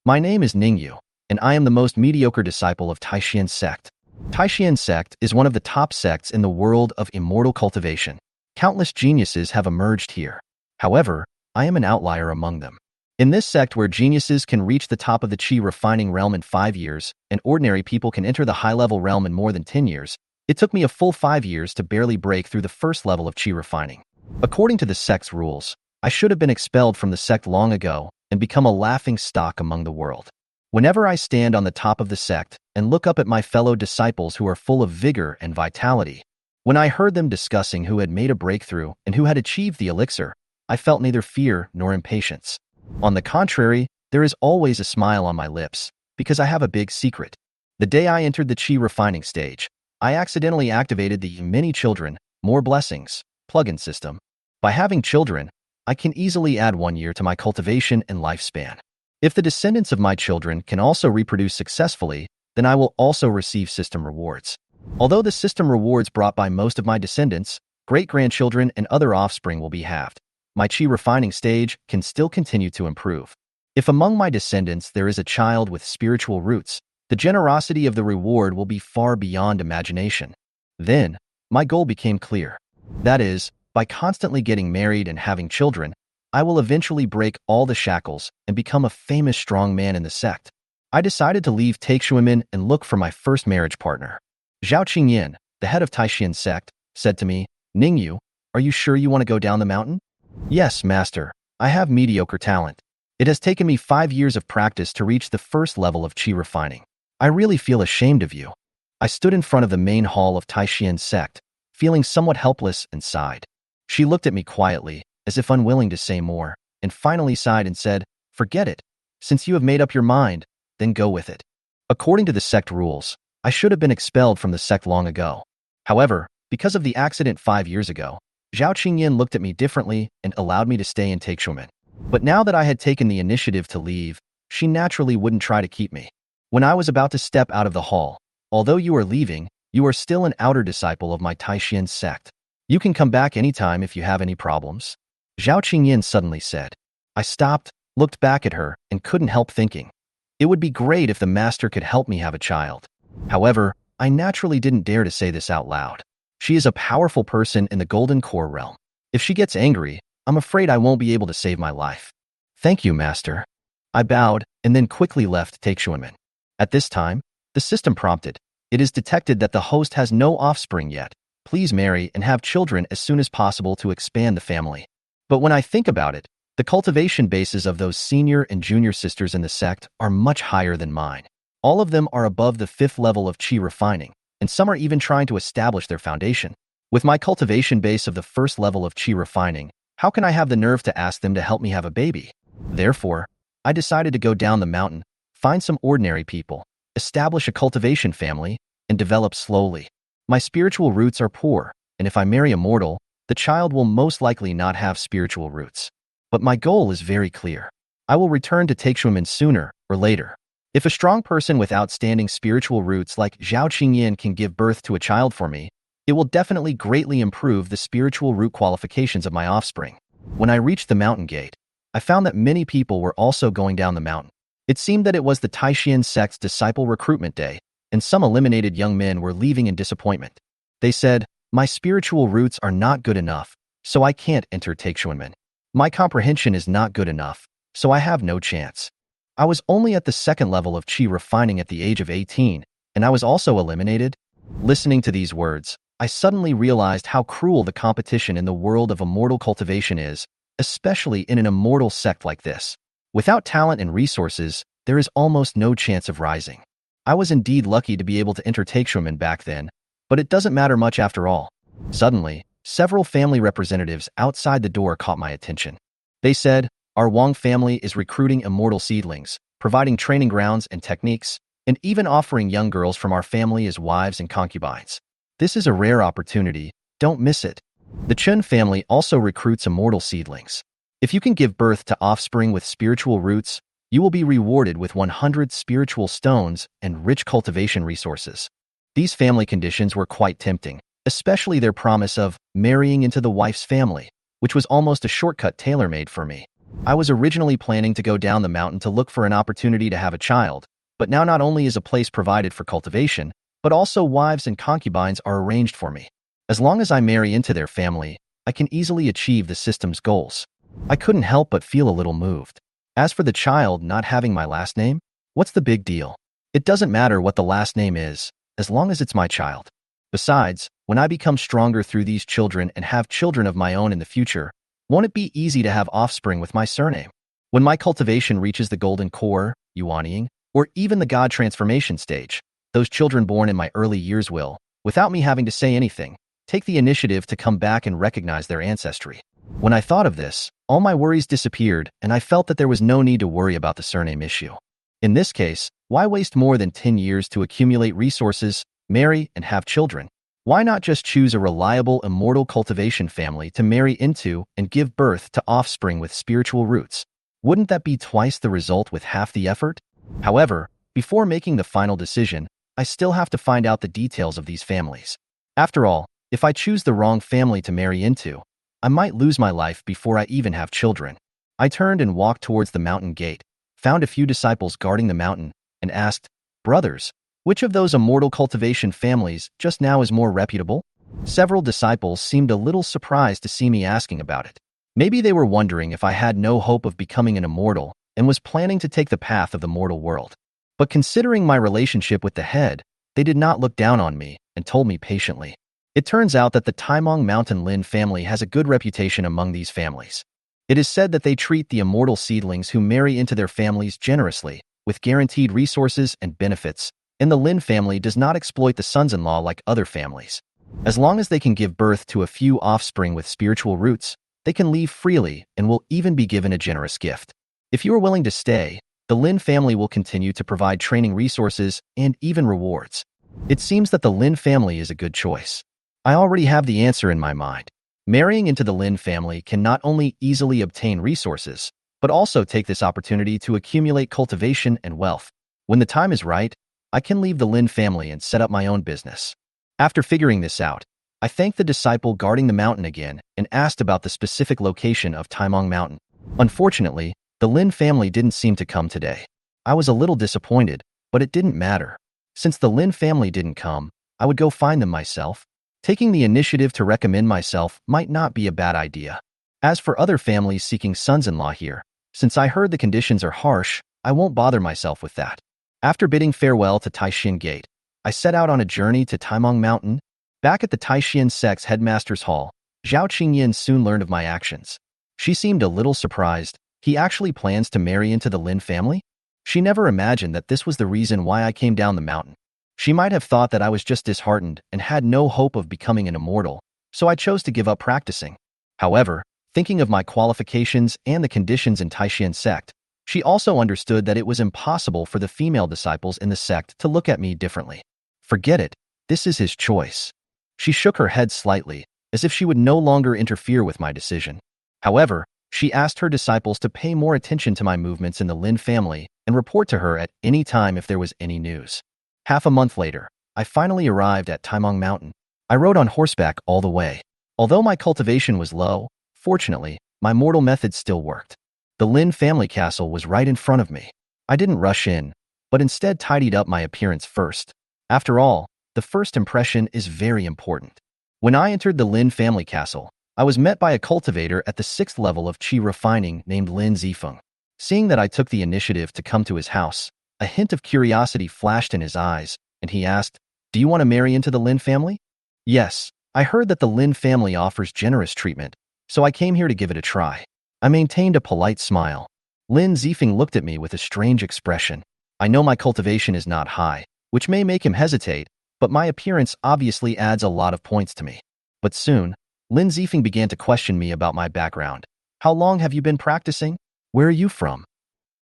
My name is Ning Yue, and I am the most mediocre disciple of Taixuan Sect. Taixuan Sect is one of the top sects in the world of immortal cultivation. Countless geniuses have emerged here. However, I am an outlier among them. In this sect where geniuses can reach the top of the chi refining realm in 5 years, and ordinary people can enter the high-level realm in more than 10 years, it took me a full 5 years to barely break through the first level of chi refining. According to the sect's rules, I should have been expelled from the sect long ago and become a laughing stock among the world. Whenever I stand on the top of the sect and look up at my fellow disciples who are full of vigor and vitality, when I heard them discussing who had made a breakthrough and who had achieved the elixir, I felt neither fear nor impatience. On the contrary, there is always a smile on my lips, because I have a big secret. The day I entered the chi refining stage, I accidentally activated the many children, more blessings plugin system. By having children, I can easily add 1 year to my cultivation and lifespan. If the descendants of my children can also reproduce successfully, then I will also receive system rewards. Although the system rewards brought by most of my descendants, great-grandchildren, and other offspring will be halved, my chi refining stage can still continue to improve. If among my descendants there is a child with spiritual roots, the generosity of the reward will be far beyond imagination. Then, my goal became clear. That is, by constantly getting married and having children, I will eventually break all the shackles and become a famous strong man in the sect. I decided to leave Taixuan and look for my first marriage partner. Zhao Qingyan, the head of Taixuan Sect, said to me, "Ning Yue, are you sure you want to go down the mountain?" "Yes, master. I have mediocre talent. It has taken me 5 years of practice to reach the first level of chi refining. I really feel ashamed of you." I stood in front of the main hall of Taixuan Sect, feeling somewhat helpless, and sighed. She looked at me quietly, as if unwilling to say more, and finally sighed and said, "Forget it. Since you have made up your mind, then go with it." According to the sect rules, I should have been expelled from the sect long ago. However, because of the accident 5 years ago, Zhao Qingyan looked at me differently and allowed me to stay in Taixuan. But now that I had taken the initiative to leave, she naturally wouldn't try to keep me. When I was about to step out of the hall, "Although you are leaving, you are still an outer disciple of my Taixuan Sect. You can come back anytime if you have any problems," Zhao Qingyan suddenly said. I stopped, looked back at her, and couldn't help thinking, it would be great if the master could help me have a child. However, I naturally didn't dare to say this out loud. She is a powerful person in the Golden Core realm. If she gets angry, I'm afraid I won't be able to save my life. "Thank you, master." I bowed and then quickly left Taixuan. At this time, the system prompted, "It is detected that the host has no offspring yet. Please marry and have children as soon as possible to expand the family." But when I think about it, the cultivation bases of those senior and junior sisters in the sect are much higher than mine. All of them are above the 5th level of chi refining, and some are even trying to establish their foundation. With my cultivation base of the 1st level of chi refining, how can I have the nerve to ask them to help me have a baby? Therefore, I decided to go down the mountain, find some ordinary people, establish a cultivation family, and develop slowly. My spiritual roots are poor, and if I marry a mortal, the child will most likely not have spiritual roots. But my goal is very clear. I will return to Taixuan sooner or later. If a strong person with outstanding spiritual roots like Zhao Qingyan can give birth to a child for me, it will definitely greatly improve the spiritual root qualifications of my offspring. When I reached the mountain gate, I found that many people were also going down the mountain. It seemed that it was the Taixuan Sect's disciple recruitment day, and some eliminated young men were leaving in disappointment. They said, "My spiritual roots are not good enough, so I can't enter Taixuan. My comprehension is not good enough, so I have no chance." I was only at the 2nd level of chi refining at the age of 18, and I was also eliminated. Listening to these words, I suddenly realized how cruel the competition in the world of immortal cultivation is, especially in an immortal sect like this. Without talent and resources, there is almost no chance of rising. I was indeed lucky to be able to enter Taixuan back then, but it doesn't matter much after all. Suddenly, several family representatives outside the door caught my attention. They said, "Our Wang family is recruiting immortal seedlings, providing training grounds and techniques, and even offering young girls from our family as wives and concubines. This is a rare opportunity, don't miss it." The Chen family also recruits immortal seedlings. If you can give birth to offspring with spiritual roots, you will be rewarded with 100 spiritual stones and rich cultivation resources. These family conditions were quite tempting, especially their promise of marrying into the wife's family, which was almost a shortcut tailor-made for me. I was originally planning to go down the mountain to look for an opportunity to have a child, but now not only is a place provided for cultivation, but also wives and concubines are arranged for me. As long as I marry into their family, I can easily achieve the system's goals. I couldn't help but feel a little moved. As for the child not having my last name, what's the big deal? It doesn't matter what the last name is, as long as it's my child. Besides, when I become stronger through these children and have children of my own in the future, won't it be easy to have offspring with my surname? When my cultivation reaches the golden core, yuanying, or even the god transformation stage, those children born in my early years will, without me having to say anything, take the initiative to come back and recognize their ancestry. When I thought of this, all my worries disappeared and I felt that there was no need to worry about the surname issue. In this case, why waste more than 10 years to accumulate resources, marry, and have children? Why not just choose a reliable immortal cultivation family to marry into and give birth to offspring with spiritual roots? Wouldn't that be twice the result with half the effort? However, before making the final decision, I still have to find out the details of these families. After all, if I choose the wrong family to marry into, I might lose my life before I even have children. I turned and walked towards the mountain gate, found a few disciples guarding the mountain, and asked, "Brothers, which of those immortal cultivation families just now is more reputable?" Several disciples seemed a little surprised to see me asking about it. Maybe they were wondering if I had no hope of becoming an immortal and was planning to take the path of the mortal world. But considering my relationship with the head, they did not look down on me and told me patiently. It turns out that the Taimong Mountain Lynn family has a good reputation among these families. It is said that they treat the immortal seedlings who marry into their families generously, with guaranteed resources and benefits, and the Lynn family does not exploit the sons-in-law like other families. As long as they can give birth to a few offspring with spiritual roots, they can leave freely and will even be given a generous gift. If you are willing to stay, the Lynn family will continue to provide training resources and even rewards. It seems that the Lynn family is a good choice. I already have the answer in my mind. Marrying into the Lynn family can not only easily obtain resources, but also take this opportunity to accumulate cultivation and wealth. When the time is right, I can leave the Lynn family and set up my own business. After figuring this out, I thanked the disciple guarding the mountain again and asked about the specific location of Taimong Mountain. Unfortunately, the Lynn family didn't seem to come today. I was a little disappointed, but it didn't matter. Since the Lynn family didn't come, I would go find them myself. Taking the initiative to recommend myself might not be a bad idea. As for other families seeking sons-in-law here, since I heard the conditions are harsh, I won't bother myself with that. After bidding farewell to Taixuan Gate, I set out on a journey to Taimong Mountain. Back at the Taixuan Sect's headmaster's hall, Zhao Qingyan soon learned of my actions. She seemed a little surprised. He actually plans to marry into the Lin family? She never imagined that this was the reason why I came down the mountain. She might have thought that I was just disheartened and had no hope of becoming an immortal, so I chose to give up practicing. However, thinking of my qualifications and the conditions in Taixuan Sect, she also understood that it was impossible for the female disciples in the sect to look at me differently. Forget it, this is his choice. She shook her head slightly, as if she would no longer interfere with my decision. However, she asked her disciples to pay more attention to my movements in the Lin family and report to her at any time if there was any news. Half a month later, I finally arrived at Taimong Mountain. I rode on horseback all the way. Although my cultivation was low, fortunately, my mortal methods still worked. The Lin family castle was right in front of me. I didn't rush in, but instead tidied up my appearance first. After all, the first impression is very important. When I entered the Lin family castle, I was met by a cultivator at the 6th level of qi refining named Lin Zifeng. Seeing that I took the initiative to come to his house, a hint of curiosity flashed in his eyes, and he asked, "Do you want to marry into the Lin family?" "Yes, I heard that the Lin family offers generous treatment, so I came here to give it a try." I maintained a polite smile. Lin Zifeng looked at me with a strange expression. I know my cultivation is not high, which may make him hesitate, but my appearance obviously adds a lot of points to me. But soon, Lin Zifeng began to question me about my background. "How long have you been practicing? Where are you from?"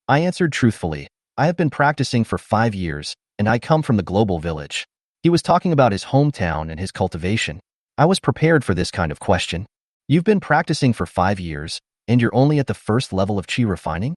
I answered truthfully, "I have been practicing for 5 years, and I come from the global village." He was talking about his hometown and his cultivation. I was prepared for this kind of question. "You've been practicing for 5 years, and you're only at the 1st level of qi refining?"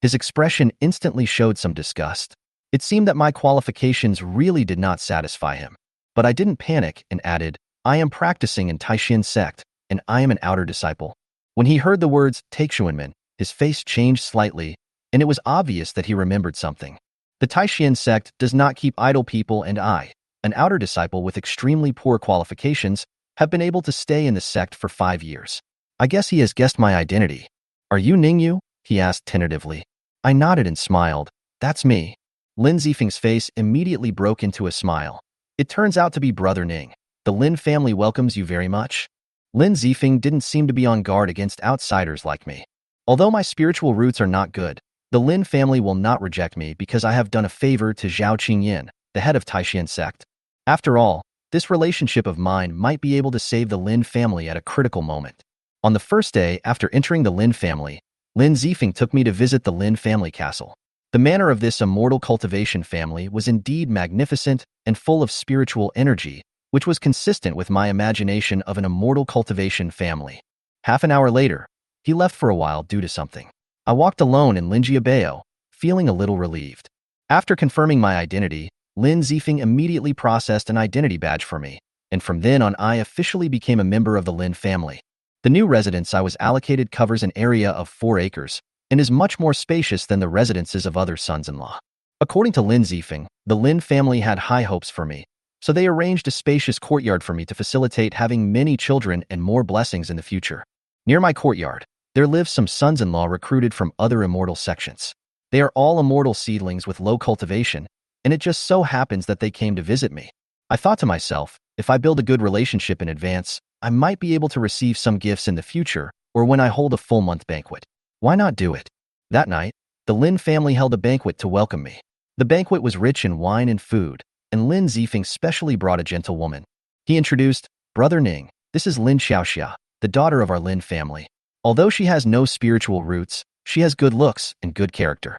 His expression instantly showed some disgust. It seemed that my qualifications really did not satisfy him. But I didn't panic and added, "I am practicing in Taixuan Sect, and I am an outer disciple." When he heard the words Taixuan, His face changed slightly, and it was obvious that he remembered something. The Taixuan Sect does not keep idle people, and I, an outer disciple with extremely poor qualifications, have been able to stay in the sect for 5 years. I guess he has guessed my identity. Are you Ning Yue? He asked tentatively. I nodded and smiled. That's me. Lin Zifeng's face immediately broke into a smile. It turns out to be Brother Ning. The Lin family welcomes you very much. Lin Zifeng didn't seem to be on guard against outsiders like me. Although my spiritual roots are not good, the Lin family will not reject me because I have done a favor to Zhao Qingyan, the head of Taixuan Sect. After all, this relationship of mine might be able to save the Lin family at a critical moment. On the first day after entering the Lin family, Lin Zifeng took me to visit the Lin family castle. The manner of this immortal cultivation family was indeed magnificent and full of spiritual energy, which was consistent with my imagination of an immortal cultivation family. Half an hour later, he left for a while due to something. I walked alone in Linjiabao, feeling a little relieved. After confirming my identity, Lin Zifeng immediately processed an identity badge for me, and from then on I officially became a member of the Lin family. The new residence I was allocated covers an area of 4 acres and is much more spacious than the residences of other sons-in-law. According to Lin Zifeng, the Lin family had high hopes for me, so they arranged a spacious courtyard for me to facilitate having many children and more blessings in the future. Near my courtyard, there live some sons-in-law recruited from other immortal sections. They are all immortal seedlings with low cultivation, and it just so happens that they came to visit me. I thought to myself, if I build a good relationship in advance, I might be able to receive some gifts in the future or when I hold a full-month banquet. Why not do it? That night, the Lin family held a banquet to welcome me. The banquet was rich in wine and food, and Lin Zifeng specially brought a gentlewoman. He introduced, Brother Ning, this is Lin Xiaoxia, the daughter of our Lin family. Although she has no spiritual roots, she has good looks and good character.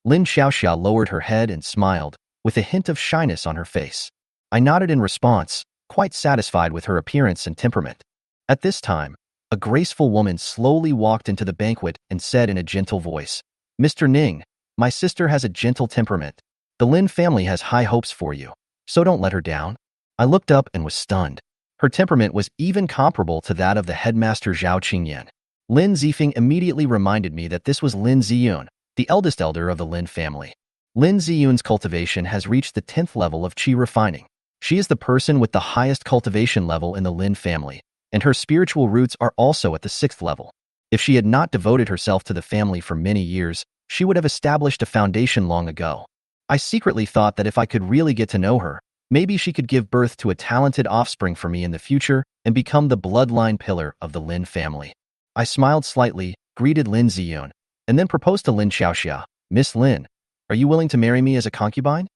Lin Xiaoxia lowered her head and smiled, with a hint of shyness on her face. I nodded in response, quite satisfied with her appearance and temperament. At this time, a graceful woman slowly walked into the banquet and said in a gentle voice, Mr. Ning, my sister has a gentle temperament. The Lin family has high hopes for you, so don't let her down. I looked up and was stunned. Her temperament was even comparable to that of the headmaster Zhao Qingyan. Lin Zifeng immediately reminded me that this was Lin Ziyun, the eldest elder of the Lin family. Lin Ziyun's cultivation has reached the 10th level of qi refining. She is the person with the highest cultivation level in the Lin family, and her spiritual roots are also at the 6th level. If she had not devoted herself to the family for many years, she would have established a foundation long ago. I secretly thought that if I could really get to know her, maybe she could give birth to a talented offspring for me in the future and become the bloodline pillar of the Lin family. I smiled slightly, greeted Lin Ziyun, and then proposed to Lin Xiaoxia, Miss Lin, are you willing to marry me as a concubine?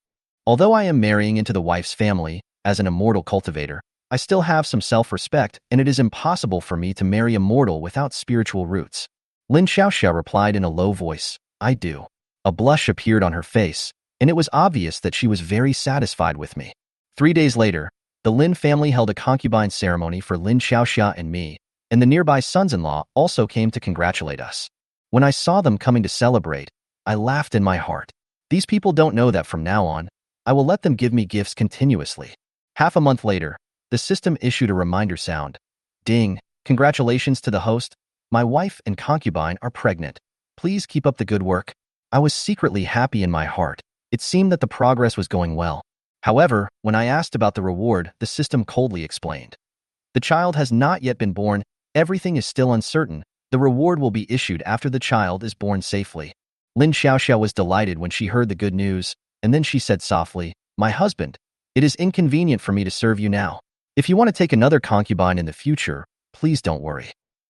Although I am marrying into the wife's family, as an immortal cultivator, I still have some self-respect, and it is impossible for me to marry a mortal without spiritual roots. Lin Xiaoxia replied in a low voice, I do. A blush appeared on her face, and it was obvious that she was very satisfied with me. 3 days later, the Lin family held a concubine ceremony for Lin Xiaoxia and me, and the nearby sons-in-law also came to congratulate us. When I saw them coming to celebrate, I laughed in my heart. These people don't know that from now on, I will let them give me gifts continuously. Half a month later, the system issued a reminder sound. Ding, congratulations to the host. My wife and concubine are pregnant. Please keep up the good work. I was secretly happy in my heart. It seemed that the progress was going well. However, when I asked about the reward, the system coldly explained. The child has not yet been born. Everything is still uncertain. The reward will be issued after the child is born safely. Lin Xiaoxia was delighted when she heard the good news, and then she said softly, My husband, it is inconvenient for me to serve you now. If you want to take another concubine in the future, please don't worry.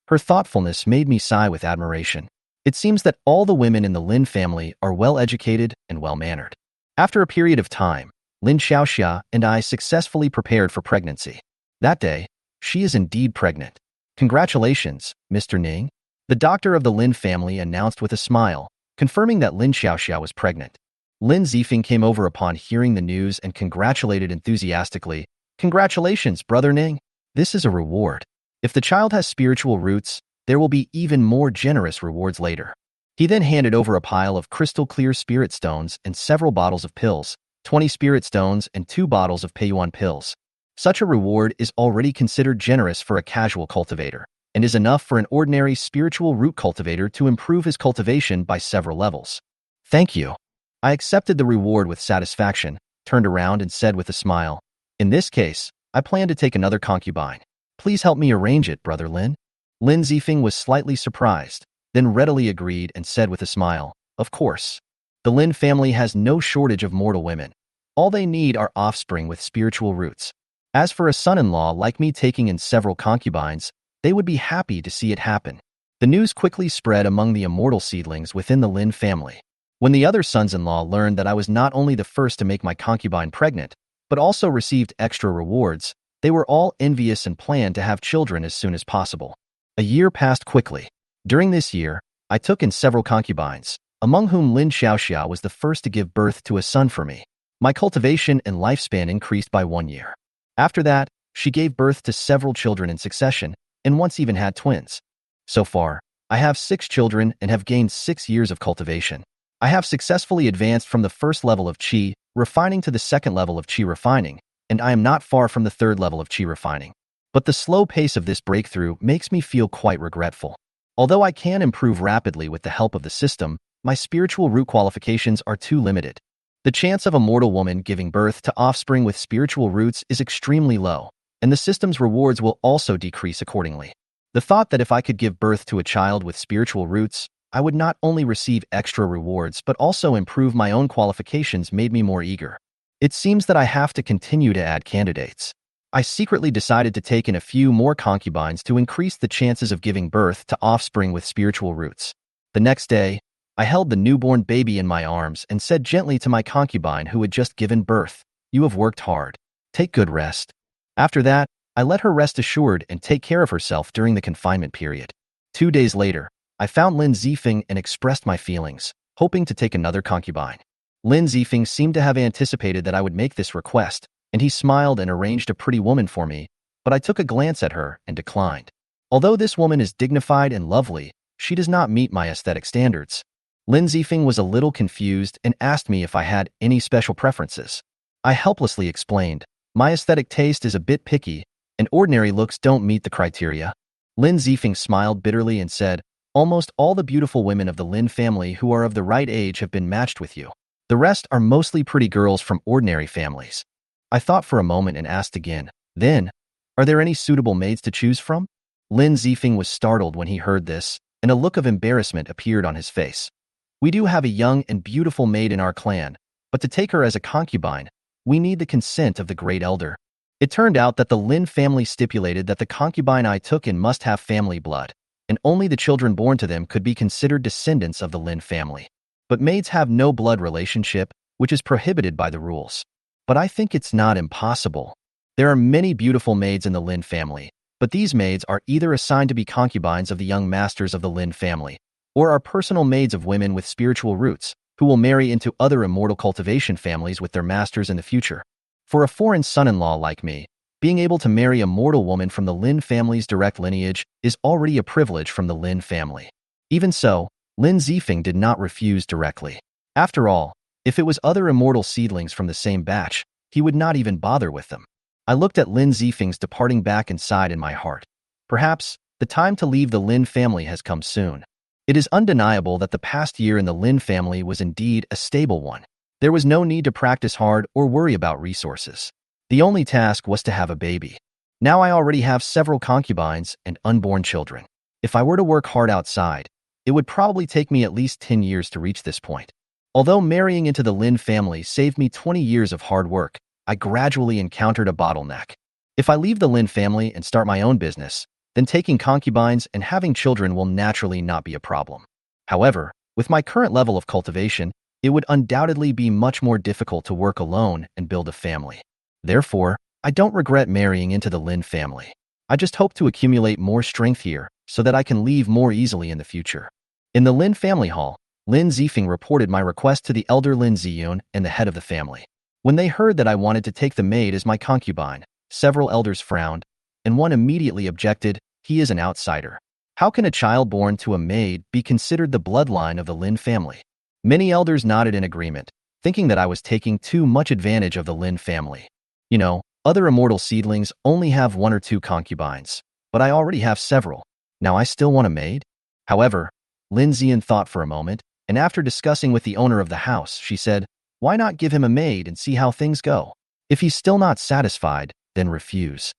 Her thoughtfulness made me sigh with admiration. It seems that all the women in the Lin family are well-educated and well-mannered. After a period of time, Lin Xiaoxia and I successfully prepared for pregnancy. That day, she is indeed pregnant. Congratulations, Mr. Ning. The doctor of the Lin family announced with a smile, confirming that Lin Xiaoxia was pregnant. Lin Zifeng came over upon hearing the news and congratulated enthusiastically. Congratulations, Brother Ning. This is a reward. If the child has spiritual roots, there will be even more generous rewards later. He then handed over a pile of crystal-clear spirit stones and several bottles of pills, 20 spirit stones and 2 bottles of Peiyuan pills. Such a reward is already considered generous for a casual cultivator. and is enough for an ordinary spiritual root cultivator to improve his cultivation by several levels. Thank you. I accepted the reward with satisfaction, turned around and said with a smile, in this case, I plan to take another concubine. Please help me arrange it, Brother Lin. Lin Zifeng was slightly surprised, then readily agreed and said with a smile, of course. The Lin family has no shortage of mortal women. All they need are offspring with spiritual roots. As for a son-in-law like me taking in several concubines, they would be happy to see it happen. The news quickly spread among the immortal seedlings within the Lin family. When the other sons-in-law learned that I was not only the first to make my concubine pregnant, but also received extra rewards, they were all envious and planned to have children as soon as possible. A year passed quickly. During this year, I took in several concubines, among whom Lin Xiaoxia was the first to give birth to a son for me. My cultivation and lifespan increased by 1 year. After that, she gave birth to several children in succession, and once even had twins. So far, I have 6 children and have gained 6 years of cultivation. I have successfully advanced from the first level of qi refining to the second level of qi refining, and I am not far from the third level of qi refining. But the slow pace of this breakthrough makes me feel quite regretful. Although I can improve rapidly with the help of the system, my spiritual root qualifications are too limited. The chance of a mortal woman giving birth to offspring with spiritual roots is extremely low, and the system's rewards will also decrease accordingly. The thought that if I could give birth to a child with spiritual roots, I would not only receive extra rewards but also improve my own qualifications made me more eager. It seems that I have to continue to add candidates. I secretly decided to take in a few more concubines to increase the chances of giving birth to offspring with spiritual roots. The next day, I held the newborn baby in my arms and said gently to my concubine who had just given birth, "You have worked hard. Take good rest." After that, I let her rest assured and take care of herself during the confinement period. 2 days later, I found Lin Zifeng and expressed my feelings, hoping to take another concubine. Lin Zifeng seemed to have anticipated that I would make this request, and he smiled and arranged a pretty woman for me, but I took a glance at her and declined. Although this woman is dignified and lovely, she does not meet my aesthetic standards. Lin Zifeng was a little confused and asked me if I had any special preferences. I helplessly explained, my aesthetic taste is a bit picky, and ordinary looks don't meet the criteria. Lin Zifeng smiled bitterly and said, almost all the beautiful women of the Lin family who are of the right age have been matched with you. The rest are mostly pretty girls from ordinary families. I thought for a moment and asked again, then, are there any suitable maids to choose from? Lin Zifeng was startled when he heard this, and a look of embarrassment appeared on his face. We do have a young and beautiful maid in our clan, but to take her as a concubine, we need the consent of the great elder. It turned out that the Lin family stipulated that the concubine I took in must have family blood, and only the children born to them could be considered descendants of the Lin family. But maids have no blood relationship, which is prohibited by the rules. But I think it's not impossible. There are many beautiful maids in the Lin family, but these maids are either assigned to be concubines of the young masters of the Lin family, or are personal maids of women with spiritual roots, who will marry into other immortal cultivation families with their masters in the future. For a foreign son-in-law like me, being able to marry a mortal woman from the Lin family's direct lineage is already a privilege from the Lin family. Even so, Lin Zifeng did not refuse directly. After all, if it was other immortal seedlings from the same batch, he would not even bother with them. I looked at Lin Zifeng's departing back and sighed in my heart. Perhaps, the time to leave the Lin family has come soon. It is undeniable that the past year in the Lin family was indeed a stable one. There was no need to practice hard or worry about resources. The only task was to have a baby. Now I already have several concubines and unborn children. If I were to work hard outside, it would probably take me at least 10 years to reach this point. Although marrying into the Lin family saved me 20 years of hard work, I gradually encountered a bottleneck. If I leave the Lin family and start my own business, then taking concubines and having children will naturally not be a problem. However, with my current level of cultivation, it would undoubtedly be much more difficult to work alone and build a family. Therefore, I don't regret marrying into the Lin family. I just hope to accumulate more strength here so that I can leave more easily in the future. In the Lin family hall, Lin Zifeng reported my request to the elder Lin Ziyun and the head of the family. When they heard that I wanted to take the maid as my concubine, several elders frowned, and one immediately objected, he is an outsider. How can a child born to a maid be considered the bloodline of the Lin family? Many elders nodded in agreement, thinking that I was taking too much advantage of the Lin family. You know, other immortal seedlings only have 1 or 2 concubines, but I already have several. Now I still want a maid? However, Lin Zian thought for a moment, and after discussing with the owner of the house, she said, why not give him a maid and see how things go? If he's still not satisfied, then refuse.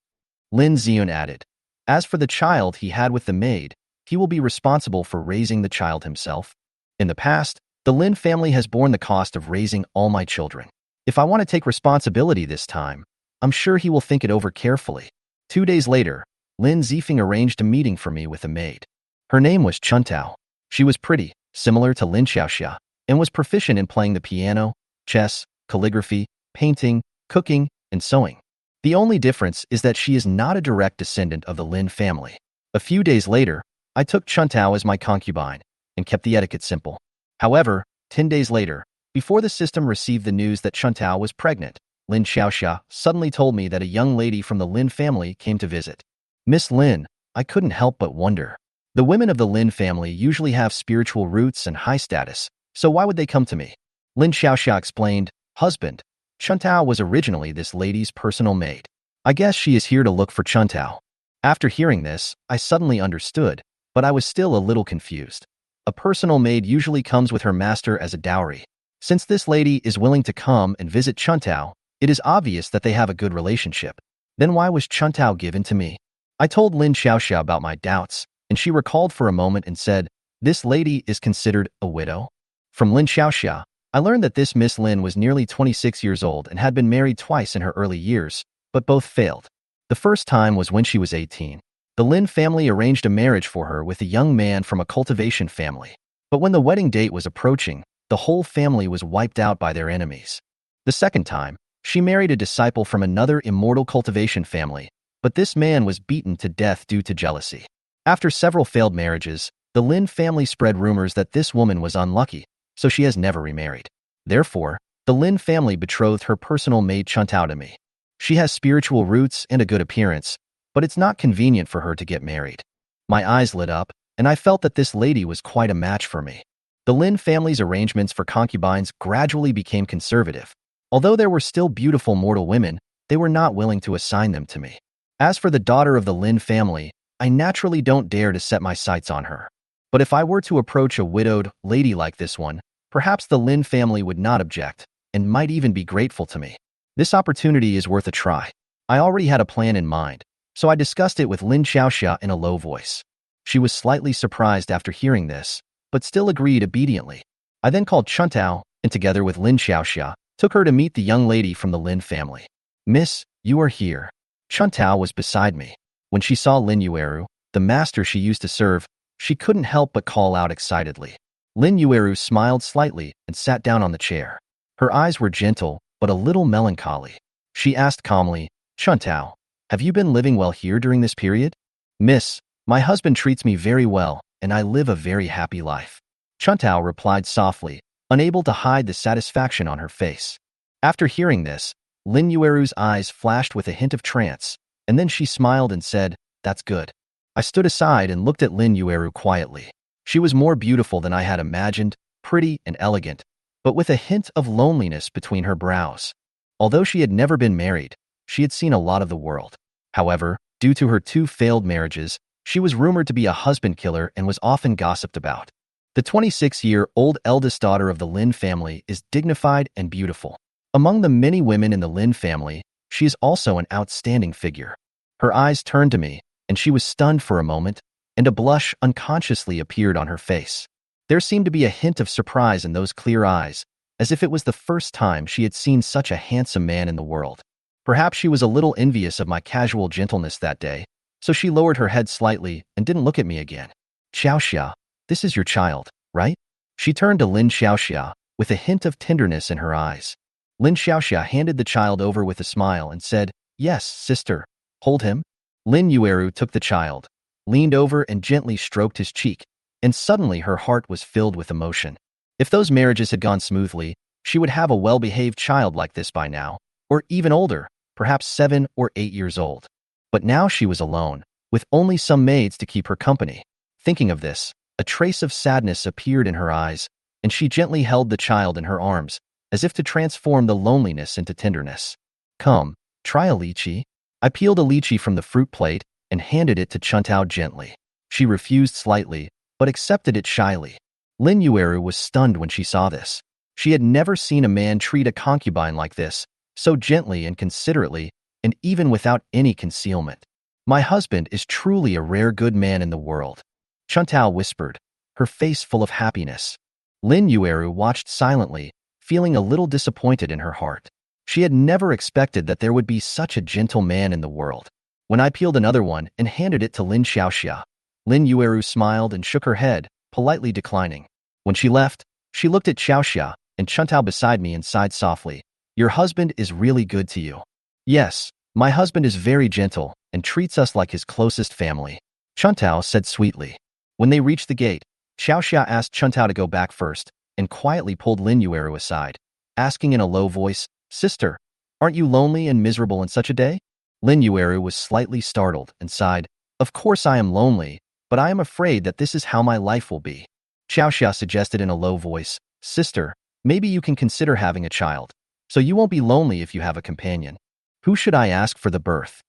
Lin Zian added, as for the child he had with the maid, he will be responsible for raising the child himself. In the past, the Lin family has borne the cost of raising all my children. If I want to take responsibility this time, I'm sure he will think it over carefully. 2 days later, Lin Zifeng arranged a meeting for me with a maid. Her name was Chuntao. She was pretty, similar to Lin Xiaoxia, and was proficient in playing the piano, chess, calligraphy, painting, cooking, and sewing. The only difference is that she is not a direct descendant of the Lin family. A few days later, I took Chuntao as my concubine and kept the etiquette simple. However, 10 days later, before the system received the news that Chuntao was pregnant, Lin Xiaoxia suddenly told me that a young lady from the Lin family came to visit. Miss Lin, I couldn't help but wonder. The women of the Lin family usually have spiritual roots and high status, so why would they come to me? Lin Xiaoxia explained, husband, Chuntao was originally this lady's personal maid. I guess she is here to look for Chuntao. After hearing this, I suddenly understood, but I was still a little confused. A personal maid usually comes with her master as a dowry. Since this lady is willing to come and visit Chuntao, it is obvious that they have a good relationship. Then why was Chuntao given to me? I told Lin Xiaoxia about my doubts, and she recalled for a moment and said, this lady is considered a widow? From Lin Xiaoxia, I learned that this Miss Lin was nearly 26 years old and had been married twice in her early years, but both failed. The first time was when she was 18. The Lin family arranged a marriage for her with a young man from a cultivation family. But when the wedding date was approaching, the whole family was wiped out by their enemies. The second time, she married a disciple from another immortal cultivation family, but this man was beaten to death due to jealousy. After several failed marriages, the Lin family spread rumors that this woman was unlucky, so she has never remarried. Therefore, the Lin family betrothed her personal maid Chuntao to me. She has spiritual roots and a good appearance, but it's not convenient for her to get married. My eyes lit up, and I felt that this lady was quite a match for me. The Lin family's arrangements for concubines gradually became conservative. Although there were still beautiful mortal women, they were not willing to assign them to me. As for the daughter of the Lin family, I naturally don't dare to set my sights on her. But if I were to approach a widowed lady like this one, perhaps the Lin family would not object, and might even be grateful to me. This opportunity is worth a try. I already had a plan in mind, so I discussed it with Lin Xiaoxia in a low voice. She was slightly surprised after hearing this, but still agreed obediently. I then called Chuntao, and together with Lin Xiaoxia, took her to meet the young lady from the Lin family. Miss, you are here. Chuntao was beside me. When she saw Lin Yue, the master she used to serve, she couldn't help but call out excitedly. Lin Yue smiled slightly and sat down on the chair. Her eyes were gentle, but a little melancholy. She asked calmly, Chuntao, have you been living well here during this period? Miss, my husband treats me very well, and I live a very happy life. Chuntao replied softly, unable to hide the satisfaction on her face. After hearing this, Lin Yueru's eyes flashed with a hint of trance, and then she smiled and said, that's good. I stood aside and looked at Lin Yue quietly. She was more beautiful than I had imagined, pretty and elegant, but with a hint of loneliness between her brows. Although she had never been married, she had seen a lot of the world. However, due to her 2 failed marriages, she was rumored to be a husband killer and was often gossiped about. The 26-year-old eldest daughter of the Lin family is dignified and beautiful. Among the many women in the Lin family, she is also an outstanding figure. Her eyes turned to me, and she was stunned for a moment, and a blush unconsciously appeared on her face. There seemed to be a hint of surprise in those clear eyes, as if it was the first time she had seen such a handsome man in the world. Perhaps she was a little envious of my casual gentleness that day, so she lowered her head slightly and didn't look at me again. Xiaoxia, this is your child, right? She turned to Lin Xiaoxia, with a hint of tenderness in her eyes. Lin Xiaoxia handed the child over with a smile and said, yes, sister, hold him. Lin Yue took the child, leaned over and gently stroked his cheek, and suddenly her heart was filled with emotion. If those marriages had gone smoothly, she would have a well-behaved child like this by now, or even older, perhaps 7 or 8 years old. But now she was alone, with only some maids to keep her company. Thinking of this, a trace of sadness appeared in her eyes, and she gently held the child in her arms, as if to transform the loneliness into tenderness. Come, try a lychee. I peeled a lychee from the fruit plate and handed it to Chuntao gently. She refused slightly, but accepted it shyly. Lin Yue was stunned when she saw this. She had never seen a man treat a concubine like this, so gently and considerately, and even without any concealment. My husband is truly a rare good man in the world, Chuntao whispered, her face full of happiness. Lin Yue watched silently, feeling a little disappointed in her heart. She had never expected that there would be such a gentle man in the world. When I peeled another one and handed it to Lin Xiaoxia, Lin Yue smiled and shook her head, politely declining. When she left, she looked at Xiaoxia and Chuntao beside me and sighed softly. Your husband is really good to you. Yes, my husband is very gentle and treats us like his closest family, Chuntao said sweetly. When they reached the gate, Xiaoxia asked Chuntao to go back first and quietly pulled Lin Yue aside, asking in a low voice, Sister, aren't you lonely and miserable in such a day? Lin Yue was slightly startled and sighed, Of course I am lonely, but I am afraid that this is how my life will be. Xiaoxia suggested in a low voice, Sister, maybe you can consider having a child, so you won't be lonely if you have a companion. Who should I ask for the birth?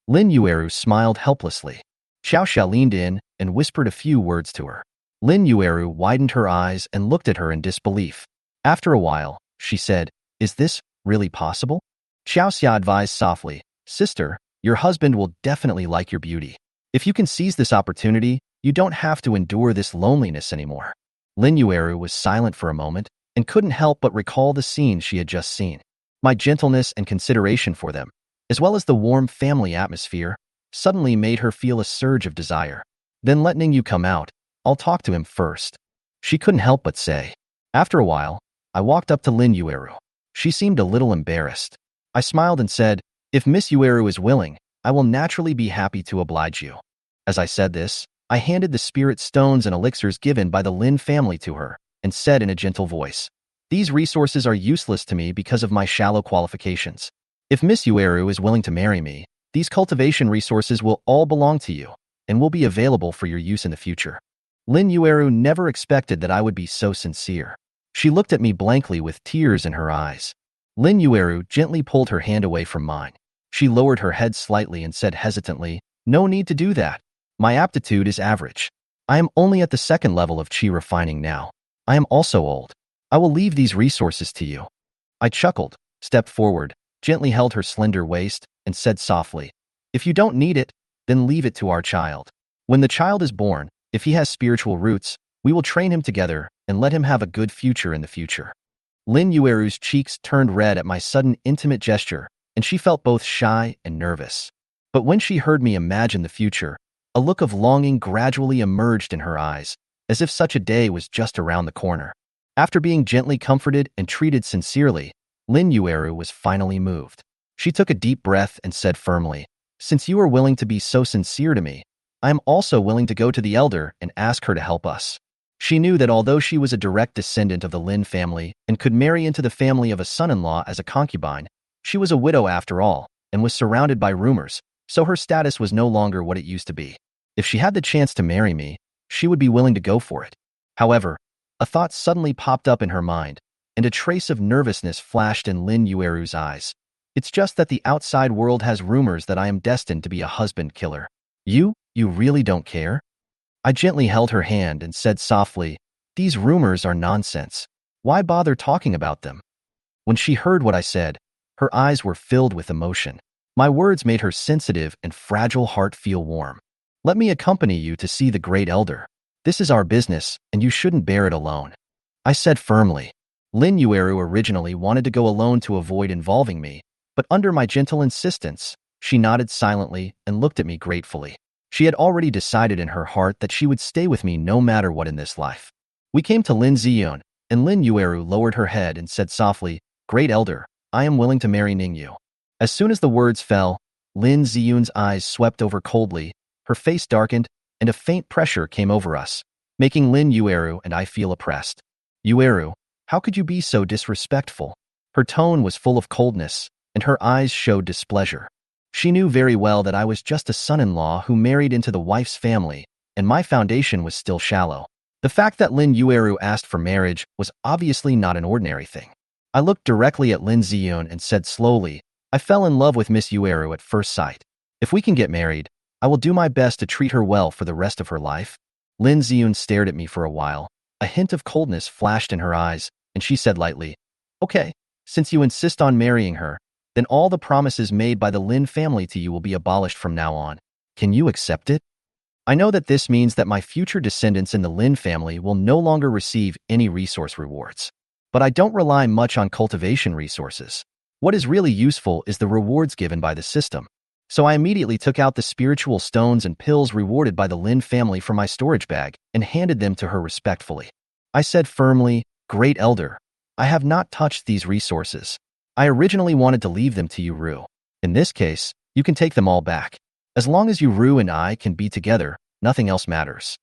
Lin Yue smiled helplessly. Xiaoxia leaned in and whispered a few words to her. Lin Yue widened her eyes and looked at her in disbelief. After a while, she said, Is this really possible? Xiaoxia advised softly, Sister, your husband will definitely like your beauty. If you can seize this opportunity, you don't have to endure this loneliness anymore. Lin Yue was silent for a moment and couldn't help but recall the scene she had just seen. My gentleness and consideration for them, as well as the warm family atmosphere, suddenly made her feel a surge of desire. Then let Ning Yue come out. I'll talk to him first. She couldn't help but say. After a while, I walked up to Lin Yue. She seemed a little embarrassed. I smiled and said, If Miss Yue is willing, I will naturally be happy to oblige you. As I said this, I handed the spirit stones and elixirs given by the Lin family to her, and said in a gentle voice, These resources are useless to me because of my shallow qualifications. If Miss Yue is willing to marry me, these cultivation resources will all belong to you, and will be available for your use in the future. Lin Yue never expected that I would be so sincere. She looked at me blankly with tears in her eyes. Lin Yue gently pulled her hand away from mine. She lowered her head slightly and said hesitantly, No need to do that. My aptitude is average. I am only at the second level of qi refining now. I am also old. I will leave these resources to you. I chuckled, stepped forward, gently held her slender waist, and said softly, If you don't need it, then leave it to our child. When the child is born, if he has spiritual roots, we will train him together and let him have a good future in the future. Lin Yue's cheeks turned red at my sudden intimate gesture, and she felt both shy and nervous. But when she heard me imagine the future, a look of longing gradually emerged in her eyes, as if such a day was just around the corner. After being gently comforted and treated sincerely, Lin Yue was finally moved. She took a deep breath and said firmly, Since you are willing to be so sincere to me, I am also willing to go to the elder and ask her to help us. She knew that although she was a direct descendant of the Lin family and could marry into the family of a son-in-law as a concubine, she was a widow after all and was surrounded by rumors, so her status was no longer what it used to be. If she had the chance to marry me, she would be willing to go for it. However, a thought suddenly popped up in her mind, and a trace of nervousness flashed in Lin Yue's eyes. It's just that the outside world has rumors that I am destined to be a husband killer. You really don't care? I gently held her hand and said softly, These rumors are nonsense. Why bother talking about them? When she heard what I said, her eyes were filled with emotion. My words made her sensitive and fragile heart feel warm. Let me accompany you to see the great elder. This is our business, and you shouldn't bear it alone. I said firmly. Lin Yue originally wanted to go alone to avoid involving me, but under my gentle insistence, she nodded silently and looked at me gratefully. She had already decided in her heart that she would stay with me no matter what in this life. We came to Lin Ziyun, and Lin Yue lowered her head and said softly, Great elder, I am willing to marry Ning Yue. As soon as the words fell, Lin Ziyun's eyes swept over coldly, her face darkened, and a faint pressure came over us, making Lin Yue and I feel oppressed. Yue, how could you be so disrespectful? Her tone was full of coldness, and her eyes showed displeasure. She knew very well that I was just a son-in-law who married into the wife's family, and my foundation was still shallow. The fact that Lin Yue asked for marriage was obviously not an ordinary thing. I looked directly at Lin Ziyun and said slowly, I fell in love with Miss Yue at first sight. If we can get married, I will do my best to treat her well for the rest of her life. Lin Ziyun stared at me for a while. A hint of coldness flashed in her eyes, and she said lightly, "Okay, since you insist on marrying her, then all the promises made by the Lin family to you will be abolished from now on. Can you accept it? I know that this means that my future descendants in the Lin family will no longer receive any resource rewards. But I don't rely much on cultivation resources. What is really useful is the rewards given by the system. So I immediately took out the spiritual stones and pills rewarded by the Lin family from my storage bag and handed them to her respectfully. I said firmly, 'Great Elder, I have not touched these resources. I originally wanted to leave them to you, Ru. In this case, you can take them all back. As long as you, Ru, and I can be together, nothing else matters.'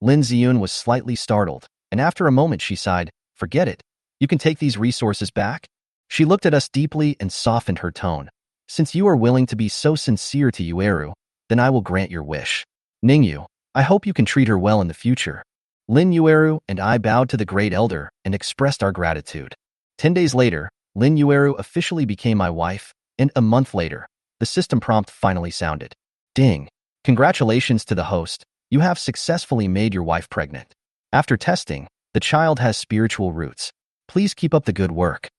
Lin Ziyun was slightly startled, and after a moment she sighed, 'Forget it. You can take these resources back?' She looked at us deeply and softened her tone. 'Since you are willing to be so sincere to Yueru, then I will grant your wish. Ning Yue, I hope you can treat her well in the future.' Lin Yueru and I bowed to the Great Elder and expressed our gratitude. 10 days later, Lin Yueru officially became my wife, and a month later, the system prompt finally sounded. Ding. Congratulations to the host. You have successfully made your wife pregnant. After testing, the child has spiritual roots. Please keep up the good work.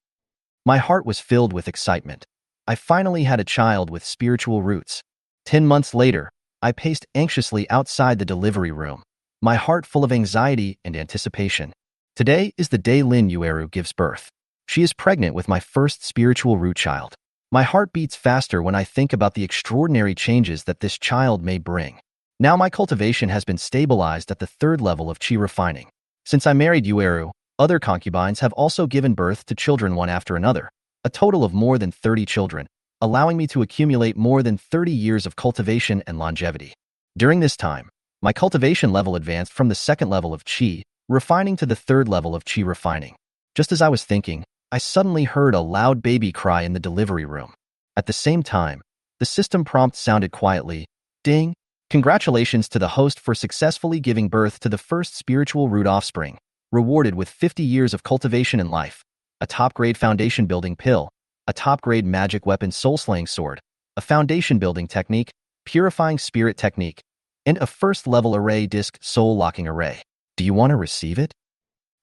My heart was filled with excitement. I finally had a child with spiritual roots. 10 months later, I paced anxiously outside the delivery room, my heart full of anxiety and anticipation. Today is the day Lin Yueru gives birth. She is pregnant with my first spiritual root child. My heart beats faster when I think about the extraordinary changes that this child may bring. Now my cultivation has been stabilized at the 3rd level of qi refining. Since I married Yueru, other concubines have also given birth to children one after another, a total of more than 30 children, allowing me to accumulate more than 30 years of cultivation and longevity. During this time, my cultivation level advanced from the 2nd level of qi, refining to the 3rd level of qi refining. Just as I was thinking, I suddenly heard a loud baby cry in the delivery room. At the same time, the system prompt sounded quietly, Ding. Congratulations to the host for successfully giving birth to the first spiritual root offspring, rewarded with 50 years of cultivation and life, a top-grade foundation-building pill, a top-grade magic weapon soul-slaying sword, a foundation-building technique, purifying spirit technique, and a first-level array disc soul-locking array. Do you want to receive it?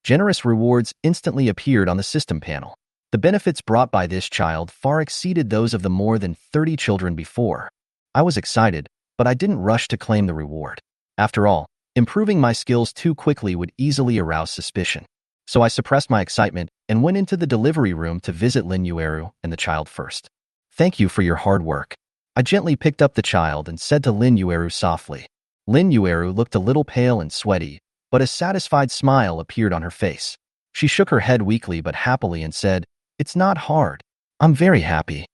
Generous rewards instantly appeared on the system panel. The benefits brought by this child far exceeded those of the more than 30 children before. I was excited, but I didn't rush to claim the reward. After all, improving my skills too quickly would easily arouse suspicion. So I suppressed my excitement and went into the delivery room to visit Lin Yueru and the child first. Thank you for your hard work. I gently picked up the child and said to Lin Yueru softly. Lin Yueru looked a little pale and sweaty, but a satisfied smile appeared on her face. She shook her head weakly but happily and said, It's not hard. I'm very happy.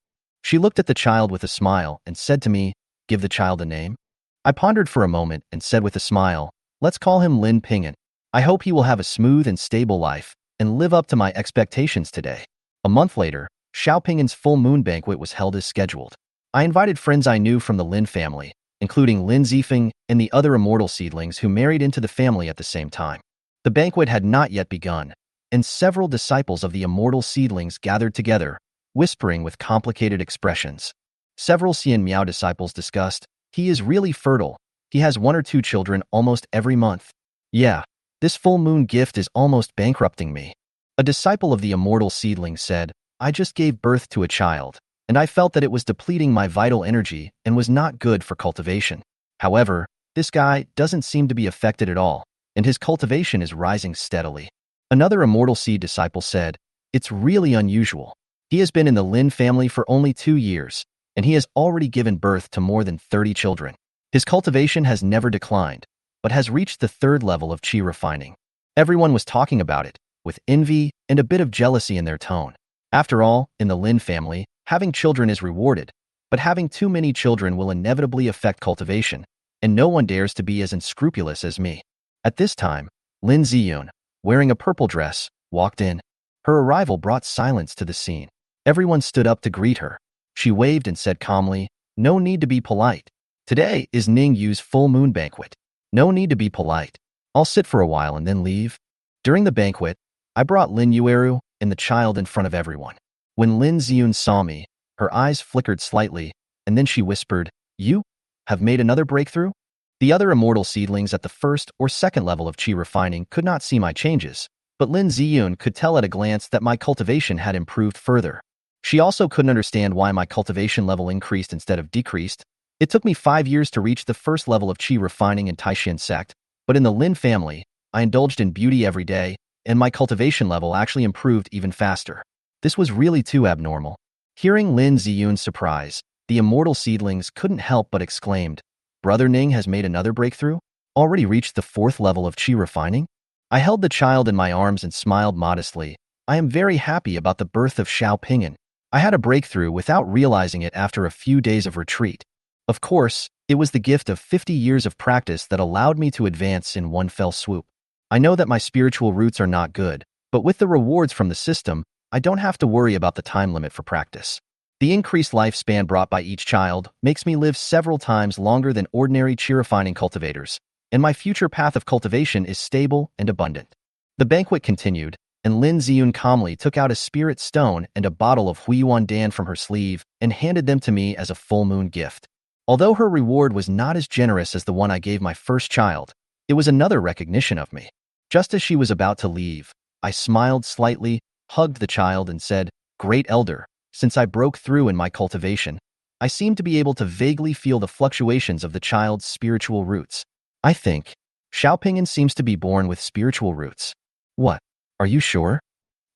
She looked at the child with a smile and said to me, Give the child a name? I pondered for a moment and said with a smile, Let's call him Lin Ping'an. I hope he will have a smooth and stable life and live up to my expectations today. A month later, Xiao Ping'an's full moon banquet was held as scheduled. I invited friends I knew from the Lin family, including Lin Zifeng and the other immortal seedlings who married into the family at the same time. The banquet had not yet begun, and several disciples of the immortal seedlings gathered together, whispering with complicated expressions. Several Xian Miao disciples discussed, He is really fertile. He has 1 or 2 children almost every month. Yeah, this full moon gift is almost bankrupting me. A disciple of the immortal seedling said, I just gave birth to a child, and I felt that it was depleting my vital energy and was not good for cultivation. However, this guy doesn't seem to be affected at all, and his cultivation is rising steadily. Another immortal seed disciple said, It's really unusual. He has been in the Lin family for only 2 years, and he has already given birth to more than 30 children. His cultivation has never declined, but has reached the 3rd level of qi refining. Everyone was talking about it, with envy and a bit of jealousy in their tone. After all, in the Lin family, having children is rewarded, but having too many children will inevitably affect cultivation, and no one dares to be as unscrupulous as me. At this time, Lin Ziyun, wearing a purple dress, walked in. Her arrival brought silence to the scene. Everyone stood up to greet her. She waved and said calmly, No need to be polite. Today is Ning Yue's full moon banquet. No need to be polite. I'll sit for a while and then leave. During the banquet, I brought Lin Yueru and the child in front of everyone. When Lin Ziyun saw me, her eyes flickered slightly, and then she whispered, You? have made another breakthrough? The other immortal seedlings at the first or second level of qi refining could not see my changes, but Lin Ziyun could tell at a glance that my cultivation had improved further. She also couldn't understand why my cultivation level increased instead of decreased. It took me 5 years to reach the first level of qi refining in Taixuan Sect, but in the Lin family, I indulged in beauty every day, and my cultivation level actually improved even faster. This was really too abnormal. Hearing Lin Ziyun's surprise, the immortal seedlings couldn't help but exclaimed, "Brother Ning has made another breakthrough? Already reached the 4th level of qi refining?" I held the child in my arms and smiled modestly. I am very happy about the birth of Xiao Ping'an. I had a breakthrough without realizing it after a few days of retreat. Of course, it was the gift of 50 years of practice that allowed me to advance in one fell swoop. I know that my spiritual roots are not good, but with the rewards from the system, I don't have to worry about the time limit for practice. The increased lifespan brought by each child makes me live several times longer than ordinary qi refining cultivators, and my future path of cultivation is stable and abundant. The banquet continued, and Lin Ziyun calmly took out a spirit stone and a bottle of Huiyuan Dan from her sleeve and handed them to me as a full moon gift. Although her reward was not as generous as the one I gave my first child, it was another recognition of me. Just as she was about to leave, I smiled slightly, hugged the child, and said, "Great Elder, since I broke through in my cultivation, I seem to be able to vaguely feel the fluctuations of the child's spiritual roots. I think Xiaoping'an seems to be born with spiritual roots." "What? Are you sure?"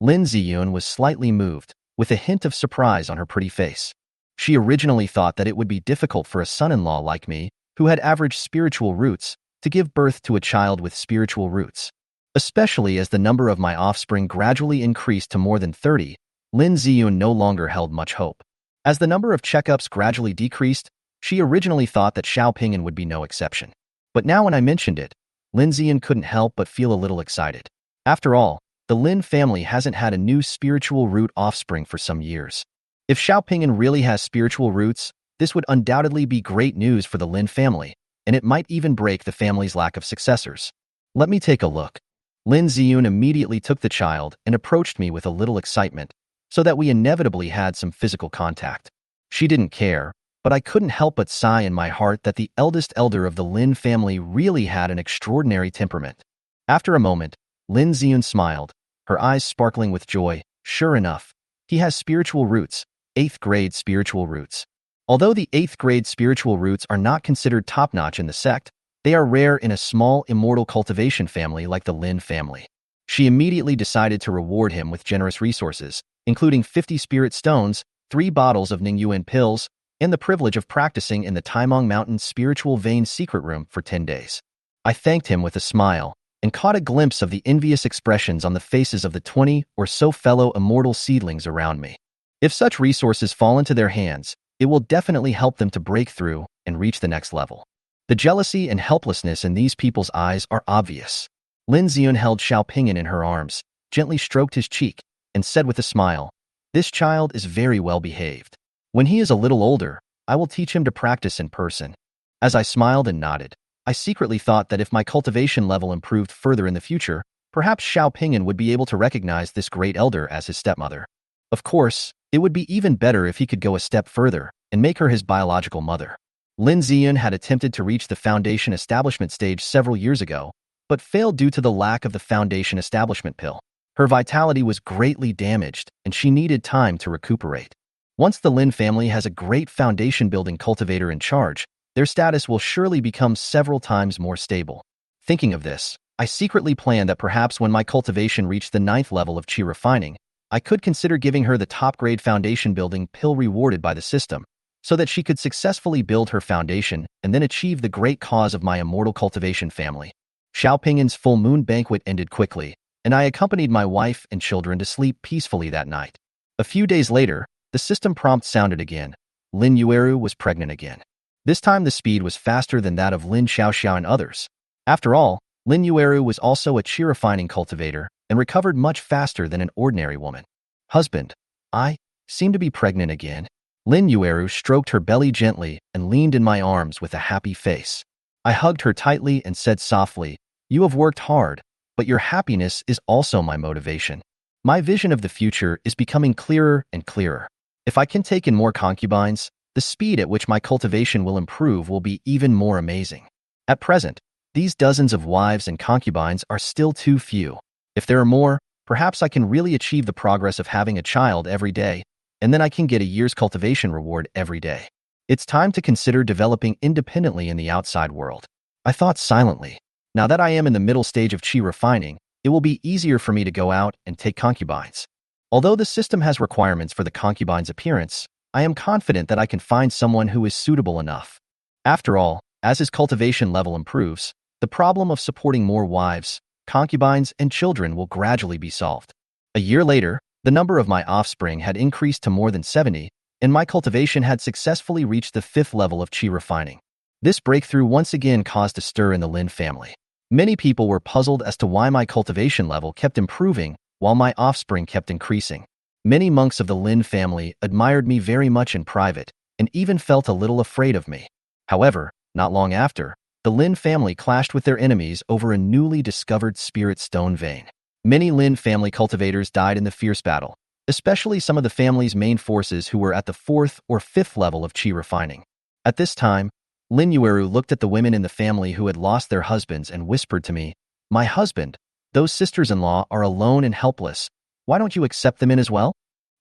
Lin Ziyun was slightly moved, with a hint of surprise on her pretty face. She originally thought that it would be difficult for a son-in-law like me, who had average spiritual roots, to give birth to a child with spiritual roots. Especially as the number of my offspring gradually increased to more than 30, Lin Ziyun no longer held much hope. As the number of checkups gradually decreased, she originally thought that Xiaoping'an would be no exception. But now when I mentioned it, Lin Ziyun couldn't help but feel a little excited. After all, the Lin family hasn't had a new spiritual root offspring for some years. If Xiaoping'an really has spiritual roots, this would undoubtedly be great news for the Lin family, and it might even break the family's lack of successors. Let me take a look. Lin Ziyun immediately took the child and approached me with a little excitement, so that we inevitably had some physical contact. She didn't care, but I couldn't help but sigh in my heart that the eldest elder of the Lin family really had an extraordinary temperament. After a moment, Lin Ziyun smiled, her eyes sparkling with joy. "Sure enough, he has spiritual roots, 8th grade spiritual roots. Although the 8th grade spiritual roots are not considered top-notch in the sect, they are rare in a small immortal cultivation family like the Lin family." She immediately decided to reward him with generous resources, including 50 spirit stones, 3 bottles of Ning Yue pills, and the privilege of practicing in the Taimong Mountain Spiritual Vein secret room for 10 days. I thanked him with a smile, and caught a glimpse of the envious expressions on the faces of the 20 or so fellow immortal seedlings around me. If such resources fall into their hands, it will definitely help them to break through and reach the next level. The jealousy and helplessness in these people's eyes are obvious. Lin Ziyun held Xiaoping'an in her arms, gently stroked his cheek, and said with a smile, "This child is very well behaved. When he is a little older, I will teach him to practice in person." As I smiled and nodded, I secretly thought that if my cultivation level improved further in the future, perhaps Xiaoping'an would be able to recognize this great elder as his stepmother. Of course, it would be even better if he could go a step further and make her his biological mother. Lin Ziyun had attempted to reach the foundation establishment stage several years ago, but failed due to the lack of the foundation establishment pill. Her vitality was greatly damaged, and she needed time to recuperate. Once the Lin family has a great foundation-building cultivator in charge, their status will surely become several times more stable. Thinking of this, I secretly planned that perhaps when my cultivation reached the 9th level of qi refining, I could consider giving her the top-grade foundation-building pill rewarded by the system, so that she could successfully build her foundation and then achieve the great cause of my immortal cultivation family. Xiaoping'an's full moon banquet ended quickly, and I accompanied my wife and children to sleep peacefully that night. A few days later, the system prompt sounded again. Lin Yue was pregnant again. This time the speed was faster than that of Lin Xiaoxiao and others. After all, Lin Yue was also a qi refining cultivator and recovered much faster than an ordinary woman. "Husband, I seem to be pregnant again." Lin Yue stroked her belly gently and leaned in my arms with a happy face. I hugged her tightly and said softly, "You have worked hard, but your happiness is also my motivation. My vision of the future is becoming clearer and clearer. If I can take in more concubines, the speed at which my cultivation will improve will be even more amazing. At present, these dozens of wives and concubines are still too few. If there are more, perhaps I can really achieve the progress of having a child every day, and then I can get a year's cultivation reward every day. It's time to consider developing independently in the outside world. I thought silently. Now that I am in the middle stage of qi refining, it will be easier for me to go out and take concubines. Although the system has requirements for the concubine's appearance, I am confident that I can find someone who is suitable enough. After all, as his cultivation level improves, the problem of supporting more wives, concubines, and children will gradually be solved. A year later, the number of my offspring had increased to more than 70, and my cultivation had successfully reached the 5th level of qi refining. This breakthrough once again caused a stir in the Lin family. Many people were puzzled as to why my cultivation level kept improving while my offspring kept increasing. Many monks of the Lin family admired me very much in private and even felt a little afraid of me. However, not long after, the Lin family clashed with their enemies over a newly discovered spirit stone vein. Many Lin family cultivators died in the fierce battle, especially some of the family's main forces who were at the 4th or 5th level of qi refining. At this time, Ning Yue looked at the women in the family who had lost their husbands and whispered to me, "My husband, those sisters-in-law are alone and helpless. Why don't you accept them in as well?"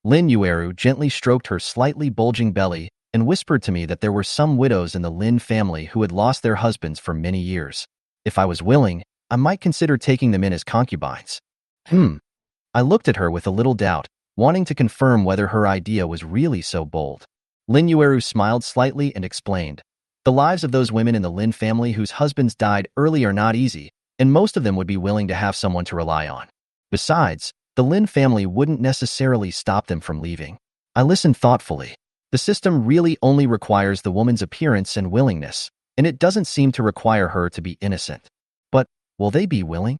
Ning Yue gently stroked her slightly bulging belly and whispered to me that there were some widows in the Lin family who had lost their husbands for many years. If I was willing, I might consider taking them in as concubines. I looked at her with a little doubt, wanting to confirm whether her idea was really so bold. Ning Yue smiled slightly and explained, "The lives of those women in the Lin family whose husbands died early are not easy, and most of them would be willing to have someone to rely on. Besides, the Lin family wouldn't necessarily stop them from leaving." I listened thoughtfully. The system really only requires the woman's appearance and willingness, and it doesn't seem to require her to be innocent. But will they be willing?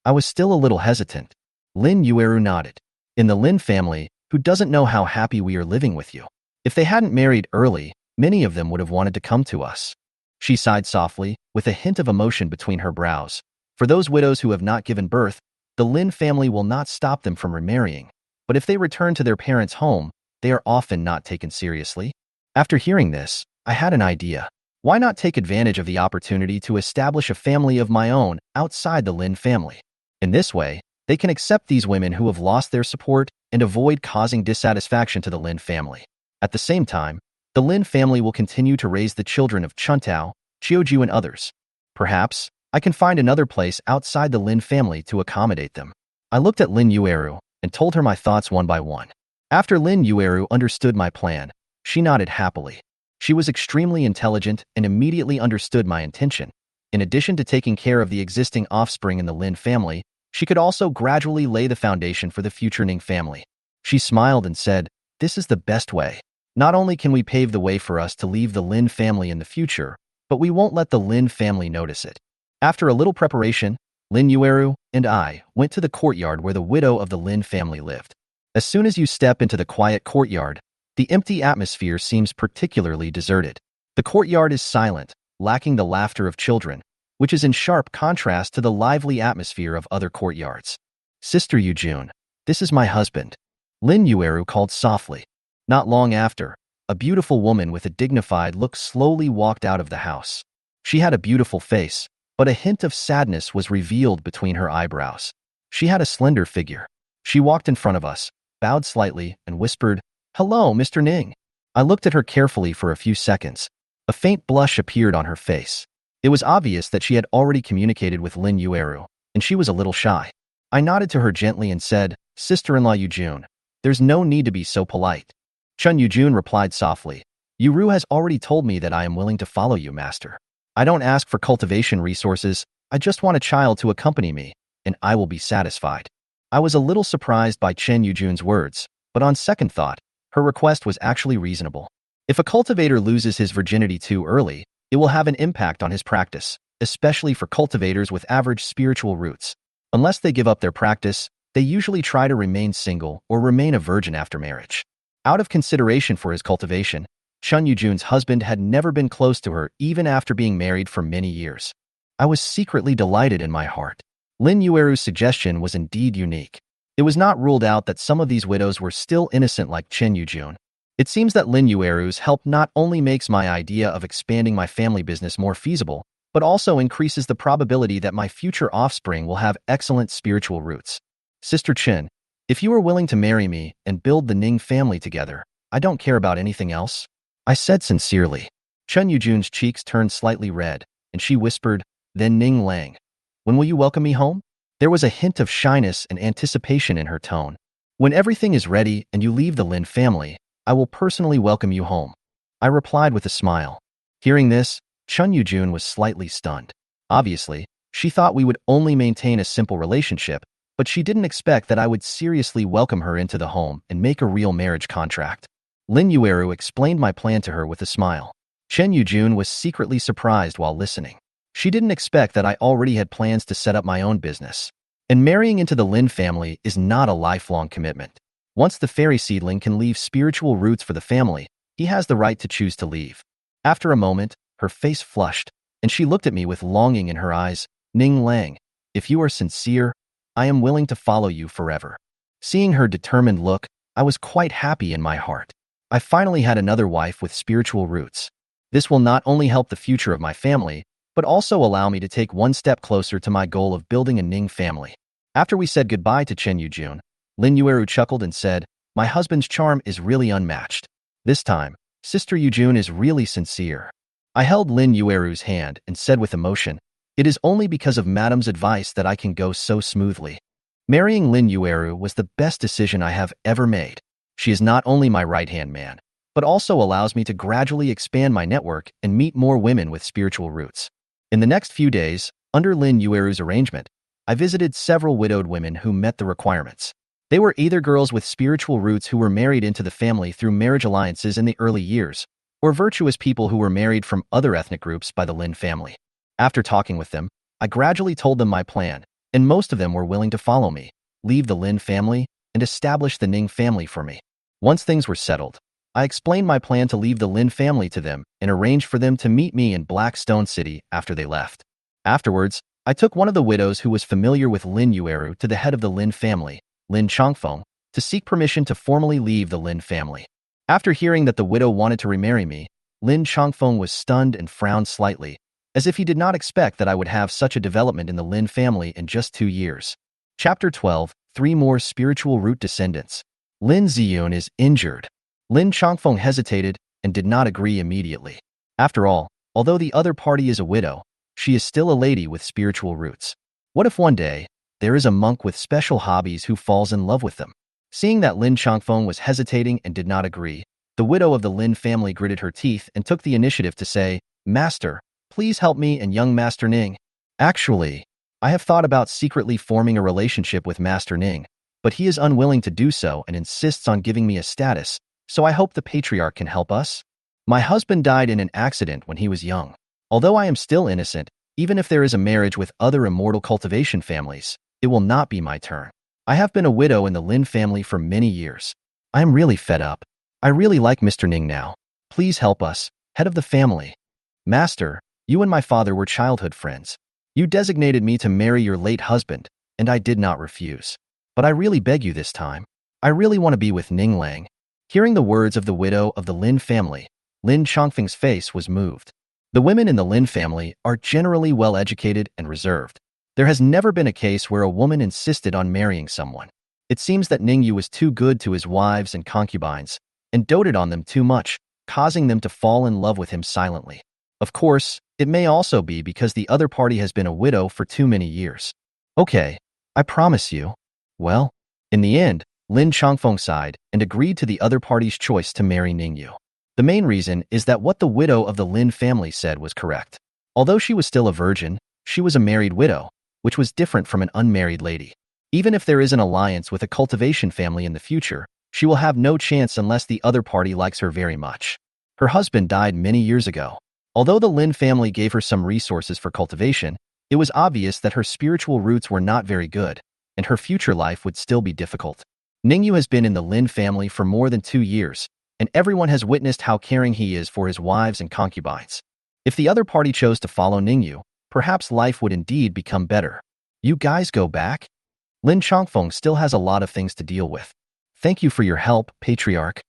I was still a little hesitant. Ning Yue nodded. "In the Lin family, who doesn't know how happy we are living with you? If they hadn't married early, many of them would have wanted to come to us." She sighed softly, with a hint of emotion between her brows. "For those widows who have not given birth, the Lin family will not stop them from remarrying. But if they return to their parents' home, they are often not taken seriously." After hearing this, I had an idea. Why not take advantage of the opportunity to establish a family of my own outside the Lin family? In this way, they can accept these women who have lost their support and avoid causing dissatisfaction to the Lin family. At the same time, the Lin family will continue to raise the children of Chuntao, Qiuju, and others. Perhaps I can find another place outside the Lin family to accommodate them. I looked at Ning Yue and told her my thoughts one by one. After Ning Yue understood my plan, she nodded happily. She was extremely intelligent and immediately understood my intention. In addition to taking care of the existing offspring in the Lin family, she could also gradually lay the foundation for the future Ning family. She smiled and said, "This is the best way. Not only can we pave the way for us to leave the Lin family in the future, but we won't let the Lin family notice it." After a little preparation, Ning Yue and I went to the courtyard where the widow of the Lin family lived. As soon as you step into the quiet courtyard, the empty atmosphere seems particularly deserted. The courtyard is silent, lacking the laughter of children, which is in sharp contrast to the lively atmosphere of other courtyards. "Sister Yujun, this is my husband," Ning Yue called softly. Not long after, a beautiful woman with a dignified look slowly walked out of the house. She had a beautiful face, but a hint of sadness was revealed between her eyebrows. She had a slender figure. She walked in front of us, bowed slightly, and whispered, "Hello, Mr. Ning." I looked at her carefully for a few seconds. A faint blush appeared on her face. It was obvious that she had already communicated with Ning Yue, and she was a little shy. I nodded to her gently and said, "Sister-in-law Yujun, there's no need to be so polite." Chun Yujun replied softly, "Yuru has already told me that I am willing to follow you, master. I don't ask for cultivation resources, I just want a child to accompany me, and I will be satisfied." I was a little surprised by Chen Yujun's words, but on second thought, her request was actually reasonable. If a cultivator loses his virginity too early, it will have an impact on his practice, especially for cultivators with average spiritual roots. Unless they give up their practice, they usually try to remain single or remain a virgin after marriage. Out of consideration for his cultivation, Chun Yujun's husband had never been close to her even after being married for many years. I was secretly delighted in my heart. Ning Yue's suggestion was indeed unique. It was not ruled out that some of these widows were still innocent like Chen Yujun. It seems that Lin Yueru's help not only makes my idea of expanding my family business more feasible, but also increases the probability that my future offspring will have excellent spiritual roots. Sister Chen, if you are willing to marry me and build the Ning family together, I don't care about anything else, I said sincerely. Chen Yujun's cheeks turned slightly red, and she whispered, then Ning Lang, when will you welcome me home? There was a hint of shyness and anticipation in her tone. When everything is ready and you leave the Lin family, I will personally welcome you home, I replied with a smile. Hearing this, Chen Yujun was slightly stunned. Obviously, she thought we would only maintain a simple relationship, but she didn't expect that I would seriously welcome her into the home and make a real marriage contract. Lin Yueru explained my plan to her with a smile. Chen Yujun was secretly surprised while listening. She didn't expect that I already had plans to set up my own business. And marrying into the Lin family is not a lifelong commitment. Once the fairy seedling can leave spiritual roots for the family, he has the right to choose to leave. After a moment, her face flushed, and she looked at me with longing in her eyes. Ning Lang, if you are sincere, I am willing to follow you forever. Seeing her determined look, I was quite happy in my heart. I finally had another wife with spiritual roots. This will not only help the future of my family, but also allow me to take one step closer to my goal of building a Ning family. After we said goodbye to Chen Yujun, Lin Yueru chuckled and said, my husband's charm is really unmatched. This time, Sister Yujun is really sincere. I held Lin Yueru's hand and said with emotion, it is only because of Madam's advice that I can go so smoothly. Marrying Lin Yueru was the best decision I have ever made. She is not only my right-hand man, but also allows me to gradually expand my network and meet more women with spiritual roots. In the next few days, under Lin Yueru's arrangement, I visited several widowed women who met the requirements. They were either girls with spiritual roots who were married into the family through marriage alliances in the early years, or virtuous people who were married from other ethnic groups by the Lin family. After talking with them, I gradually told them my plan, and most of them were willing to follow me, leave the Lin family, and establish the Ning family for me. Once things were settled, I explained my plan to leave the Lin family to them and arranged for them to meet me in Blackstone City after they left. Afterwards, I took one of the widows who was familiar with Lin Yueru to the head of the Lin family, Lin Chongfeng, to seek permission to formally leave the Lin family. After hearing that the widow wanted to remarry me, Lin Chongfeng was stunned and frowned slightly, as if he did not expect that I would have such a development in the Lin family in just 2 years. Chapter 12, 3 more spiritual root descendants. Lin Ziyun is injured. Lin Chongfeng hesitated and did not agree immediately. After all, although the other party is a widow, she is still a lady with spiritual roots. What if one day, there is a monk with special hobbies who falls in love with them? Seeing that Lin Chongfeng was hesitating and did not agree, the widow of the Lin family gritted her teeth and took the initiative to say, Master, please help me and young Master Ning. Actually, I have thought about secretly forming a relationship with Master Ning, but he is unwilling to do so and insists on giving me a status, so I hope the patriarch can help us. My husband died in an accident when he was young. Although I am still innocent, even if there is a marriage with other immortal cultivation families, it will not be my turn. I have been a widow in the Lin family for many years. I am really fed up. I really like Mr. Ning now. Please help us, head of the family. Master, you and my father were childhood friends. You designated me to marry your late husband, and I did not refuse. But I really beg you this time. I really want to be with Ning Lang. Hearing the words of the widow of the Lin family, Lin Chongfeng's face was moved. The women in the Lin family are generally well-educated and reserved. There has never been a case where a woman insisted on marrying someone. It seems that Ning Yue was too good to his wives and concubines, and doted on them too much, causing them to fall in love with him silently. Of course, it may also be because the other party has been a widow for too many years. Okay, I promise you. Well, in the end, Lin Chongfeng sighed and agreed to the other party's choice to marry Ning Yue. The main reason is that what the widow of the Lin family said was correct. Although she was still a virgin, she was a married widow, which was different from an unmarried lady. Even if there is an alliance with a cultivation family in the future, she will have no chance unless the other party likes her very much. Her husband died many years ago. Although the Lin family gave her some resources for cultivation, it was obvious that her spiritual roots were not very good, and her future life would still be difficult. Ning Yue has been in the Lin family for more than 2 years, and everyone has witnessed how caring he is for his wives and concubines. If the other party chose to follow Ning Yue, perhaps life would indeed become better. You guys go back? Lin Chongfeng still has a lot of things to deal with. Thank you for your help, Patriarch.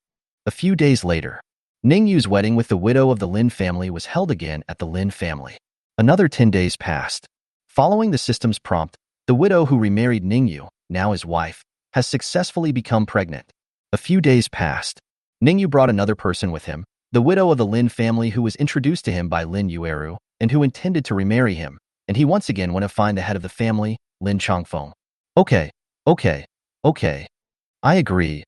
A few days later, Ning Yue's wedding with the widow of the Lin family was held again at the Lin family. Another 10 days passed. Following the system's prompt, the widow who remarried Ning Yue, now his wife, has successfully become pregnant. A few days passed. Ning Yue brought another person with him, the widow of the Lin family who was introduced to him by Lin Yueru and who intended to remarry him, and he once again went to find the head of the family, Lin Chongfeng. Okay, okay, okay. I agree.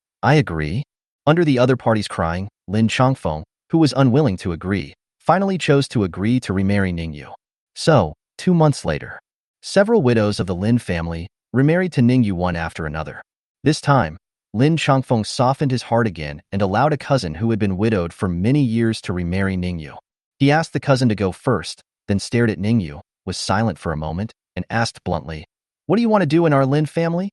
Under the other party's crying, Lin Chongfeng, who was unwilling to agree, finally chose to agree to remarry Ning Yue. So, 2 months later, several widows of the Lin family remarried to Ning Yue one after another. This time, Lin Chongfeng softened his heart again and allowed a cousin who had been widowed for many years to remarry Ning Yue. He asked the cousin to go first, then stared at Ning Yue, was silent for a moment, and asked bluntly, "What do you want to do in our Lin family?"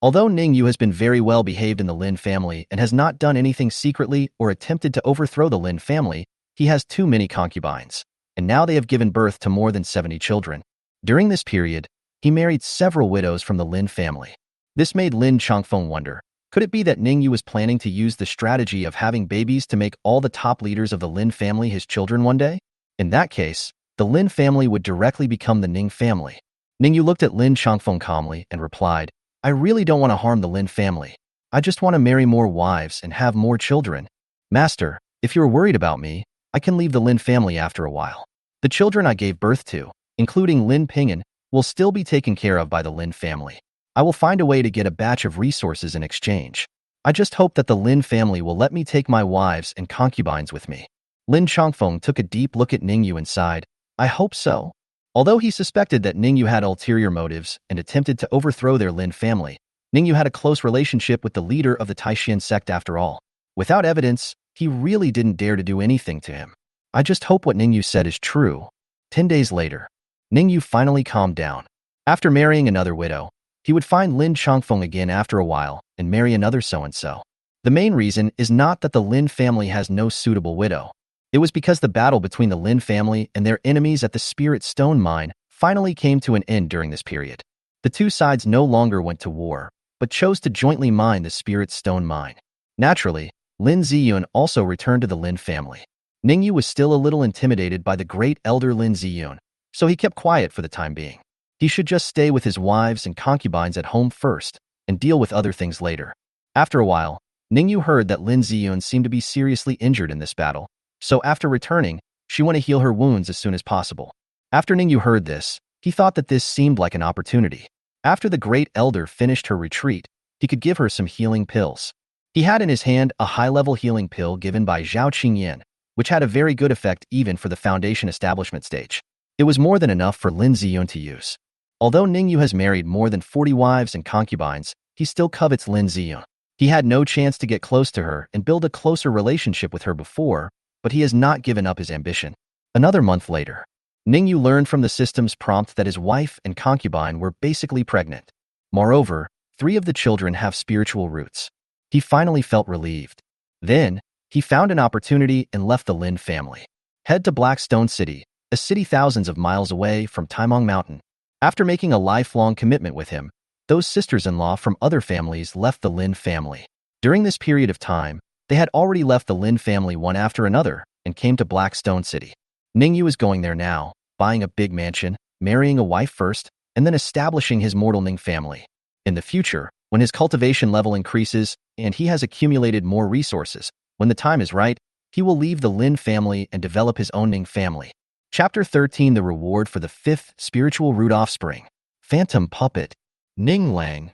Although Ning Yue has been very well behaved in the Lin family and has not done anything secretly or attempted to overthrow the Lin family, he has too many concubines, and now they have given birth to more than 70 children. During this period, he married several widows from the Lin family. This made Lin Chongfeng wonder, could it be that Ning Yue was planning to use the strategy of having babies to make all the top leaders of the Lin family his children one day? In that case, the Lin family would directly become the Ning family. Ning Yue looked at Lin Chongfeng calmly and replied, "I really don't want to harm the Lin family. I just want to marry more wives and have more children. Master, if you're worried about me, I can leave the Lin family after a while. The children I gave birth to, including Lin Ping'an, will still be taken care of by the Lin family. I will find a way to get a batch of resources in exchange. I just hope that the Lin family will let me take my wives and concubines with me." Lin Chongfeng took a deep look at Ning Yue and sighed, "I hope so." Although he suspected that Ning Yue had ulterior motives and attempted to overthrow their Lin family, Ning Yue had a close relationship with the leader of the Taixuan Sect after all. Without evidence, he really didn't dare to do anything to him. I just hope what Ning Yue said is true. 10 days later, Ning Yue finally calmed down. After marrying another widow, he would find Lin Chongfeng again after a while and marry another so-and-so. The main reason is not that the Lin family has no suitable widow. It was because the battle between the Lin family and their enemies at the Spirit Stone Mine finally came to an end during this period. The two sides no longer went to war, but chose to jointly mine the Spirit Stone Mine. Naturally, Lin Ziyun also returned to the Lin family. Ning Yue was still a little intimidated by the great elder Lin Ziyun, so he kept quiet for the time being. He should just stay with his wives and concubines at home first and deal with other things later. After a while, Ning Yue heard that Lin Ziyun seemed to be seriously injured in this battle, so after returning, she wanted to heal her wounds as soon as possible. After Ning Yue heard this, he thought that this seemed like an opportunity. After the great elder finished her retreat, he could give her some healing pills. He had in his hand a high-level healing pill given by Zhao Qingyan, which had a very good effect even for the foundation establishment stage. It was more than enough for Lin Ziyun to use. Although Ning Yue has married more than 40 wives and concubines, he still covets Lin Ziyun. He had no chance to get close to her and build a closer relationship with her before, but he has not given up his ambition. Another month later, Ning Yue learned from the system's prompt that his wife and concubine were basically pregnant. Moreover, 3 of the children have spiritual roots. He finally felt relieved. Then, he found an opportunity and left the Lin family. Head to Blackstone City, a city thousands of miles away from Taimong Mountain. After making a lifelong commitment with him, those sisters-in-law from other families left the Lin family. During this period of time, they had already left the Lin family one after another and came to Blackstone City. Ning Yue is going there now, buying a big mansion, marrying a wife first, and then establishing his mortal Ning family. In the future, when his cultivation level increases and he has accumulated more resources, when the time is right, he will leave the Lin family and develop his own Ning family. Chapter 13: The Reward for the 5th Spiritual Root Offspring. Phantom Puppet. Ning Lang,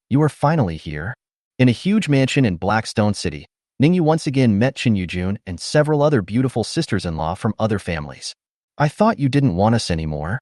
you are finally here. In a huge mansion in Blackstone City, Ning Yue once again met Chen Yujun and several other beautiful sisters-in-law from other families. "I thought you didn't want us anymore,"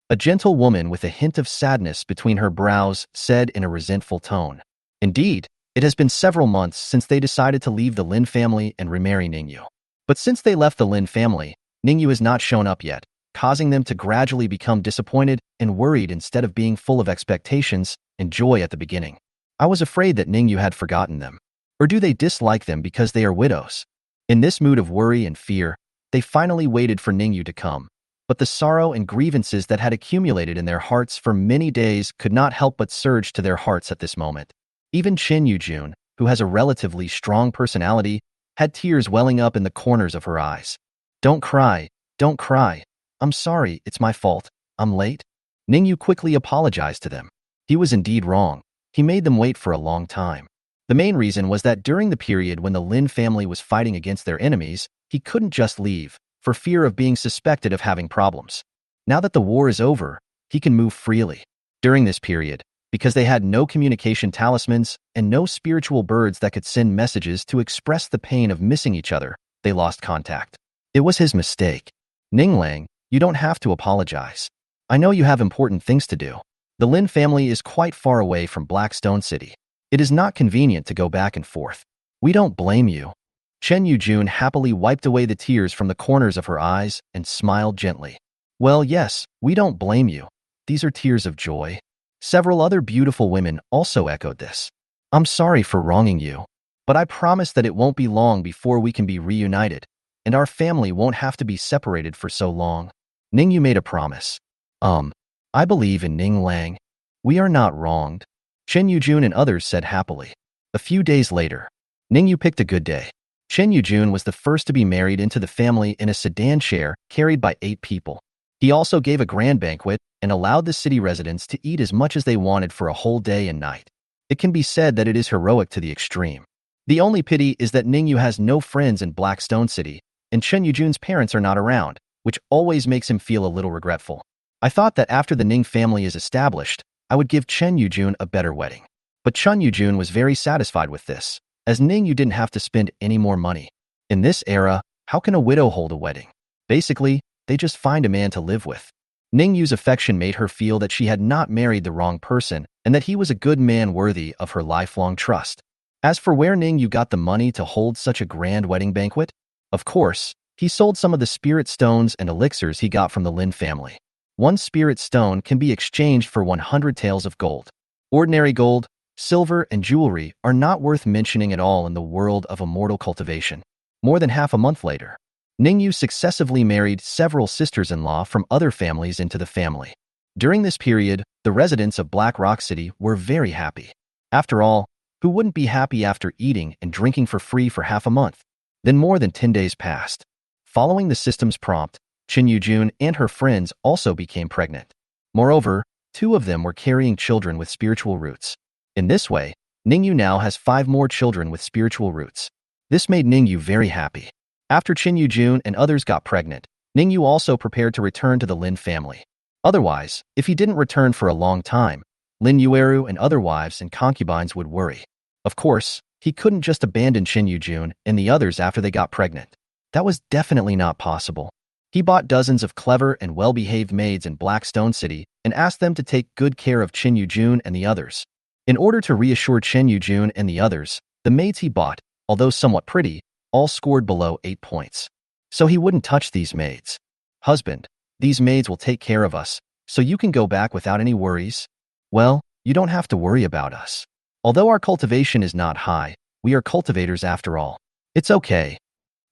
a gentle woman with a hint of sadness between her brows said in a resentful tone. Indeed, it has been several months since they decided to leave the Lin family and remarry Ning Yue. But since they left the Lin family, Ning Yue has not shown up yet, causing them to gradually become disappointed and worried instead of being full of expectations and joy at the beginning. I was afraid that Ning Yue had forgotten them. Or do they dislike them because they are widows? In this mood of worry and fear, they finally waited for Ning Yue to come. But the sorrow and grievances that had accumulated in their hearts for many days could not help but surge to their hearts at this moment. Even Chen Yujun, who has a relatively strong personality, had tears welling up in the corners of her eyes. Don't cry, don't cry. I'm sorry, it's my fault. I'm late. Ning Yue quickly apologized to them. He was indeed wrong. He made them wait for a long time. The main reason was that during the period when the Lin family was fighting against their enemies, he couldn't just leave, for fear of being suspected of having problems. Now that the war is over, he can move freely. During this period, because they had no communication talismans and no spiritual birds that could send messages to express the pain of missing each other, they lost contact. It was his mistake. Ning Lang, you don't have to apologize. I know you have important things to do. The Lin family is quite far away from Blackstone City. It is not convenient to go back and forth. We don't blame you. Chen Yujun happily wiped away the tears from the corners of her eyes and smiled gently. Well, yes, we don't blame you. These are tears of joy. Several other beautiful women also echoed this. I'm sorry for wronging you, but I promise that it won't be long before we can be reunited, and our family won't have to be separated for so long. Ning Yue made a promise. I believe in Ning Lang. We are not wronged. Chen Yujun and others said happily. A few days later, Ning Yue picked a good day. Chen Yujun was the first to be married into the family in a sedan chair carried by 8 people. He also gave a grand banquet and allowed the city residents to eat as much as they wanted for a whole day and night. It can be said that it is heroic to the extreme. The only pity is that Ning Yue has no friends in Blackstone City, and Chen Yujun's parents are not around, which always makes him feel a little regretful. I thought that after the Ning family is established, I would give Chen Yujun a better wedding. But Chen Yujun was very satisfied with this, as Ning Yue didn't have to spend any more money. In this era, how can a widow hold a wedding? Basically, they just find a man to live with. Ning Yue's affection made her feel that she had not married the wrong person and that he was a good man worthy of her lifelong trust. As for where Ning Yue got the money to hold such a grand wedding banquet, of course, he sold some of the spirit stones and elixirs he got from the Lin family. 1 spirit stone can be exchanged for 100 taels of gold. Ordinary gold, silver, and jewelry are not worth mentioning at all in the world of immortal cultivation. More than half a month later, Ning Yue successively married several sisters-in-law from other families into the family. During this period, the residents of Black Rock City were very happy. After all, who wouldn't be happy after eating and drinking for free for half a month? Then more than 10 days passed. Following the system's prompt, Chen Yujun and her friends also became pregnant. Moreover, 2 of them were carrying children with spiritual roots. In this way, Ning Yue now has 5 more children with spiritual roots. This made Ning Yue very happy. After Chen Yujun and others got pregnant, Ning Yue also prepared to return to the Lin family. Otherwise, if he didn't return for a long time, Lin Yueru and other wives and concubines would worry. Of course, he couldn't just abandon Chen Yujun and the others after they got pregnant. That was definitely not possible. He bought dozens of clever and well-behaved maids in Blackstone City and asked them to take good care of Chen Yujun and the others. In order to reassure Chen Yujun and the others, the maids he bought, although somewhat pretty, all scored below 8 points. So he wouldn't touch these maids. Husband, these maids will take care of us, so you can go back without any worries. Well, you don't have to worry about us. Although our cultivation is not high, we are cultivators after all. It's okay.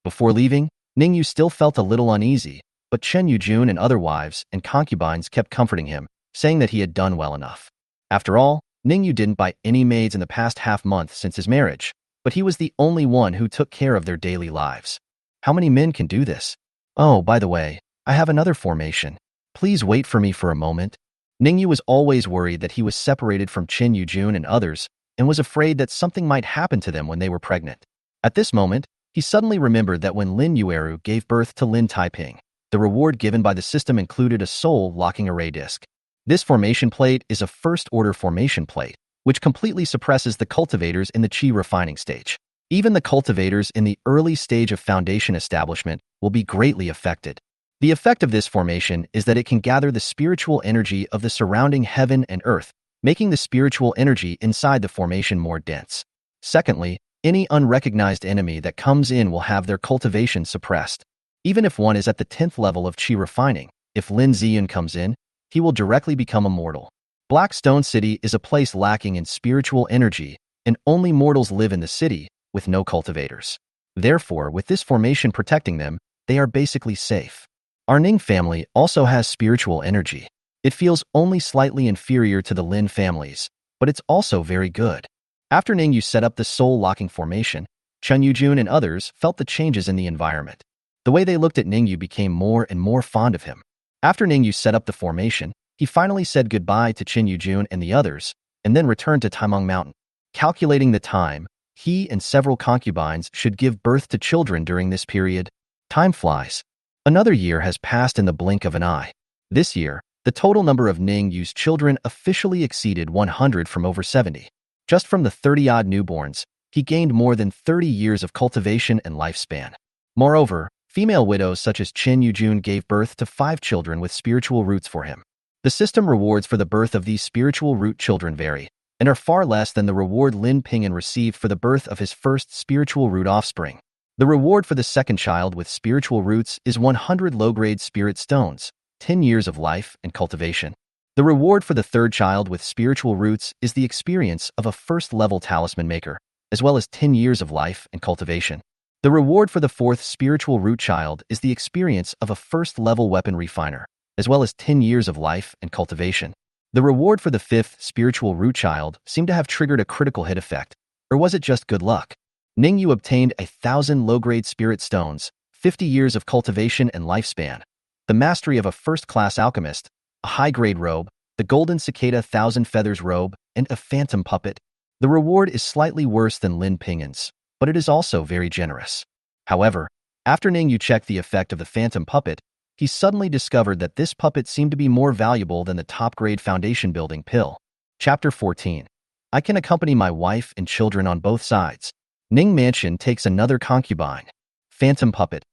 Before leaving, Ning Yue still felt a little uneasy, but Chen Yujun and other wives and concubines kept comforting him, saying that he had done well enough. After all, Ning Yue didn't buy any maids in the past half-month since his marriage, but he was the only one who took care of their daily lives. How many men can do this? Oh, by the way, I have another formation. Please wait for me for a moment. Ning Yue was always worried that he was separated from Chen Yujun and others, and was afraid that something might happen to them when they were pregnant. At this moment, he suddenly remembered that when Lin Yueru gave birth to Lin Taiping, the reward given by the system included a soul-locking array disc. This formation plate is a first-order formation plate, which completely suppresses the cultivators in the qi refining stage. Even the cultivators in the early stage of foundation establishment will be greatly affected. The effect of this formation is that it can gather the spiritual energy of the surrounding heaven and earth, making the spiritual energy inside the formation more dense. Secondly, any unrecognized enemy that comes in will have their cultivation suppressed. Even if one is at the 10th level of qi refining, if Lin Ziyun comes in, he will directly become immortal. Blackstone City is a place lacking in spiritual energy, and only mortals live in the city, with no cultivators. Therefore, with this formation protecting them, they are basically safe. Our Ning family also has spiritual energy. It feels only slightly inferior to the Lin families, but it's also very good. After Ning Yue set up the soul-locking formation, Chen Yujun and others felt the changes in the environment. The way they looked at Ning Yue became more and more fond of him. After Ning Yue set up the formation, he finally said goodbye to Chen Yujun and the others, and then returned to Taimeng Mountain. Calculating the time, he and several concubines should give birth to children during this period. Time flies. Another year has passed in the blink of an eye. This year, the total number of Ning Yue's children officially exceeded 100 from over 70. Just from the 30-odd newborns, he gained more than 30 years of cultivation and lifespan. Moreover, female widows such as Chen Yujun gave birth to 5 children with spiritual roots for him. The system rewards for the birth of these spiritual root children vary, and are far less than the reward Lin Ping'an received for the birth of his first spiritual root offspring. The reward for the second child with spiritual roots is 100 low-grade spirit stones, 10 years of life and cultivation. The reward for the third child with spiritual roots is the experience of a first-level talisman maker, as well as 10 years of life and cultivation. The reward for the fourth spiritual root child is the experience of a first-level weapon refiner, as well as 10 years of life and cultivation. The reward for the fifth spiritual root child seemed to have triggered a critical hit effect, or was it just good luck? Ning Yue obtained 1,000 low-grade spirit stones, 50 years of cultivation and lifespan, the mastery of a first-class alchemist, a high-grade robe, the golden cicada 1,000 feathers robe, and a phantom puppet. The reward is slightly worse than Lin Ping'an's, but it is also very generous. However, after Ning Yue checked the effect of the phantom puppet, he suddenly discovered that this puppet seemed to be more valuable than the top-grade foundation-building pill. Chapter 14. I can accompany my wife and children on both sides. Ning Mansion takes another concubine. Phantom puppet.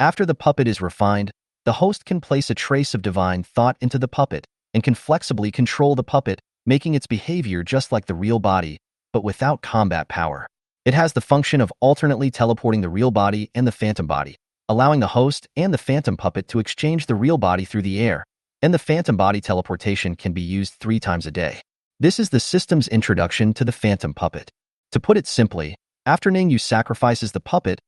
After the puppet is refined, the host can place a trace of divine thought into the puppet and can flexibly control the puppet, making its behavior just like the real body, but without combat power. It has the function of alternately teleporting the real body and the phantom body, allowing the host and the phantom puppet to exchange the real body through the air, and the phantom body teleportation can be used 3 times a day. This is the system's introduction to the phantom puppet. To put it simply, after Ning Yue sacrifices the puppet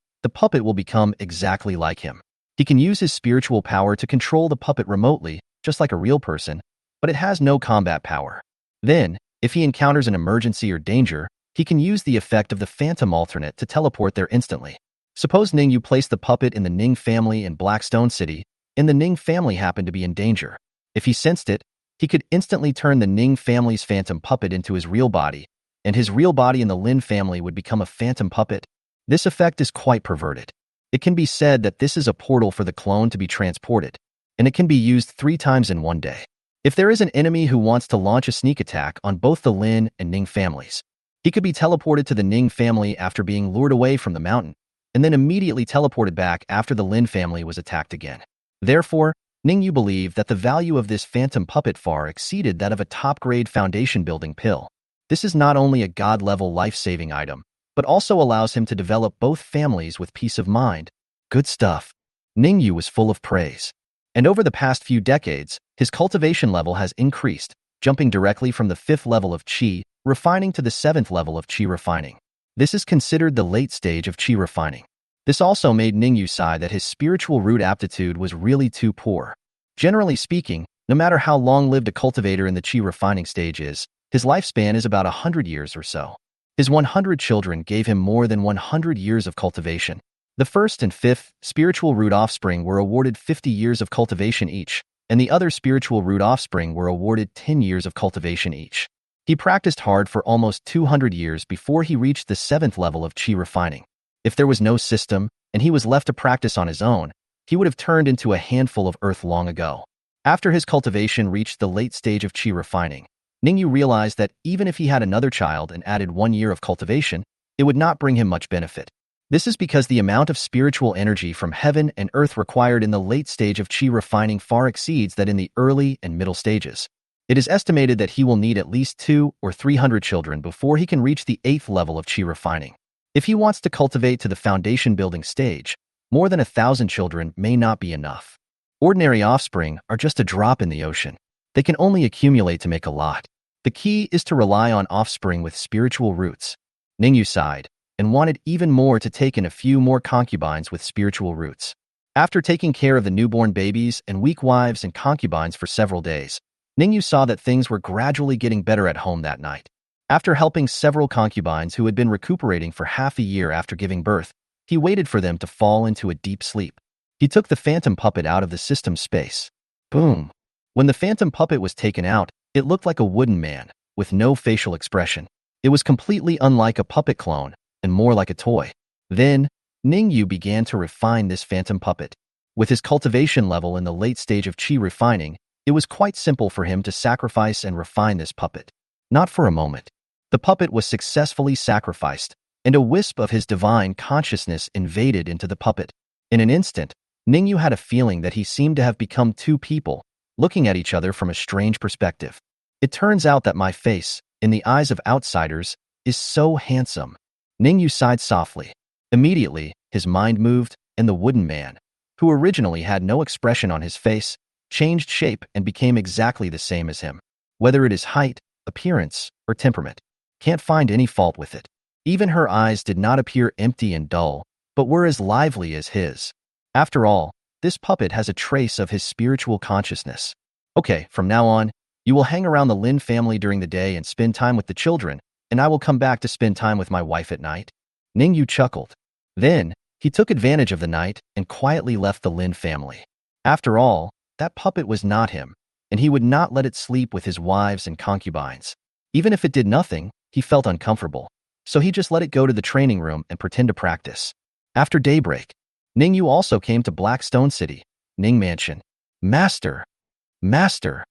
will become exactly like him. He can use his spiritual power to control the puppet remotely, just like a real person, but it has no combat power. Then, if he encounters an emergency or danger, he can use the effect of the phantom alternate to teleport there instantly. Suppose Ning Yue placed the puppet in the Ning family in Blackstone City, and the Ning family happened to be in danger. If he sensed it, he could instantly turn the Ning family's phantom puppet into his real body, and his real body in the Lin family would become a phantom puppet. This effect is quite perverted. It can be said that this is a portal for the clone to be transported, and it can be used 3 times in one day. If there is an enemy who wants to launch a sneak attack on both the Lin and Ning families, he could be teleported to the Ning family after being lured away from the mountain, and then immediately teleported back after the Lin family was attacked again. Therefore, Ning Yue believed that the value of this phantom puppet far exceeded that of a top-grade foundation-building pill. This is not only a god-level life-saving item, but also allows him to develop both families with peace of mind. Good stuff. Ning Yue was full of praise. And over the past few decades, his cultivation level has increased, jumping directly from the 5th level of Qi refining to the 7th level of Qi refining. This is considered the late stage of Qi refining. This also made Ning Yue sigh that his spiritual root aptitude was really too poor. Generally speaking, no matter how long-lived a cultivator in the Qi refining stage is, his lifespan is about 100 years or so. His 100 children gave him more than 100 years of cultivation. The 1st and 5th spiritual root offspring were awarded 50 years of cultivation each, and the other spiritual root offspring were awarded 10 years of cultivation each. He practiced hard for almost 200 years before he reached the 7th level of Qi refining. If there was no system, and he was left to practice on his own, he would have turned into a handful of earth long ago. After his cultivation reached the late stage of Qi refining, Ning Yue realized that even if he had another child and added 1 year of cultivation, it would not bring him much benefit. This is because the amount of spiritual energy from heaven and earth required in the late stage of Qi refining far exceeds that in the early and middle stages. It is estimated that he will need at least 200 or 300 children before he can reach the 8th level of Qi refining. If he wants to cultivate to the foundation building stage, more than 1,000 children may not be enough. Ordinary offspring are just a drop in the ocean. They can only accumulate to make a lot. The key is to rely on offspring with spiritual roots. Ning Yue sighed and wanted even more to take in a few more concubines with spiritual roots. After taking care of the newborn babies and weak wives and concubines for several days, Ning Yue saw that things were gradually getting better at home that night. After helping several concubines who had been recuperating for half a year after giving birth, he waited for them to fall into a deep sleep. He took the phantom puppet out of the system space. Boom. When the phantom puppet was taken out, it looked like a wooden man, with no facial expression. It was completely unlike a puppet clone, and more like a toy. Then, Ning Yue began to refine this phantom puppet. With his cultivation level in the late stage of qi refining, it was quite simple for him to sacrifice and refine this puppet. Not for a moment. The puppet was successfully sacrificed, and a wisp of his divine consciousness invaded into the puppet. In an instant, Ning Yue had a feeling that he seemed to have become two people, looking at each other from a strange perspective. It turns out that my face, in the eyes of outsiders, is so handsome. Ning Yue sighed softly. Immediately, his mind moved, and the wooden man, who originally had no expression on his face, changed shape and became exactly the same as him. Whether it is height, appearance, or temperament, can't find any fault with it. Even her eyes did not appear empty and dull, but were as lively as his. After all, this puppet has a trace of his spiritual consciousness. Okay, from now on, you will hang around the Lynn family during the day and spend time with the children, and I will come back to spend time with my wife at night. Ning Yue chuckled. Then, he took advantage of the night and quietly left the Lynn family. After all, that puppet was not him, and he would not let it sleep with his wives and concubines. Even if it did nothing, he felt uncomfortable, so he just let it go to the training room and pretend to practice. After daybreak, Ning Yue also came to Blackstone City, Ning Mansion. Master! Master!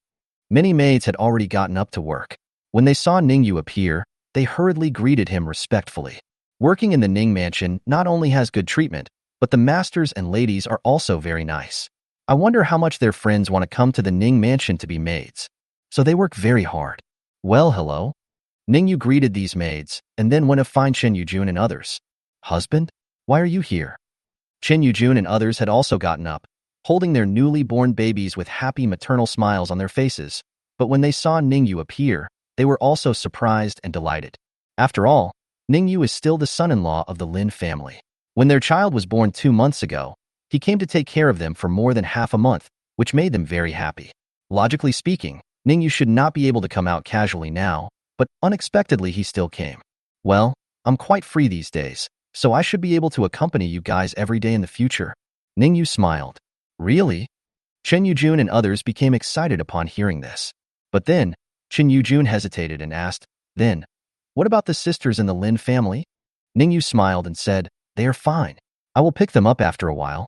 Many maids had already gotten up to work. When they saw Ning Yue appear, they hurriedly greeted him respectfully. Working in the Ning Mansion not only has good treatment, but the masters and ladies are also very nice. I wonder how much their friends want to come to the Ning Mansion to be maids. So they work very hard. Well, hello. Ning Yue greeted these maids, and then went to find Chen Yujun and others. Husband? Why are you here? Chen Yujun and others had also gotten up, holding their newly born babies with happy maternal smiles on their faces. But when they saw Ning Yue appear, they were also surprised and delighted. After all, Ning Yue is still the son-in-law of the Lin family. When their child was born 2 months ago, he came to take care of them for more than half a month, which made them very happy. Logically speaking, Ning Yue should not be able to come out casually now, but unexpectedly he still came. Well, I'm quite free these days, so I should be able to accompany you guys every day in the future. Ning Yue smiled. Really? Chen Yujun and others became excited upon hearing this. But then, Chen Yujun hesitated and asked, then, what about the sisters in the Lin family? Ning Yue smiled and said, they are fine. I will pick them up after a while.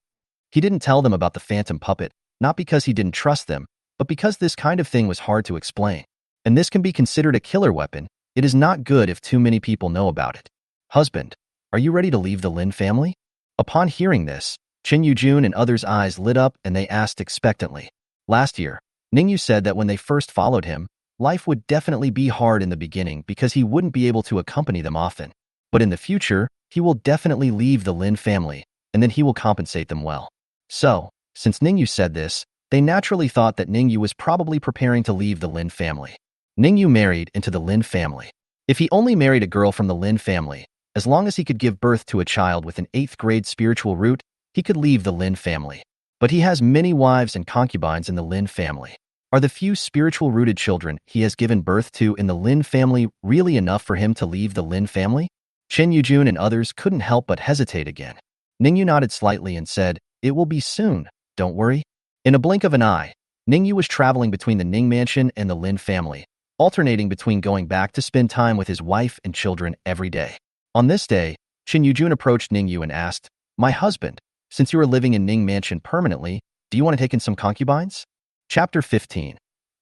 He didn't tell them about the phantom puppet, not because he didn't trust them, but because this kind of thing was hard to explain. And this can be considered a killer weapon. It is not good if too many people know about it. Husband, are you ready to leave the Lin family? Upon hearing this, Chen Yujun and others' eyes lit up and they asked expectantly. Last year, Ning Yue said that when they first followed him, life would definitely be hard in the beginning because he wouldn't be able to accompany them often. But in the future, he will definitely leave the Lin family, and then he will compensate them well. So, since Ning Yue said this, they naturally thought that Ning Yue was probably preparing to leave the Lin family. Ning Yue married into the Lin family. If he only married a girl from the Lin family, as long as he could give birth to a child with an 8th grade spiritual root, he could leave the Lin family. But he has many wives and concubines in the Lin family. Are the few spiritual-rooted children he has given birth to in the Lin family really enough for him to leave the Lin family? Chen Yujun and others couldn't help but hesitate again. Ning Yue nodded slightly and said, it will be soon, don't worry. In a blink of an eye, Ning Yue was traveling between the Ning Mansion and the Lin family, alternating between going back to spend time with his wife and children every day. On this day, Chen Yujun approached Ning Yue and asked, my husband, since you are living in Ning Mansion permanently, do you want to take in some concubines? Chapter 15.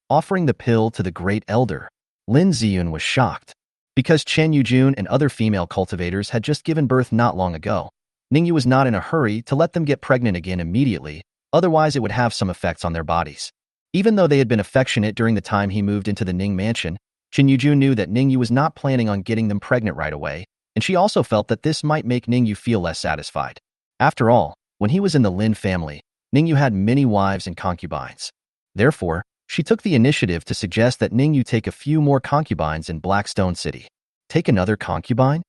Offering the pill to the great elder. Lin Ziyun was shocked. Because Chen Yujun and other female cultivators had just given birth not long ago, Ning Yue was not in a hurry to let them get pregnant again immediately, otherwise it would have some effects on their bodies. Even though they had been affectionate during the time he moved into the Ning Mansion, Chen Yujun knew that Ning Yue was not planning on getting them pregnant right away, and she also felt that this might make Ning Yue feel less satisfied. After all, when he was in the Lin family, Ning Yue had many wives and concubines. Therefore, she took the initiative to suggest that Ning Yue take a few more concubines in Blackstone City. Take another concubine?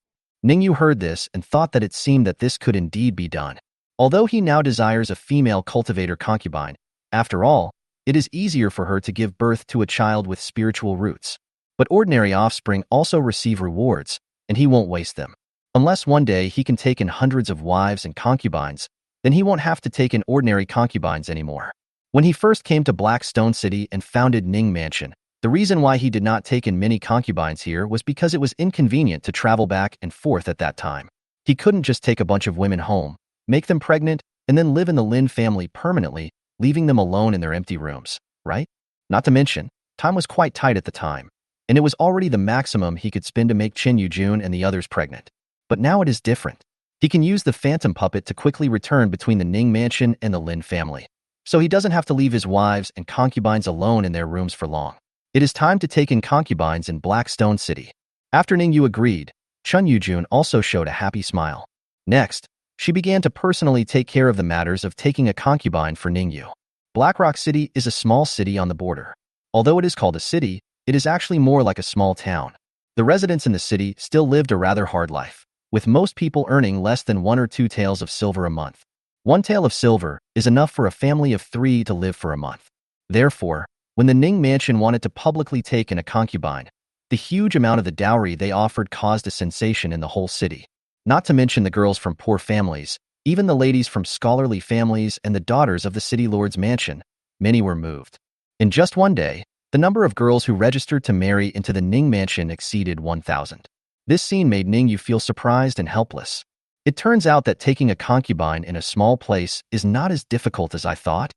Ning Yue heard this and thought that it seemed that this could indeed be done. Although he now desires a female cultivator concubine, after all, it is easier for her to give birth to a child with spiritual roots. But ordinary offspring also receive rewards, and he won't waste them. Unless one day he can take in hundreds of wives and concubines, then he won't have to take in ordinary concubines anymore. When he first came to Blackstone City and founded Ning Mansion, the reason why he did not take in many concubines here was because it was inconvenient to travel back and forth at that time. He couldn't just take a bunch of women home, make them pregnant, and then live in the Lynn family permanently, leaving them alone in their empty rooms, right? Not to mention, time was quite tight at the time, and it was already the maximum he could spend to make Chen Yujun and the others pregnant. But now it is different. He can use the phantom puppet to quickly return between the Ning Mansion and the Lynn family, so he doesn't have to leave his wives and concubines alone in their rooms for long. It is time to take in concubines in Blackstone City. After Ning Yue agreed, Chen Yujun also showed a happy smile. Next, she began to personally take care of the matters of taking a concubine for Ning Yue. Blackrock City is a small city on the border. Although it is called a city, it is actually more like a small town. The residents in the city still lived a rather hard life, with most people earning less than 1 or 2 taels of silver a month. 1 tael of silver is enough for a family of 3 to live for a month. Therefore, when the Ning Mansion wanted to publicly take in a concubine, the huge amount of the dowry they offered caused a sensation in the whole city. Not to mention the girls from poor families, even the ladies from scholarly families and the daughters of the city lord's mansion, many were moved. In just one day, the number of girls who registered to marry into the Ning Mansion exceeded 1,000. This scene made Ning Yue feel surprised and helpless. It turns out that taking a concubine in a small place is not as difficult as I thought.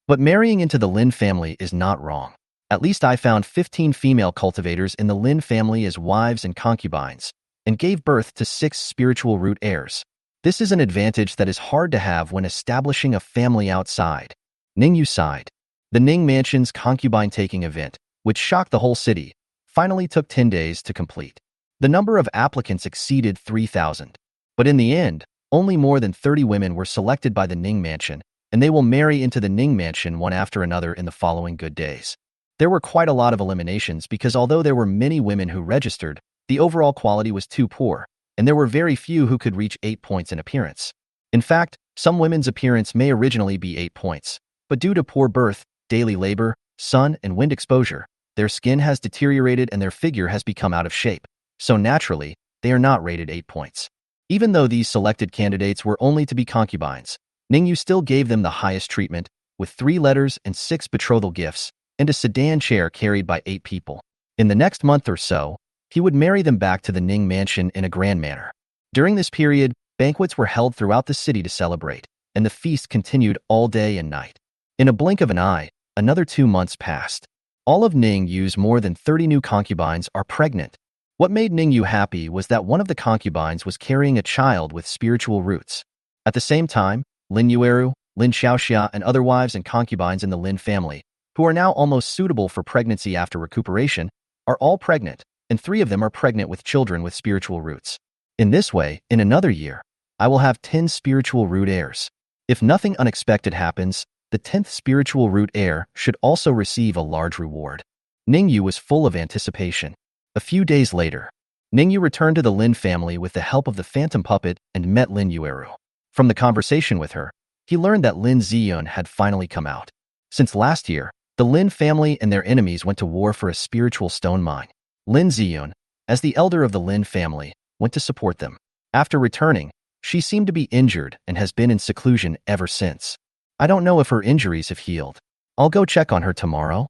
But marrying into the Lin family is not wrong. At least I found 15 female cultivators in the Lin family as wives and concubines, and gave birth to 6 spiritual root heirs. This is an advantage that is hard to have when establishing a family outside. Ning Yue sighed. The Ning Mansion's concubine-taking event, which shocked the whole city, finally took 10 days to complete. The number of applicants exceeded 3,000. But in the end, only more than 30 women were selected by the Ning Mansion, and they will marry into the Ning Mansion one after another in the following good days. There were quite a lot of eliminations because although there were many women who registered, the overall quality was too poor, and there were very few who could reach 8 points in appearance. In fact, some women's appearance may originally be 8 points, but due to poor birth, daily labor, sun and wind exposure, their skin has deteriorated and their figure has become out of shape, so naturally, they are not rated 8 points. Even though these selected candidates were only to be concubines, Ning Yue still gave them the highest treatment, with 3 letters and 6 betrothal gifts, and a sedan chair carried by 8 people. In the next month or so, he would marry them back to the Ning Mansion in a grand manner. During this period, banquets were held throughout the city to celebrate, and the feast continued all day and night. In a blink of an eye, another 2 months passed. All of Ning Yue's more than 30 new concubines are pregnant. What made Ning Yue happy was that one of the concubines was carrying a child with spiritual roots. At the same time, Lin Yueru, Lin Xiaoxia, and other wives and concubines in the Lin family, who are now almost suitable for pregnancy after recuperation, are all pregnant, and 3 of them are pregnant with children with spiritual roots. In this way, in another year, I will have 10 spiritual root heirs. If nothing unexpected happens, the 10th spiritual root heir should also receive a large reward. Ning Yue was full of anticipation. A few days later, Ning Yue returned to the Lin family with the help of the phantom puppet and met Lin Yueru. From the conversation with her, he learned that Lin Ziyun had finally come out. Since last year, the Lin family and their enemies went to war for a spiritual stone mine. Lin Ziyun, as the elder of the Lin family, went to support them. After returning, she seemed to be injured and has been in seclusion ever since. I don't know if her injuries have healed. I'll go check on her tomorrow.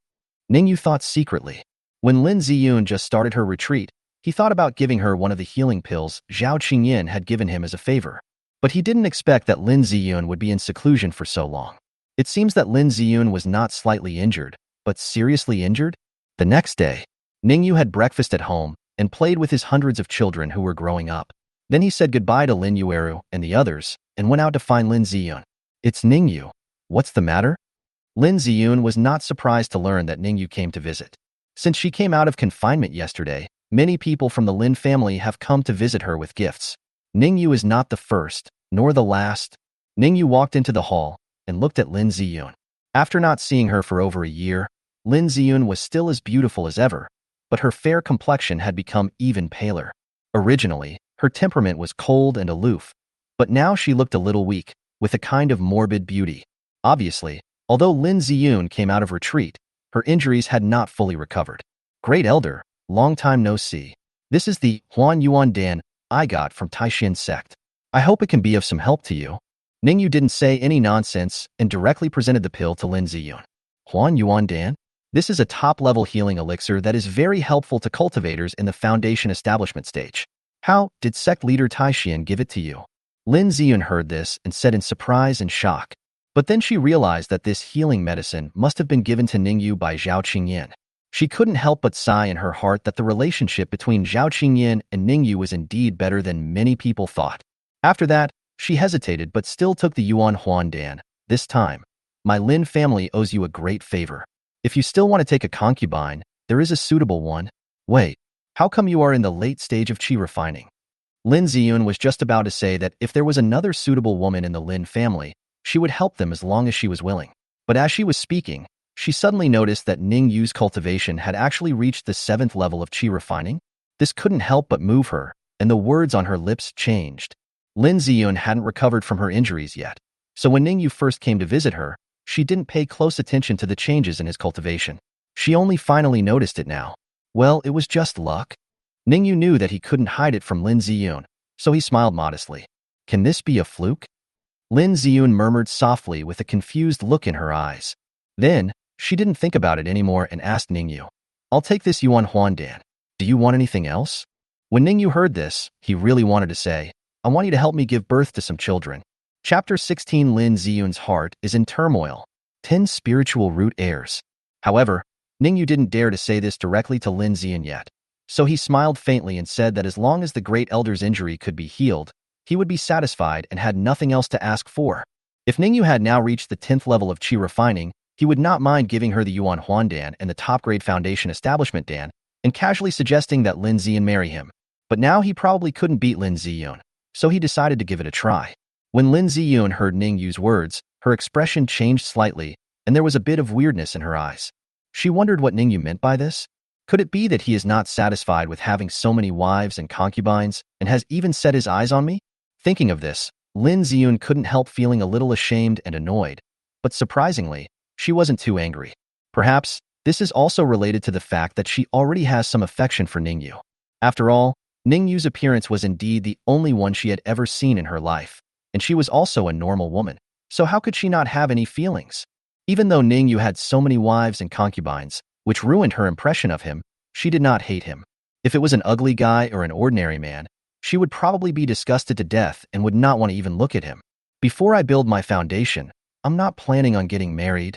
Ning Yue thought secretly. When Lin Ziyun just started her retreat, he thought about giving her one of the healing pills Zhao Qingyin had given him as a favor. But he didn't expect that Lin Ziyun would be in seclusion for so long. It seems that Lin Ziyun was not slightly injured, but seriously injured. The next day, Ning Yue had breakfast at home and played with his hundreds of children who were growing up. Then he said goodbye to Lin Yueru and the others and went out to find Lin Ziyun. It's Ning Yue. What's the matter? Lin Ziyun was not surprised to learn that Ning Yue came to visit. Since she came out of confinement yesterday, many people from the Lin family have come to visit her with gifts. Ning Yue is not the first, nor the last. Ning Yue walked into the hall and looked at Lin Ziyun. After not seeing her for over a year, Lin Ziyun was still as beautiful as ever, but her fair complexion had become even paler. Originally, her temperament was cold and aloof, but now she looked a little weak, with a kind of morbid beauty. Obviously, although Lin Ziyun came out of retreat, her injuries had not fully recovered. Great Elder, long time no see. This is the Huan Yuan Dan I got from Taixuan Sect. I hope it can be of some help to you. Ning Yue didn't say any nonsense and directly presented the pill to Lin Ziyun. Huan Yuan Dan? This is a top-level healing elixir that is very helpful to cultivators in the foundation establishment stage. How did sect leader Taixuan give it to you? Lin Ziyun heard this and said in surprise and shock. But then she realized that this healing medicine must have been given to Ning Yue by Zhao Qingyan. She couldn't help but sigh in her heart that the relationship between Zhao Qingyan and Ning Yue was indeed better than many people thought. After that, she hesitated but still took the Yuan Huan Dan. This time, my Lin family owes you a great favor. If you still want to take a concubine, there is a suitable one. Wait, how come you are in the late stage of qi refining? Lin Ziyun was just about to say that if there was another suitable woman in the Lin family, she would help them as long as she was willing. But as she was speaking, she suddenly noticed that Ning Yue's cultivation had actually reached the 7th level of qi refining. This couldn't help but move her, and the words on her lips changed. Lin Ziyun hadn't recovered from her injuries yet, so when Ning Yue first came to visit her, she didn't pay close attention to the changes in his cultivation. She only finally noticed it now. Well, it was just luck. Ning Yue knew that he couldn't hide it from Lin Ziyun, so he smiled modestly. Can this be a fluke? Lin Ziyun murmured softly with a confused look in her eyes. Then, she didn't think about it anymore and asked Ning Yue, I'll take this Yuan Huan Dan. Do you want anything else? When Ning Yue heard this, he really wanted to say, I want you to help me give birth to some children. Chapter 16 Lin Ziyun's heart is in turmoil. 10 spiritual root heirs. However, Ning Yue didn't dare to say this directly to Lin Ziyun yet. So he smiled faintly and said that as long as the great elder's injury could be healed, he would be satisfied and had nothing else to ask for. If Ning Yue had now reached the 10th level of qi refining, he would not mind giving her the Yuan Huan Dan and the top-grade foundation establishment Dan, and casually suggesting that Lin Ziyun marry him. But now he probably couldn't beat Lin Ziyun, so he decided to give it a try. When Lin Ziyun heard Ning Yue's words, her expression changed slightly, and there was a bit of weirdness in her eyes. She wondered what Ning Yue meant by this. Could it be that he is not satisfied with having so many wives and concubines, and has even set his eyes on me? Thinking of this, Lin Ziyun couldn't help feeling a little ashamed and annoyed, but surprisingly, she wasn't too angry. Perhaps, this is also related to the fact that she already has some affection for Ning Yue. After all, Ning Yue's appearance was indeed the only one she had ever seen in her life, and she was also a normal woman, so how could she not have any feelings? Even though Ning Yue had so many wives and concubines, which ruined her impression of him, she did not hate him. If it was an ugly guy or an ordinary man, she would probably be disgusted to death and would not want to even look at him. Before I build my foundation, I'm not planning on getting married.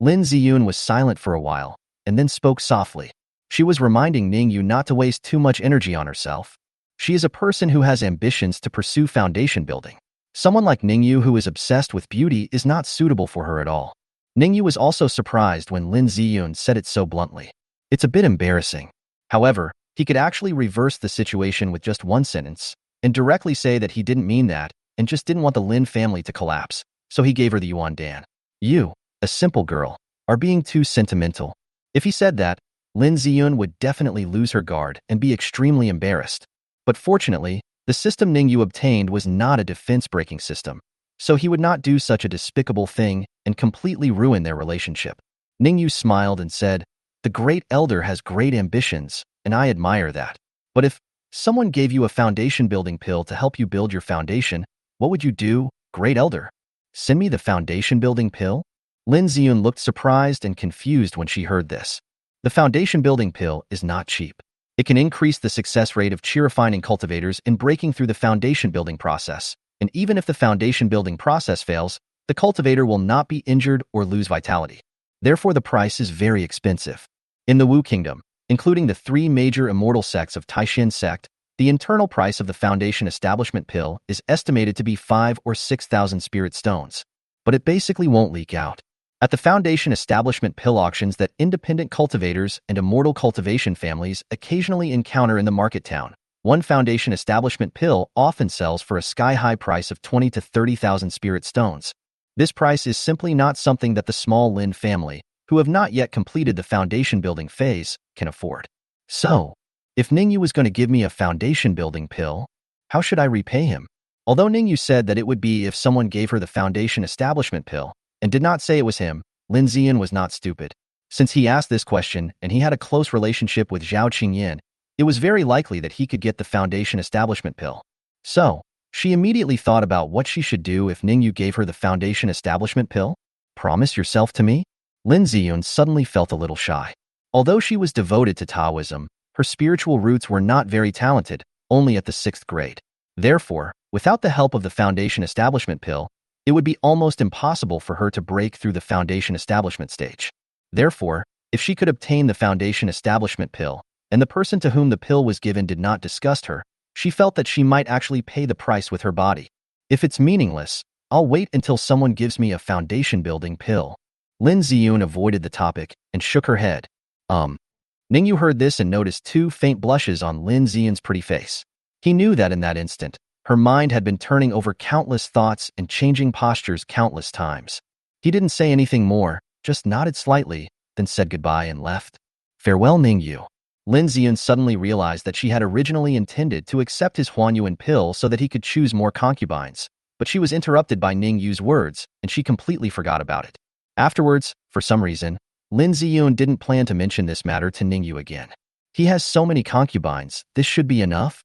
Lin Ziyun was silent for a while, and then spoke softly. She was reminding Ning Yue not to waste too much energy on herself. She is a person who has ambitions to pursue foundation building. Someone like Ning Yue who is obsessed with beauty is not suitable for her at all. Ning Yue was also surprised when Lin Ziyun said it so bluntly. It's a bit embarrassing. However, he could actually reverse the situation with just one sentence, and directly say that he didn't mean that, and just didn't want the Lin family to collapse, so he gave her the Yuan Dan. You, a simple girl, are being too sentimental. If he said that, Lin Ziyun would definitely lose her guard and be extremely embarrassed. But fortunately, the system Ning Yue obtained was not a defense-breaking system, so he would not do such a despicable thing and completely ruin their relationship. Ning Yue smiled and said, The great elder has great ambitions, and I admire that. But if someone gave you a foundation-building pill to help you build your foundation, what would you do, great elder? Send me the foundation-building pill? Lin Ziyun looked surprised and confused when she heard this. The foundation-building pill is not cheap. It can increase the success rate of qi refining cultivators in breaking through the foundation-building process, and even if the foundation-building process fails, the cultivator will not be injured or lose vitality. Therefore, the price is very expensive. In the Wu Kingdom, including the 3 major immortal sects of Taixuan Sect, the internal price of the foundation establishment pill is estimated to be 5 or 6,000 spirit stones. But it basically won't leak out. At the foundation establishment pill auctions that independent cultivators and immortal cultivation families occasionally encounter in the market town, one foundation establishment pill often sells for a sky-high price of 20 to 30,000 spirit stones. This price is simply not something that the small Lin family, who have not yet completed the foundation building phase, can afford. So, if Ning Yue was going to give me a foundation building pill, how should I repay him? Although Ning Yue said that it would be if someone gave her the foundation establishment pill, and did not say it was him, Lin Ziyun was not stupid. Since he asked this question and he had a close relationship with Zhao Qingyan, it was very likely that he could get the Foundation Establishment Pill. So, she immediately thought about what she should do if Ning Yue gave her the Foundation Establishment Pill. Promise yourself to me? Lin Ziyun suddenly felt a little shy. Although she was devoted to Taoism, her spiritual roots were not very talented, only at the 6th grade. Therefore, without the help of the Foundation Establishment Pill, it would be almost impossible for her to break through the Foundation Establishment stage. Therefore, if she could obtain the Foundation Establishment Pill, and the person to whom the pill was given did not disgust her, she felt that she might actually pay the price with her body. If it's meaningless, I'll wait until someone gives me a foundation-building pill. Lin Ziyun avoided the topic and shook her head. Ning Yue heard this and noticed 2 faint blushes on Lin Ziyun's pretty face. He knew that in that instant, her mind had been turning over countless thoughts and changing postures countless times. He didn't say anything more, just nodded slightly, then said goodbye and left. Farewell, Ning Yue. Lin Ziyun suddenly realized that she had originally intended to accept his Huanyuan pill so that he could choose more concubines, but she was interrupted by Ning Yue's words, and she completely forgot about it. Afterwards, for some reason, Lin Ziyun didn't plan to mention this matter to Ning Yue again. He has so many concubines, this should be enough?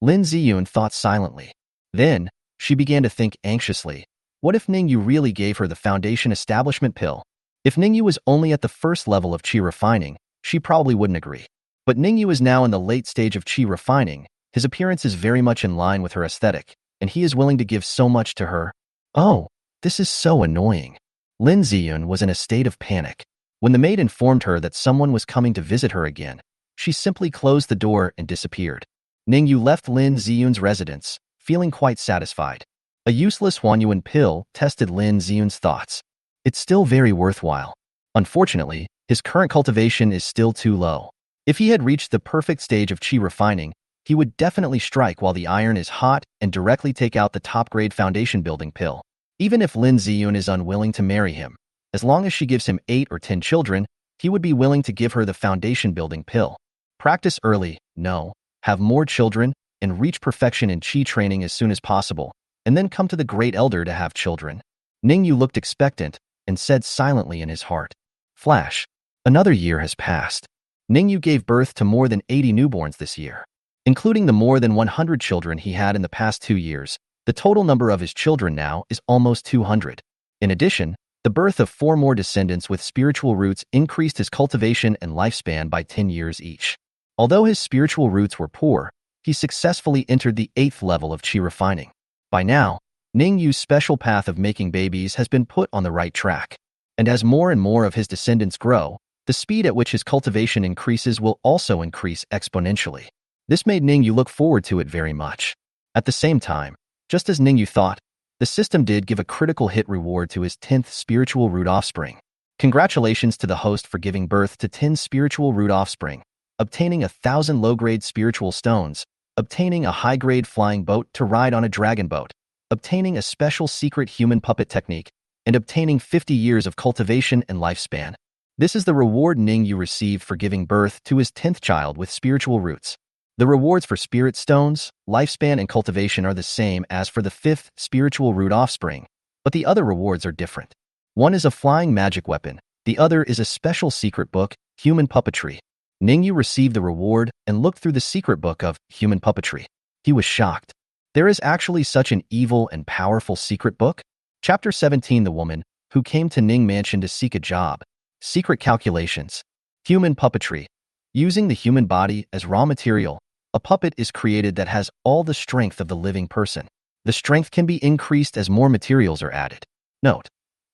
Lin Ziyun thought silently. Then, she began to think anxiously. What if Ning Yue really gave her the Foundation Establishment Pill? If Ning Yue was only at the first level of qi refining, she probably wouldn't agree. But Ning Yue is now in the late stage of qi refining, his appearance is very much in line with her aesthetic, and he is willing to give so much to her. Oh, this is so annoying. Lin Ziyun was in a state of panic. When the maid informed her that someone was coming to visit her again, she simply closed the door and disappeared. Ning Yue left Lin Ziyun's residence, feeling quite satisfied. A useless Huanyuan pill tested Lin Ziyun's thoughts. It's still very worthwhile. Unfortunately, his current cultivation is still too low. If he had reached the perfect stage of qi refining, he would definitely strike while the iron is hot and directly take out the top-grade foundation-building pill. Even if Lin Ziyun is unwilling to marry him, as long as she gives him 8 or 10 children, he would be willing to give her the foundation-building pill. Practice early, no, have more children, and reach perfection in qi training as soon as possible, and then come to the great elder to have children. Ning Yue looked expectant and said silently in his heart. Flash. Another year has passed. Ning Yue gave birth to more than 80 newborns this year. Including the more than 100 children he had in the past 2 years, the total number of his children now is almost 200. In addition, the birth of 4 more descendants with spiritual roots increased his cultivation and lifespan by 10 years each. Although his spiritual roots were poor, he successfully entered the 8th level of qi refining. By now, Ning Yue's special path of making babies has been put on the right track. And as more and more of his descendants grow, the speed at which his cultivation increases will also increase exponentially. This made Ning Yue look forward to it very much. At the same time, just as Ning Yue thought, the system did give a critical hit reward to his 10th spiritual root offspring. Congratulations to the host for giving birth to 10 spiritual root offspring, obtaining 1,000 low-grade spiritual stones, obtaining a high-grade flying boat to ride on a dragon boat, obtaining a special secret human puppet technique, and obtaining 50 years of cultivation and lifespan. This is the reward Ning Yue received for giving birth to his 10th child with spiritual roots. The rewards for spirit stones, lifespan, and cultivation are the same as for the 5th spiritual root offspring, but the other rewards are different. One is a flying magic weapon, the other is a special secret book, Human Puppetry. Ning Yue received the reward and looked through the secret book of Human Puppetry. He was shocked. There is actually such an evil and powerful secret book? Chapter 17. The woman who came to Ning Mansion to seek a job. Secret calculations. Human puppetry. Using the human body as raw material, a puppet is created that has all the strength of the living person. The strength can be increased as more materials are added. Note: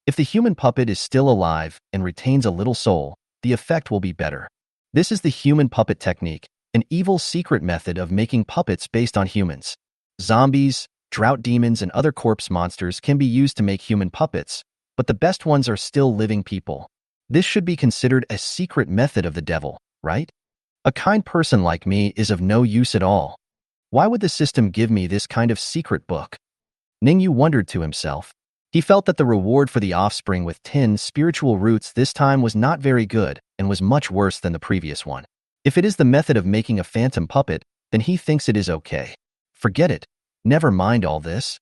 if the human puppet is still alive and retains a little soul, the effect will be better. This is the human puppet technique, an evil secret method of making puppets based on humans. Zombies, drought demons, and other corpse monsters can be used to make human puppets, but the best ones are still living people. This should be considered a secret method of the devil, right? A kind person like me is of no use at all. Why would the system give me this kind of secret book? Ning Yue wondered to himself. He felt that the reward for the offspring with 10 spiritual roots this time was not very good and was much worse than the previous one. If it is the method of making a phantom puppet, then he thinks it is okay. Forget it. Never mind all this.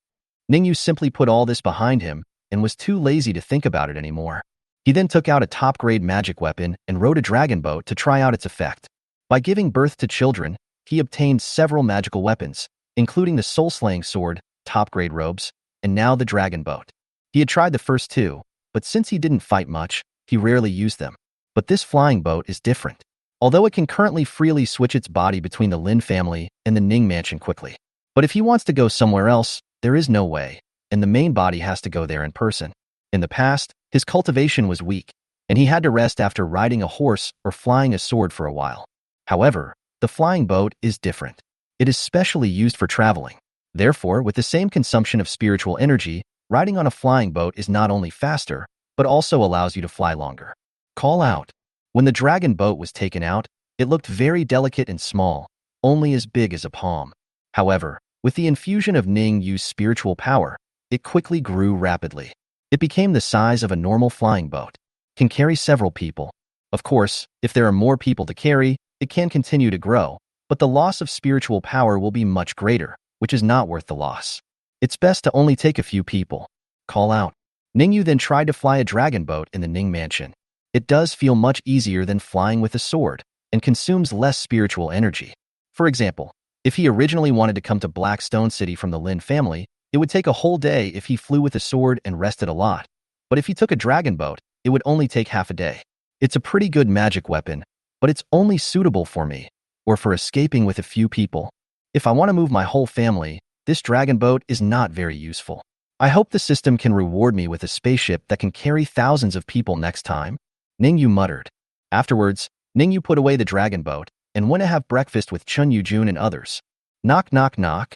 Ning Yue simply put all this behind him and was too lazy to think about it anymore. He then took out a top-grade magic weapon and rode a dragon boat to try out its effect. By giving birth to children, he obtained several magical weapons, including the soul-slaying sword, top-grade robes, and now the dragon boat. He had tried the first two, but since he didn't fight much, he rarely used them. But this flying boat is different. Although it can currently freely switch its body between the Lynn family and the Ning mansion quickly. But if he wants to go somewhere else, there is no way, and the main body has to go there in person. In the past, his cultivation was weak, and he had to rest after riding a horse or flying a sword for a while. However, the flying boat is different. It is specially used for traveling. Therefore, with the same consumption of spiritual energy, riding on a flying boat is not only faster, but also allows you to fly longer. Call out. When the dragon boat was taken out, it looked very delicate and small, only as big as a palm. However, with the infusion of Ning Yue's spiritual power, it quickly grew rapidly. It became the size of a normal flying boat. Can carry several people. Of course, if there are more people to carry, it can continue to grow, but the loss of spiritual power will be much greater, which is not worth the loss. It's best to only take a few people. Call out. Ning Yue then tried to fly a dragon boat in the Ning mansion. It does feel much easier than flying with a sword, and consumes less spiritual energy. For example, if he originally wanted to come to Blackstone City from the Lynn family, it would take a whole day if he flew with a sword and rested a lot. But if he took a dragon boat, it would only take half a day. It's a pretty good magic weapon, but it's only suitable for me, or for escaping with a few people. If I want to move my whole family, this dragon boat is not very useful. I hope the system can reward me with a spaceship that can carry thousands of people next time, Ning Yue muttered. Afterwards, Ning Yue put away the dragon boat and went to have breakfast with Chun Yujun and others. Knock, knock, knock.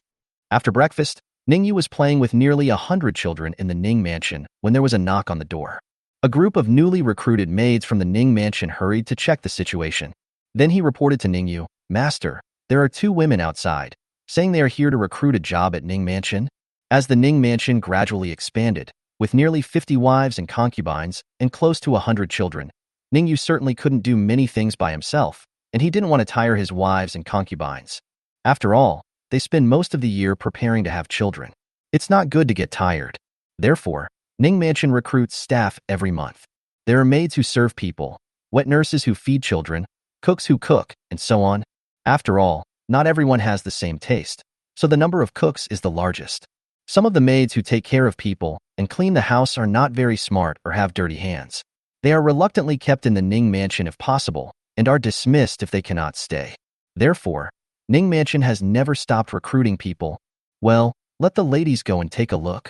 After breakfast, Ning Yue was playing with nearly 100 children in the Ning mansion when there was a knock on the door. A group of newly recruited maids from the Ning mansion hurried to check the situation. Then he reported to Ning Yue, "Master, there are 2 women outside, saying they are here to recruit a job at Ning mansion." As the Ning mansion gradually expanded, with nearly 50 wives and concubines and close to 100 children, Ning Yue certainly couldn't do many things by himself, and he didn't want to tire his wives and concubines. After all, they spend most of the year preparing to have children. It's not good to get tired. Therefore, Ning mansion recruits staff every month. There are maids who serve people, wet nurses who feed children, cooks who cook, and so on. After all, not everyone has the same taste, so the number of cooks is the largest. Some of the maids who take care of people and clean the house are not very smart or have dirty hands. They are reluctantly kept in the Ning mansion if possible, and are dismissed if they cannot stay. Therefore, Ning mansion has never stopped recruiting people. Well, let the ladies go and take a look,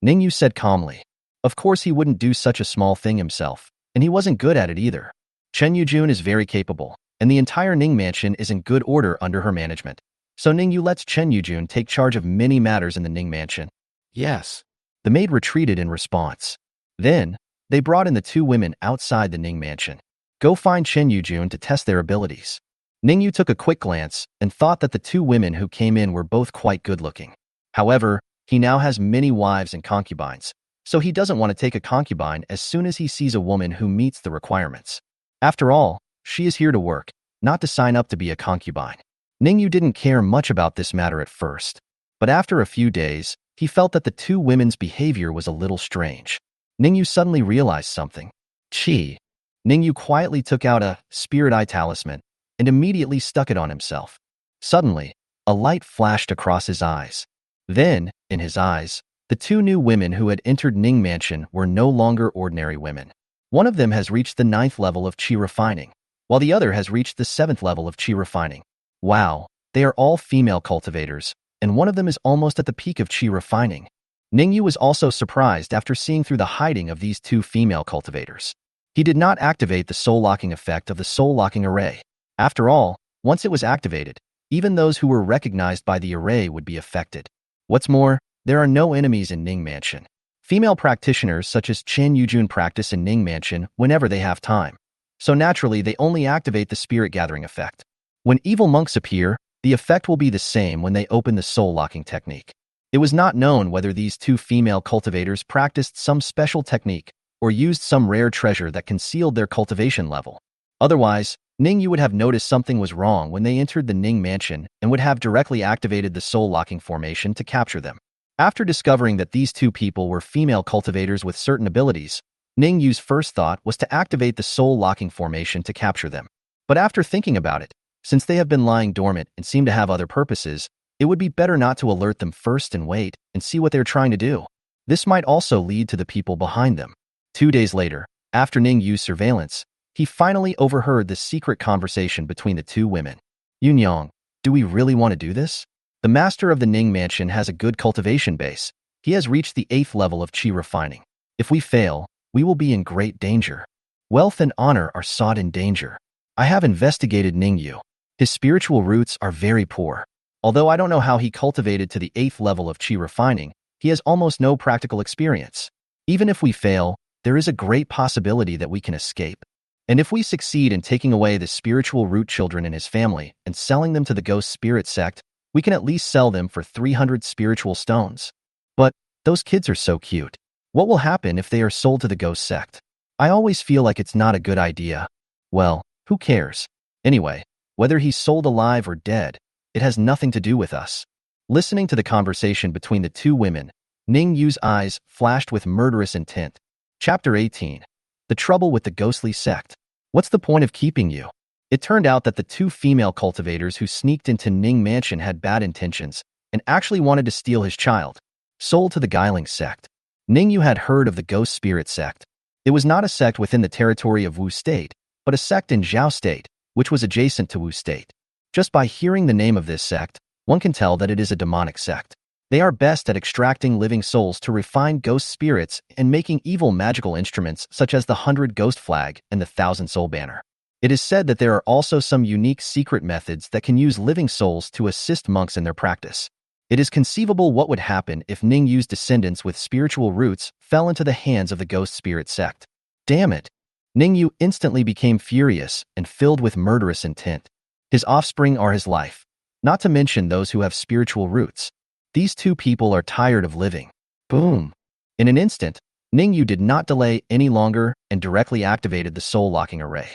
Ning Yue said calmly. Of course he wouldn't do such a small thing himself, and he wasn't good at it either. Chen Yujun is very capable, and the entire Ning mansion is in good order under her management. So Ning Yue lets Chen Yujun take charge of many matters in the Ning mansion. Yes. The maid retreated in response. Then, they brought in the 2 women outside the Ning mansion. Go find Chen Yujun to test their abilities. Ning Yue took a quick glance and thought that the 2 women who came in were both quite good-looking. However, he now has many wives and concubines, so he doesn't want to take a concubine as soon as he sees a woman who meets the requirements. After all, she is here to work, not to sign up to be a concubine. Ning Yue didn't care much about this matter at first, but after a few days, he felt that the 2 women's behavior was a little strange. Ning Yue suddenly realized something. Chi. Ning Yue quietly took out a spirit eye talisman and immediately stuck it on himself. Suddenly, a light flashed across his eyes. Then, in his eyes, the 2 new women who had entered Ning mansion were no longer ordinary women. One of them has reached the 9th level of Qi refining, while the other has reached the 7th level of Qi refining. Wow, they are all female cultivators, and one of them is almost at the peak of Qi refining. Ning Yue was also surprised after seeing through the hiding of these 2 female cultivators. He did not activate the soul-locking effect of the soul-locking array. After all, once it was activated, even those who were recognized by the array would be affected. What's more, there are no enemies in Ning mansion. Female practitioners such as Chen Yujun practice in Ning mansion whenever they have time. So naturally, they only activate the spirit gathering effect. When evil monks appear, the effect will be the same when they open the soul-locking technique. It was not known whether these 2 female cultivators practiced some special technique or used some rare treasure that concealed their cultivation level. Otherwise, Ning Yue would have noticed something was wrong when they entered the Ning mansion and would have directly activated the soul-locking formation to capture them. After discovering that these 2 people were female cultivators with certain abilities, Ning Yu's first thought was to activate the soul-locking formation to capture them. But after thinking about it, since they have been lying dormant and seem to have other purposes, it would be better not to alert them first and wait and see what they're trying to do. This might also lead to the people behind them. 2 days later, after Ning Yu's surveillance, he finally overheard the secret conversation between the two women. Yunyang, do we really want to do this? The master of the Ning mansion has a good cultivation base. He has reached the 8th level of qi refining. If we fail, we will be in great danger. Wealth and honor are sought in danger. I have investigated Ning Yue. His spiritual roots are very poor. Although I don't know how he cultivated to the 8th level of qi refining, he has almost no practical experience. Even if we fail, there is a great possibility that we can escape. And if we succeed in taking away the spiritual root children in his family and selling them to the Ghost Spirit Sect, we can at least sell them for 300 spiritual stones. But those kids are so cute. What will happen if they are sold to the Ghost Sect? I always feel like it's not a good idea. Well, who cares? Anyway, whether he's sold alive or dead, it has nothing to do with us. Listening to the conversation between the two women, Ning Yu's eyes flashed with murderous intent. Chapter 18. The Trouble with the Ghostly Sect. What's the point of keeping you? It turned out that the two female cultivators who sneaked into Ning Mansion had bad intentions and actually wanted to steal his child. Sold to the Guiling Sect. Ning Yue had heard of the Ghost Spirit Sect. It was not a sect within the territory of Wu State, but a sect in Zhao State, which was adjacent to Wu State. Just by hearing the name of this sect, one can tell that it is a demonic sect. They are best at extracting living souls to refine ghost spirits and making evil magical instruments such as the 100 Ghost Flag and the 1,000 Soul Banner. It is said that there are also some unique secret methods that can use living souls to assist monks in their practice. It is conceivable what would happen if Ning Yu's descendants with spiritual roots fell into the hands of the Ghost Spirit Sect. Damn it! Ning Yue instantly became furious and filled with murderous intent. His offspring are his life, not to mention those who have spiritual roots. These two people are tired of living. Boom! In an instant, Ning Yue did not delay any longer and directly activated the soul-locking array.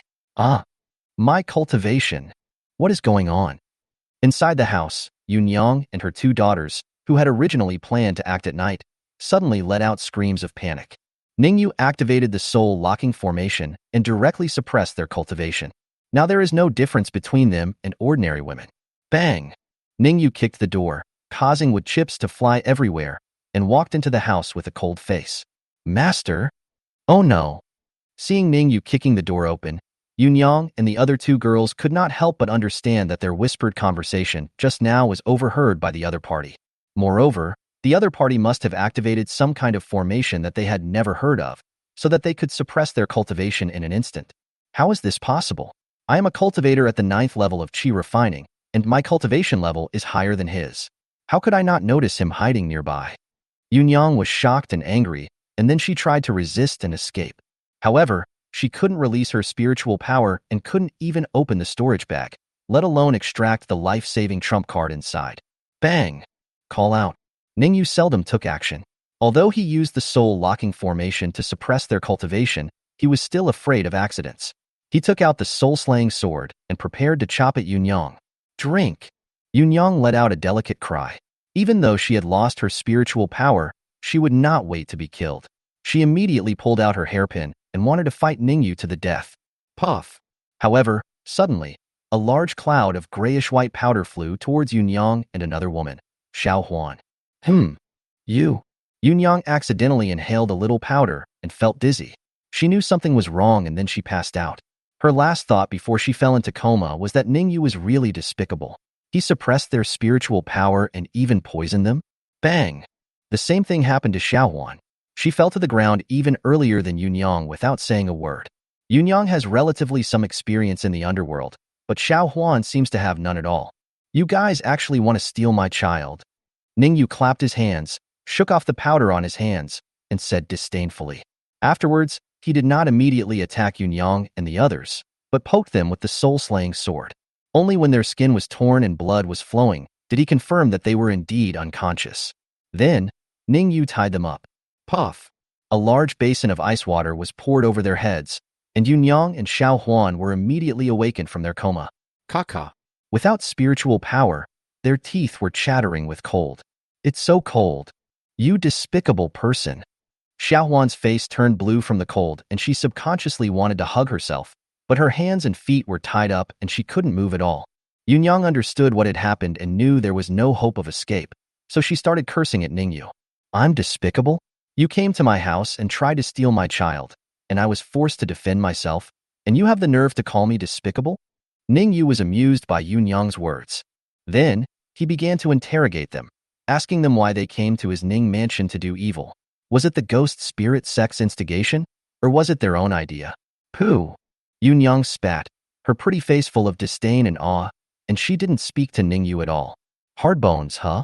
My cultivation. What is going on? Inside the house, Yunyang and her two daughters, who had originally planned to act at night, suddenly let out screams of panic. Ning Yue activated the soul-locking formation and directly suppressed their cultivation. Now there is no difference between them and ordinary women. Bang! Ning Yue kicked the door, causing wood chips to fly everywhere, and walked into the house with a cold face. Master? Oh no! Seeing Ning Yue kicking the door open, Yunyang and the other two girls could not help but understand that their whispered conversation just now was overheard by the other party. Moreover, the other party must have activated some kind of formation that they had never heard of, so that they could suppress their cultivation in an instant. How is this possible? I am a cultivator at the 9th level of qi refining, and my cultivation level is higher than his. How could I not notice him hiding nearby? Yunyang was shocked and angry, and then she tried to resist and escape. However, she couldn't release her spiritual power and couldn't even open the storage bag, let alone extract the life-saving trump card inside. Bang! Call out. Ning Yue seldom took action. Although he used the soul-locking formation to suppress their cultivation, he was still afraid of accidents. He took out the soul-slaying sword and prepared to chop at Yunyang. Drink! Yunyang let out a delicate cry. Even though she had lost her spiritual power, she would not wait to be killed. She immediately pulled out her hairpin and wanted to fight Ning Yue to the death. Puff! However, suddenly, a large cloud of grayish-white powder flew towards Yunyang and another woman, Xiao Huan. You. Yunyang accidentally inhaled a little powder and felt dizzy. She knew something was wrong and then she passed out. Her last thought before she fell into coma was that Ning Yue was really despicable. He suppressed their spiritual power and even poisoned them? Bang! The same thing happened to Xiao Huan. She fell to the ground even earlier than Yunyang without saying a word. Yunyang has relatively some experience in the underworld, but Xiao Huan seems to have none at all. You guys actually want to steal my child? Ning Yue clapped his hands, shook off the powder on his hands, and said disdainfully. Afterwards, he did not immediately attack Yunyang and the others, but poked them with the soul-slaying sword. Only when their skin was torn and blood was flowing did he confirm that they were indeed unconscious. Then, Ning Yue tied them up. Puff! A large basin of ice water was poured over their heads, and Yunyang and Xiao Huan were immediately awakened from their coma. Kaka! Without spiritual power, their teeth were chattering with cold. It's so cold. You despicable person. Xiaohuan's face turned blue from the cold and she subconsciously wanted to hug herself, but her hands and feet were tied up and she couldn't move at all. Yunyang understood what had happened and knew there was no hope of escape, so she started cursing at Ning Yue. I'm despicable? You came to my house and tried to steal my child, and I was forced to defend myself, and you have the nerve to call me despicable? Ning Yue was amused by Yunyang's words. Then, he began to interrogate them, asking them why they came to his Ning mansion to do evil. Was it the ghost spirit sect's instigation, or was it their own idea? Pooh! Yunyang spat, her pretty face full of disdain and awe, and she didn't speak to Ning Yue at all. Hard bones, huh?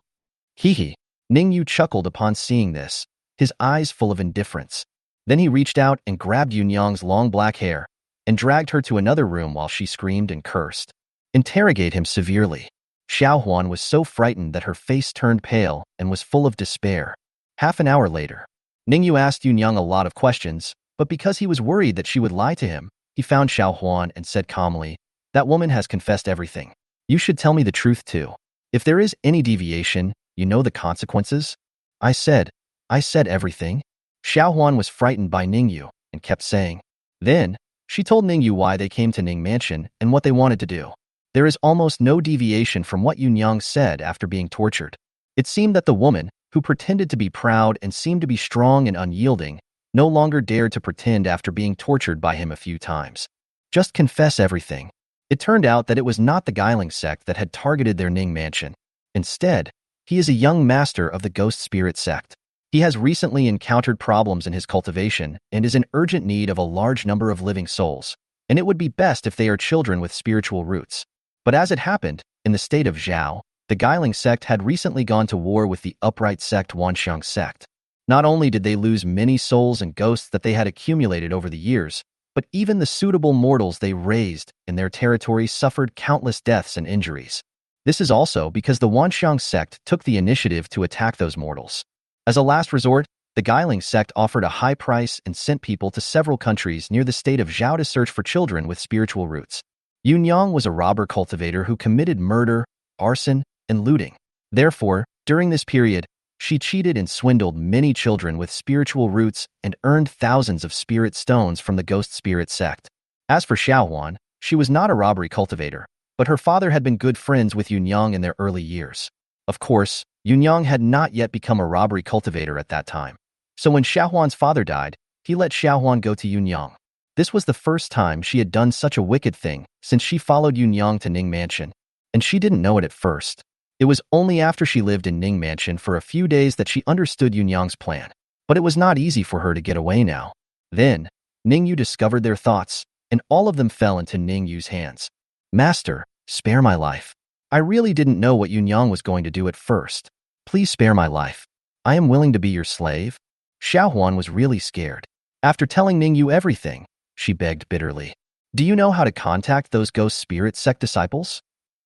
Hee. Ning Yue chuckled upon seeing this, his eyes full of indifference. Then he reached out and grabbed Yunyang's long black hair and dragged her to another room while she screamed and cursed. Interrogate him severely. Xiaohuan was so frightened that her face turned pale and was full of despair. Half an hour later, Ning Yue asked Yunyang a lot of questions, but because he was worried that she would lie to him, he found Xiaohuan and said calmly, "That woman has confessed everything. You should tell me the truth too. If there is any deviation, you know the consequences?" I said everything. Xiaohuan was frightened by Ning Yue and kept saying. Then, she told Ning Yue why they came to Ning Mansion and what they wanted to do. There is almost no deviation from what Yunyang said after being tortured. It seemed that the woman, who pretended to be proud and seemed to be strong and unyielding, no longer dared to pretend after being tortured by him a few times. Just confess everything. It turned out that it was not the Guiling sect that had targeted their Ning Mansion. Instead, he is a young master of the Ghost Spirit sect. He has recently encountered problems in his cultivation and is in urgent need of a large number of living souls, and it would be best if they are children with spiritual roots. But as it happened, in the state of Zhao, the Guiling sect had recently gone to war with the upright sect Taixuan Sect. Not only did they lose many souls and ghosts that they had accumulated over the years, but even the suitable mortals they raised in their territory suffered countless deaths and injuries. This is also because the Taixuan Sect took the initiative to attack those mortals. As a last resort, the Guiling sect offered a high price and sent people to several countries near the state of Zhao to search for children with spiritual roots. Yunyang was a robber cultivator who committed murder, arson, and looting. Therefore, during this period, she cheated and swindled many children with spiritual roots and earned thousands of spirit stones from the Ghost Spirit sect. As for Xiaohuan, she was not a robbery cultivator, but her father had been good friends with Yunyang in their early years. Of course, Yunyang had not yet become a robbery cultivator at that time. So when Xiaohuan's father died, he let Xiaohuan go to Yunyang. This was the first time she had done such a wicked thing since she followed Yunyang to Ning Mansion, and she didn't know it at first. It was only after she lived in Ning Mansion for a few days that she understood Yunyang's plan. But it was not easy for her to get away now. Then, Ning Yue discovered their thoughts, and all of them fell into Ning Yue's hands. "Master, spare my life. I really didn't know what Yunyang was going to do at first. Please spare my life. I am willing to be your slave." Xiaohuan was really scared. After telling Ning Yue everything, she begged bitterly, "Do you know how to contact those Ghost Spirit Sect disciples?"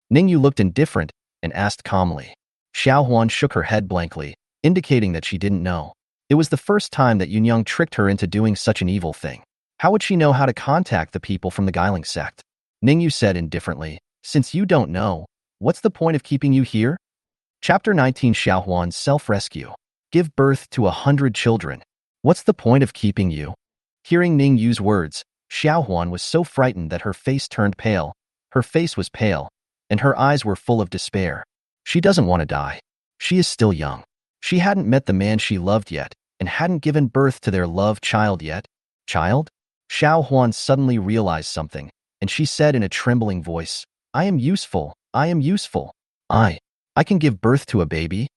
Ning Yue looked indifferent and asked calmly. Xiaohuan shook her head blankly, indicating that she didn't know. It was the first time that Yunyang tricked her into doing such an evil thing. How would she know how to contact the people from the Guiling sect? Ning Yue said indifferently, "Since you don't know, what's the point of keeping you here?" Chapter 19 Xiaohuan's Self-Rescue. Give birth to 100 children. What's the point of keeping you? Hearing Ning Yue's words, Xiaohuan was so frightened that her face turned pale. Her face was pale, and her eyes were full of despair. She doesn't want to die. She is still young. She hadn't met the man she loved yet, and hadn't given birth to their loved child yet. Child? Xiaohuan suddenly realized something, and she said in a trembling voice, I am useful. I can give birth to a baby.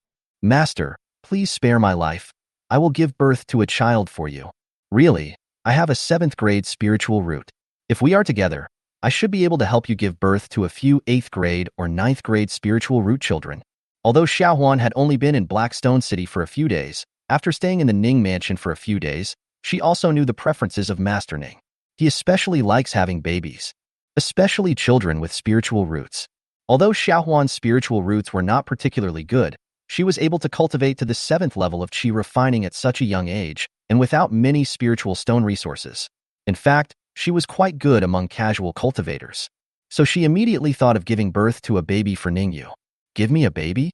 Master, please spare my life. I will give birth to a child for you. Really, I have a 7th grade spiritual root. If we are together, I should be able to help you give birth to a few 8th grade or 9th grade spiritual root children. Although Xiaohuan had only been in Blackstone City for a few days, after staying in the Ning Mansion for a few days, she also knew the preferences of Master Ning. He especially likes having babies, especially children with spiritual roots. Although Xiaohuan's spiritual roots were not particularly good, she was able to cultivate to the 7th level of qi refining at such a young age, and without many spiritual stone resources. In fact, she was quite good among casual cultivators. So she immediately thought of giving birth to a baby for Ning Yue. Give me a baby?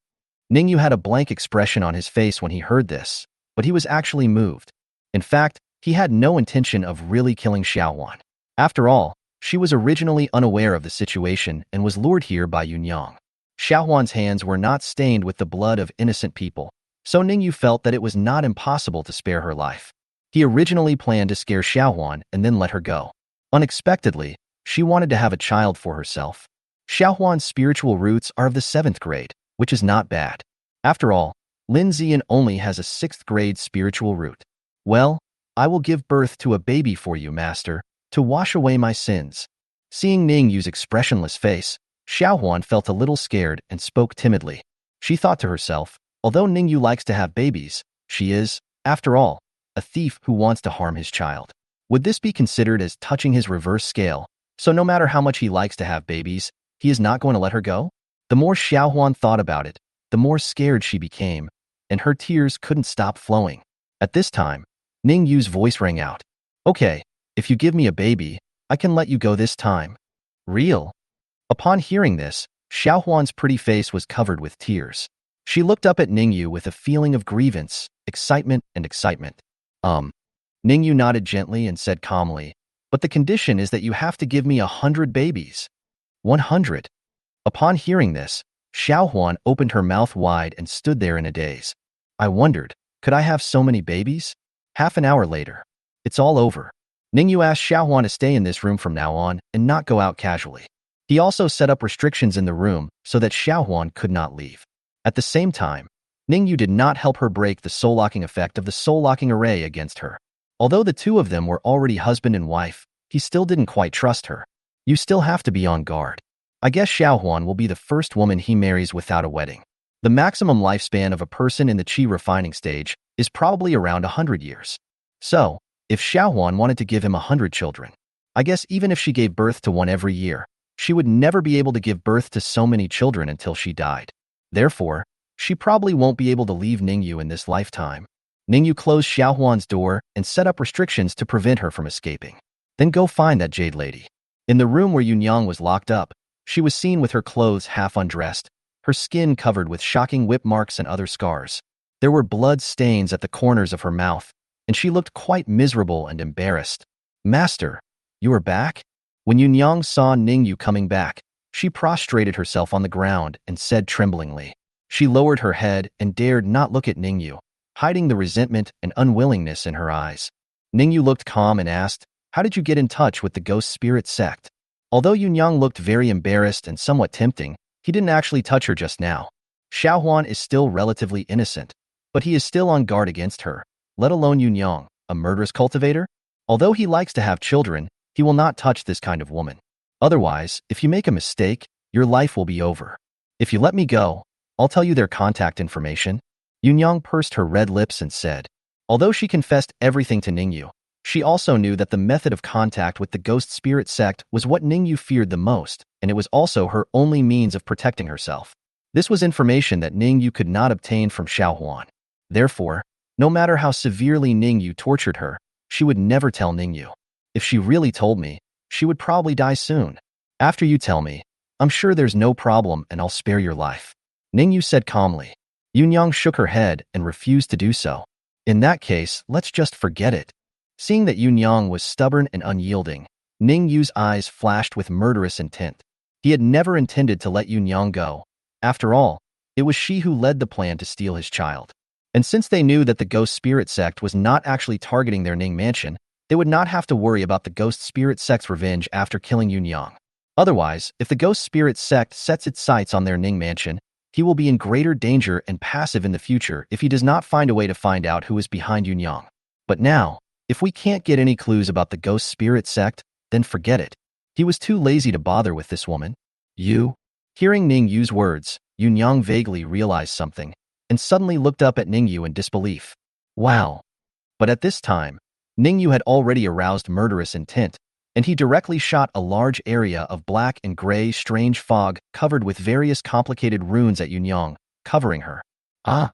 Ning Yue had a blank expression on his face when he heard this, but he was actually moved. In fact, he had no intention of really killing Xiaohuan. After all, she was originally unaware of the situation and was lured here by Yunyang. Xiaohuan's hands were not stained with the blood of innocent people, so Ning Yue felt that it was not impossible to spare her life. He originally planned to scare Xiaohuan and then let her go. Unexpectedly, she wanted to have a child for herself. Xiaohuan's spiritual roots are of the 7th grade, which is not bad. After all, Lin Ziyan only has a 6th grade spiritual root. Well, I will give birth to a baby for you, master, to wash away my sins. Seeing Ning Yue's expressionless face, Xiaohuan felt a little scared and spoke timidly. She thought to herself, although Ning Yue likes to have babies, she is, after all, a thief who wants to harm his child. Would this be considered as touching his reverse scale, so no matter how much he likes to have babies, he is not going to let her go? The more Xiaohuan thought about it, the more scared she became, and her tears couldn't stop flowing. At this time, Ning Yue's voice rang out. Okay, if you give me a baby, I can let you go this time. Real? Upon hearing this, Xiaohuan's pretty face was covered with tears. She looked up at Ning Yue with a feeling of grievance, excitement, and excitement. Ning Yue nodded gently and said calmly, but the condition is that you have to give me 100 babies. 100. Upon hearing this, Xiaohuan opened her mouth wide and stood there in a daze. I wondered, could I have so many babies? Half an hour later. It's all over. Ning Yue asked Xiaohuan to stay in this room from now on and not go out casually. He also set up restrictions in the room so that Xiaohuan could not leave. At the same time, Ning Yue did not help her break the soul-locking effect of the soul-locking array against her. Although the two of them were already husband and wife, he still didn't quite trust her. You still have to be on guard. I guess Xiaohuan will be the first woman he marries without a wedding. The maximum lifespan of a person in the qi refining stage is probably around 100 years. So, if Xiaohuan wanted to give him 100 children, I guess even if she gave birth to one every year, she would never be able to give birth to so many children until she died. Therefore, she probably won't be able to leave Ning Yue in this lifetime. Ning Yue closed Xiaohuan's door and set up restrictions to prevent her from escaping. Then go find that jade lady. In the room where Yunyang was locked up, she was seen with her clothes half undressed, her skin covered with shocking whip marks and other scars. There were blood stains at the corners of her mouth, and she looked quite miserable and embarrassed. Master, you are back? When Yunyang saw Ning Yue coming back, she prostrated herself on the ground and said tremblingly. She lowered her head and dared not look at Ning Yue, hiding the resentment and unwillingness in her eyes. Ning Yue looked calm and asked, how did you get in touch with the ghost spirit sect? Although Yunyang looked very embarrassed and somewhat tempting, he didn't actually touch her just now. Xiaohuan is still relatively innocent, but he is still on guard against her, let alone Yunyang, a murderous cultivator. Although he likes to have children, he will not touch this kind of woman. Otherwise, if you make a mistake, your life will be over. If you let me go, I'll tell you their contact information. Yunyang pursed her red lips and said. Although she confessed everything to Ning Yue, she also knew that the method of contact with the ghost spirit sect was what Ning Yue feared the most, and it was also her only means of protecting herself. This was information that Ning Yue could not obtain from Xiaohuan. Therefore, no matter how severely Ning Yue tortured her, she would never tell Ning Yue. If she really told me, she would probably die soon. After you tell me, I'm sure there's no problem and I'll spare your life. Ning Yue said calmly. Yunyang shook her head and refused to do so. In that case, let's just forget it. Seeing that Yunyang was stubborn and unyielding, Ning Yue's eyes flashed with murderous intent. He had never intended to let Yunyang go. After all, it was she who led the plan to steal his child. And since they knew that the ghost spirit sect was not actually targeting their Ning mansion, they would not have to worry about the ghost spirit sect's revenge after killing Yunyang. Otherwise, if the ghost spirit sect sets its sights on their Ning mansion, he will be in greater danger and passive in the future if he does not find a way to find out who is behind Yunyang. But now, if we can't get any clues about the ghost spirit sect, then forget it. He was too lazy to bother with this woman. You? Hearing Ning Yue's words, Yunyang vaguely realized something, and suddenly looked up at Ning Yue in disbelief. Wow. But at this time, Ning Yue had already aroused murderous intent, and he directly shot a large area of black and gray strange fog covered with various complicated runes at Yunyang, covering her. Ah!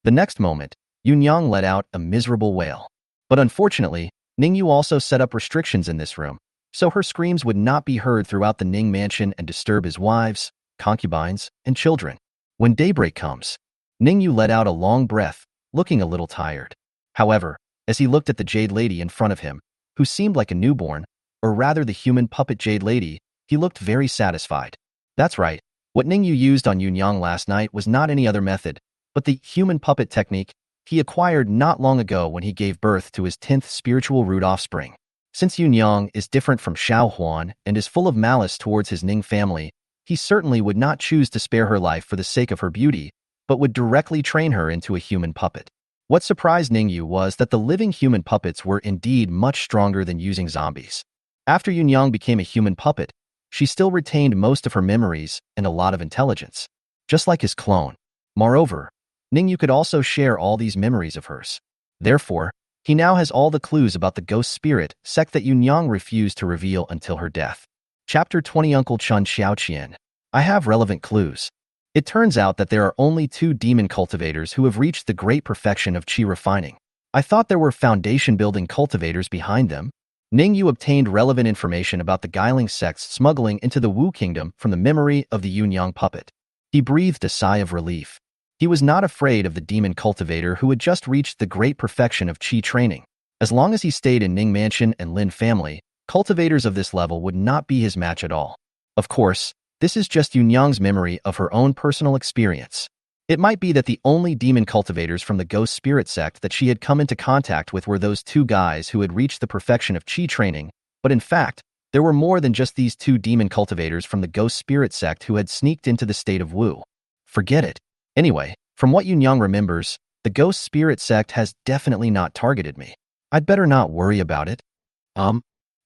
The next moment, Yunyang let out a miserable wail. But unfortunately, Ning Yue also set up restrictions in this room, so her screams would not be heard throughout the Ning mansion and disturb his wives, concubines, and children. When daybreak comes, Ning Yue let out a long breath, looking a little tired. However, As he looked at the Jade Lady in front of him, who seemed like a newborn, or rather the human puppet Jade Lady, he looked very satisfied. That's right. What Ning Yue used on Yunyang last night was not any other method, but the human puppet technique he acquired not long ago when he gave birth to his 10th spiritual root offspring. Since Yunyang is different from Xiaohuan and is full of malice towards his Ning family, he certainly would not choose to spare her life for the sake of her beauty, but would directly train her into a human puppet. What surprised Ning Yue was that the living human puppets were indeed much stronger than using zombies. After Yunyang became a human puppet, she still retained most of her memories and a lot of intelligence, just like his clone. Moreover, Ning Yue could also share all these memories of hers. Therefore, he now has all the clues about the ghost spirit sect that Yunyang refused to reveal until her death. Chapter 20 Uncle Chun Xiaoqian. I have relevant clues. It turns out that there are only 2 demon cultivators who have reached the great perfection of qi refining. I thought there were foundation-building cultivators behind them. Ning Yue obtained relevant information about the Guiling sects smuggling into the Wu Kingdom from the memory of the Yunyang puppet. He breathed a sigh of relief. He was not afraid of the demon cultivator who had just reached the great perfection of qi training. As long as he stayed in Ning Mansion and Lin family, cultivators of this level would not be his match at all. Of course, this is just Yunyang's memory of her own personal experience. It might be that the only demon cultivators from the ghost spirit sect that she had come into contact with were those 2 guys who had reached the perfection of qi training, but in fact, there were more than just these 2 demon cultivators from the ghost spirit sect who had sneaked into the state of Wu. Forget it. Anyway, from what Yunyang remembers, the ghost spirit sect has definitely not targeted me. I'd better not worry about it.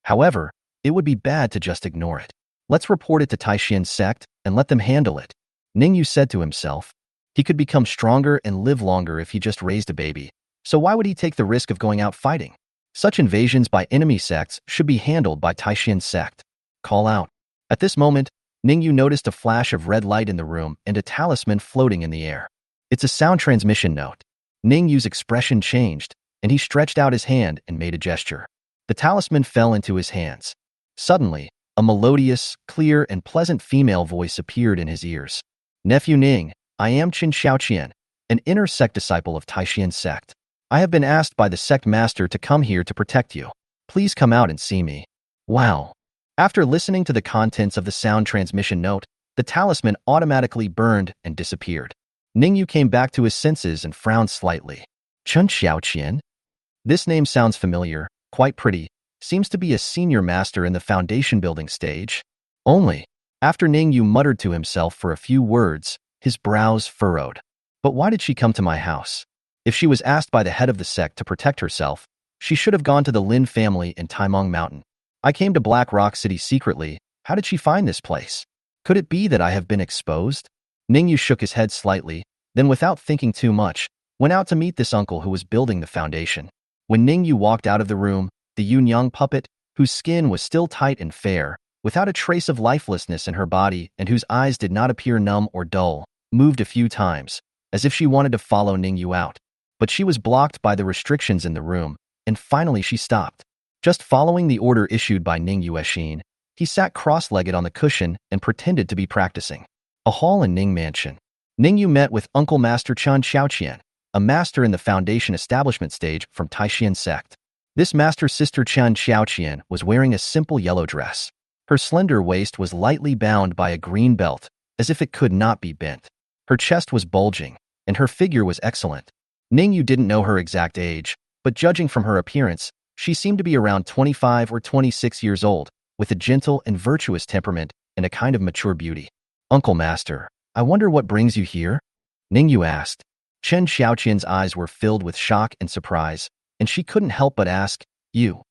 However, it would be bad to just ignore it. Let's report it to Taixuan Sect and let them handle it. Ning Yue said to himself. He could become stronger and live longer if he just raised a baby, so why would he take the risk of going out fighting? Such invasions by enemy sects should be handled by Taixuan Sect. Call out. At this moment, Ning Yue noticed a flash of red light in the room and a talisman floating in the air. It's a sound transmission note. Ning Yue's expression changed, and he stretched out his hand and made a gesture. The talisman fell into his hands. Suddenly, a melodious, clear, and pleasant female voice appeared in his ears. Nephew Ning, I am Qin Xiaoqian, an inner sect disciple of Taixuan Sect. I have been asked by the sect master to come here to protect you. Please come out and see me. Wow. After listening to the contents of the sound transmission note, the talisman automatically burned and disappeared. Ning Yue came back to his senses and frowned slightly. Qin Xiaoqian? This name sounds familiar, quite pretty, seems to be a senior master in the foundation building stage. Only, after Ning Yue muttered to himself for a few words, his brows furrowed. But why did she come to my house? If she was asked by the head of the sect to protect herself, she should have gone to the Lin family in Taimong Mountain. I came to Black Rock City secretly. How did she find this place? Could it be that I have been exposed? Ning Yue shook his head slightly, then without thinking too much, went out to meet this uncle who was building the foundation. When Ning Yue walked out of the room, the Yunyang puppet, whose skin was still tight and fair, without a trace of lifelessness in her body and whose eyes did not appear numb or dull, moved a few times, as if she wanted to follow Ning Yue out. But she was blocked by the restrictions in the room, and finally she stopped. Just following the order issued by Ning Yue, he sat cross-legged on the cushion and pretended to be practicing. A hall in Ning Mansion. Ning Yue met with Uncle Master Chun Xiaoqian, a master in the foundation establishment stage from Taixuan Sect. This master's sister Chun Xiaoqian was wearing a simple yellow dress. Her slender waist was lightly bound by a green belt, as if it could not be bent. Her chest was bulging, and her figure was excellent. Ning Yue didn't know her exact age, but judging from her appearance, she seemed to be around 25 or 26 years old, with a gentle and virtuous temperament and a kind of mature beauty. Uncle Master, I wonder what brings you here? Ning Yue asked. Chen Xiaoqian's eyes were filled with shock and surprise, and she couldn't help but ask, You.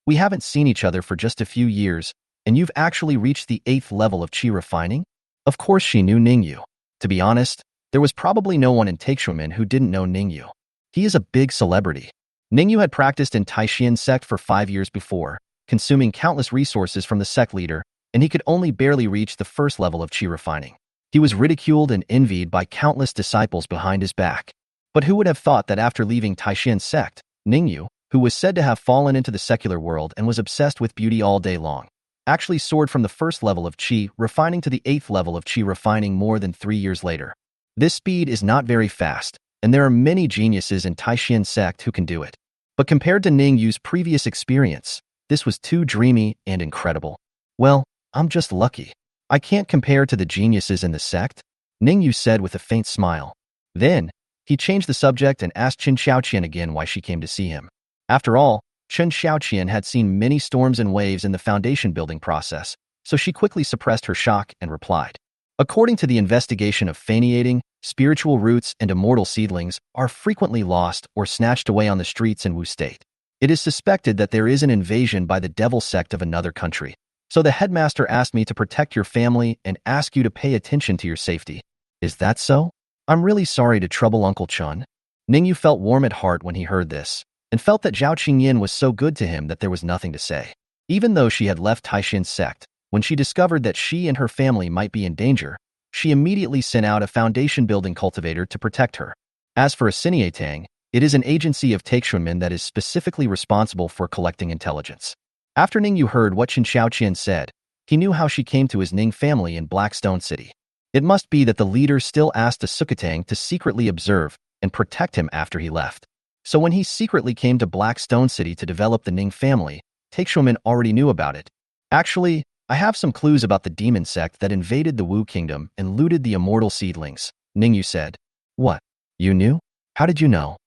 We haven't seen each other for just a few years, and you've actually reached the 8th level of qi refining? Of course she knew Ning Yue. To be honest, there was probably no one in Taixuan who didn't know Ning Yue. He is a big celebrity. Ning Yue had practiced in Taixuan Sect for 5 years before, consuming countless resources from the sect leader, and he could only barely reach the 1st level of qi refining. He was ridiculed and envied by countless disciples behind his back. But who would have thought that after leaving Taixuan Sect, Ning Yue, who was said to have fallen into the secular world and was obsessed with beauty all day long, actually soared from the 1st level of qi refining to the 8th level of qi refining more than 3 years later. This speed is not very fast, and there are many geniuses in Taixuan Sect who can do it. But compared to Ning Yu's previous experience, this was too dreamy and incredible. Well, I'm just lucky. I can't compare to the geniuses in the sect, Ning Yue said with a faint smile. Then, he changed the subject and asked Chen Xiaoqian again why she came to see him. After all, Chen Xiaoqian had seen many storms and waves in the foundation building process, so she quickly suppressed her shock and replied. According to the investigation of feigning, spiritual roots and immortal seedlings are frequently lost or snatched away on the streets in Wu State. It is suspected that there is an invasion by the devil sect of another country. So the headmaster asked me to protect your family and ask you to pay attention to your safety. Is that so? I'm really sorry to trouble Uncle Chun. Ning Yue felt warm at heart when he heard this, and felt that Zhao Qingyin was so good to him that there was nothing to say. Even though she had left Taixuan Sect, when she discovered that she and her family might be in danger, she immediately sent out a foundation-building cultivator to protect her. As for a Xinietang, it is an agency of Taixuan that is specifically responsible for collecting intelligence. After Ning Yue heard what Chen Xiaoqian said, he knew how she came to his Ning family in Blackstone City. It must be that the leader still asked a Sukatang to secretly observe and protect him after he left. So when he secretly came to Blackstone City to develop the Ning family, Taixuan already knew about it. Actually, I have some clues about the demon sect that invaded the Wu kingdom and looted the immortal seedlings, Ning Yue said. What? You knew? How did you know?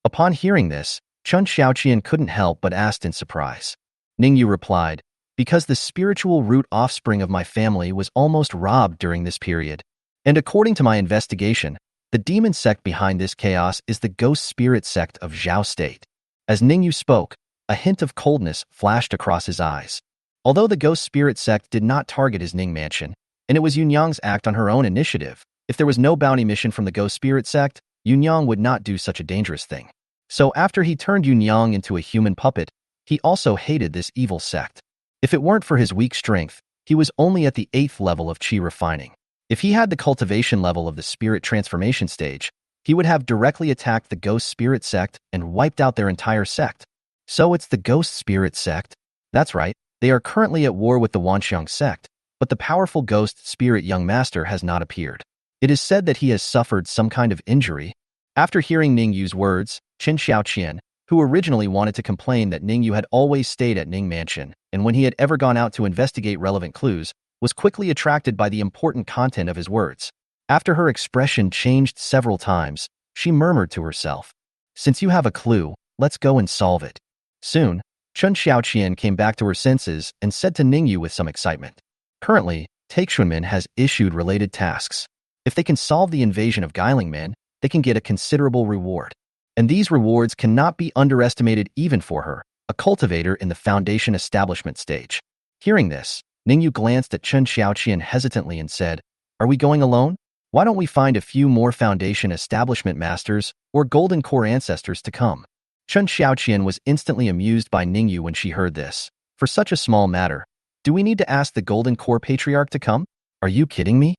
Upon hearing this, Chen Xiaoqian couldn't help but asked in surprise. Ning Yue replied, because the spiritual root offspring of my family was almost robbed during this period. And according to my investigation, the demon sect behind this chaos is the ghost spirit sect of Zhao State. As Ning Yue spoke, a hint of coldness flashed across his eyes. Although the ghost spirit sect did not target his Ning mansion, and it was Yunyang's act on her own initiative, if there was no bounty mission from the ghost spirit sect, Yunyang would not do such a dangerous thing. So after he turned Yunyang into a human puppet, he also hated this evil sect. If it weren't for his weak strength, he was only at the 8th level of qi refining. If he had the cultivation level of the spirit transformation stage, he would have directly attacked the ghost spirit sect and wiped out their entire sect. So it's the ghost spirit sect? That's right, they are currently at war with the Wanxiang sect, but the powerful ghost spirit young master has not appeared. It is said that he has suffered some kind of injury. After hearing Ning Yue's words, Chen Xiaoqian, who originally wanted to complain that Ning Yue had always stayed at Ning Mansion, and when he had ever gone out to investigate relevant clues, was quickly attracted by the important content of his words. After her expression changed several times, she murmured to herself, since you have a clue, let's go and solve it. Soon, Chen Xiaoqian came back to her senses and said to Ning Yue with some excitement. Currently, Taixuan has issued related tasks. If they can solve the invasion of Guiling Men, they can get a considerable reward. And these rewards cannot be underestimated even for her, a cultivator in the foundation establishment stage. Hearing this, Ning Yue glanced at Chen Xiaoqian hesitantly and said, are we going alone? Why don't we find a few more foundation establishment masters or golden core ancestors to come? Chen Xiaoqian was instantly amused by Ning Yue when she heard this. For such a small matter, do we need to ask the golden core patriarch to come? Are you kidding me?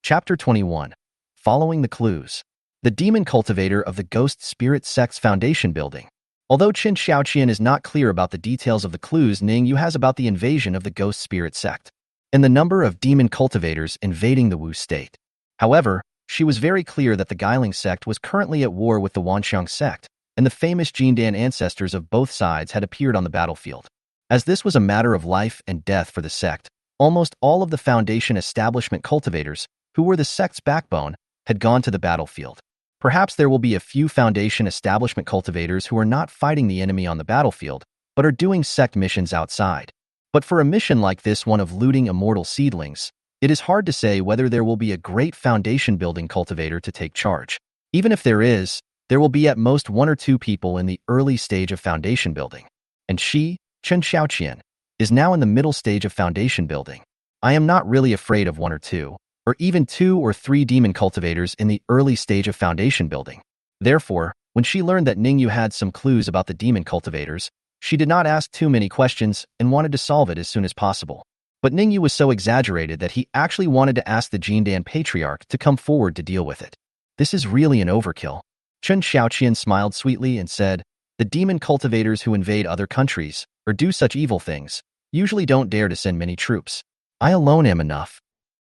Chapter 21. Following the clues. The demon cultivator of the ghost spirit sect's foundation building. Although Chen Xiaoqian is not clear about the details of the clues Ning Yue has about the invasion of the ghost spirit sect and the number of demon cultivators invading the Wu state. However, she was very clear that the Guiling sect was currently at war with the Wanxiang sect, and the famous Jindan ancestors of both sides had appeared on the battlefield. As this was a matter of life and death for the sect, almost all of the foundation establishment cultivators, who were the sect's backbone, had gone to the battlefield. Perhaps there will be a few foundation establishment cultivators who are not fighting the enemy on the battlefield, but are doing sect missions outside. But for a mission like this one of looting immortal seedlings, it is hard to say whether there will be a great foundation building cultivator to take charge. Even if there is, there will be at most 1 or 2 people in the early stage of foundation building. And she, Chen Xiaoqian, is now in the middle stage of foundation building. I am not really afraid of 1 or 2, or even 2 or 3 demon cultivators in the early stage of foundation building. Therefore, when she learned that Ning Yue had some clues about the demon cultivators, she did not ask too many questions and wanted to solve it as soon as possible. But Ning Yue was so exaggerated that he actually wanted to ask the Jindan patriarch to come forward to deal with it. This is really an overkill. Chen Xiaoqian smiled sweetly and said, the demon cultivators who invade other countries, or do such evil things, usually don't dare to send many troops. I alone am enough.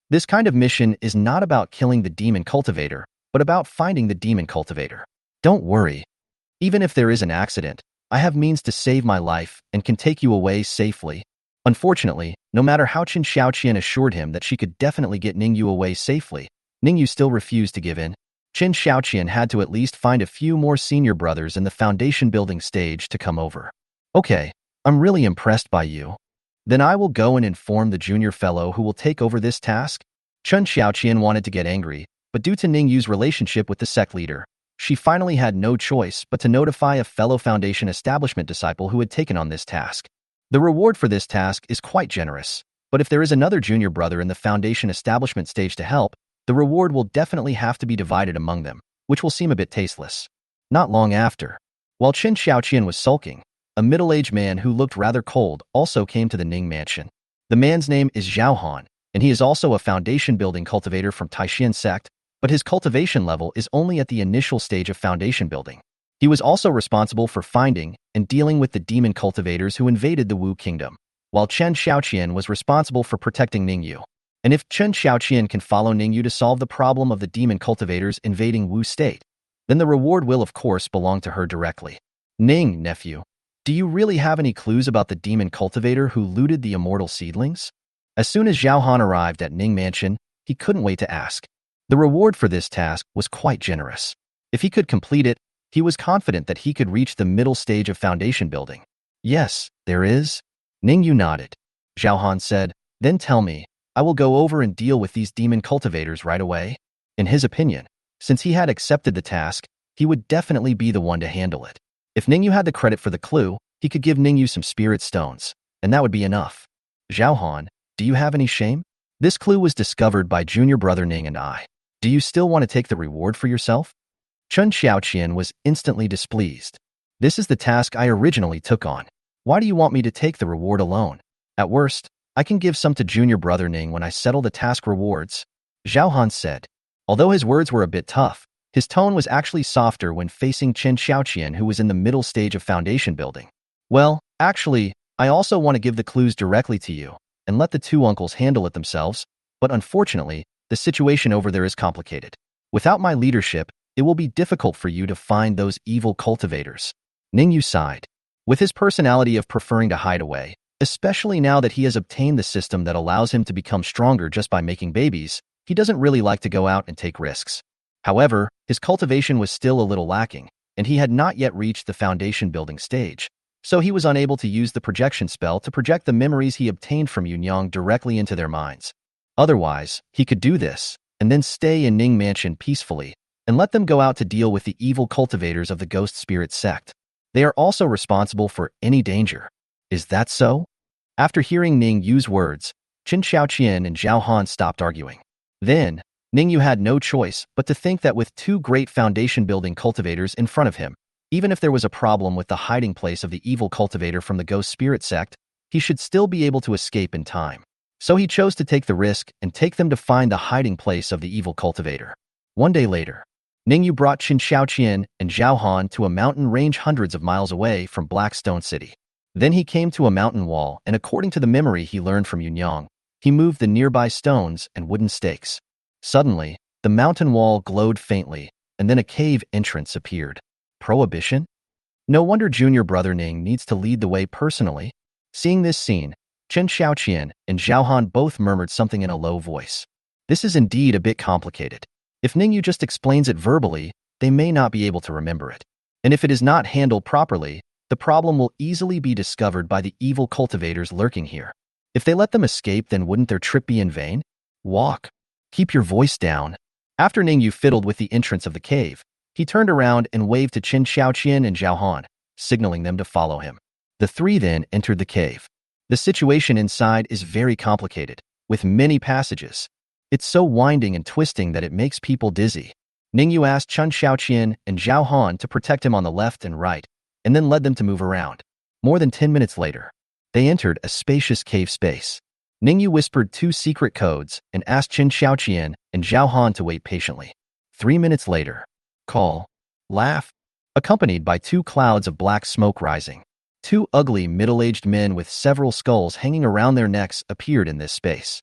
This kind of mission is not about killing the demon cultivator, but about finding the demon cultivator. Don't worry. Even if there is an accident, I have means to save my life and can take you away safely. Unfortunately, no matter how Qin Xiaoqian assured him that she could definitely get Ning Yue away safely, Ning Yue still refused to give in. Qin Xiaoqian had to at least find a few more senior brothers in the foundation building stage to come over. Okay, I'm really impressed by you. Then I will go and inform the junior fellow who will take over this task. Qin Xiaoqian wanted to get angry, but due to Ning Yue's relationship with the sect leader, she finally had no choice but to notify a fellow Foundation establishment disciple who had taken on this task. The reward for this task is quite generous, but if there is another junior brother in the Foundation establishment stage to help, the reward will definitely have to be divided among them, which will seem a bit tasteless. Not long after, while Qin Xiaoqian was sulking, a middle-aged man who looked rather cold also came to the Ning mansion. The man's name is Zhao Han, and he is also a foundation-building cultivator from Taixuan Sect, but his cultivation level is only at the initial stage of foundation building. He was also responsible for finding and dealing with the demon cultivators who invaded the Wu Kingdom, while Chen Xiaoqian was responsible for protecting Ning Yue. And if Chen Xiaoqian can follow Ning Yue to solve the problem of the demon cultivators invading Wu State, then the reward will of course belong to her directly. Ning, nephew, do you really have any clues about the demon cultivator who looted the immortal seedlings? As soon as Zhao Han arrived at Ning Mansion, he couldn't wait to ask. The reward for this task was quite generous. If he could complete it, he was confident that he could reach the middle stage of foundation building. Yes, there is. Ning Yue nodded. Zhao Han said, then tell me, I will go over and deal with these demon cultivators right away. In his opinion, since he had accepted the task, he would definitely be the one to handle it. If Ning Yue had the credit for the clue, he could give Ning Yue some spirit stones, and that would be enough. Zhao Han, do you have any shame? This clue was discovered by junior brother Ning and I. Do you still want to take the reward for yourself? Chen Xiaoqian was instantly displeased. This is the task I originally took on. Why do you want me to take the reward alone? At worst, I can give some to junior brother Ning when I settle the task rewards, Zhao Han said. Although his words were a bit tough, his tone was actually softer when facing Chen Xiaoqian, who was in the middle stage of foundation building. Well, actually, I also want to give the clues directly to you and let the two uncles handle it themselves, but unfortunately, the situation over there is complicated. Without my leadership, it will be difficult for you to find those evil cultivators. Ning Yue sighed. With his personality of preferring to hide away, especially now that he has obtained the system that allows him to become stronger just by making babies, he doesn't really like to go out and take risks. However, his cultivation was still a little lacking, and he had not yet reached the foundation building stage, so he was unable to use the projection spell to project the memories he obtained from Yunyang directly into their minds. Otherwise, he could do this, and then stay in Ning Mansion peacefully, and let them go out to deal with the evil cultivators of the Ghost Spirit Sect. They are also responsible for any danger. Is that so? After hearing Ning Yue's words, Qin Xiaoqian and Zhao Han stopped arguing. Then, Ning Yue had no choice but to think that with two great foundation-building cultivators in front of him, even if there was a problem with the hiding place of the evil cultivator from the Ghost Spirit Sect, he should still be able to escape in time. So he chose to take the risk and take them to find the hiding place of the evil cultivator. One day later, Ning Yue brought Qin Xiaoqian and Zhao Han to a mountain range hundreds of miles away from Blackstone City. Then he came to a mountain wall, and according to the memory he learned from Yunyang, he moved the nearby stones and wooden stakes. Suddenly, the mountain wall glowed faintly, and then a cave entrance appeared. Prohibition? No wonder junior brother Ning needs to lead the way personally. Seeing this scene, Qin Xiaoqian and Zhao Han both murmured something in a low voice. This is indeed a bit complicated. If Ning Yue just explains it verbally, they may not be able to remember it. And if it is not handled properly, the problem will easily be discovered by the evil cultivators lurking here. If they let them escape, then wouldn't their trip be in vain? Walk. Keep your voice down. After Ning Yue fiddled with the entrance of the cave, he turned around and waved to Qin Xiaoqian and Zhao Han, signaling them to follow him. The three then entered the cave. The situation inside is very complicated, with many passages. It's so winding and twisting that it makes people dizzy. Ning Yue asked Qin Xiaoqian and Zhao Han to protect him on the left and right, and then led them to move around. More than 10 minutes later, they entered a spacious cave space. Ning Yue whispered 2 secret codes and asked Qin Xiaoqian and Zhao Han to wait patiently. 3 minutes later, call, laugh, accompanied by 2 clouds of black smoke rising. 2 ugly middle-aged men with several skulls hanging around their necks appeared in this space.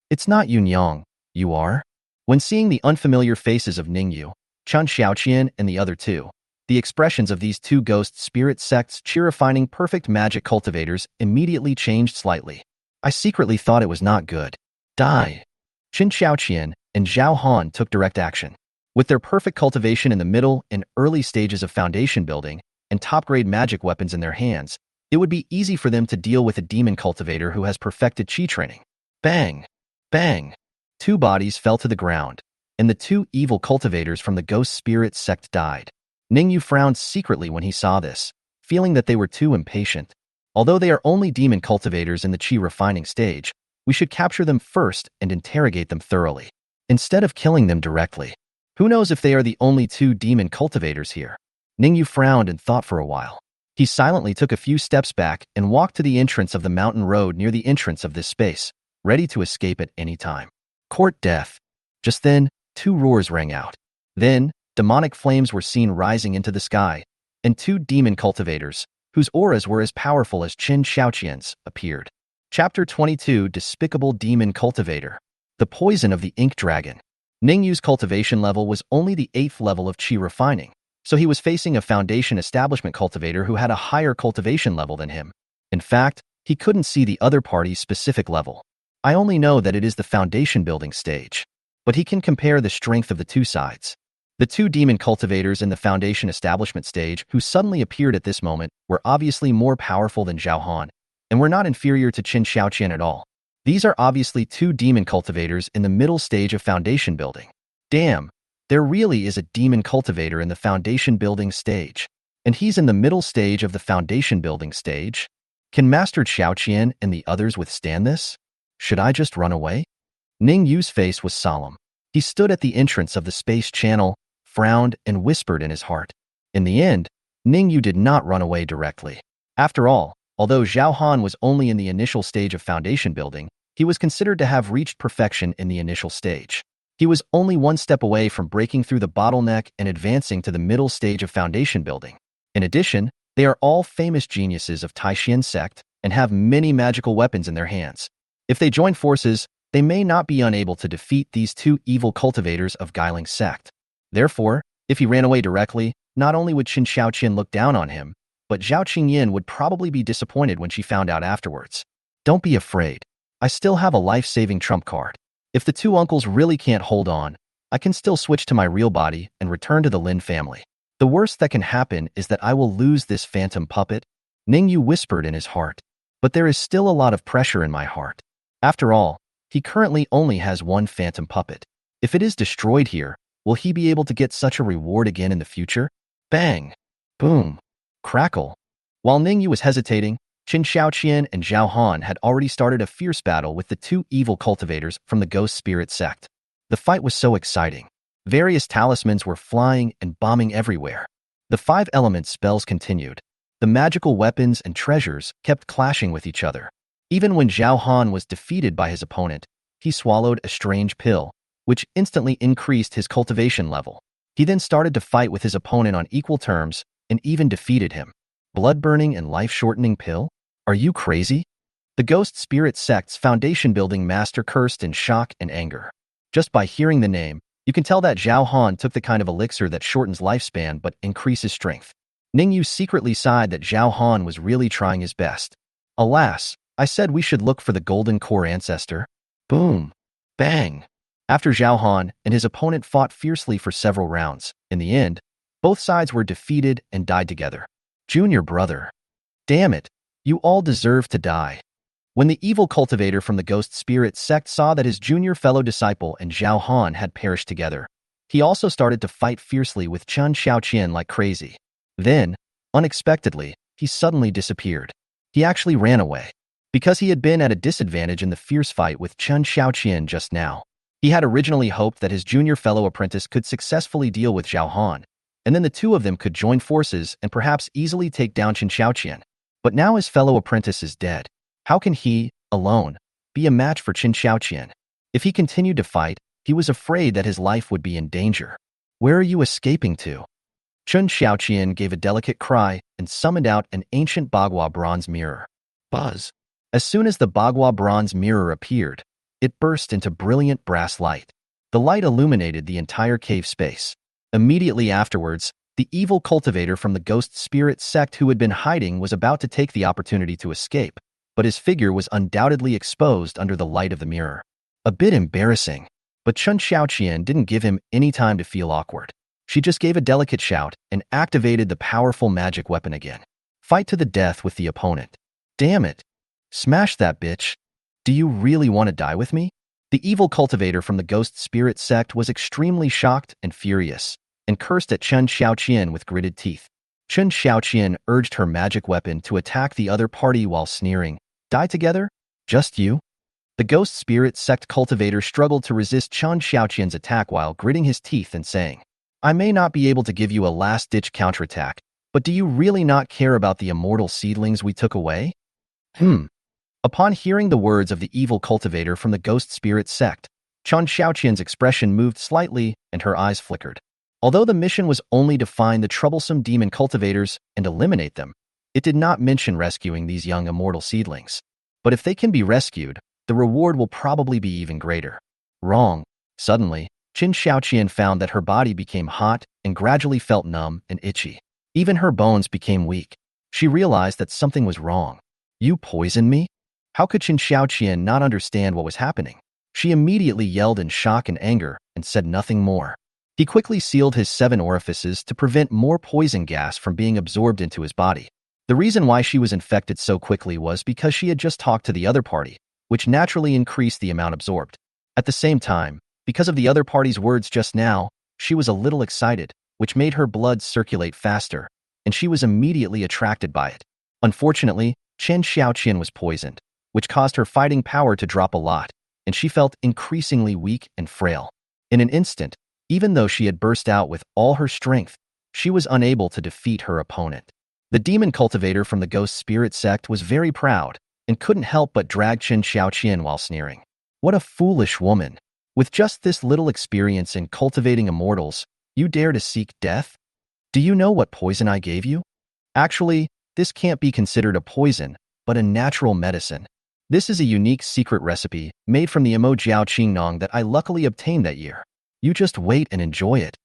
It's not Yunyang, you are? When seeing the unfamiliar faces of Ning Yue, Qin Xiaoqian and the other 2, The expressions of these two ghost spirit sects chi-refining perfect magic cultivators immediately changed slightly. I secretly thought it was not good. Die. Qin Xiaoqian and Zhao Han took direct action. With their perfect cultivation in the middle and early stages of foundation building and top-grade magic weapons in their hands, it would be easy for them to deal with a demon cultivator who has perfected qi training. Bang! Bang! Two bodies fell to the ground, and the two evil cultivators from the ghost spirit sect died. Ning Yue frowned secretly when he saw this, feeling that they were too impatient. Although they are only demon cultivators in the qi refining stage, we should capture them first and interrogate them thoroughly, instead of killing them directly. Who knows if they are the only two demon cultivators here? Ning Yue frowned and thought for a while. He silently took a few steps back and walked to the entrance of the mountain road near the entrance of this space, ready to escape at any time. Court death. Just then, two roars rang out. Then, demonic flames were seen rising into the sky, and two demon cultivators, whose auras were as powerful as Qin Xiaoqian's, appeared. Chapter 22 Despicable Demon Cultivator. The Poison of the Ink Dragon. Ning Yue's cultivation level was only the 8th level of qi refining, so he was facing a foundation establishment cultivator who had a higher cultivation level than him. In fact, he couldn't see the other party's specific level. I only know that it is the foundation building stage, but he can compare the strength of the two sides. The two demon cultivators in the foundation establishment stage who suddenly appeared at this moment were obviously more powerful than Zhao Han, and were not inferior to Qin Xiaoqian at all. These are obviously two demon cultivators in the middle stage of foundation building. Damn, there really is a demon cultivator in the foundation building stage, and he's in the middle stage of the foundation building stage. Can Master Xiaoqian and the others withstand this? Should I just run away? Ning Yue's face was solemn. He stood at the entrance of the space channel, frowned, and whispered in his heart. In the end, Ning Yue did not run away directly. After all, although Zhao Han was only in the initial stage of foundation building, he was considered to have reached perfection in the initial stage. He was only one step away from breaking through the bottleneck and advancing to the middle stage of foundation building. In addition, they are all famous geniuses of Taixuan Sect and have many magical weapons in their hands. If they join forces, they may not be unable to defeat these two evil cultivators of Guiling Sect. Therefore, if he ran away directly, not only would Qin Xiaoqian look down on him, but Zhao Qingyin would probably be disappointed when she found out afterwards. Don't be afraid. I still have a life-saving trump card. If the two uncles really can't hold on, I can still switch to my real body and return to the Lynn family. The worst that can happen is that I will lose this phantom puppet, Ning Yue whispered in his heart. But there is still a lot of pressure in my heart. After all, he currently only has one phantom puppet. If it is destroyed here, will he be able to get such a reward again in the future? Bang! Boom! Crackle! While Ning Yue was hesitating, Qin Xiaoqian and Zhao Han had already started a fierce battle with the two evil cultivators from the Ghost Spirit Sect. The fight was so exciting. Various talismans were flying and bombing everywhere. The 5 element spells continued. The magical weapons and treasures kept clashing with each other. Even when Zhao Han was defeated by his opponent, he swallowed a strange pill, which instantly increased his cultivation level. He then started to fight with his opponent on equal terms and even defeated him. Blood-burning and life-shortening pill? Are you crazy? The Ghost Spirit Sect's foundation-building master cursed in shock and anger. Just by hearing the name, you can tell that Zhao Han took the kind of elixir that shortens lifespan but increases strength. Ning Yue secretly sighed that Zhao Han was really trying his best. Alas, I said we should look for the golden core ancestor. Boom! Bang! After Zhao Han and his opponent fought fiercely for several rounds, in the end, both sides were defeated and died together. Junior brother. Damn it, you all deserve to die. When the evil cultivator from the Ghost Spirit Sect saw that his junior fellow disciple and Zhao Han had perished together, he also started to fight fiercely with Qin Xiaoqian like crazy. Then, unexpectedly, he suddenly disappeared. He actually ran away. Because he had been at a disadvantage in the fierce fight with Qin Xiaoqian just now. He had originally hoped that his junior fellow apprentice could successfully deal with Zhao Han, and then the two of them could join forces and perhaps easily take down Qin Xiaoqian. But now his fellow apprentice is dead. How can he, alone, be a match for Qin Xiaoqian? If he continued to fight, he was afraid that his life would be in danger. Where are you escaping to? Qin Xiaoqian gave a delicate cry and summoned out an ancient Bagua bronze mirror. Buzz. As soon as the Bagua bronze mirror appeared, it burst into brilliant brass light. The light illuminated the entire cave space. Immediately afterwards, The evil cultivator from the ghost spirit sect who had been hiding was about to take the opportunity to escape, but his figure was undoubtedly exposed under the light of the mirror. A bit embarrassing, but Chen Xiaoqian didn't give him any time to feel awkward. She just gave a delicate shout and activated the powerful magic weapon again. Fight to the death with the opponent. Damn it. Smash that bitch. Do you really want to die with me? The evil cultivator from the ghost spirit sect was extremely shocked and furious, and cursed at Chen Xiaoqian with gritted teeth. Chen Xiaoqian urged her magic weapon to attack the other party while sneering. Die together? Just you? The ghost spirit sect cultivator struggled to resist Chen Xiaoqian's attack while gritting his teeth and saying, I may not be able to give you a last-ditch counterattack, but do you really not care about the immortal seedlings we took away? Upon hearing the words of the evil cultivator from the ghost spirit sect, Chen Xiaoqian's expression moved slightly and her eyes flickered. Although the mission was only to find the troublesome demon cultivators and eliminate them, it did not mention rescuing these young immortal seedlings. But if they can be rescued, the reward will probably be even greater. Wrong. Suddenly, Chen Xiaoqian found that her body became hot and gradually felt numb and itchy. Even her bones became weak. She realized that something was wrong. You poisoned me? How could Chen Xiaoqian not understand what was happening? She immediately yelled in shock and anger and said nothing more. He quickly sealed his 7 orifices to prevent more poison gas from being absorbed into his body. The reason why she was infected so quickly was because she had just talked to the other party, which naturally increased the amount absorbed. At the same time, because of the other party's words just now, she was a little excited, which made her blood circulate faster, and she was immediately attracted by it. Unfortunately, Chen Xiaoqian was poisoned, which caused her fighting power to drop a lot, and she felt increasingly weak and frail. In an instant, even though she had burst out with all her strength, she was unable to defeat her opponent. The demon cultivator from the ghost spirit sect was very proud and couldn't help but drag Chen Xiaoqian while sneering. What a foolish woman! With just this little experience in cultivating immortals, you dare to seek death? Do you know what poison I gave you? Actually, this can't be considered a poison, but a natural medicine. This is a unique secret recipe made from the Jiao Qingnong that I luckily obtained that year. You just wait and enjoy it.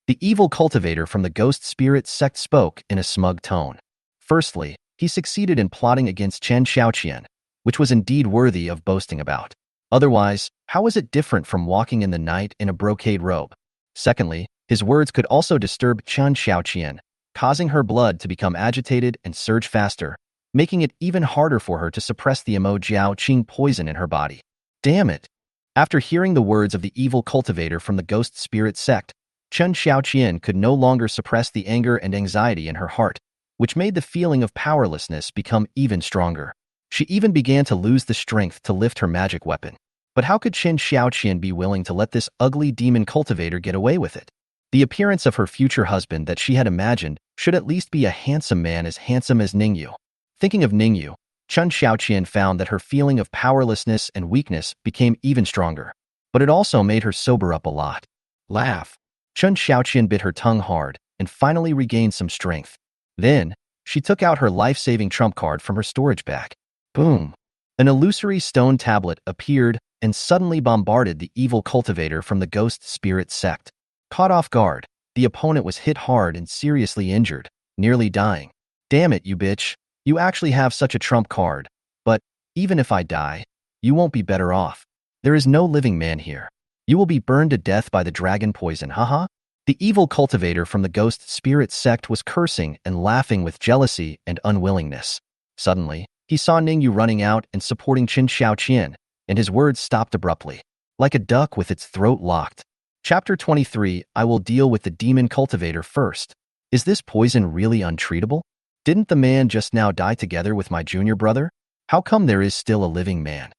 The evil cultivator from the ghost spirit sect spoke in a smug tone. Firstly, he succeeded in plotting against Chen Xiaoqian, which was indeed worthy of boasting about. Otherwise, how is it different from walking in the night in a brocade robe? Secondly, his words could also disturb Chen Xiaoqian, causing her blood to become agitated and surge faster, making it even harder for her to suppress the Jiao Qing poison in her body. Damn it! After hearing the words of the evil cultivator from the ghost spirit sect, Chen Xiaoqian could no longer suppress the anger and anxiety in her heart, which made the feeling of powerlessness become even stronger. She even began to lose the strength to lift her magic weapon. But how could Chen Xiaoqian be willing to let this ugly demon cultivator get away with it? The appearance of her future husband that she had imagined should at least be a handsome man as handsome as Ning Yue. Thinking of Ning Yue, Chen Xiaoqian found that her feeling of powerlessness and weakness became even stronger. But it also made her sober up a lot. Laugh. Chen Xiaoqian bit her tongue hard and finally regained some strength. Then, she took out her life-saving trump card from her storage bag. Boom! An illusory stone tablet appeared and suddenly bombarded the evil cultivator from the ghost spirit sect. Caught off guard, the opponent was hit hard and seriously injured, nearly dying. Damn it, you bitch. You actually have such a trump card. But, even if I die, you won't be better off. There is no living man here. You will be burned to death by the dragon poison, haha. The evil cultivator from the ghost spirit sect was cursing and laughing with jealousy and unwillingness. Suddenly, he saw Ning Yue running out and supporting Chen Xiaoqian, and his words stopped abruptly, like a duck with its throat locked. Chapter 23, I will deal with the demon cultivator first. Is this poison really untreatable? Didn't the man just now die together with my junior brother? How come there is still a living man?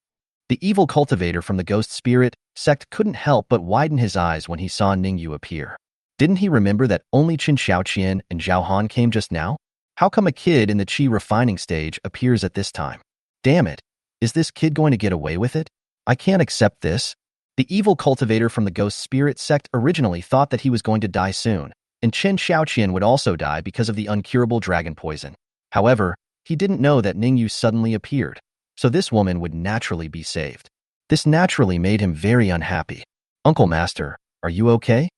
The evil cultivator from the ghost spirit sect couldn't help but widen his eyes when he saw Ning Yue appear. Didn't he remember that only Chen Xiaoqian and Zhao Han came just now? How come a kid in the qi refining stage appears at this time? Damn it! Is this kid going to get away with it? I can't accept this. The evil cultivator from the ghost spirit sect originally thought that he was going to die soon, and Chen Xiaoqian would also die because of the uncurable dragon poison. However, he didn't know that Ning Yue suddenly appeared, so this woman would naturally be saved. This naturally made him very unhappy. Uncle Master, are you okay?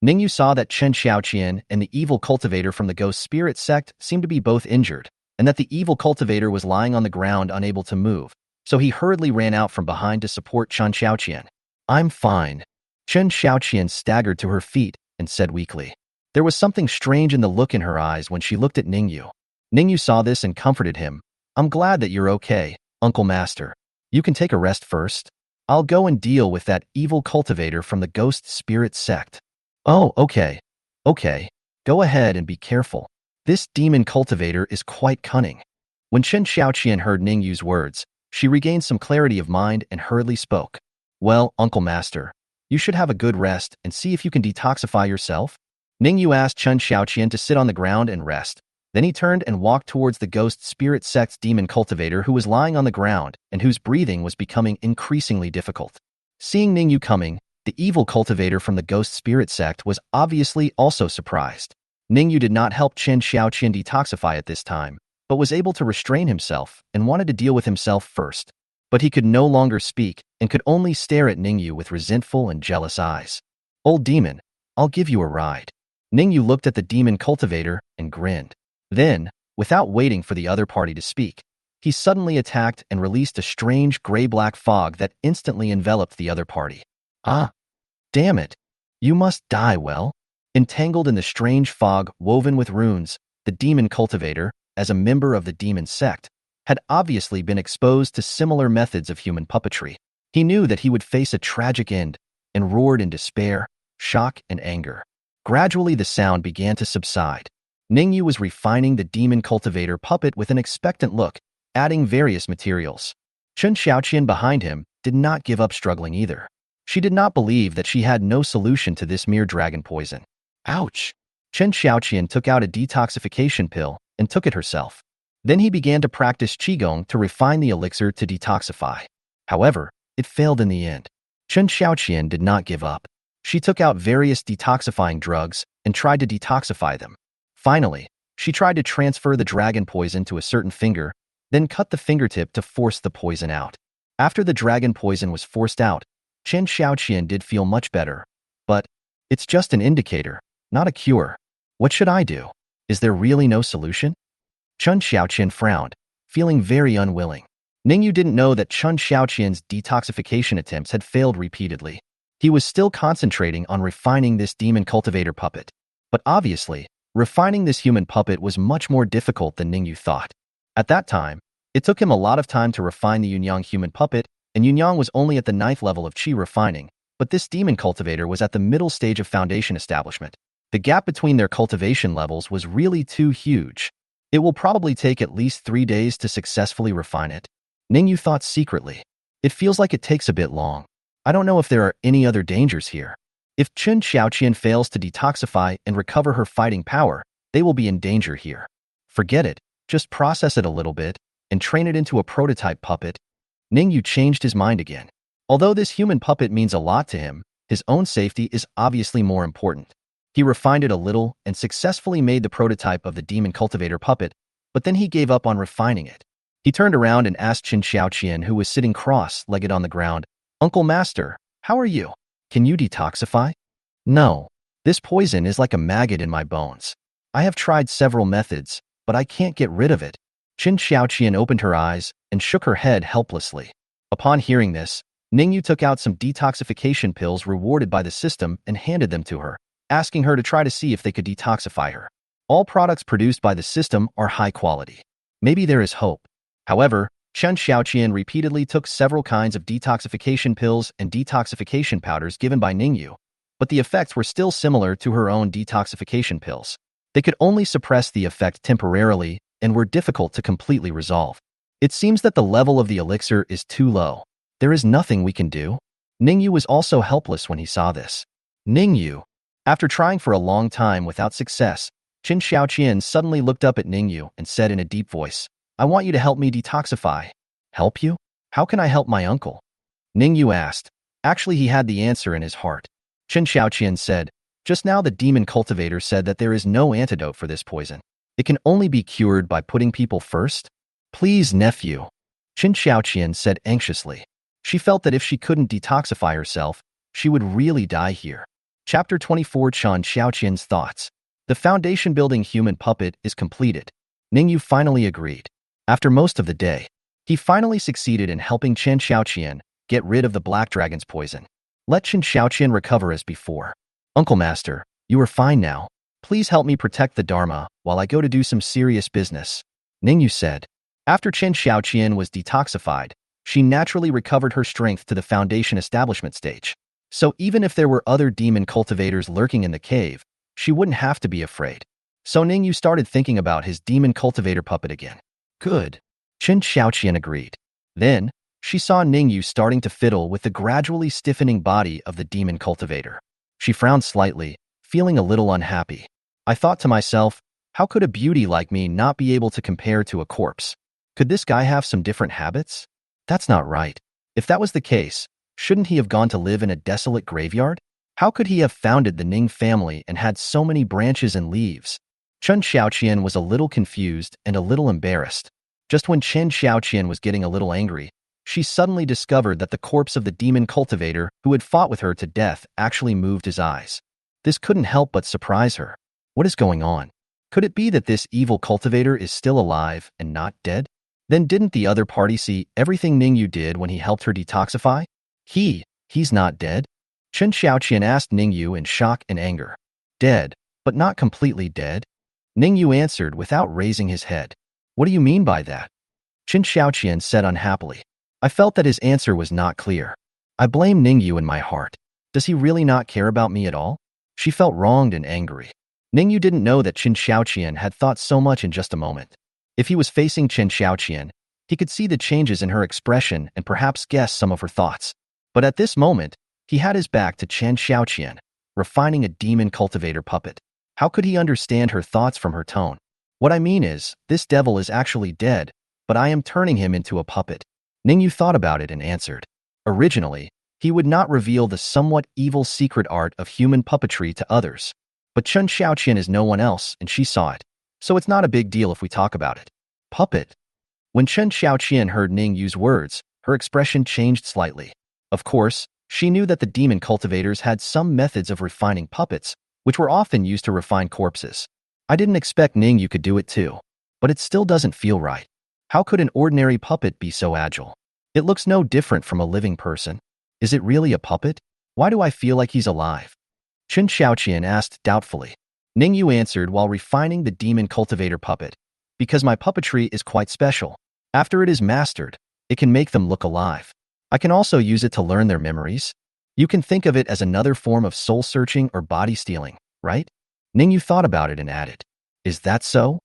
Ning Yue saw that Chen Xiaoqian and the evil cultivator from the ghost spirit sect seemed to be both injured, and that the evil cultivator was lying on the ground unable to move, so he hurriedly ran out from behind to support Chen Xiaoqian. I'm fine. Chen Xiaoqian staggered to her feet and said weakly. There was something strange in the look in her eyes when she looked at Ning Yue. Ning Yue saw this and comforted him. I'm glad that you're okay, Uncle Master. You can take a rest first. I'll go and deal with that evil cultivator from the ghost spirit sect. Oh, okay. Okay. Go ahead and be careful. This demon cultivator is quite cunning. When Chen Xiaoqian heard Ning Yue's words, she regained some clarity of mind and hurriedly spoke. Well, Uncle Master, you should have a good rest and see if you can detoxify yourself. Ning Yue asked Chen Xiaoqian to sit on the ground and rest. Then he turned and walked towards the ghost spirit sect's demon cultivator who was lying on the ground and whose breathing was becoming increasingly difficult. Seeing Ning Yue coming, the evil cultivator from the ghost spirit sect was obviously also surprised. Ning Yue did not help Chen Xiaoqian detoxify at this time, but was able to restrain himself and wanted to deal with himself first. But he could no longer speak and could only stare at Ning Yue with resentful and jealous eyes. Old demon, I'll give you a ride. Ning Yue looked at the demon cultivator and grinned. Then, without waiting for the other party to speak, he suddenly attacked and released a strange gray-black fog that instantly enveloped the other party. Ah, damn it. You must die well. Entangled in the strange fog woven with runes, the demon cultivator, as a member of the demon sect, had obviously been exposed to similar methods of human puppetry. He knew that he would face a tragic end and roared in despair, shock, and anger. Gradually, the sound began to subside. Ning Yue was refining the demon cultivator puppet with an expectant look, adding various materials. Chen Xiaoqian behind him did not give up struggling either. She did not believe that she had no solution to this mere dragon poison. Ouch! Chen Xiaoqian took out a detoxification pill and took it herself. Then he began to practice Qigong to refine the elixir to detoxify. However, it failed in the end. Chen Xiaoqian did not give up. She took out various detoxifying drugs and tried to detoxify them. Finally, she tried to transfer the dragon poison to a certain finger, then cut the fingertip to force the poison out. After the dragon poison was forced out, Chen Xiaoqian did feel much better. But it's just an indicator, not a cure. What should I do? Is there really no solution? Chen Xiaoqian frowned, feeling very unwilling. Ning Yue didn't know that Chen Xiaoqian's detoxification attempts had failed repeatedly. He was still concentrating on refining this demon cultivator puppet. But obviously, refining this human puppet was much more difficult than Ning Yue thought. At that time, it took him a lot of time to refine the Yunyang human puppet, and Yunyang was only at the 9th level of Qi refining, but this demon cultivator was at the middle stage of foundation establishment. The gap between their cultivation levels was really too huge. It will probably take at least 3 days to successfully refine it. Ning Yue thought secretly. It feels like it takes a bit long. I don't know if there are any other dangers here. If Chen Xiaoqian fails to detoxify and recover her fighting power, they will be in danger here. Forget it, just process it a little bit and train it into a prototype puppet. Ning Yue changed his mind again. Although this human puppet means a lot to him, his own safety is obviously more important. He refined it a little and successfully made the prototype of the demon cultivator puppet, but then he gave up on refining it. He turned around and asked Chen Xiaoqian, who was sitting cross-legged on the ground, Uncle Master, how are you? Can you detoxify? No. This poison is like a maggot in my bones. I have tried several methods, but I can't get rid of it. Chen Xiaoqian opened her eyes and shook her head helplessly. Upon hearing this, Ning Yue took out some detoxification pills rewarded by the system and handed them to her, asking her to try to see if they could detoxify her. All products produced by the system are high quality. Maybe there is hope. However, Chen Xiaoqian repeatedly took several kinds of detoxification pills and detoxification powders given by Ning Yue, but the effects were still similar to her own detoxification pills. They could only suppress the effect temporarily and were difficult to completely resolve. It seems that the level of the elixir is too low. There is nothing we can do. Ning Yue was also helpless when he saw this. Ning Yue. After trying for a long time without success, Chen Xiaoqian suddenly looked up at Ning Yue and said in a deep voice, I want you to help me detoxify. Help you? How can I help my uncle? Ning Yue asked. Actually, he had the answer in his heart. Chen Xiaoqian said, just now the demon cultivator said that there is no antidote for this poison. It can only be cured by putting people first. Please, nephew. Chen Xiaoqian said anxiously. She felt that if she couldn't detoxify herself, she would really die here. Chapter 24 Chen Xiaoqian's Thoughts. The foundation-building human puppet is completed. Ning Yue finally agreed. After most of the day, he finally succeeded in helping Chen Xiaoqian get rid of the Black Dragon's poison. Let Chen Xiaoqian recover as before. Uncle Master, you are fine now. Please help me protect the Dharma while I go to do some serious business, Ning Yue said. After Chen Xiaoqian was detoxified, she naturally recovered her strength to the foundation establishment stage. So even if there were other demon cultivators lurking in the cave, she wouldn't have to be afraid. So Ning Yue started thinking about his demon cultivator puppet again. Good. Chen Xiaoqian agreed. Then, she saw Ning Yue starting to fiddle with the gradually stiffening body of the demon cultivator. She frowned slightly, feeling a little unhappy. I thought to myself, how could a beauty like me not be able to compare to a corpse? Could this guy have some different habits? That's not right. If that was the case, shouldn't he have gone to live in a desolate graveyard? How could he have founded the Ning family and had so many branches and leaves? Chen Xiaoqian was a little confused and a little embarrassed. Just when Chen Xiaoqian was getting a little angry, she suddenly discovered that the corpse of the demon cultivator who had fought with her to death actually moved his eyes. This couldn't help but surprise her. What is going on? Could it be that this evil cultivator is still alive and not dead? Then didn't the other party see everything Ning Yue did when he helped her detoxify? He's not dead? Chen Xiaoqian asked Ning Yue in shock and anger. Dead, but not completely dead? Ning Yue answered without raising his head. What do you mean by that? Chen Xiaoqian said unhappily. I felt that his answer was not clear. I blame Ning Yue in my heart. Does he really not care about me at all? She felt wronged and angry. Ning Yue didn't know that Chen Xiaoqian had thought so much in just a moment. If he was facing Chen Xiaoqian, he could see the changes in her expression and perhaps guess some of her thoughts. But at this moment, he had his back to Chen Xiaoqian, refining a demon cultivator puppet. How could he understand her thoughts from her tone? What I mean is, this devil is actually dead, but I am turning him into a puppet. Ning Yue thought about it and answered. Originally, he would not reveal the somewhat evil secret art of human puppetry to others. But Chen Xiaoqian is no one else, and she saw it. So it's not a big deal if we talk about it. Puppet. When Chen Xiaoqian heard Ning Yue's words, her expression changed slightly. Of course, she knew that the demon cultivators had some methods of refining puppets, which were often used to refine corpses. I didn't expect Ning Yue could do it too. But it still doesn't feel right. How could an ordinary puppet be so agile? It looks no different from a living person. Is it really a puppet? Why do I feel like he's alive? Chen Xiaoqian asked doubtfully. Ning Yue answered while refining the demon cultivator puppet. Because my puppetry is quite special. After it is mastered, it can make them look alive. I can also use it to learn their memories. You can think of it as another form of soul-searching or body-stealing, right? Ning Yue thought about it and added, is that so?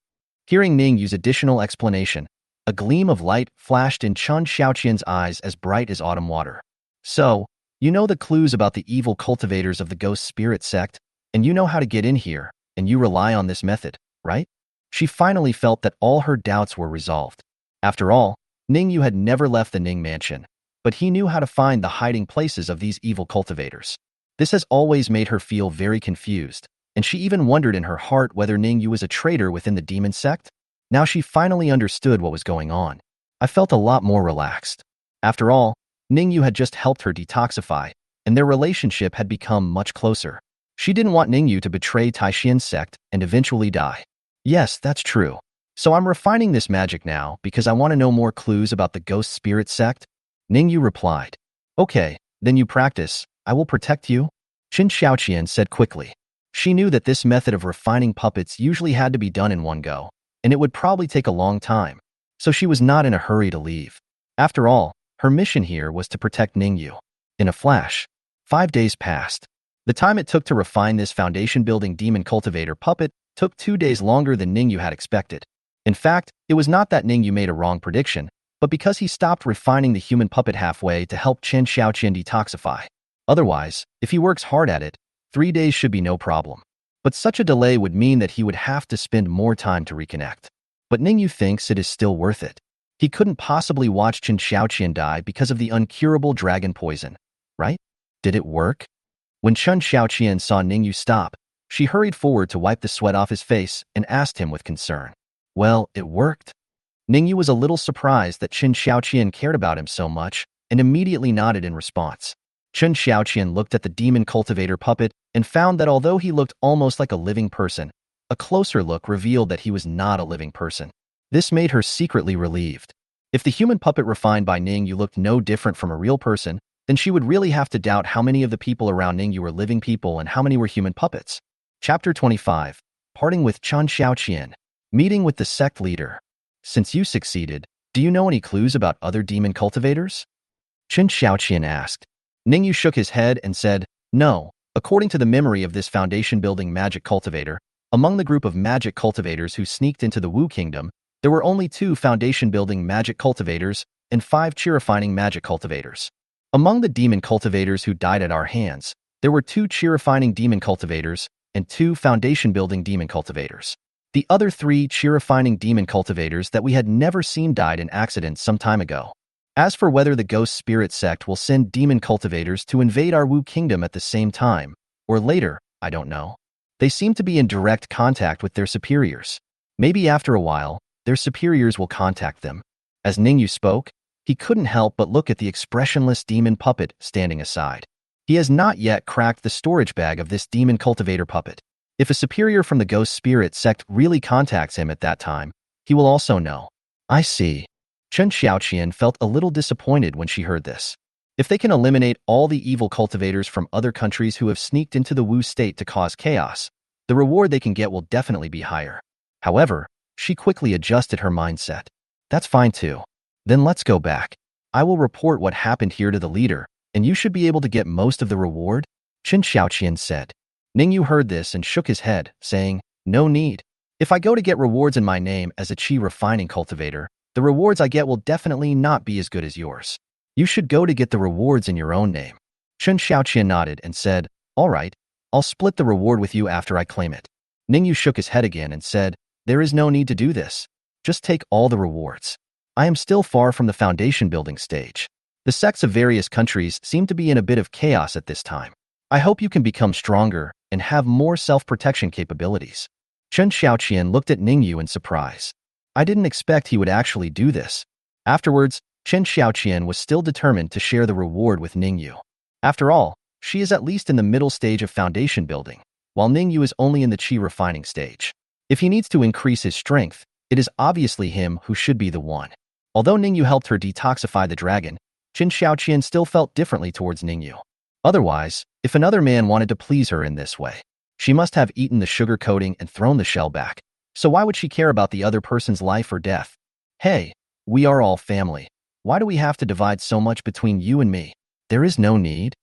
Hearing Ning Yue's additional explanation, a gleam of light flashed in Chen Xiaoqian's eyes as bright as autumn water. So, you know the clues about the evil cultivators of the Ghost Spirit Sect, and you know how to get in here, and you rely on this method, right? She finally felt that all her doubts were resolved. After all, Ning Yue had never left the Ning mansion, but he knew how to find the hiding places of these evil cultivators. This has always made her feel very confused, and she even wondered in her heart whether Ning Yue was a traitor within the demon sect. Now she finally understood what was going on. I felt a lot more relaxed. After all, Ning Yue had just helped her detoxify, and their relationship had become much closer. She didn't want Ning Yue to betray Taixuan Sect and eventually die. Yes, that's true. So I'm refining this magic now because I want to know more clues about the Ghost Spirit Sect. Ning Yue replied. Okay, then you practice. I will protect you. Chen Xiaoqian said quickly. She knew that this method of refining puppets usually had to be done in one go, and it would probably take a long time. So she was not in a hurry to leave. After all, her mission here was to protect Ning Yue. In a flash, 5 days passed. The time it took to refine this foundation-building demon cultivator puppet took 2 days longer than Ning Yue had expected. In fact, it was not that Ning Yue made a wrong prediction, but because he stopped refining the human puppet halfway to help Chen Xiaoqian detoxify. Otherwise, if he works hard at it, 3 days should be no problem. But such a delay would mean that he would have to spend more time to reconnect. But Ning Yue thinks it is still worth it. He couldn't possibly watch Chen Xiaoqian die because of the uncurable dragon poison, right? Did it work? When Chen Xiaoqian saw Ning Yue stop, she hurried forward to wipe the sweat off his face and asked him with concern. Well, it worked. Ning Yue was a little surprised that Chen Xiaoqian cared about him so much and immediately nodded in response. Chen Xiaoqian looked at the demon cultivator puppet and found that although he looked almost like a living person, a closer look revealed that he was not a living person. This made her secretly relieved. If the human puppet refined by Ning Yue looked no different from a real person, then she would really have to doubt how many of the people around Ning Yue were living people and how many were human puppets. Chapter 25. Parting with Chen Xiaoqian. Meeting with the sect leader. Since you succeeded, do you know any clues about other demon cultivators? Chen Xiaoqian asked. Ning Yue shook his head and said, no. According to the memory of this foundation-building magic cultivator, among the group of magic cultivators who sneaked into the Wu Kingdom, there were only 2 foundation-building magic cultivators and 5 chi-refining magic cultivators. Among the demon cultivators who died at our hands, there were 2 chi-refining demon cultivators and 2 foundation-building demon cultivators. The other 3 chi-refining demon cultivators that we had never seen died in accidents some time ago. As for whether the Ghost Spirit Sect will send demon cultivators to invade our Wu Kingdom at the same time, or later, I don't know. They seem to be in direct contact with their superiors. Maybe after a while, their superiors will contact them. As Ning Yue spoke, he couldn't help but look at the expressionless demon puppet standing aside. He has not yet cracked the storage bag of this demon cultivator puppet. If a superior from the Ghost Spirit Sect really contacts him at that time, he will also know. I see. Chen Xiaoqian felt a little disappointed when she heard this. If they can eliminate all the evil cultivators from other countries who have sneaked into the Wu state to cause chaos, the reward they can get will definitely be higher. However, she quickly adjusted her mindset. That's fine too. Then let's go back. I will report what happened here to the leader, and you should be able to get most of the reward, Chen Xiaoqian said. Ning Yue heard this and shook his head, saying, no need. If I go to get rewards in my name as a chi refining cultivator, the rewards I get will definitely not be as good as yours. You should go to get the rewards in your own name. Chen Xiaoqian nodded and said, all right, I'll split the reward with you after I claim it. Ning Yue shook his head again and said, there is no need to do this. Just take all the rewards. I am still far from the foundation building stage. The sects of various countries seem to be in a bit of chaos at this time. I hope you can become stronger and have more self-protection capabilities. Chen Xiaoqian looked at Ning Yue in surprise. I didn't expect he would actually do this. Afterwards, Chen Xiaoqian was still determined to share the reward with Ning Yue. After all, she is at least in the middle stage of foundation building, while Ning Yue is only in the chi refining stage. If he needs to increase his strength, it is obviously him who should be the one. Although Ning Yue helped her detoxify the dragon, Chen Xiaoqian still felt differently towards Ning Yue. Otherwise, if another man wanted to please her in this way, she must have eaten the sugar coating and thrown the shell back. So why would she care about the other person's life or death? Hey, we are all family. Why do we have to divide so much between you and me? There is no need.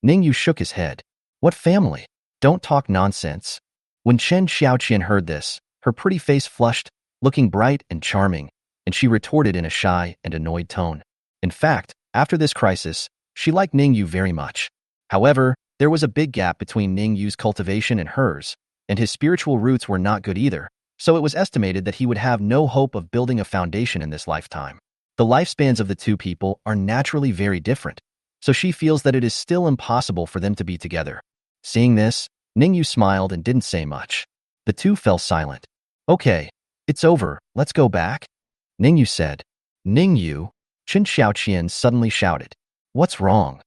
Ning Yue shook his head. What family? Don't talk nonsense. When Chen Xiaoqian heard this, her pretty face flushed, looking bright and charming, and she retorted in a shy and annoyed tone. In fact, after this crisis, she liked Ning Yue very much. However, there was a big gap between Ning Yue's cultivation and hers, and his spiritual roots were not good either, so it was estimated that he would have no hope of building a foundation in this lifetime. The lifespans of the two people are naturally very different, so she feels that it is still impossible for them to be together. Seeing this, Ning Yue smiled and didn't say much. The two fell silent. Okay, it's over, let's go back, Ning Yue said. Ning Yue, Chen Xiaoqian suddenly shouted. What's wrong?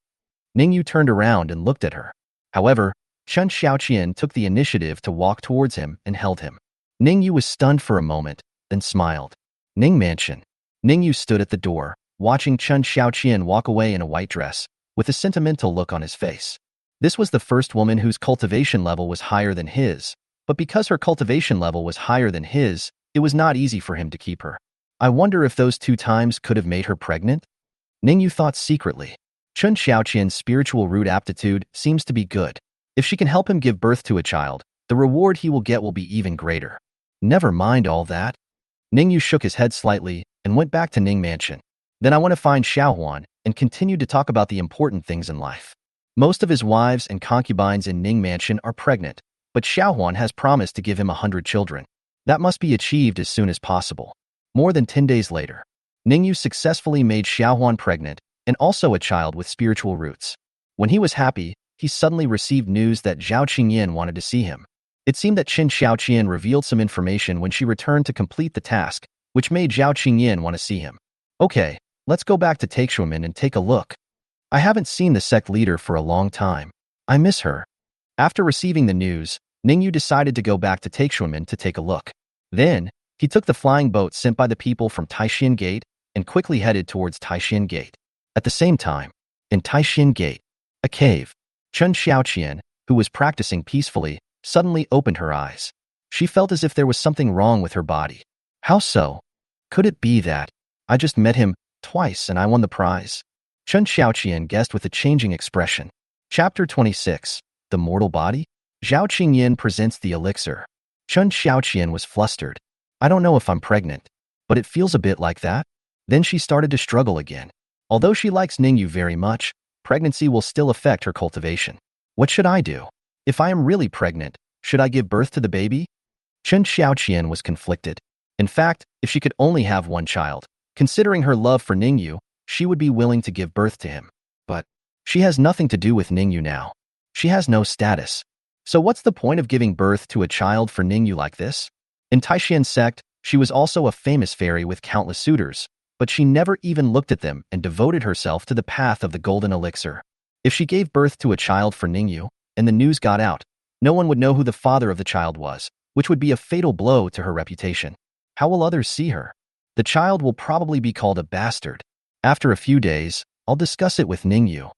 Ning Yue turned around and looked at her. However, Chen Xiaoqian took the initiative to walk towards him and held him. Ning Yue was stunned for a moment, then smiled. Ning Mansion. Ning Yue stood at the door, watching Chen Xiaoqian walk away in a white dress, with a sentimental look on his face. This was the first woman whose cultivation level was higher than his, but because her cultivation level was higher than his, it was not easy for him to keep her. I wonder if those 2 times could have made her pregnant? Ning Yue thought secretly. Chen Xiaoqian's spiritual root aptitude seems to be good. If she can help him give birth to a child, the reward he will get will be even greater. Never mind all that. Ning Yue shook his head slightly and went back to Ning Mansion. Then I want to find Xiaohuan and continue to talk about the important things in life. Most of his wives and concubines in Ning Mansion are pregnant, but Xiaohuan has promised to give him 100 children. That must be achieved as soon as possible. More than 10 days later, Ning Yue successfully made Xiaohuan pregnant and also a child with spiritual roots. When he was happy, he suddenly received news that Zhao Qingyan wanted to see him. It seemed that Chen Xiaoqian revealed some information when she returned to complete the task, which made Zhao Qingyan want to see him. Okay, let's go back to Taixuan and take a look. I haven't seen the sect leader for a long time. I miss her. After receiving the news, Ning Yue decided to go back to Taixuan to take a look. Then, he took the flying boat sent by the people from Taixuan Gate and quickly headed towards Taixuan Gate. At the same time, in Taixuan Gate, a cave, Chen Xiaoqian, who was practicing peacefully, suddenly opened her eyes. She felt as if there was something wrong with her body. How so? Could it be that I just met him twice and I won the prize? Chen Xiaoqian guessed with a changing expression. Chapter 26. The Mortal Body? Zhao Qingyin presents the elixir. Chen Xiaoqian was flustered. I don't know if I'm pregnant, but it feels a bit like that. Then she started to struggle again. Although she likes Ning Yue very much, pregnancy will still affect her cultivation. What should I do? If I am really pregnant, should I give birth to the baby? Chen Xiaoqian was conflicted. In fact, if she could only have one child, considering her love for Ning Yue, she would be willing to give birth to him. But she has nothing to do with Ning Yue now. She has no status. So what's the point of giving birth to a child for Ning Yue like this? In Taixuan Sect, she was also a famous fairy with countless suitors, but she never even looked at them and devoted herself to the path of the golden elixir. If she gave birth to a child for Ning Yue, and the news got out, no one would know who the father of the child was, which would be a fatal blow to her reputation. How will others see her? The child will probably be called a bastard. After a few days, I'll discuss it with Ning Yue.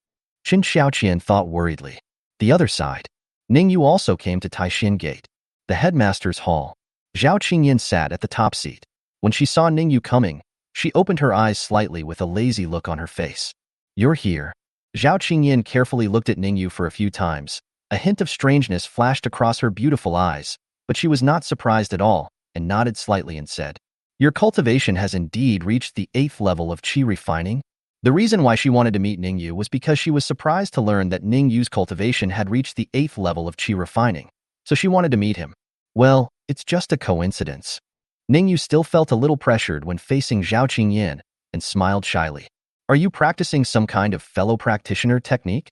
Qin Xiaoqian thought worriedly. The other side. Ning Yue also came to Taixuan Gate, the headmaster's hall. Zhao Qingyin sat at the top seat. When she saw Ning Yue coming, she opened her eyes slightly with a lazy look on her face. You're here. Zhao Qingyin carefully looked at Ning Yue for a few times. A hint of strangeness flashed across her beautiful eyes, but she was not surprised at all and nodded slightly and said, Your cultivation has indeed reached the 8th level of qi refining. The reason why she wanted to meet Ning Yue was because she was surprised to learn that Ning Yue's cultivation had reached the 8th level of qi refining, so she wanted to meet him. Well, it's just a coincidence. Ning Yue still felt a little pressured when facing Zhao Qingyin and smiled shyly. Are you practicing some kind of fellow practitioner technique?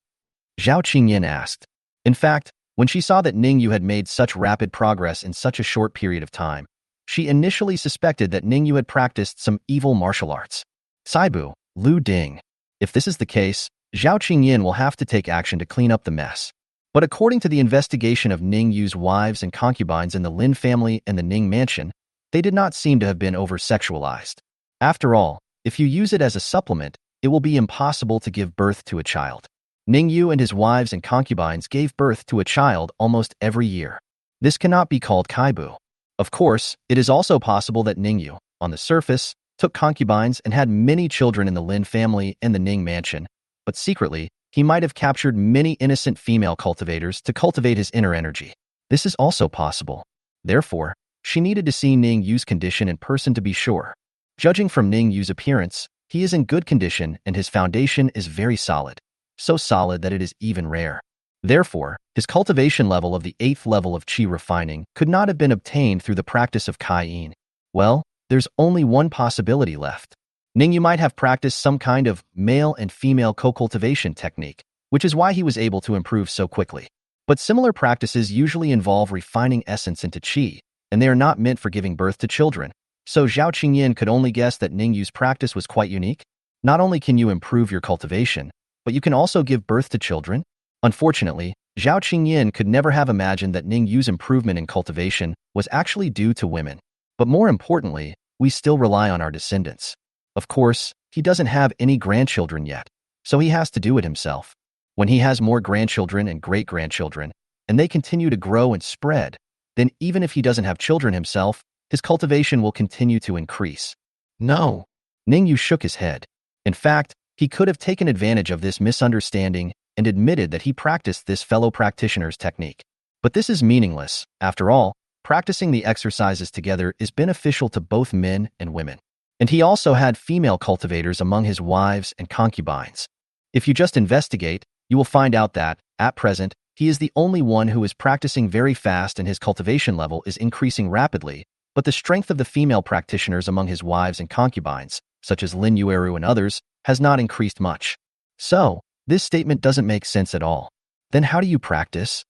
Zhao Qingyin asked. In fact, when she saw that Ning Yue had made such rapid progress in such a short period of time, she initially suspected that Ning Yue had practiced some evil martial arts. Saibu, Lu Ding. If this is the case, Zhao Qingyin will have to take action to clean up the mess. But according to the investigation of Ning Yue's wives and concubines in the Lynn family and the Ning mansion, they did not seem to have been over-sexualized. After all, if you use it as a supplement, it will be impossible to give birth to a child. Ning Yue and his wives and concubines gave birth to a child almost every year. This cannot be called kaibu. Of course, it is also possible that Ning Yue, on the surface, took concubines and had many children in the Lin family and the Ning mansion, but secretly, he might have captured many innocent female cultivators to cultivate his inner energy. This is also possible. Therefore, she needed to see Ning Yue's condition in person to be sure. Judging from Ning Yue's appearance, he is in good condition and his foundation is very solid, so solid that it is even rare. Therefore, his cultivation level of the 8th level of qi refining could not have been obtained through the practice of Kai-yin. Well, there's only one possibility left. Ning Yue might have practiced some kind of male and female co-cultivation technique, which is why he was able to improve so quickly. But similar practices usually involve refining essence into qi, and they are not meant for giving birth to children. So Zhao Qingyin could only guess that Ning Yue's practice was quite unique. Not only can you improve your cultivation, but you can also give birth to children. Unfortunately, Zhao Qingyin could never have imagined that Ning Yue's improvement in cultivation was actually due to women. But more importantly, we still rely on our descendants. Of course, he doesn't have any grandchildren yet, so he has to do it himself. When he has more grandchildren and great-grandchildren, and they continue to grow and spread, then even if he doesn't have children himself, his cultivation will continue to increase. No. Ning Yue shook his head. In fact, he could have taken advantage of this misunderstanding and admitted that he practiced this fellow practitioner's technique. But this is meaningless. After all, practicing the exercises together is beneficial to both men and women. And he also had female cultivators among his wives and concubines. If you just investigate, you will find out that, at present, he is the only one who is practicing very fast and his cultivation level is increasing rapidly, but the strength of the female practitioners among his wives and concubines, such as Lin Yueru and others, has not increased much. So, this statement doesn't make sense at all. Then how do you practice?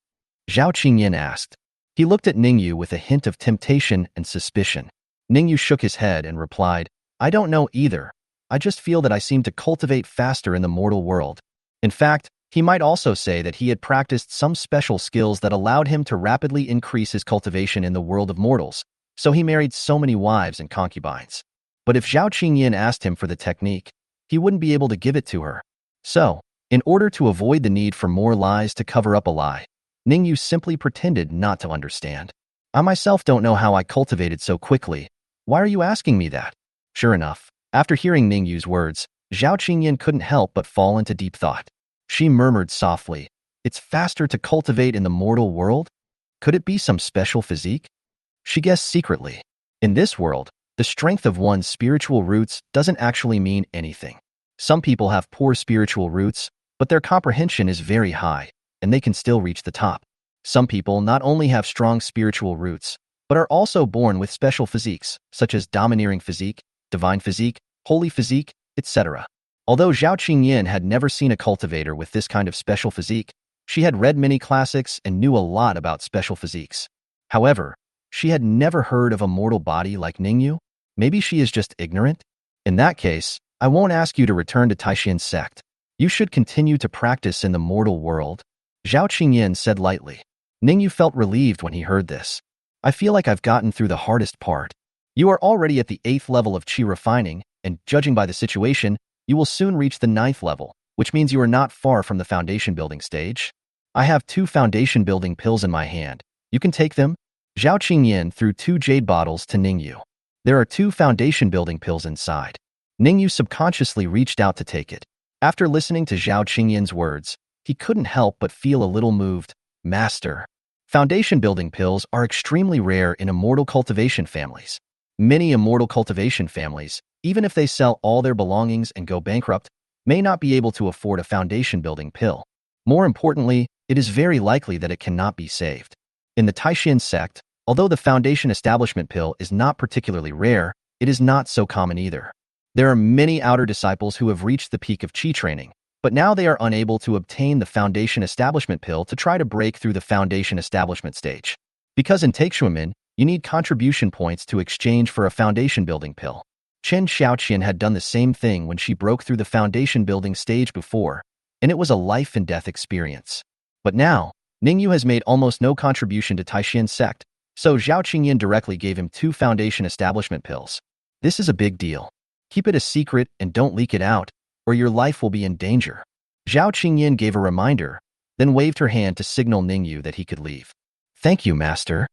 Zhao Qingyin asked. He looked at Ning Yue with a hint of temptation and suspicion. Ning Yue shook his head and replied, I don't know either. I just feel that I seem to cultivate faster in the mortal world. In fact, he might also say that he had practiced some special skills that allowed him to rapidly increase his cultivation in the world of mortals, so he married so many wives and concubines. But if Zhao Qingyan asked him for the technique, he wouldn't be able to give it to her. So, in order to avoid the need for more lies to cover up a lie, Ning Yue simply pretended not to understand. I myself don't know how I cultivated so quickly. Why are you asking me that? Sure enough, after hearing Ning Yue's words, Zhao Qingyan couldn't help but fall into deep thought. She murmured softly, "It's faster to cultivate in the mortal world? Could it be some special physique?" She guessed secretly. In this world, the strength of one's spiritual roots doesn't actually mean anything. Some people have poor spiritual roots, but their comprehension is very high, and they can still reach the top. Some people not only have strong spiritual roots, but are also born with special physiques, such as domineering physique, divine physique, holy physique, etc. Although Zhao Qingyan had never seen a cultivator with this kind of special physique, she had read many classics and knew a lot about special physiques. However, she had never heard of a mortal body like Ning Yue. Maybe she is just ignorant? In that case, I won't ask you to return to Taixuan Sect. You should continue to practice in the mortal world, Zhao Qingyan said lightly. Ning Yue felt relieved when he heard this. I feel like I've gotten through the hardest part. You are already at the 8th level of qi refining, and judging by the situation, you will soon reach the 9th level, which means you are not far from the foundation building stage. I have 2 foundation building pills in my hand. You can take them? Zhao Qingyan threw 2 jade bottles to Ning Yue. There are 2 foundation building pills inside. Ning Yue subconsciously reached out to take it. After listening to Zhao Qingyan's words, he couldn't help but feel a little moved. Master. Foundation building pills are extremely rare in immortal cultivation families. Many immortal cultivation families, even if they sell all their belongings and go bankrupt, may not be able to afford a foundation building pill. More importantly, it is very likely that it cannot be saved. In the Taixuan Sect, although the foundation establishment pill is not particularly rare, it is not so common either. There are many outer disciples who have reached the peak of qi training, but now they are unable to obtain the foundation establishment pill to try to break through the foundation establishment stage. Because in Taixuan, you need contribution points to exchange for a foundation building pill. Chen Xiaoqian had done the same thing when she broke through the foundation building stage before, and it was a life and death experience. But now, Ning Yue has made almost no contribution to Taixuan Sect, so Zhao Qingyan directly gave him 2 foundation establishment pills. This is a big deal. Keep it a secret and don't leak it out, or your life will be in danger. Zhao Qingyan gave a reminder, then waved her hand to signal Ning Yue that he could leave. Thank you, Master.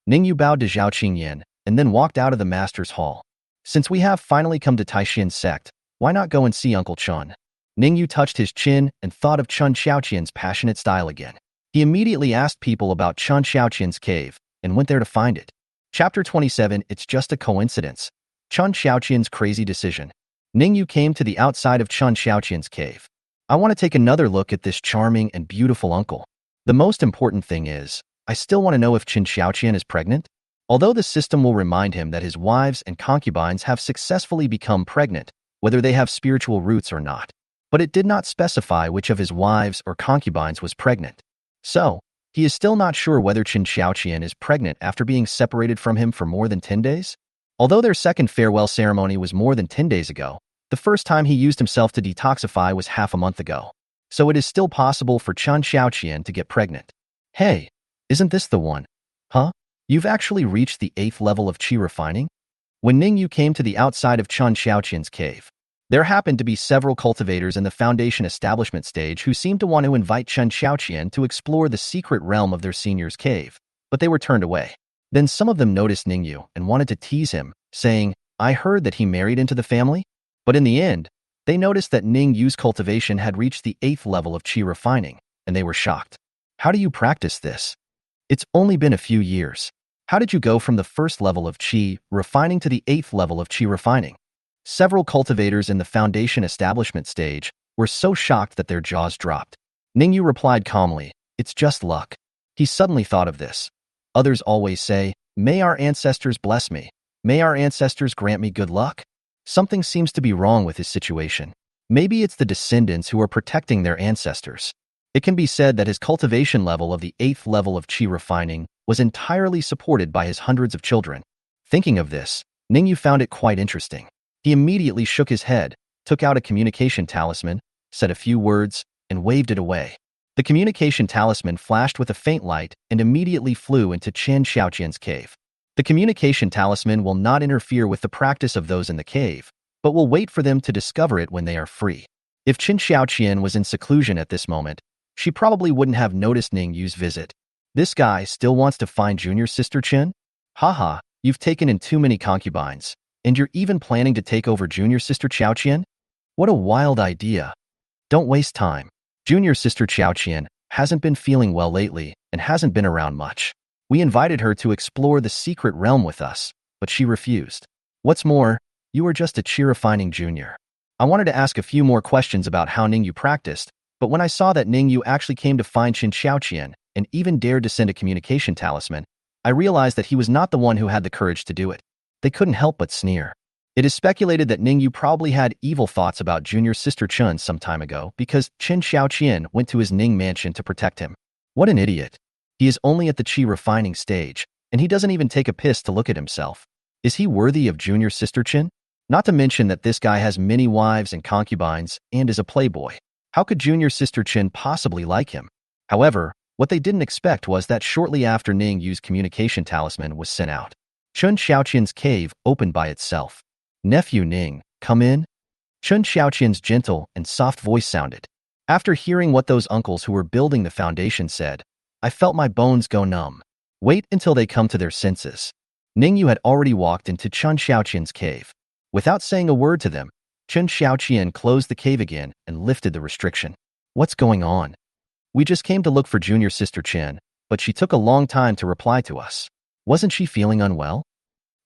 Ning Yue bowed to Zhao Qingyan and then walked out of the Master's hall. Since we have finally come to Taixuan Sect, why not go and see Uncle Chun? Ning Yue touched his chin and thought of Chun Xiaoqian's passionate style again. He immediately asked people about Chun Xiaoqian's cave and went there to find it. Chapter 27. It's just a coincidence. Chun Xiaoqian's crazy decision. Ning Yue came to the outside of Chun Xiaoqian's cave. I want to take another look at this charming and beautiful uncle. The most important thing is, I still want to know if Qin Xiaoqian is pregnant. Although the system will remind him that his wives and concubines have successfully become pregnant, whether they have spiritual roots or not. But it did not specify which of his wives or concubines was pregnant. So, he is still not sure whether Qin Xiaoqian is pregnant after being separated from him for more than 10 days. Although their second farewell ceremony was more than 10 days ago, the first time he used himself to detoxify was half a month ago. So it is still possible for Chun Xiaoqian to get pregnant. Hey, isn't this the one? Huh? You've actually reached the 8th level of qi refining? When Ning Yue came to the outside of Chun Xiaoqian's cave, there happened to be several cultivators in the foundation establishment stage who seemed to want to invite Chun Xiaoqian to explore the secret realm of their senior's cave, but they were turned away. Then some of them noticed Ning Yue and wanted to tease him, saying, I heard that he married into the family? But in the end, they noticed that Ning Yue's cultivation had reached the 8th level of qi refining, and they were shocked. How do you practice this? It's only been a few years. How did you go from the 1st level of qi refining to the 8th level of qi refining? Several cultivators in the foundation establishment stage were so shocked that their jaws dropped. Ning Yue replied calmly, it's just luck. He suddenly thought of this. Others always say, may our ancestors bless me. May our ancestors grant me good luck. Something seems to be wrong with his situation. Maybe it's the descendants who are protecting their ancestors. It can be said that his cultivation level of the 8th level of qi refining was entirely supported by his hundreds of children. Thinking of this, Ning Yue found it quite interesting. He immediately shook his head, took out a communication talisman, said a few words, and waved it away. The communication talisman flashed with a faint light and immediately flew into Chen Xiaoqian's cave. The communication talisman will not interfere with the practice of those in the cave, but will wait for them to discover it when they are free. If Chen Xiaoqian was in seclusion at this moment, she probably wouldn't have noticed Ning Yue's visit. This guy still wants to find junior sister Chen? Haha, you've taken in too many concubines, and you're even planning to take over junior sister Xiaoqian? What a wild idea. Don't waste time. Junior sister Xiaoqian hasn't been feeling well lately and hasn't been around much. We invited her to explore the secret realm with us, but she refused. What's more, you are just a cheer-refining junior. I wanted to ask a few more questions about how Ning Yue practiced, but when I saw that Ning Yue actually came to find Chen Xiaoqian and even dared to send a communication talisman, I realized that he was not the one who had the courage to do it. They couldn't help but sneer. It is speculated that Ning Yue probably had evil thoughts about junior sister Chen some time ago because Chen Xiaoqian went to his Ning mansion to protect him. What an idiot. He is only at the chi refining stage, and he doesn't even take a piss to look at himself. Is he worthy of junior sister Chen? Not to mention that this guy has many wives and concubines and is a playboy. How could junior sister Chen possibly like him? However, what they didn't expect was that shortly after Ning Yue's communication talisman was sent out, Chen Xiaoqian's cave opened by itself. Nephew Ning, come in? Chen Xiaoqian's gentle and soft voice sounded. After hearing what those uncles who were building the foundation said, I felt my bones go numb. Wait until they come to their senses. Ning Yue had already walked into Chen Xiaoqian's cave. Without saying a word to them, Chen Xiaoqian closed the cave again and lifted the restriction. What's going on? We just came to look for junior sister Chen, but she took a long time to reply to us. Wasn't she feeling unwell?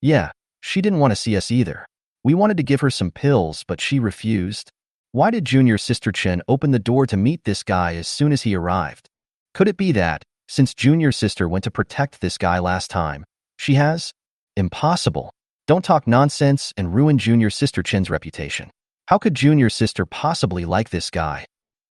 Yeah, she didn't want to see us either. We wanted to give her some pills, but she refused. Why did junior sister Chen open the door to meet this guy as soon as he arrived? Could it be that, since junior sister went to protect this guy last time, she has? Impossible. Don't talk nonsense and ruin junior sister Chen's reputation. How could junior sister possibly like this guy?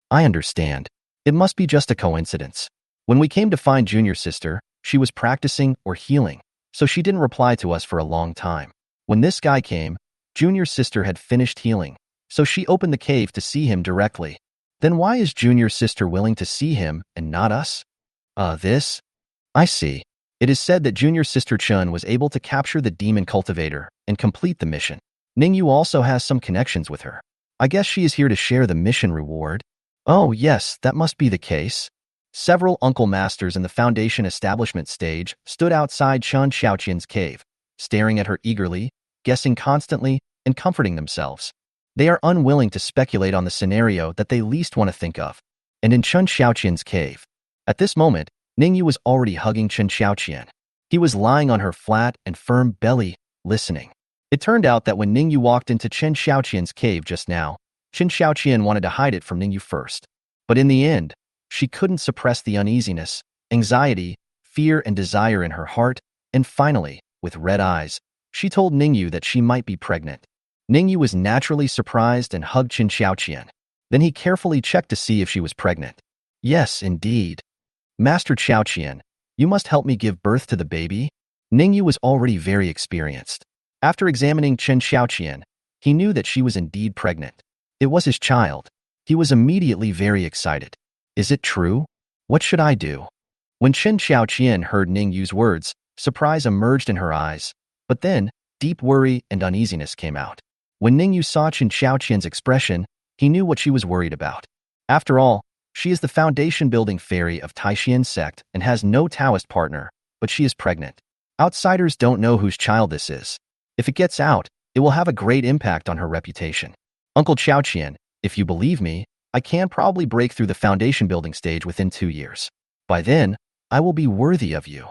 I understand. It must be just a coincidence. When we came to find junior sister, she was practicing or healing, so she didn't reply to us for a long time. When this guy came, junior sister had finished healing, so she opened the cave to see him directly. Then why is junior sister willing to see him and not us? This? I see. It is said that junior sister Chen was able to capture the demon cultivator and complete the mission. Ning Yue also has some connections with her. I guess she is here to share the mission reward. Oh yes, that must be the case. Several uncle masters in the foundation establishment stage stood outside Chen Xiaoqian's cave, staring at her eagerly, guessing constantly, and comforting themselves. They are unwilling to speculate on the scenario that they least want to think of. And in Chen Xiaoqian's cave, at this moment, Ning Yue was already hugging Chen Xiaoqian. He was lying on her flat and firm belly, listening. It turned out that when Ning Yue walked into Chen Xiaoqian's cave just now, Chen Xiaoqian wanted to hide it from Ning Yue first. But in the end, she couldn't suppress the uneasiness, anxiety, fear, and desire in her heart, and finally, with red eyes, she told Ning Yue that she might be pregnant. Ning Yue was naturally surprised and hugged Chen Xiaoqian. Then he carefully checked to see if she was pregnant. Yes, indeed. Master Xiaoqian, you must help me give birth to the baby. Ning Yue was already very experienced. After examining Chen Xiaoqian, he knew that she was indeed pregnant. It was his child. He was immediately very excited. Is it true? What should I do? When Chen Xiaoqian heard Ning Yue's words, surprise emerged in her eyes, but then, deep worry and uneasiness came out. When Ning Yue saw Chen Xiaoqian's expression, he knew what she was worried about. After all, she is the foundation-building fairy of Taixuan Sect and has no Taoist partner, but she is pregnant. Outsiders don't know whose child this is. If it gets out, it will have a great impact on her reputation. Uncle Xiaoqian, if you believe me, I can probably break through the foundation-building stage within 2 years. By then, I will be worthy of you.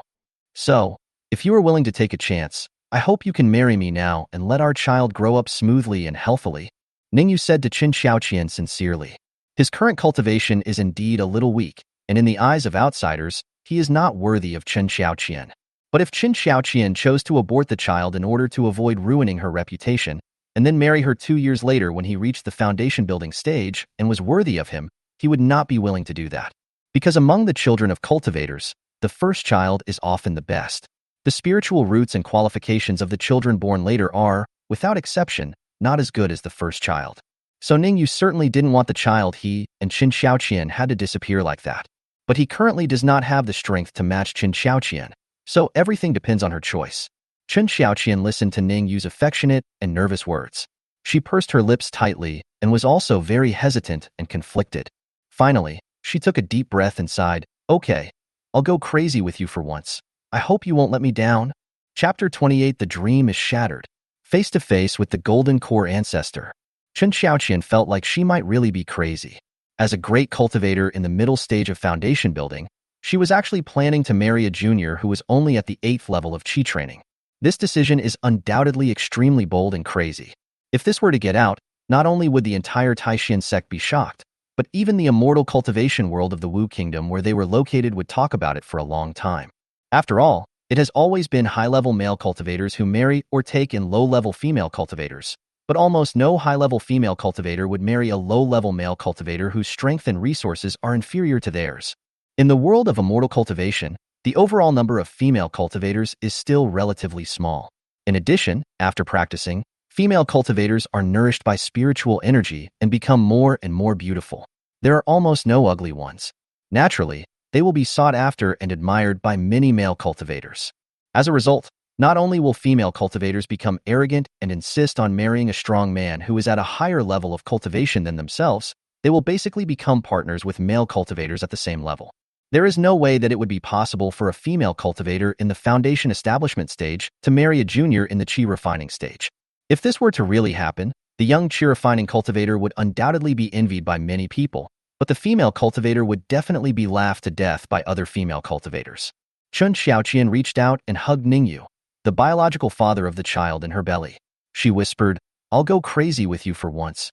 So, if you are willing to take a chance, I hope you can marry me now and let our child grow up smoothly and healthily. Ning Yue said to Chen Xiaoqian sincerely. His current cultivation is indeed a little weak, and in the eyes of outsiders, he is not worthy of Chen Xiaoqian. But if Chen Xiaoqian chose to abort the child in order to avoid ruining her reputation, and then marry her 2 years later when he reached the foundation-building stage and was worthy of him, he would not be willing to do that. Because among the children of cultivators, the first child is often the best. The spiritual roots and qualifications of the children born later are, without exception, not as good as the first child. So Ning Yue certainly didn't want the child he and Qin Xiaoqian had to disappear like that. But he currently does not have the strength to match Qin Xiaoqian, so everything depends on her choice. Qin Xiaoqian listened to Ning Yue's affectionate and nervous words. She pursed her lips tightly and was also very hesitant and conflicted. Finally, she took a deep breath and sighed, "Okay, I'll go crazy with you for once. I hope you won't let me down." Chapter 28. The dream is shattered. Face to face with the Golden Core ancestor, Qin Xiaoqian felt like she might really be crazy. As a great cultivator in the middle stage of foundation building, she was actually planning to marry a junior who was only at the 8th level of Qi training. This decision is undoubtedly extremely bold and crazy. If this were to get out, not only would the entire Taixuan Sect be shocked, but even the immortal cultivation world of the Wu Kingdom where they were located would talk about it for a long time. After all, it has always been high-level male cultivators who marry or take in low-level female cultivators, but almost no high-level female cultivator would marry a low-level male cultivator whose strength and resources are inferior to theirs. In the world of immortal cultivation, the overall number of female cultivators is still relatively small. In addition, after practicing, female cultivators are nourished by spiritual energy and become more and more beautiful. There are almost no ugly ones. Naturally, they will be sought after and admired by many male cultivators. As a result, not only will female cultivators become arrogant and insist on marrying a strong man who is at a higher level of cultivation than themselves, they will basically become partners with male cultivators at the same level. There is no way that it would be possible for a female cultivator in the foundation establishment stage to marry a junior in the Qi refining stage. If this were to really happen, the young Qi refining cultivator would undoubtedly be envied by many people, but the female cultivator would definitely be laughed to death by other female cultivators. Qin Xiaoqian reached out and hugged Ning Yue, the biological father of the child in her belly. She whispered, "I'll go crazy with you for once.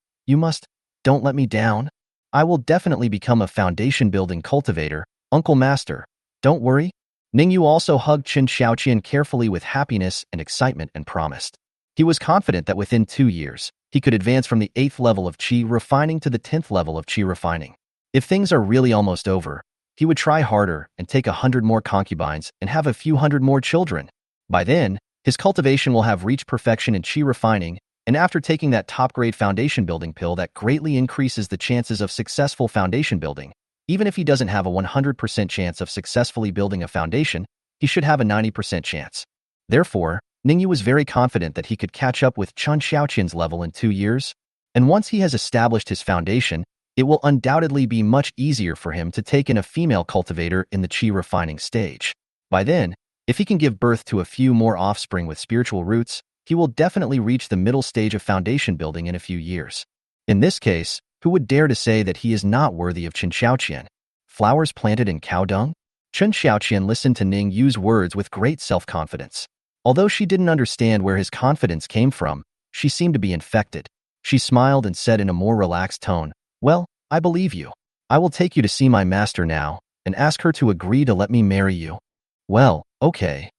Don't let me down. I will definitely become a foundation-building cultivator, Uncle Master. Don't worry." Ning Yue also hugged Qin Xiaoqian carefully with happiness and excitement and promised. He was confident that within 2 years, he could advance from the 8th level of Qi refining to the 10th level of Qi refining. If things are really almost over, he would try harder and take 100 more concubines and have a few hundred more children. By then, his cultivation will have reached perfection in Qi refining, and after taking that top-grade foundation building pill that greatly increases the chances of successful foundation building, even if he doesn't have a 100% chance of successfully building a foundation, he should have a 90% chance. Therefore, Ning Yue was very confident that he could catch up with Qin Xiaoqian's level in 2 years, and once he has established his foundation, it will undoubtedly be much easier for him to take in a female cultivator in the Qi refining stage. By then, if he can give birth to a few more offspring with spiritual roots, he will definitely reach the middle stage of foundation building in a few years. In this case, who would dare to say that he is not worthy of Qin Xiaoqian? Flowers planted in cow dung? Qin Xiaoqian listened to Ning Yue's words with great self-confidence. Although she didn't understand where his confidence came from, she seemed to be infected. She smiled and said in a more relaxed tone, "Well, I believe you. I will take you to see my master now and ask her to agree to let me marry you." "Well, okay."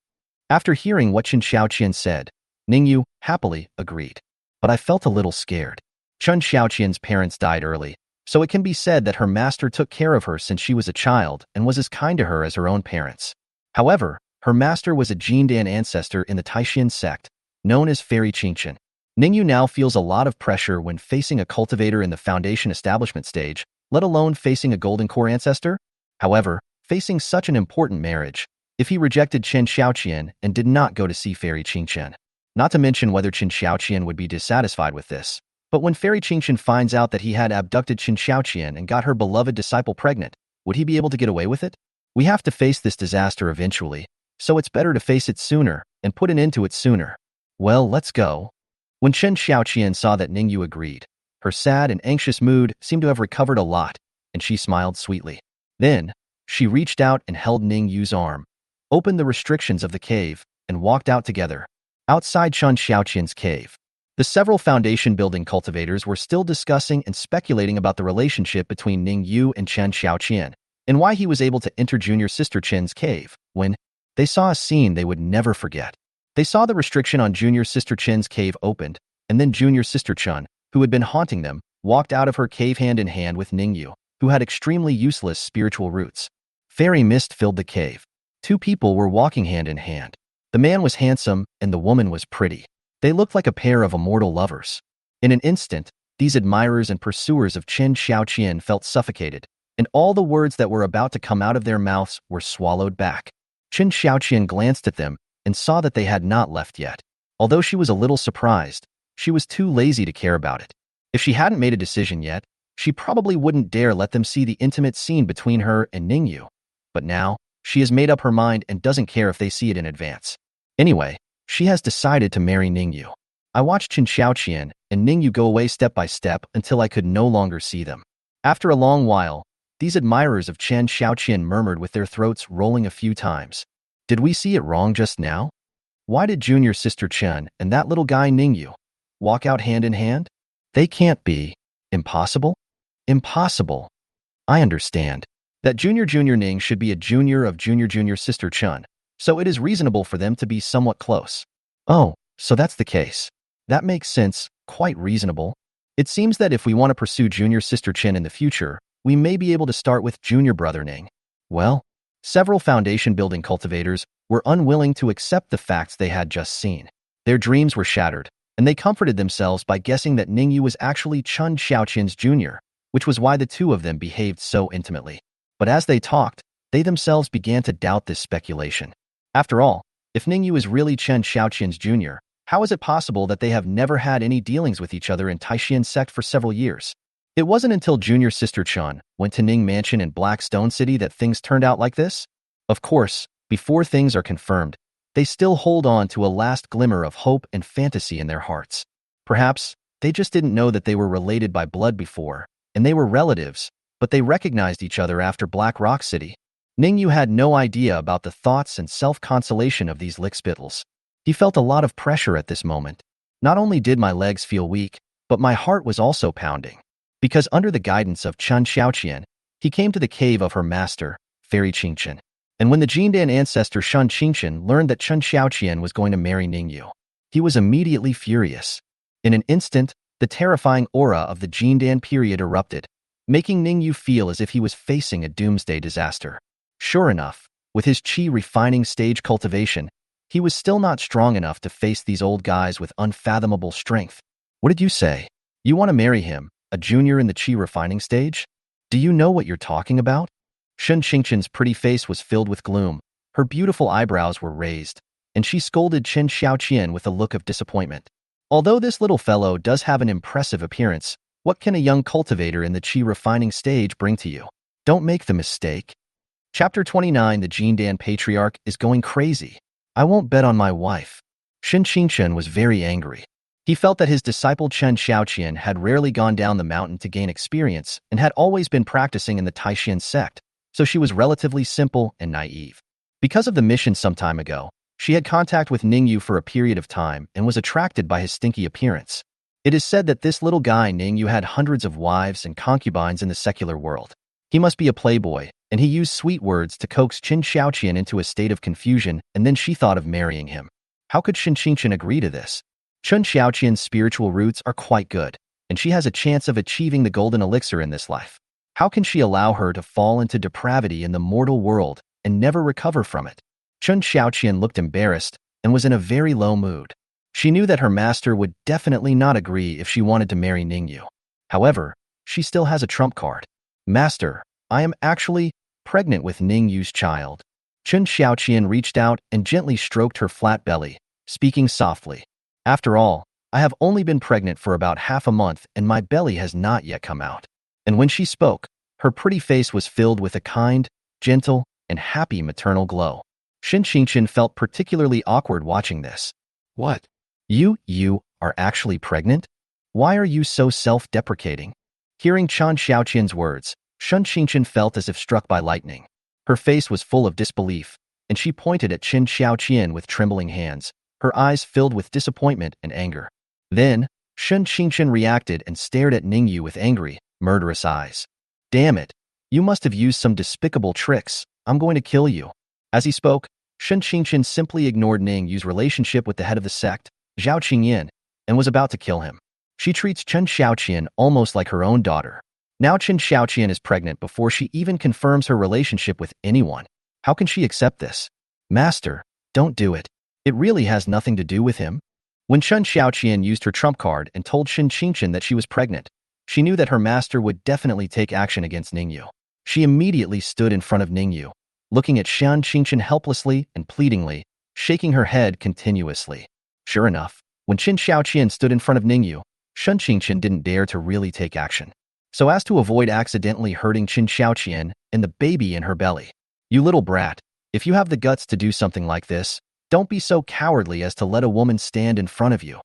After hearing what Qin Xiaoqian said, Ning Yue happily agreed. But I felt a little scared. Qin Xiaoqian's parents died early, so it can be said that her master took care of her since she was a child and was as kind to her as her own parents. However, her master was a Jindan ancestor in the Taixuan Sect, known as Fairy Qingqian. Ning Yue now feels a lot of pressure when facing a cultivator in the foundation establishment stage, let alone facing a Golden Core ancestor. However, facing such an important marriage, if he rejected Qin Xiaoqian and did not go to see Fairy Qingqian, not to mention whether Qin Xiaoqian would be dissatisfied with this. But when Fairy Qingqian finds out that he had abducted Qin Xiaoqian and got her beloved disciple pregnant, would he be able to get away with it? We have to face this disaster eventually, so it's better to face it sooner and put an end to it sooner. Well, let's go. When Qin Xiaoqian saw that Ning Yue agreed, her sad and anxious mood seemed to have recovered a lot, and she smiled sweetly. Then, she reached out and held Ning Yue's arm, opened the restrictions of the cave, and walked out together. Outside Qin Xiaoqian's cave, the several foundation-building cultivators were still discussing and speculating about the relationship between Ning Yue and Qin Xiaoqian, and why he was able to enter junior sister Qin's cave, when they saw a scene they would never forget. They saw the restriction on junior sister Qin's cave opened, and then junior sister Qin, who had been haunting them, walked out of her cave hand in hand with Ning Yue, who had extremely useless spiritual roots. Fairy mist filled the cave. 2 people were walking hand in hand. The man was handsome, and the woman was pretty. They looked like a pair of immortal lovers. In an instant, These admirers and pursuers of Chen Xiaoqian felt suffocated, and all the words that were about to come out of their mouths were swallowed back. Chen Xiaoqian glanced at them and saw that they had not left yet. Although she was a little surprised, she was too lazy to care about it. If she hadn't made a decision yet, she probably wouldn't dare let them see the intimate scene between her and Ning Yue. But now, she has made up her mind and doesn't care if they see it in advance. Anyway, she has decided to marry Ning Yue. I watched Chen Xiaoqian and Ning Yue go away step by step until I could no longer see them. After a long while, these admirers of Chen Xiaoqian murmured with their throats rolling a few times. Did we see it wrong just now? Why did junior sister Chen and that little guy Ning Yue walk out hand in hand? They can't be. Impossible? Impossible. I understand that junior Ning should be a junior of junior sister Chen, so it is reasonable for them to be somewhat close. Oh, so that's the case. That makes sense, quite reasonable. It seems that if we want to pursue junior sister Chen in the future, we may be able to start with junior brother Ning. Well, several foundation-building cultivators were unwilling to accept the facts they had just seen. Their dreams were shattered, and they comforted themselves by guessing that Ning Yue was actually Chen Xiaoqian's junior, which was why the two of them behaved so intimately. But as they talked, they themselves began to doubt this speculation. After all, if Ning Yue is really Chen Xiaoqian's junior, how is it possible that they have never had any dealings with each other in Taixuan Sect for several years? It wasn't until junior sister Chen went to Ning Mansion in Blackstone City that things turned out like this. Of course, before things are confirmed, they still hold on to a last glimmer of hope and fantasy in their hearts. Perhaps, they just didn't know that they were related by blood before, and they were relatives, but they recognized each other after Black Rock City. Ning Yue had no idea about the thoughts and self-consolation of these lickspittles. He felt a lot of pressure at this moment. Not only did my legs feel weak, but my heart was also pounding. Because under the guidance of Chen Xiaoqian, he came to the cave of her master, Fairy Qingchen. And when the Jindan ancestor Shun Qingchen learned that Chen Xiaoqian was going to marry Ning Yue, he was immediately furious. In an instant, the terrifying aura of the Jindan period erupted, making Ning Yue feel as if he was facing a doomsday disaster. Sure enough, with his qi refining stage cultivation, he was still not strong enough to face these old guys with unfathomable strength. What did you say? You want to marry him, a junior in the qi refining stage? Do you know what you're talking about? Shun Qingchen's pretty face was filled with gloom. Her beautiful eyebrows were raised, and she scolded Chen Xiaoqian with a look of disappointment. Although this little fellow does have an impressive appearance, what can a young cultivator in the qi refining stage bring to you? Don't make the mistake. Chapter 29. The Jindan Patriarch is going crazy. I won't bet on my wife. Shun Qingchen was very angry. He felt that his disciple Chen Xiaoqian had rarely gone down the mountain to gain experience and had always been practicing in the Taixuan Sect, so she was relatively simple and naive. Because of the mission some time ago, she had contact with Ning Yue for a period of time and was attracted by his stinky appearance. It is said that this little guy Ning Yue had hundreds of wives and concubines in the secular world. He must be a playboy, and he used sweet words to coax Chen Xiaoqian into a state of confusion, and then she thought of marrying him. How could Shun Qingchen agree to this? Chen Xiaoqian's spiritual roots are quite good, and she has a chance of achieving the golden elixir in this life. How can she allow her to fall into depravity in the mortal world and never recover from it? Chen Xiaoqian looked embarrassed and was in a very low mood. She knew that her master would definitely not agree if she wanted to marry Ning Yue. However, she still has a trump card. Master, I am actually pregnant with Ning Yue's child. Chen Xiaoqian reached out and gently stroked her flat belly, speaking softly. After all, I have only been pregnant for about half a month and my belly has not yet come out. And when she spoke, her pretty face was filled with a kind, gentle, and happy maternal glow. Shun Qingchen felt particularly awkward watching this. What? You are actually pregnant? Why are you so self-deprecating? Hearing Chen Xiaoqian's words, Shun Qingchen felt as if struck by lightning. Her face was full of disbelief, and she pointed at Chen Xiaoqian with trembling hands, her eyes filled with disappointment and anger. Then, Shun Qingchen reacted and stared at Ning Yue with angry, murderous eyes. Damn it! You must have used some despicable tricks. I'm going to kill you. As he spoke, Shun Qingchen simply ignored Ning Yue's relationship with the head of the sect, Zhao Qingyan, and was about to kill him. She treats Chen Xiaoqian almost like her own daughter. Now Chen Xiaoqian is pregnant before she even confirms her relationship with anyone. How can she accept this? Master, don't do it. It really has nothing to do with him. When Chen Xiaoqian used her trump card and told Shen Qingchen that she was pregnant, she knew that her master would definitely take action against Ning Yue. She immediately stood in front of Ning Yue, looking at Shen Qingchen helplessly and pleadingly, shaking her head continuously. Sure enough, when Qin Xiaoqian stood in front of Ning Yue, Shen Qingchen didn't dare to really take action, so as to avoid accidentally hurting Qin Xiaoqian and the baby in her belly. You little brat, if you have the guts to do something like this, don't be so cowardly as to let a woman stand in front of you.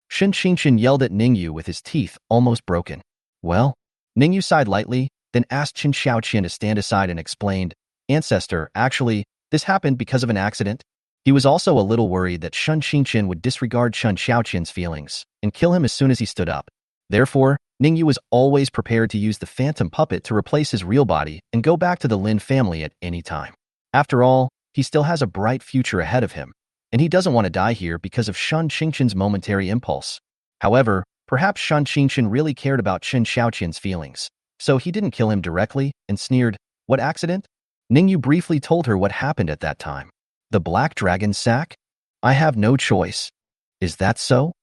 Shen Qingchen yelled at Ning Yue with his teeth almost broken. Well, Ning Yue sighed lightly, then asked Qin Xiaoqian to stand aside and explained, Ancestor, actually, this happened because of an accident. He was also a little worried that Shen Qingchen would disregard Chen Xiaoqian's feelings and kill him as soon as he stood up. Therefore, Ning Yue was always prepared to use the phantom puppet to replace his real body and go back to the Lin family at any time. After all, he still has a bright future ahead of him, and he doesn't want to die here because of Shen Qingchen's momentary impulse. However, perhaps Shen Qingchen really cared about Qin Xiaoqian's feelings, so he didn't kill him directly and sneered, "What accident?" Ning Yue briefly told her what happened at that time. The Black Dragon sack? I have no choice. Is that so?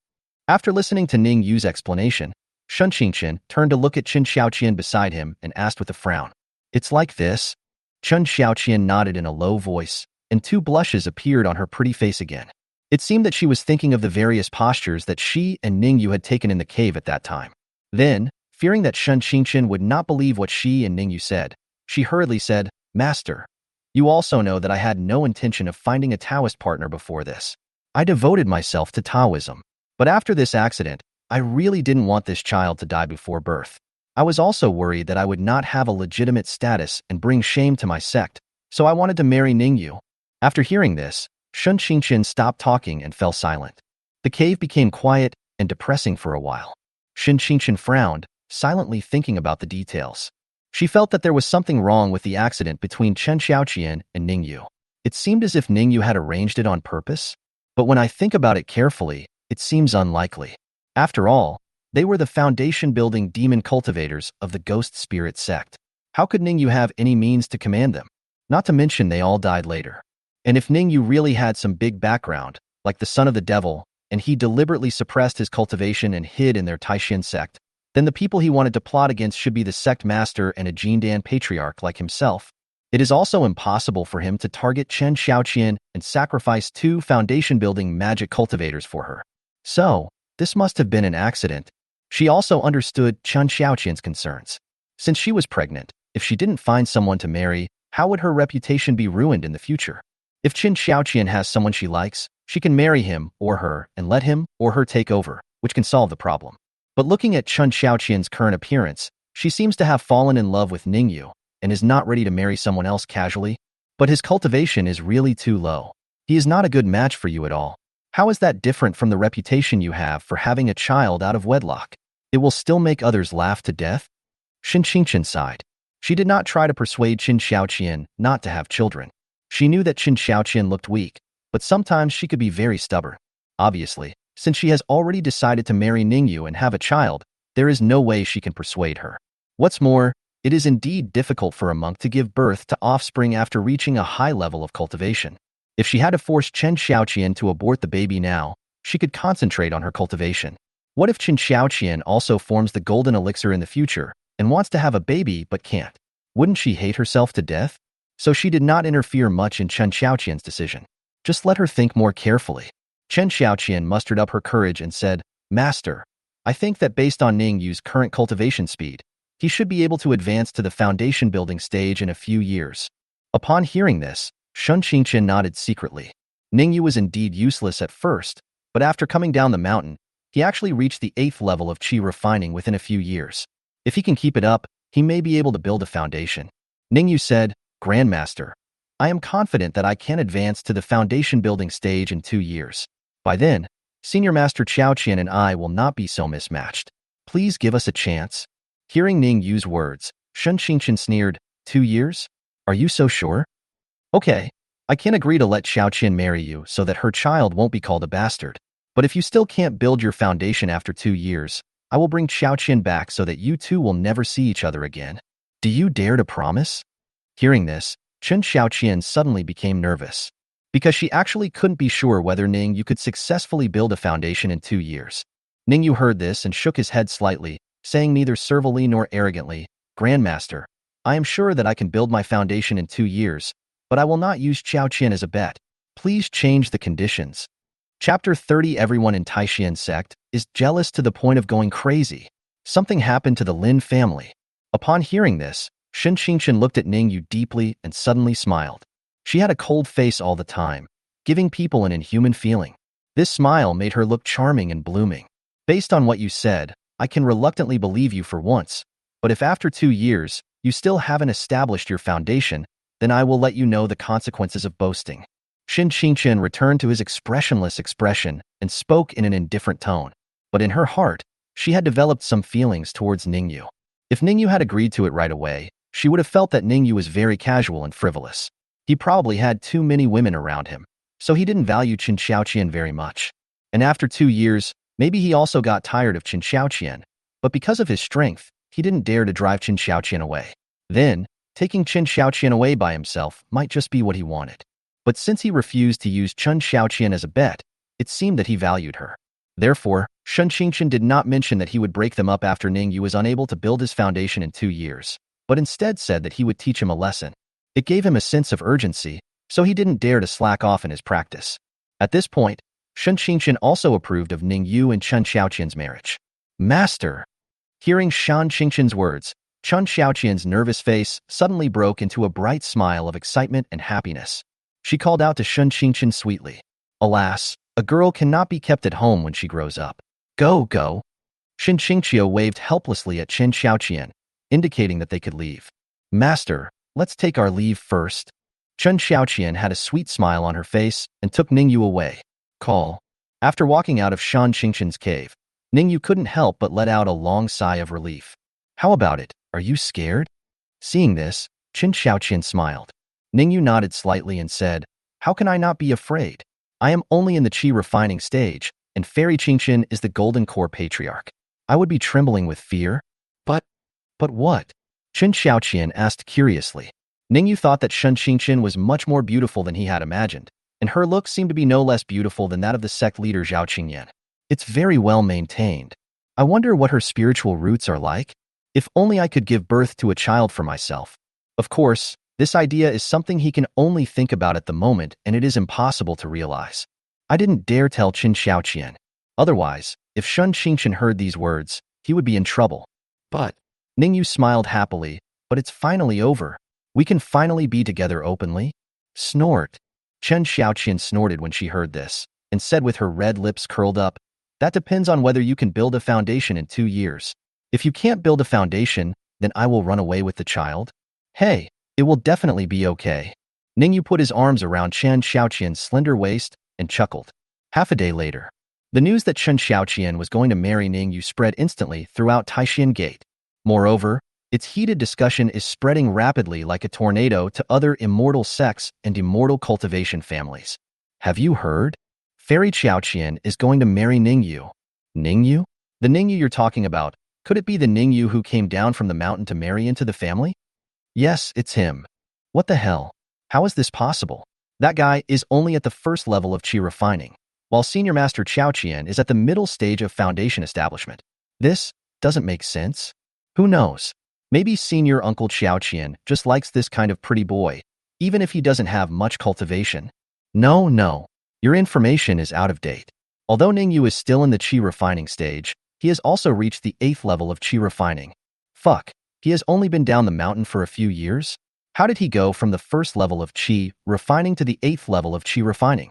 After listening to Ning Yue's explanation, Shen Qingchen turned to look at Qin Xiaoqian beside him and asked with a frown, "It's like this?" Chen Xiaoqian nodded in a low voice, and two blushes appeared on her pretty face again. It seemed that she was thinking of the various postures that she and Ning Yue had taken in the cave at that time. Then, fearing that Shen Qingchen would not believe what she and Ning Yue said, she hurriedly said, "Master, you also know that I had no intention of finding a Taoist partner before this. I devoted myself to Taoism. But after this accident, I really didn't want this child to die before birth. I was also worried that I would not have a legitimate status and bring shame to my sect, so I wanted to marry Ning Yue." After hearing this, Shen Qingchen stopped talking and fell silent. The cave became quiet and depressing for a while. Shen Qingchen frowned, silently thinking about the details. She felt that there was something wrong with the accident between Chen Xiaoqian and Ning Yue. It seemed as if Ning Yue had arranged it on purpose, but when I think about it carefully, it seems unlikely. After all, they were the foundation-building demon cultivators of the Ghost Spirit Sect. How could Ning Yue have any means to command them? Not to mention they all died later. And if Ning Yue really had some big background, like the son of the devil, and he deliberately suppressed his cultivation and hid in their Taixuan Sect, then the people he wanted to plot against should be the sect master and a Jindan patriarch like himself. It is also impossible for him to target Chen Xiaoqian and sacrifice two foundation-building magic cultivators for her. So, this must have been an accident. She also understood Chen Xiaoqian's concerns. Since she was pregnant, if she didn't find someone to marry, how would her reputation be ruined in the future? If Qin Xiaoqian has someone she likes, she can marry him or her and let him or her take over, which can solve the problem. But looking at Chen Xiaoqian's current appearance, she seems to have fallen in love with Ning Yue and is not ready to marry someone else casually. But his cultivation is really too low. He is not a good match for you at all. How is that different from the reputation you have for having a child out of wedlock? It will still make others laugh to death? Shen Qingchen sighed. She did not try to persuade Qin Xiaoqian not to have children. She knew that Qin Xiaoqian looked weak, but sometimes she could be very stubborn. Obviously, since she has already decided to marry Ning Yue and have a child, there is no way she can persuade her. What's more, it is indeed difficult for a monk to give birth to offspring after reaching a high level of cultivation. If she had to force Chen Xiaoqian to abort the baby now, she could concentrate on her cultivation. What if Qin Xiaoqian also forms the golden elixir in the future and wants to have a baby but can't? Wouldn't she hate herself to death? So she did not interfere much in Chen Xiaoqian's decision. Just let her think more carefully. Chen Xiaoqian mustered up her courage and said, "Master, I think that based on Ning Yue's current cultivation speed, he should be able to advance to the foundation-building stage in a few years." Upon hearing this, Shen Qingchen nodded secretly. Ning Yue was indeed useless at first, but after coming down the mountain, he actually reached the 8th level of qi refining within a few years. If he can keep it up, he may be able to build a foundation. Ning Yue said, "Grandmaster, I am confident that I can advance to the foundation-building stage in 2 years. By then, Senior Master Qiaoqian and I will not be so mismatched. Please give us a chance." Hearing Ning Yue's words, Shen Qingchen sneered, 2 years? Are you so sure? Okay, I can agree to let Xiaoqian marry you so that her child won't be called a bastard. But if you still can't build your foundation after 2 years, I will bring Xiaoqian back so that you two will never see each other again. Do you dare to promise? Hearing this, Chen Xiaoqian suddenly became nervous. because she actually couldn't be sure whether Ning Yue could successfully build a foundation in 2 years. Ning Yue heard this and shook his head slightly, saying neither servilely nor arrogantly, "Grandmaster, I am sure that I can build my foundation in 2 years, but I will not use Qiao Qian as a bet. Please change the conditions." Chapter 30. Everyone in Taixuan Sect is jealous to the point of going crazy. Something happened to the Lynn family. Upon hearing this, Shen Qingchen looked at Ning Yue deeply and suddenly smiled. She had a cold face all the time, giving people an inhuman feeling. This smile made her look charming and blooming. "Based on what you said, I can reluctantly believe you for once, but if after 2 years, you still haven't established your foundation, then I will let you know the consequences of boasting." Shen Qingchen returned to his expressionless expression and spoke in an indifferent tone. But in her heart, she had developed some feelings towards Ning Yue. If Ning Yue had agreed to it right away, she would have felt that Ning Yue was very casual and frivolous. He probably had too many women around him, so he didn't value Qin Xiaoqian very much. And after 2 years, maybe he also got tired of Qin Xiaoqian, but because of his strength, he didn't dare to drive Qin Xiaoqian away. Then, taking Qin Xiaoqian away by himself might just be what he wanted. But since he refused to use Qin Xiaoqian as a bet, it seemed that he valued her. Therefore, Shen Qingchen did not mention that he would break them up after Ning Yue was unable to build his foundation in 2 years, but instead said that he would teach him a lesson. It gave him a sense of urgency, so he didn't dare to slack off in his practice. At this point, Shen Qingchen also approved of Ning Yue and Chen Xiaoqian's marriage. "Master!" Hearing Shen Qingchen's words, Chen Xiaoqian's nervous face suddenly broke into a bright smile of excitement and happiness. She called out to Shen Qingchen sweetly. "Alas, a girl cannot be kept at home when she grows up. Go, go." Shen Qingqiu waved helplessly at Chen Xiaoqian, indicating that they could leave. "Master, let's take our leave first." Chen Xiaoqian had a sweet smile on her face and took Ning Yue away. Call. After walking out of Shen Qingchen's cave, Ning Yue couldn't help but let out a long sigh of relief. "How about it? Are you scared?" Seeing this, Chen Xiaoqian smiled. Ning Yue nodded slightly and said, "How can I not be afraid? I am only in the qi refining stage, and Fairy Qingchen is the golden core patriarch. I would be trembling with fear." But what?" Chen Xiaoqian asked curiously. Ning Yue thought that Shen Qingchen was much more beautiful than he had imagined, and her look seemed to be no less beautiful than that of the sect leader Zhao Qingyan. "It's very well maintained. I wonder what her spiritual roots are like? If only I could give birth to a child for myself." Of course, this idea is something he can only think about at the moment, and it is impossible to realize. I didn't dare tell Qin Xiaoqian. Otherwise, if Shen Qingchen heard these words, he would be in trouble. But Ning Yue smiled happily. "But it's finally over. We can finally be together openly." Snort. Chen Xiaoqian snorted when she heard this, and said with her red lips curled up, "That depends on whether you can build a foundation in 2 years. If you can't build a foundation, then I will run away with the child. Hey, it will definitely be okay." Ning Yue put his arms around Chen Xiaoqian's slender waist and chuckled. Half a day later, the news that Chen Xiaoqian was going to marry Ning Yue spread instantly throughout Taixuan Gate. Moreover, its heated discussion is spreading rapidly like a tornado to other immortal sects and immortal cultivation families. "Have you heard? Fairy Xiaoqian is going to marry Ning Yue." "Ning Yue? The Ning Yue you're talking about, could it be the Ning Yue who came down from the mountain to marry into the family?" "Yes, it's him." "What the hell? How is this possible? That guy is only at the first level of qi refining, while Senior Master Qiaoqian is at the middle stage of foundation establishment. This doesn't make sense. Who knows? Maybe Senior Uncle Qiaoqian just likes this kind of pretty boy, even if he doesn't have much cultivation." No. Your information is out of date. Although Ning Yue is still in the qi refining stage, he has also reached the 8th level of qi refining. Fuck, he has only been down the mountain for a few years? How did he go from the first level of qi refining to the 8th level of qi refining?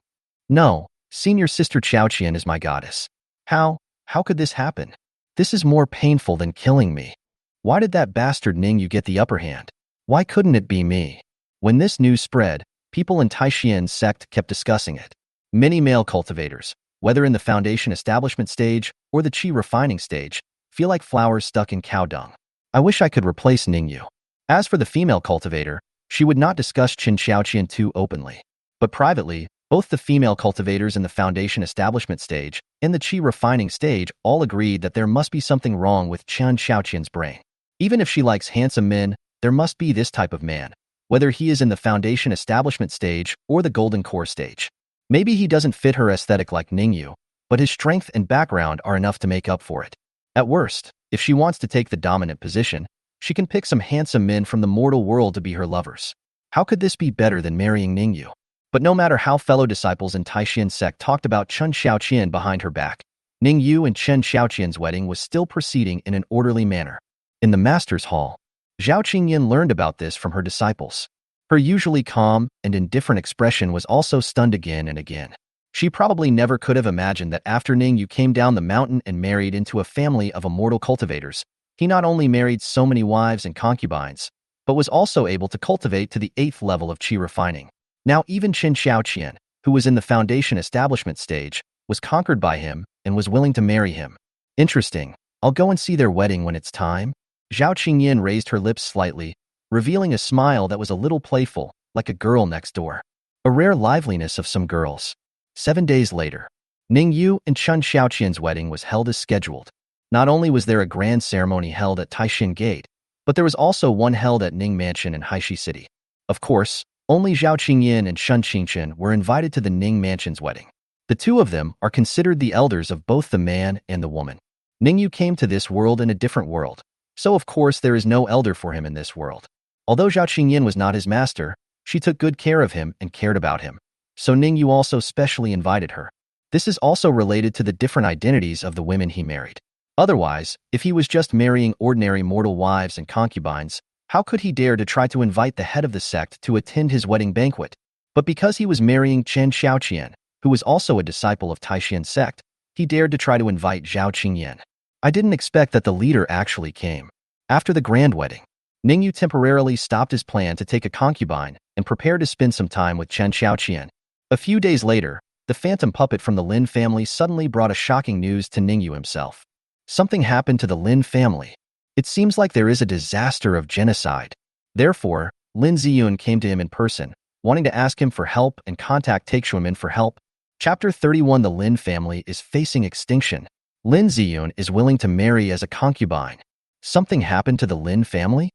No, Senior Sister Qiaoqian is my goddess. How could this happen? This is more painful than killing me. Why did that bastard Ning Yue get the upper hand? Why couldn't it be me? When this news spread, people in Taixuan Sect kept discussing it. Many male cultivators, whether in the foundation establishment stage or the qi refining stage, feel like flowers stuck in cow dung. I wish I could replace Ning Yue. As for the female cultivator, she would not discuss Qin Xiaoqian too openly. But privately, both the female cultivators in the foundation establishment stage and the qi refining stage all agreed that there must be something wrong with Qin Xiaoqian's brain. Even if she likes handsome men, there must be this type of man, whether he is in the foundation establishment stage or the golden core stage. Maybe he doesn't fit her aesthetic like Ning Yue, but his strength and background are enough to make up for it. At worst, if she wants to take the dominant position, she can pick some handsome men from the mortal world to be her lovers. How could this be better than marrying Ning Yue? But no matter how fellow disciples in Taixuan Sect talked about Chen Xiaoqian behind her back, Ning Yue and Chen Xiaoqian's wedding was still proceeding in an orderly manner. In the master's hall, Zhao Qingyan learned about this from her disciples. Her usually calm and indifferent expression was also stunned again and again. She probably never could have imagined that after Ning Yue came down the mountain and married into a family of immortal cultivators, he not only married so many wives and concubines, but was also able to cultivate to the 8th level of qi refining. Now even Chen Xiaoqian, who was in the foundation establishment stage, was conquered by him and was willing to marry him. Interesting. I'll go and see their wedding when it's time. Zhao Qingyan raised her lips slightly, revealing a smile that was a little playful, like a girl next door. A rare liveliness of some girls. 7 days later, Ning Yue and Chen Xiaoqian's wedding was held as scheduled. Not only was there a grand ceremony held at Taixuan Gate, but there was also one held at Ning Mansion in Haishi City. Of course, only Zhao Qingyan and Shen Qingchen were invited to the Ning Mansion's wedding. The two of them are considered the elders of both the man and the woman. Ning Yue came to this world in a different world, so of course there is no elder for him in this world. Although Zhao Qingyan was not his master, she took good care of him and cared about him. So Ning Yue also specially invited her. This is also related to the different identities of the women he married. Otherwise, if he was just marrying ordinary mortal wives and concubines, how could he dare to try to invite the head of the sect to attend his wedding banquet? But because he was marrying Chen Xiaoqian, who was also a disciple of Taixuan Sect, he dared to try to invite Zhao Qingyan. I didn't expect that the leader actually came. After the grand wedding, Ning Yue temporarily stopped his plan to take a concubine and prepared to spend some time with Chen Xiaoqian. A few days later, the phantom puppet from the Lin family suddenly brought a shocking news to Ning Yue himself. Something happened to the Lin family. It seems like there is a disaster of genocide. Therefore, Lin Ziyun came to him in person, wanting to ask him for help and contact Taixuan for help. Chapter 31. The Lin family is facing extinction. Lin Ziyun is willing to marry as a concubine. Something happened to the Lin family?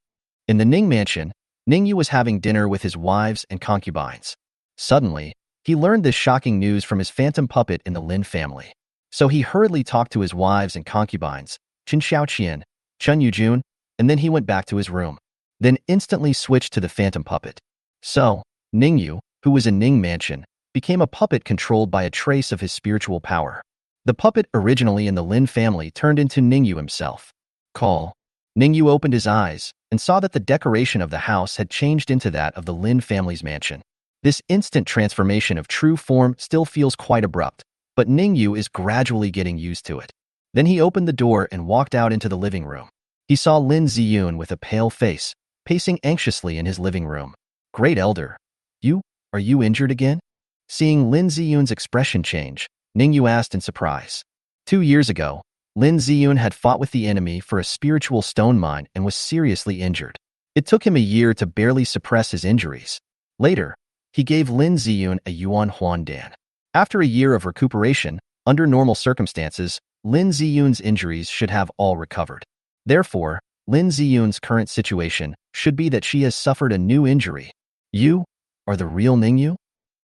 In the Ning Mansion, Ning Yue was having dinner with his wives and concubines. Suddenly, he learned this shocking news from his phantom puppet in the Lin family. So he hurriedly talked to his wives and concubines, Chen Xiaoqian, Chen Yujun, and then he went back to his room. Then instantly switched to the phantom puppet. So, Ning Yue, who was in Ning Mansion, became a puppet controlled by a trace of his spiritual power. The puppet originally in the Lin family turned into Ning Yue himself. Ning Yue opened his eyes and saw that the decoration of the house had changed into that of the Lin family's mansion. This instant transformation of true form still feels quite abrupt, but Ning Yue is gradually getting used to it. Then he opened the door and walked out into the living room. He saw Lin Ziyun with a pale face, pacing anxiously in his living room. Great Elder, are you injured again? Seeing Lin Ziyun's expression change, Ning Yue asked in surprise. 2 years ago, Lin Ziyun had fought with the enemy for a spiritual stone mine and was seriously injured. It took him a year to barely suppress his injuries. Later, he gave Lin Ziyun a Yuan Huan Dan. After a year of recuperation, under normal circumstances, Lin Ziyun's injuries should have all recovered. Therefore, Lin Ziyun's current situation should be that she has suffered a new injury. You are the real Ning Yue?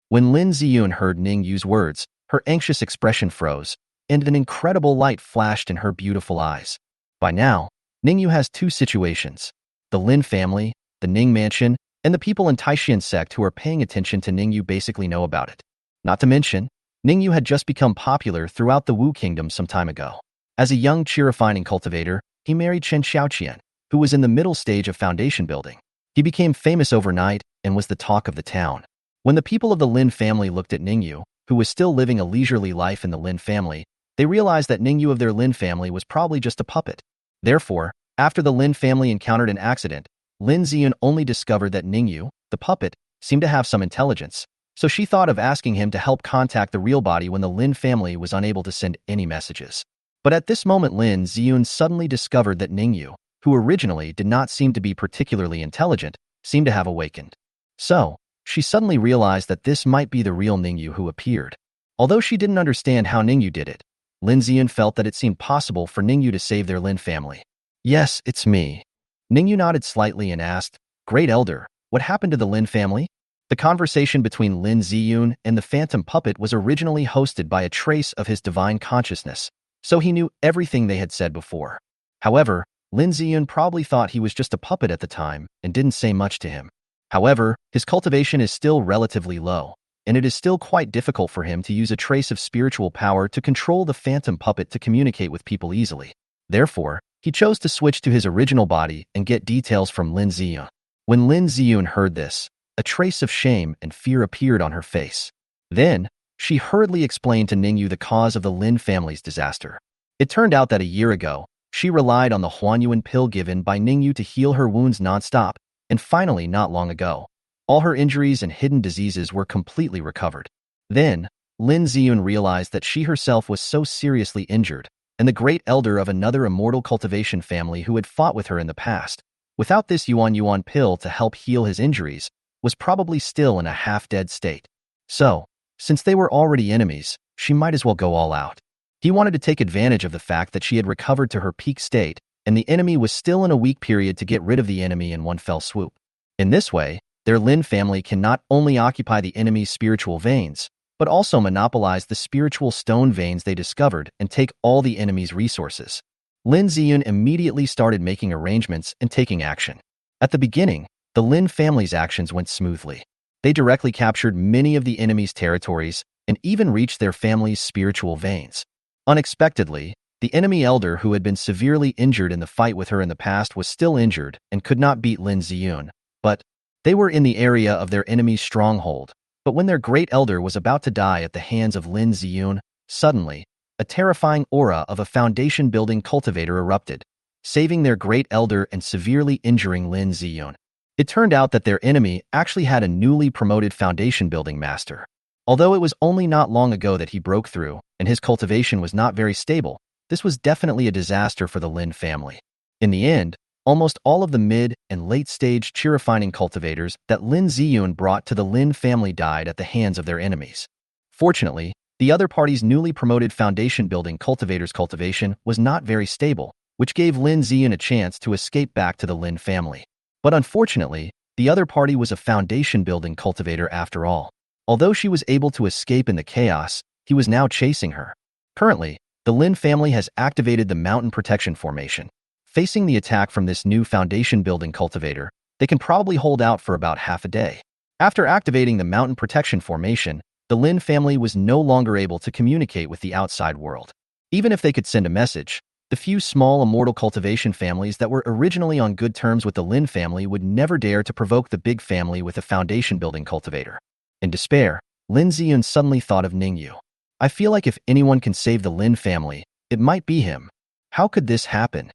When Lin Ziyun heard Ning Yue's words, her anxious expression froze, and an incredible light flashed in her beautiful eyes. By now, Ning Yue has 2 situations: the Lin family, the Ning Mansion, and the people in Taixuan Sect who are paying attention to Ning Yue basically know about it. Not to mention, Ning Yue had just become popular throughout the Wu Kingdom some time ago. As a young qi refining cultivator, he married Chen Xiaoqian, who was in the middle stage of foundation building. He became famous overnight and was the talk of the town. When the people of the Lin family looked at Ning Yue, who was still living a leisurely life in the Lin family, they realized that Ning Yue of their Lin family was probably just a puppet. Therefore, after the Lin family encountered an accident, Lin Ziyun only discovered that Ning Yue, the puppet, seemed to have some intelligence, so she thought of asking him to help contact the real body when the Lin family was unable to send any messages. But at this moment Lin Ziyun suddenly discovered that Ning Yue, who originally did not seem to be particularly intelligent, seemed to have awakened. So, she suddenly realized that this might be the real Ning Yue who appeared. Although she didn't understand how Ning Yue did it, Lin Ziyun felt that it seemed possible for Ning Yue to save their Lin family. Yes, it's me. Ning Yue nodded slightly and asked, Great Elder, What happened to the Lin family? The conversation between Lin Ziyun and the phantom puppet was originally hosted by a trace of his divine consciousness, so he knew everything they had said before. However, Lin Ziyun probably thought he was just a puppet at the time and didn't say much to him. However, his cultivation is still relatively low, and it is still quite difficult for him to use a trace of spiritual power to control the phantom puppet to communicate with people easily. Therefore, he chose to switch to his original body and get details from Lin Ziyun. When Lin Ziyun heard this, a trace of shame and fear appeared on her face. Then, she hurriedly explained to Ning Yue the cause of the Lin family's disaster. It turned out that a year ago, she relied on the Huanyuan pill given by Ning Yue to heal her wounds nonstop, and finally, not long ago, all her injuries and hidden diseases were completely recovered. Then, Lin Ziyun realized that she herself was so seriously injured, and the great elder of another immortal cultivation family who had fought with her in the past, without this Yuan pill to help heal his injuries, was probably still in a half-dead state. So, since they were already enemies, she might as well go all out. He wanted to take advantage of the fact that she had recovered to her peak state, and the enemy was still in a weak period to get rid of the enemy in one fell swoop. In this way, their Lin family can not only occupy the enemy's spiritual veins, but also monopolize the spiritual stone veins they discovered and take all the enemy's resources. Lin Ziyun immediately started making arrangements and taking action. At the beginning, the Lin family's actions went smoothly. They directly captured many of the enemy's territories and even reached their family's spiritual veins. Unexpectedly, the enemy elder who had been severely injured in the fight with her in the past was still injured and could not beat Lin Ziyun, but they were in the area of their enemy's stronghold. But when their great elder was about to die at the hands of Lin Ziyun, suddenly, a terrifying aura of a foundation-building cultivator erupted, saving their great elder and severely injuring Lin Ziyun. It turned out that their enemy actually had a newly promoted foundation-building master. Although it was only not long ago that he broke through, and his cultivation was not very stable, this was definitely a disaster for the Lin family. In the end, almost all of the mid- and late-stage chi-refining cultivators that Lin Ziyun brought to the Lin family died at the hands of their enemies. Fortunately, the other party's newly promoted foundation-building cultivator's cultivation was not very stable, which gave Lin Ziyun a chance to escape back to the Lin family. But unfortunately, the other party was a foundation-building cultivator after all. Although she was able to escape in the chaos, he was now chasing her. Currently, the Lin family has activated the mountain protection formation. Facing the attack from this new foundation-building cultivator, they can probably hold out for about half a day. After activating the mountain protection formation, the Lin family was no longer able to communicate with the outside world. Even if they could send a message, the few small immortal cultivation families that were originally on good terms with the Lin family would never dare to provoke the big family with a foundation-building cultivator. In despair, Lin Ziyun suddenly thought of Ning Yue. I feel like if anyone can save the Lin family, it might be him. How could this happen?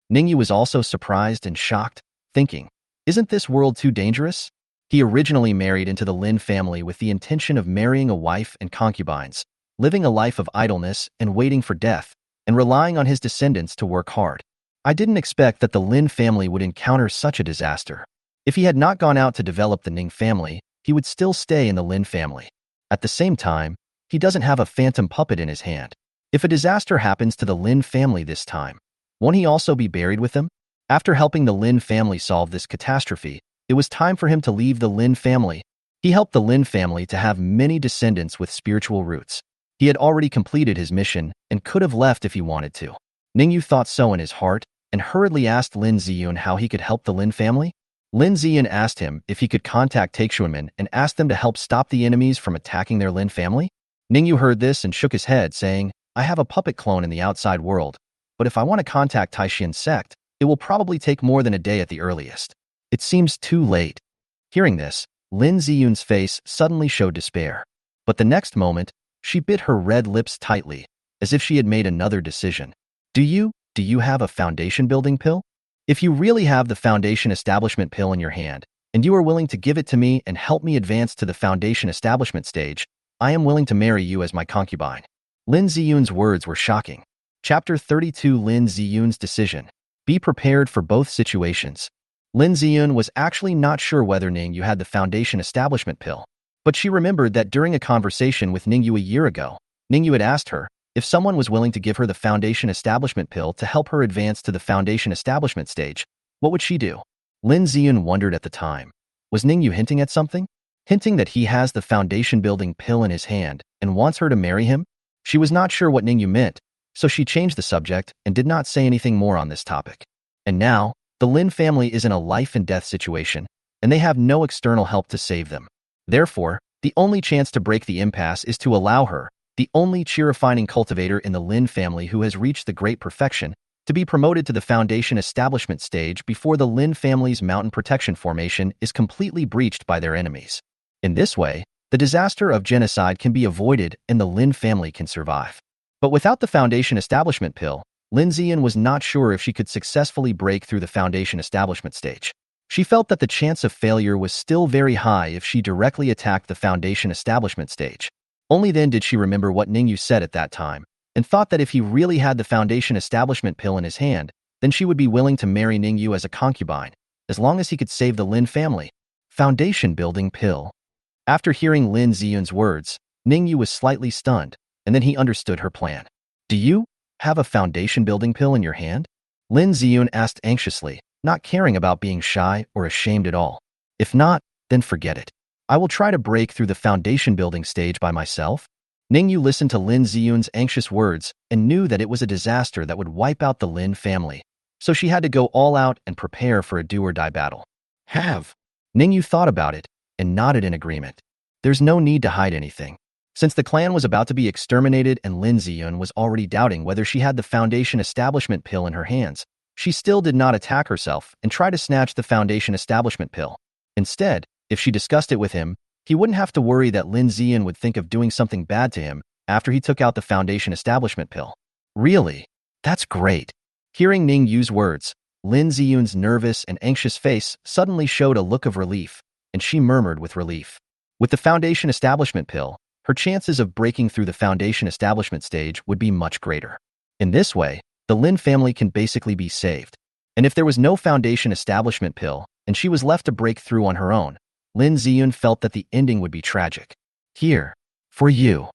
Ning Yue was also surprised and shocked, thinking, isn't this world too dangerous? He originally married into the Lin family with the intention of marrying a wife and concubines, living a life of idleness and waiting for death, and relying on his descendants to work hard. I didn't expect that the Lin family would encounter such a disaster. If he had not gone out to develop the Ning family, he would still stay in the Lin family. At the same time, he doesn't have a phantom puppet in his hand. If a disaster happens to the Lin family this time, won't he also be buried with them? After helping the Lin family solve this catastrophe, it was time for him to leave the Lin family. He helped the Lin family to have many descendants with spiritual roots. He had already completed his mission and could have left if he wanted to. Ning Yue thought so in his heart and hurriedly asked Lin Ziyun how he could help the Lin family. Lin Ziyun asked him if he could contact Taixuan and ask them to help stop the enemies from attacking their Lin family. Ning Yue heard this and shook his head, saying, I have a puppet clone in the outside world, but if I want to contact Taixuan Sect, it will probably take more than a day at the earliest. It seems too late. Hearing this, Lin Ziyun's face suddenly showed despair. But the next moment, she bit her red lips tightly, as if she had made another decision. Do you have a foundation-building pill? If you really have the foundation establishment pill in your hand, and you are willing to give it to me and help me advance to the foundation establishment stage, I am willing to marry you as my concubine. Lin Ziyun's words were shocking. Chapter 32 Lin Ziyun's decision. Be prepared for both situations. Lin Ziyun was actually not sure whether Ning Yue had the foundation establishment pill, but she remembered that during a conversation with Ning Yue a year ago, Ning Yue had asked her if someone was willing to give her the foundation establishment pill to help her advance to the foundation establishment stage, what would she do? Lin Ziyun wondered at the time. Was Ning Yue hinting at something? Hinting that he has the foundation-building pill in his hand and wants her to marry him? She was not sure what Ning Yue meant, so she changed the subject and did not say anything more on this topic. And now, the Lin family is in a life-and-death situation, and they have no external help to save them. Therefore, the only chance to break the impasse is to allow her, the only chi-refining cultivator in the Lin family who has reached the great perfection, to be promoted to the foundation establishment stage before the Lin family's mountain protection formation is completely breached by their enemies. In this way, the disaster of genocide can be avoided and the Lin family can survive. But without the foundation establishment pill, Lin Ziyan was not sure if she could successfully break through the foundation establishment stage. She felt that the chance of failure was still very high if she directly attacked the foundation establishment stage. Only then did she remember what Ning Yue said at that time, and thought that if he really had the foundation establishment pill in his hand, then she would be willing to marry Ning Yue as a concubine, as long as he could save the Lin family. Foundation building pill. After hearing Lin Ziyun's words, Ning Yue was slightly stunned, and then he understood her plan. Do you have a foundation building pill in your hand? Lin Ziyun asked anxiously, not caring about being shy or ashamed at all. If not, then forget it. I will try to break through the foundation building stage by myself. Ning Yue listened to Lin Ziyun's anxious words and knew that it was a disaster that would wipe out the Lin family, so she had to go all out and prepare for a do-or-die battle. Have. Ning Yue thought about it and nodded in agreement. There's no need to hide anything. Since the clan was about to be exterminated and Lin Ziyun was already doubting whether she had the foundation establishment pill in her hands, she still did not attack herself and try to snatch the foundation establishment pill. Instead, if she discussed it with him, he wouldn't have to worry that Lin Ziyun would think of doing something bad to him after he took out the foundation establishment pill. Really? That's great. Hearing Ning Yue's words, Lin Ziyun's nervous and anxious face suddenly showed a look of relief, and she murmured with relief. With the foundation establishment pill, her chances of breaking through the foundation establishment stage would be much greater. In this way, the Lin family can basically be saved. And if there was no foundation establishment pill, and she was left to break through on her own, Lin Ziyun felt that the ending would be tragic. Here, for you.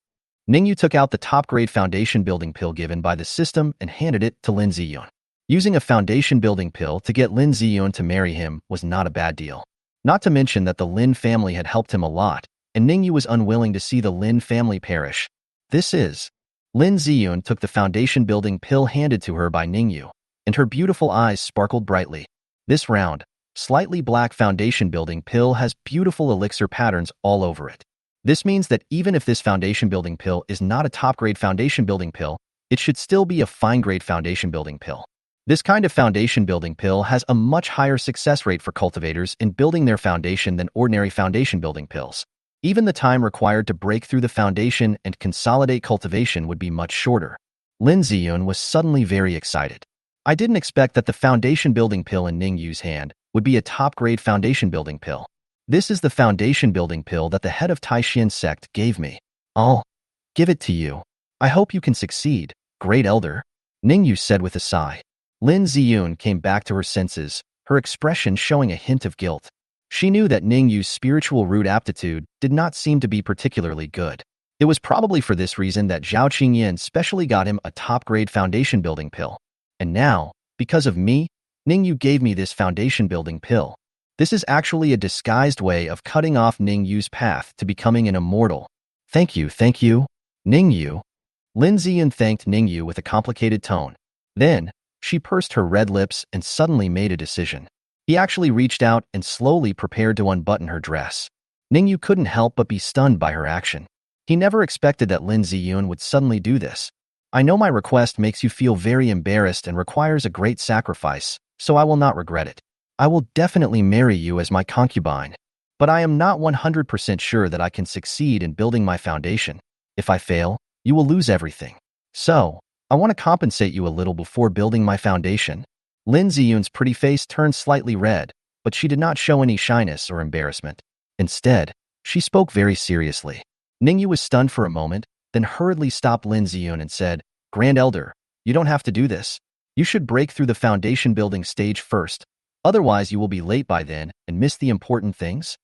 Ning Yue took out the top-grade foundation building pill given by the system and handed it to Lin Ziyun. Using a foundation building pill to get Lin Ziyun to marry him was not a bad deal. Not to mention that the Lin family had helped him a lot, and Ning Yue was unwilling to see the Lin family perish. Lin Ziyun took the foundation building pill handed to her by Ning Yue, and her beautiful eyes sparkled brightly. This round, slightly black foundation building pill has beautiful elixir patterns all over it. This means that even if this foundation building pill is not a top-grade foundation building pill, it should still be a fine-grade foundation building pill. This kind of foundation building pill has a much higher success rate for cultivators in building their foundation than ordinary foundation building pills. Even the time required to break through the foundation and consolidate cultivation would be much shorter. Lin Ziyun was suddenly very excited. I didn't expect that the foundation building pill in Ning Yue's hand would be a top-grade foundation building pill. This is the foundation building pill that the head of Taixuan Sect gave me. I'll give it to you. I hope you can succeed, great elder, Ning Yue said with a sigh. Lin Ziyun came back to her senses, her expression showing a hint of guilt. She knew that Ning Yue's spiritual root aptitude did not seem to be particularly good. It was probably for this reason that Zhao Qingyan specially got him a top-grade foundation building pill. And now, because of me, Ning Yue gave me this foundation building pill. This is actually a disguised way of cutting off Ning Yue's path to becoming an immortal. Thank you, Ning Yue. Lin Ziyun thanked Ning Yue with a complicated tone. Then, she pursed her red lips and suddenly made a decision. He actually reached out and slowly prepared to unbutton her dress. Ning Yue couldn't help but be stunned by her action. He never expected that Lin Ziyun would suddenly do this. I know my request makes you feel very embarrassed and requires a great sacrifice, so I will not regret it. I will definitely marry you as my concubine. But I am not 100% sure that I can succeed in building my foundation. If I fail, you will lose everything. So, I want to compensate you a little before building my foundation. Lin Ziyun's pretty face turned slightly red, but she did not show any shyness or embarrassment. Instead, she spoke very seriously. Ning Yue was stunned for a moment, then hurriedly stopped Lin Ziyun and said, Grand Elder, you don't have to do this. You should break through the foundation building stage first. Otherwise, you will be late by then and miss the important things.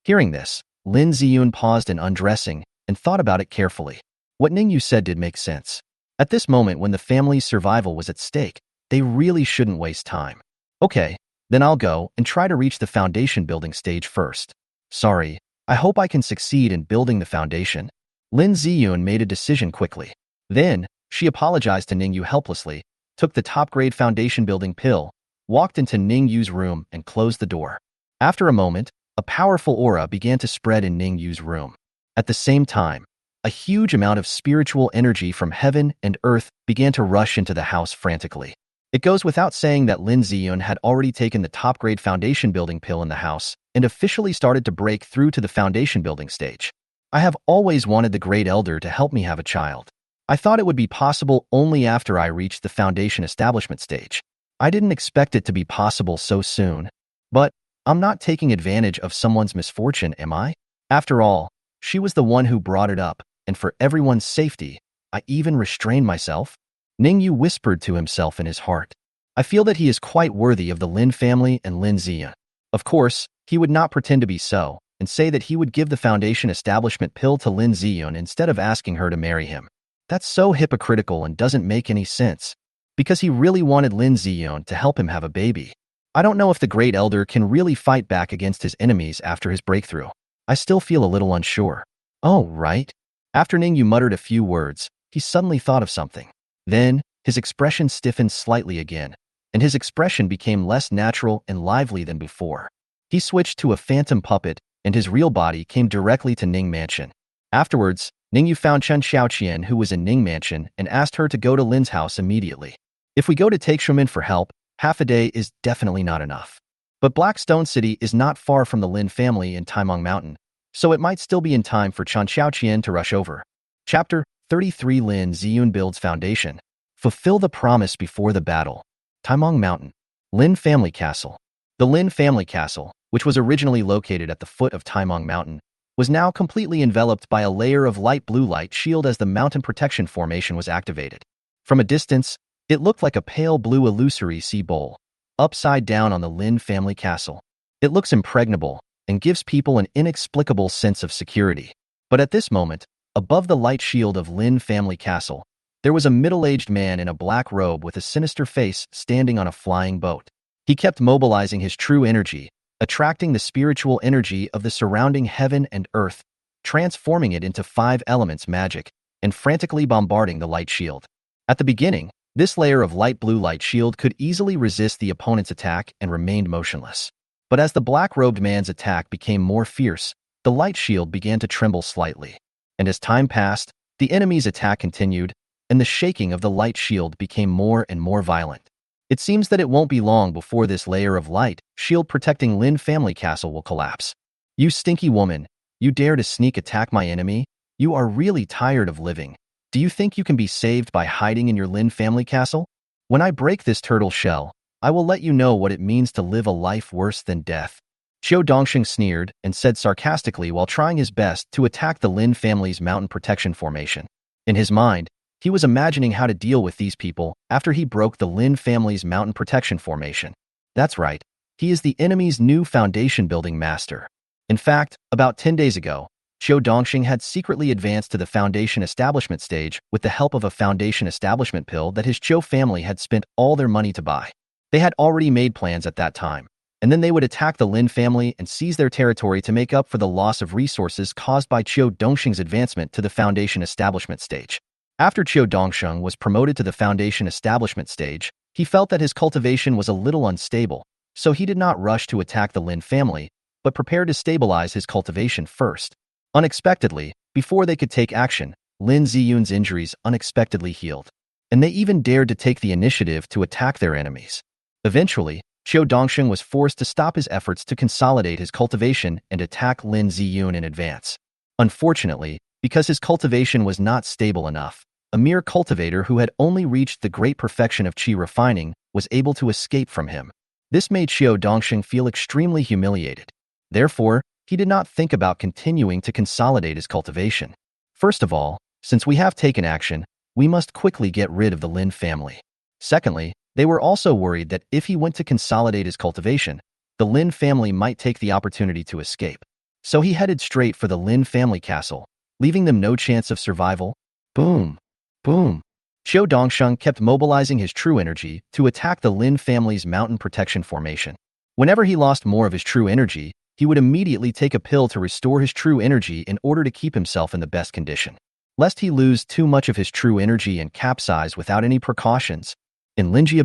Hearing this, Lin Ziyun paused in undressing and thought about it carefully. What Ning Yue said did make sense. At this moment when the family's survival was at stake, they really shouldn't waste time. Okay, Then I'll go and try to reach the foundation building stage first. Sorry, I hope I can succeed in building the foundation. Lin Ziyun made a decision quickly. Then, she apologized to Ning Yue helplessly, took the top-grade foundation building pill, walked into Ning Yue's room and closed the door. After a moment, a powerful aura began to spread in Ning Yue's room. At the same time, a huge amount of spiritual energy from heaven and earth began to rush into the house frantically. It goes without saying that Lin Ziyun had already taken the top-grade foundation building pill in the house and officially started to break through to the foundation building stage. I have always wanted the Great Elder to help me have a child. I thought it would be possible only after I reached the foundation establishment stage. I didn't expect it to be possible so soon. But I'm not taking advantage of someone's misfortune, am I? After all, she was the one who brought it up, and for everyone's safety, I even restrained myself. Ning Yue whispered to himself in his heart. I feel that he is quite worthy of the Lin family and Lin Ziyun. Of course, he would not pretend to be so, and say that he would give the foundation establishment pill to Lin Ziyun instead of asking her to marry him. That's so hypocritical and doesn't make any sense. Because he really wanted Lin Ziyun to help him have a baby. I don't know if the Great Elder can really fight back against his enemies after his breakthrough. I still feel a little unsure. Oh, right. After Ning Yue muttered a few words, he suddenly thought of something. Then, his expression stiffened slightly again, and his expression became less natural and lively than before. He switched to a phantom puppet, and his real body came directly to Ning Mansion. Afterwards, Ning Yue found Chen Xiaoqian, who was in Ning Mansion, and asked her to go to Lin's house immediately. If we go to Taixuan for help, half a day is definitely not enough. But Blackstone City is not far from the Lin family in Taimong Mountain, so it might still be in time for Chen Xiaoqian to rush over. Chapter 33 Lin Ziyun builds foundation. Fulfill the promise before the battle. Taimong Mountain. Lin Family Castle. The Lin Family Castle, which was originally located at the foot of Taimong Mountain, was now completely enveloped by a layer of light blue light shield as the mountain protection formation was activated. From a distance, it looked like a pale blue illusory sea bowl, upside down on the Lin Family Castle. It looks impregnable and gives people an inexplicable sense of security. But at this moment, above the light shield of Lin Family Castle, there was a middle-aged man in a black robe with a sinister face standing on a flying boat. He kept mobilizing his true energy, attracting the spiritual energy of the surrounding heaven and earth, transforming it into 5 elements magic, and frantically bombarding the light shield. At the beginning, this layer of light blue light shield could easily resist the opponent's attack and remained motionless. But as the black-robed man's attack became more fierce, the light shield began to tremble slightly. And as time passed, the enemy's attack continued, and the shaking of the light shield became more and more violent. It seems that it won't be long before this layer of light shield protecting Lin Family Castle will collapse. You stinky woman, you dare to sneak attack my enemy? You are really tired of living. Do you think you can be saved by hiding in your Lin Family Castle? When I break this turtle shell, I will let you know what it means to live a life worse than death. Qiu Dongxing sneered and said sarcastically while trying his best to attack the Lin family's mountain protection formation. In his mind, he was imagining how to deal with these people after he broke the Lin family's mountain protection formation. That's right, he is the enemy's new foundation building master. In fact, about 10 days ago, Qiu Dongxing had secretly advanced to the foundation establishment stage with the help of a foundation establishment pill that his Qiu family had spent all their money to buy. They had already made plans at that time, and then they would attack the Lin family and seize their territory to make up for the loss of resources caused by Qiu Dongxing's advancement to the foundation establishment stage. After Qiu Dongxing was promoted to the foundation establishment stage, he felt that his cultivation was a little unstable, so he did not rush to attack the Lin family, but prepared to stabilize his cultivation first. Unexpectedly, before they could take action, Lin Ziyun's injuries unexpectedly healed, and they even dared to take the initiative to attack their enemies. Eventually, Qiu Dongxing was forced to stop his efforts to consolidate his cultivation and attack Lin Ziyun in advance. Unfortunately, because his cultivation was not stable enough, a mere cultivator who had only reached the great perfection of qi refining was able to escape from him. This made Qiu Dongxing feel extremely humiliated. Therefore, he did not think about continuing to consolidate his cultivation. First of all, since we have taken action, we must quickly get rid of the Lin family. Secondly, they were also worried that if he went to consolidate his cultivation, the Lin family might take the opportunity to escape. So he headed straight for the Lin family castle, leaving them no chance of survival. Boom! Boom! Qiu Dongxing kept mobilizing his true energy to attack the Lin family's mountain protection formation. Whenever he lost more of his true energy, he would immediately take a pill to restore his true energy in order to keep himself in the best condition, lest he lose too much of his true energy and capsize without any precautions. In Lynn Yue.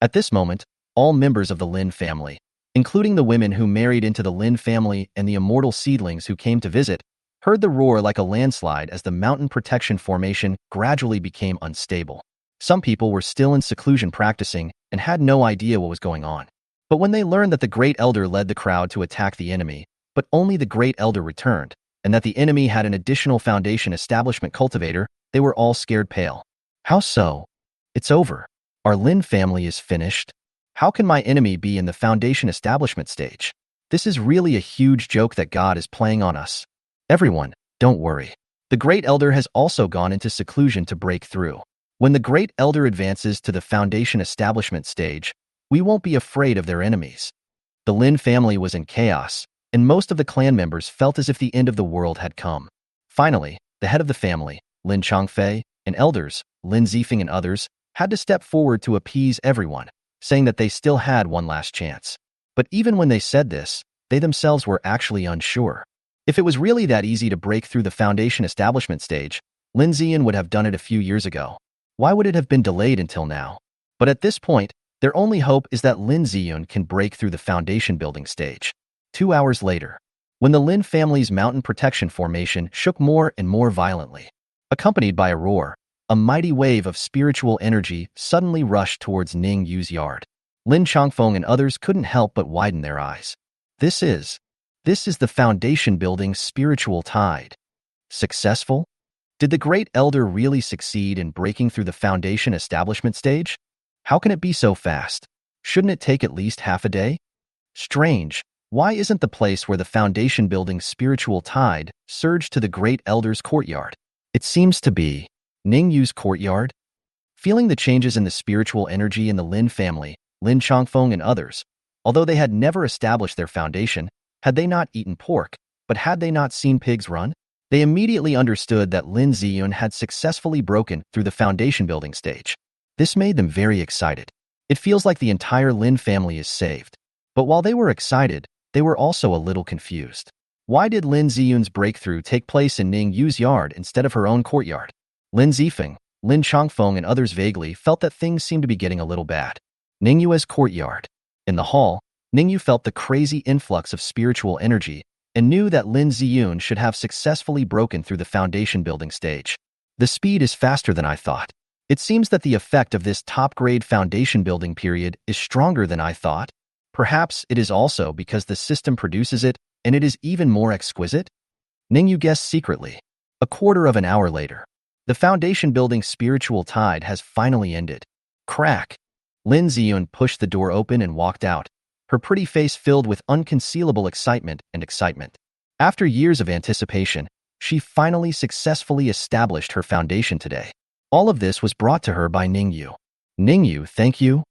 At this moment, all members of the Lynn family, including the women who married into the Lynn family and the immortal seedlings who came to visit, heard the roar like a landslide as the mountain protection formation gradually became unstable. Some people were still in seclusion practicing and had no idea what was going on. But when they learned that the Great Elder led the crowd to attack the enemy, but only the Great Elder returned, and that the enemy had an additional foundation establishment cultivator, they were all scared pale. How so? It's over. Our Lynn family is finished. How can my enemy be in the foundation establishment stage? This is really a huge joke that God is playing on us. Everyone, don't worry. The Great Elder has also gone into seclusion to break through. When the Great Elder advances to the foundation establishment stage, we won't be afraid of their enemies. The Lin family was in chaos, and most of the clan members felt as if the end of the world had come. Finally, the head of the family, Lin Changfei, and elders, Lin Zifeng and others, had to step forward to appease everyone, saying that they still had one last chance. But even when they said this, they themselves were actually unsure. If it was really that easy to break through the foundation establishment stage, Lin Ziyan would have done it a few years ago. Why would it have been delayed until now? But at this point, their only hope is that Lin Ziyun can break through the foundation building stage. 2 hours later, when the Lin family's mountain protection formation shook more and more violently, accompanied by a roar, a mighty wave of spiritual energy suddenly rushed towards Ning Yue's yard. Lin Changfeng and others couldn't help but widen their eyes. This is the foundation building spiritual tide. Successful? Did the Great Elder really succeed in breaking through the foundation establishment stage? How can it be so fast? Shouldn't it take at least half a day? Strange. Why isn't the place where the foundation building spiritual tide surged to the Great Elder's courtyard? It seems to be Ning Yue's courtyard? Feeling the changes in the spiritual energy in the Lin family, Lin Changfeng and others, although they had never established their foundation, had they not eaten pork, but had they not seen pigs run? They immediately understood that Lin Ziyun had successfully broken through the foundation building stage. This made them very excited. It feels like the entire Lin family is saved. But while they were excited, they were also a little confused. Why did Lin Ziyun's breakthrough take place in Ning Yue's yard instead of her own courtyard? Lin Zifeng, Lin Changfeng and others vaguely felt that things seemed to be getting a little bad. Ning Yue's courtyard. In the hall, Ning Yue felt the crazy influx of spiritual energy and knew that Lin Ziyun should have successfully broken through the foundation building stage. The speed is faster than I thought. It seems that the effect of this top-grade foundation building period is stronger than I thought. Perhaps it is also because the system produces it and it is even more exquisite? Ning Yue guessed secretly. A quarter of an hour later, the foundation building spiritual tide has finally ended. Crack! Lin Ziyun pushed the door open and walked out, her pretty face filled with unconcealable excitement. After years of anticipation, she finally successfully established her foundation today. All of this was brought to her by Ning Yue. Ning Yue, thank you.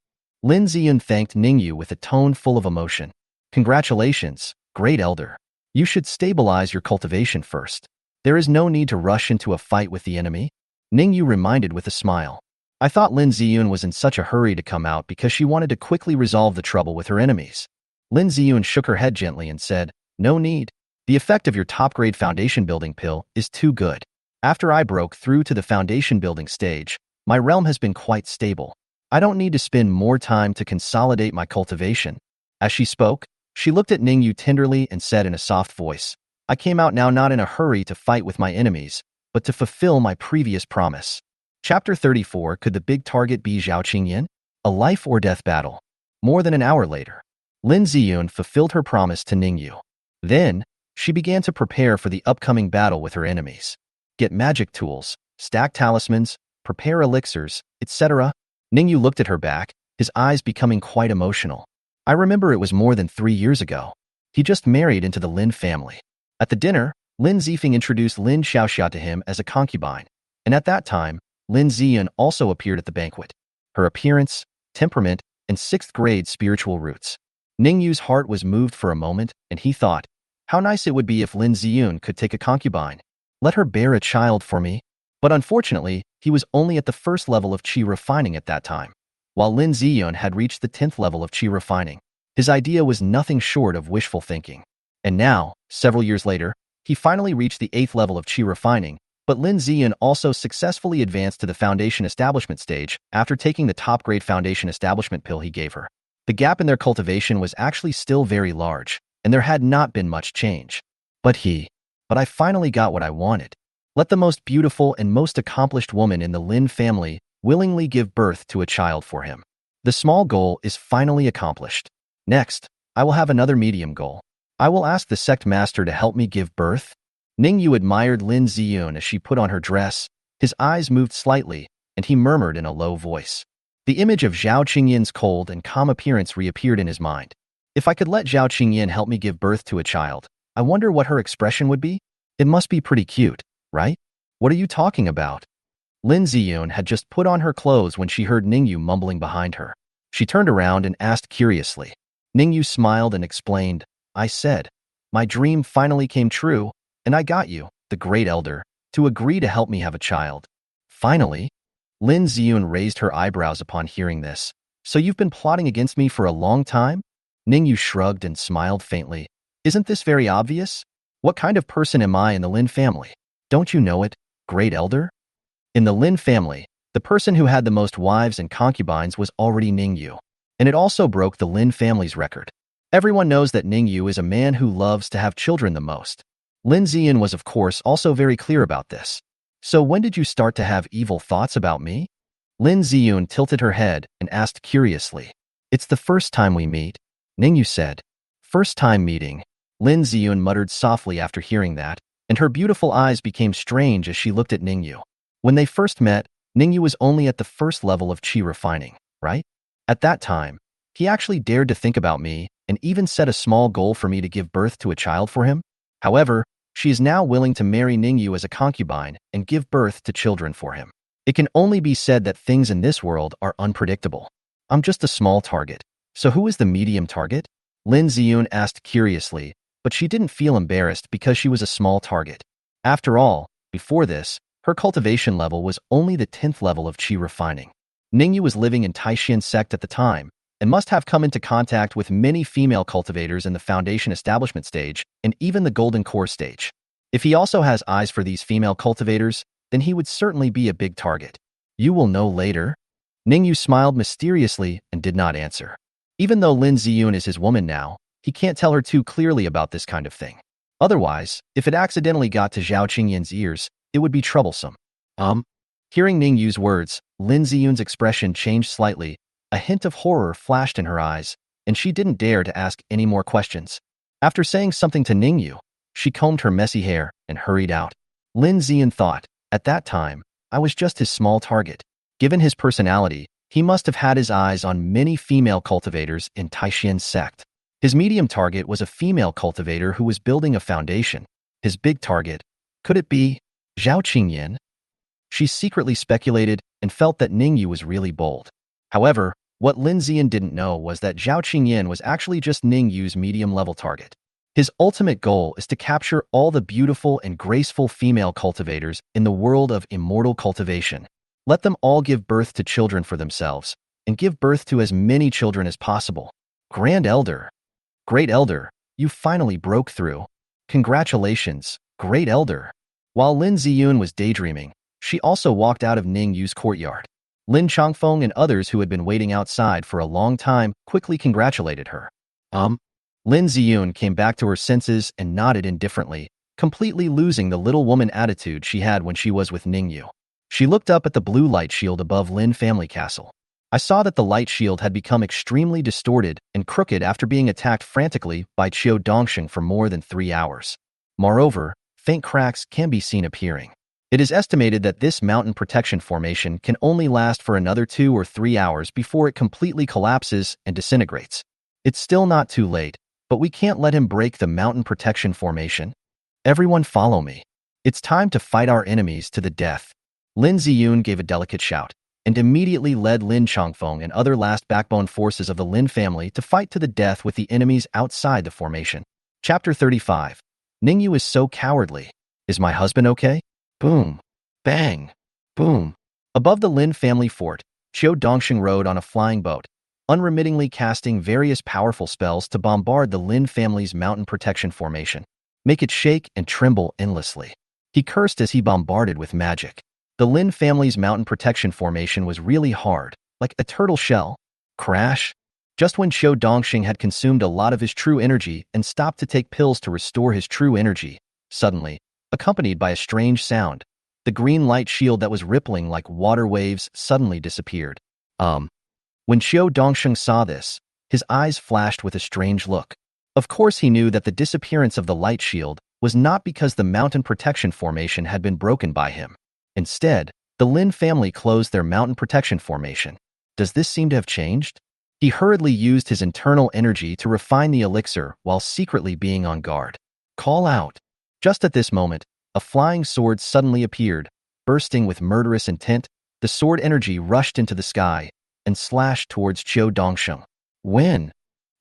Lin Ziyun thanked Ning Yue with a tone full of emotion. Congratulations, Great Elder. You should stabilize your cultivation first. There is no need to rush into a fight with the enemy. Ning Yue reminded with a smile. I thought Lin Ziyun was in such a hurry to come out because she wanted to quickly resolve the trouble with her enemies. Lin Ziyun shook her head gently and said, no need. The effect of your top-grade foundation building pill is too good. After I broke through to the foundation building stage, my realm has been quite stable. I don't need to spend more time to consolidate my cultivation. As she spoke, she looked at Ning Yue tenderly and said in a soft voice, I came out now not in a hurry to fight with my enemies, but to fulfill my previous promise. Chapter 34. Could the big target be Zhao Qingyan? A life or death battle. More than an hour later, Lin Ziyun fulfilled her promise to Ning Yue. Then, she began to prepare for the upcoming battle with her enemies. Get magic tools, stack talismans, prepare elixirs, etc. Ning Yue looked at her back, his eyes becoming quite emotional. I remember it was more than 3 years ago. He just married into the Lin family. At the dinner, Lin Zifeng introduced Lin Xiaoxia to him as a concubine, and at that time, Lin Ziyun also appeared at the banquet. Her appearance, temperament, and 6th-grade spiritual roots. Ning Yue's heart was moved for a moment, and he thought, how nice it would be if Lin Ziyun could take a concubine. Let her bear a child for me. But unfortunately, he was only at the 1st level of qi refining at that time, while Lin Ziyun had reached the 10th level of qi refining. His idea was nothing short of wishful thinking. And now, several years later, he finally reached the 8th level of qi refining, but Lin Ziyun also successfully advanced to the foundation establishment stage after taking the top-grade foundation establishment pill he gave her. The gap in their cultivation was actually still very large, and there had not been much change. But I finally got what I wanted. Let the most beautiful and most accomplished woman in the Lin family willingly give birth to a child for him. The small goal is finally accomplished. Next, I will have another medium goal. I will ask the sect master to help me give birth. Ning Yue admired Lin Ziyun as she put on her dress. His eyes moved slightly, and he murmured in a low voice. The image of Zhao Qingyin's cold and calm appearance reappeared in his mind. If I could let Zhao Qingyin help me give birth to a child, I wonder what her expression would be? It must be pretty cute, right? What are you talking about? Lin Ziyun had just put on her clothes when she heard Ning Yue mumbling behind her. She turned around and asked curiously. Ning Yue smiled and explained, I said, my dream finally came true, and I got you, the great elder, to agree to help me have a child. Finally? Lin Ziyun raised her eyebrows upon hearing this. So you've been plotting against me for a long time? Ning Yue shrugged and smiled faintly. Isn't this very obvious? What kind of person am I in the Lin family? Don't you know it, great elder? In the Lin family, the person who had the most wives and concubines was already Ning Yue, and it also broke the Lin family's record. Everyone knows that Ning Yue is a man who loves to have children the most. Lin Ziyun was of course also very clear about this. So when did you start to have evil thoughts about me? Lin Ziyun tilted her head and asked curiously. It's the first time we meet, Ning Yue said. First time meeting. Lin Ziyun muttered softly after hearing that, and her beautiful eyes became strange as she looked at Ning Yue. When they first met, Ning Yue was only at the first level of qi refining, right? At that time, he actually dared to think about me and even set a small goal for me to give birth to a child for him. However, she is now willing to marry Ning Yue as a concubine and give birth to children for him. It can only be said that things in this world are unpredictable. I'm just a small target. So who is the medium target? Lin Ziyun asked curiously, but she didn't feel embarrassed because she was a small target. After all, before this, her cultivation level was only the 10th level of qi refining. Ning Yue was living in Taixuan Sect at the time, and must have come into contact with many female cultivators in the foundation establishment stage and even the golden core stage. If he also has eyes for these female cultivators, then he would certainly be a big target. You will know later. Ning Yue smiled mysteriously and did not answer. Even though Lin Ziyun is his woman now, he can't tell her too clearly about this kind of thing. Otherwise, if it accidentally got to Zhao Qingyin's ears, it would be troublesome. Hearing Ning Yue's words, Lin Ziyun's expression changed slightly. A hint of horror flashed in her eyes, and she didn't dare to ask any more questions. After saying something to Ning Yue, she combed her messy hair and hurried out. Lin Ziyun thought, at that time, I was just his small target. Given his personality, he must have had his eyes on many female cultivators in Taixuan Sect. His medium target was a female cultivator who was building a foundation. His big target, could it be Zhao Qingyin? She secretly speculated and felt that Ning Yue was really bold. However, what Lin Ziyun didn't know was that Zhao Qingyin was actually just Ning Yue's medium-level target. His ultimate goal is to capture all the beautiful and graceful female cultivators in the world of immortal cultivation. Let them all give birth to children for themselves, and give birth to as many children as possible. Grand Elder. Great Elder, you finally broke through. Congratulations, Great Elder. While Lin Ziyun was daydreaming, she also walked out of Ning Yue's courtyard. Lin Changfeng and others who had been waiting outside for a long time quickly congratulated her. Lin Ziyun came back to her senses and nodded indifferently, completely losing the little woman attitude she had when she was with Ning Yue. She looked up at the blue light shield above Lin family castle. I saw that the light shield had become extremely distorted and crooked after being attacked frantically by Qiu Dongsheng for more than 3 hours. Moreover, faint cracks can be seen appearing. It is estimated that this mountain protection formation can only last for another 2 or 3 hours before it completely collapses and disintegrates. It's still not too late, but we can't let him break the mountain protection formation. Everyone follow me. It's time to fight our enemies to the death. Lin Ziyun gave a delicate shout, and immediately led Lin Changfeng and other last backbone forces of the Lin family to fight to the death with the enemies outside the formation. Chapter 35. Ning Yue is so cowardly. Is my husband okay? Boom. Bang. Boom. Above the Lin family fort, Qiu Dongsheng rode on a flying boat. unremittingly casting various powerful spells to bombard the Lin family's mountain protection formation, make it shake and tremble endlessly. He cursed as he bombarded with magic. The Lin family's mountain protection formation was really hard, like a turtle shell. Crash! Just when Xiao Dongxing had consumed a lot of his true energy and stopped to take pills to restore his true energy, suddenly, accompanied by a strange sound, the green light shield that was rippling like water waves suddenly disappeared. When Xiao Dongxing saw this, his eyes flashed with a strange look. Of course he knew that the disappearance of the light shield was not because the mountain protection formation had been broken by him. Instead, the Lin family closed their mountain protection formation. Does this seem to have changed? He hurriedly used his internal energy to refine the elixir while secretly being on guard. Call out! Just at this moment, a flying sword suddenly appeared, bursting with murderous intent. The sword energy rushed into the sky and slashed towards Xiao Dongxing. When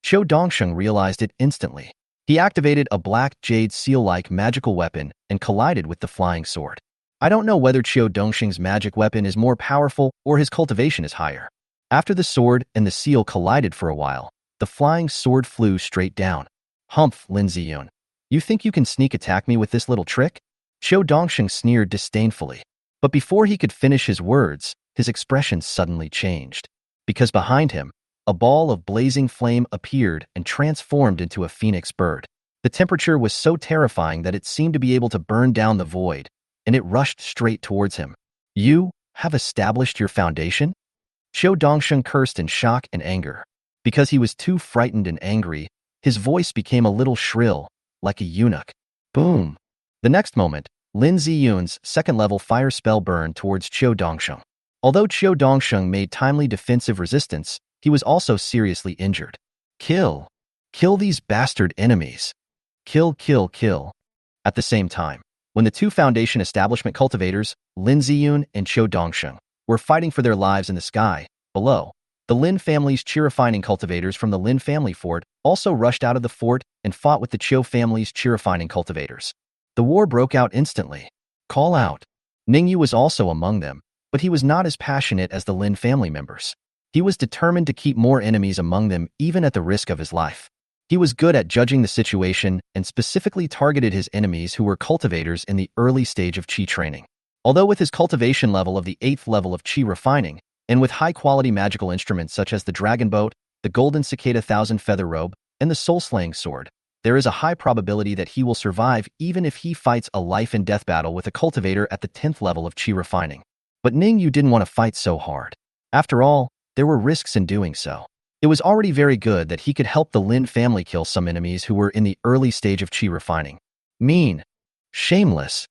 Xiao Dongxing realized it instantly, he activated a black jade seal-like magical weapon and collided with the flying sword. I don't know whether Xiao Dongxing's magic weapon is more powerful or his cultivation is higher. After the sword and the seal collided for a while, the flying sword flew straight down. Humph, Lin Ziyun. You think you can sneak attack me with this little trick? Xiao Dongxing sneered disdainfully. But before he could finish his words, his expression suddenly changed. Because behind him, a ball of blazing flame appeared and transformed into a phoenix bird. The temperature was so terrifying that it seemed to be able to burn down the void, and it rushed straight towards him. You have established your foundation? Xiao Dongxing cursed in shock and anger. Because he was too frightened and angry, his voice became a little shrill, like a eunuch. Boom! The next moment, Lin Ziyun's second-level fire spell burned towards Xiao Dongxing. Although Xiao Dongxing made timely defensive resistance, he was also seriously injured. Kill! Kill these bastard enemies! Kill, kill, kill! At the same time, when the two Foundation Establishment cultivators, Lin Ziyun and Xiao Dongxing, were fighting for their lives in the sky, below, the Lin family's qi refining cultivators from the Lin family fort also rushed out of the fort and fought with the Qiu family's qi refining cultivators. The war broke out instantly. Call out! Ning Yue was also among them, but he was not as passionate as the Lin family members. He was determined to keep more enemies among them even at the risk of his life. He was good at judging the situation and specifically targeted his enemies who were cultivators in the early stage of qi training. Although with his cultivation level of the 8th level of qi refining, and with high-quality magical instruments such as the dragon boat, the golden cicada thousand feather robe, and the soul-slaying sword, there is a high probability that he will survive even if he fights a life-and-death battle with a cultivator at the 10th level of qi refining. But Ning Yue didn't want to fight so hard. After all, there were risks in doing so. It was already very good that he could help the Lin family kill some enemies who were in the early stage of qi refining. Mean. Shameless.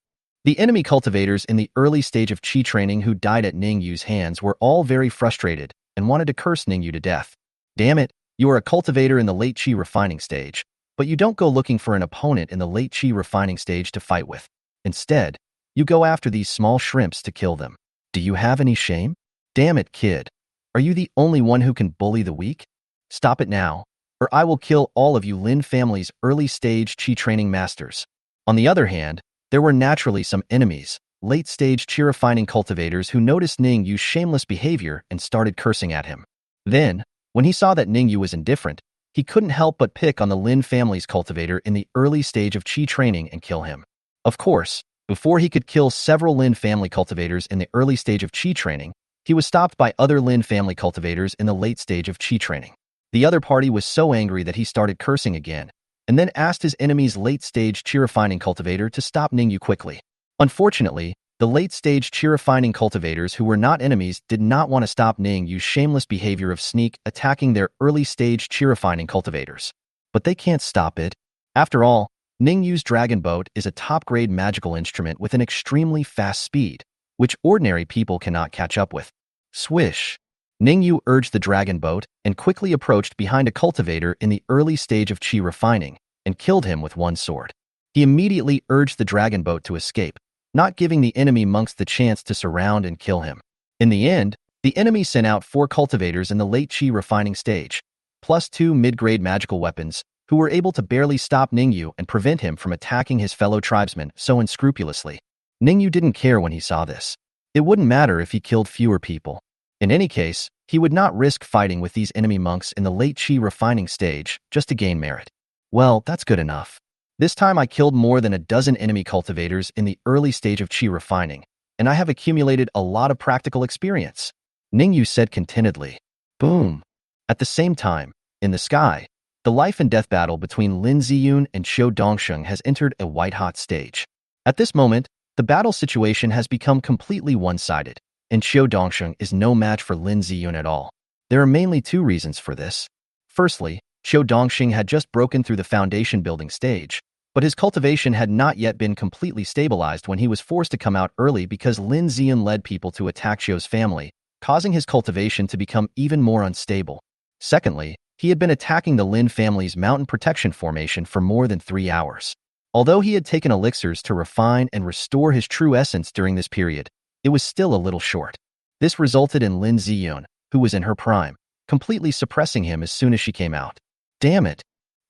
The enemy cultivators in the early stage of qi training who died at Ning Yue's hands were all very frustrated and wanted to curse Ning Yue to death. Damn it, you are a cultivator in the late qi refining stage, but you don't go looking for an opponent in the late qi refining stage to fight with. Instead, you go after these small shrimps to kill them. Do you have any shame? Damn it, kid. Are you the only one who can bully the weak? Stop it now, or I will kill all of you Lin family's early stage qi training masters. On the other hand, there were naturally some enemies, late-stage qi refining cultivators who noticed Ning Yue's shameless behavior and started cursing at him. Then, when he saw that Ning Yue was indifferent, he couldn't help but pick on the Lin family's cultivator in the early stage of qi training and kill him. Of course, before he could kill several Lin family cultivators in the early stage of qi training, he was stopped by other Lin family cultivators in the late stage of qi training. The other party was so angry that he started cursing again, and then asked his enemy's late-stage qi refining cultivator to stop Ning Yue quickly. Unfortunately, the late-stage qi refining cultivators who were not enemies did not want to stop Ning Yue's shameless behavior of sneak attacking their early-stage qi refining cultivators. But they can't stop it. After all, Ning Yue's dragon boat is a top-grade magical instrument with an extremely fast speed, which ordinary people cannot catch up with. Swish! Ning Yue urged the dragon boat and quickly approached behind a cultivator in the early stage of qi refining and killed him with one sword. He immediately urged the dragon boat to escape, not giving the enemy monks the chance to surround and kill him. In the end, the enemy sent out 4 cultivators in the late qi refining stage, plus 2 mid-grade magical weapons, who were able to barely stop Ning Yue and prevent him from attacking his fellow tribesmen so unscrupulously. Ning Yue didn't care when he saw this. It wouldn't matter if he killed fewer people. In any case, he would not risk fighting with these enemy monks in the late Qi refining stage just to gain merit. Well, that's good enough. This time I killed more than a dozen enemy cultivators in the early stage of Qi refining, and I have accumulated a lot of practical experience, Ning Yue said contentedly. Boom. At the same time, in the sky, the life and death battle between Lin Ziyun and Qiu Dongsheng has entered a white-hot stage. At this moment, the battle situation has become completely one-sided, and Qiu Dongsheng is no match for Lin Ziyun at all. There are mainly two reasons for this. Firstly, Qiu Dongsheng had just broken through the foundation building stage, but his cultivation had not yet been completely stabilized when he was forced to come out early because Lin Ziyun led people to attack Qiu's family, causing his cultivation to become even more unstable. Secondly, he had been attacking the Lin family's mountain protection formation for more than 3 hours. Although he had taken elixirs to refine and restore his true essence during this period, it was still a little short. This resulted in Lin Ziyun, who was in her prime, completely suppressing him as soon as she came out. Damn it.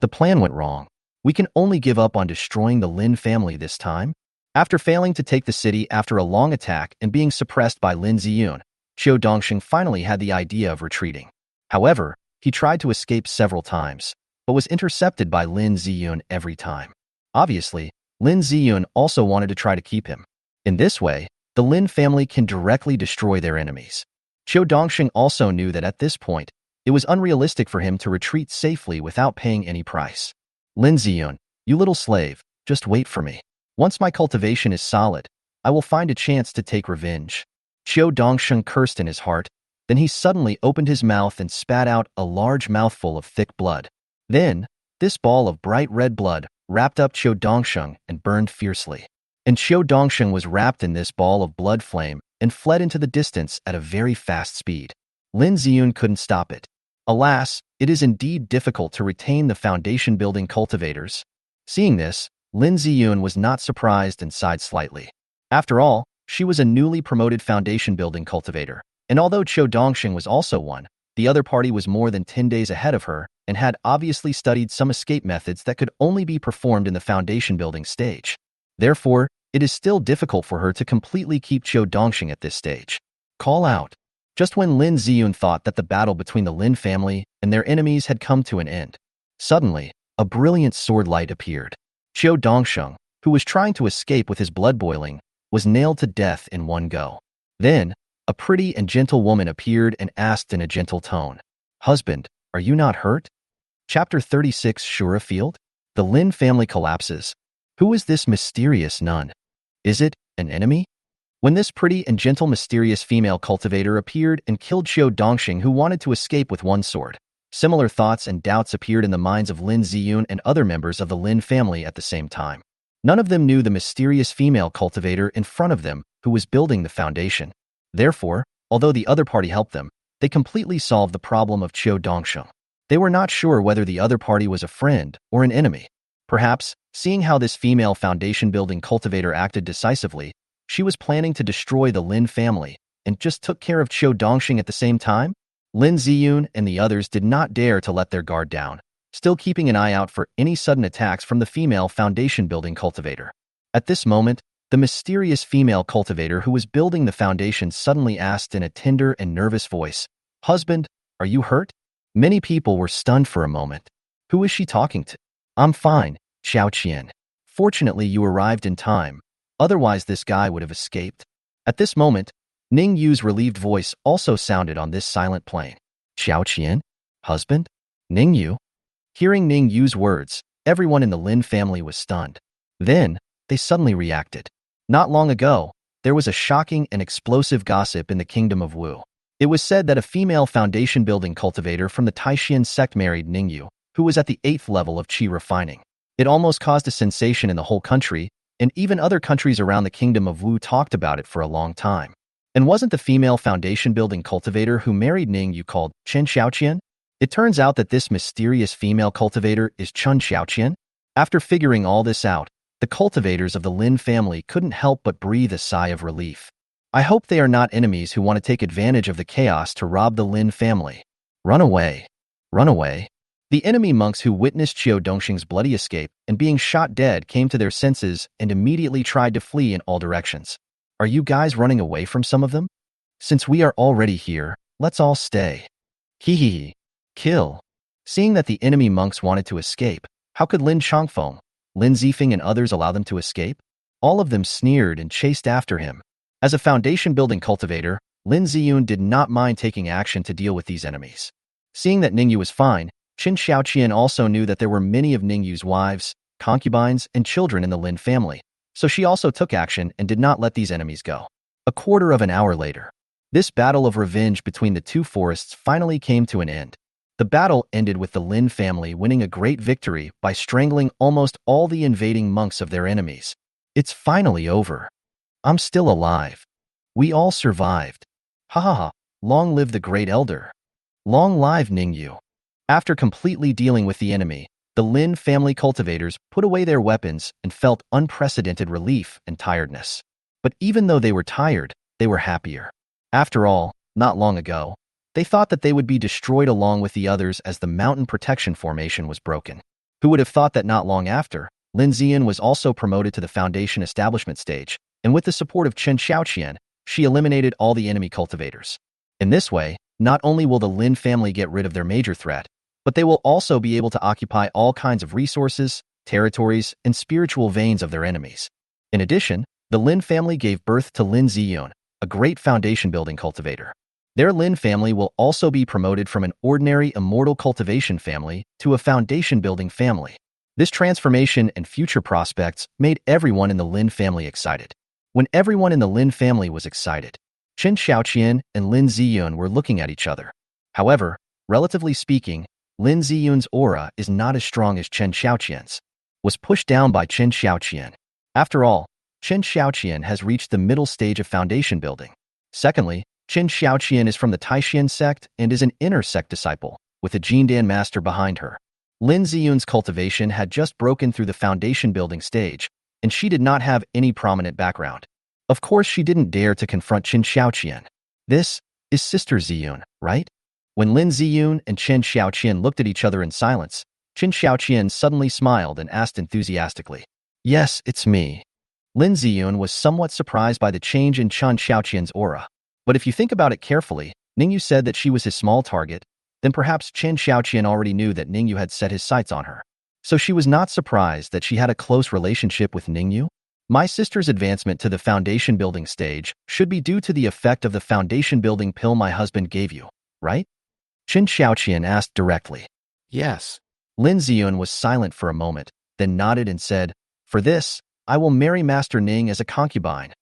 The plan went wrong. We can only give up on destroying the Lin family this time? After failing to take the city after a long attack and being suppressed by Lin Ziyun, Qiu Dongsheng finally had the idea of retreating. However, he tried to escape several times, but was intercepted by Lin Ziyun every time. Obviously, Lin Ziyun also wanted to try to keep him. In this way, the Lin family can directly destroy their enemies. Qiu Dongsheng also knew that at this point, it was unrealistic for him to retreat safely without paying any price. Lin Ziyun, you little slave, just wait for me. Once my cultivation is solid, I will find a chance to take revenge. Qiu Dongsheng cursed in his heart, then he suddenly opened his mouth and spat out a large mouthful of thick blood. Then, this ball of bright red blood wrapped up Qiu Dongsheng and burned fiercely. And Qiu Dongsheng was wrapped in this ball of blood flame and fled into the distance at a very fast speed. Lin Ziyun couldn't stop it. Alas, it is indeed difficult to retain the foundation-building cultivators. Seeing this, Lin Ziyun was not surprised and sighed slightly. After all, she was a newly promoted foundation-building cultivator, and although Qiu Dongsheng was also one, the other party was more than 10 days ahead of her and had obviously studied some escape methods that could only be performed in the foundation-building stage. Therefore, it is still difficult for her to completely keep Qiu Dongsheng at this stage. Call out. Just when Lin Ziyun thought that the battle between the Lin family and their enemies had come to an end, suddenly, a brilliant sword light appeared. Qiu Dongsheng, who was trying to escape with his blood boiling, was nailed to death in one go. Then, a pretty and gentle woman appeared and asked in a gentle tone, "Husband, are you not hurt?" Chapter 36 Shura Field? The Lin family collapses. Who is this mysterious nun? Is it an enemy? When this pretty and gentle mysterious female cultivator appeared and killed Qiu Dongsheng, who wanted to escape with one sword, similar thoughts and doubts appeared in the minds of Lin Ziyun and other members of the Lin family at the same time. None of them knew the mysterious female cultivator in front of them who was building the foundation. Therefore, although the other party helped them, they completely solved the problem of Qiu Dongsheng. They were not sure whether the other party was a friend or an enemy. Perhaps, seeing how this female foundation-building cultivator acted decisively, she was planning to destroy the Lin family and just took care of Qiu Dongsheng at the same time? Lin Ziyun and the others did not dare to let their guard down, still keeping an eye out for any sudden attacks from the female foundation-building cultivator. At this moment, the mysterious female cultivator who was building the foundation suddenly asked in a tender and nervous voice, "Husband, are you hurt?" Many people were stunned for a moment. Who is she talking to? "I'm fine, Xiao Qian. Fortunately, you arrived in time. Otherwise, this guy would have escaped." At this moment, Ning Yue's relieved voice also sounded on this silent plain. "Xiao Qian? Husband? Ning Yue?" Hearing Ning Yue's words, everyone in the Lin family was stunned. Then, they suddenly reacted. Not long ago, there was a shocking and explosive gossip in the kingdom of Wu. It was said that a female foundation-building cultivator from the Taixuan Sect married Ning Yue, who was at the 8th level of Qi refining. It almost caused a sensation in the whole country, and even other countries around the kingdom of Wu talked about it for a long time. And wasn't the female foundation-building cultivator who married Ning Yue called Chen Xiaoqian? It turns out that this mysterious female cultivator is Chen Xiaoqian. After figuring all this out, the cultivators of the Lin family couldn't help but breathe a sigh of relief. I hope they are not enemies who want to take advantage of the chaos to rob the Lin family. Run away. Run away. The enemy monks who witnessed Qiu Dongsheng's bloody escape and being shot dead came to their senses and immediately tried to flee in all directions. Are you guys running away from some of them? Since we are already here, let's all stay. Hee hee hee. Kill. Seeing that the enemy monks wanted to escape, how could Lin Chongfeng, Lin Zifeng and others allow them to escape? All of them sneered and chased after him. As a foundation-building cultivator, Lin Ziyun did not mind taking action to deal with these enemies. Seeing that Ning Yue was fine, Qin Xiaoqian also knew that there were many of Ning Yue's wives, concubines, and children in the Lin family, so she also took action and did not let these enemies go. A quarter of an hour later, this battle of revenge between the two forests finally came to an end. The battle ended with the Lin family winning a great victory by strangling almost all the invading monks of their enemies. It's finally over. I'm still alive. We all survived. Ha ha ha. Long live the great elder. Long live Ning Yue. After completely dealing with the enemy, the Lin family cultivators put away their weapons and felt unprecedented relief and tiredness. But even though they were tired, they were happier. After all, not long ago, they thought that they would be destroyed along with the others as the mountain protection formation was broken. Who would have thought that not long after, Lin Ziyan was also promoted to the foundation establishment stage, and with the support of Chen Xiaoqian, she eliminated all the enemy cultivators. In this way, not only will the Lin family get rid of their major threat, but they will also be able to occupy all kinds of resources, territories, and spiritual veins of their enemies. In addition, the Lin family gave birth to Lin Ziyun, a great foundation-building cultivator. Their Lin family will also be promoted from an ordinary immortal cultivation family to a foundation-building family. This transformation and future prospects made everyone in the Lin family excited. When everyone in the Lin family was excited, Chen Xiaoqian and Lin Ziyun were looking at each other. However, relatively speaking, Lin Ziyun's aura is not as strong as Chen Xiaoqian's. Was pushed down by Chen Xiaoqian. After all, Chen Xiaoqian has reached the middle stage of foundation building. Secondly, Chen Xiaoqian is from the Taixuan Sect and is an inner sect disciple, with a Jindan master behind her. Lin Ziyun's cultivation had just broken through the foundation building stage, and she did not have any prominent background. Of course, she didn't dare to confront Chen Xiaoqian. This is Sister Ziyun, right? When Lin Ziyun and Chen Xiaoqian looked at each other in silence, Chen Xiaoqian suddenly smiled and asked enthusiastically, "Yes, it's me." Lin Ziyun was somewhat surprised by the change in Chen Xiaoqian's aura. But if you think about it carefully, Ning Yue said that she was his small target, then perhaps Chen Xiaoqian already knew that Ning Yue had set his sights on her. So she was not surprised that she had a close relationship with Ning Yue. My sister's advancement to the foundation building stage should be due to the effect of the foundation building pill my husband gave you, right? Chen Xiaoqian asked directly. Yes. Lin Ziyun was silent for a moment, then nodded and said, "For this, I will marry Master Ning as a concubine."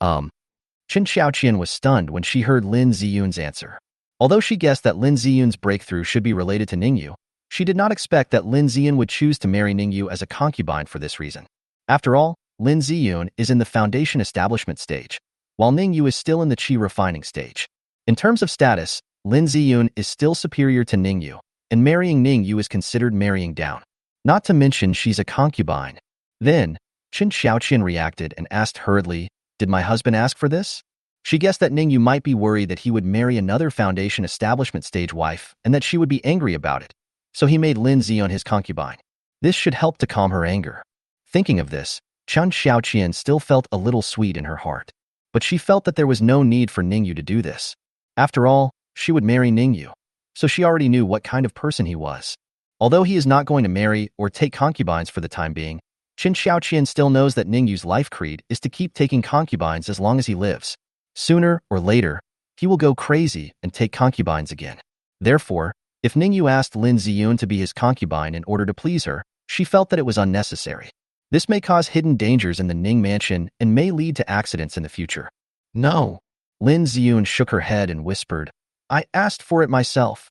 Chen Xiaoqian was stunned when she heard Lin Ziyun's answer. Although she guessed that Lin Ziyun's breakthrough should be related to Ning Yue, she did not expect that Lin Ziyun would choose to marry Ning Yue as a concubine for this reason. After all, Lin Ziyun is in the foundation establishment stage, while Ning Yue is still in the qi refining stage. In terms of status, Lin Ziyun is still superior to Ning Yue, and marrying Ning Yue is considered marrying down. Not to mention she's a concubine. Then, Chen Xiaoqian reacted and asked hurriedly, "Did my husband ask for this?" She guessed that Ning Yue might be worried that he would marry another foundation establishment stage wife and that she would be angry about it, so he made Lin Ziyun his concubine. This should help to calm her anger. Thinking of this, Chen Xiaoqian still felt a little sweet in her heart, but she felt that there was no need for Ning Yue to do this. After all, she would marry Ning Yue, so she already knew what kind of person he was. Although he is not going to marry or take concubines for the time being, Chen Xiaoqian still knows that Ning Yue's life creed is to keep taking concubines as long as he lives. Sooner or later, he will go crazy and take concubines again. Therefore, if Ning Yue asked Lin Ziyun to be his concubine in order to please her, she felt that it was unnecessary. This may cause hidden dangers in the Ning mansion and may lead to accidents in the future. No. Lin Ziyun shook her head and whispered, "I asked for it myself.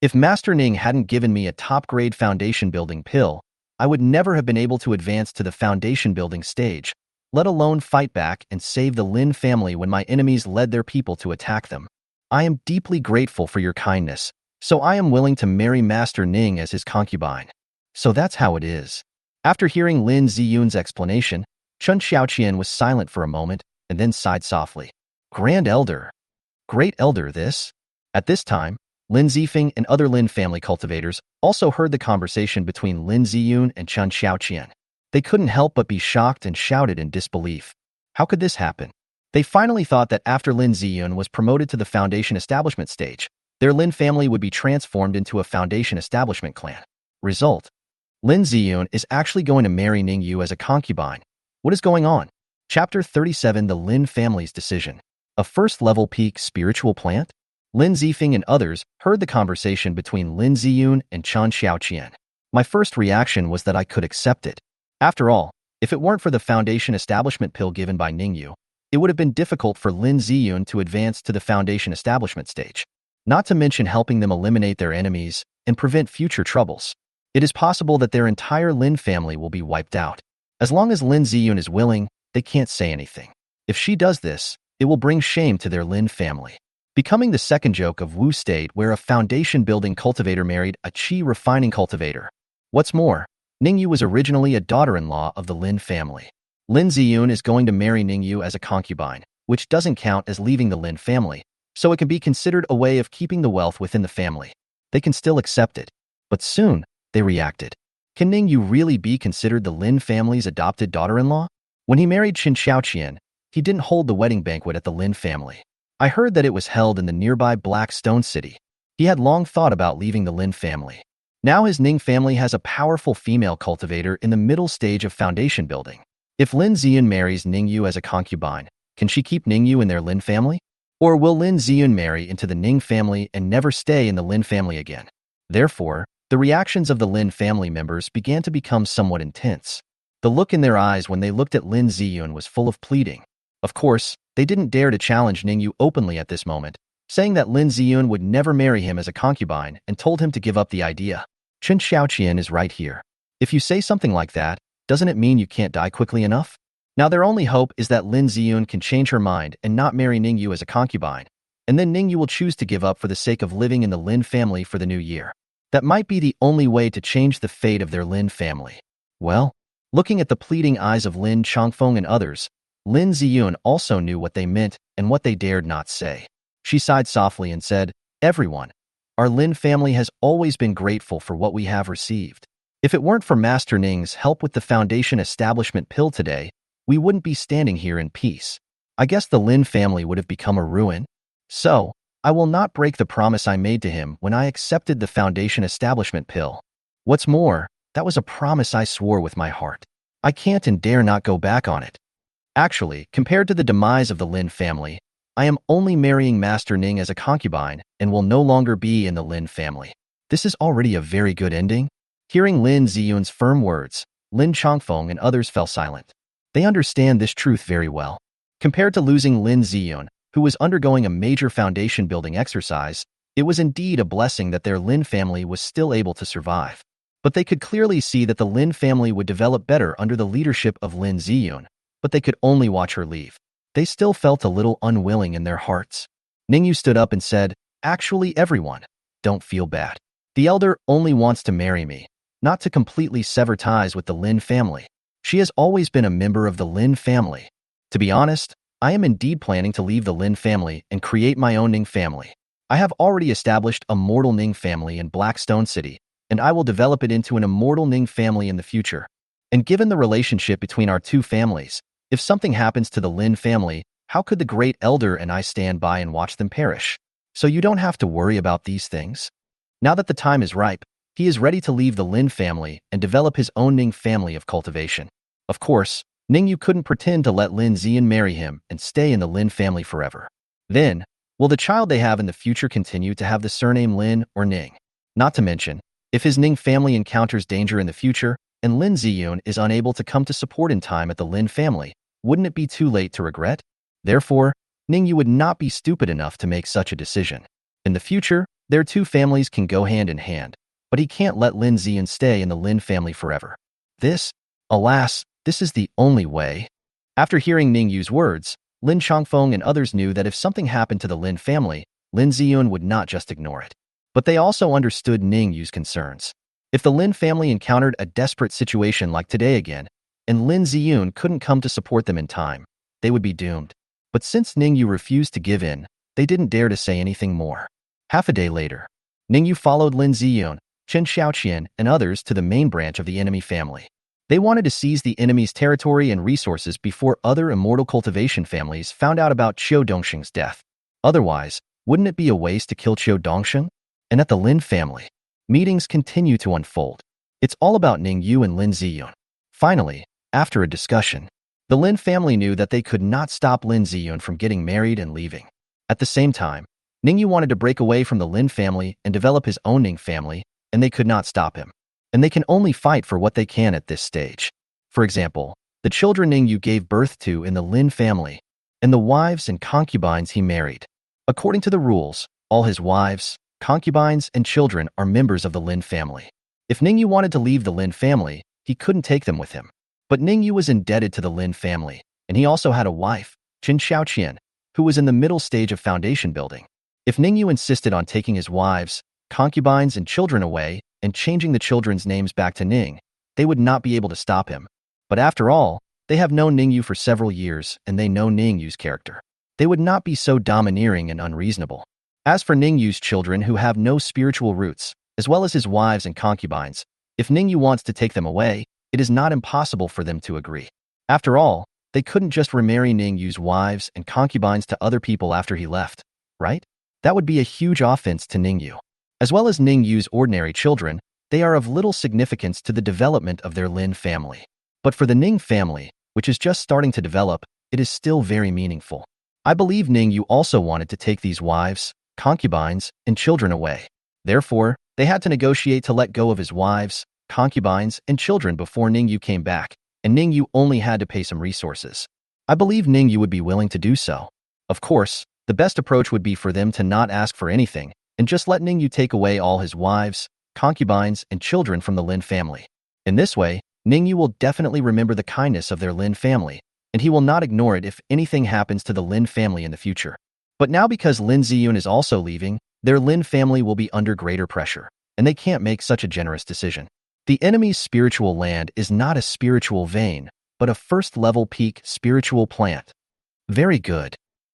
If Master Ning hadn't given me a top-grade foundation building pill, I would never have been able to advance to the foundation building stage, let alone fight back and save the Lin family when my enemies led their people to attack them. I am deeply grateful for your kindness, so I am willing to marry Master Ning as his concubine." So that's how it is. After hearing Lin Ziyun's explanation, Chen Xiaoqian was silent for a moment and then sighed softly. Grand Elder. Great Elder this? At this time, Lin Zifeng and other Lin family cultivators also heard the conversation between Lin Ziyun and Chen Xiaoqian. They couldn't help but be shocked and shouted in disbelief. How could this happen? They finally thought that after Lin Ziyun was promoted to the foundation establishment stage, their Lin family would be transformed into a foundation establishment clan. Result: Lin Ziyun is actually going to marry Ning Yue as a concubine. What is going on? Chapter 37: The Lin Family's Decision. A first-level peak spiritual plant? Lin Zifeng and others heard the conversation between Lin Ziyun and Chen Xiaoqian. My first reaction was that I could accept it. After all, if it weren't for the foundation establishment pill given by Ning Yue, it would have been difficult for Lin Ziyun to advance to the foundation establishment stage, not to mention helping them eliminate their enemies and prevent future troubles. It is possible that their entire Lin family will be wiped out. As long as Lin Ziyun is willing, they can't say anything. If she does this, it will bring shame to their Lin family, becoming the second joke of Wu State where a foundation-building cultivator married a qi refining cultivator. What's more, Ning Yue was originally a daughter-in-law of the Lin family. Lin Ziyun is going to marry Ning Yue as a concubine, which doesn't count as leaving the Lin family, so it can be considered a way of keeping the wealth within the family. They can still accept it. But soon, they reacted. Can Ning Yue really be considered the Lin family's adopted daughter-in-law? When he married Qin Xiaoqian, he didn't hold the wedding banquet at the Lin family. I heard that it was held in the nearby Blackstone City. He had long thought about leaving the Lin family. Now his Ning family has a powerful female cultivator in the middle stage of foundation building. If Lin Ziyun marries Ning Yue as a concubine, can she keep Ning Yue in their Lin family? Or will Lin Ziyun marry into the Ning family and never stay in the Lin family again? Therefore, the reactions of the Lin family members began to become somewhat intense. The look in their eyes when they looked at Lin Ziyun was full of pleading. Of course, they didn't dare to challenge Ning Yue openly at this moment, saying that Lin Ziyun would never marry him as a concubine and told him to give up the idea. Qin Xiaoqian is right here. If you say something like that, doesn't it mean you can't die quickly enough? Now their only hope is that Lin Ziyun can change her mind and not marry Ning Yue as a concubine, and then Ning Yue will choose to give up for the sake of living in the Lin family for the new year. That might be the only way to change the fate of their Lin family. Well, looking at the pleading eyes of Lin Chongfeng and others, Lin Ziyun also knew what they meant and what they dared not say. She sighed softly and said, "Everyone, our Lin family has always been grateful for what we have received. If it weren't for Master Ning's help with the foundation establishment pill today, we wouldn't be standing here in peace. I guess the Lin family would have become a ruin. So, I will not break the promise I made to him when I accepted the foundation establishment pill. What's more, that was a promise I swore with my heart. I can't and dare not go back on it. Actually, compared to the demise of the Lin family, I am only marrying Master Ning as a concubine and will no longer be in the Lin family. This is already a very good ending." Hearing Lin Ziyun's firm words, Lin Chongfeng and others fell silent. They understand this truth very well. Compared to losing Lin Ziyun, who was undergoing a major foundation-building exercise, it was indeed a blessing that their Lin family was still able to survive. But they could clearly see that the Lin family would develop better under the leadership of Lin Ziyun, but they could only watch her leave. They still felt a little unwilling in their hearts. Ning Yue stood up and said, "Actually, everyone, don't feel bad. The elder only wants to marry me, not to completely sever ties with the Lin family. She has always been a member of the Lin family. To be honest, I am indeed planning to leave the Lin family and create my own Ning family. I have already established a mortal Ning family in Blackstone City, and I will develop it into an immortal Ning family in the future. And given the relationship between our two families, if something happens to the Lin family, how could the great elder and I stand by and watch them perish? So you don't have to worry about these things. Now that the time is ripe, he is ready to leave the Lin family and develop his own Ning family of cultivation." Of course, Ning Yue couldn't pretend to let Lin Ziyun marry him and stay in the Lin family forever. Then, will the child they have in the future continue to have the surname Lin or Ning? Not to mention, if his Ning family encounters danger in the future, and Lin Ziyun is unable to come to support in time at the Lin family, wouldn't it be too late to regret? Therefore, Ning Yue would not be stupid enough to make such a decision. In the future, their two families can go hand in hand, but he can't let Lin Ziyun stay in the Lin family forever. Alas, this is the only way. After hearing Ning Yue's words, Lin Chongfeng and others knew that if something happened to the Lin family, Lin Ziyun would not just ignore it. But they also understood Ning Yue's concerns. If the Lin family encountered a desperate situation like today again, and Lin Ziyun couldn't come to support them in time, they would be doomed. But since Ning Yue refused to give in, they didn't dare to say anything more. Half a day later, Ning Yue followed Lin Ziyun, Chen Xiaoqian, and others to the main branch of the enemy family. They wanted to seize the enemy's territory and resources before other immortal cultivation families found out about Qiu Dongsheng's death. Otherwise, wouldn't it be a waste to kill Qiu Dongsheng? And at the Lin family, meetings continue to unfold. It's all about Ning Yue and Lin Ziyun. Finally, after a discussion, the Lin family knew that they could not stop Lin Ziyun from getting married and leaving. At the same time, Ning Yue wanted to break away from the Lin family and develop his own Ning family, and they could not stop him. And they can only fight for what they can at this stage. For example, the children Ning Yue gave birth to in the Lin family, and the wives and concubines he married. According to the rules, all his wives, concubines, and children are members of the Lin family. If Ning Yue wanted to leave the Lin family, he couldn't take them with him. But Ning Yue was indebted to the Lin family, and he also had a wife, Qin Xiaoqian, who was in the middle stage of foundation building. If Ning Yue insisted on taking his wives, concubines, and children away and changing the children's names back to Ning, they would not be able to stop him. But after all, they have known Ning Yue for several years, and they know Ning Yue's character. They would not be so domineering and unreasonable. As for Ning Yue's children who have no spiritual roots, as well as his wives and concubines, if Ning Yue wants to take them away, it is not impossible for them to agree. After all, they couldn't just remarry Ning Yue's wives and concubines to other people after he left, right? That would be a huge offense to Ning Yue. As well as Ning Yue's ordinary children, they are of little significance to the development of their Lin family. But for the Ning family, which is just starting to develop, it is still very meaningful. I believe Ning Yue also wanted to take these wives, concubines, and children away. Therefore, they had to negotiate to let go of his wives, concubines, and children before Ning Yue came back, and Ning Yue only had to pay some resources. I believe Ning Yue would be willing to do so. Of course, the best approach would be for them to not ask for anything, and just let Ning Yue take away all his wives, concubines, and children from the Lin family. In this way, Ning Yue will definitely remember the kindness of their Lin family, and he will not ignore it if anything happens to the Lin family in the future. But now because Lin Ziyun is also leaving, their Lin family will be under greater pressure, and they can't make such a generous decision. The enemy's spiritual land is not a spiritual vein, but a first-level peak spiritual plant. Very good.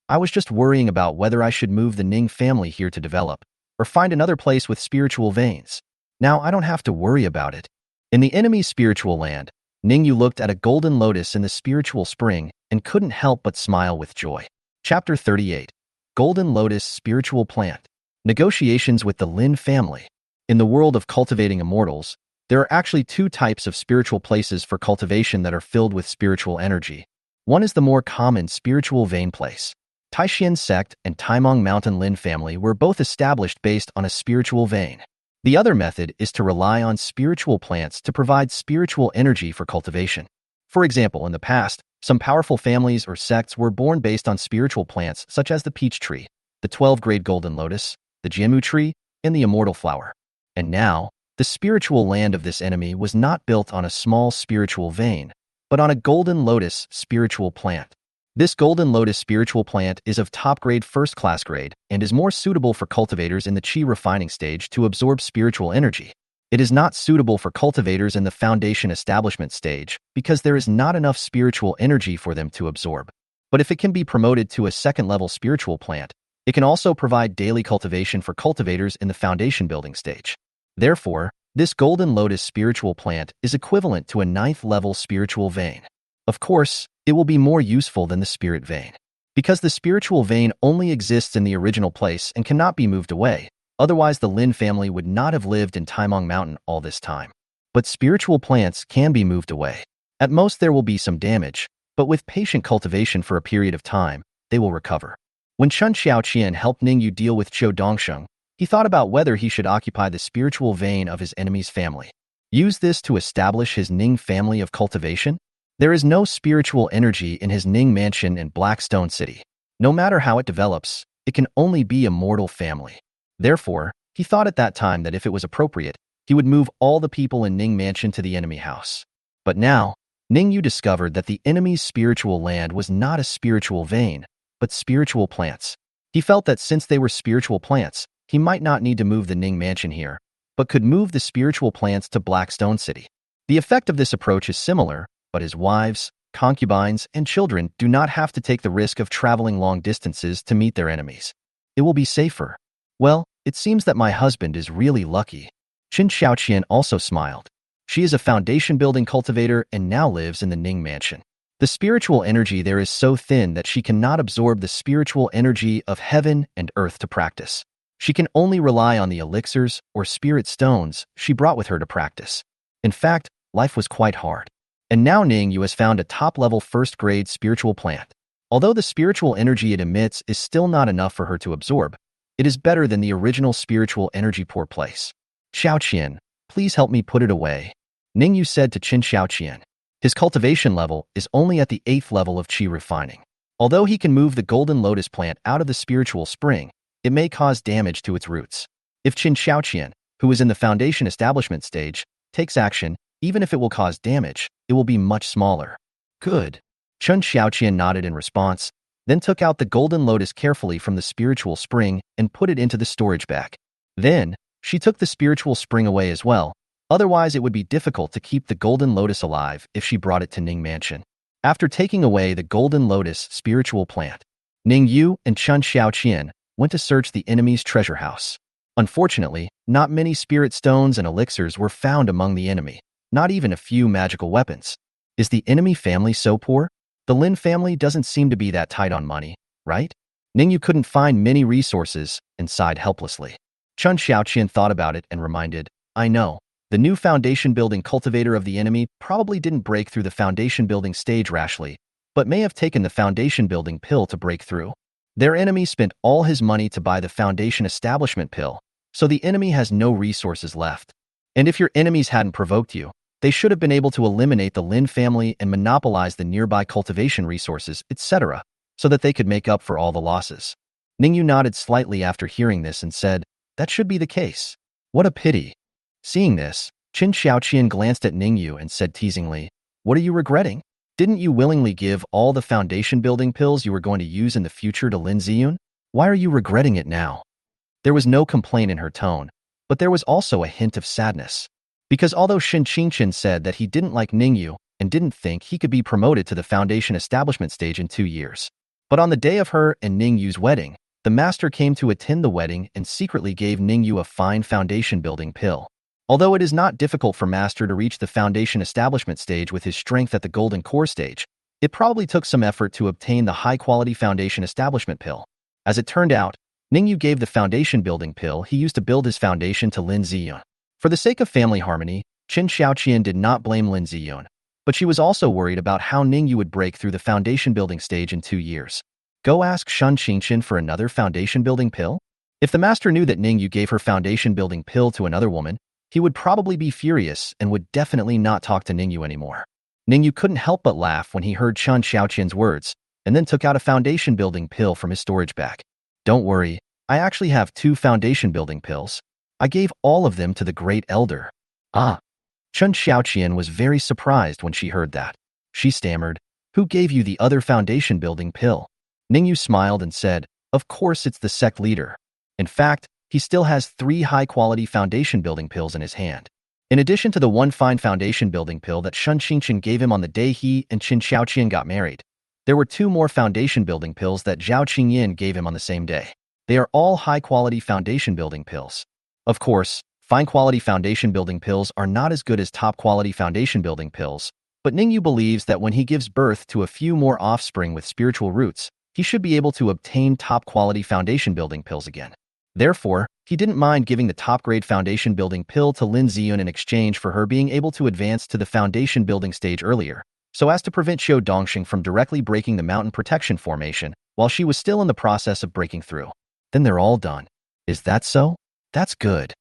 I was just worrying about whether I should move the Ning family here to develop, or find another place with spiritual veins. Now I don't have to worry about it. In the enemy's spiritual land, Ning Yue looked at a golden lotus in the spiritual spring and couldn't help but smile with joy. Chapter 38. Golden Lotus Spiritual Plant. Negotiations with the Lin family. In the world of cultivating immortals, there are actually two types of spiritual places for cultivation that are filled with spiritual energy. One is the more common spiritual vein place. Taixuan Sect and Taimong Mountain Lin family were both established based on a spiritual vein. The other method is to rely on spiritual plants to provide spiritual energy for cultivation. For example, in the past, some powerful families or sects were born based on spiritual plants such as the peach tree, the 12-grade golden lotus, the jiamu tree, and the immortal flower. And now, the spiritual land of this enemy was not built on a small spiritual vein, but on a golden lotus spiritual plant. This golden lotus spiritual plant is of top-grade first-class grade and is more suitable for cultivators in the qi refining stage to absorb spiritual energy. It is not suitable for cultivators in the foundation establishment stage because there is not enough spiritual energy for them to absorb. But if it can be promoted to a second-level spiritual plant, it can also provide daily cultivation for cultivators in the foundation building stage. Therefore, this golden lotus spiritual plant is equivalent to a 9th-level spiritual vein. Of course, it will be more useful than the spirit vein. Because the spiritual vein only exists in the original place and cannot be moved away, otherwise the Lin family would not have lived in Taimong Mountain all this time. But spiritual plants can be moved away. At most there will be some damage, but with patient cultivation for a period of time, they will recover. When Chun Xiaoqian helped Ning Yue deal with Qiu Dongsheng, he thought about whether he should occupy the spiritual vein of his enemy's family. Use this to establish his Ning family of cultivation? There is no spiritual energy in his Ning mansion in Blackstone City. No matter how it develops, it can only be a mortal family. Therefore, he thought at that time that if it was appropriate, he would move all the people in Ning mansion to the enemy house. But now, Ning Yue discovered that the enemy's spiritual land was not a spiritual vein, but spiritual plants. He felt that since they were spiritual plants, he might not need to move the Ning mansion here, but could move the spiritual plants to Blackstone City. The effect of this approach is similar, but his wives, concubines, and children do not have to take the risk of traveling long distances to meet their enemies. It will be safer. Well, it seems that my husband is really lucky. Qin Xiaoqian also smiled. She is a foundation-building cultivator and now lives in the Ning Mansion. The spiritual energy there is so thin that she cannot absorb the spiritual energy of heaven and earth to practice. She can only rely on the elixirs or spirit stones she brought with her to practice. In fact, life was quite hard. And now Ning Yue has found a top-level first-grade spiritual plant. Although the spiritual energy it emits is still not enough for her to absorb, it is better than the original spiritual energy poor place. Xiaoqian, please help me put it away, Ning Yue said to Qin Xiaoqian. His cultivation level is only at the 8th level of qi refining. Although he can move the golden lotus plant out of the spiritual spring, it may cause damage to its roots. If Qin Xiaoqian, who is in the foundation establishment stage, takes action, even if it will cause damage, it will be much smaller. Good. Qin Xiaoqian nodded in response, then took out the golden lotus carefully from the spiritual spring and put it into the storage bag. Then, she took the spiritual spring away as well, otherwise it would be difficult to keep the golden lotus alive if she brought it to Ning Mansion. After taking away the golden lotus spiritual plant, Ning Yue and Qin Xiaoqian went to search the enemy's treasure house. Unfortunately, not many spirit stones and elixirs were found among the enemy, not even a few magical weapons. Is the enemy family so poor? The Lin family doesn't seem to be that tight on money, right? Ning Yue couldn't find many resources and sighed helplessly. Qin Xiaoqian thought about it and reminded, I know. The new foundation-building cultivator of the enemy probably didn't break through the foundation-building stage rashly, but may have taken the foundation-building pill to break through. Their enemy spent all his money to buy the foundation establishment pill, so the enemy has no resources left. And if your enemies hadn't provoked you, they should have been able to eliminate the Lin family and monopolize the nearby cultivation resources, etc., so that they could make up for all the losses. Ning Yue nodded slightly after hearing this and said, that should be the case. What a pity. Seeing this, Qin Xiaoqian glanced at Ning Yue and said teasingly, what are you regretting? Didn't you willingly give all the foundation-building pills you were going to use in the future to Lin Ziyun? Why are you regretting it now? There was no complaint in her tone, but there was also a hint of sadness. Because although Shin Qingqian said that he didn't like Ning Yue and didn't think he could be promoted to the foundation establishment stage in 2 years. But on the day of her and Ning Yue's wedding, the master came to attend the wedding and secretly gave Ning Yue a fine foundation-building pill. Although it is not difficult for Master to reach the foundation establishment stage with his strength at the golden core stage, it probably took some effort to obtain the high-quality foundation establishment pill. As it turned out, Ning Yue gave the foundation-building pill he used to build his foundation to Lin Ziyun. For the sake of family harmony, Qin Xiaoqian did not blame Lin Ziyun, but she was also worried about how Ning Yue would break through the foundation-building stage in 2 years. Go ask Shin Qingqian for another foundation-building pill? If the master knew that Ning Yue gave her foundation-building pill to another woman, he would probably be furious and would definitely not talk to Ning Yue anymore. Ning Yue couldn't help but laugh when he heard Qin Xiaoqian's words, and then took out a foundation-building pill from his storage bag. Don't worry, I actually have 2 foundation-building pills. I gave all of them to the Great Elder. Ah. Qin Xiaoqian was very surprised when she heard that. She stammered, who gave you the other foundation-building pill? Ning Yue smiled and said, of course it's the sect leader. In fact, he still has 3 high-quality foundation-building pills in his hand. In addition to the 1 fine foundation-building pill that Shin Qingqian gave him on the day he and Qin Xiaoqian got married, there were 2 more foundation-building pills that Zhao Qingyin gave him on the same day. They are all high-quality foundation-building pills. Of course, fine-quality foundation-building pills are not as good as top-quality foundation-building pills, but Ning Yue believes that when he gives birth to a few more offspring with spiritual roots, he should be able to obtain top-quality foundation-building pills again. Therefore, he didn't mind giving the top-grade foundation-building pill to Lin Ziyun in exchange for her being able to advance to the foundation-building stage earlier, so as to prevent Xiu Dongxing from directly breaking the mountain protection formation while she was still in the process of breaking through. Then they're all done. Is that so? That's good.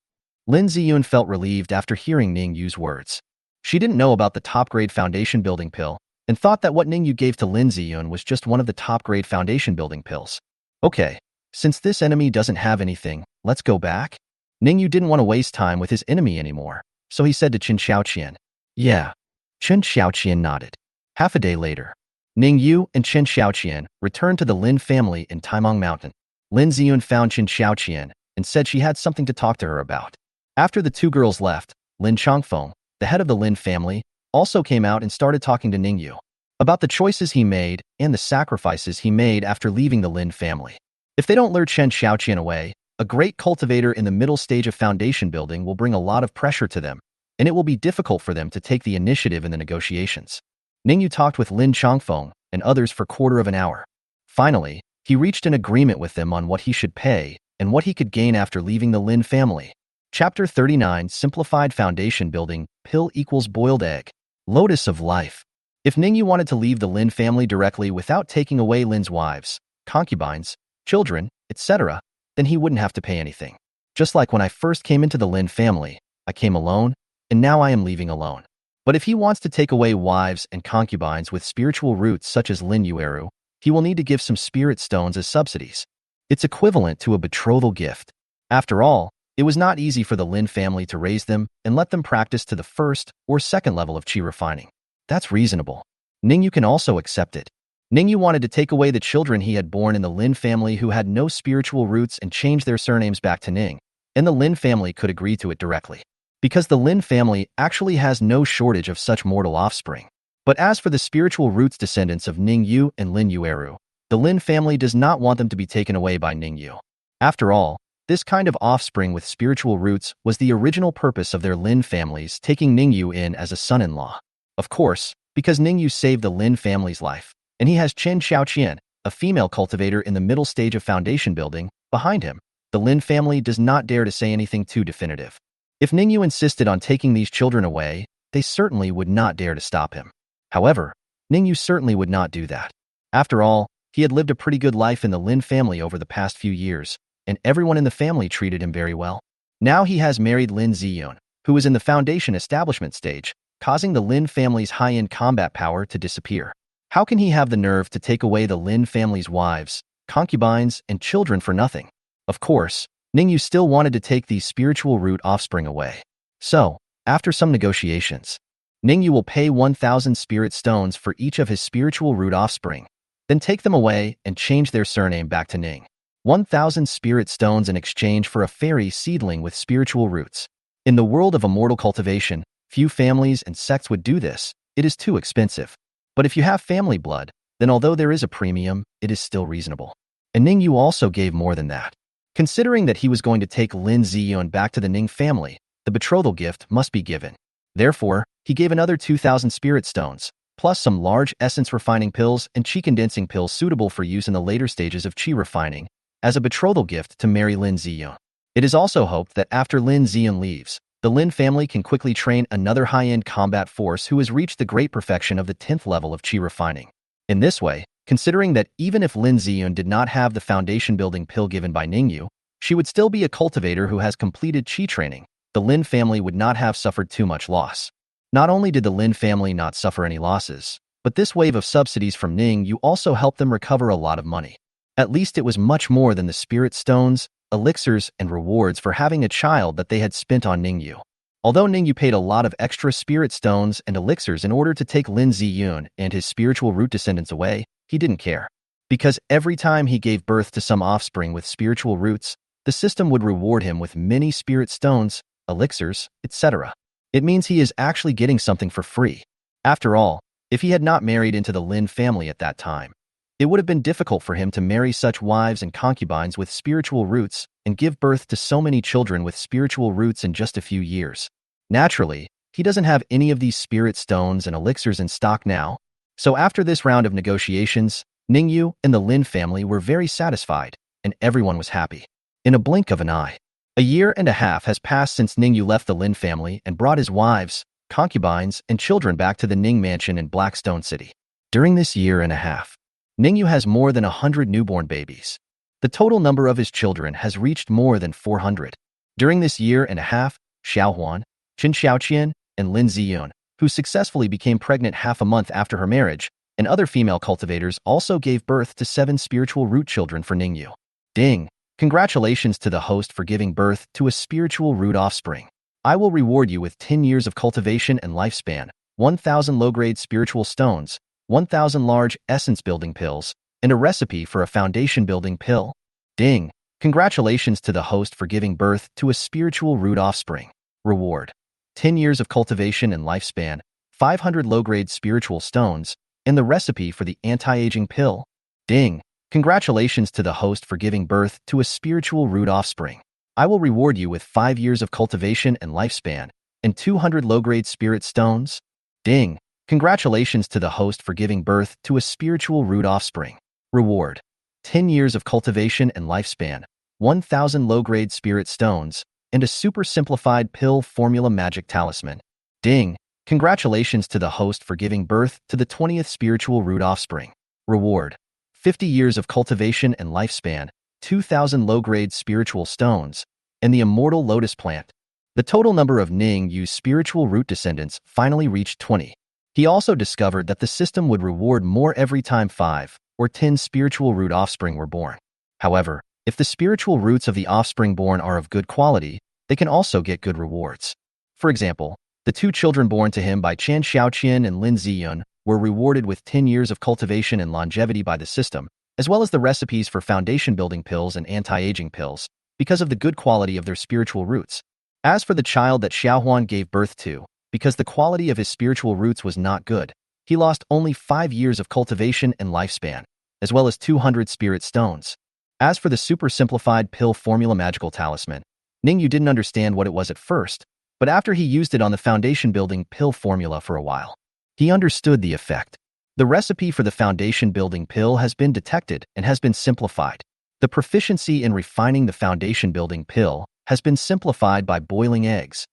Lin Ziyun felt relieved after hearing Ning Yue's words. She didn't know about the top-grade foundation-building pill and thought that what Ning Yue gave to Lin Ziyun was just one of the top-grade foundation-building pills. Okay. Since this enemy doesn't have anything, let's go back? Ning Yue didn't want to waste time with his enemy anymore, so he said to Qin Xiaoqian. Yeah. Qin Xiaoqian nodded. Half a day later, Ning Yue and Qin Xiaoqian returned to the Lin family in Taimong Mountain. Lin Ziyun found Qin Xiaoqian and said she had something to talk to her about. After the 2 girls left, Lin Chongfeng, the head of the Lin family, also came out and started talking to Ning Yue about the choices he made and the sacrifices he made after leaving the Lin family. If they don't lure Qin Xiaoqian away, a great cultivator in the middle stage of foundation building will bring a lot of pressure to them, and it will be difficult for them to take the initiative in the negotiations. Ning Yue talked with Lin Changfeng and others for quarter of an hour. Finally, he reached an agreement with them on what he should pay and what he could gain after leaving the Lin family. Chapter 39 Simplified Foundation Building Pill equals Boiled Egg. Lotus of Life. If Ning Yue wanted to leave the Lin family directly without taking away Lin's wives, concubines, children, etc., then he wouldn't have to pay anything. Just like when I first came into the Lin family, I came alone, and now I am leaving alone. But if he wants to take away wives and concubines with spiritual roots such as Lin Yueru, he will need to give some spirit stones as subsidies. It's equivalent to a betrothal gift. After all, it was not easy for the Lin family to raise them and let them practice to the first or second level of qi refining. That's reasonable. Ning Yue can also accept it. Ning Yue wanted to take away the children he had born in the Lin family who had no spiritual roots and change their surnames back to Ning, and the Lin family could agree to it directly. Because the Lin family actually has no shortage of such mortal offspring. But as for the spiritual roots descendants of Ning Yue and Lin Yueru, the Lin family does not want them to be taken away by Ning Yue. After all, this kind of offspring with spiritual roots was the original purpose of their Lin families taking Ning Yue in as a son-in-law. Of course, because Ning Yue saved the Lin family's life, and he has Chen Xiaoqian, a female cultivator in the middle stage of foundation building, behind him, the Lin family does not dare to say anything too definitive. If Ning Yue insisted on taking these children away, they certainly would not dare to stop him. However, Ning Yue certainly would not do that. After all, he had lived a pretty good life in the Lin family over the past few years, and everyone in the family treated him very well. Now he has married Lin Ziyun, who is in the foundation establishment stage, causing the Lin family's high-end combat power to disappear. How can he have the nerve to take away the Lin family's wives, concubines, and children for nothing? Of course, Ning Yue still wanted to take these spiritual root offspring away. So, after some negotiations, Ning Yue will pay 1,000 spirit stones for each of his spiritual root offspring, then take them away and change their surname back to Ning. 1,000 spirit stones in exchange for a fairy seedling with spiritual roots. In the world of immortal cultivation, few families and sects would do this. It is too expensive. But if you have family blood, then although there is a premium, it is still reasonable. And Ning Yue also gave more than that. Considering that he was going to take Lin Ziyun back to the Ning family, the betrothal gift must be given. Therefore, he gave another 2,000 spirit stones, plus some large essence refining pills and qi condensing pills suitable for use in the later stages of qi refining, as a betrothal gift to marry Lin Ziyun. It is also hoped that after Lin Ziyun leaves, the Lin family can quickly train another high-end combat force who has reached the great perfection of the 10th level of qi refining. In this way, considering that even if Lin Ziyun did not have the foundation-building pill given by Ning Yue, she would still be a cultivator who has completed qi training, the Lin family would not have suffered too much loss. Not only did the Lin family not suffer any losses, but this wave of subsidies from Ning Yue also helped them recover a lot of money. At least it was much more than the spirit stones, elixirs, and rewards for having a child that they had spent on Ning Yue. Although Ning Yue paid a lot of extra spirit stones and elixirs in order to take Lin Ziyun and his spiritual root descendants away, he didn't care. Because every time he gave birth to some offspring with spiritual roots, the system would reward him with many spirit stones, elixirs, etc. It means he is actually getting something for free. After all, if he had not married into the Lin family at that time, it would have been difficult for him to marry such wives and concubines with spiritual roots and give birth to so many children with spiritual roots in just a few years. Naturally, he doesn't have any of these spirit stones and elixirs in stock now. So after this round of negotiations, Ning Yue and the Lin family were very satisfied, and everyone was happy. In a blink of an eye, a year and a half has passed since Ning Yue left the Lin family and brought his wives, concubines, and children back to the Ning mansion in Blackstone City. During this year and a half, Ning Yue has more than 100 newborn babies. The total number of his children has reached more than 400. During this year and a half, Xiaohuan, Chen Xiaoqian, and Lin Ziyun, who successfully became pregnant half a month after her marriage, and other female cultivators also gave birth to 7 spiritual root children for Ning Yue. Ding! Congratulations to the host for giving birth to a spiritual root offspring. I will reward you with 10 years of cultivation and lifespan, 1,000 low-grade spiritual stones, 1,000 large essence-building pills, and a recipe for a foundation-building pill. Ding! Congratulations to the host for giving birth to a spiritual root offspring. Reward: 10 years of cultivation and lifespan, 500 low-grade spiritual stones, and the recipe for the anti-aging pill. Ding! Congratulations to the host for giving birth to a spiritual root offspring. I will reward you with 5 years of cultivation and lifespan, and 200 low-grade spirit stones. Ding! Congratulations to the host for giving birth to a spiritual root offspring. Reward: 10 years of cultivation and lifespan, 1,000 low-grade spirit stones, and a super simplified pill formula magic talisman. Ding! Congratulations to the host for giving birth to the 20th spiritual root offspring. Reward: 50 years of cultivation and lifespan, 2,000 low-grade spiritual stones, and the immortal lotus plant. The total number of Ning Yue's spiritual root descendants finally reached 20. He also discovered that the system would reward more every time 5 or 10 spiritual root offspring were born. However, if the spiritual roots of the offspring born are of good quality, they can also get good rewards. For example, the 2 children born to him by Chan Xiaoqian and Lin Ziyun were rewarded with 10 years of cultivation and longevity by the system, as well as the recipes for foundation-building pills and anti-aging pills, because of the good quality of their spiritual roots. As for the child that Xiaohuan gave birth to, because the quality of his spiritual roots was not good, he lost only 5 years of cultivation and lifespan, as well as 200 spirit stones. As for the super simplified pill formula magical talisman, Ning Yue didn't understand what it was at first, but after he used it on the foundation-building pill formula for a while, he understood the effect. The recipe for the foundation-building pill has been detected and has been simplified. The proficiency in refining the foundation-building pill has been simplified by boiling eggs.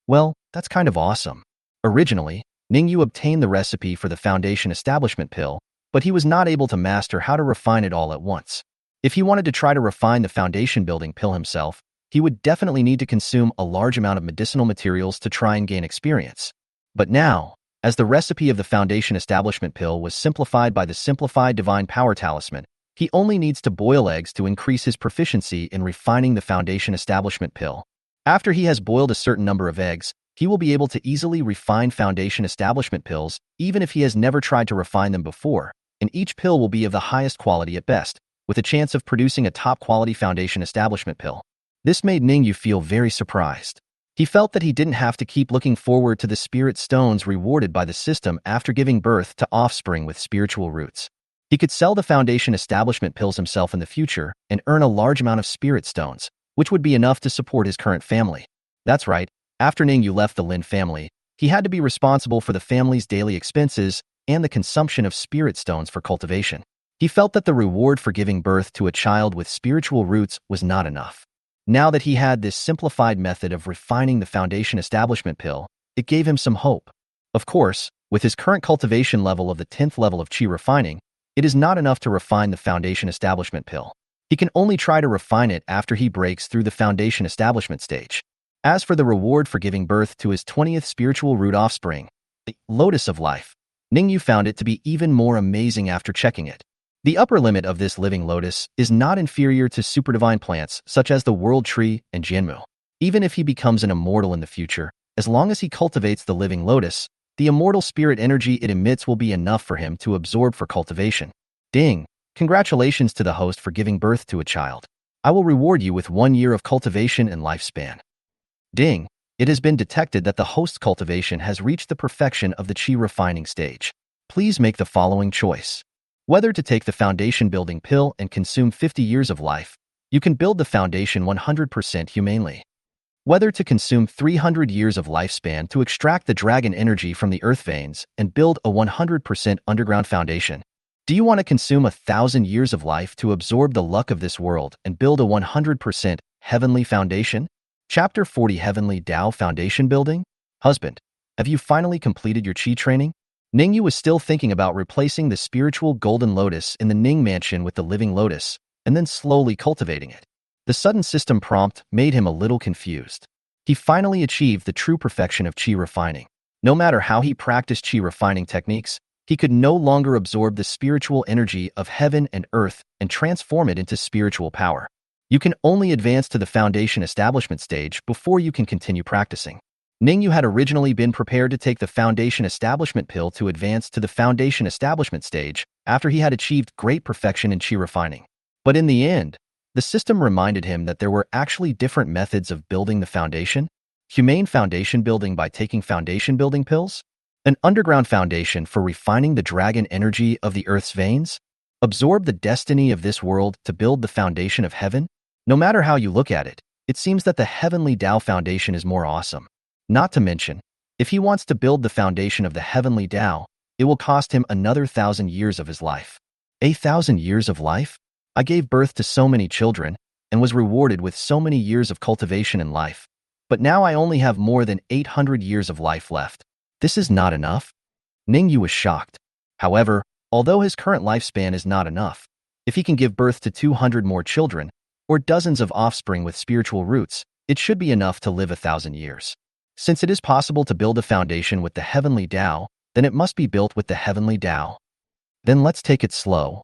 Well, that's kind of awesome. Originally, Ning Yue obtained the recipe for the foundation establishment pill, but he was not able to master how to refine it all at once. If he wanted to try to refine the foundation-building pill himself, he would definitely need to consume a large amount of medicinal materials to try and gain experience. But now, as the recipe of the foundation establishment pill was simplified by the simplified divine power talisman, he only needs to boil eggs to increase his proficiency in refining the foundation establishment pill. After he has boiled a certain number of eggs, he will be able to easily refine foundation establishment pills, even if he has never tried to refine them before, and each pill will be of the highest quality at best, with a chance of producing a top-quality foundation establishment pill. This made Ning Yue feel very surprised. He felt that he didn't have to keep looking forward to the spirit stones rewarded by the system after giving birth to offspring with spiritual roots. He could sell the foundation establishment pills himself in the future and earn a large amount of spirit stones, which would be enough to support his current family. That's right, after Ning Yue left the Lin family, he had to be responsible for the family's daily expenses and the consumption of spirit stones for cultivation. He felt that the reward for giving birth to a child with spiritual roots was not enough. Now that he had this simplified method of refining the foundation establishment pill, it gave him some hope. Of course, with his current cultivation level of the 10th level of qi refining, it is not enough to refine the foundation establishment pill. He can only try to refine it after he breaks through the foundation establishment stage. As for the reward for giving birth to his 20th spiritual root offspring, the Lotus of Life, Ning Yue found it to be even more amazing after checking it. The upper limit of this living lotus is not inferior to superdivine plants such as the World Tree and Jianmu. Even if he becomes an immortal in the future, as long as he cultivates the living lotus, the immortal spirit energy it emits will be enough for him to absorb for cultivation. Ding! Congratulations to the host for giving birth to a child. I will reward you with 1 year of cultivation and lifespan. Ding! It has been detected that the host's cultivation has reached the perfection of the qi refining stage. Please make the following choice. Whether to take the foundation building pill and consume 50 years of life, you can build the foundation 100% humanely. Whether to consume 300 years of lifespan to extract the dragon energy from the earth veins and build a 100% underground foundation. Do you want to consume 1,000 years of life to absorb the luck of this world and build a 100% heavenly foundation? Chapter 40 Heavenly Tao Foundation Building? Husband, have you finally completed your qi training? Ning Yue was still thinking about replacing the spiritual golden lotus in the Ning mansion with the living lotus, and then slowly cultivating it. The sudden system prompt made him a little confused. He finally achieved the true perfection of qi refining. No matter how he practiced qi refining techniques, he could no longer absorb the spiritual energy of heaven and earth and transform it into spiritual power. You can only advance to the foundation establishment stage before you can continue practicing. Ning Yue had originally been prepared to take the foundation establishment pill to advance to the foundation establishment stage after he had achieved great perfection in qi refining. But in the end, the system reminded him that there were actually different methods of building the foundation. Humane foundation building by taking foundation building pills. An underground foundation for refining the dragon energy of the earth's veins. Absorb the destiny of this world to build the foundation of heaven. No matter how you look at it, it seems that the Heavenly Tao Foundation is more awesome. Not to mention, if he wants to build the foundation of the heavenly Tao, it will cost him another 1,000 years of his life. 1,000 years of life? I gave birth to so many children and was rewarded with so many years of cultivation and life. But now I only have more than 800 years of life left. This is not enough? Ning Yue was shocked. However, although his current lifespan is not enough, if he can give birth to 200 more children, or dozens of offspring with spiritual roots, it should be enough to live 1,000 years. Since it is possible to build a foundation with the heavenly Tao, then it must be built with the heavenly Tao. Then let's take it slow.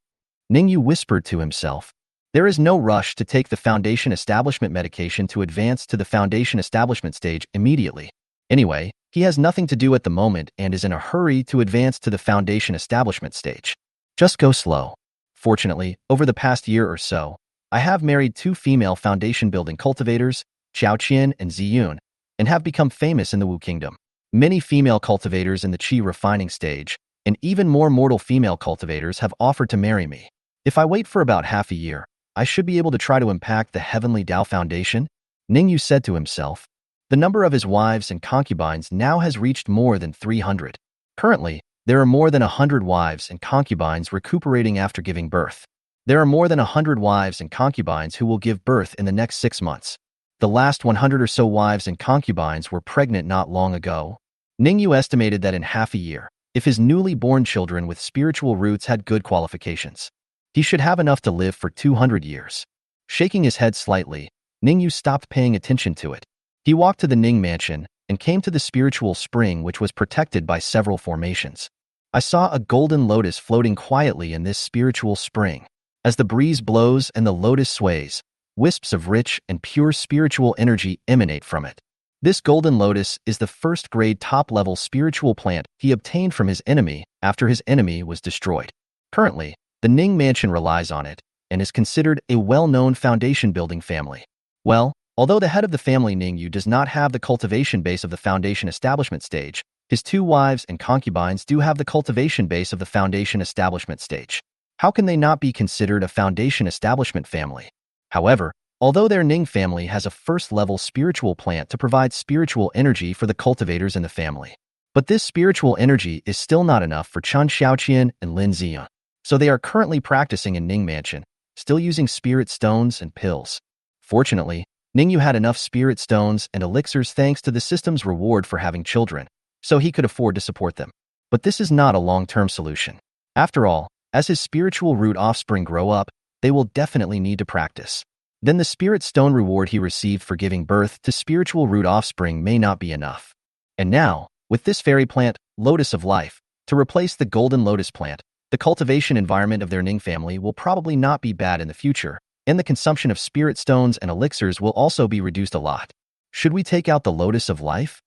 Ning Yue whispered to himself. There is no rush to take the foundation establishment medication to advance to the foundation establishment stage immediately. Anyway, he has nothing to do at the moment and is in a hurry to advance to the foundation establishment stage. Just go slow. Fortunately, over the past year or so, I have married 2 female foundation building cultivators, Qian and Ziyun, and have become famous in the Wu Kingdom. Many female cultivators in the Qi refining stage, and even more mortal female cultivators have offered to marry me. If I wait for about half a year, I should be able to try to impact the heavenly Tao foundation, Ning Yue said to himself. The number of his wives and concubines now has reached more than 300. Currently, there are more than 100 wives and concubines recuperating after giving birth. There are more than 100 wives and concubines who will give birth in the next 6 months. The last 100 or so wives and concubines were pregnant not long ago. Ning Yue estimated that in half a year, if his newly born children with spiritual roots had good qualifications, he should have enough to live for 200 years. Shaking his head slightly, Ning Yue stopped paying attention to it. He walked to the Ning mansion and came to the spiritual spring, which was protected by several formations. I saw a golden lotus floating quietly in this spiritual spring. As the breeze blows and the lotus sways, wisps of rich and pure spiritual energy emanate from it. This golden lotus is the first-grade top-level spiritual plant he obtained from his enemy after his enemy was destroyed. Currently, the Ning mansion relies on it and is considered a well-known foundation-building family. Well, although the head of the family Ning Yue does not have the cultivation base of the foundation establishment stage, his 2 wives and concubines do have the cultivation base of the foundation establishment stage. How can they not be considered a foundation establishment family? However, although their Ning family has a first-level spiritual plant to provide spiritual energy for the cultivators in the family, but this spiritual energy is still not enough for Chen Xiaoqian and Lin Ziyun. So they are currently practicing in Ning Mansion, still using spirit stones and pills. Fortunately, Ning Yue had enough spirit stones and elixirs thanks to the system's reward for having children, so he could afford to support them. But this is not a long-term solution. After all, as his spiritual root offspring grow up, they will definitely need to practice. Then the spirit stone reward he received for giving birth to spiritual root offspring may not be enough. And now, with this fairy plant, Lotus of Life, to replace the golden lotus plant, the cultivation environment of their Ning family will probably not be bad in the future, and the consumption of spirit stones and elixirs will also be reduced a lot. Should we take out the Lotus of Life?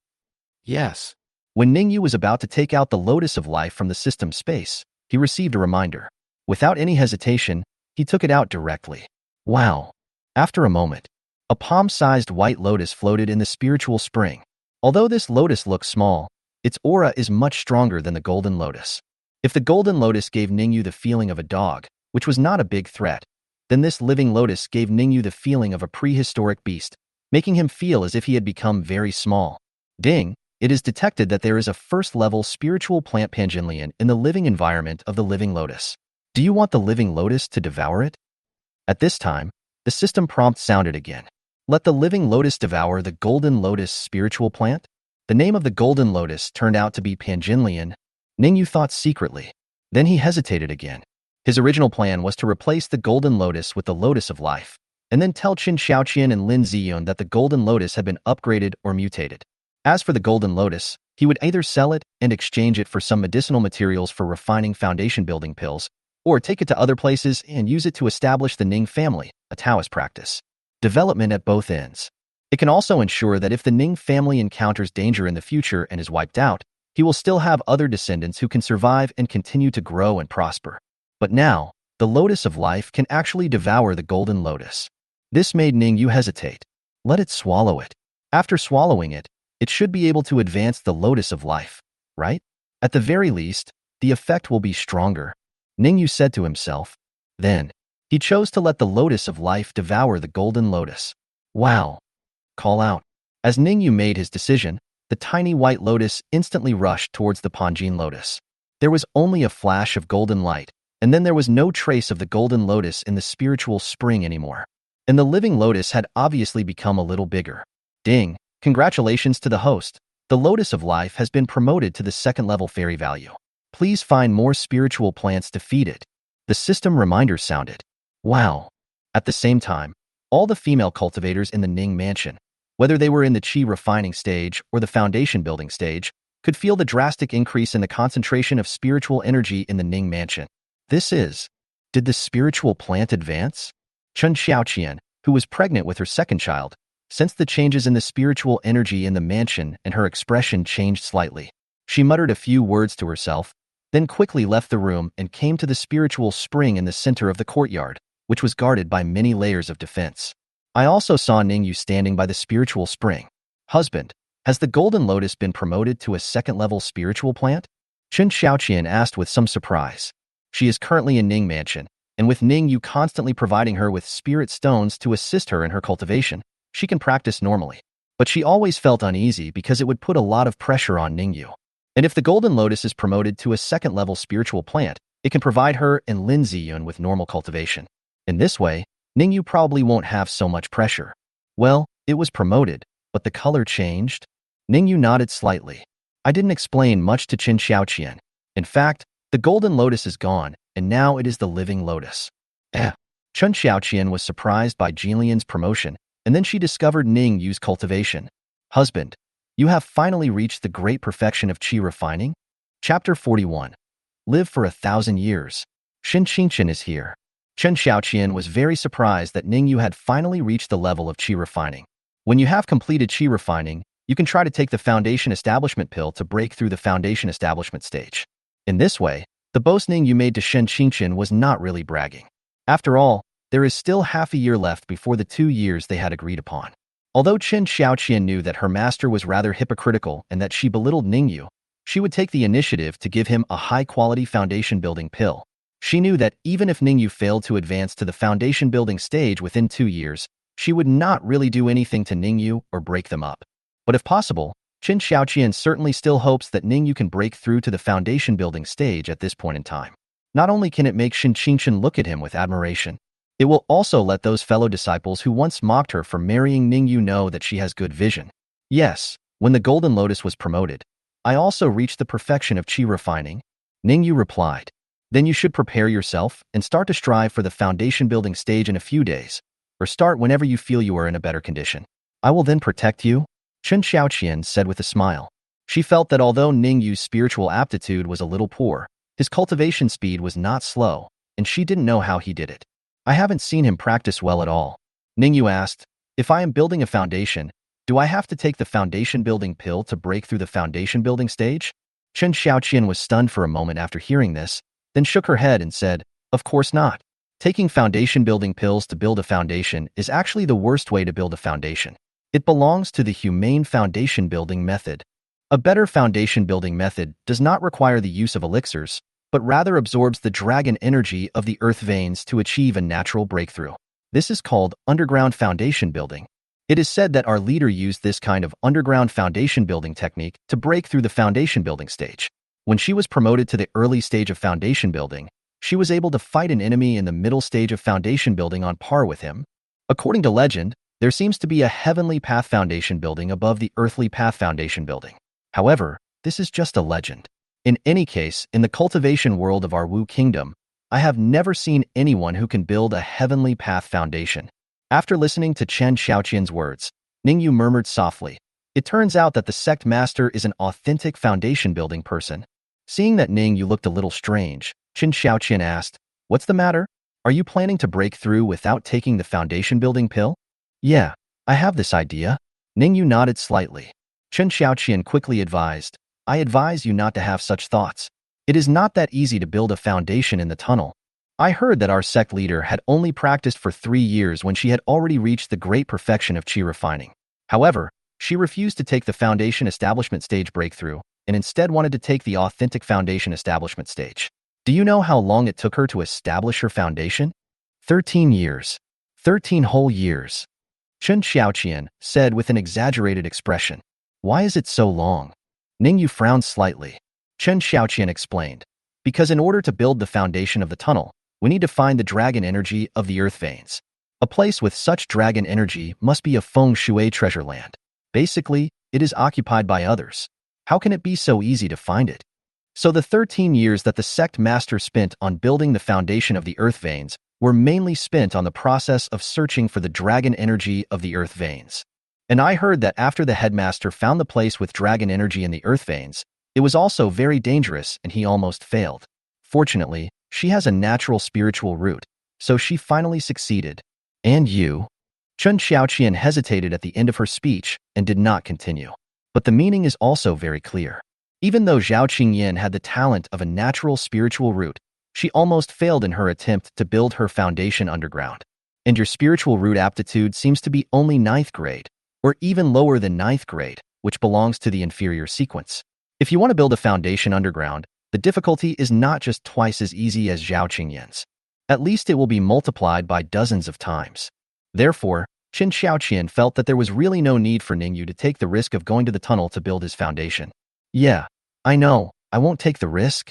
Yes. When Ning Yue was about to take out the Lotus of Life from the system space, he received a reminder. Without any hesitation, he took it out directly. Wow. After a moment, a palm-sized white lotus floated in the spiritual spring. Although this lotus looks small, its aura is much stronger than the golden lotus. If the golden lotus gave Ning Yue the feeling of a dog, which was not a big threat, then this living lotus gave Ning Yue the feeling of a prehistoric beast, making him feel as if he had become very small. Ding! It is detected that there is a first-level spiritual plant Panjinlian in the living environment of the living lotus. Do you want the living lotus to devour it? At this time, the system prompt sounded again. Let the living lotus devour the golden lotus spiritual plant? The name of the golden lotus turned out to be Panjinlian. Ning Yue thought secretly. Then he hesitated again. His original plan was to replace the golden lotus with the Lotus of Life, and then tell Qin Xiaoqian and Lin Ziyun that the golden lotus had been upgraded or mutated. As for the golden lotus, he would either sell it and exchange it for some medicinal materials for refining foundation building pills, or take it to other places and use it to establish the Ning family, a Taoist practice. Development at both ends. It can also ensure that if the Ning family encounters danger in the future and is wiped out, he will still have other descendants who can survive and continue to grow and prosper. But now, the Lotus of Life can actually devour the golden lotus. This made Ning Yue hesitate. Let it swallow it. After swallowing it, it should be able to advance the Lotus of Life, right? At the very least, the effect will be stronger, Ning Yue said to himself. Then, he chose to let the Lotus of Life devour the golden lotus. Wow! Call out. As Ning Yue made his decision, the tiny white lotus instantly rushed towards the Panjin lotus. There was only a flash of golden light, and then there was no trace of the golden lotus in the spiritual spring anymore. And the living lotus had obviously become a little bigger. Ding! Congratulations to the host. The lotus of life has been promoted to the second-level fairy value. Please find more spiritual plants to feed it. The system reminder sounded. Wow! At the same time, all the female cultivators in the Ning mansion, whether they were in the qi refining stage or the foundation building stage, could feel the drastic increase in the concentration of spiritual energy in the Ning mansion. Did the spiritual plant advance? Chen Xiaoqian, who was pregnant with her second child, sensed the changes in the spiritual energy in the mansion and her expression changed slightly. She muttered a few words to herself, then quickly left the room and came to the spiritual spring in the center of the courtyard, which was guarded by many layers of defense. I also saw Ning Yue standing by the spiritual spring. Husband, has the golden lotus been promoted to a second-level spiritual plant? Chen Xiaoqian asked with some surprise. She is currently in Ning mansion, and with Ning Yue constantly providing her with spirit stones to assist her in her cultivation, she can practice normally. But she always felt uneasy because it would put a lot of pressure on Ning Yue. And if the golden lotus is promoted to a second-level spiritual plant, it can provide her and Lin Ziyun with normal cultivation. In this way, Ning Yue probably won't have so much pressure. Well, it was promoted, but the color changed? Ning Yue nodded slightly. I didn't explain much to Chen Xiaoqian. In fact, the golden lotus is gone, and now it is the living lotus. Chen Xiaoqian was surprised by Jilian's promotion, and then she discovered Ning Yue's cultivation. Husband, you have finally reached the great perfection of qi refining? Chapter 41. Live for 1,000 years. Shin Qingchen is here. Chen Xiaoqian was very surprised that Ning Yue had finally reached the level of qi refining. When you have completed qi refining, you can try to take the foundation establishment pill to break through the foundation establishment stage. In this way, the boast Ning Yue made to Shen Qingchen was not really bragging. After all, there is still half a year left before the 2 years they had agreed upon. Although Chen Xiaoqian knew that her master was rather hypocritical and that she belittled Ning Yue, she would take the initiative to give him a high-quality foundation-building pill. She knew that even if Ning Yue failed to advance to the foundation-building stage within 2 years, she would not really do anything to Ning Yue or break them up. But if possible, Chen Xiaoqian certainly still hopes that Ning Yue can break through to the foundation-building stage at this point in time. Not only can it make Shin Qingchen look at him with admiration, it will also let those fellow disciples who once mocked her for marrying Ning Yue know that she has good vision. Yes, when the golden lotus was promoted, I also reached the perfection of qi refining. Ning Yue replied. Then you should prepare yourself and start to strive for the foundation-building stage in a few days, or start whenever you feel you are in a better condition. I will then protect you, Chen Xiaoqian said with a smile. She felt that although Ning Yue's spiritual aptitude was a little poor, his cultivation speed was not slow, and she didn't know how he did it. I haven't seen him practice well at all. Ning Yue asked, if I am building a foundation, do I have to take the foundation-building pill to break through the foundation-building stage? Chen Xiaoqian was stunned for a moment after hearing this, then shook her head and said, of course not. Taking foundation-building pills to build a foundation is actually the worst way to build a foundation. It belongs to the humane foundation-building method. A better foundation-building method does not require the use of elixirs, but rather absorbs the dragon energy of the earth veins to achieve a natural breakthrough. This is called underground foundation building. It is said that our leader used this kind of underground foundation building technique to break through the foundation building stage. When she was promoted to the early stage of foundation building, she was able to fight an enemy in the middle stage of foundation building on par with him. According to legend, there seems to be a heavenly path foundation building above the earthly path foundation building. However, this is just a legend. In any case, in the cultivation world of our Wu Kingdom, I have never seen anyone who can build a heavenly path foundation. After listening to Chen Xiaoqian's words, Ning Yue murmured softly. It turns out that the sect master is an authentic foundation building person. Seeing that Ning Yue looked a little strange, Chen Xiaoqian asked, what's the matter? Are you planning to break through without taking the foundation building pill? Yeah, I have this idea. Ning Yue nodded slightly. Chen Xiaoqian quickly advised, I advise you not to have such thoughts. It is not that easy to build a foundation in the tunnel. I heard that our sect leader had only practiced for 3 years when she had already reached the great perfection of qi refining. However, she refused to take the foundation establishment stage breakthrough and instead wanted to take the authentic foundation establishment stage. Do you know how long it took her to establish her foundation? 13 years. 13 whole years. Chen Xiaoqian said with an exaggerated expression. Why is it so long? Ning Yue frowned slightly. Chen Xiaoqian explained. Because in order to build the foundation of the tunnel, we need to find the dragon energy of the earth veins. A place with such dragon energy must be a feng shui treasure land. Basically, it is occupied by others. How can it be so easy to find it? So the 13 years that the sect master spent on building the foundation of the earth veins were mainly spent on the process of searching for the dragon energy of the earth veins. And I heard that after the headmaster found the place with dragon energy in the earth veins, it was also very dangerous and he almost failed. Fortunately, she has a natural spiritual root, so she finally succeeded. And you? Chen Xiaoqian hesitated at the end of her speech and did not continue. But the meaning is also very clear. Even though Zhao Qingyan had the talent of a natural spiritual root, she almost failed in her attempt to build her foundation underground. And your spiritual root aptitude seems to be only 9th grade, or even lower than 9th grade, which belongs to the inferior sequence. If you want to build a foundation underground, the difficulty is not just twice as easy as Zhao Qingyan's. At least it will be multiplied by dozens of times. Therefore, Chen Xiaoqian felt that there was really no need for Ning Yue to take the risk of going to the tunnel to build his foundation. Yeah, I know, I won't take the risk.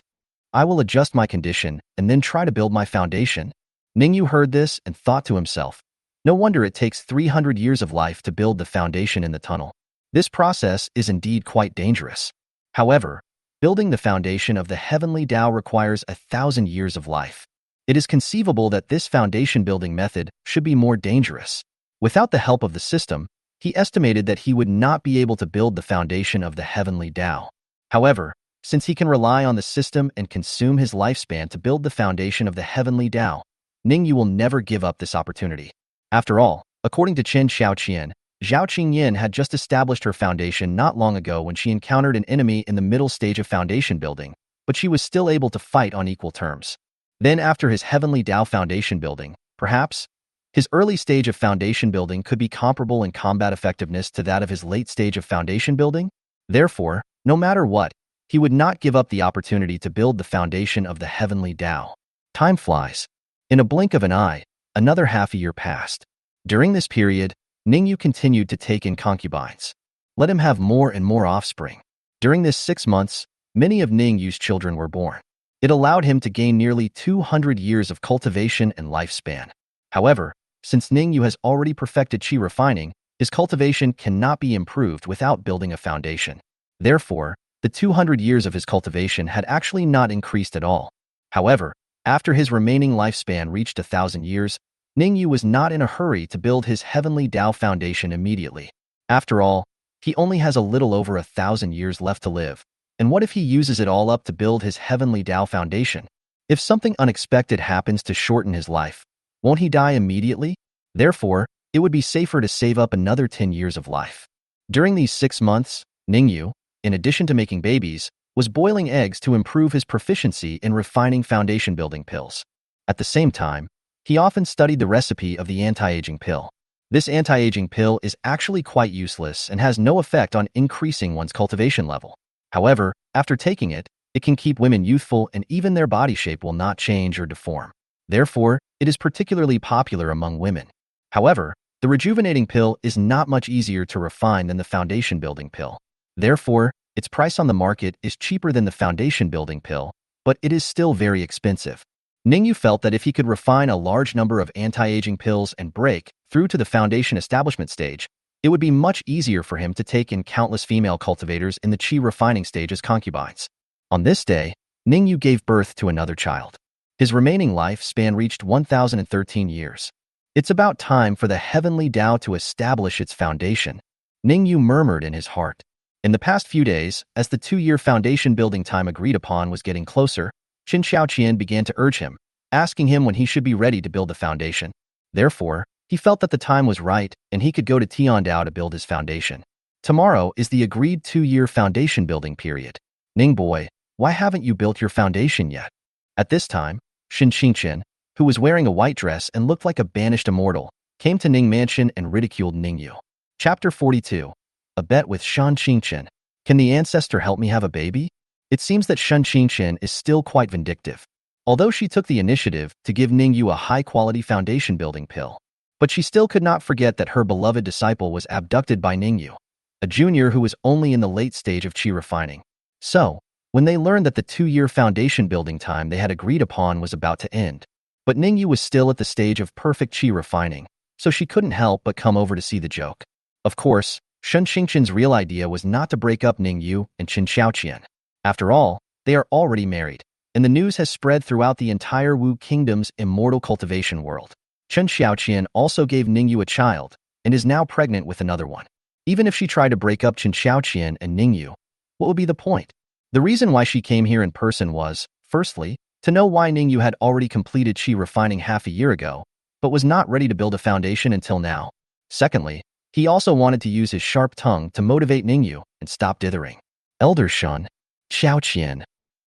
I will adjust my condition and then try to build my foundation. Ning Yue heard this and thought to himself, no wonder it takes 300 years of life to build the foundation in the tunnel. This process is indeed quite dangerous. However, building the foundation of the heavenly Tao requires 1,000 years of life. It is conceivable that this foundation building method should be more dangerous. Without the help of the system, he estimated that he would not be able to build the foundation of the heavenly Tao. However, since he can rely on the system and consume his lifespan to build the foundation of the heavenly Tao, Ning Yue will never give up this opportunity. After all, according to Chen Xiaoqian, Zhao Qingyan had just established her foundation not long ago when she encountered an enemy in the middle stage of foundation building, but she was still able to fight on equal terms. Then after his heavenly Tao foundation building, perhaps, his early stage of foundation building could be comparable in combat effectiveness to that of his late stage of foundation building. Therefore, no matter what, he would not give up the opportunity to build the foundation of the heavenly Tao. Time flies. In a blink of an eye, another half a year passed. During this period, Ning Yue continued to take in concubines. Let him have more and more offspring. During this 6 months, many of Ning Yue's children were born. It allowed him to gain nearly 200 years of cultivation and lifespan. However, since Ning Yue has already perfected qi refining, his cultivation cannot be improved without building a foundation. Therefore, the 200 years of his cultivation had actually not increased at all. However, after his remaining lifespan reached 1,000 years, Ning Yue was not in a hurry to build his heavenly Tao foundation immediately. After all, he only has a little over 1,000 years left to live. And what if he uses it all up to build his heavenly Tao foundation? If something unexpected happens to shorten his life, won't he die immediately? Therefore, it would be safer to save up another 10 years of life. During these 6 months, Ning Yue, in addition to making babies, was boiling eggs to improve his proficiency in refining foundation building pills. At the same time, he often studied the recipe of the anti-aging pill. This anti-aging pill is actually quite useless and has no effect on increasing one's cultivation level. However, after taking it, it can keep women youthful and even their body shape will not change or deform. Therefore, it is particularly popular among women. However, the rejuvenating pill is not much easier to refine than the foundation building pill. Therefore, its price on the market is cheaper than the foundation building pill, but it is still very expensive. Ning Yue felt that if he could refine a large number of anti-aging pills and break through to the foundation establishment stage, it would be much easier for him to take in countless female cultivators in the qi refining stage as concubines. On this day, Ning Yue gave birth to another child. His remaining lifespan reached 1,013 years. It's about time for the heavenly Tao to establish its foundation, Ning Yue murmured in his heart. In the past few days, as the 2-year foundation building time agreed upon was getting closer, Chen Xiaoqian began to urge him, asking him when he should be ready to build the foundation. Therefore, he felt that the time was right and he could go to Tiandao to build his foundation. Tomorrow is the agreed 2-year foundation building period. Ning boy, why haven't you built your foundation yet? At this time, Shen Qingqian, who was wearing a white dress and looked like a banished immortal, came to Ning Mansion and ridiculed Ning Yue. Chapter 42. A bet with Shen Qingqian. Can the ancestor help me have a baby? It seems that Shen Qingqian is still quite vindictive. Although she took the initiative to give Ning Yue a high-quality foundation building pill, but she still could not forget that her beloved disciple was abducted by Ning Yue. a junior who was only in the late stage of qi refining. So, when they learned that the 2-year foundation building time they had agreed upon was about to end, but Ning Yue was still at the stage of perfect qi refining, so she couldn't help but come over to see the joke. Of course, Shen Xingqian's real idea was not to break up Ning Yue and Qin Xiaoqian. After all, they are already married, and the news has spread throughout the entire Wu Kingdom's immortal cultivation world. Qin Xiaoqian also gave Ning Yue a child, and is now pregnant with another one. Even if she tried to break up Qin Xiaoqian and Ning Yue, what would be the point? The reason why she came here in person was, firstly, to know why Ning Yue had already completed qi refining half a year ago, but was not ready to build a foundation until now. Secondly, he also wanted to use his sharp tongue to motivate Ning Yue and stop dithering. Elder Shun, Xiaoqian.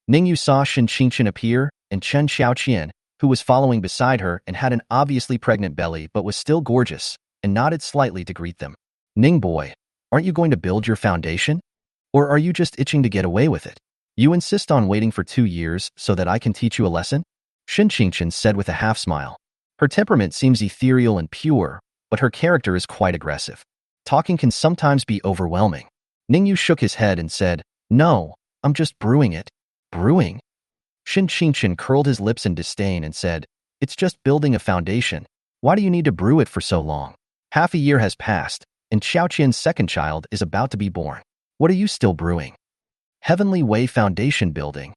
Ning Yue saw Shen Xingqian appear, and Chen Xiaoqian, who was following beside her and had an obviously pregnant belly but was still gorgeous, and nodded slightly to greet them. Ning boy, aren't you going to build your foundation? Or are you just itching to get away with it? You insist on waiting for 2 years so that I can teach you a lesson? Shen Xingqian said with a half-smile. Her temperament seems ethereal and pure, but her character is quite aggressive. Talking can sometimes be overwhelming. Ning Yue shook his head and said, "No, I'm just brewing it." Brewing? Shen Xingqian curled his lips in disdain and said, "It's just building a foundation. Why do you need to brew it for so long? Half a year has passed, and Xiaoqian's second child is about to be born. What are you still brewing?" Heavenly Way foundation building.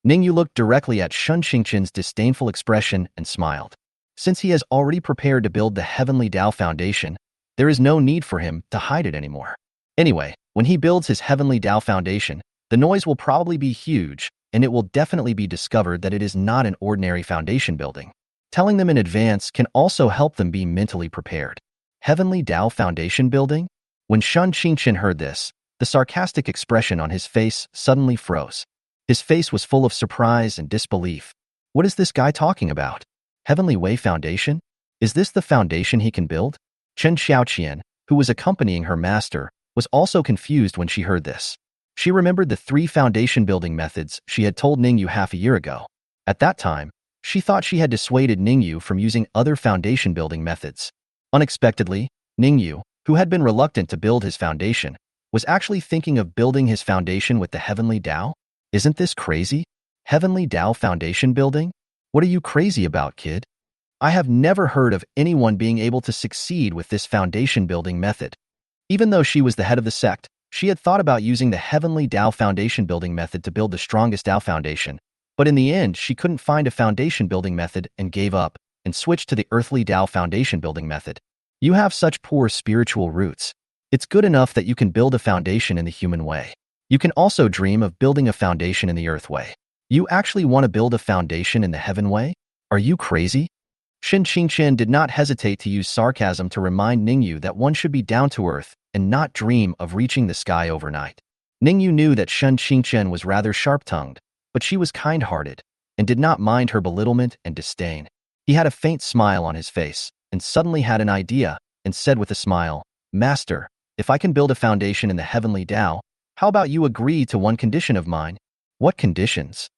Ning Yue looked directly at Shen Xingqian's disdainful expression and smiled. Since he has already prepared to build the Heavenly Tao foundation, there is no need for him to hide it anymore. Anyway, when he builds his Heavenly Tao foundation, the noise will probably be huge, and it will definitely be discovered that it is not an ordinary foundation building. Telling them in advance can also help them be mentally prepared. Heavenly Tao foundation building? When Shen Xingqian heard this, the sarcastic expression on his face suddenly froze. His face was full of surprise and disbelief. What is this guy talking about? Heavenly Way Foundation? Is this the foundation he can build? Chen Xiaoqian, who was accompanying her master, was also confused when she heard this. She remembered the 3 foundation building methods she had told Ning Yue half a year ago. At that time, she thought she had dissuaded Ning Yue from using other foundation building methods. Unexpectedly, Ning Yue, who had been reluctant to build his foundation, was actually thinking of building his foundation with the Heavenly Tao? Isn't this crazy? Heavenly Tao foundation building? What are you crazy about, kid? I have never heard of anyone being able to succeed with this foundation building method. Even though she was the head of the sect, she had thought about using the Heavenly Tao foundation building method to build the strongest Tao foundation, but in the end she couldn't find a foundation building method and gave up, and switched to the Earthly Tao foundation building method. You have such poor spiritual roots. It's good enough that you can build a foundation in the human way. You can also dream of building a foundation in the earth way. You actually want to build a foundation in the heaven way? Are you crazy? Shen Xingqian did not hesitate to use sarcasm to remind Ning Yue that one should be down to earth and not dream of reaching the sky overnight. Ning Yue knew that Shen Xingqian was rather sharp-tongued, but she was kind-hearted and did not mind her belittlement and disdain. He had a faint smile on his face and suddenly had an idea and said with a smile, "Master, if I can build a foundation in the Heavenly Tao, how about you agree to one condition of mine?" "What conditions?"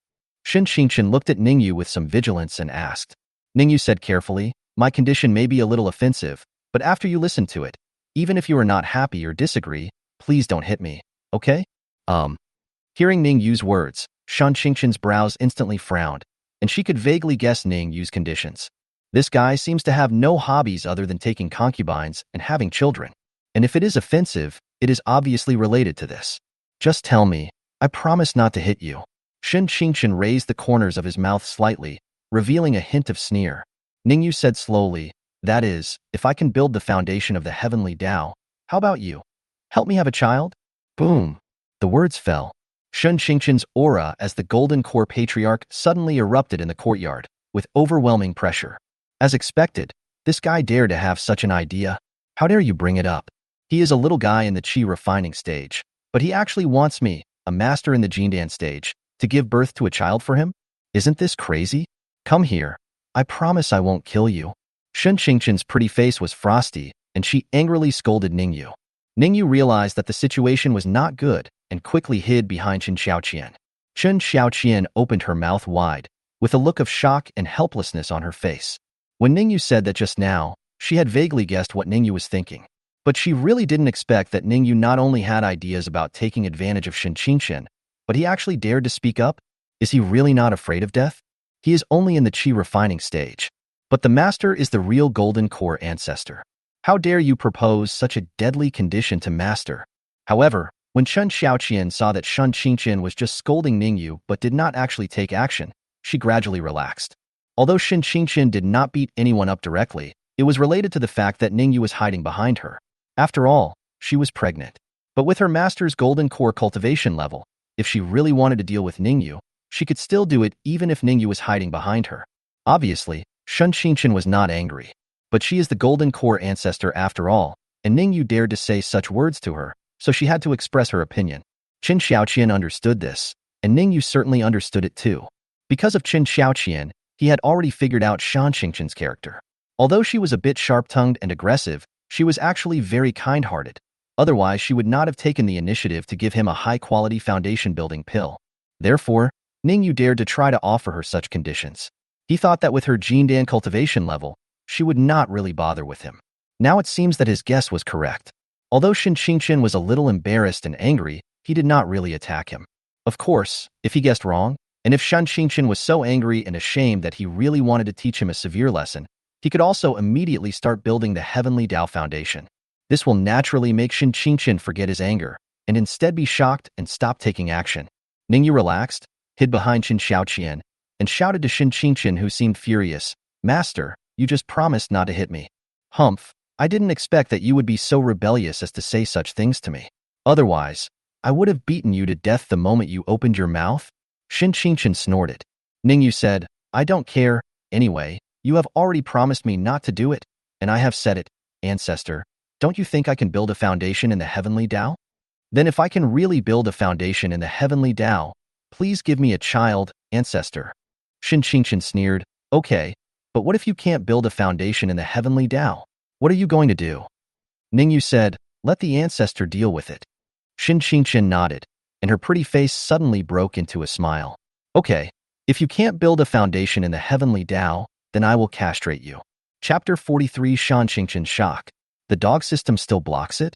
Shen Xingqian looked at Ning Yue with some vigilance and asked. Ning Yue said carefully, "My condition may be a little offensive, but after you listen to it, even if you are not happy or disagree, please don't hit me, okay?" Hearing Ning Yue's words, Shen Xingqian's brows instantly frowned, and she could vaguely guess Ning Yue's conditions. This guy seems to have no hobbies other than taking concubines and having children. And if it is offensive, it is obviously related to this. "Just tell me, I promise not to hit you." Shen Xingqian raised the corners of his mouth slightly, revealing a hint of sneer. Ning Yue said slowly, "That is, if I can build the foundation of the Heavenly Tao, how about you? Help me have a child?" Boom! The words fell. Shen Xingqian's aura as the Golden Core Patriarch suddenly erupted in the courtyard, with overwhelming pressure. As expected, this guy dared to have such an idea. How dare you bring it up? He is a little guy in the qi refining stage, but he actually wants me, a master in the Jindan stage, to give birth to a child for him? Isn't this crazy? Come here. I promise I won't kill you. Shen Xingqian's pretty face was frosty, and she angrily scolded Ning Yue. Ning Yue realized that the situation was not good and quickly hid behind Qin Xiaoqian. Qin Xiaoqian opened her mouth wide, with a look of shock and helplessness on her face. When Ning Yue said that just now, she had vaguely guessed what Ning Yue was thinking. But she really didn't expect that Ning Yue not only had ideas about taking advantage of Shin Qingqian, but he actually dared to speak up. Is he really not afraid of death? He is only in the qi refining stage. But the master is the real golden core ancestor. How dare you propose such a deadly condition to master? However, when Chen Xiaoqian saw that Shin Qingqian was just scolding Ning Yue but did not actually take action, she gradually relaxed. Although Shin Qingqian did not beat anyone up directly, it was related to the fact that Ning Yue was hiding behind her. After all, she was pregnant. But with her master's golden core cultivation level, if she really wanted to deal with Ning Yue, she could still do it even if Ning Yue was hiding behind her. Obviously, Shin Qingqian was not angry. But she is the golden core ancestor after all, and Ning Yue dared to say such words to her, so she had to express her opinion. Qin Xiaoqian understood this, and Ning Yue certainly understood it too. Because of Qin Xiaoqian, he had already figured out Shan Qingqian's character. Although she was a bit sharp-tongued and aggressive, she was actually very kind-hearted. Otherwise, she would not have taken the initiative to give him a high-quality foundation-building pill. Therefore, Ning Yue dared to try to offer her such conditions. He thought that with her Jindan cultivation level, she would not really bother with him. Now it seems that his guess was correct. Although Shin Qingqian was a little embarrassed and angry, he did not really attack him. Of course, if he guessed wrong, and if Shin Qingqian was so angry and ashamed that he really wanted to teach him a severe lesson, he could also immediately start building the Heavenly Tao Foundation. This will naturally make Shin Qingqian forget his anger, and instead be shocked and stop taking action. Ning Yue relaxed, hid behind Qin Xiaoqian, and shouted to Shin Qingqian, who seemed furious, "Master, you just promised not to hit me." "Humph, I didn't expect that you would be so rebellious as to say such things to me. Otherwise, I would have beaten you to death the moment you opened your mouth." Shin Qingqian snorted. Ning Yue said, "I don't care. Anyway, you have already promised me not to do it, and I have said it. Ancestor, don't you think I can build a foundation in the Heavenly Tao? Then if I can really build a foundation in the Heavenly Tao, please give me a child, Ancestor." Shin Qingqian sneered, "Okay, but what if you can't build a foundation in the Heavenly Tao? What are you going to do?" Ning Yue said, "Let the Ancestor deal with it." Shin Qingqian nodded, and her pretty face suddenly broke into a smile. "Okay, if you can't build a foundation in the Heavenly Tao, then I will castrate you." Chapter 43. Shan Qingqian's shock. The dog system still blocks it?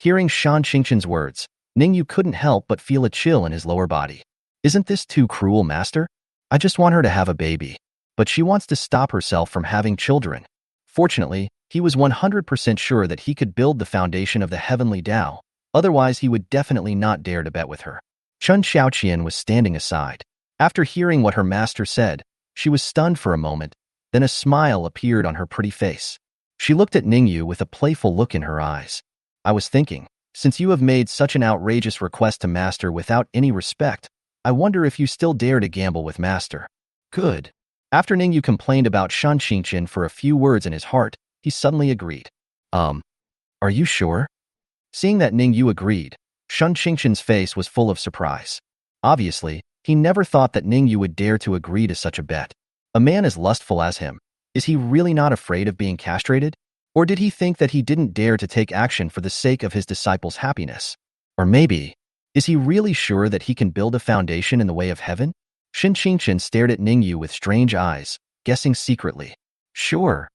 Hearing Shan Qingqian's words, Ning Yue couldn't help but feel a chill in his lower body. Isn't this too cruel, Master? I just want her to have a baby. But she wants to stop herself from having children. Fortunately, he was 100% sure that he could build the foundation of the Heavenly Tao. Otherwise, he would definitely not dare to bet with her. Chen Xiaoqian was standing aside. After hearing what her master said, she was stunned for a moment, then a smile appeared on her pretty face. She looked at Ning Yue with a playful look in her eyes. "I was thinking, since you have made such an outrageous request to Master without any respect, I wonder if you still dare to gamble with Master." "Good." After Ning Yue complained about Shan Qingqian for a few words in his heart, he suddenly agreed. Are you sure?" Seeing that Ning Yue agreed, Shan Qingqian's face was full of surprise. Obviously, he never thought that Ning Yue would dare to agree to such a bet. A man as lustful as him, is he really not afraid of being castrated? Or did he think that he didn't dare to take action for the sake of his disciples' happiness? Or maybe, is he really sure that he can build a foundation in the way of heaven? Shin Qingqian stared at Ning Yue with strange eyes, guessing secretly. "Sure."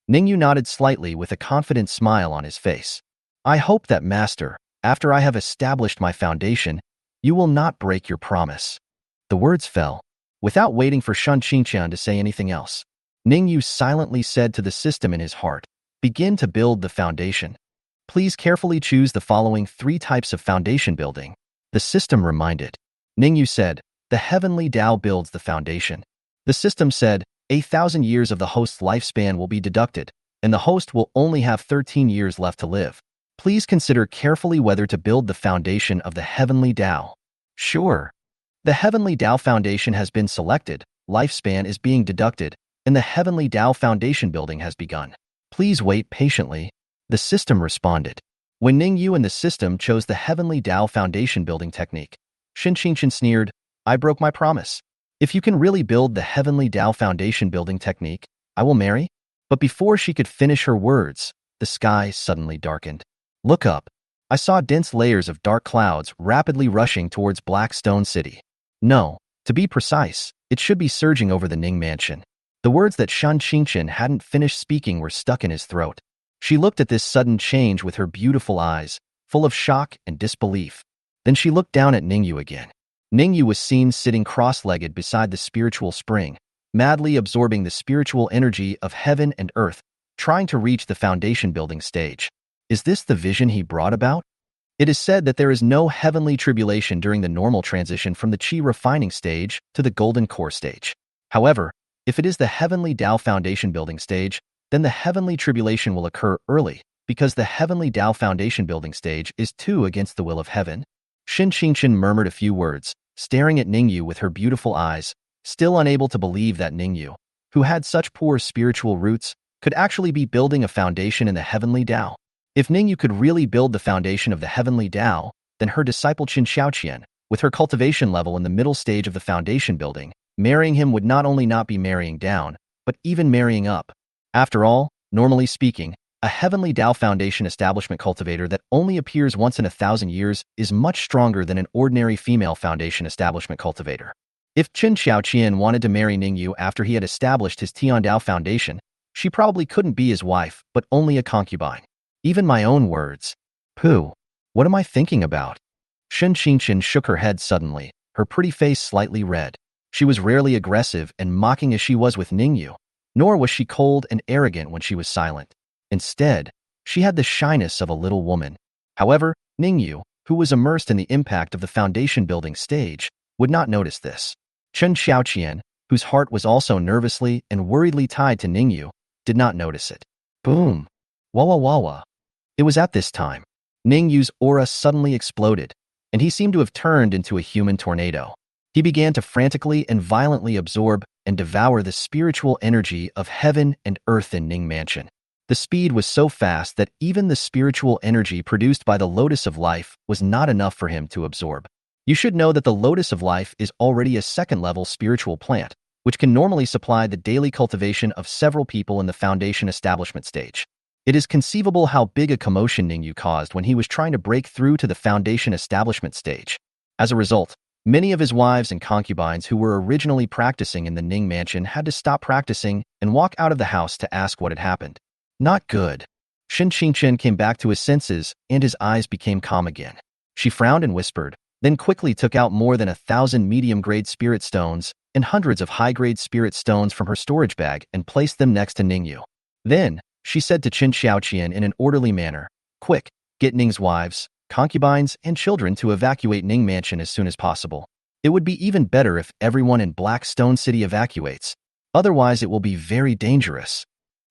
Ning Yue nodded slightly with a confident smile on his face. "I hope that, Master, after I have established my foundation, you will not break your promise." The words fell. Without waiting for Shan Qingqian to say anything else, Ning Yue silently said to the system in his heart, "Begin to build the foundation. Please carefully choose the following 3 types of foundation building." The system reminded. Ning Yue said, "The Heavenly Tao builds the foundation." The system said, 1,000 years of the host's lifespan will be deducted, and the host will only have 13 years left to live. Please consider carefully whether to build the foundation of the Heavenly Tao. Sure. The Heavenly Tao Foundation has been selected, lifespan is being deducted, and the Heavenly Tao Foundation building has begun. Please wait patiently. The system responded. When Ning Yue and the system chose the Heavenly Tao Foundation building technique, Shin Qingqian sneered, "I broke my promise. If you can really build the Heavenly Tao Foundation building technique, I will marry." But before she could finish her words, the sky suddenly darkened. "Look up." I saw dense layers of dark clouds rapidly rushing towards Blackstone City. No, to be precise, it should be surging over the Ning mansion. The words that Shan Qingqian hadn't finished speaking were stuck in his throat. She looked at this sudden change with her beautiful eyes, full of shock and disbelief. Then she looked down at Ning Yue again. Ning Yue was seen sitting cross-legged beside the spiritual spring, madly absorbing the spiritual energy of heaven and earth, trying to reach the foundation-building stage. Is this the vision he brought about? It is said that there is no heavenly tribulation during the normal transition from the Qi refining stage to the golden core stage. However, if it is the heavenly Tao foundation building stage, then the heavenly tribulation will occur early, because the heavenly Tao foundation building stage is too against the will of heaven. Shen Qingchen murmured a few words, staring at Ning Yue with her beautiful eyes, still unable to believe that Ning Yue, who had such poor spiritual roots, could actually be building a foundation in the heavenly Tao. If Ning Yue could really build the foundation of the heavenly Tao, then her disciple Qin Xiaoqian, with her cultivation level in the middle stage of the foundation building, marrying him would not only not be marrying down, but even marrying up. After all, normally speaking, a heavenly Tao foundation establishment cultivator that only appears once in 1,000 years is much stronger than an ordinary female foundation establishment cultivator. If Qin Xiaoqian wanted to marry Ning Yue after he had established his Tian Tao foundation, she probably couldn't be his wife, but only a concubine. Even my own words. Pooh. What am I thinking about? Shen Qingchen shook her head suddenly, her pretty face slightly red. She was rarely aggressive and mocking as she was with Ning Yue, nor was she cold and arrogant when she was silent. Instead, she had the shyness of a little woman. However, Ning Yue, who was immersed in the impact of the foundation-building stage, would not notice this. Chen Xiaoqian, whose heart was also nervously and worriedly tied to Ning Yue, did not notice it. Boom! Wah wah wah wah. It was at this time. Ning Yue's aura suddenly exploded, and he seemed to have turned into a human tornado. He began to frantically and violently absorb and devour the spiritual energy of heaven and earth in Ning Mansion. The speed was so fast that even the spiritual energy produced by the Lotus of Life was not enough for him to absorb. You should know that the Lotus of Life is already a second-level spiritual plant, which can normally supply the daily cultivation of several people in the foundation establishment stage. It is conceivable how big a commotion Ning Yue caused when he was trying to break through to the foundation establishment stage. As a result, many of his wives and concubines who were originally practicing in the Ning Mansion had to stop practicing and walk out of the house to ask what had happened. Not good. Shen Qingchen came back to his senses, and his eyes became calm again. She frowned and whispered, then quickly took out more than 1,000 medium-grade spirit stones and hundreds of high-grade spirit stones from her storage bag and placed them next to Ning Yue. Then, she said to Qin Xiaoqian in an orderly manner, "Quick, get Ning's wives, concubines, and children to evacuate Ning Mansion as soon as possible. It would be even better if everyone in Blackstone City evacuates. Otherwise, it will be very dangerous."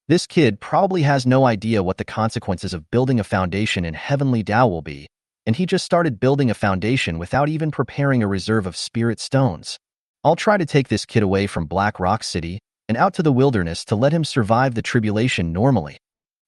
This kid probably has no idea what the consequences of building a foundation in Heavenly Tao will be, and he just started building a foundation without even preparing a reserve of spirit stones. I'll try to take this kid away from Black Rock City and out to the wilderness to let him survive the tribulation normally.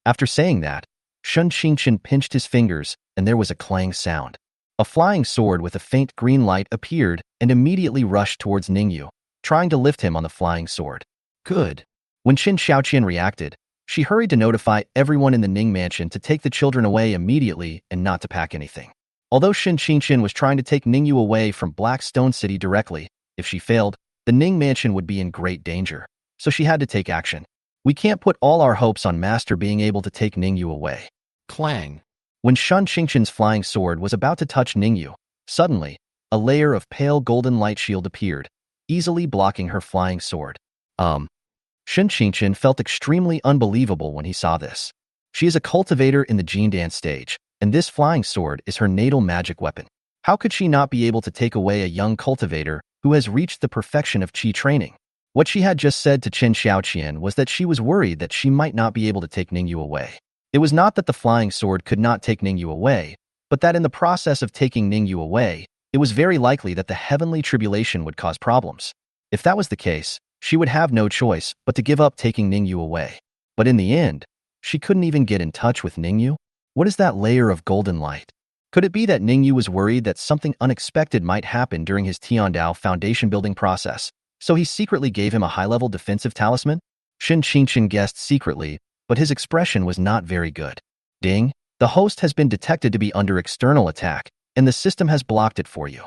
After saying that, Shen Qingchen pinched his fingers, and there was a clang sound. A flying sword with a faint green light appeared and immediately rushed towards Ning Yue, trying to lift him on the flying sword. Good. When Qin Xiaoqian reacted, she hurried to notify everyone in the Ning Mansion to take the children away immediately and not to pack anything. Although Shen Qingchen was trying to take Ning Yue away from Blackstone City directly, if she failed, the Ning Mansion would be in great danger. So she had to take action. We can't put all our hopes on Master being able to take Ning Yue away. Clang. When Shen Qingchen's flying sword was about to touch Ning Yue, suddenly, a layer of pale golden light shield appeared, easily blocking her flying sword. Shen Qingchen felt extremely unbelievable when he saw this. She is a cultivator in the Jindan stage, and this flying sword is her natal magic weapon. How could she not be able to take away a young cultivator who has reached the perfection of Qi training? What she had just said to Qin Xiaoqian was that she was worried that she might not be able to take Ning Yue away. It was not that the flying sword could not take Ning Yue away, but that in the process of taking Ning Yue away, it was very likely that the heavenly tribulation would cause problems. If that was the case, she would have no choice but to give up taking Ning Yue away. But in the end, she couldn't even get in touch with Ning Yue. What is that layer of golden light? Could it be that Ning Yue was worried that something unexpected might happen during his Tiandao foundation building process, so he secretly gave him a high-level defensive talisman? Shen Qingchen guessed secretly, but his expression was not very good. Ding, the host has been detected to be under external attack, and the system has blocked it for you.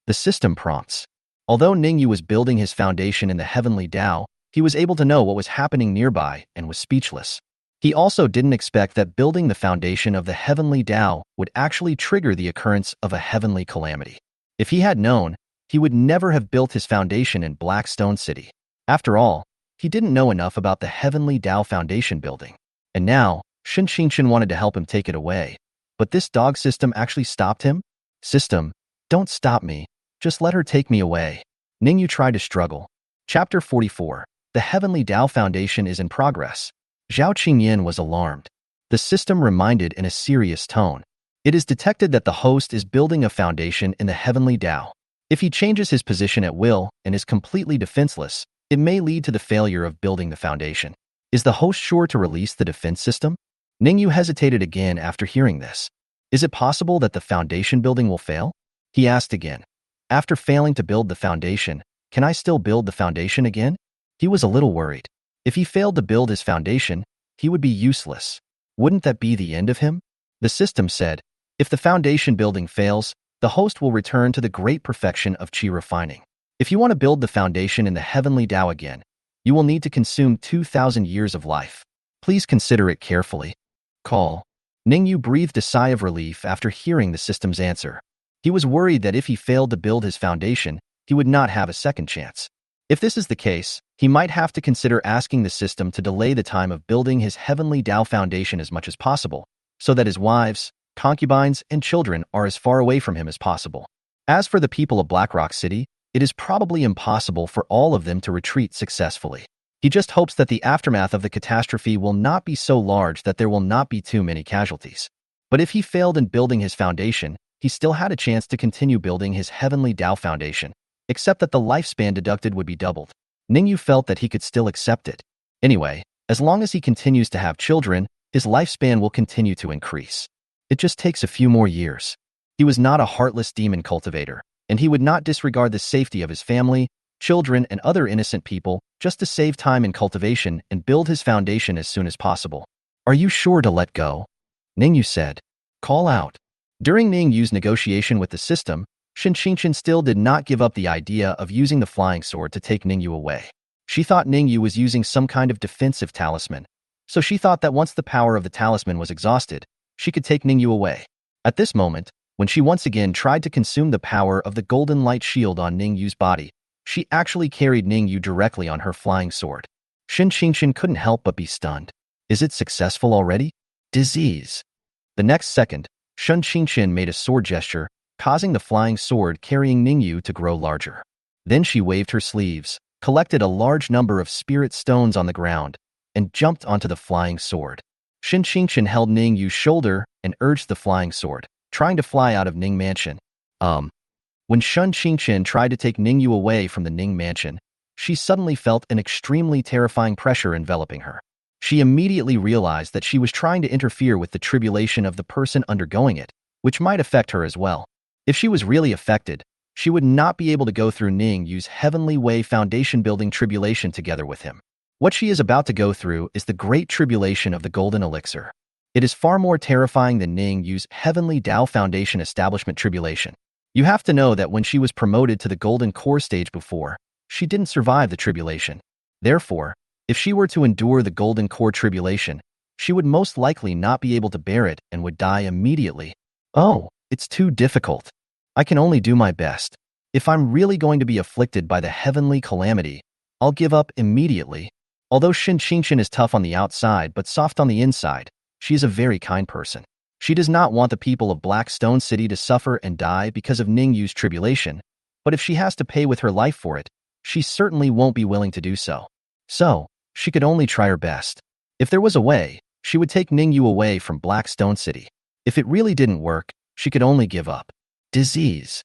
The system prompts. Although Ning Yue was building his foundation in the heavenly Tao, he was able to know what was happening nearby and was speechless. He also didn't expect that building the foundation of the heavenly Tao would actually trigger the occurrence of a heavenly calamity. If he had known, he would never have built his foundation in Blackstone City. After all, he didn't know enough about the heavenly Tao foundation building. And now, Shen Qingchen wanted to help him take it away. But this dog system actually stopped him? System, don't stop me. Just let her take me away. Ning Yue tried to struggle. Chapter 44. The Heavenly Tao Foundation is in progress. Zhao Qingyan was alarmed. The system reminded in a serious tone. It is detected that the host is building a foundation in the Heavenly Tao. If he changes his position at will and is completely defenseless, it may lead to the failure of building the foundation. Is the host sure to release the defense system? Ning Yue hesitated again after hearing this. Is it possible that the foundation building will fail? He asked again. After failing to build the foundation, can I still build the foundation again? He was a little worried. If he failed to build his foundation, he would be useless. Wouldn't that be the end of him? The system said, if the foundation building fails, the host will return to the great perfection of qi refining. If you want to build the foundation in the heavenly Tao again, you will need to consume 2,000 years of life. Please consider it carefully. Call. Ning Yue breathed a sigh of relief after hearing the system's answer. He was worried that if he failed to build his foundation, he would not have a second chance. If this is the case, he might have to consider asking the system to delay the time of building his heavenly Tao foundation as much as possible, so that his wives, concubines, and children are as far away from him as possible. As for the people of Blackrock City, it is probably impossible for all of them to retreat successfully. He just hopes that the aftermath of the catastrophe will not be so large that there will not be too many casualties. But if he failed in building his foundation, he still had a chance to continue building his heavenly Tao foundation, except that the lifespan deducted would be doubled. Ning Yue felt that he could still accept it. Anyway, as long as he continues to have children, his lifespan will continue to increase. It just takes a few more years. He was not a heartless demon cultivator, and he would not disregard the safety of his family, children, and other innocent people just to save time in cultivation and build his foundation as soon as possible. Are you sure to let go? Ning Yue said. Call out. During Ning Yue's negotiation with the system, Shen Qingchen still did not give up the idea of using the flying sword to take Ning Yue away. She thought Ning Yue was using some kind of defensive talisman, so she thought that once the power of the talisman was exhausted, she could take Ning Yue away. At this moment, when she once again tried to consume the power of the golden light shield on Ning Yue's body, she actually carried Ning Yue directly on her flying sword. Shen Qingchen couldn't help but be stunned. Is it successful already? Disease. The next second, Shen Qingchen made a sword gesture, causing the flying sword carrying Ning Yue to grow larger. Then she waved her sleeves, collected a large number of spirit stones on the ground, and jumped onto the flying sword. Shen Qingchen held Ning Yue's shoulder and urged the flying sword, trying to fly out of Ning Mansion. When Shen Qingchen tried to take Ning Yue away from the Ning Mansion, she suddenly felt an extremely terrifying pressure enveloping her. She immediately realized that she was trying to interfere with the tribulation of the person undergoing it, which might affect her as well. If she was really affected, she would not be able to go through Ning Yue's heavenly way foundation building tribulation together with him. What she is about to go through is the great tribulation of the golden elixir. It is far more terrifying than Ning Yue's heavenly Tao foundation establishment tribulation. You have to know that when she was promoted to the golden core stage before, she didn't survive the tribulation. Therefore, if she were to endure the golden core tribulation, she would most likely not be able to bear it and would die immediately. Oh, it's too difficult. I can only do my best. If I'm really going to be afflicted by the heavenly calamity, I'll give up immediately. Although Shen Qingchen is tough on the outside but soft on the inside, she is a very kind person. She does not want the people of Blackstone City to suffer and die because of Ning Yue's tribulation, but if she has to pay with her life for it, she certainly won't be willing to do so. So, she could only try her best. If there was a way, she would take Ning Yue away from Blackstone City. If it really didn't work, she could only give up. Disease.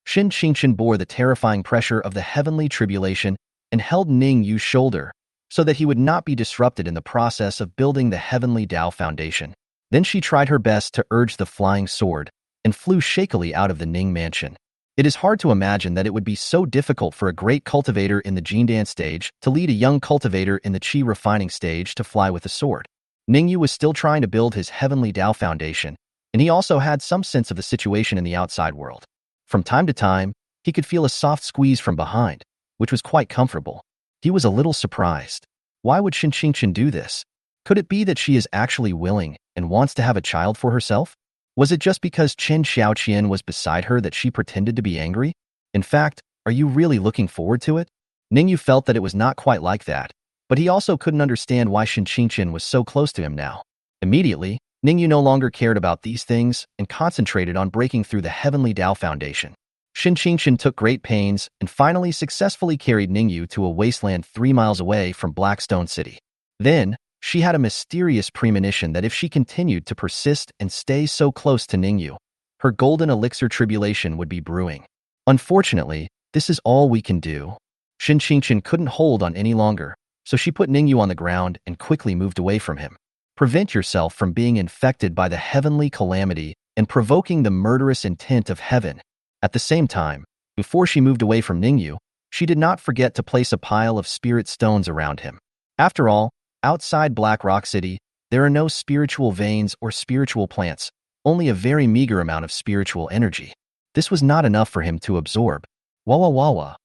Shen Qingchen bore the terrifying pressure of the heavenly tribulation and held Ning Yue's shoulder so that he would not be disrupted in the process of building the heavenly Tao foundation. Then she tried her best to urge the flying sword and flew shakily out of the Ning Mansion. It is hard to imagine that it would be so difficult for a great cultivator in the Jindan stage to lead a young cultivator in the Qi refining stage to fly with a sword. Ning Yue was still trying to build his heavenly Tao foundation, and he also had some sense of the situation in the outside world. From time to time, he could feel a soft squeeze from behind, which was quite comfortable. He was a little surprised. Why would Shen Qingchen do this? Could it be that she is actually willing and wants to have a child for herself? Was it just because Chen Xiaoqian was beside her that she pretended to be angry? In fact, are you really looking forward to it? Ning Yue felt that it was not quite like that, but he also couldn't understand why Shen Qingqian was so close to him now. Immediately, Ning Yue no longer cared about these things and concentrated on breaking through the Heavenly Dao Foundation. Shen Qingqian took great pains and finally successfully carried Ning Yue to a wasteland 3 miles away from Blackstone City. Then, she had a mysterious premonition that if she continued to persist and stay so close to Ning Yue, her golden elixir tribulation would be brewing. Unfortunately, this is all we can do. Shen Qingqian couldn't hold on any longer, so she put Ning Yue on the ground and quickly moved away from him. Prevent yourself from being infected by the heavenly calamity and provoking the murderous intent of heaven. At the same time, before she moved away from Ning Yue, she did not forget to place a pile of spirit stones around him. After all, outside Black Rock City, there are no spiritual veins or spiritual plants, only a very meager amount of spiritual energy. This was not enough for him to absorb. Wah.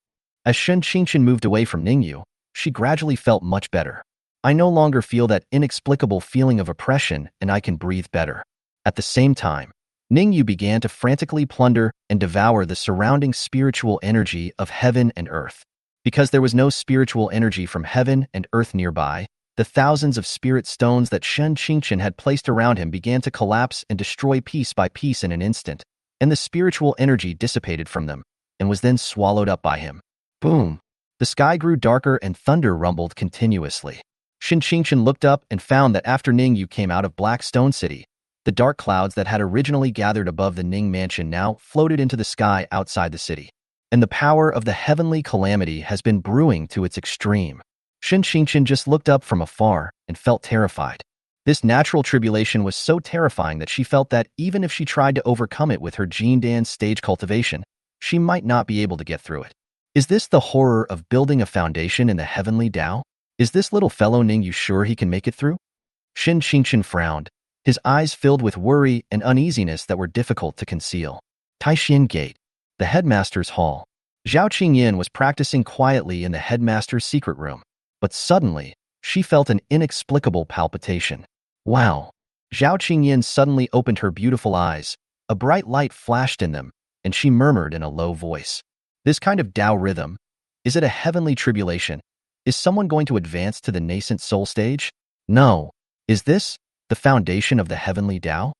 As Shen Qingqian moved away from Ning Yue, she gradually felt much better. I no longer feel that inexplicable feeling of oppression and I can breathe better. At the same time, Ning Yue began to frantically plunder and devour the surrounding spiritual energy of heaven and earth. Because there was no spiritual energy from heaven and earth nearby, the thousands of spirit stones that Shen Qingqian had placed around him began to collapse and destroy piece by piece in an instant, and the spiritual energy dissipated from them and was then swallowed up by him. Boom! The sky grew darker and thunder rumbled continuously. Shen Qingqian looked up and found that after Ning Yue came out of Blackstone City, the dark clouds that had originally gathered above the Ning mansion now floated into the sky outside the city. And the power of the heavenly calamity has been brewing to its extreme. Shen Qingqian just looked up from afar and felt terrified. This natural tribulation was so terrifying that she felt that even if she tried to overcome it with her Jindan stage cultivation, she might not be able to get through it. Is this the horror of building a foundation in the heavenly Tao? Is this little fellow Ning Yue sure he can make it through? Shen Qingqian frowned, his eyes filled with worry and uneasiness that were difficult to conceal. Taixuan Gate, the headmaster's hall. Zhao Qingyan was practicing quietly in the headmaster's secret room, but suddenly, she felt an inexplicable palpitation. Wow! Zhao Qingyan suddenly opened her beautiful eyes, a bright light flashed in them, and she murmured in a low voice. This kind of Tao rhythm, is it a heavenly tribulation? Is someone going to advance to the nascent soul stage? No. Is this the foundation of the heavenly Tao?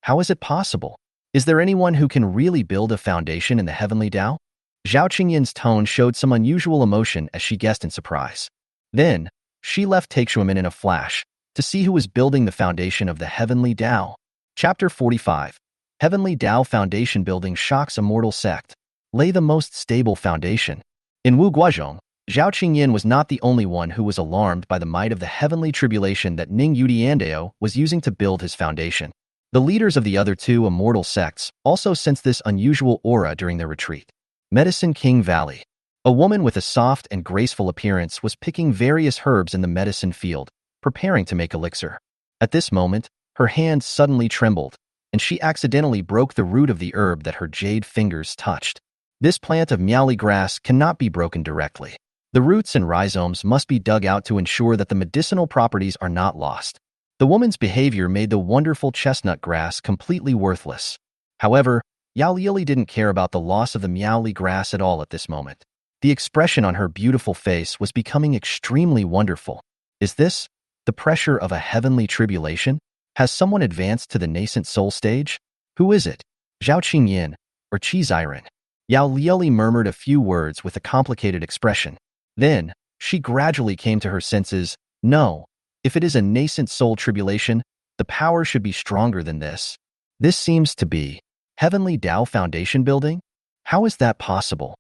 How is it possible? Is there anyone who can really build a foundation in the heavenly Tao? Zhao Qingyan's tone showed some unusual emotion as she guessed in surprise. Then, she left Taixuan in a flash to see who was building the foundation of the heavenly Tao. Chapter 45. Heavenly Tao Foundation Building Shocks Immortal Sect. Lay the most stable foundation. In Wu Guozhong, Zhao Qingyan was not the only one who was alarmed by the might of the heavenly tribulation that Ning Yue was using to build his foundation. The leaders of the other two immortal sects also sensed this unusual aura during their retreat. Medicine King Valley. A woman with a soft and graceful appearance was picking various herbs in the medicine field, preparing to make elixir. At this moment, her hand suddenly trembled, and she accidentally broke the root of the herb that her jade fingers touched. This plant of miaoli grass cannot be broken directly. The roots and rhizomes must be dug out to ensure that the medicinal properties are not lost. The woman's behavior made the wonderful chestnut grass completely worthless. However, Yao Lili didn't care about the loss of the miaoli grass at all at this moment. The expression on her beautiful face was becoming extremely wonderful. Is this the pressure of a heavenly tribulation? Has someone advanced to the nascent soul stage? Who is it? Zhao Qingyan or Qi Ziren? Yao Lili murmured a few words with a complicated expression. Then, she gradually came to her senses. No, if it is a nascent soul tribulation, the power should be stronger than this. This seems to be Heavenly Tao Foundation building? How is that possible?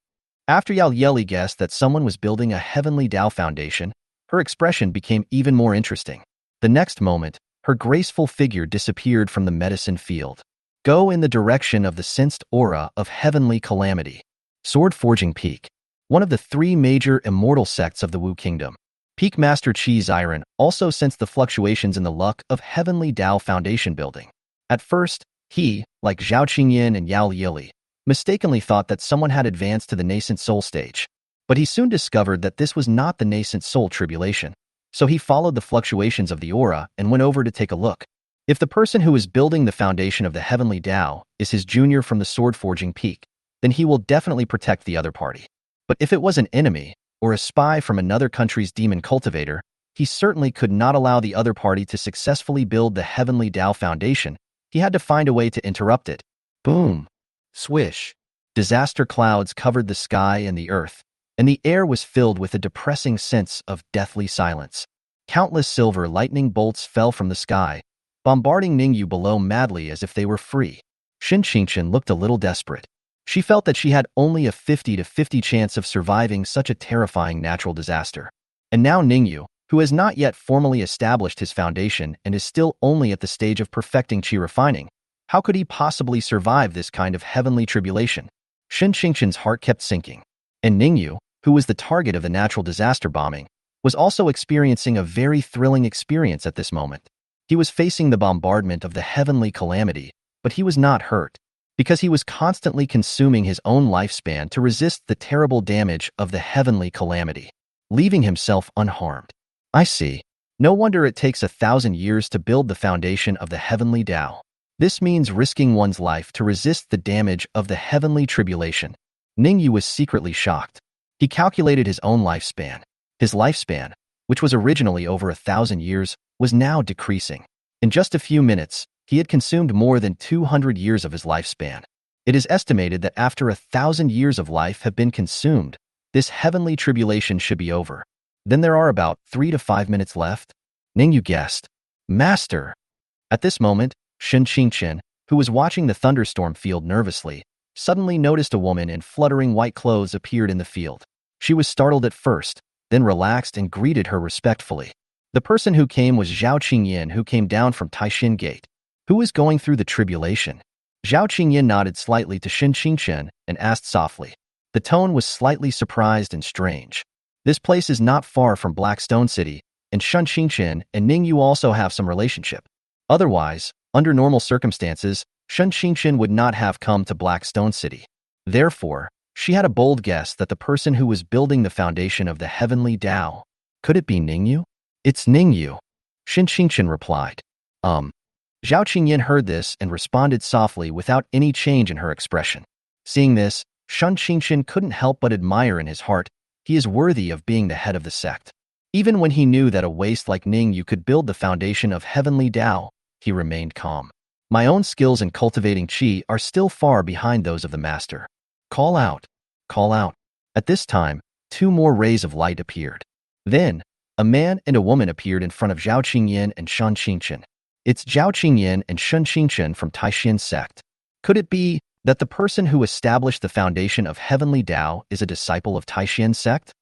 After Yao Lili guessed that someone was building a Heavenly Tao Foundation, her expression became even more interesting. The next moment, her graceful figure disappeared from the medicine field. Go in the direction of the sensed aura of heavenly calamity. Sword Forging Peak. One of the three major immortal sects of the Wu Kingdom. Peak Master Qi Ziren also sensed the fluctuations in the luck of Heavenly Tao Foundation building. At first, he, like Zhao Qingyan and Yao Lili, mistakenly thought that someone had advanced to the nascent soul stage. But he soon discovered that this was not the nascent soul tribulation. So he followed the fluctuations of the aura and went over to take a look. If the person who is building the foundation of the heavenly Tao is his junior from the sword-forging peak, then he will definitely protect the other party. But if it was an enemy, or a spy from another country's demon cultivator, he certainly could not allow the other party to successfully build the heavenly Tao foundation. He had to find a way to interrupt it. Boom! Swish! Disaster clouds covered the sky and the earth, and the air was filled with a depressing sense of deathly silence. Countless silver lightning bolts fell from the sky, bombarding Ning Yue below madly as if they were free. Shin Qingqian looked a little desperate. She felt that she had only a 50-50 chance of surviving such a terrifying natural disaster. And now Ning Yue, who has not yet formally established his foundation and is still only at the stage of perfecting qi refining, how could he possibly survive this kind of heavenly tribulation? Shin Qingqian's heart kept sinking. And Ning Yue, who was the target of the natural disaster bombing, was also experiencing a very thrilling experience at this moment. He was facing the bombardment of the heavenly calamity, but he was not hurt, because he was constantly consuming his own lifespan to resist the terrible damage of the heavenly calamity, leaving himself unharmed. I see. No wonder it takes 1,000 years to build the foundation of the heavenly Tao. This means risking one's life to resist the damage of the heavenly tribulation. Ning Yue was secretly shocked. He calculated his own lifespan. His lifespan, which was originally over 1,000 years, was now decreasing. In just a few minutes, he had consumed more than 200 years of his lifespan. It is estimated that after 1,000 years of life have been consumed, this heavenly tribulation should be over. Then there are about 3 to 5 minutes left. Ning Yue guessed. Master! At this moment, Shin Qingqian, who was watching the thunderstorm field nervously, suddenly noticed a woman in fluttering white clothes appeared in the field. She was startled at first, then relaxed and greeted her respectfully. The person who came was Zhao Qingyin, who came down from Taixuan Gate. Who is going through the tribulation? Zhao Qingyin nodded slightly to Shin Qingqian and asked softly. The tone was slightly surprised and strange. This place is not far from Blackstone City, and Shin Qingqian and Ning Yue also have some relationship. Otherwise, under normal circumstances, Shin Qingqian would not have come to Blackstone City. Therefore, she had a bold guess that the person who was building the foundation of the heavenly Tao, could it be Ning Yue? It's Ning Yue, Shin Qingqian replied. Zhao Qingyin heard this and responded softly without any change in her expression. Seeing this, Shin Qingqian couldn't help but admire in his heart. He is worthy of being the head of the sect. Even when he knew that a waste like Ning Yue could build the foundation of heavenly Tao, he remained calm. My own skills in cultivating qi are still far behind those of the master. Call out. Call out. At this time, 2 more rays of light appeared. Then, a man and a woman appeared in front of Zhao Qingyin and Shin Qingqian. It's Zhao Qingyin and Shin Qingqian from Taixuan Sect. Could it be that the person who established the foundation of heavenly Tao is a disciple of Taixuan Sect?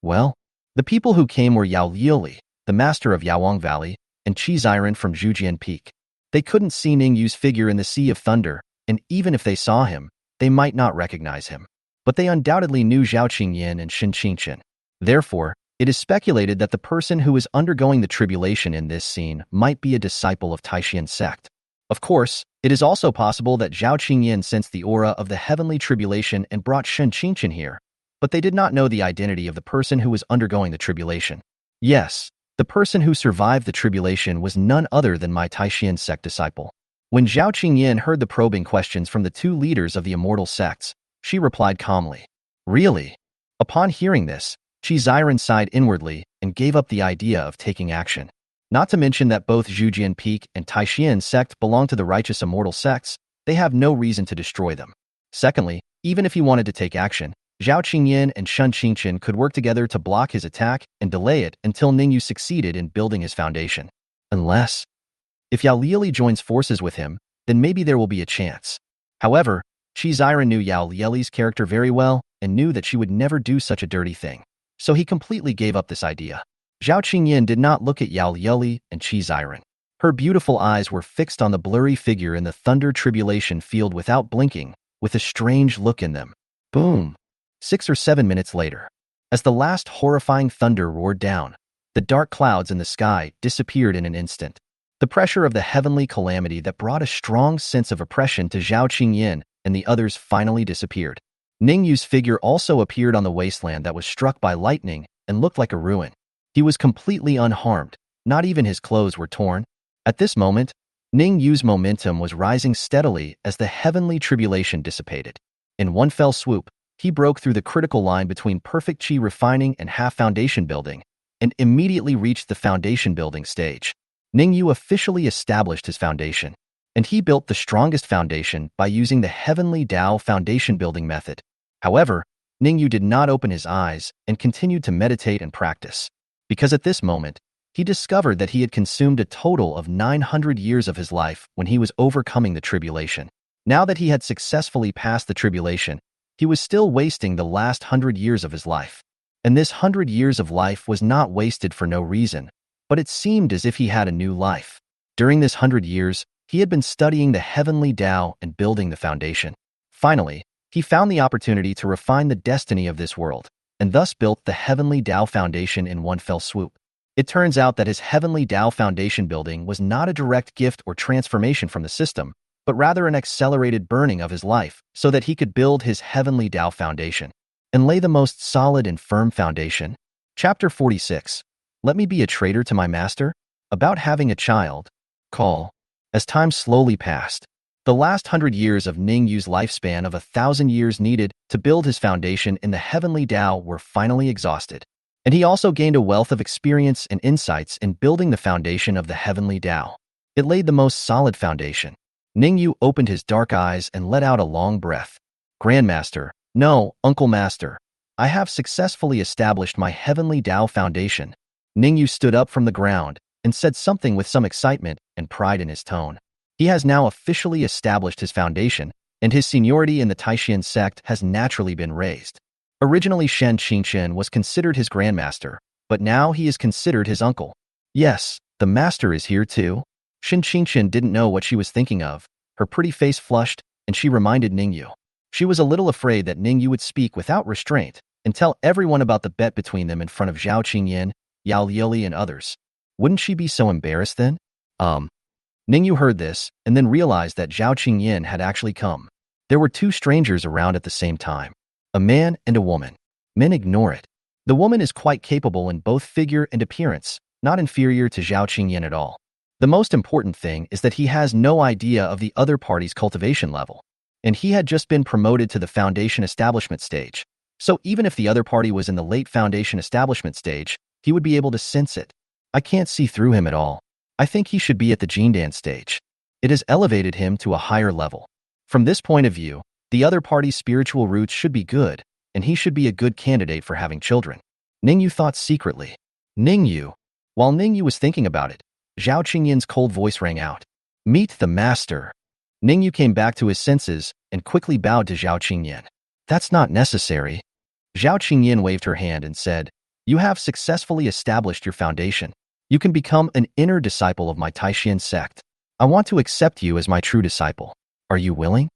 Well, the people who came were Yao Liuli, the master of Yaowang Valley, and Qi Ziren from Zhujian Peak. They couldn't see Ning Yue's figure in the Sea of Thunder, and even if they saw him, they might not recognize him. But they undoubtedly knew Zhao Qingyin and Shin Qingqian. Therefore, it is speculated that the person who is undergoing the tribulation in this scene might be a disciple of Taixuan Sect. Of course, it is also possible that Zhao Qingyin sensed the aura of the heavenly tribulation and brought Shin Qingqian here, but they did not know the identity of the person who was undergoing the tribulation. Yes, the person who survived the tribulation was none other than my Taixuan Sect disciple. When Zhao Qingyin heard the probing questions from the 2 leaders of the immortal sects, she replied calmly. Really? Upon hearing this, Qi Ziren sighed inwardly and gave up the idea of taking action. Not to mention that both Zhujian Peak and Taixuan Sect belong to the righteous immortal sects, they have no reason to destroy them. Secondly, even if he wanted to take action, Zhao Qingyin and Shin Qingqian could work together to block his attack and delay it until Ning Yue succeeded in building his foundation. Unless, if Yao Liuli joins forces with him, then maybe there will be a chance. However, Qi Ziren knew Yao Liuli's character very well and knew that she would never do such a dirty thing. So he completely gave up this idea. Zhao Qingyin did not look at Yao Liuli and Qi Ziren. Her beautiful eyes were fixed on the blurry figure in the thunder tribulation field without blinking, with a strange look in them. Boom! 6 or 7 minutes later, as the last horrifying thunder roared down, the dark clouds in the sky disappeared in an instant. The pressure of the heavenly calamity that brought a strong sense of oppression to Zhao Qingyin and the others finally disappeared. Ning Yue's figure also appeared on the wasteland that was struck by lightning and looked like a ruin. He was completely unharmed. Not even his clothes were torn. At this moment, Ning Yue's momentum was rising steadily as the heavenly tribulation dissipated. In one fell swoop, he broke through the critical line between perfect chi refining and half foundation building, and immediately reached the foundation building stage. Ning Yue officially established his foundation, and he built the strongest foundation by using the heavenly Tao foundation building method. However, Ning Yue did not open his eyes and continued to meditate and practice, because at this moment, he discovered that he had consumed a total of 900 years of his life when he was overcoming the tribulation. Now that he had successfully passed the tribulation, he was still wasting the last 100 years of his life. And this 100 years of life was not wasted for no reason, but it seemed as if he had a new life. During this 100 years, he had been studying the heavenly Tao and building the foundation. Finally, he found the opportunity to refine the destiny of this world, and thus built the heavenly Tao foundation in one fell swoop. It turns out that his heavenly Tao foundation building was not a direct gift or transformation from the system, but rather an accelerated burning of his life so that he could build his heavenly Tao foundation and lay the most solid and firm foundation. Chapter 46. Let me be a traitor to my master? About having a child. Call. As time slowly passed, the last 100 years of Ning Yue's lifespan of 1,000 years needed to build his foundation in the heavenly Tao were finally exhausted. And he also gained a wealth of experience and insights in building the foundation of the heavenly Tao. It laid the most solid foundation. Ning Yue opened his dark eyes and let out a long breath. Grandmaster, no, Uncle Master, I have successfully established my heavenly Tao foundation. Ning Yue stood up from the ground and said something with some excitement and pride in his tone. He has now officially established his foundation, and his seniority in the Taixuan Sect has naturally been raised. Originally, Shen Qingchen was considered his grandmaster, but now he is considered his uncle. Yes, the master is here too. Shen Qingchen didn't know what she was thinking of. Her pretty face flushed, and she reminded Ning Yue. She was a little afraid that Ning Yue would speak without restraint and tell everyone about the bet between them in front of Zhao Qingyan, Yao Liuli, and others. Wouldn't she be so embarrassed then? Ning Yue heard this and then realized that Zhao Qingyan had actually come. There were two strangers around at the same time. A man and a woman. Men ignore it. The woman is quite capable in both figure and appearance, not inferior to Zhao Qingyan at all. The most important thing is that he has no idea of the other party's cultivation level, and he had just been promoted to the foundation establishment stage. So even if the other party was in the late foundation establishment stage, he would be able to sense it. I can't see through him at all. I think he should be at the Jindan stage. It has elevated him to a higher level. From this point of view, the other party's spiritual roots should be good, and he should be a good candidate for having children. Ning Yue thought secretly. Ning Yue. While Ning Yue was thinking about it, Zhao Qingyan's cold voice rang out. Meet the master. Ning Yue came back to his senses and quickly bowed to Zhao Qingyan. That's not necessary. Zhao Qingyan waved her hand and said, You have successfully established your foundation. You can become an inner disciple of my Taixuan Sect. I want to accept you as my true disciple. Are you willing?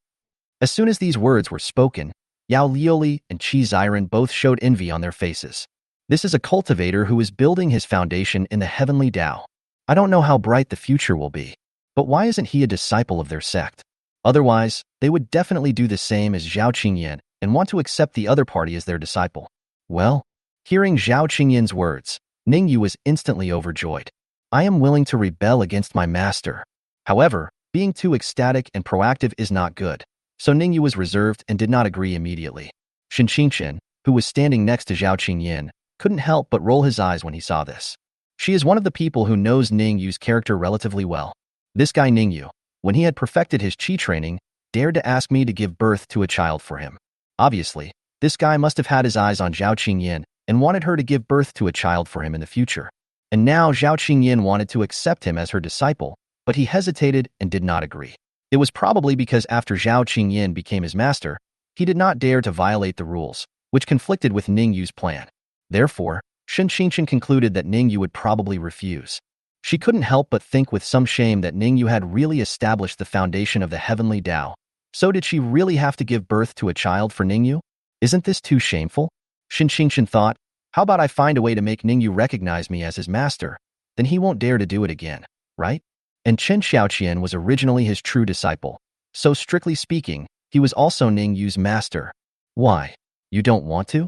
As soon as these words were spoken, Yao Liuli and Qi Ziren both showed envy on their faces. This is a cultivator who is building his foundation in the heavenly Tao. I don't know how bright the future will be, but why isn't he a disciple of their sect? Otherwise, they would definitely do the same as Zhao Qingyan and want to accept the other party as their disciple. Well, hearing Zhao Qingyan's words, Ning Yue was instantly overjoyed. I am willing to rebel against my master. However, being too ecstatic and proactive is not good. So Ning Yue was reserved and did not agree immediately. Shen Qingchen, who was standing next to Zhao Qingyan, couldn't help but roll his eyes when he saw this. She is one of the people who knows Ning Yue's character relatively well. This guy Ning Yue, when he had perfected his qi training, dared to ask me to give birth to a child for him. Obviously, this guy must have had his eyes on Zhao Qingyan and wanted her to give birth to a child for him in the future. And now Zhao Qingyan wanted to accept him as her disciple, but he hesitated and did not agree. It was probably because after Zhao Qingyan became his master, he did not dare to violate the rules, which conflicted with Ning Yue's plan. Therefore, Shen Qingchen concluded that Ning Yue would probably refuse. She couldn't help but think with some shame that Ning Yue had really established the foundation of the heavenly Tao. So did she really have to give birth to a child for Ning Yue? Isn't this too shameful? Shen Qingchen thought, how about I find a way to make Ning Yue recognize me as his master? Then he won't dare to do it again, right? And Chen Xiaoqian was originally his true disciple. So strictly speaking, he was also Ning Yue's master. Why? You don't want to?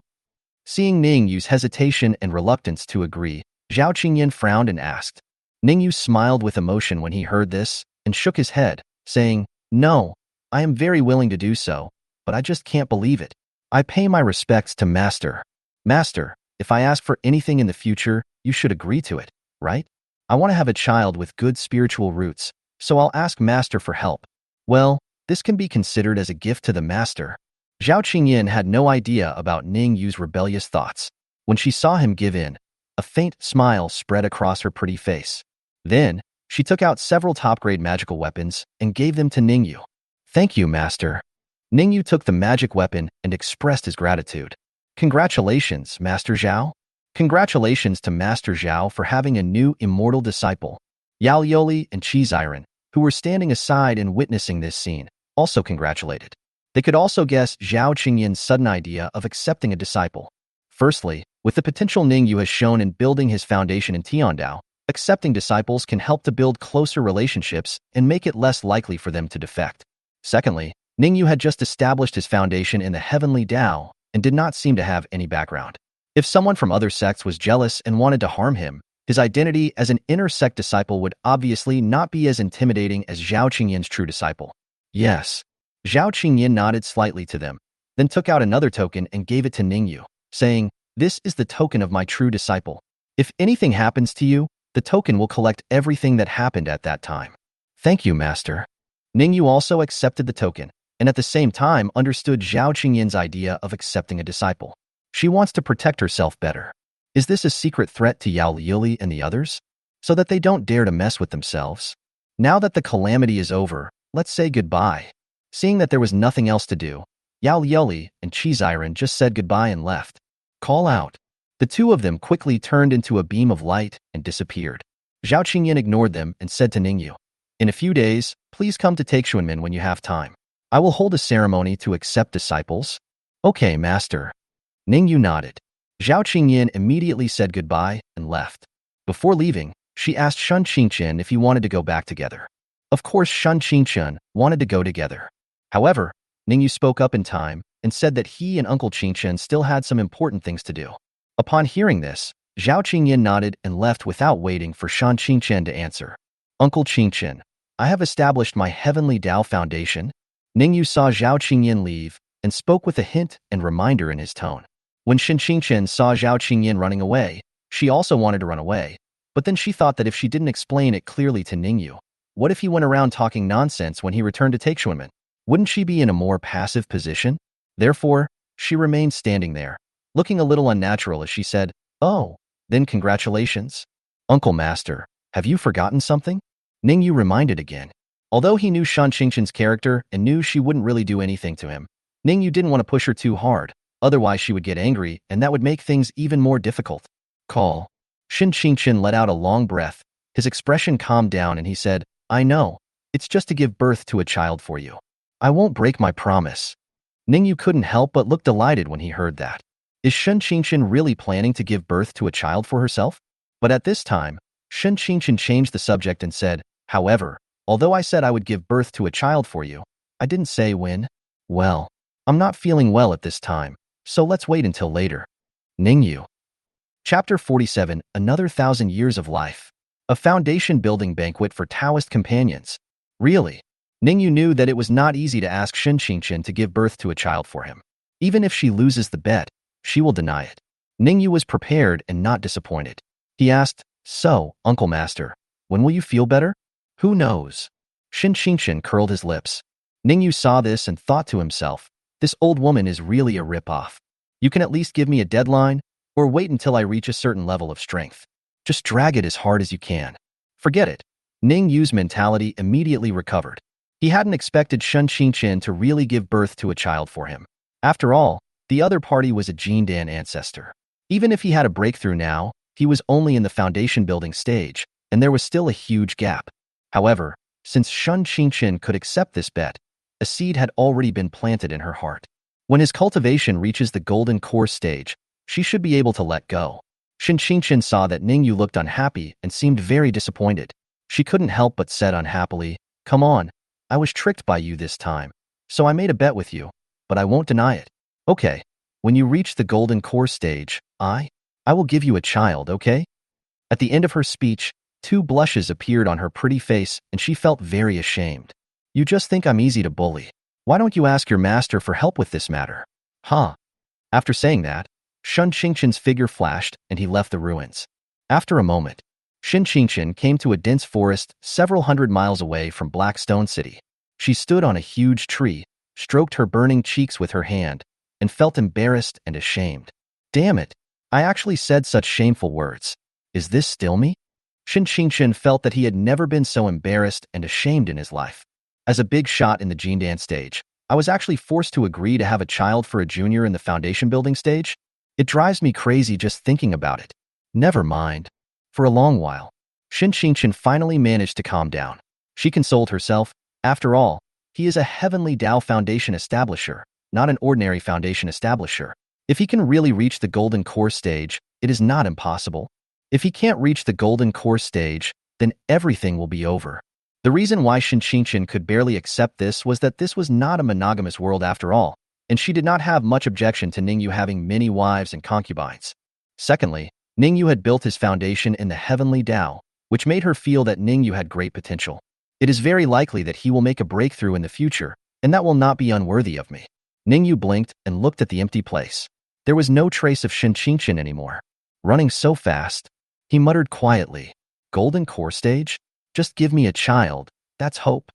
Seeing Ning Yue's hesitation and reluctance to agree, Zhao Qingyan frowned and asked. Ning Yue smiled with emotion when he heard this and shook his head, saying, "No, I am very willing to do so, but I just can't believe it. I pay my respects to Master. Master, if I ask for anything in the future, you should agree to it, right? I want to have a child with good spiritual roots, so I'll ask Master for help." Well, this can be considered as a gift to the Master. Zhao Qingyan had no idea about Ning Yue's rebellious thoughts. When she saw him give in, a faint smile spread across her pretty face. Then, she took out several top-grade magical weapons and gave them to Ning Yue. "Thank you, Master." Ning Yue took the magic weapon and expressed his gratitude. "Congratulations, Master Zhao." Congratulations to Master Zhao for having a new immortal disciple. Yao Lioli and Qi Ziren, who were standing aside and witnessing this scene, also congratulated. They could also guess Zhao Qingyan's sudden idea of accepting a disciple. Firstly, with the potential Ning Yue has shown in building his foundation in Tiandao, accepting disciples can help to build closer relationships and make it less likely for them to defect. Secondly, Ning Yue had just established his foundation in the heavenly Dao and did not seem to have any background. If someone from other sects was jealous and wanted to harm him, his identity as an inner sect disciple would obviously not be as intimidating as Zhao Qingyan's true disciple. Yes. Zhao Qingyan nodded slightly to them, then took out another token and gave it to Ning Yue, saying, "This is the token of my true disciple. If anything happens to you, the token will collect everything that happened at that time." "Thank you, Master." Ning Yue also accepted the token, and at the same time understood Zhao Qingyan's idea of accepting a disciple. She wants to protect herself better. Is this a secret threat to Yao Lioli and the others? So that they don't dare to mess with themselves? Now that the calamity is over, let's say goodbye. Seeing that there was nothing else to do, Yao Lioli and Qi Ziren just said goodbye and left. "Call out." The two of them quickly turned into a beam of light and disappeared. Zhao Qingyan ignored them and said to Ning Yue, "In a few days, please come to Taixuan when you have time. I will hold a ceremony to accept disciples." "Okay, Master." Ning Yue nodded. Zhao Qingyan immediately said goodbye and left. Before leaving, she asked Shun Qingchen if he wanted to go back together. Of course, Shun Qingchen wanted to go together. However, Ning Yue spoke up in time and said that he and Uncle Qingchen still had some important things to do. Upon hearing this, Zhao Qingyan nodded and left without waiting for Shun Qingchen to answer. "Uncle Qingchen, I have established my heavenly Dao foundation." Ning Yue saw Zhao Qingyan leave and spoke with a hint and reminder in his tone. When Shin Qingchen saw Zhao Qingyan running away, she also wanted to run away, but then she thought that if she didn't explain it clearly to Ning Yue, what if he went around talking nonsense when he returned to Taixuan? Wouldn't she be in a more passive position? Therefore, she remained standing there, looking a little unnatural as she said, "Oh, then congratulations." "Uncle Master, have you forgotten something?" Ning Yue reminded again. Although he knew Shan Qingchen's character and knew she wouldn't really do anything to him, Ning Yue didn't want to push her too hard, otherwise she would get angry and that would make things even more difficult. "Call." Shin Qingchen let out a long breath. His expression calmed down and he said, "I know. It's just to give birth to a child for you. I won't break my promise." Ning Yue couldn't help but look delighted when he heard that. Is Shin Qingchen really planning to give birth to a child for herself? But at this time, Shin Qingchen changed the subject and said, "However, although I said I would give birth to a child for you, I didn't say when. Well, I'm not feeling well at this time, so let's wait until later." Ning Yue. Chapter 47, Another 1,000 Years of Life. A foundation-building banquet for Taoist companions. Really? Ning Yue knew that it was not easy to ask Shin Qingchen to give birth to a child for him. Even if she loses the bet, she will deny it. Ning Yue was prepared and not disappointed. He asked, "So, Uncle Master, when will you feel better?" "Who knows?" Shin Qingchen curled his lips. Ning Yue saw this and thought to himself, "This old woman is really a rip-off. You can at least give me a deadline, or wait until I reach a certain level of strength. Just drag it as hard as you can." Forget it. Ning Yue's mentality immediately recovered. He hadn't expected Shun Qingchen to really give birth to a child for him. After all, the other party was a Jindan ancestor. Even if he had a breakthrough now, he was only in the foundation-building stage, and there was still a huge gap. However, since Shun Qingchen could accept this bet, a seed had already been planted in her heart. When his cultivation reaches the golden core stage, she should be able to let go. Shin Qingchen saw that Ning Yue looked unhappy and seemed very disappointed. She couldn't help but said unhappily, "Come on, I was tricked by you this time, so I made a bet with you, but I won't deny it. Okay, when you reach the golden core stage, I will give you a child, okay?" At the end of her speech, two blushes appeared on her pretty face and she felt very ashamed. You just think I'm easy to bully. Why don't you ask your master for help with this matter? Huh? After saying that, Shun Qingqian's figure flashed and he left the ruins. After a moment, Shin Qingqian came to a dense forest several hundred miles away from Blackstone City. She stood on a huge tree, stroked her burning cheeks with her hand, and felt embarrassed and ashamed. Damn it! I actually said such shameful words. Is this still me? Shin Qingqian felt that he had never been so embarrassed and ashamed in his life. As a big shot in the Jindan stage, I was actually forced to agree to have a child for a junior in the foundation building stage. It drives me crazy just thinking about it. Never mind. For a long while, Shin Qingqian finally managed to calm down. She consoled herself. After all, he is a heavenly Dao foundation establisher, not an ordinary foundation establisher. If he can really reach the golden core stage, it is not impossible. If he can't reach the golden core stage, then everything will be over. The reason why Shin Qingqian could barely accept this was that this was not a monogamous world after all, and she did not have much objection to Ning Yue having many wives and concubines. Secondly, Ning Yue had built his foundation in the heavenly Dao, which made her feel that Ning Yue had great potential. It is very likely that he will make a breakthrough in the future, and that will not be unworthy of me. Ning Yue blinked and looked at the empty place. There was no trace of Shin Qingqian anymore. Running so fast, he muttered quietly, "Golden core stage? Just give me a child, that's hope."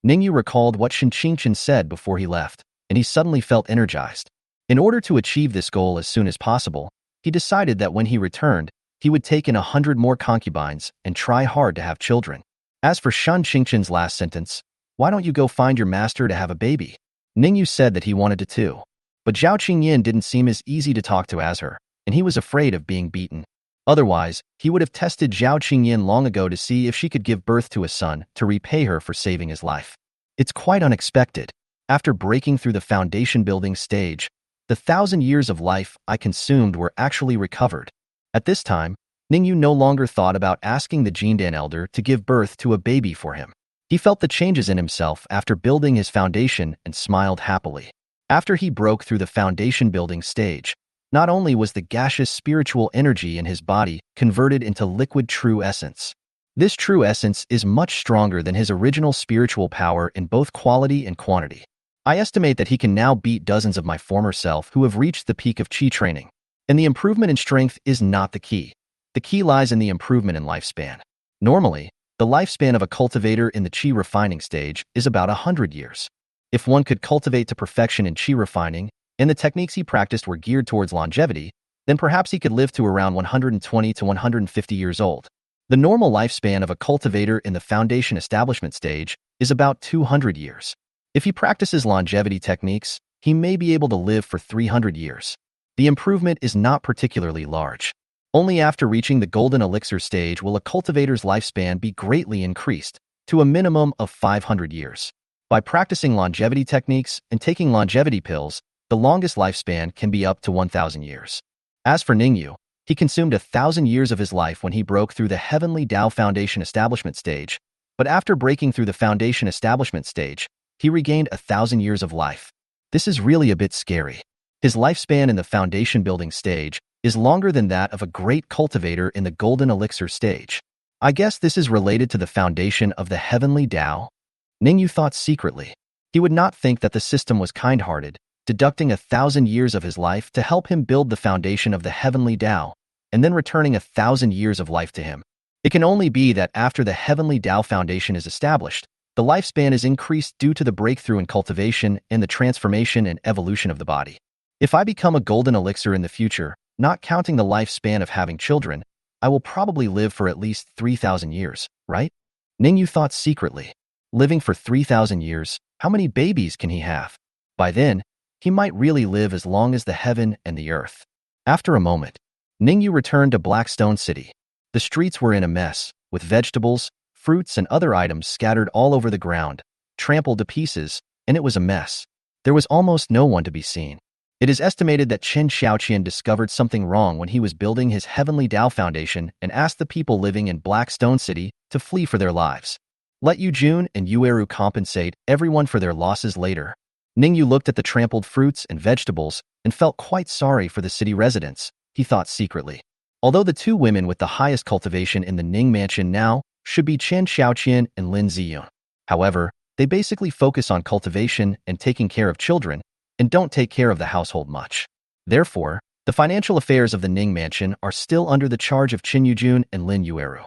Ning Yue recalled what Shin Qingqian said before he left, and he suddenly felt energized. In order to achieve this goal as soon as possible, he decided that when he returned, he would take in 100 more concubines and try hard to have children. As for Shin Qingqian's last sentence, "Why don't you go find your master to have a baby?" Ning Yue said that he wanted to too. But Zhao Qingyin didn't seem as easy to talk to as her, and he was afraid of being beaten. Otherwise, he would have tested Zhao Qingyin long ago to see if she could give birth to a son to repay her for saving his life. It's quite unexpected. After breaking through the foundation building stage, the 1,000 years of life I consumed were actually recovered. At this time, Ning Yue no longer thought about asking the Jindan elder to give birth to a baby for him. He felt the changes in himself after building his foundation and smiled happily. After he broke through the foundation building stage, not only was the gaseous spiritual energy in his body converted into liquid true essence. This true essence is much stronger than his original spiritual power in both quality and quantity. I estimate that he can now beat dozens of my former self who have reached the peak of Qi training. And the improvement in strength is not the key. The key lies in the improvement in lifespan. Normally, the lifespan of a cultivator in the Qi refining stage is about 100 years. If one could cultivate to perfection in Qi refining, and the techniques he practiced were geared towards longevity, then perhaps he could live to around 120 to 150 years old. The normal lifespan of a cultivator in the foundation establishment stage is about 200 years. If he practices longevity techniques, he may be able to live for 300 years. The improvement is not particularly large. Only after reaching the golden elixir stage will a cultivator's lifespan be greatly increased, to a minimum of 500 years. By practicing longevity techniques and taking longevity pills, the longest lifespan can be up to 1,000 years. As for Ning Yue, he consumed 1,000 years of his life when he broke through the heavenly Dao foundation establishment stage, but after breaking through the foundation establishment stage, he regained 1,000 years of life. This is really a bit scary. His lifespan in the foundation building stage is longer than that of a great cultivator in the golden elixir stage. I guess this is related to the foundation of the heavenly Dao. Ning Yue thought secretly. He would not think that the system was kind-hearted, deducting 1,000 years of his life to help him build the foundation of the heavenly Dao, and then returning 1,000 years of life to him. It can only be that after the heavenly Dao foundation is established, the lifespan is increased due to the breakthrough in cultivation and the transformation and evolution of the body. If I become a golden elixir in the future, not counting the lifespan of having children, I will probably live for at least 3,000 years, right? Ning Yue thought secretly. Living for 3,000 years, how many babies can he have? By then, he might really live as long as the heaven and the earth. After a moment, Ning Yue returned to Blackstone City. The streets were in a mess, with vegetables, fruits, and other items scattered all over the ground, trampled to pieces, and it was a mess. There was almost no one to be seen. It is estimated that Chen Xiaoqian discovered something wrong when he was building his heavenly Dao foundation and asked the people living in Blackstone City to flee for their lives. Let Yu Jun and Yueru compensate everyone for their losses later. Ning Yue looked at the trampled fruits and vegetables and felt quite sorry for the city residents, he thought secretly. Although the two women with the highest cultivation in the Ning mansion now should be Chen Xiaoqian and Lin Ziyun. However, they basically focus on cultivation and taking care of children and don't take care of the household much. Therefore, the financial affairs of the Ning mansion are still under the charge of Qin Yujun and Lin Yue.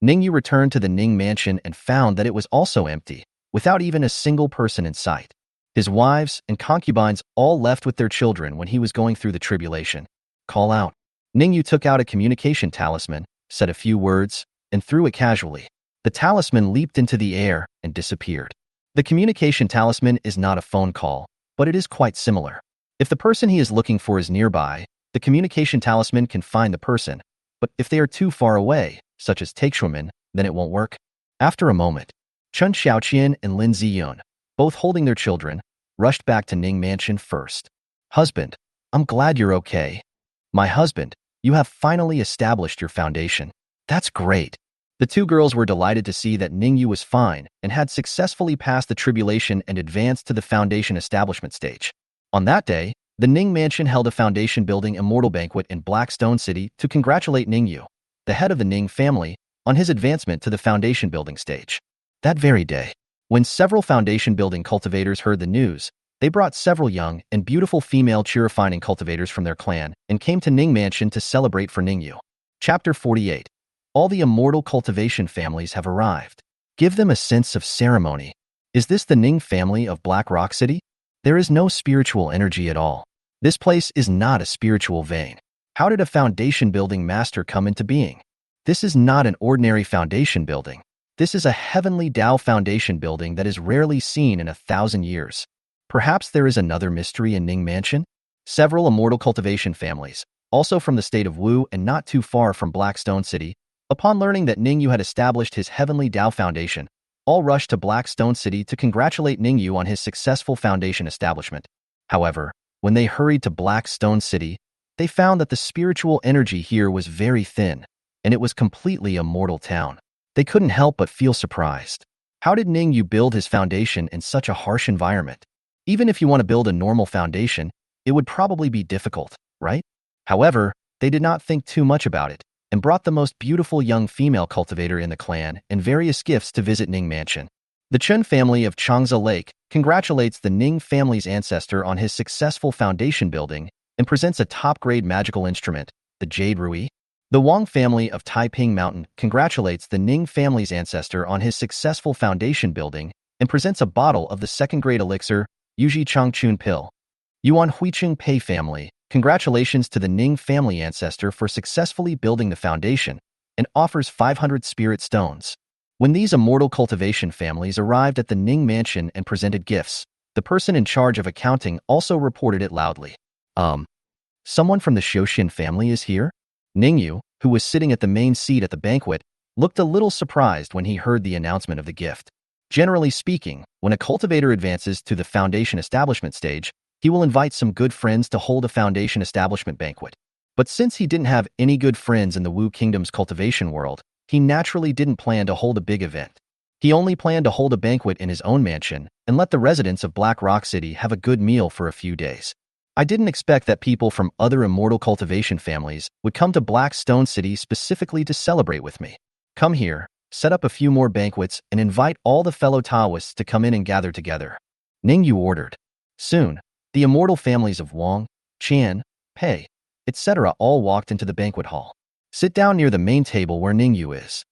Ning Yue returned to the Ning mansion and found that it was also empty, without even a single person in sight. His wives and concubines all left with their children when he was going through the tribulation. Call out. Ning Yue took out a communication talisman, said a few words, and threw it casually. The talisman leaped into the air and disappeared. The communication talisman is not a phone call, but it is quite similar. If the person he is looking for is nearby, the communication talisman can find the person, but if they are too far away, such as Taixuan, then it won't work. After a moment, Chen Xiaoqian and Lin Ziyun, both holding their children, rushed back to Ning Mansion first. Husband, I'm glad you're okay. My husband, you have finally established your foundation. That's great. The two girls were delighted to see that Ning Yue was fine and had successfully passed the tribulation and advanced to the foundation establishment stage. On that day, the Ning Mansion held a foundation building immortal banquet in Blackstone City to congratulate Ning Yue, the head of the Ning family, on his advancement to the foundation building stage. That very day, when several foundation building cultivators heard the news, they brought several young and beautiful female purifying cultivators from their clan and came to Ning Mansion to celebrate for Ning Yue. Chapter 48. All the immortal cultivation families have arrived. Give them a sense of ceremony. Is this the Ning family of Black Rock City? There is no spiritual energy at all. This place is not a spiritual vein. How did a foundation building master come into being? This is not an ordinary foundation building. This is a heavenly Tao foundation building that is rarely seen in 1,000 years. Perhaps there is another mystery in Ning Mansion? Several immortal cultivation families, also from the state of Wu and not too far from Blackstone City, upon learning that Ning Yue had established his heavenly Tao foundation, all rushed to Blackstone City to congratulate Ning Yue on his successful foundation establishment. However, when they hurried to Blackstone City, they found that the spiritual energy here was very thin, and it was completely a mortal town. They couldn't help but feel surprised. How did Ning Yue build his foundation in such a harsh environment? Even if you want to build a normal foundation, it would probably be difficult, right? However, they did not think too much about it, and brought the most beautiful young female cultivator in the clan and various gifts to visit Ning Mansion. The Chen family of Changza Lake congratulates the Ning family's ancestor on his successful foundation building and presents a top-grade magical instrument, the Jade Rui. The Wang family of Taiping Mountain congratulates the Ning family's ancestor on his successful foundation building and presents a bottle of the second-grade elixir, Yuji Changchun Pill. Yuan Huicheng Pei family, congratulations to the Ning family ancestor for successfully building the foundation, and offers 500 spirit stones. When these immortal cultivation families arrived at the Ning Mansion and presented gifts, the person in charge of accounting also reported it loudly. Someone from the Xiaoxian family is here? Ning Yue, who was sitting at the main seat at the banquet, looked a little surprised when he heard the announcement of the gift. Generally speaking, when a cultivator advances to the foundation establishment stage, he will invite some good friends to hold a foundation establishment banquet. But since he didn't have any good friends in the Wu Kingdom's cultivation world, he naturally didn't plan to hold a big event. He only planned to hold a banquet in his own mansion and let the residents of Black Rock City have a good meal for a few days. I didn't expect that people from other immortal cultivation families would come to Blackstone City specifically to celebrate with me. Come here, set up a few more banquets, and invite all the fellow Taoists to come in and gather together. Ning Yue ordered. Soon, the immortal families of Wang, Qian, Pei, etc. all walked into the banquet hall. Sit down near the main table where Ning Yue is.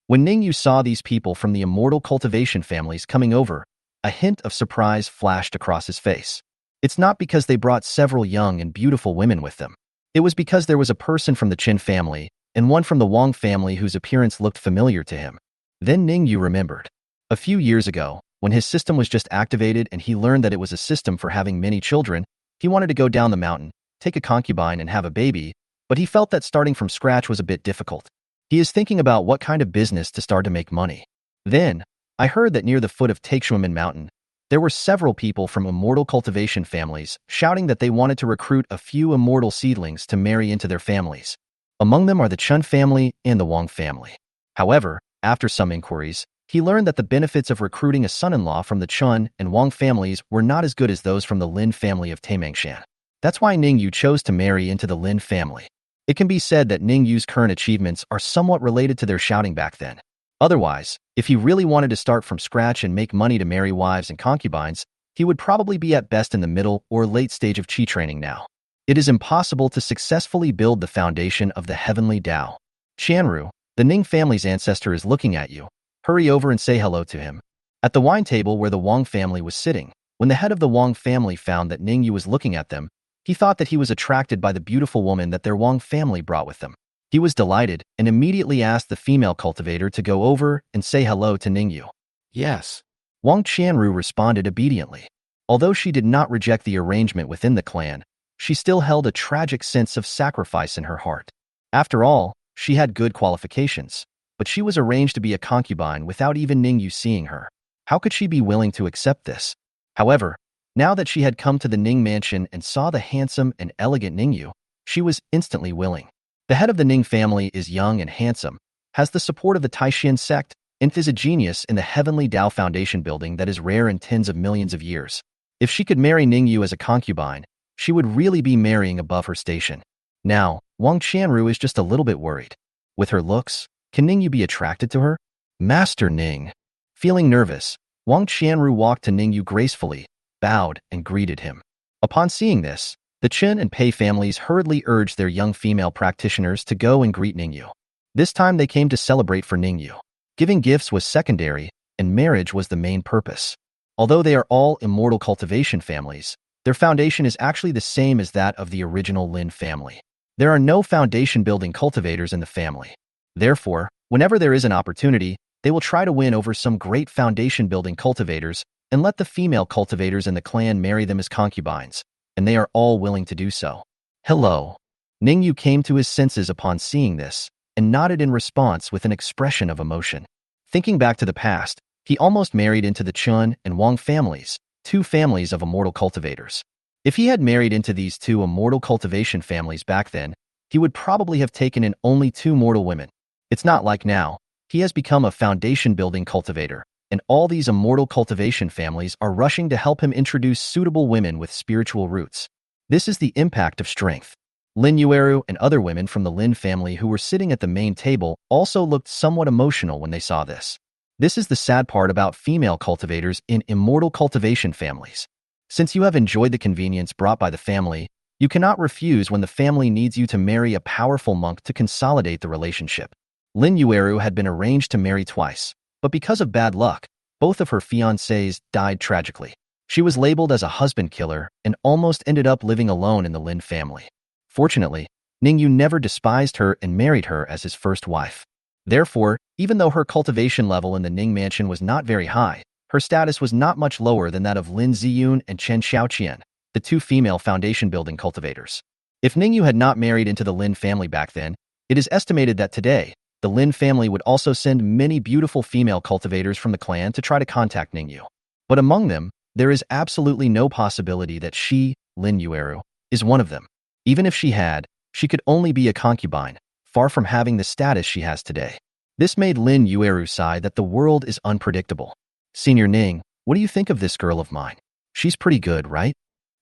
When Ning Yue saw these people from the immortal cultivation families coming over, a hint of surprise flashed across his face. It's not because they brought several young and beautiful women with them. It was because there was a person from the Qin family and one from the Wang family whose appearance looked familiar to him. Then Ning Yue remembered. A few years ago, when his system was just activated and he learned that it was a system for having many children, he wanted to go down the mountain, take a concubine and have a baby, but he felt that starting from scratch was a bit difficult. He is thinking about what kind of business to start to make money. Then, I heard that near the foot of Taixuan Mountain, there were several people from immortal cultivation families shouting that they wanted to recruit a few immortal seedlings to marry into their families. Among them are the Chen family and the Wang family. However, after some inquiries, he learned that the benefits of recruiting a son-in-law from the Chen and Wang families were not as good as those from the Lin family of Taimangshan. That's why Ning Yue chose to marry into the Lin family. It can be said that Ning Yue's current achievements are somewhat related to their shouting back then. Otherwise, if he really wanted to start from scratch and make money to marry wives and concubines, he would probably be at best in the middle or late stage of qi training now. It is impossible to successfully build the foundation of the heavenly Tao. Qianru, the Ning family's ancestor, is looking at you. Hurry over and say hello to him. At the wine table where the Wang family was sitting, when the head of the Wang family found that Ning Yue was looking at them, he thought that he was attracted by the beautiful woman that their Wang family brought with them. He was delighted and immediately asked the female cultivator to go over and say hello to Ning Yue. Yes. Wang Qianru responded obediently. Although she did not reject the arrangement within the clan, she still held a tragic sense of sacrifice in her heart. After all, she had good qualifications, but she was arranged to be a concubine without even Ning Yue seeing her. How could she be willing to accept this? However, now that she had come to the Ning mansion and saw the handsome and elegant Ning Yue, she was instantly willing. The head of the Ning family is young and handsome, has the support of the Taixuan Sect, and is a genius in the heavenly Tao foundation building that is rare in tens of millions of years. If she could marry Ning Yue as a concubine, she would really be marrying above her station. Now, Wang Qianru is just a little bit worried. With her looks, can Ning Yue be attracted to her? Master Ning. Feeling nervous, Wang Qianru walked to Ning Yue gracefully, bowed, and greeted him. Upon seeing this, the Chen and Pei families hurriedly urged their young female practitioners to go and greet Ning Yue. This time they came to celebrate for Ning Yue. Giving gifts was secondary, and marriage was the main purpose. Although they are all immortal cultivation families, their foundation is actually the same as that of the original Lynn family. There are no foundation-building cultivators in the family. Therefore, whenever there is an opportunity, they will try to win over some great foundation-building cultivators and let the female cultivators in the clan marry them as concubines, and they are all willing to do so. Hello. Ning Yue came to his senses upon seeing this and nodded in response with an expression of emotion. Thinking back to the past, he almost married into the Chun and Wang families, two families of immortal cultivators. If he had married into these two immortal cultivation families back then, he would probably have taken in only two mortal women. It's not like now. He has become a foundation-building cultivator, and all these immortal cultivation families are rushing to help him introduce suitable women with spiritual roots. This is the impact of strength. Lynn Yue and other women from the Lin family who were sitting at the main table also looked somewhat emotional when they saw this. This is the sad part about female cultivators in immortal cultivation families. Since you have enjoyed the convenience brought by the family, you cannot refuse when the family needs you to marry a powerful monk to consolidate the relationship. Lynn Yue had been arranged to marry twice, but because of bad luck, both of her fiancés died tragically. She was labeled as a husband killer and almost ended up living alone in the Lin family. Fortunately, Ning Yue never despised her and married her as his first wife. Therefore, even though her cultivation level in the Ning mansion was not very high, her status was not much lower than that of Lin Ziyun and Chen Xiaoqian, the two female foundation-building cultivators. If Ning Yue had not married into the Lin family back then, it is estimated that today, the Lin family would also send many beautiful female cultivators from the clan to try to contact Ning Yue. But among them, there is absolutely no possibility that she, Lynn Yue, is one of them. Even if she had, she could only be a concubine, far from having the status she has today. This made Lynn Yue sigh that the world is unpredictable. Senior Ning, what do you think of this girl of mine? She's pretty good, right?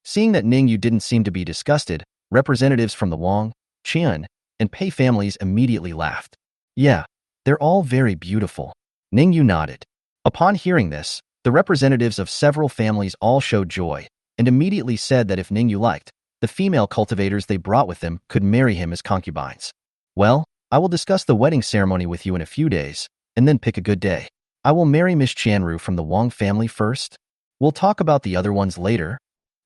Seeing that Ning Yue didn't seem to be disgusted, representatives from the Wang, Qian, and Pei families immediately laughed. Yeah, they're all very beautiful. Ning Yue nodded. Upon hearing this, the representatives of several families all showed joy and immediately said that if Ning Yue liked, the female cultivators they brought with them could marry him as concubines. Well, I will discuss the wedding ceremony with you in a few days, and then pick a good day. I will marry Miss Qianru from the Wang family first. We'll talk about the other ones later,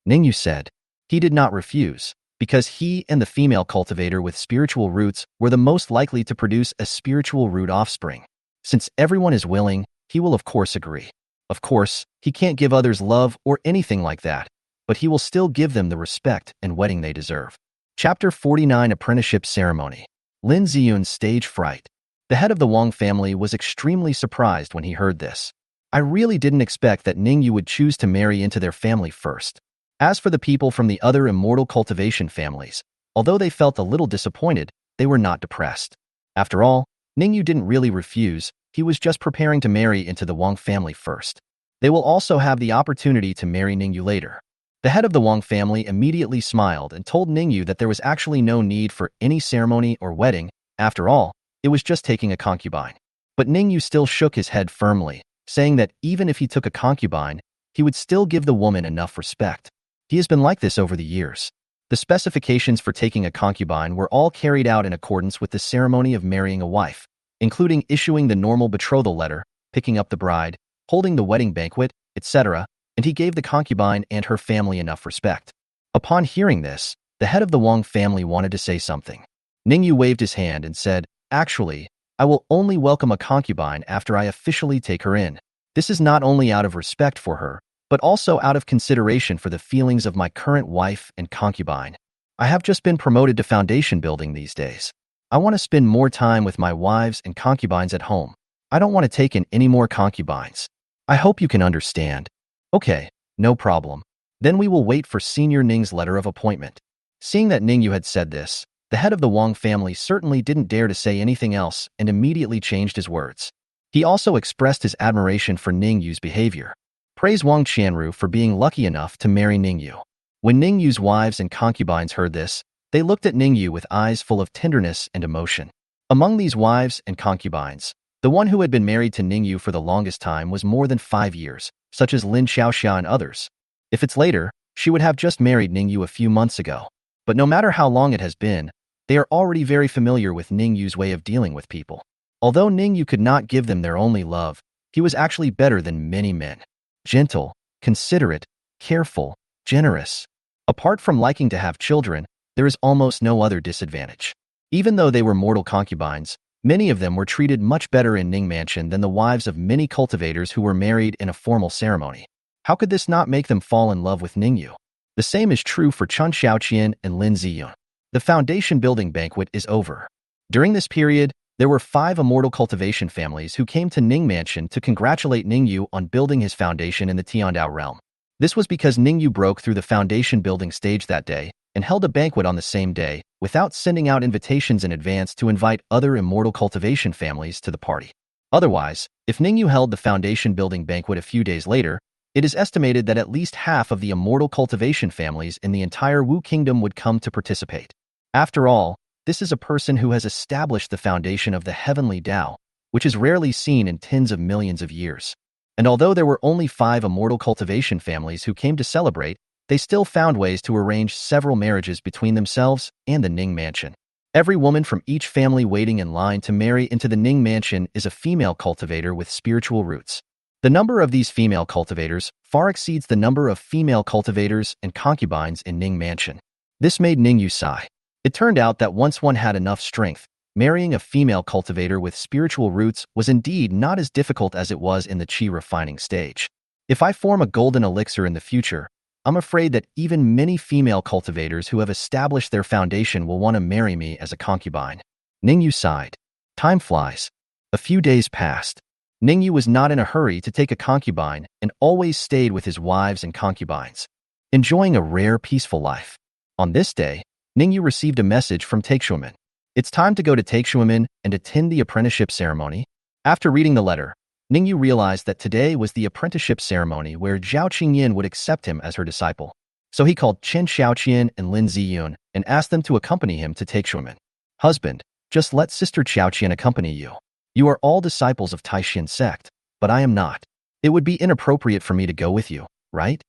Ning Yue said. He did not refuse, because he and the female cultivator with spiritual roots were the most likely to produce a spiritual root offspring. Since everyone is willing, he will of course agree. Of course, he can't give others love or anything like that, but he will still give them the respect and wedding they deserve. Chapter 49 Apprenticeship Ceremony. Lin Ziyun's stage fright. The head of the Wang family was extremely surprised when he heard this. I really didn't expect that Ning Yue would choose to marry into their family first. As for the people from the other immortal cultivation families, although they felt a little disappointed, they were not depressed. After all, Ning Yue didn't really refuse, he was just preparing to marry into the Wang family first. They will also have the opportunity to marry Ning Yue later. The head of the Wang family immediately smiled and told Ning Yue that there was actually no need for any ceremony or wedding. After all, it was just taking a concubine. But Ning Yue still shook his head firmly, saying that even if he took a concubine, he would still give the woman enough respect. He has been like this over the years. The specifications for taking a concubine were all carried out in accordance with the ceremony of marrying a wife, including issuing the normal betrothal letter, picking up the bride, holding the wedding banquet, etc., and he gave the concubine and her family enough respect. Upon hearing this, the head of the Wang family wanted to say something. Ning Yue waved his hand and said, "Actually, I will only welcome a concubine after I officially take her in. This is not only out of respect for her, but also out of consideration for the feelings of my current wife and concubine. I have just been promoted to foundation building these days. I want to spend more time with my wives and concubines at home. I don't want to take in any more concubines. I hope you can understand." "Okay, no problem. Then we will wait for Senior Ning's letter of appointment." Seeing that Ning Yue had said this, the head of the Wang family certainly didn't dare to say anything else and immediately changed his words. He also expressed his admiration for Ning Yue's behavior. Praise Wang Qianru for being lucky enough to marry Ning Yue. When Ning Yue's wives and concubines heard this, they looked at Ning Yue with eyes full of tenderness and emotion. Among these wives and concubines, the one who had been married to Ning Yue for the longest time was more than 5 years, such as Lin Xiaoxia and others. If it's later, she would have just married Ning Yue a few months ago. But no matter how long it has been, they are already very familiar with Ning Yue's way of dealing with people. Although Ning Yue could not give them their only love, he was actually better than many men. Gentle, considerate, careful, generous. Apart from liking to have children, there is almost no other disadvantage. Even though they were mortal concubines, many of them were treated much better in Ning Mansion than the wives of many cultivators who were married in a formal ceremony. How could this not make them fall in love with Ning Yue? The same is true for Chun Xiaoqian and Lin Ziyun. The foundation building banquet is over. During this period, there were 5 immortal cultivation families who came to Ning Mansion to congratulate Ning Yue on building his foundation in the Tiandao realm. This was because Ning Yue broke through the foundation building stage that day and held a banquet on the same day without sending out invitations in advance to invite other immortal cultivation families to the party. Otherwise, if Ning Yue held the foundation building banquet a few days later, it is estimated that at least half of the immortal cultivation families in the entire Wu Kingdom would come to participate. After all, this is a person who has established the foundation of the heavenly Tao, which is rarely seen in tens of millions of years. And although there were only 5 immortal cultivation families who came to celebrate, they still found ways to arrange several marriages between themselves and the Ning Mansion. Every woman from each family waiting in line to marry into the Ning Mansion is a female cultivator with spiritual roots. The number of these female cultivators far exceeds the number of female cultivators and concubines in Ning Mansion. This made Ning Yue sigh. It turned out that once one had enough strength, marrying a female cultivator with spiritual roots was indeed not as difficult as it was in the qi refining stage. If I form a golden elixir in the future, I'm afraid that even many female cultivators who have established their foundation will want to marry me as a concubine. Ning Yue sighed. Time flies. A few days passed. Ning Yue was not in a hurry to take a concubine and always stayed with his wives and concubines, enjoying a rare, peaceful life. On this day, Ning Yue received a message from Taixuan. It's time to go to Taixuan and attend the apprenticeship ceremony. After reading the letter, Ning Yue realized that today was the apprenticeship ceremony where Zhao Qingyin would accept him as her disciple. So he called Chen Xiaoqian and Lin Ziyun and asked them to accompany him to Taixuan. "Husband, just let Sister Xiaoqian accompany you. You are all disciples of Taixuan Sect, but I am not. It would be inappropriate for me to go with you, right?"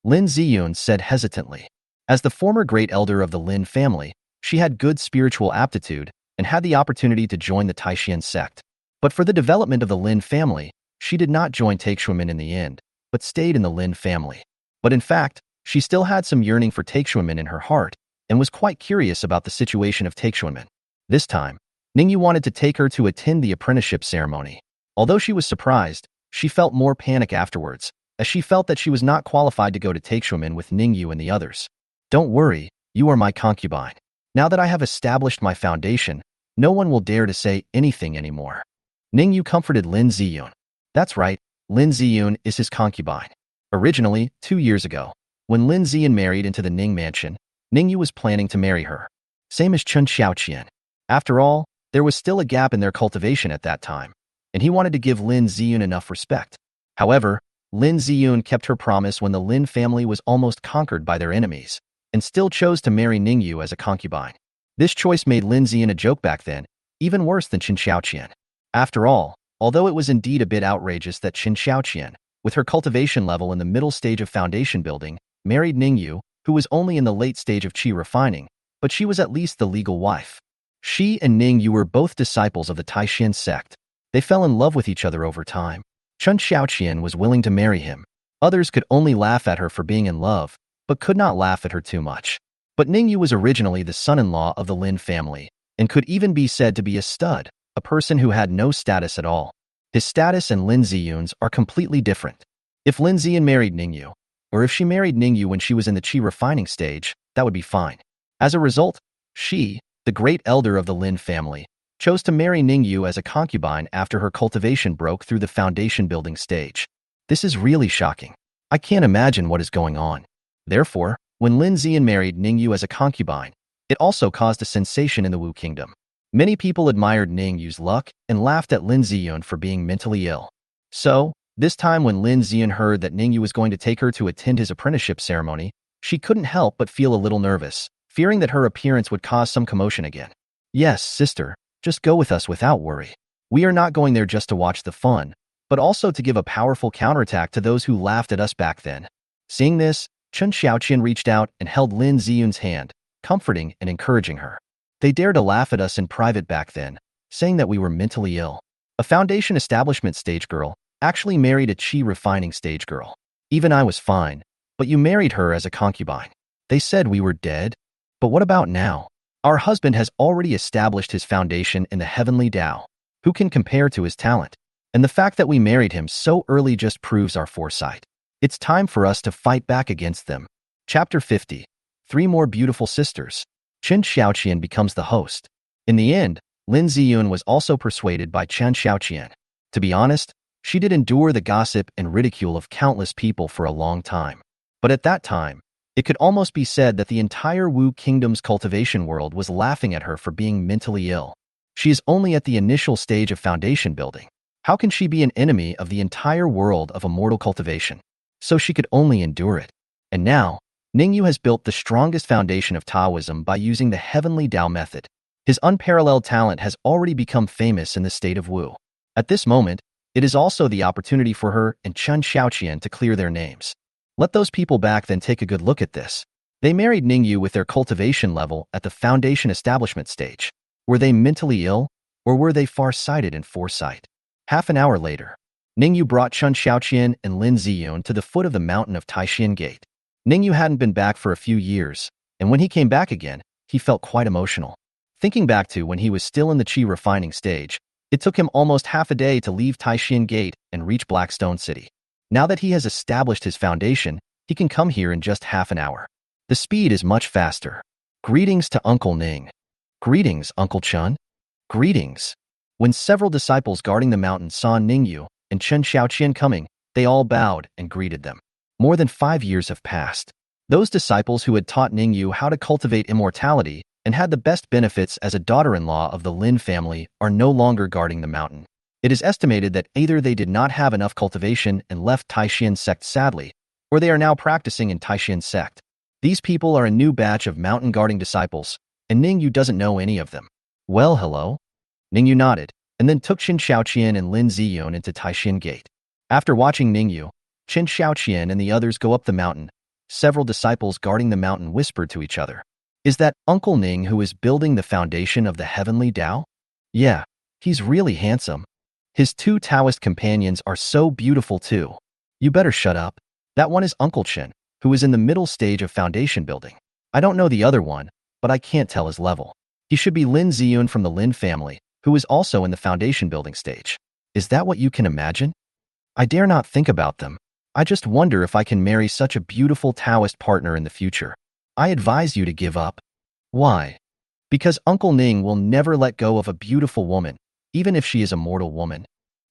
Lin Ziyun said hesitantly. As the former great elder of the Lin family, she had good spiritual aptitude and had the opportunity to join the Taixuan Sect. But for the development of the Lin family, she did not join Taixuan in the end, but stayed in the Lin family. But in fact, she still had some yearning for Taixuan in her heart and was quite curious about the situation of Taixuan. This time, Ning Yue wanted to take her to attend the apprenticeship ceremony. Although she was surprised, she felt more panic afterwards, as she felt that she was not qualified to go to Taixuan with Ning Yue and the others. "Don't worry, you are my concubine. Now that I have established my foundation, no one will dare to say anything anymore." Ning Yue comforted Lin Ziyun. That's right, Lin Ziyun is his concubine. Originally, 2 years ago, when Lin Ziyun married into the Ning Mansion, Ning Yue was planning to marry her. Same as Chun Xiaoqian. After all, there was still a gap in their cultivation at that time, and he wanted to give Lin Ziyun enough respect. However, Lin Ziyun kept her promise when the Lin family was almost conquered by their enemies, and still chose to marry Ning Yue as a concubine. This choice made Lin Ziyun a joke back then, even worse than Qin Xiaoqian. After all, although it was indeed a bit outrageous that Qin Xiaoqian, with her cultivation level in the middle stage of foundation building, married Ning Yue, who was only in the late stage of qi refining, but she was at least the legal wife. She and Ning Yue were both disciples of the Taixuan Sect. They fell in love with each other over time. Qin Xiaoqian was willing to marry him. Others could only laugh at her for being in love, but could not laugh at her too much. But Ning Yue was originally the son-in-law of the Lin family, and could even be said to be a stud, a person who had no status at all. His status and Lin Ziyun's are completely different. If Lin Ziyun married Ning Yue, or if she married Ning Yue when she was in the qi refining stage, that would be fine. As a result, she, the great elder of the Lin family, chose to marry Ning Yue as a concubine after her cultivation broke through the foundation building stage. This is really shocking. I can't imagine what is going on. Therefore, when Lin Ziyun married Ning Yue as a concubine, it also caused a sensation in the Wu kingdom. Many people admired Ning Yue's luck and laughed at Lin Ziyun for being mentally ill. So, this time when Lin Ziyun heard that Ning Yue was going to take her to attend his apprenticeship ceremony, she couldn't help but feel a little nervous, fearing that her appearance would cause some commotion again. Yes, sister, just go with us without worry. We are not going there just to watch the fun, but also to give a powerful counterattack to those who laughed at us back then. Seeing this, Qin Xiaoqian reached out and held Lin Ziyun's hand, comforting and encouraging her. They dared to laugh at us in private back then, saying that we were mentally ill. A foundation establishment stage girl actually married a qi refining stage girl. Even I was fine, but you married her as a concubine. They said we were dead. But what about now? Our husband has already established his foundation in the heavenly Tao. Who can compare to his talent? And the fact that we married him so early just proves our foresight. It's time for us to fight back against them. Chapter 50. 3 more beautiful sisters. Qin Xiaoqian becomes the host. In the end, Lin Ziyun was also persuaded by Qin Xiaoqian. To be honest, she did endure the gossip and ridicule of countless people for a long time. But at that time, it could almost be said that the entire Wu Kingdom's cultivation world was laughing at her for being mentally ill. She is only at the initial stage of foundation building. How can she be an enemy of the entire world of immortal cultivation? So she could only endure it. And now, Ning Yue has built the strongest foundation of Taoism by using the heavenly Tao method. His unparalleled talent has already become famous in the state of Wu. At this moment, it is also the opportunity for her and Qin Xiaoqian to clear their names. Let those people back then take a good look at this. They married Ning Yue with their cultivation level at the foundation establishment stage. Were they mentally ill, or were they far-sighted in foresight? Half an hour later, Ning Yue brought Qin Xiaoqian and Lin Ziyun to the foot of the mountain of Taixuan Gate. Ning Yue hadn't been back for a few years, and when he came back again, he felt quite emotional. Thinking back to when he was still in the qi refining stage, it took him almost half a day to leave Taixuan Gate and reach Blackstone City. Now that he has established his foundation, he can come here in just half an hour. The speed is much faster. Greetings to Uncle Ning. Greetings, Uncle Chun. Greetings. When several disciples guarding the mountain saw Ning Yue and Qin Xiaoqian coming, they all bowed and greeted them. More than 5 years have passed. Those disciples who had taught Ning Yue how to cultivate immortality and had the best benefits as a daughter-in-law of the Lin family are no longer guarding the mountain. It is estimated that either they did not have enough cultivation and left Taixuan Sect sadly, or they are now practicing in Taixuan Sect. These people are a new batch of mountain guarding disciples, and Ning Yue doesn't know any of them. Well, hello? Ning Yue nodded, and then took Qin Xiaoqian and Lin Ziyun into Taixuan Gate. After watching Ning Yue, Qin Xiaoqian and the others go up the mountain, several disciples guarding the mountain whispered to each other. Is that Uncle Ning who is building the foundation of the heavenly Tao? Yeah, he's really handsome. His 2 Taoist companions are so beautiful too. You better shut up. That one is Uncle Qin, who is in the middle stage of foundation building. I don't know the other one, but I can't tell his level. He should be Lin Ziyun from the Lin family, who is also in the foundation building stage. Is that what you can imagine? I dare not think about them. I just wonder if I can marry such a beautiful Taoist partner in the future. I advise you to give up. Why? Because Uncle Ning will never let go of a beautiful woman, even if she is a mortal woman.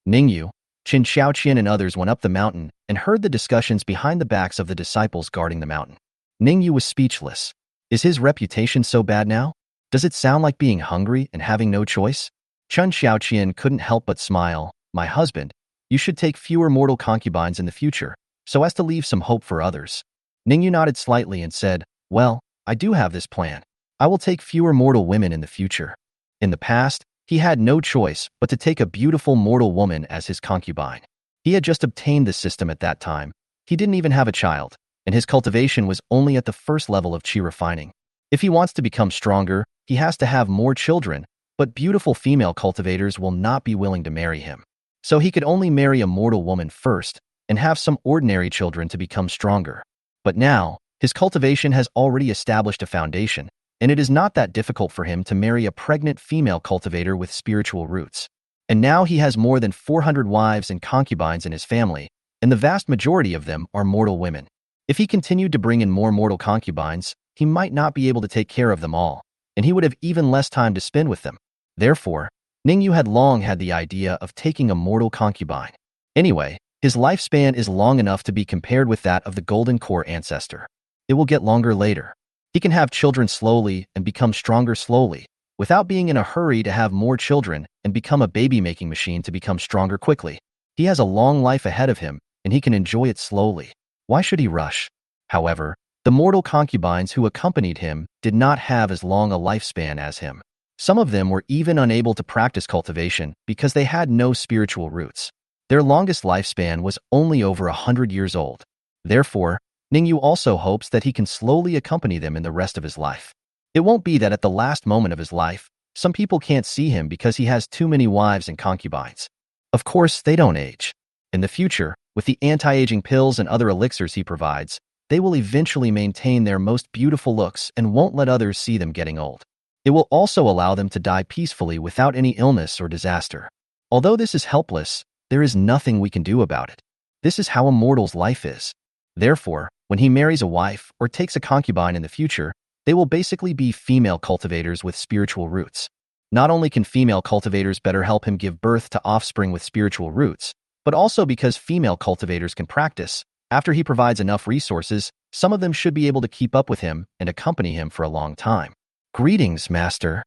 Ning Yue, Qin Xiaoqian and others went up the mountain and heard the discussions behind the backs of the disciples guarding the mountain. Ning Yue was speechless. Is his reputation so bad now? Does it sound like being hungry and having no choice? Qin Xiaoqian couldn't help but smile. My husband, You should take fewer mortal concubines in the future, so as to leave some hope for others. Ning Yue nodded slightly and said, well, I do have this plan. I will take fewer mortal women in the future. In the past, he had no choice but to take a beautiful mortal woman as his concubine. He had just obtained the system at that time. He didn't even have a child, and his cultivation was only at the first level of qi refining. If he wants to become stronger, he has to have more children, but beautiful female cultivators will not be willing to marry him. So he could only marry a mortal woman first and have some ordinary children to become stronger. But now, his cultivation has already established a foundation, and it is not that difficult for him to marry a pregnant female cultivator with spiritual roots. And now he has more than 400 wives and concubines in his family, and the vast majority of them are mortal women. If he continued to bring in more mortal concubines, he might not be able to take care of them all, and he would have even less time to spend with them. Therefore, Ning Yue had long had the idea of taking a mortal concubine. Anyway, his lifespan is long enough to be compared with that of the Golden Core ancestor. It will get longer later. He can have children slowly and become stronger slowly, without being in a hurry to have more children and become a baby-making machine to become stronger quickly. He has a long life ahead of him, and he can enjoy it slowly. Why should he rush? However, the mortal concubines who accompanied him did not have as long a lifespan as him. Some of them were even unable to practice cultivation because they had no spiritual roots. Their longest lifespan was only over 100 years old. Therefore, Ning Yue also hopes that he can slowly accompany them in the rest of his life. It won't be that at the last moment of his life, some people can't see him because he has too many wives and concubines. Of course, they don't age. In the future, with the anti-aging pills and other elixirs he provides, they will eventually maintain their most beautiful looks and won't let others see them getting old. It will also allow them to die peacefully without any illness or disaster. Although this is helpless, there is nothing we can do about it. This is how a mortal's life is. Therefore, when he marries a wife or takes a concubine in the future, they will basically be female cultivators with spiritual roots. Not only can female cultivators better help him give birth to offspring with spiritual roots, but also because female cultivators can practice. After he provides enough resources, some of them should be able to keep up with him and accompany him for a long time. Greetings, Master.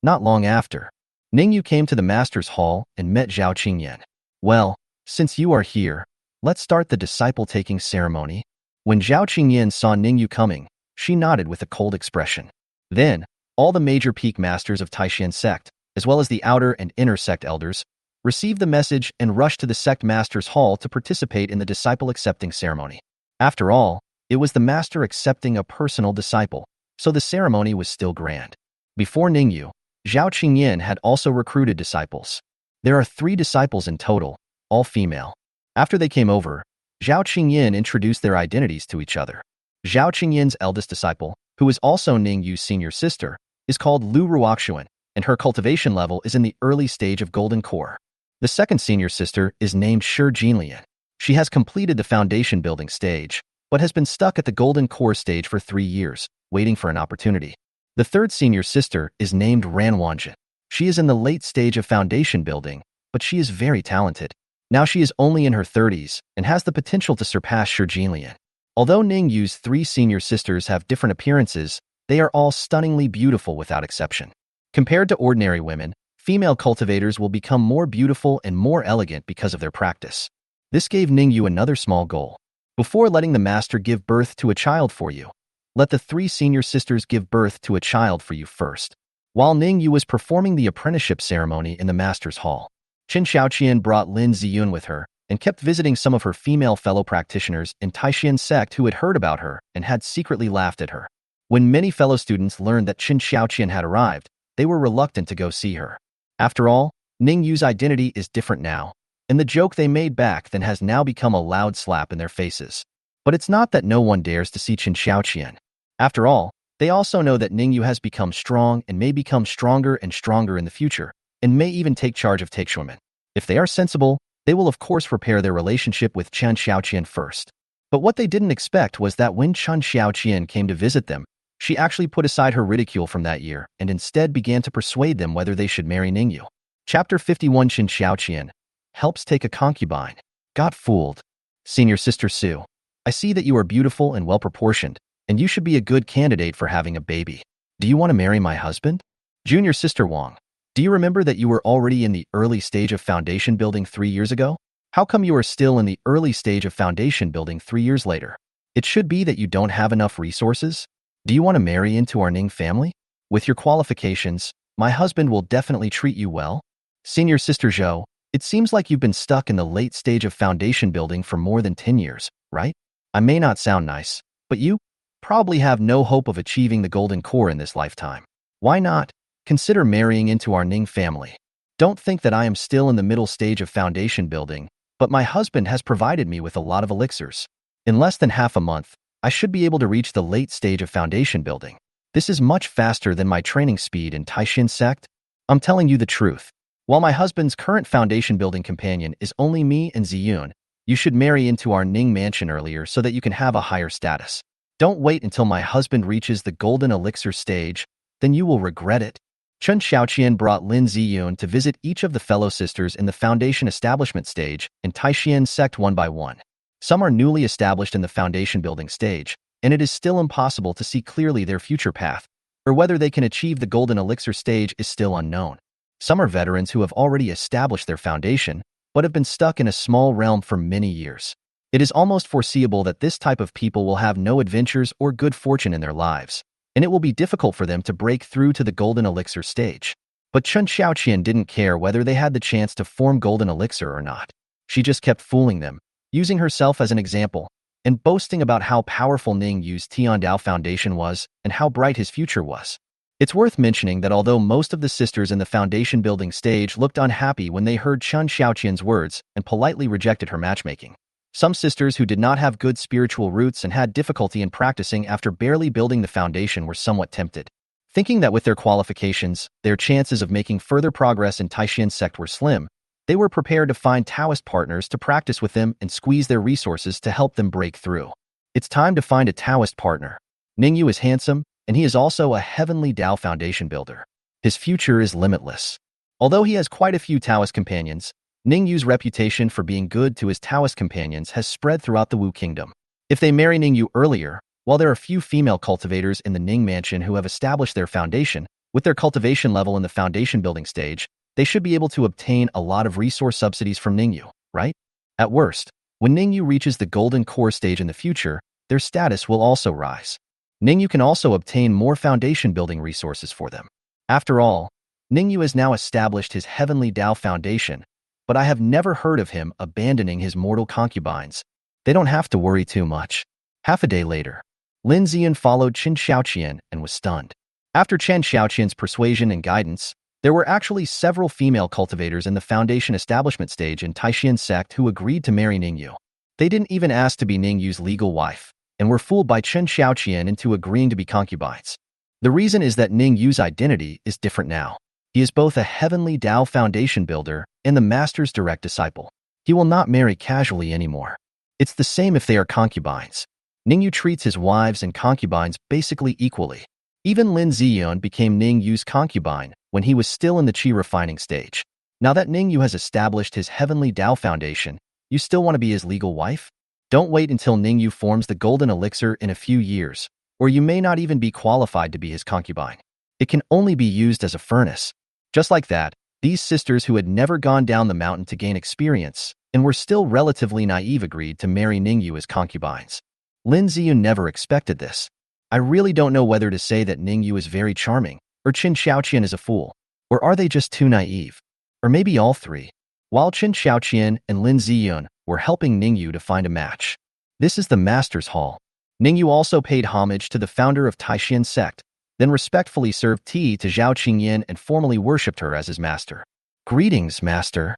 Not long after, Ning Yue came to the Master's Hall and met Zhao Qingyan. Well, since you are here, let's start the disciple-taking ceremony. When Zhao Qingyan saw Ning Yue coming, she nodded with a cold expression. Then, all the major peak masters of Taixuan Sect, as well as the outer and inner sect elders, received the message and rushed to the sect master's hall to participate in the disciple-accepting ceremony. After all, it was the master accepting a personal disciple, so the ceremony was still grand. Before Ning Yue, Zhao Qingyan had also recruited disciples. There are 3 disciples in total, all female. After they came over, Zhao Qingyan introduced their identities to each other. Zhao Qingyan's eldest disciple, who is also Ning Yue's senior sister, is called Lu Ruoxuan, and her cultivation level is in the early stage of Golden Core. The second senior sister is named Shi Jinlian. She has completed the foundation building stage, but has been stuck at the Golden Core stage for 3 years, waiting for an opportunity. The third senior sister is named Ran Wanjin. She is in the late stage of foundation building, but she is very talented. Now she is only in her 30s and has the potential to surpass Shi Jinlian. Although Ning Yue's 3 senior sisters have different appearances, they are all stunningly beautiful without exception. Compared to ordinary women, female cultivators will become more beautiful and more elegant because of their practice. This gave Ning Yue another small goal. Before letting the master give birth to a child for you, let the 3 senior sisters give birth to a child for you first. While Ning Yue was performing the apprenticeship ceremony in the master's hall, Qin Shaoqian brought Lin Ziyun with her and kept visiting some of her female fellow practitioners in Taixuan Sect who had heard about her and had secretly laughed at her. When many fellow students learned that Qin Shaoqian had arrived, they were reluctant to go see her. After all, Ning Yue's identity is different now, and the joke they made back then has now become a loud slap in their faces. But it's not that no one dares to see Qin Shaoqian. After all, they also know that Ning Yue has become strong and may become stronger and stronger in the future, and may even take charge of Taixuan. If they are sensible, they will of course repair their relationship with Qin Shaoqian first. But what they didn't expect was that when Qin Shaoqian came to visit them, she actually put aside her ridicule from that year and instead began to persuade them whether they should marry Ning Yue. Chapter 51 Qin Shaoqian helps take a concubine. Got fooled. Senior Sister Su, I see that you are beautiful and well-proportioned, and you should be a good candidate for having a baby. Do you want to marry my husband? Junior Sister Wang, do you remember that you were already in the early stage of foundation building 3 years ago? How come you are still in the early stage of foundation building 3 years later? It should be that you don't have enough resources. Do you want to marry into our Ning family? With your qualifications, my husband will definitely treat you well. Senior Sister Zhou, it seems like you've been stuck in the late stage of foundation building for more than 10 years, right? I may not sound nice, but you probably have no hope of achieving the golden core in this lifetime. Why not? Consider marrying into our Ning family. Don't think that I am still in the middle stage of foundation building, but my husband has provided me with a lot of elixirs. In less than half a month, I should be able to reach the late stage of foundation building. This is much faster than my training speed in Taixuan Sect. I'm telling you the truth. While my husband's current foundation building companion is only me and Ziyun, you should marry into our Ning mansion earlier so that you can have a higher status. Don't wait until my husband reaches the golden elixir stage, then you will regret it. Chen Xiaoqian brought Lin Ziyun to visit each of the fellow sisters in the foundation establishment stage in Taixuan Sect one by one. Some are newly established in the foundation building stage, and it is still impossible to see clearly their future path, or whether they can achieve the golden elixir stage is still unknown. Some are veterans who have already established their foundation, but have been stuck in a small realm for many years. It is almost foreseeable that this type of people will have no adventures or good fortune in their lives, and it will be difficult for them to break through to the golden elixir stage. But Chen Xiaoqian didn't care whether they had the chance to form golden elixir or not. She just kept fooling them, using herself as an example, and boasting about how powerful Ning Yue's Tiandao foundation was and how bright his future was. It's worth mentioning that although most of the sisters in the foundation building stage looked unhappy when they heard Chen Xiaoqian's words and politely rejected her matchmaking, some sisters who did not have good spiritual roots and had difficulty in practicing after barely building the foundation were somewhat tempted. Thinking that with their qualifications, their chances of making further progress in Taixuan Sect were slim, they were prepared to find Taoist partners to practice with them and squeeze their resources to help them break through. It's time to find a Taoist partner. Ning Yue is handsome, and he is also a heavenly Tao foundation builder. His future is limitless. Although he has quite a few Taoist companions, Ning Yue's reputation for being good to his Taoist companions has spread throughout the Wu Kingdom. If they marry Ning Yue earlier, while there are few female cultivators in the Ning Mansion who have established their foundation, with their cultivation level in the foundation building stage, they should be able to obtain a lot of resource subsidies from Ning Yue, right? At worst, when Ning Yue reaches the golden core stage in the future, their status will also rise. Ning Yue can also obtain more foundation building resources for them. After all, Ning Yue has now established his heavenly Tao foundation, but I have never heard of him abandoning his mortal concubines. They don't have to worry too much. Half a day later, Lin Ziyun followed Chen Xiaoqian and was stunned. After Chen Xiaoqian's persuasion and guidance, there were actually several female cultivators in the foundation establishment stage in Taixuan Sect who agreed to marry Ning Yue. They didn't even ask to be Ning Yue's legal wife, and were fooled by Chen Xiaoqian into agreeing to be concubines. The reason is that Ning Yue's identity is different now. He is both a heavenly Tao foundation builder and the master's direct disciple. He will not marry casually anymore. It's the same if they are concubines. Ning Yue treats his wives and concubines basically equally. Even Lin Ziyun became Ning Yue's concubine when he was still in the qi refining stage. Now that Ning Yue has established his heavenly Tao foundation, you still want to be his legal wife? Don't wait until Ning Yue forms the golden elixir in a few years, or you may not even be qualified to be his concubine. It can only be used as a furnace. Just like that, these sisters who had never gone down the mountain to gain experience and were still relatively naive agreed to marry Ning Yue as concubines. Lin Ziyun never expected this. I really don't know whether to say that Ning Yue is very charming, or Chen Xiaoqian is a fool, or are they just too naive? Or maybe all three. While Chen Xiaoqian and Lin Ziyun were helping Ning Yue to find a match. This is the Master's Hall. Ning Yue also paid homage to the founder of Taixuan Sect, then respectfully served tea to Zhao Qingyan and formally worshipped her as his master. Greetings, master.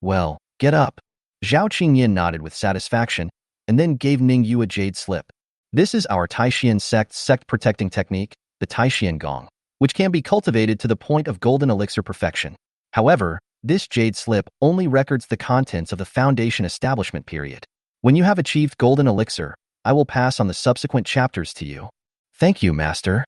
Well, get up. Zhao Qingyan nodded with satisfaction, and then gave Ning Yue a jade slip. This is our Taixuan Sect's sect-protecting technique, the Taixuan Gong, which can be cultivated to the point of golden elixir perfection. However, this jade slip only records the contents of the foundation establishment period. When you have achieved golden elixir, I will pass on the subsequent chapters to you. Thank you, master.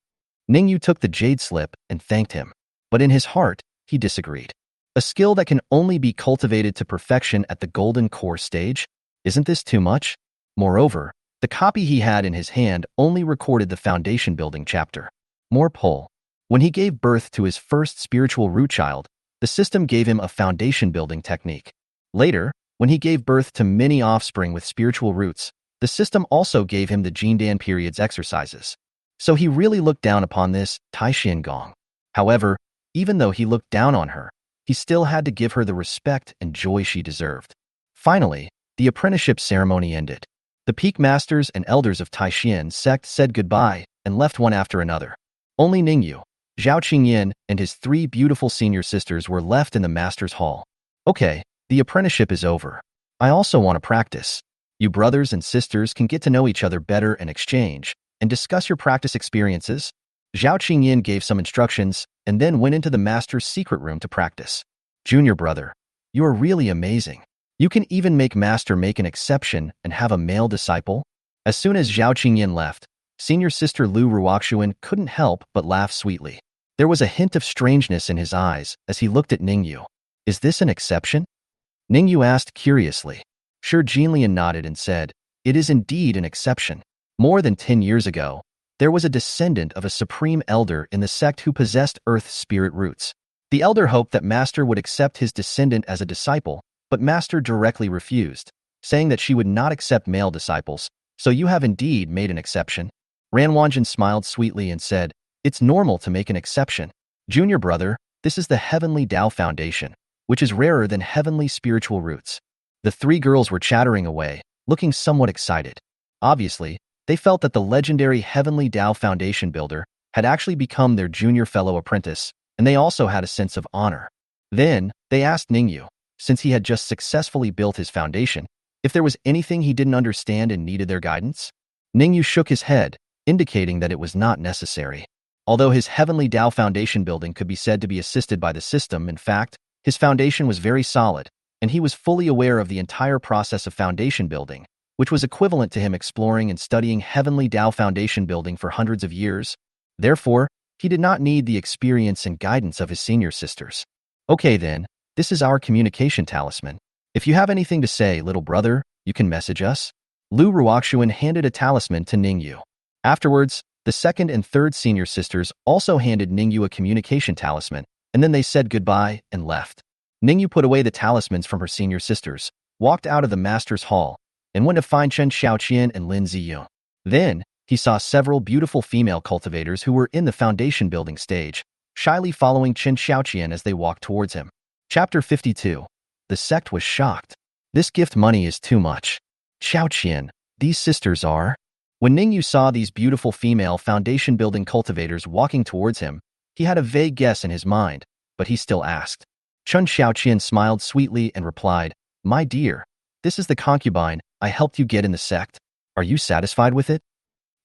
Ning Yue took the jade slip and thanked him, but in his heart, he disagreed. A skill that can only be cultivated to perfection at the golden core stage? Isn't this too much? Moreover, the copy he had in his hand only recorded the foundation building chapter. More pull. When he gave birth to his first spiritual root child, the system gave him a foundation building technique. Later, When he gave birth to many offspring with spiritual roots, the system also gave him the Jindan period's exercises. So he really looked down upon this Taixuan Gong. However, even though he looked down on her, he still had to give her the respect and joy she deserved. Finally, the apprenticeship ceremony ended. The peak masters and elders of Taixuan Sect said goodbye and left one after another. Only Ning Yue, Zhao Qingyin, and his 3 beautiful senior sisters were left in the master's hall. Okay, the apprenticeship is over. I also want to practice. You brothers and sisters can get to know each other better and exchange, and discuss your practice experiences. Zhao Qingyin gave some instructions and then went into the master's secret room to practice. Junior brother, you are really amazing. You can even make master make an exception and have a male disciple? As soon as Zhao Qingyin left, senior sister Lu Ruoxuan couldn't help but laugh sweetly. There was a hint of strangeness in his eyes as he looked at Ning Yue. Is this an exception? Ning Yue asked curiously. Sure, Jinlian nodded and said, it is indeed an exception. More than 10 years ago, there was a descendant of a supreme elder in the sect who possessed earth spirit roots. The elder hoped that master would accept his descendant as a disciple, but master directly refused, saying that she would not accept male disciples. So you have indeed made an exception. Ranwanjin smiled sweetly and said, it's normal to make an exception. Junior brother, this is the Heavenly Tao Foundation, which is rarer than heavenly spiritual roots. The 3 girls were chattering away, looking somewhat excited. Obviously, they felt that the legendary Heavenly Tao Foundation builder had actually become their junior fellow apprentice, and they also had a sense of honor. Then, they asked Ning Yue, since he had just successfully built his foundation, if there was anything he didn't understand and needed their guidance. Ning Yue shook his head, indicating that it was not necessary. Although his Heavenly Tao Foundation building could be said to be assisted by the system, in fact, his foundation was very solid, and he was fully aware of the entire process of foundation building, which was equivalent to him exploring and studying Heavenly Tao Foundation building for hundreds of years. Therefore, he did not need the experience and guidance of his senior sisters. Okay then, this is our communication talisman. If you have anything to say, little brother, you can message us. Lu Ruoxuan handed a talisman to Ning Yue. Afterwards, the 2nd and 3rd senior sisters also handed Ning Yue a communication talisman, and then they said goodbye and left. Ning Yue put away the talismans from her senior sisters, walked out of the master's hall, and went to find Chen Xiaoqian and Lin Ziyun. Then, he saw several beautiful female cultivators who were in the foundation building stage, shyly following Chen Xiaoqian as they walked towards him. Chapter 52. The sect was shocked. This gift money is too much. Xiaoqian, these sisters are... When Ning Yue saw these beautiful female foundation building cultivators walking towards him, he had a vague guess in his mind, but he still asked. Chen Xiaoqian smiled sweetly and replied, My dear, this is the concubine I helped you get in the sect. Are you satisfied with it?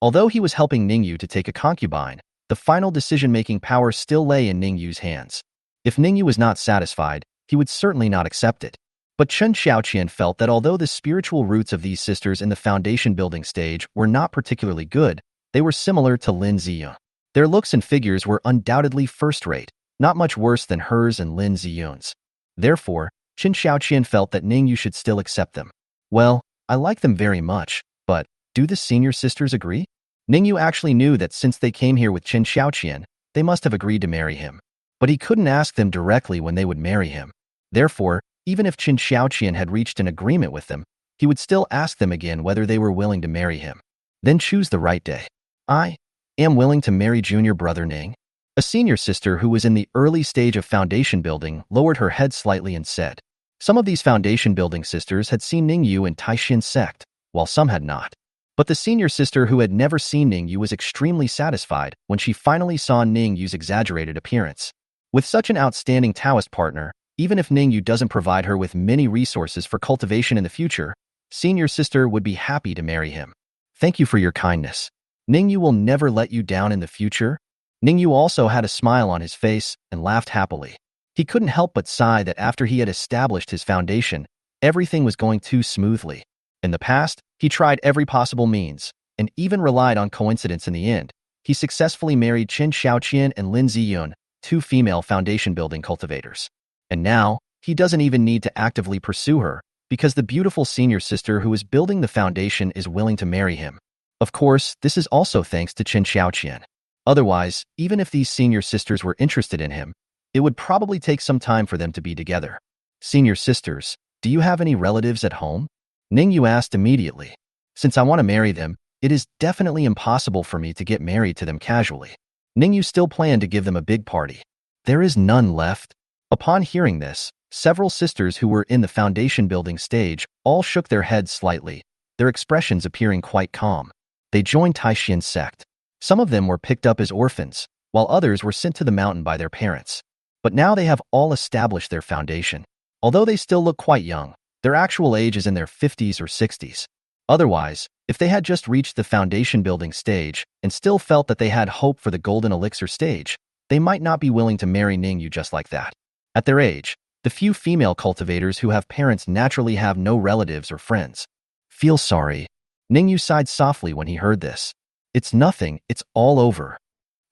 Although he was helping Ning Yue to take a concubine, the final decision-making power still lay in Ning Yue's hands. If Ning Yue was not satisfied, he would certainly not accept it. But Chen Xiaoqian felt that although the spiritual roots of these sisters in the foundation building stage were not particularly good, they were similar to Lin Ziyun. Their looks and figures were undoubtedly first-rate, not much worse than hers and Lin Ziyun's. Therefore, Chen Xiaoqian felt that Ning Yue should still accept them. Well, I like them very much, but do the senior sisters agree? Ning Yue actually knew that since they came here with Chen Xiaoqian, they must have agreed to marry him. But he couldn't ask them directly when they would marry him. Therefore, even if Chen Xiaoqian had reached an agreement with them, he would still ask them again whether they were willing to marry him. Then choose the right day. I am willing to marry junior brother Ning. A senior sister who was in the early stage of foundation building lowered her head slightly and said. Some of these foundation building sisters had seen Ning Yue in Taixuan Sect, while some had not. But the senior sister who had never seen Ning Yue was extremely satisfied when she finally saw Ning Yue's exaggerated appearance. With such an outstanding Taoist partner, even if Ning Yue doesn't provide her with many resources for cultivation in the future, senior sister would be happy to marry him. Thank you for your kindness. Ning Yue will never let you down in the future. Ning Yue also had a smile on his face and laughed happily. He couldn't help but sigh that after he had established his foundation, everything was going too smoothly. In the past, he tried every possible means, and even relied on coincidence in the end. He successfully married Chen Xiaoqian and Lin Ziyun, 2 female foundation building cultivators. And now, he doesn't even need to actively pursue her, because the beautiful senior sister who is building the foundation is willing to marry him. Of course, this is also thanks to Chen Xiaoqian. Otherwise, even if these senior sisters were interested in him, it would probably take some time for them to be together. Senior sisters, Do you have any relatives at home? Ning Yue asked immediately. Since I want to marry them, it is definitely impossible for me to get married to them casually. Ning Yue still planned to give them a big party. There is none left. Upon hearing this, several sisters who were in the foundation building stage all shook their heads slightly, their expressions appearing quite calm. They joined Taixuan Sect. Some of them were picked up as orphans, while others were sent to the mountain by their parents. But now they have all established their foundation. Although they still look quite young, their actual age is in their 50s or 60s. Otherwise, if they had just reached the foundation building stage and still felt that they had hope for the golden elixir stage, they might not be willing to marry Ning Yue just like that. At their age, the few female cultivators who have parents naturally have no relatives or friends. Feel sorry. Ning Yue sighed softly when he heard this. It's nothing, it's all over.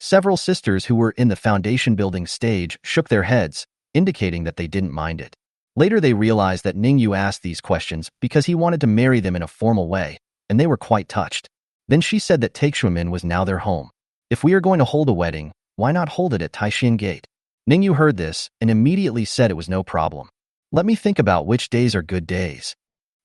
Several sisters who were in the foundation building stage shook their heads, indicating that they didn't mind it. Later they realized that Ning Yue asked these questions because he wanted to marry them in a formal way, and they were quite touched. Then she said that Taixuan was now their home. If we are going to hold a wedding, why not hold it at Taixuan Gate? Ning Yue heard this and immediately said it was no problem. Let me think about which days are good days.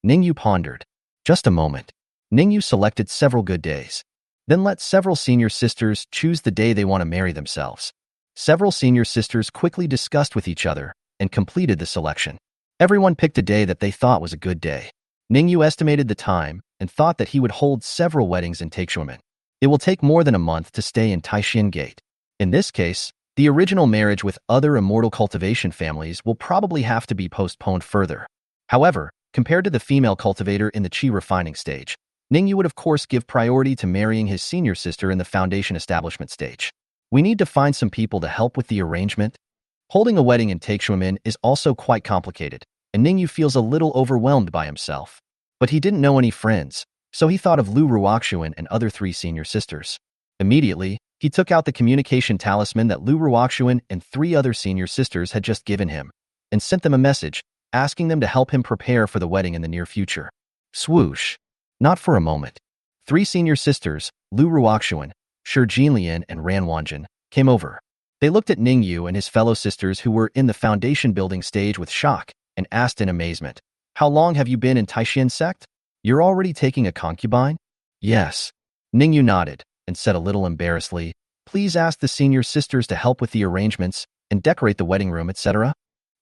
Ning Yue pondered. Just a moment. Ning Yue selected several good days. Then let several senior sisters choose the day they want to marry themselves. Several senior sisters quickly discussed with each other and completed the selection. Everyone picked a day that they thought was a good day. Ning Yue estimated the time and thought that he would hold several weddings in Taixuan. It will take more than a month to stay in Taixuan Gate. In this case, the original marriage with other immortal cultivation families will probably have to be postponed further. However, compared to the female cultivator in the qi refining stage, Ning Yue would of course give priority to marrying his senior sister in the foundation establishment stage. We need to find some people to help with the arrangement. Holding a wedding in Taixuan is also quite complicated, and Ning Yue feels a little overwhelmed by himself. But he didn't know any friends, so he thought of Lu Ruoxuan and other 3 senior sisters. Immediately, he took out the communication talisman that Lu Ruoxuan and 3 other senior sisters had just given him, and sent them a message, asking them to help him prepare for the wedding in the near future. Swoosh. Not for a moment. 3 senior sisters, Lu Ruoxuan, Shi Jinlian and Ran Wanjin, came over. They looked at Ning Yue and his fellow sisters who were in the foundation building stage with shock and asked in amazement, "How long have you been in Taixuan Sect? You're already taking a concubine?" Yes. Ning Yue nodded and said a little embarrassedly, "Please ask the senior sisters to help with the arrangements and decorate the wedding room, etc."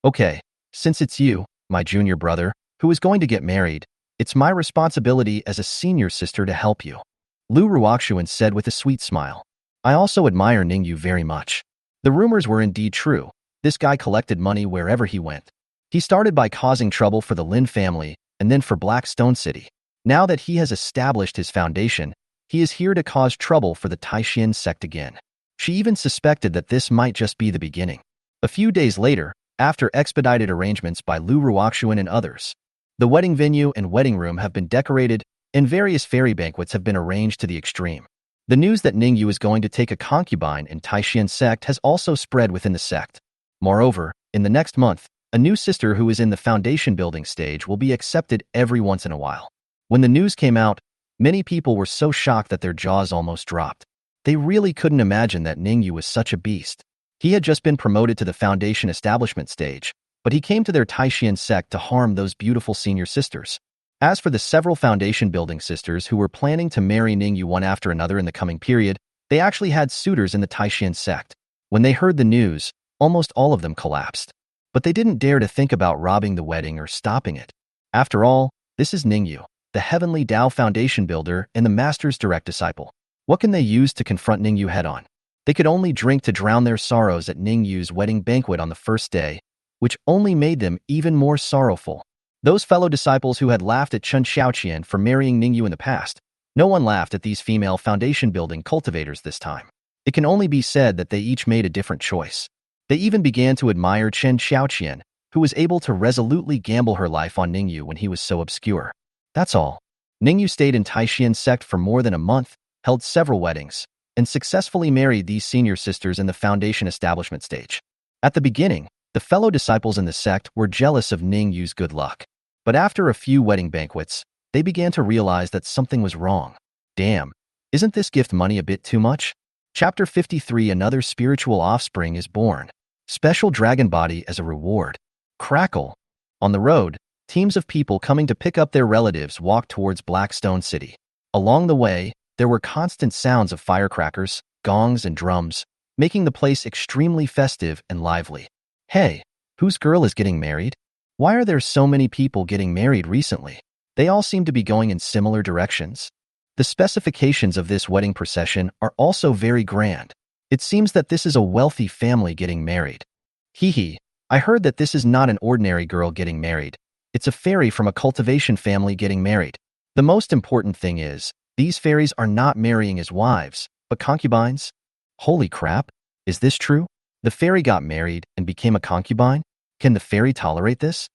Okay, since it's you, my junior brother, who is going to get married, it's my responsibility as a senior sister to help you. Lu Ruoxuan said with a sweet smile. I also admire Ning Yue very much. The rumors were indeed true. This guy collected money wherever he went. He started by causing trouble for the Lynn family and then for Blackstone City. Now that he has established his foundation, he is here to cause trouble for the Taixuan Sect again. She even suspected that this might just be the beginning. A few days later, after expedited arrangements by Lu Ruoxuan and others, the wedding venue and wedding room have been decorated, and various fairy banquets have been arranged to the extreme. The news that Ning Yue is going to take a concubine in Taixuan Sect has also spread within the sect. Moreover, in the next month, a new sister who is in the foundation building stage will be accepted every once in a while. When the news came out, many people were so shocked that their jaws almost dropped. They really couldn't imagine that Ning Yue was such a beast. He had just been promoted to the foundation establishment stage, but he came to their Taixuan Sect to harm those beautiful senior sisters. As for the several foundation building sisters who were planning to marry Ning Yue one after another in the coming period, they actually had suitors in the Taixuan Sect. When they heard the news, almost all of them collapsed. But they didn't dare to think about robbing the wedding or stopping it. After all, this is Ning Yue, the heavenly Tao foundation builder and the master's direct disciple. What can they use to confront Ning Yue head-on? They could only drink to drown their sorrows at Ning Yue's wedding banquet on the first day, which only made them even more sorrowful. Those fellow disciples who had laughed at Chen Xiaoqian for marrying Ning Yue in the past, no one laughed at these female foundation-building cultivators this time. It can only be said that they each made a different choice. They even began to admire Chen Xiaoqian, who was able to resolutely gamble her life on Ning Yue when he was so obscure. That's all. Ning Yue stayed in Taixuan Sect for more than a month, held several weddings, and successfully married these senior sisters in the foundation establishment stage. At the beginning, the fellow disciples in the sect were jealous of Ning Yue's good luck. But after a few wedding banquets, they began to realize that something was wrong. Damn, isn't this gift money a bit too much? Chapter 53. Another spiritual offspring is born. Special dragon body as a reward. Crackle. On the road, teams of people coming to pick up their relatives walked towards Blackstone City. Along the way, there were constant sounds of firecrackers, gongs, and drums, making the place extremely festive and lively. Hey, whose girl is getting married? Why are there so many people getting married recently? They all seem to be going in similar directions. The specifications of this wedding procession are also very grand. It seems that this is a wealthy family getting married. Hee, I heard that this is not an ordinary girl getting married. It's a fairy from a cultivation family getting married. The most important thing is, these fairies are not marrying as wives, but concubines. Holy crap, is this true? The fairy got married and became a concubine? Can the fairy tolerate this?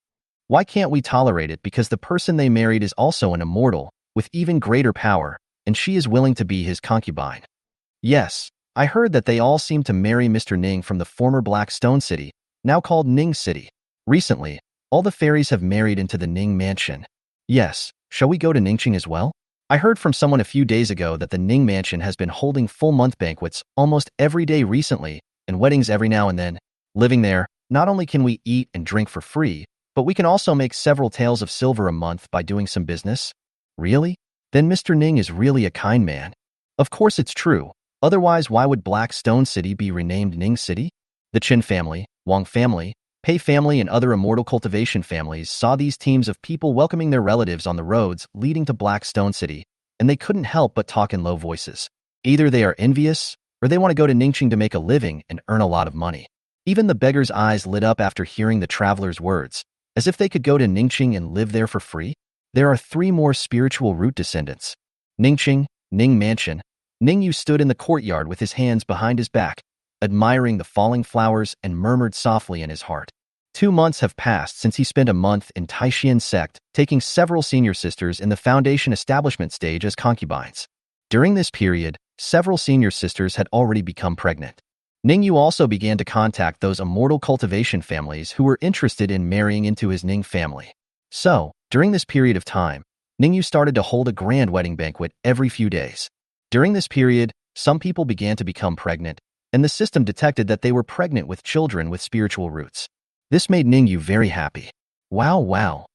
Why can't we tolerate it? Because the person they married is also an immortal, with even greater power, and she is willing to be his concubine. Yes, I heard that they all seem to marry Mr. Ning from the former Blackstone City, now called Ning City. Recently, all the fairies have married into the Ning Mansion. Yes, shall we go to Ningqing as well? I heard from someone a few days ago that the Ning Mansion has been holding full-month banquets almost every day recently, and weddings every now and then. Living there, not only can we eat and drink for free, but we can also make several taels of silver a month by doing some business. Really? Then Mr. Ning is really a kind man. Of course it's true. Otherwise, why would Blackstone City be renamed Ning City? The Qin family, Wang family, Pei family, and other immortal cultivation families saw these teams of people welcoming their relatives on the roads leading to Blackstone City, and they couldn't help but talk in low voices. Either they are envious, or they want to go to Ningqing to make a living and earn a lot of money. Even the beggar's eyes lit up after hearing the traveler's words, as if they could go to Ningqing and live there for free. There are 3 more spiritual root descendants. Ningqing, Ning Mansion. Ning Yue stood in the courtyard with his hands behind his back, admiring the falling flowers, and murmured softly in his heart. 2 months have passed since he spent a month in Taixuan Sect, taking several senior sisters in the foundation establishment stage as concubines. During this period, several senior sisters had already become pregnant. Ning Yue also began to contact those immortal cultivation families who were interested in marrying into his Ning family. So, during this period of time, Ning Yue started to hold a grand wedding banquet every few days. During this period, some people began to become pregnant, and the system detected that they were pregnant with children with spiritual roots. This made Ning Yue very happy. Wow.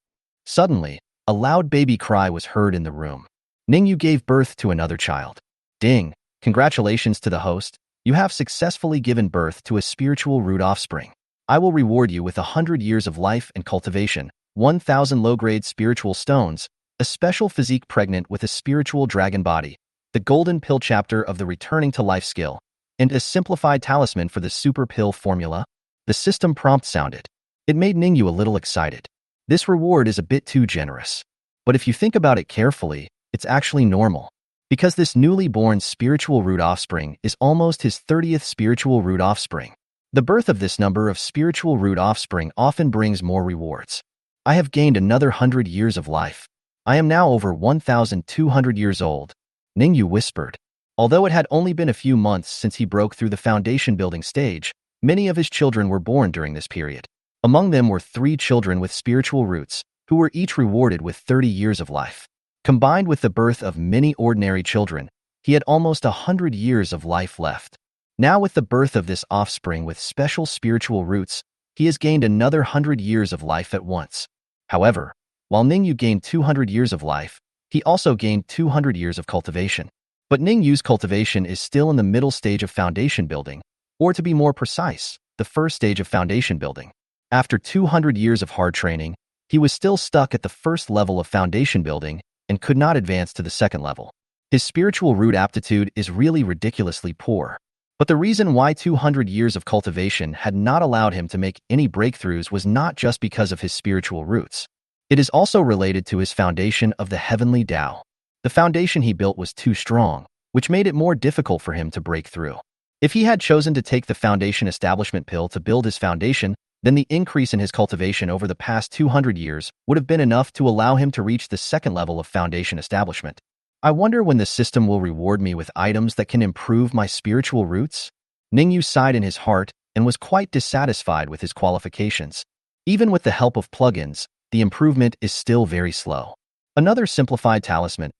Suddenly, a loud baby cry was heard in the room. Ning Yue gave birth to another child. Ding, congratulations to the host. You have successfully given birth to a spiritual root offspring. I will reward you with 100 years of life and cultivation, 1,000 low-grade spiritual stones, a special physique pregnant with a spiritual dragon body, the golden pill chapter of the returning to life skill, and a simplified talisman for the super pill formula. The system prompt sounded. It made Ning Yue a little excited. This reward is a bit too generous. But if you think about it carefully, it's actually normal. Because this newly born spiritual root offspring is almost his 30th spiritual root offspring. The birth of this number of spiritual root offspring often brings more rewards. I have gained another 100 years of life. I am now over 1,200 years old, Ning Yue whispered. Although it had only been a few months since he broke through the foundation building stage, many of his children were born during this period. Among them were 3 children with spiritual roots, who were each rewarded with 30 years of life. Combined with the birth of many ordinary children, he had almost 100 years of life left. Now with the birth of this offspring with special spiritual roots, he has gained another 100 years of life at once. However, while Ning Yue gained 200 years of life, he also gained 200 years of cultivation. But Ning Yue's cultivation is still in the middle stage of foundation building, or to be more precise, the first stage of foundation building. After 200 years of hard training, he was still stuck at the first level of foundation building and could not advance to the second level. His spiritual root aptitude is really ridiculously poor. But the reason why 200 years of cultivation had not allowed him to make any breakthroughs was not just because of his spiritual roots. It is also related to his foundation of the heavenly Tao. The foundation he built was too strong, which made it more difficult for him to break through. If he had chosen to take the foundation establishment pill to build his foundation, then the increase in his cultivation over the past 200 years would have been enough to allow him to reach the second level of foundation establishment. I wonder when the system will reward me with items that can improve my spiritual roots? Ning Yue sighed in his heart and was quite dissatisfied with his qualifications. Even with the help of plugins, the improvement is still very slow. Another simplified talisman,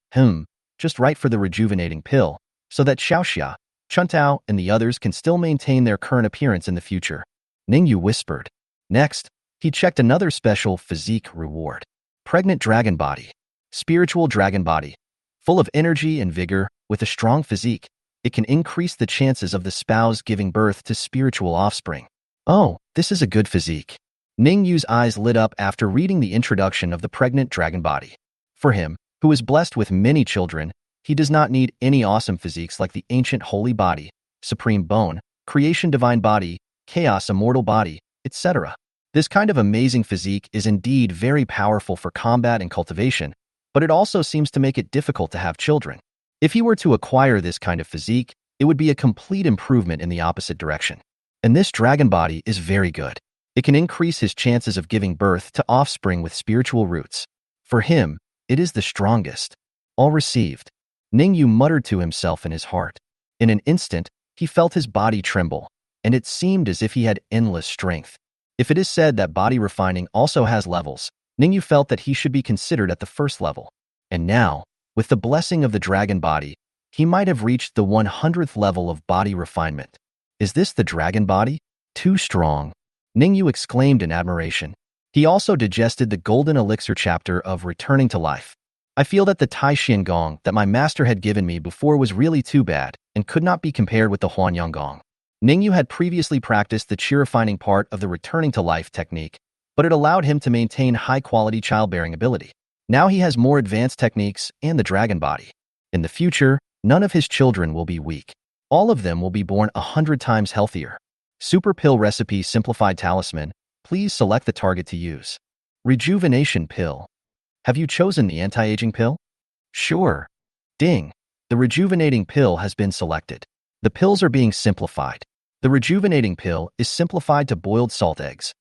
just right for the rejuvenating pill, so that Xiaoxia, Chuntao, and the others can still maintain their current appearance in the future. Ning Yue whispered. Next, He checked another special physique reward. Pregnant dragon body. Spiritual dragon body. Full of energy and vigor, with a strong physique, it can increase the chances of the spouse giving birth to spiritual offspring. Oh, this is a good physique. Ning Yue's eyes lit up after reading the introduction of the pregnant dragon body. For him, who is blessed with many children, he does not need any awesome physiques like the ancient holy body, supreme bone, creation divine body, chaos immortal body, etc. This kind of amazing physique is indeed very powerful for combat and cultivation, but it also seems to make it difficult to have children. If he were to acquire this kind of physique, it would be a complete improvement in the opposite direction. And this dragon body is very good. It can increase his chances of giving birth to offspring with spiritual roots. For him, it is the strongest. All received. Ning Yue muttered to himself in his heart. In an instant, he felt his body tremble, and it seemed as if he had endless strength. If it is said that body refining also has levels, Ning Yue felt that he should be considered at the first level. And now, with the blessing of the dragon body, he might have reached the 100th level of body refinement. Is this the dragon body? Too strong. Ning Yue exclaimed in admiration. He also digested the golden elixir chapter of returning to life. I feel that the Taixuan Gong that my master had given me before was really too bad and could not be compared with the Huanyang Gong. Ning Yue had previously practiced the chi refining part of the returning to life technique, but it allowed him to maintain high-quality childbearing ability. Now he has more advanced techniques and the dragon body. In the future, none of his children will be weak. All of them will be born 100 times healthier. Super Pill Recipe Simplified Talisman. Please select the target to use. Rejuvenation Pill. Have you chosen the anti-aging pill? Sure. Ding. The rejuvenating pill has been selected. The pills are being simplified. The rejuvenating pill is simplified to boiled salt eggs.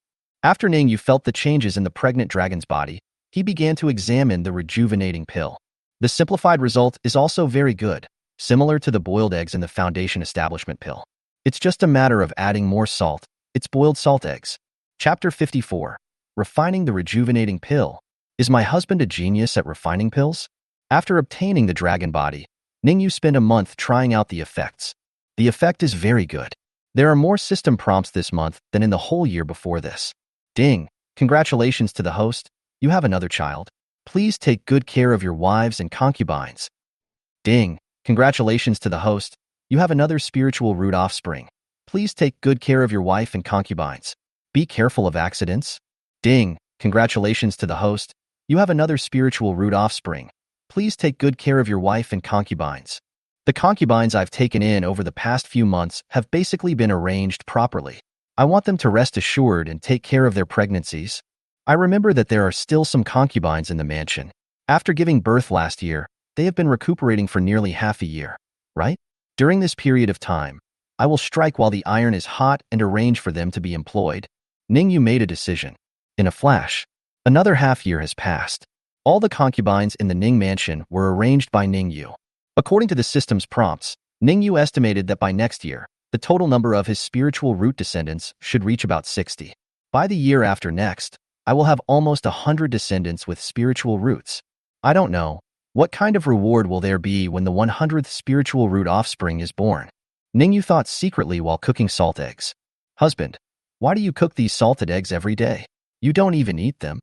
After Ning Yue felt the changes in the pregnant dragon's body, he began to examine the rejuvenating pill. The simplified result is also very good, similar to the boiled eggs in the foundation establishment pill. It's just a matter of adding more salt. It's boiled salt eggs. Chapter 54. Refining the rejuvenating pill. Is my husband a genius at refining pills? After obtaining the dragon body, Ning Yue spent a month trying out the effects. The effect is very good. There are more system prompts this month than in the whole year before this. Ding! Congratulations to the host. You have another child. Please take good care of your wives and concubines. Ding! Congratulations to the host. You have another spiritual root offspring. Please take good care of your wife and concubines. Be careful of accidents. Ding! Congratulations to the host. You have another spiritual root offspring. Please take good care of your wife and concubines. The concubines I've taken in over the past few months have basically been arranged properly. I want them to rest assured and take care of their pregnancies. I remember that there are still some concubines in the mansion. After giving birth last year, they have been recuperating for nearly half a year, right? During this period of time, I will strike while the iron is hot and arrange for them to be employed. Ning Yue made a decision. In a flash, another half year has passed. All the concubines in the Ning mansion were arranged by Ning Yue. According to the system's prompts, Ning Yue estimated that by next year, the total number of his spiritual root descendants should reach about 60. By the year after next, I will have almost 100 descendants with spiritual roots. I don't know. What kind of reward will there be when the 100th spiritual root offspring is born? Ning Yue thought secretly while cooking salt eggs. Husband, why do you cook these salted eggs every day? You don't even eat them.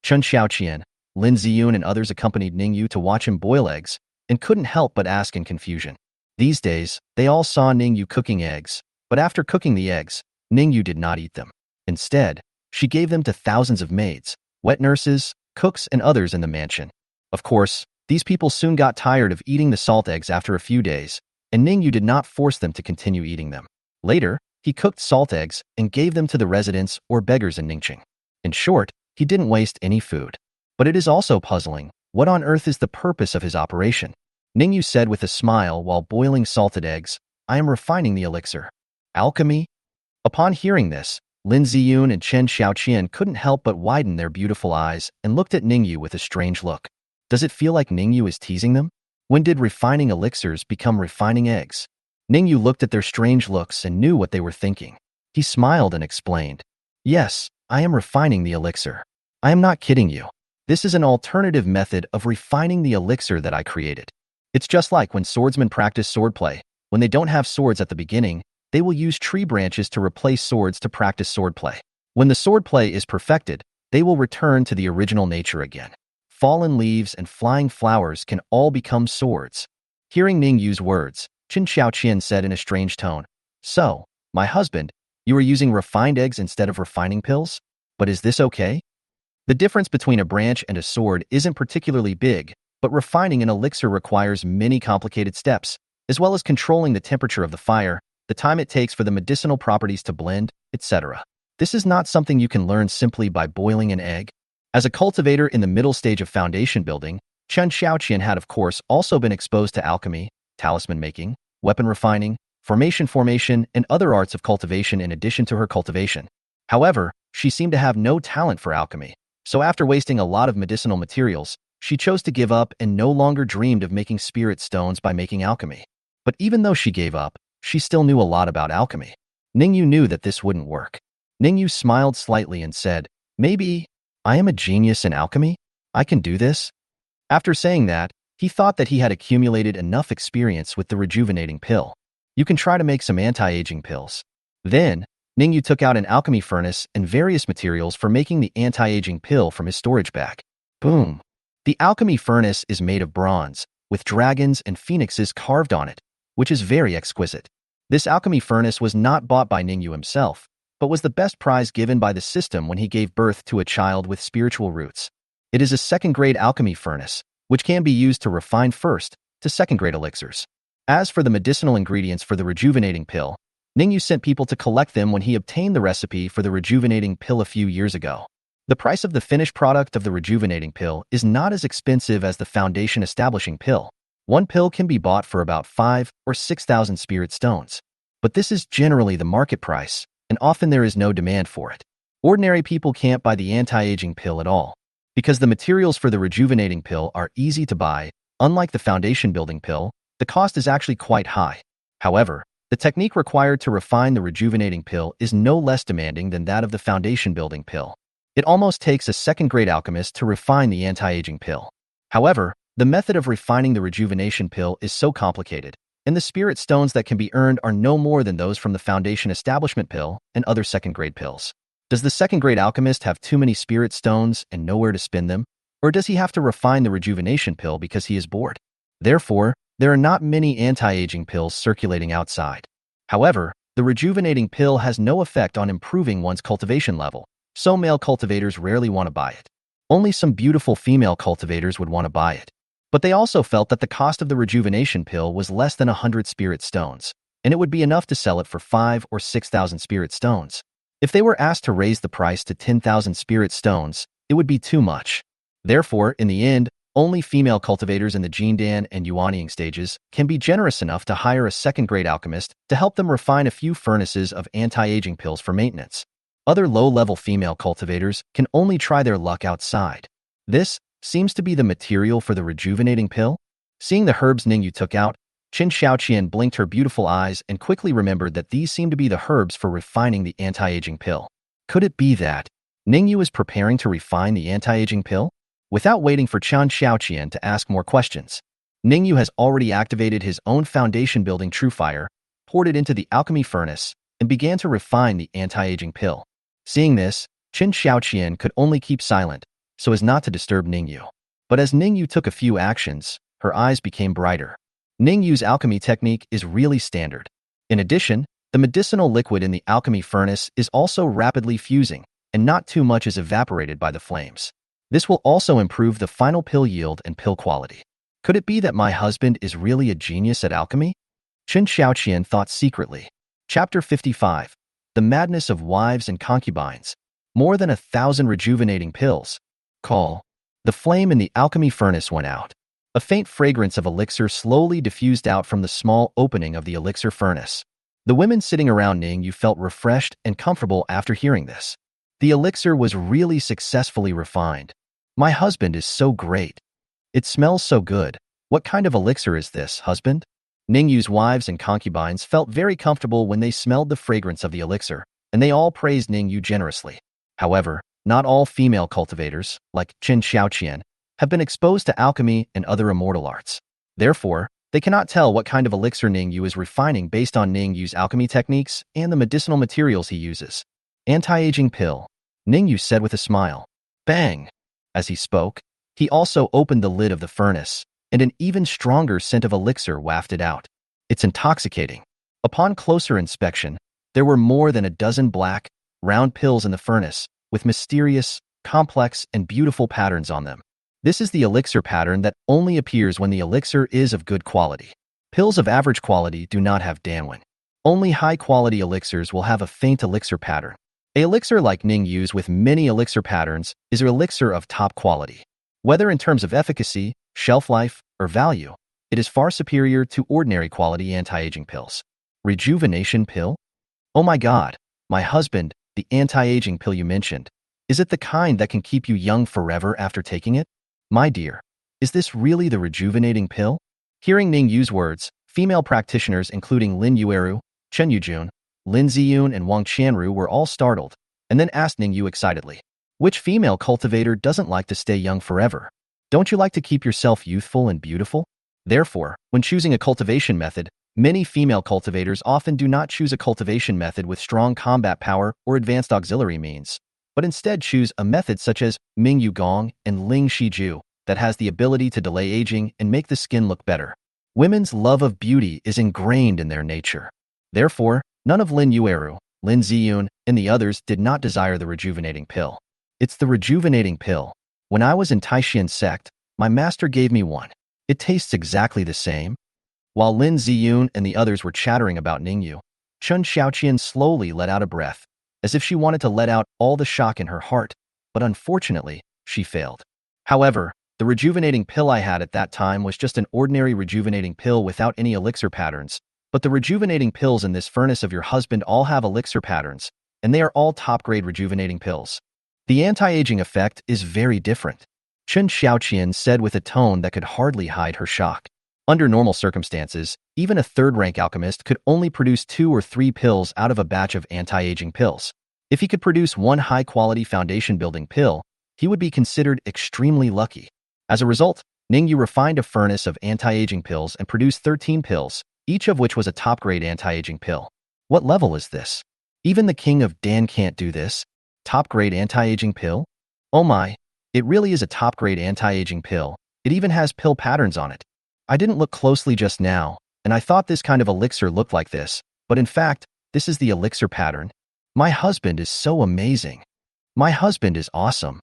Chun Xiaoqian, Lin Ziyun and others accompanied Ning Yue to watch him boil eggs and couldn't help but ask in confusion. These days, they all saw Ning Yue cooking eggs, but after cooking the eggs, Ning Yue did not eat them. Instead, she gave them to thousands of maids, wet nurses, cooks, and others in the mansion. Of course, these people soon got tired of eating the salt eggs after a few days, and Ning Yue did not force them to continue eating them. Later, he cooked salt eggs and gave them to the residents or beggars in Ningqing. In short, he didn't waste any food. But it is also puzzling, what on earth is the purpose of his operation? Ning Yue said with a smile while boiling salted eggs, I am refining the elixir. Alchemy? Upon hearing this, Lin Ziyun and Chen Xiaoqian couldn't help but widen their beautiful eyes and looked at Ning Yue with a strange look. Does it feel like Ning Yue is teasing them? When did refining elixirs become refining eggs? Ning Yue looked at their strange looks and knew what they were thinking. He smiled and explained, Yes, I am refining the elixir. I am not kidding you. This is an alternative method of refining the elixir that I created. It's just like when swordsmen practice swordplay. When they don't have swords at the beginning, they will use tree branches to replace swords to practice swordplay. When the swordplay is perfected, they will return to the original nature again. Fallen leaves and flying flowers can all become swords. Hearing Ning Yue's words, Qin Xiaoqian said in a strange tone, "So, my husband, you are using refined eggs instead of refining pills? But is this okay?" The difference between a branch and a sword isn't particularly big, but refining an elixir requires many complicated steps, as well as controlling the temperature of the fire, the time it takes for the medicinal properties to blend, etc. This is not something you can learn simply by boiling an egg. As a cultivator in the middle stage of foundation building, Chen Xiaoqian had of course also been exposed to alchemy, talisman making, weapon refining, formation, and other arts of cultivation in addition to her cultivation. However, she seemed to have no talent for alchemy, so after wasting a lot of medicinal materials, she chose to give up and no longer dreamed of making spirit stones by making alchemy. But even though she gave up, she still knew a lot about alchemy. Ning Yue knew that this wouldn't work. Ning Yue smiled slightly and said, "Maybe I am a genius in alchemy? I can do this?" After saying that, he thought that he had accumulated enough experience with the rejuvenating pill. "You can try to make some anti-aging pills." Then, Ning Yue took out an alchemy furnace and various materials for making the anti-aging pill from his storage bag. Boom! The alchemy furnace is made of bronze, with dragons and phoenixes carved on it, which is very exquisite. This alchemy furnace was not bought by Ning Yue himself, but was the best prize given by the system when he gave birth to a child with spiritual roots. It is a second-grade alchemy furnace, which can be used to refine first to second-grade elixirs. As for the medicinal ingredients for the rejuvenating pill, Ning Yue sent people to collect them when he obtained the recipe for the rejuvenating pill a few years ago. The price of the finished product of the rejuvenating pill is not as expensive as the foundation establishing pill. One pill can be bought for about 5 or 6,000 spirit stones. But this is generally the market price, and often there is no demand for it. Ordinary people can't buy the anti-aging pill at all, because the materials for the rejuvenating pill are easy to buy. Unlike the foundation building pill, the cost is actually quite high. However, the technique required to refine the rejuvenating pill is no less demanding than that of the foundation building pill. It almost takes a second-grade alchemist to refine the anti-aging pill. However, the method of refining the rejuvenation pill is so complicated, and the spirit stones that can be earned are no more than those from the foundation establishment pill and other second-grade pills. Does the second-grade alchemist have too many spirit stones and nowhere to spin them? Or does he have to refine the rejuvenation pill because he is bored? Therefore, there are not many anti-aging pills circulating outside. However, the rejuvenating pill has no effect on improving one's cultivation level, so male cultivators rarely want to buy it. Only some beautiful female cultivators would want to buy it. But they also felt that the cost of the rejuvenation pill was less than 100 spirit stones, and it would be enough to sell it for 5 or 6,000 spirit stones. If they were asked to raise the price to 10,000 spirit stones, it would be too much. Therefore, in the end, only female cultivators in the Jindan and Yuanying stages can be generous enough to hire a second-grade alchemist to help them refine a few furnaces of anti-aging pills for maintenance. Other low-level female cultivators can only try their luck outside. This seems to be the material for the rejuvenating pill. Seeing the herbs Ning Yue took out, Qin Xiaoqian blinked her beautiful eyes and quickly remembered that these seemed to be the herbs for refining the anti-aging pill. Could it be that Ning Yue is preparing to refine the anti-aging pill? Without waiting for Qin Xiaoqian to ask more questions, Ning Yue has already activated his own foundation-building true fire, poured it into the alchemy furnace, and began to refine the anti-aging pill. Seeing this, Qin Xiaoqian could only keep silent, so as not to disturb Ning Yue. But as Ning Yue took a few actions, her eyes became brighter. Ning Yue's alchemy technique is really standard. In addition, the medicinal liquid in the alchemy furnace is also rapidly fusing, and not too much is evaporated by the flames. This will also improve the final pill yield and pill quality. Could it be that my husband is really a genius at alchemy? Qin Xiaoqian thought secretly. Chapter 55. The Madness of Wives and Concubines. More than 1,000 rejuvenating pills. Call. The flame in the alchemy furnace went out. A faint fragrance of elixir slowly diffused out from the small opening of the elixir furnace. The women sitting around Ning Yue felt refreshed and comfortable after hearing this. The elixir was really successfully refined. My husband is so great. It smells so good. What kind of elixir is this, husband? Ning Yue's wives and concubines felt very comfortable when they smelled the fragrance of the elixir, and they all praised Ning Yue generously. However, not all female cultivators, like Qin Xiaoqian, have been exposed to alchemy and other immortal arts. Therefore, they cannot tell what kind of elixir Ning Yue is refining based on Ning Yue's alchemy techniques and the medicinal materials he uses. Anti-aging pill, Ning Yue said with a smile. Bang! As he spoke, he also opened the lid of the furnace, and an even stronger scent of elixir wafted out. It's intoxicating. Upon closer inspection, there were more than a dozen black, round pills in the furnace, with mysterious, complex, and beautiful patterns on them. This is the elixir pattern that only appears when the elixir is of good quality. Pills of average quality do not have danwen. Only high-quality elixirs will have a faint elixir pattern. A elixir like Ning Yue's with many elixir patterns is an elixir of top quality. Whether in terms of efficacy, shelf life, or value, it is far superior to ordinary quality anti-aging pills. Rejuvenation pill? Oh my god, my husband, the anti-aging pill you mentioned. Is it the kind that can keep you young forever after taking it? My dear, is this really the rejuvenating pill? Hearing Ning Yue's words, female practitioners including Lin Yue, Chen Yujun, Lin Ziyun, and Wang Qianru were all startled, and then asked Ning Yue excitedly, which female cultivator doesn't like to stay young forever? Don't you like to keep yourself youthful and beautiful? Therefore, when choosing a cultivation method, many female cultivators often do not choose a cultivation method with strong combat power or advanced auxiliary means, but instead choose a method such as Ming Yu Gong and Ling Shiju that has the ability to delay aging and make the skin look better. Women's love of beauty is ingrained in their nature. Therefore, none of Lin Yue, Lin Ziyun, and the others did not desire the rejuvenating pill. It's the rejuvenating pill. When I was in Taixuan Sect, my master gave me one. It tastes exactly the same. While Lin Ziyun and the others were chattering about Ning Yue, Chun Xiaoqian slowly let out a breath, as if she wanted to let out all the shock in her heart, but unfortunately, she failed. However, the rejuvenating pill I had at that time was just an ordinary rejuvenating pill without any elixir patterns, but the rejuvenating pills in this furnace of your husband all have elixir patterns, and they are all top-grade rejuvenating pills. The anti-aging effect is very different, Chun Xiaoqian said with a tone that could hardly hide her shock. Under normal circumstances, even a third-rank alchemist could only produce 2 or 3 pills out of a batch of anti-aging pills. If he could produce one high-quality foundation-building pill, he would be considered extremely lucky. As a result, Ning Yue refined a furnace of anti-aging pills and produced 13 pills, each of which was a top-grade anti-aging pill. What level is this? Even the king of Dan can't do this? Top-grade anti-aging pill? Oh my, it really is a top-grade anti-aging pill. It even has pill patterns on it. I didn't look closely just now, and I thought this kind of elixir looked like this, but in fact, this is the elixir pattern. My husband is so amazing. My husband is awesome.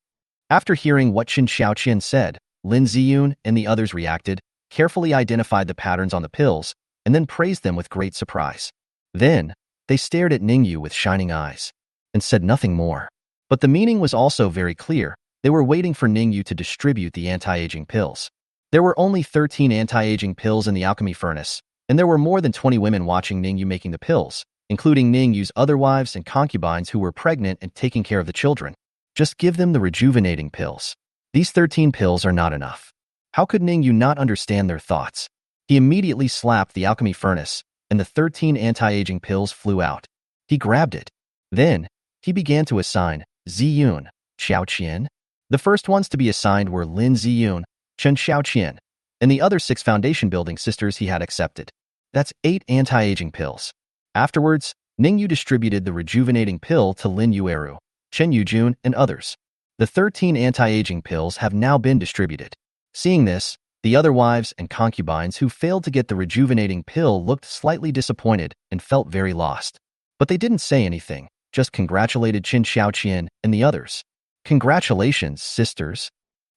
After hearing what Chun Xiaoqian said, Lin Ziyun and the others reacted, carefully identified the patterns on the pills, and then praised them with great surprise. Then, they stared at Ning Yue with shining eyes, and said nothing more. But the meaning was also very clear. They were waiting for Ning Yue to distribute the anti-aging pills. There were only 13 anti-aging pills in the alchemy furnace, and there were more than 20 women watching Ning Yue making the pills, including Ning Yue's other wives and concubines who were pregnant and taking care of the children. Just give them the rejuvenating pills. These 13 pills are not enough. How could Ning Yue not understand their thoughts? He immediately slapped the alchemy furnace, and the 13 anti-aging pills flew out. He grabbed it. Then, he began to assign Ziyun, Xiaoqian. The first ones to be assigned were Lin Ziyun, Chun Xiaoqian, and the other 6 foundation-building sisters he had accepted. That's 8 anti-aging pills. Afterwards, Ning Yue distributed the rejuvenating pill to Lin Yue, Chen Yujun, and others. The 13 anti-aging pills have now been distributed. Seeing this, the other wives and concubines who failed to get the rejuvenating pill looked slightly disappointed and felt very lost. But they didn't say anything, just congratulated Chun Xiaoqian and the others. Congratulations, sisters.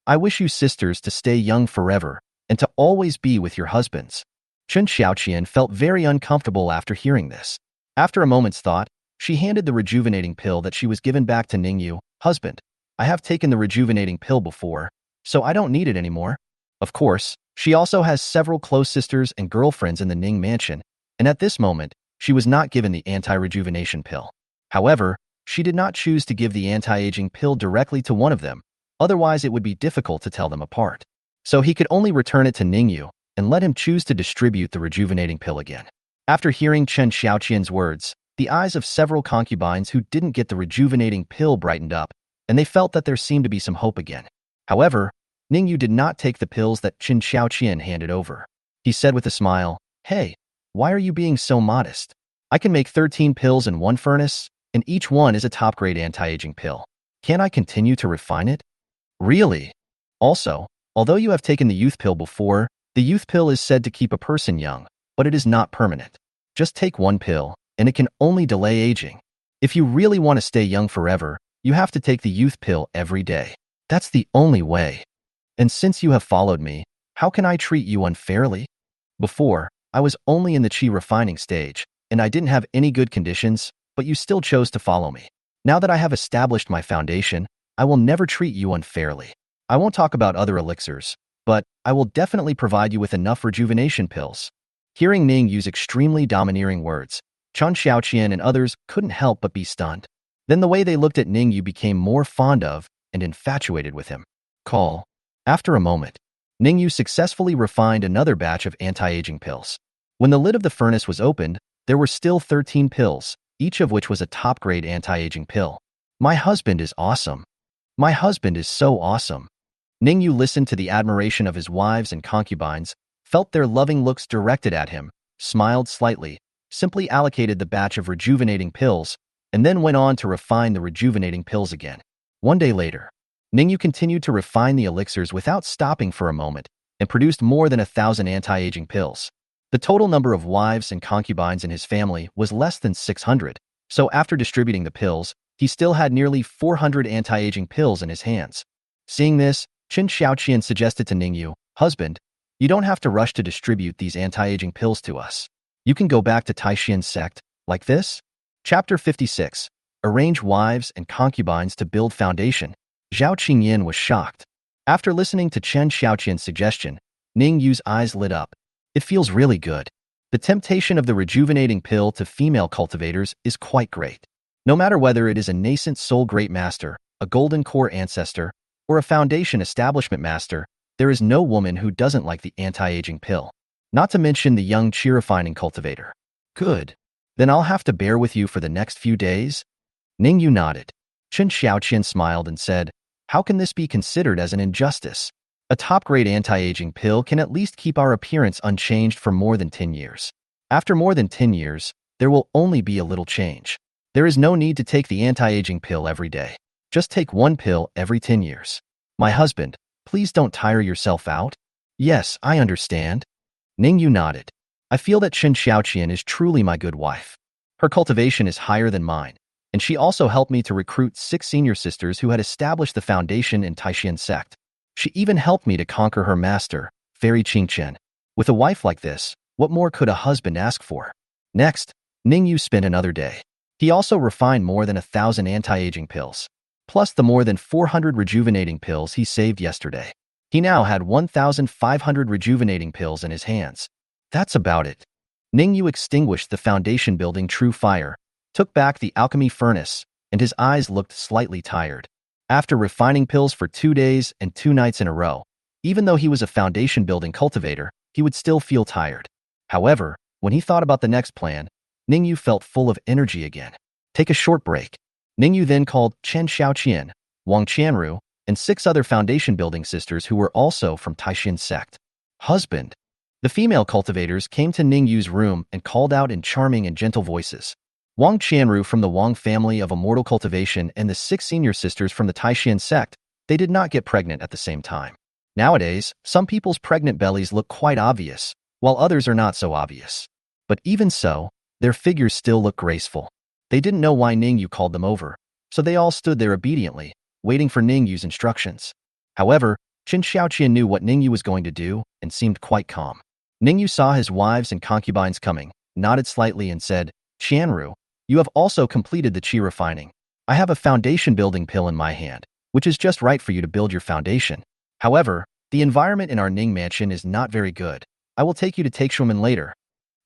I wish you sisters to stay young forever and to always be with your husbands. Chun Xiaoqian felt very uncomfortable after hearing this. After a moment's thought, she handed the rejuvenating pill that she was given back to Ning Yue. Husband, I have taken the rejuvenating pill before, so I don't need it anymore. Of course, she also has several close sisters and girlfriends in the Ning mansion, and at this moment, she was not given the anti-rejuvenation pill. However, she did not choose to give the anti-aging pill directly to one of them, otherwise it would be difficult to tell them apart. So he could only return it to Ning Yue and let him choose to distribute the rejuvenating pill again. After hearing Chun Xiaoqian's words, the eyes of several concubines who didn't get the rejuvenating pill brightened up, and they felt that there seemed to be some hope again. However, Ning Yue did not take the pills that Chun Xiaoqian handed over. He said with a smile, "Hey, why are you being so modest? I can make 13 pills in one furnace, and each one is a top-grade anti-aging pill. Can I continue to refine it? Really? Also, although you have taken the youth pill before, the youth pill is said to keep a person young, but it is not permanent. Just take one pill, and it can only delay aging. If you really want to stay young forever, you have to take the youth pill every day. That's the only way. And since you have followed me, how can I treat you unfairly? Before, I was only in the chi refining stage, and I didn't have any good conditions, but you still chose to follow me. Now that I have established my foundation, I will never treat you unfairly. I won't talk about other elixirs, but I will definitely provide you with enough rejuvenation pills. Hearing Ning use extremely domineering words, Chun Xiaoqian and others couldn't help but be stunned. Then the way they looked at Ning Yue became more fond of and infatuated with him. Call. After a moment, Ning Yue successfully refined another batch of anti-aging pills. When the lid of the furnace was opened, there were still 13 pills, each of which was a top-grade anti-aging pill. My husband is awesome. My husband is so awesome. Ning Yue listened to the admiration of his wives and concubines, felt their loving looks directed at him, smiled slightly, simply allocated the batch of rejuvenating pills, and then went on to refine the rejuvenating pills again. One day later, Ning Yue continued to refine the elixirs without stopping for a moment and produced more than 1,000 anti-aging pills. The total number of wives and concubines in his family was less than 600, so after distributing the pills, he still had nearly 400 anti-aging pills in his hands. Seeing this, Qin Xiaoqian suggested to Ning Yue, "Husband, you don't have to rush to distribute these anti-aging pills to us. You can go back to Taixuan Sect, like this." Chapter 56. Arrange wives and concubines to build foundation. Zhao Qingyan was shocked. After listening to Chen Xiaoqian's suggestion, Ning Yue's eyes lit up. It feels really good. The temptation of the rejuvenating pill to female cultivators is quite great. No matter whether it is a nascent soul great master, a golden core ancestor, or a foundation establishment master, there is no woman who doesn't like the anti-aging pill. Not to mention the young chi refining cultivator. Good. Then I'll have to bear with you for the next few days? Ning Yue nodded. Chen Xiaoqian smiled and said, "How can this be considered as an injustice? A top-grade anti-aging pill can at least keep our appearance unchanged for more than 10 years. After more than 10 years, there will only be a little change. There is no need to take the anti-aging pill every day. Just take one pill every 10 years. My husband, please don't tire yourself out." "Yes, I understand." Ning Yue nodded. "I feel that Chen Xiaoqian is truly my good wife. Her cultivation is higher than mine, and she also helped me to recruit 6 senior sisters who had established the foundation in Taixuan Sect. She even helped me to conquer her master, Fairy Qingchen. With a wife like this, what more could a husband ask for?" Next, Ning Yue spent another day. He also refined more than 1,000 anti-aging pills, plus the more than 400 rejuvenating pills he saved yesterday. He now had 1,500 rejuvenating pills in his hands. That's about it. Ning Yue extinguished the foundation building true fire, took back the alchemy furnace, and his eyes looked slightly tired. After refining pills for 2 days and 2 nights in a row, even though he was a foundation building cultivator, he would still feel tired. However, when he thought about the next plan, Ning Yue felt full of energy again. Take a short break. Ning Yue then called Chen Xiaoqian, Wang Qianru, and 6 other foundation building sisters who were also from Taixuan Sect. "Husband." The female cultivators came to Ning Yue's room and called out in charming and gentle voices. Wang Qianru from the Wang family of immortal cultivation and the 6 senior sisters from the Taixuan Sect, they did not get pregnant at the same time. Nowadays, some people's pregnant bellies look quite obvious, while others are not so obvious. But even so, their figures still look graceful. They didn't know why Ning Yue called them over, so they all stood there obediently, waiting for Ning Yue's instructions. However, Qin Xiaoqian knew what Ning Yue was going to do and seemed quite calm. Ning Yue saw his wives and concubines coming, nodded slightly and said, "Qianru, you have also completed the chi refining. I have a foundation building pill in my hand, which is just right for you to build your foundation. However, the environment in our Ning mansion is not very good. I will take you to Taixuan later."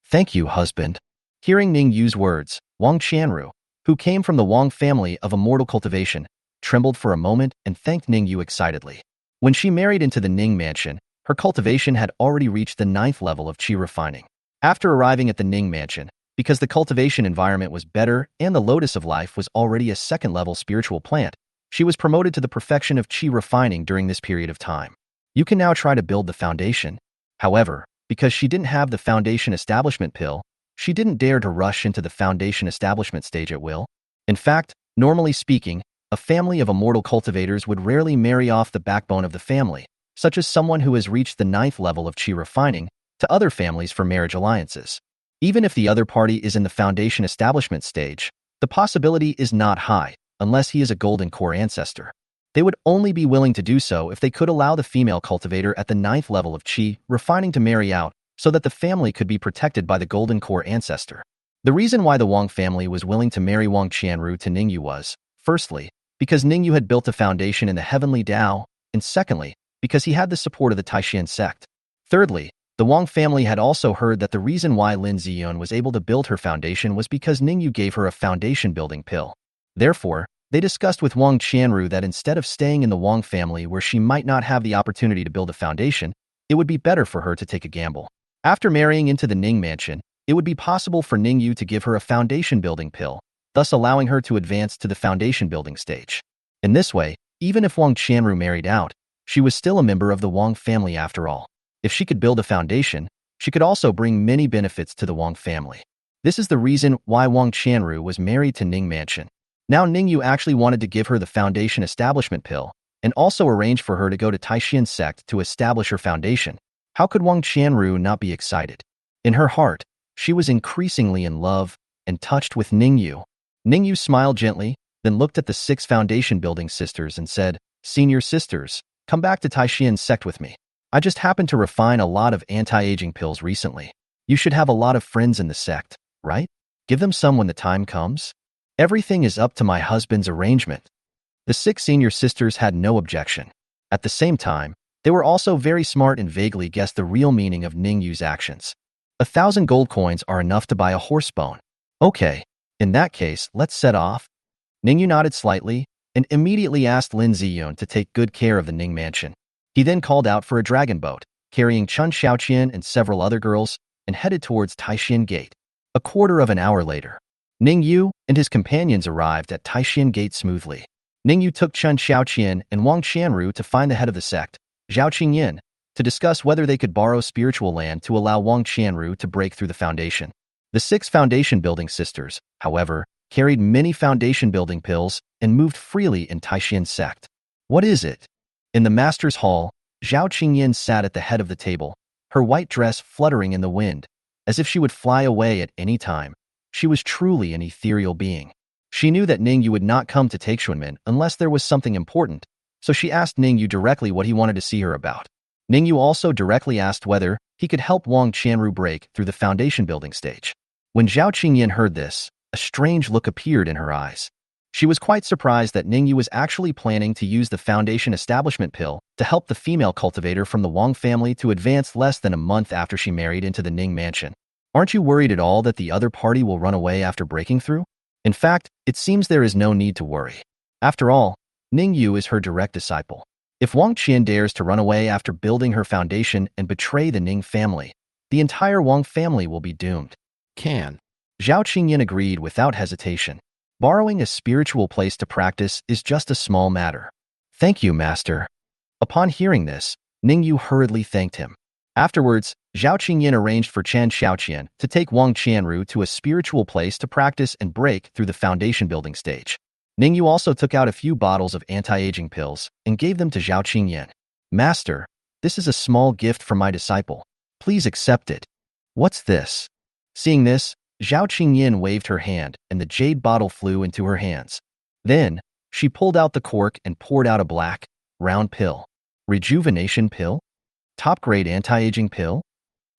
"Thank you, husband." Hearing Ning Yue's words, Wang Qianru, who came from the Wang family of immortal cultivation, trembled for a moment and thanked Ning Yue excitedly. When she married into the Ning mansion, her cultivation had already reached the 9th level of chi refining. After arriving at the Ning mansion, because the cultivation environment was better and the lotus of life was already a 2nd-level spiritual plant, she was promoted to the perfection of chi refining during this period of time. You can now try to build the foundation. However, because she didn't have the foundation establishment pill, she didn't dare to rush into the foundation establishment stage at will. In fact, normally speaking, a family of immortal cultivators would rarely marry off the backbone of the family, such as someone who has reached the 9th level of qi refining, to other families for marriage alliances. Even if the other party is in the foundation establishment stage, the possibility is not high, unless he is a golden core ancestor. They would only be willing to do so if they could allow the female cultivator at the 9th level of qi refining to marry out, so that the family could be protected by the golden core ancestor. The reason why the Wang family was willing to marry Wang Qianru to Ning Yue was, firstly, because Ning Yue had built a foundation in the heavenly Tao, and secondly, because he had the support of the Taixuan Sect. Thirdly, the Wang family had also heard that the reason why Lin Ziyun was able to build her foundation was because Ning Yue gave her a foundation-building pill. Therefore, they discussed with Wang Qianru that instead of staying in the Wang family where she might not have the opportunity to build a foundation, it would be better for her to take a gamble. After marrying into the Ning mansion, it would be possible for Ning Yue to give her a foundation-building pill, thus allowing her to advance to the foundation-building stage. In this way, even if Wang Qianru married out, she was still a member of the Wang family after all. If she could build a foundation, she could also bring many benefits to the Wang family. This is the reason why Wang Qianru was married to Ning mansion. Now Ning Yue actually wanted to give her the foundation establishment pill, and also arranged for her to go to Taixuan Sect to establish her foundation. How could Wang Qianru not be excited? In her heart, she was increasingly in love and touched with Ning Yue. Ning Yue smiled gently, then looked at the 6 foundation-building sisters and said, "Senior sisters, come back to Taixuan Sect with me. I just happened to refine a lot of anti-aging pills recently. You should have a lot of friends in the sect, right? Give them some when the time comes. Everything is up to my husband's arrangement." The 6 senior sisters had no objection. At the same time, they were also very smart and vaguely guessed the real meaning of Ning Yue's actions. 1,000 gold coins are enough to buy a horse bone. Okay, in that case, let's set off. Ning Yue nodded slightly and immediately asked Lin Ziyun to take good care of the Ning mansion. He then called out for a dragon boat, carrying Chun Xiaoqian and several other girls, and headed towards Taixuan Gate. A quarter of an hour later, Ning Yue and his companions arrived at Taixuan Gate smoothly. Ning Yue took Chun Xiaoqian and Wang Qianru to find the head of the sect, Zhao Qingyin, to discuss whether they could borrow spiritual land to allow Wang Qianru to break through the foundation. The 6 foundation-building sisters, however, carried many foundation-building pills and moved freely in Taixuan Sect. What is it? In the master's hall, Zhao Qingyin sat at the head of the table, her white dress fluttering in the wind, as if she would fly away at any time. She was truly an ethereal being. She knew that Ning Yue would not come to Taixuanmen unless there was something important, so she asked Ning Yue directly what he wanted to see her about. Ning Yue also directly asked whether he could help Wang Qianru break through the foundation-building stage. When Zhao Qingyin heard this, a strange look appeared in her eyes. She was quite surprised that Ning Yue was actually planning to use the foundation establishment pill to help the female cultivator from the Wang family to advance less than a month after she married into the Ning mansion. Aren't you worried at all that the other party will run away after breaking through? In fact, it seems there is no need to worry. After all, Ning Yue is her direct disciple. If Wang Qian dares to run away after building her foundation and betray the Ning family, the entire Wang family will be doomed. Zhao Qingyin agreed without hesitation. Borrowing a spiritual place to practice is just a small matter. Thank you, master. Upon hearing this, Ning Yue hurriedly thanked him. Afterwards, Zhao Qingyin arranged for Chan Xiaoqian to take Wang Qianru to a spiritual place to practice and break through the foundation-building stage. Ning Yue also took out a few bottles of anti-aging pills and gave them to Zhao Qingyin. Master, this is a small gift from my disciple. Please accept it. What's this? Seeing this, Zhao Qingyin waved her hand and the jade bottle flew into her hands. Then, she pulled out the cork and poured out a black, round pill. Rejuvenation pill? Top-grade anti-aging pill?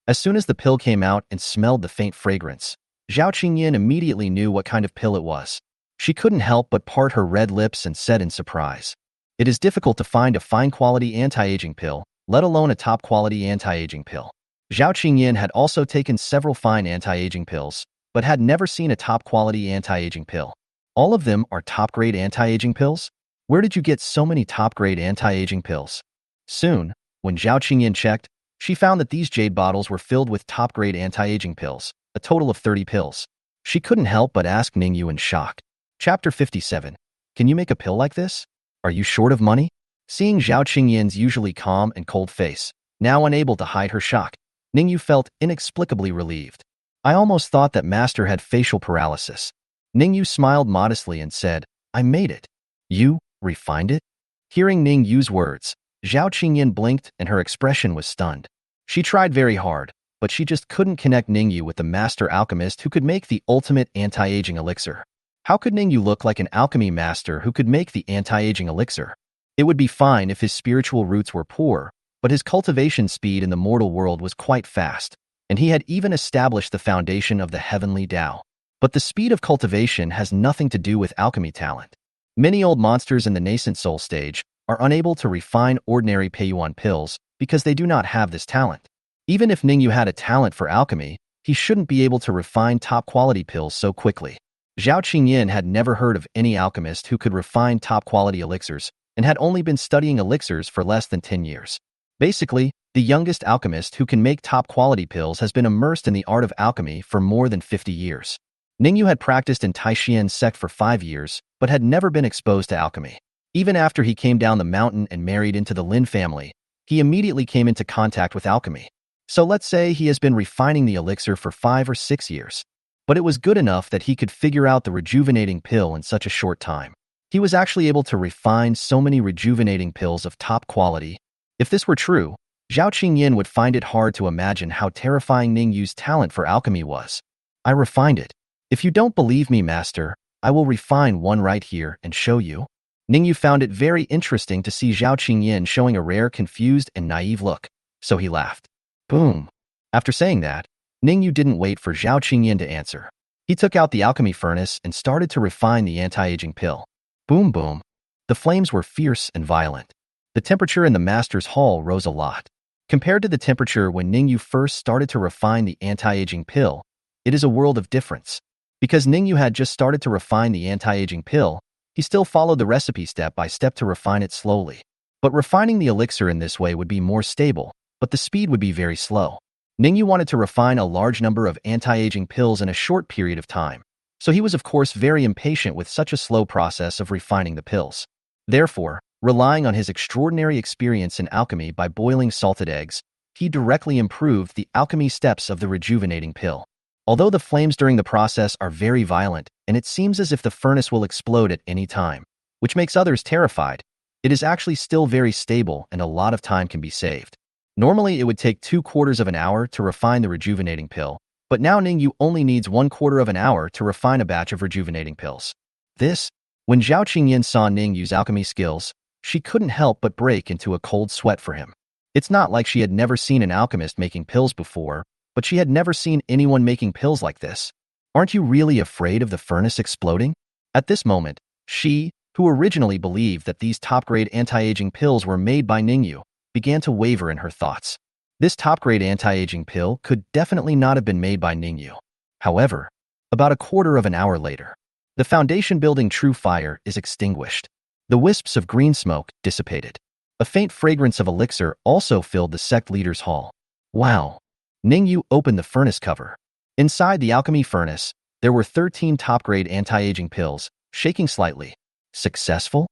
As soon as the pill came out and smelled the faint fragrance, Zhao Qingyin immediately knew what kind of pill it was. She couldn't help but part her red lips and said in surprise, "It is difficult to find a fine-quality anti-aging pill, let alone a top-quality anti-aging pill." Zhao Qingyin had also taken several fine anti-aging pills, but had never seen a top-quality anti-aging pill. All of them are top-grade anti-aging pills? Where did you get so many top-grade anti-aging pills? Soon, when Zhao Qingyin checked, she found that these jade bottles were filled with top-grade anti-aging pills, a total of 30 pills. She couldn't help but ask Ning Yue in shock. Chapter 57. Can you make a pill like this? Are you short of money? Seeing Zhao Qingyin's usually calm and cold face, now unable to hide her shock, Ning Yue felt inexplicably relieved. I almost thought that master had facial paralysis. Ning Yue smiled modestly and said, I made it. You refined it? Hearing Ning Yue's words, Zhao Qingyan blinked and her expression was stunned. She tried very hard, but she just couldn't connect Ning Yue with the master alchemist who could make the ultimate anti-aging elixir. How could Ning Yue look like an alchemy master who could make the anti-aging elixir? It would be fine if his spiritual roots were poor, but his cultivation speed in the mortal world was quite fast, and he had even established the foundation of the heavenly Tao. But the speed of cultivation has nothing to do with alchemy talent. Many old monsters in the nascent soul stage are unable to refine ordinary Peiyuan pills because they do not have this talent. Even if Ning Yue had a talent for alchemy, he shouldn't be able to refine top-quality pills so quickly. Zhao Qingyan had never heard of any alchemist who could refine top-quality elixirs and had only been studying elixirs for less than 10 years. Basically, the youngest alchemist who can make top-quality pills has been immersed in the art of alchemy for more than 50 years. Ning Yue had practiced in Taixuan Sect for 5 years, but had never been exposed to alchemy. Even after he came down the mountain and married into the Lynn family, he immediately came into contact with alchemy. So let's say he has been refining the elixir for 5 or 6 years. But it was good enough that he could figure out the rejuvenating pill in such a short time. He was actually able to refine so many rejuvenating pills of top quality. If this were true, Zhao Qingyan would find it hard to imagine how terrifying Ning Yue's talent for alchemy was. I refined it. If you don't believe me, master, I will refine one right here and show you. Ning Yue found it very interesting to see Zhao Qingyan showing a rare, confused, and naive look, so he laughed. Boom. After saying that, Ning Yue didn't wait for Zhao Qingyan to answer. He took out the alchemy furnace and started to refine the anti-aging pill. Boom boom. The flames were fierce and violent. The temperature in the master's hall rose a lot. Compared to the temperature when Ning Yue first started to refine the anti-aging pill, it is a world of difference. Because Ning Yue had just started to refine the anti-aging pill, he still followed the recipe step by step to refine it slowly. But refining the elixir in this way would be more stable, but the speed would be very slow. Ning Yue wanted to refine a large number of anti-aging pills in a short period of time, so he was of course very impatient with such a slow process of refining the pills. Therefore, relying on his extraordinary experience in alchemy by boiling salted eggs, he directly improved the alchemy steps of the rejuvenating pill. Although the flames during the process are very violent, and it seems as if the furnace will explode at any time, which makes others terrified, it is actually still very stable and a lot of time can be saved. Normally, it would take 2/4 of an hour to refine the rejuvenating pill, but now Ning Yue only needs 1/4 of an hour to refine a batch of rejuvenating pills. When Zhao Qingyan saw Ning Yue's alchemy skills, she couldn't help but break into a cold sweat for him. It's not like she had never seen an alchemist making pills before, but she had never seen anyone making pills like this. Aren't you really afraid of the furnace exploding? At this moment, she, who originally believed that these top-grade anti-aging pills were made by Ning Yue, began to waver in her thoughts. This top-grade anti-aging pill could definitely not have been made by Ning Yue. However, about 1/4 of an hour later, the foundation-building true fire is extinguished. The wisps of green smoke dissipated. A faint fragrance of elixir also filled the sect leader's hall. Wow! Ning Yue opened the furnace cover. Inside the alchemy furnace, there were 13 top-grade anti-aging pills, shaking slightly. Successful?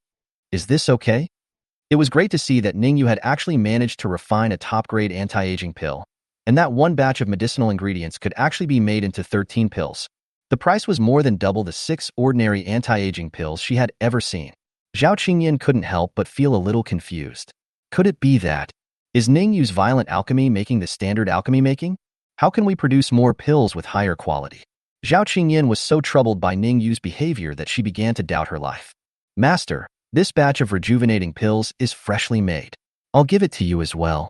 Is this okay? It was great to see that Ning Yue had actually managed to refine a top-grade anti-aging pill, and that one batch of medicinal ingredients could actually be made into 13 pills. The price was more than double the 6 ordinary anti-aging pills she had ever seen. Zhao Qingyan couldn't help but feel a little confused. Could it be that? Is Ning Yue's violent alchemy making the standard alchemy making? How can we produce more pills with higher quality? Zhao Qingyan was so troubled by Ning Yue's behavior that she began to doubt her life. Master, this batch of rejuvenating pills is freshly made. I'll give it to you as well.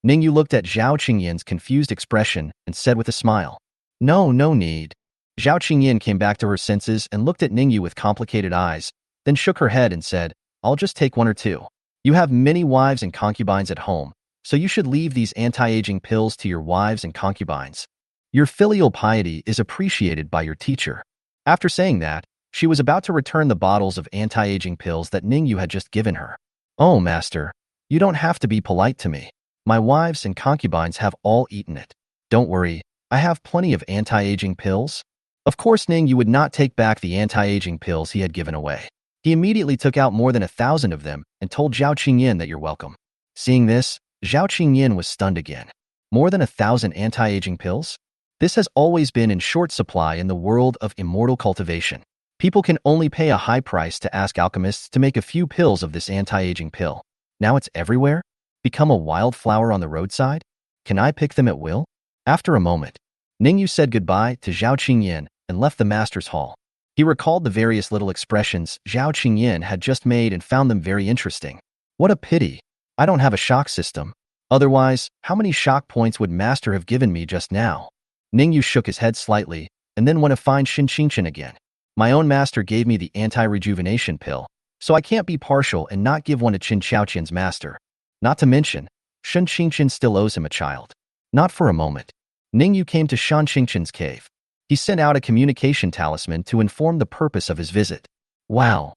Ning Yue looked at Zhao Qingyan's confused expression and said with a smile. No need. Zhao Qingyan came back to her senses and looked at Ning Yue with complicated eyes, then shook her head and said, I'll just take 1 or 2. You have many wives and concubines at home, so you should leave these anti-aging pills to your wives and concubines. Your filial piety is appreciated by your teacher. After saying that, she was about to return the bottles of anti-aging pills that Ning Yue had just given her. Oh, master, you don't have to be polite to me. My wives and concubines have all eaten it. Don't worry, I have plenty of anti-aging pills. Of course, Ning Yue would not take back the anti-aging pills he had given away. He immediately took out more than 1,000 of them and told Zhao Qingyan that you're welcome. Seeing this, Zhao Qingyan was stunned again. More than 1,000 anti-aging pills? This has always been in short supply in the world of immortal cultivation. People can only pay a high price to ask alchemists to make a few pills of this anti-aging pill. Now it's everywhere? Become a wildflower on the roadside? Can I pick them at will? After a moment, Ning Yue said goodbye to Zhao Qingyan and left the master's hall. He recalled the various little expressions Zhao Qingyan had just made and found them very interesting. What a pity. I don't have a shock system. Otherwise, how many shock points would master have given me just now? Ning Yue shook his head slightly and then went to find Shin Qingchen again. My own master gave me the anti-rejuvenation pill, so I can't be partial and not give one to Qin Xiaoqian's master. Not to mention, Shin Qingchen still owes him a child. Not for a moment. Ning Yue came to Shan Qingchen's cave. He sent out a communication talisman to inform the purpose of his visit. Wow.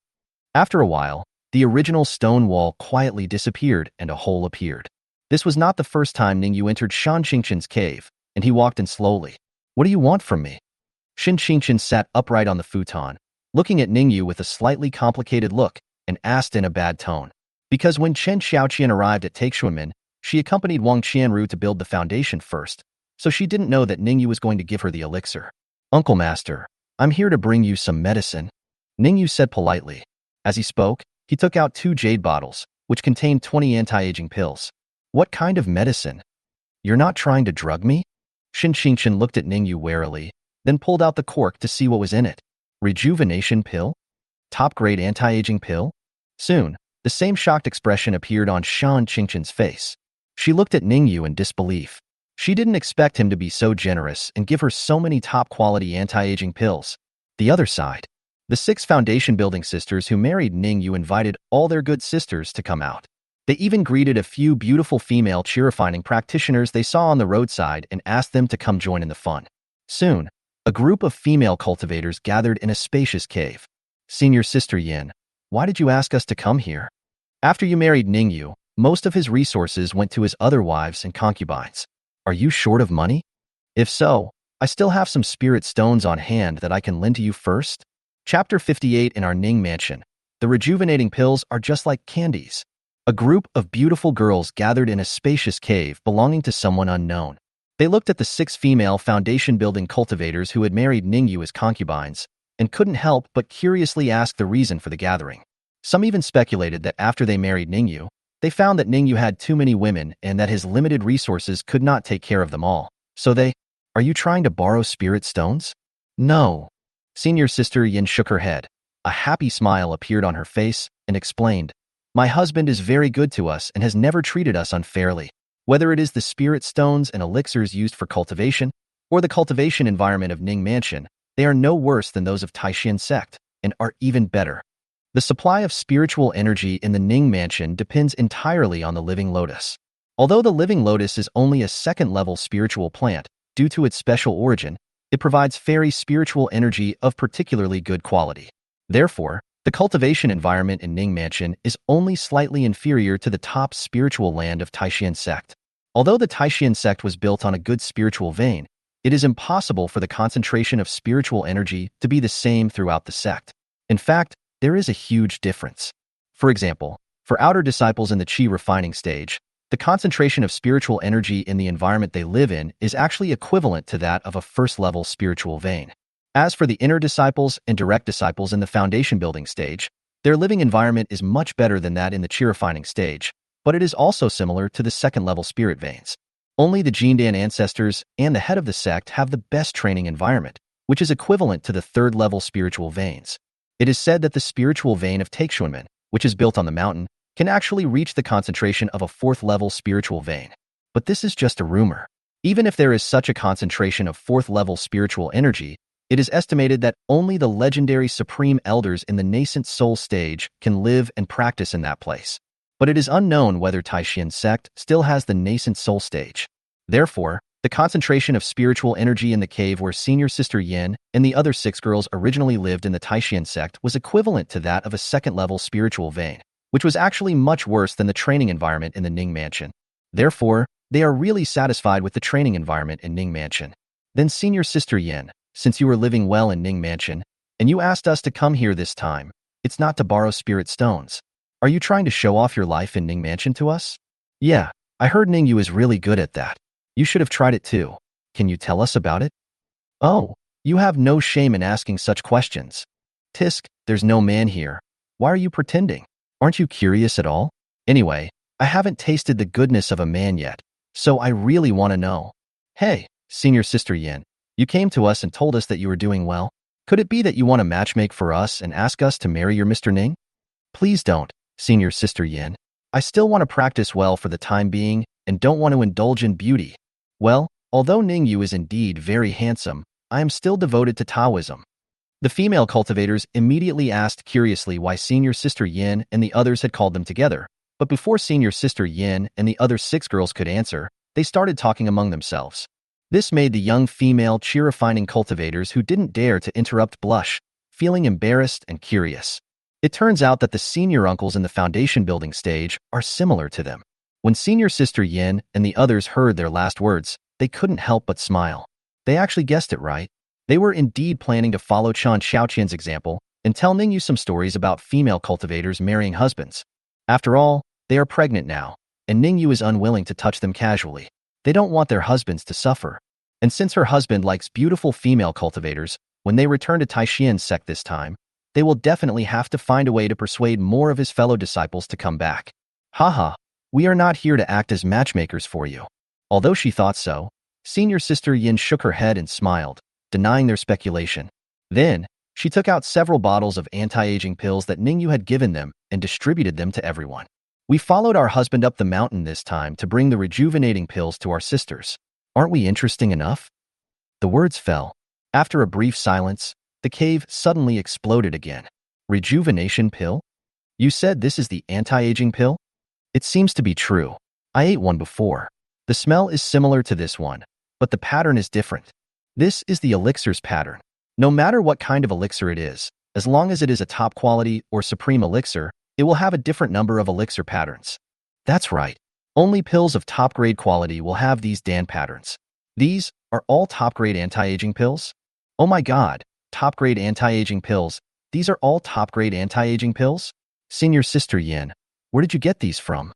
After a while, the original stone wall quietly disappeared and a hole appeared. This was not the first time Ning Yue entered Shan Qingchen's cave, and he walked in slowly. What do you want from me? Shin Qingchen sat upright on the futon, looking at Ning Yue with a slightly complicated look, and asked in a bad tone. Because when Chen Xiaoqian arrived at Taixuan, she accompanied Wang Qianru to build the foundation first, so she didn't know that Ning Yue was going to give her the elixir. Uncle Master, I'm here to bring you some medicine, Ning Yue said politely. As he spoke, he took out 2 jade bottles, which contained 20 anti-aging pills. What kind of medicine? You're not trying to drug me? Shin Qingchen looked at Ning Yue warily, then pulled out the cork to see what was in it. Rejuvenation pill? Top-grade anti-aging pill? Soon, the same shocked expression appeared on Shan Qingchen's face. She looked at Ning Yue in disbelief. She didn't expect him to be so generous and give her so many top-quality anti-aging pills. The other side. The 6 foundation-building sisters who married Ning Yue invited all their good sisters to come out. They even greeted a few beautiful female chi-refining practitioners they saw on the roadside and asked them to come join in the fun. Soon, a group of female cultivators gathered in a spacious cave. Senior Sister Yin, why did you ask us to come here? After you married Ning Yue, most of his resources went to his other wives and concubines. Are you short of money? If so, I still have some spirit stones on hand that I can lend to you first. Chapter 58 in our Ning Mansion. The rejuvenating pills are just like candies. A group of beautiful girls gathered in a spacious cave belonging to someone unknown. They looked at the 6 female foundation-building cultivators who had married Ning Yue as concubines, and couldn't help but curiously ask the reason for the gathering. Some even speculated that after they married Ning Yue, they found that Ning Yue had too many women and that his limited resources could not take care of them all. So are you trying to borrow spirit stones? No. Senior Sister Yin shook her head. A happy smile appeared on her face and explained, my husband is very good to us and has never treated us unfairly. Whether it is the spirit stones and elixirs used for cultivation, or the cultivation environment of Ning Mansion, they are no worse than those of Taixuan Sect, and are even better. The supply of spiritual energy in the Ning Mansion depends entirely on the living lotus. Although the living lotus is only a second-level spiritual plant, due to its special origin, it provides fairy spiritual energy of particularly good quality. Therefore, the cultivation environment in Ning Mansion is only slightly inferior to the top spiritual land of Taixuan Sect. Although the Taixuan Sect was built on a good spiritual vein, it is impossible for the concentration of spiritual energy to be the same throughout the sect. In fact, there is a huge difference. For example, for outer disciples in the Qi refining stage, the concentration of spiritual energy in the environment they live in is actually equivalent to that of a first-level spiritual vein. As for the inner disciples and direct disciples in the foundation building stage, their living environment is much better than that in the Qi refining stage, but it is also similar to the second-level spirit veins. Only the Jindan ancestors and the head of the sect have the best training environment, which is equivalent to the third-level spiritual veins. It is said that the spiritual vein of Taixuan, which is built on the mountain, can actually reach the concentration of a fourth-level spiritual vein. But this is just a rumor. Even if there is such a concentration of fourth-level spiritual energy, it is estimated that only the legendary supreme elders in the nascent soul stage can live and practice in that place. But it is unknown whether Taixuan Sect still has the nascent soul stage. Therefore, the concentration of spiritual energy in the cave where Senior Sister Yin and the other 6 girls originally lived in the Taixuan Sect was equivalent to that of a second-level spiritual vein, which was actually much worse than the training environment in the Ning Mansion. Therefore, they are really satisfied with the training environment in Ning Mansion. Then Senior Sister Yin, since you were living well in Ning Mansion, and you asked us to come here this time, it's not to borrow spirit stones. Are you trying to show off your life in Ning Mansion to us? Yeah, I heard Ning Yue is really good at that. You should have tried it too. Can you tell us about it? Oh, you have no shame in asking such questions. Tisk, there's no man here. Why are you pretending? Aren't you curious at all? Anyway, I haven't tasted the goodness of a man yet, so I really want to know. Hey, Senior Sister Yin, you came to us and told us that you were doing well. Could it be that you want to matchmake for us and ask us to marry your Mr. Ning? Please don't, Senior Sister Yin. I still want to practice well for the time being and don't want to indulge in beauty. Well, although Ning Yue is indeed very handsome, I am still devoted to Taoism. The female cultivators immediately asked curiously why Senior Sister Yin and the others had called them together, but before Senior Sister Yin and the other 6 girls could answer, they started talking among themselves. This made the young female cheer-refining cultivators who didn't dare to interrupt blush, feeling embarrassed and curious. It turns out that the senior uncles in the foundation building stage are similar to them. When Senior Sister Yin and the others heard their last words, they couldn't help but smile. They actually guessed it right. They were indeed planning to follow Chan Xiaoqian's example and tell Ning Yue some stories about female cultivators marrying husbands. After all, they are pregnant now, and Ning Yue is unwilling to touch them casually. They don't want their husbands to suffer. And since her husband likes beautiful female cultivators, when they return to Taixuan Sect this time, they will definitely have to find a way to persuade more of his fellow disciples to come back. Haha, we are not here to act as matchmakers for you. Although she thought so, Senior Sister Yin shook her head and smiled, denying their speculation. Then, she took out several bottles of anti-aging pills that Ning Yue had given them and distributed them to everyone. We followed our husband up the mountain this time to bring the rejuvenating pills to our sisters. Aren't we interesting enough? The words fell. After a brief silence, the cave suddenly exploded again. Rejuvenation pill? You said this is the anti-aging pill? It seems to be true. I ate one before. The smell is similar to this one, but the pattern is different. This is the elixir's pattern. No matter what kind of elixir it is, as long as it is a top quality or supreme elixir, it will have a different number of elixir patterns. That's right. Only pills of top-grade quality will have these Dan patterns. These are all top-grade anti-aging pills? Oh my god, top-grade anti-aging pills. These are all top-grade anti-aging pills? Senior Sister Yin, where did you get these from?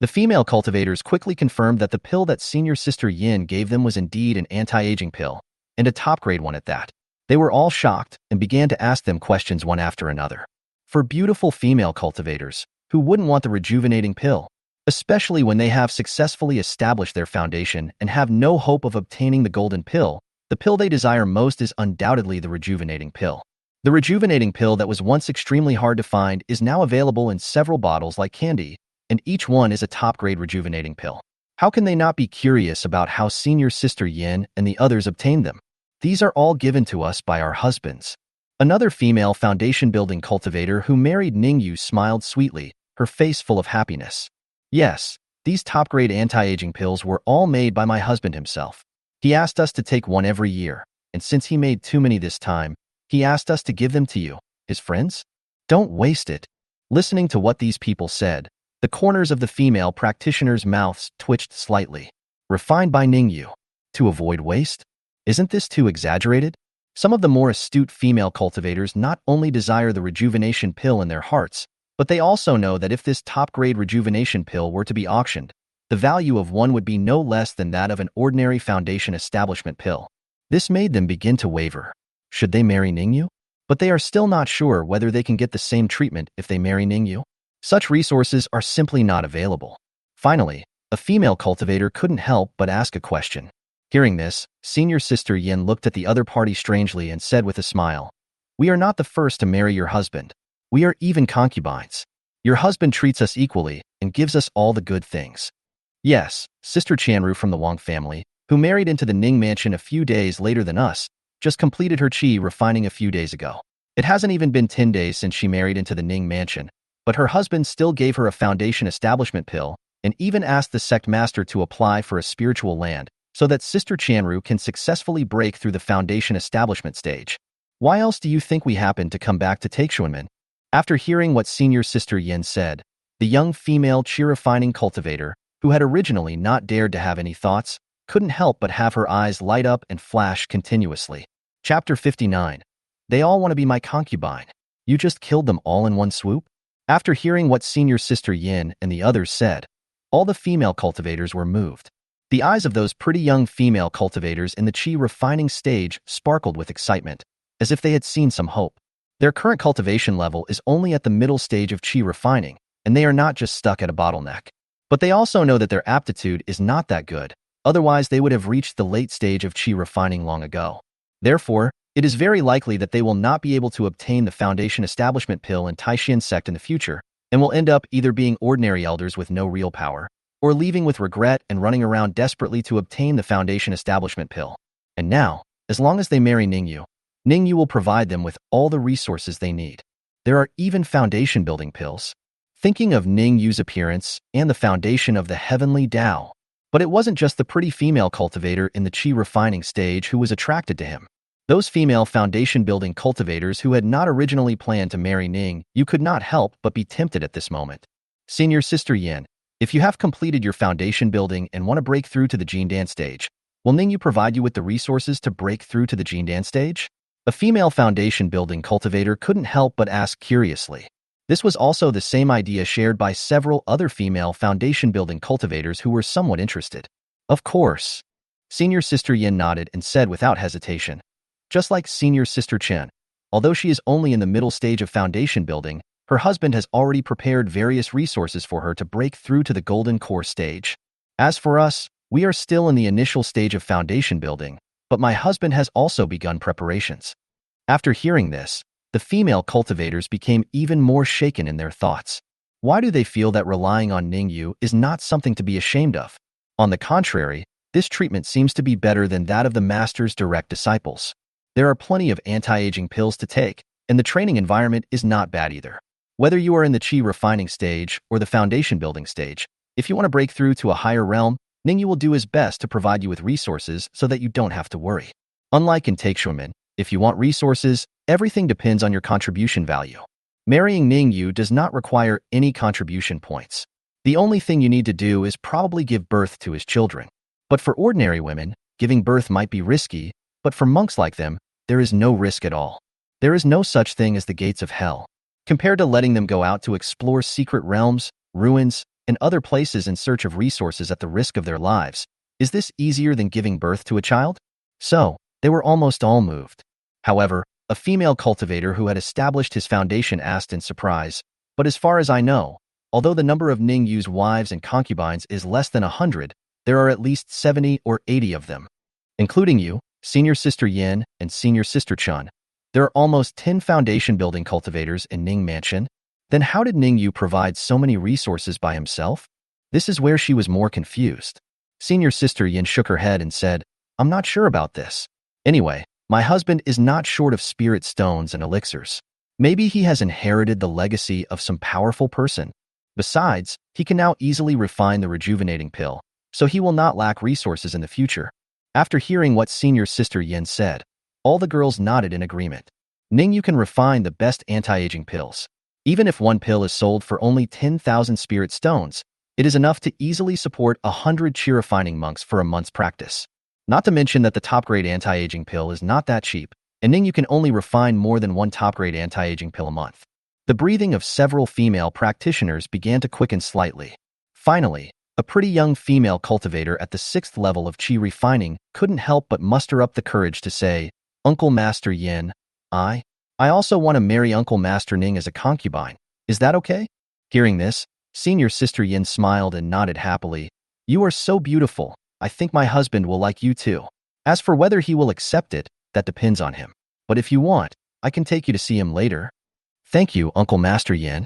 The female cultivators quickly confirmed that the pill that Senior Sister Yin gave them was indeed an anti-aging pill, and a top-grade one at that. They were all shocked and began to ask them questions one after another. For beautiful female cultivators, who wouldn't want the rejuvenating pill? Especially when they have successfully established their foundation and have no hope of obtaining the golden pill, the pill they desire most is undoubtedly the rejuvenating pill. The rejuvenating pill that was once extremely hard to find is now available in several bottles like candy, and each one is a top-grade rejuvenating pill. How can they not be curious about how Senior Sister Yin and the others obtained them? These are all given to us by our husbands. Another female foundation-building cultivator who married Ning Yue smiled sweetly, her face full of happiness. Yes, these top-grade anti-aging pills were all made by my husband himself. He asked us to take one every year, and since he made too many this time, he asked us to give them to you, his friends. Don't waste it. Listening to what these people said, the corners of the female practitioners' mouths twitched slightly. Refined by Ning Yue. To avoid waste? Isn't this too exaggerated? Some of the more astute female cultivators not only desire the rejuvenation pill in their hearts, but they also know that if this top-grade rejuvenation pill were to be auctioned, the value of one would be no less than that of an ordinary foundation establishment pill. This made them begin to waver. Should they marry Ning Yue? But they are still not sure whether they can get the same treatment if they marry Ning Yue. Such resources are simply not available. Finally, a female cultivator couldn't help but ask a question. Hearing this, Senior Sister Yin looked at the other party strangely and said with a smile, "We are not the first to marry your husband. We are even concubines. Your husband treats us equally and gives us all the good things." Yes, Sister Chanru from the Wang family, who married into the Ning mansion a few days later than us, just completed her qi refining a few days ago. It hasn't even been 10 days since she married into the Ning mansion, but her husband still gave her a foundation establishment pill and even asked the sect master to apply for a spiritual land so that Sister Chanru can successfully break through the foundation establishment stage. Why else do you think we happened to come back to Taixuan? After hearing what Senior Sister Yin said, the young female qi-refining cultivator, who had originally not dared to have any thoughts, couldn't help but have her eyes light up and flash continuously. Chapter 59. They all want to be my concubine. You just killed them all in one swoop? After hearing what Senior Sister Yin and the others said, all the female cultivators were moved. The eyes of those pretty young female cultivators in the qi refining stage sparkled with excitement, as if they had seen some hope. Their current cultivation level is only at the middle stage of qi refining, and they are not just stuck at a bottleneck. But they also know that their aptitude is not that good, otherwise they would have reached the late stage of qi refining long ago. Therefore, it is very likely that they will not be able to obtain the Foundation Establishment Pill in Taixuan Sect in the future, and will end up either being ordinary elders with no real power, or leaving with regret and running around desperately to obtain the Foundation Establishment Pill. And now, as long as they marry Ning Yue will provide them with all the resources they need. There are even foundation-building pills. Thinking of Ning Yue's appearance and the foundation of the heavenly Tao. But it wasn't just the pretty female cultivator in the qi refining stage who was attracted to him. Those female foundation-building cultivators who had not originally planned to marry Ning Yue could not help but be tempted at this moment. Senior Sister Yin, if you have completed your foundation building and want to break through to the Jindan stage, will Ning Yue provide you with the resources to break through to the Jindan stage? A female foundation-building cultivator couldn't help but ask curiously. This was also the same idea shared by several other female foundation-building cultivators who were somewhat interested. Of course. Senior Sister Yin nodded and said without hesitation. Just like Senior Sister Chen, although she is only in the middle stage of foundation building, her husband has already prepared various resources for her to break through to the golden core stage. As for us, we are still in the initial stage of foundation building, but my husband has also begun preparations. After hearing this, the female cultivators became even more shaken in their thoughts. Why do they feel that relying on Ning Yue is not something to be ashamed of? On the contrary, this treatment seems to be better than that of the master's direct disciples. There are plenty of anti-aging pills to take, and the training environment is not bad either. Whether you are in the qi refining stage or the foundation building stage, if you want to break through to a higher realm, Ning Yue will do his best to provide you with resources so that you don't have to worry. Unlike in Taixuan, if you want resources, everything depends on your contribution value. Marrying Ning Yue does not require any contribution points. The only thing you need to do is probably give birth to his children. But for ordinary women, giving birth might be risky, but for monks like them, there is no risk at all. There is no such thing as the gates of hell. Compared to letting them go out to explore secret realms, ruins, and other places in search of resources at the risk of their lives, is this easier than giving birth to a child? So, they were almost all moved. However, a female cultivator who had established his foundation asked in surprise, but as far as I know, although the number of Ning Yue's wives and concubines is less than 100, there are at least 70 or 80 of them. Including you, Senior Sister Yin, and Senior Sister Chun. There are almost 10 foundation-building cultivators in Ning Mansion. Then how did Ning Yue provide so many resources by himself? This is where she was more confused. Senior Sister Yin shook her head and said, I'm not sure about this. Anyway, my husband is not short of spirit stones and elixirs. Maybe he has inherited the legacy of some powerful person. Besides, he can now easily refine the rejuvenating pill, so he will not lack resources in the future. After hearing what Senior Sister Yin said, all the girls nodded in agreement. Ning Yue can refine the best anti-aging pills. Even if one pill is sold for only 10,000 spirit stones, it is enough to easily support 100 qi refining monks for a month's practice. Not to mention that the top-grade anti-aging pill is not that cheap, and Ning Yue can only refine more than one top-grade anti-aging pill a month. The breathing of several female practitioners began to quicken slightly. Finally, a pretty young female cultivator at the 6th level of qi refining couldn't help but muster up the courage to say, Uncle Master Yin, I also want to marry Uncle Master Ning as a concubine. Is that okay? Hearing this, Senior Sister Yin smiled and nodded happily. You are so beautiful. I think my husband will like you too. As for whether he will accept it, that depends on him. But if you want, I can take you to see him later. Thank you, Uncle Master Yin.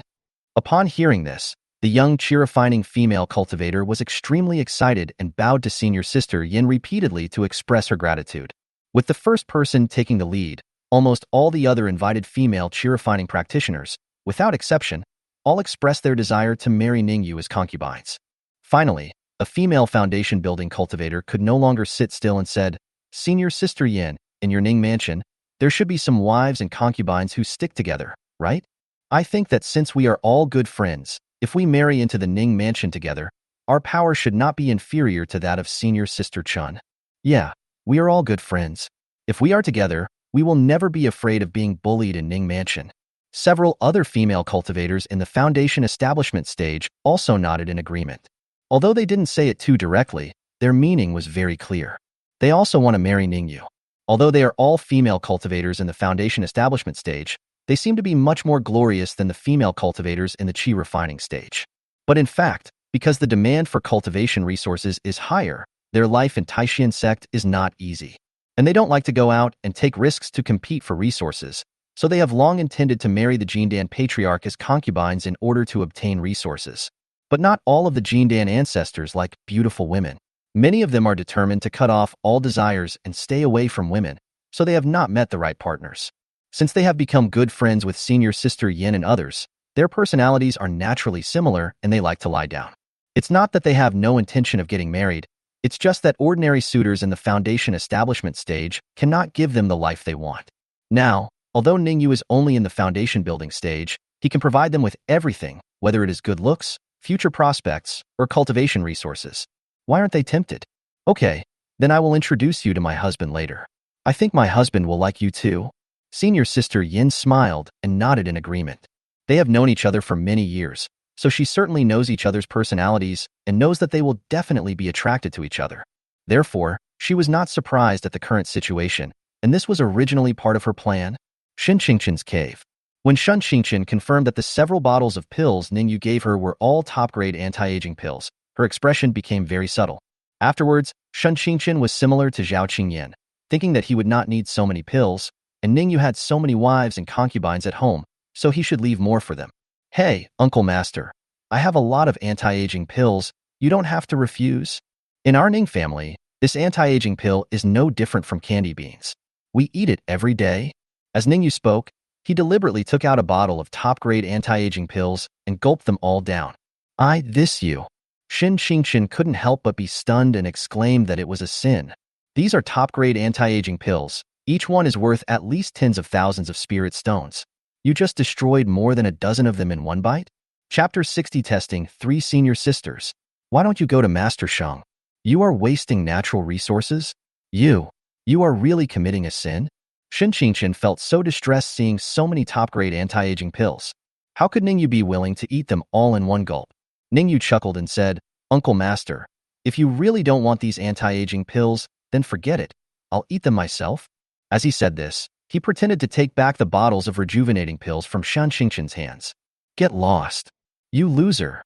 Upon hearing this, the young qi-refining female cultivator was extremely excited and bowed to Senior Sister Yin repeatedly to express her gratitude. With the first person taking the lead, almost all the other invited female qi-refining practitioners, without exception, all expressed their desire to marry Ning Yue as concubines. Finally, a female foundation-building cultivator could no longer sit still and said, Senior Sister Yin, in your Ning Mansion, there should be some wives and concubines who stick together, right? I think that since we are all good friends, if we marry into the Ning Mansion together, our power should not be inferior to that of Senior Sister Chun. Yeah, we are all good friends. If we are together, we will never be afraid of being bullied in Ning Mansion. Several other female cultivators in the foundation establishment stage also nodded in agreement. Although they didn't say it too directly, their meaning was very clear. They also want to marry Ning Yue. Although they are all female cultivators in the foundation establishment stage, They seem to be much more glorious than the female cultivators in the qi refining stage. But in fact, because the demand for cultivation resources is higher, their life in Taixuan Sect is not easy. And they don't like to go out and take risks to compete for resources, so they have long intended to marry the Jindan patriarch as concubines in order to obtain resources. But not all of the Jindan ancestors like beautiful women. Many of them are determined to cut off all desires and stay away from women, so they have not met the right partners. Since they have become good friends with senior sister Yin and others, their personalities are naturally similar and they like to lie down. It's not that they have no intention of getting married, it's just that ordinary suitors in the foundation establishment stage cannot give them the life they want. Now, although Ning Yue is only in the foundation building stage, he can provide them with everything, whether it is good looks, future prospects, or cultivation resources. Why aren't they tempted? Okay, then I will introduce you to my husband later. I think my husband will like you too. Senior sister Yin smiled and nodded in agreement. They have known each other for many years, so she certainly knows each other's personalities and knows that they will definitely be attracted to each other. Therefore, she was not surprised at the current situation, and this was originally part of her plan. Shen Qingqian's cave. When Shen Qingqian confirmed that the several bottles of pills Ning Yue gave her were all top-grade anti-aging pills, her expression became very subtle. Afterwards, Shen Qingqian was similar to Zhao Qingyan, thinking that he would not need so many pills, and Ning Yue had so many wives and concubines at home, so he should leave more for them. Hey, Uncle Master, I have a lot of anti-aging pills, you don't have to refuse. In our Ning family, this anti-aging pill is no different from candy beans. We eat it every day. As Ning Yue spoke, he deliberately took out a bottle of top-grade anti-aging pills and gulped them all down. You. Shen Qingqian couldn't help but be stunned and exclaimed that it was a sin. These are top-grade anti-aging pills. Each one is worth at least tens of thousands of spirit stones. You just destroyed more than a dozen of them in one bite? Chapter 60 Testing 3 Senior Sisters. Why don't you go to Master Sheng? You are wasting natural resources? You are really committing a sin? Shen Qingqian felt so distressed seeing so many top-grade anti-aging pills. How could Ning Yue be willing to eat them all in one gulp? Ning Yue chuckled and said, Uncle Master, if you really don't want these anti-aging pills, then forget it. I'll eat them myself. As he said this, he pretended to take back the bottles of rejuvenating pills from Shen Qingqian's hands. Get lost. You loser.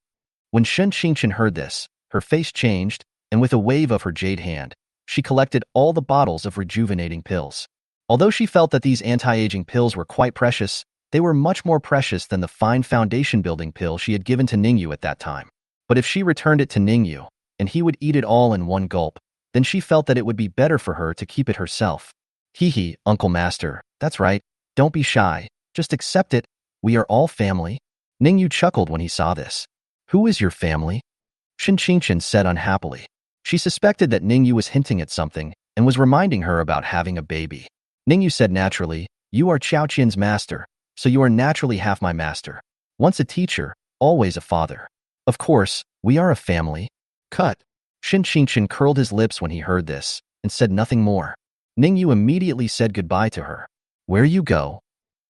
When Shen Qingqian heard this, her face changed, and with a wave of her jade hand, she collected all the bottles of rejuvenating pills. Although she felt that these anti-aging pills were quite precious, they were much more precious than the fine foundation-building pill she had given to Ning Yue at that time. But if she returned it to Ning Yue, and he would eat it all in one gulp, then she felt that it would be better for her to keep it herself. Hee, Uncle Master, that's right, don't be shy, just accept it, we are all family. Ning Yue chuckled when he saw this. Who is your family? Shen Qingqian said unhappily. She suspected that Ning Yue was hinting at something and was reminding her about having a baby. Ning Yue said naturally, you are Qiao Qian's master, so you are naturally half my master. Once a teacher, always a father. Of course, we are a family. Cut. Shen Qingqian curled his lips when he heard this and said nothing more. Ning Yue immediately said goodbye to her. Where you go?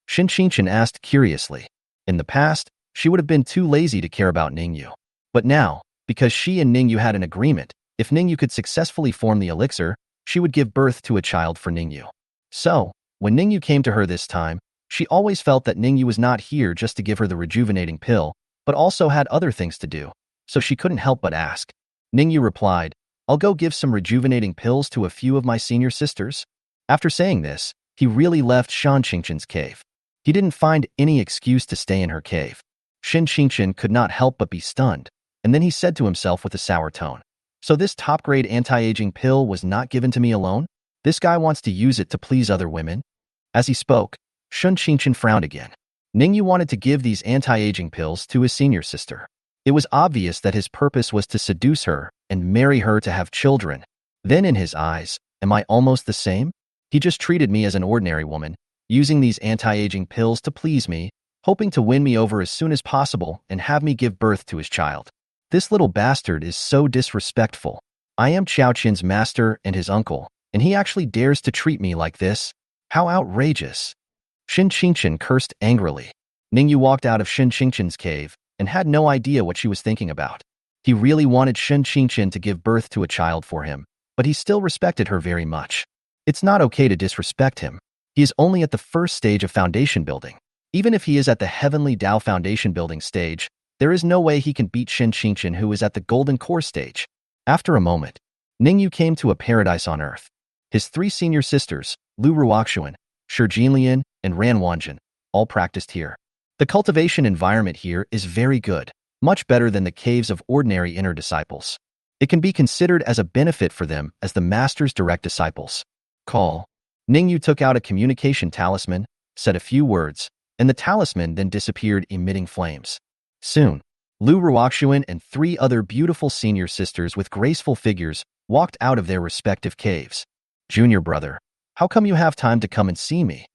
Shen Qingqian asked curiously. In the past, she would have been too lazy to care about Ning Yue. But now, because she and Ning Yue had an agreement, if Ning Yue could successfully form the elixir, she would give birth to a child for Ning Yue. So, when Ning Yue came to her this time, she always felt that Ning Yue was not here just to give her the rejuvenating pill, but also had other things to do, so she couldn't help but ask. Ning Yue replied, I'll go give some rejuvenating pills to a few of my senior sisters. After saying this, he really left Shen Qingqian's cave. He didn't find any excuse to stay in her cave. Shen Qingqian could not help but be stunned, and then he said to himself with a sour tone, so this top-grade anti-aging pill was not given to me alone? This guy wants to use it to please other women? As he spoke, Shen Qingqian frowned again. Ning Yue wanted to give these anti-aging pills to his senior sister. It was obvious that his purpose was to seduce her and marry her to have children. Then in his eyes, am I almost the same? He just treated me as an ordinary woman, using these anti-aging pills to please me, hoping to win me over as soon as possible and have me give birth to his child. This little bastard is so disrespectful. I am Qiao Qian's master and his uncle, and he actually dares to treat me like this? How outrageous! Shen Qingqian cursed angrily. Ning Yue walked out of Shen Qingqian's cave and had no idea what she was thinking about. He really wanted Shen Qingqian to give birth to a child for him, but he still respected her very much. It's not okay to disrespect him. He is only at the first stage of foundation building. Even if he is at the Heavenly Dao Foundation building stage, there is no way he can beat Shen Qingchen, who is at the Golden Core stage. After a moment, Ning Yue came to a paradise on earth. His 3 senior sisters, Lu Ruoxuan, Shi Jinlian, and Ran Wanjin, all practiced here. The cultivation environment here is very good, much better than the caves of ordinary inner disciples. It can be considered as a benefit for them as the master's direct disciples. Call. Ning Yue took out a communication talisman, said a few words, and the talisman then disappeared, emitting flames. Soon, Lu Ruoxuan and 3 other beautiful senior sisters with graceful figures walked out of their respective caves. Junior brother, how come you have time to come and see me?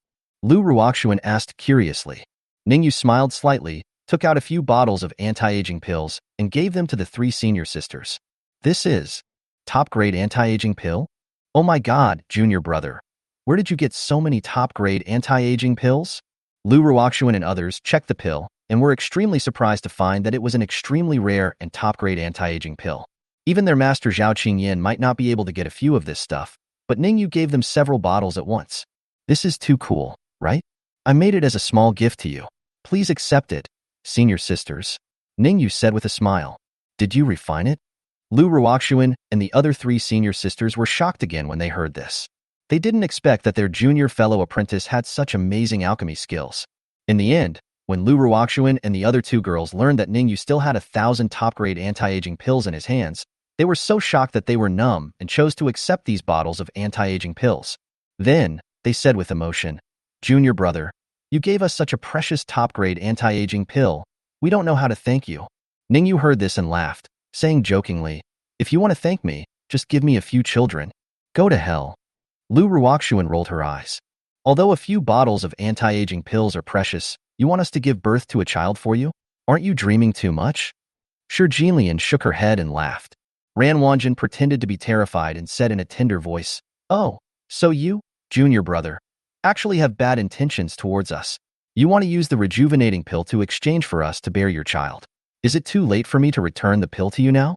Lu Ruoxuan asked curiously. Ning Yue smiled slightly, took out a few bottles of anti-aging pills, and gave them to the 3 senior sisters. This is top-grade anti-aging pill? Oh my god, junior brother. Where did you get so many top-grade anti-aging pills? Lu Ruoxuan and others checked the pill and were extremely surprised to find that it was an extremely rare and top-grade anti-aging pill. Even their master Zhao Qingyan might not be able to get a few of this stuff, but Ning Yue gave them several bottles at once. This is too cool, right? I made it as a small gift to you. Please accept it, senior sisters. Ning Yue said with a smile. Did you refine it? Lu Ruoxuan and the other 3 senior sisters were shocked again when they heard this. They didn't expect that their junior fellow apprentice had such amazing alchemy skills. In the end, when Lu Ruoxuan and the other 2 girls learned that Ning Yue still had 1,000 top-grade anti-aging pills in his hands, they were so shocked that they were numb and chose to accept these bottles of anti-aging pills. Then, they said with emotion, Junior brother, you gave us such a precious top-grade anti-aging pill. We don't know how to thank you. Ning Yue heard this and laughed, saying jokingly, if you want to thank me, just give me a few children. Go to hell. Lu Ruoxuan rolled her eyes. Although a few bottles of anti-aging pills are precious, you want us to give birth to a child for you? Aren't you dreaming too much? Shi Jinlian shook her head and laughed. Ran Wanjin pretended to be terrified and said in a tender voice, oh, so you, junior brother, actually have bad intentions towards us. You want to use the rejuvenating pill to exchange for us to bear your child. Is it too late for me to return the pill to you now?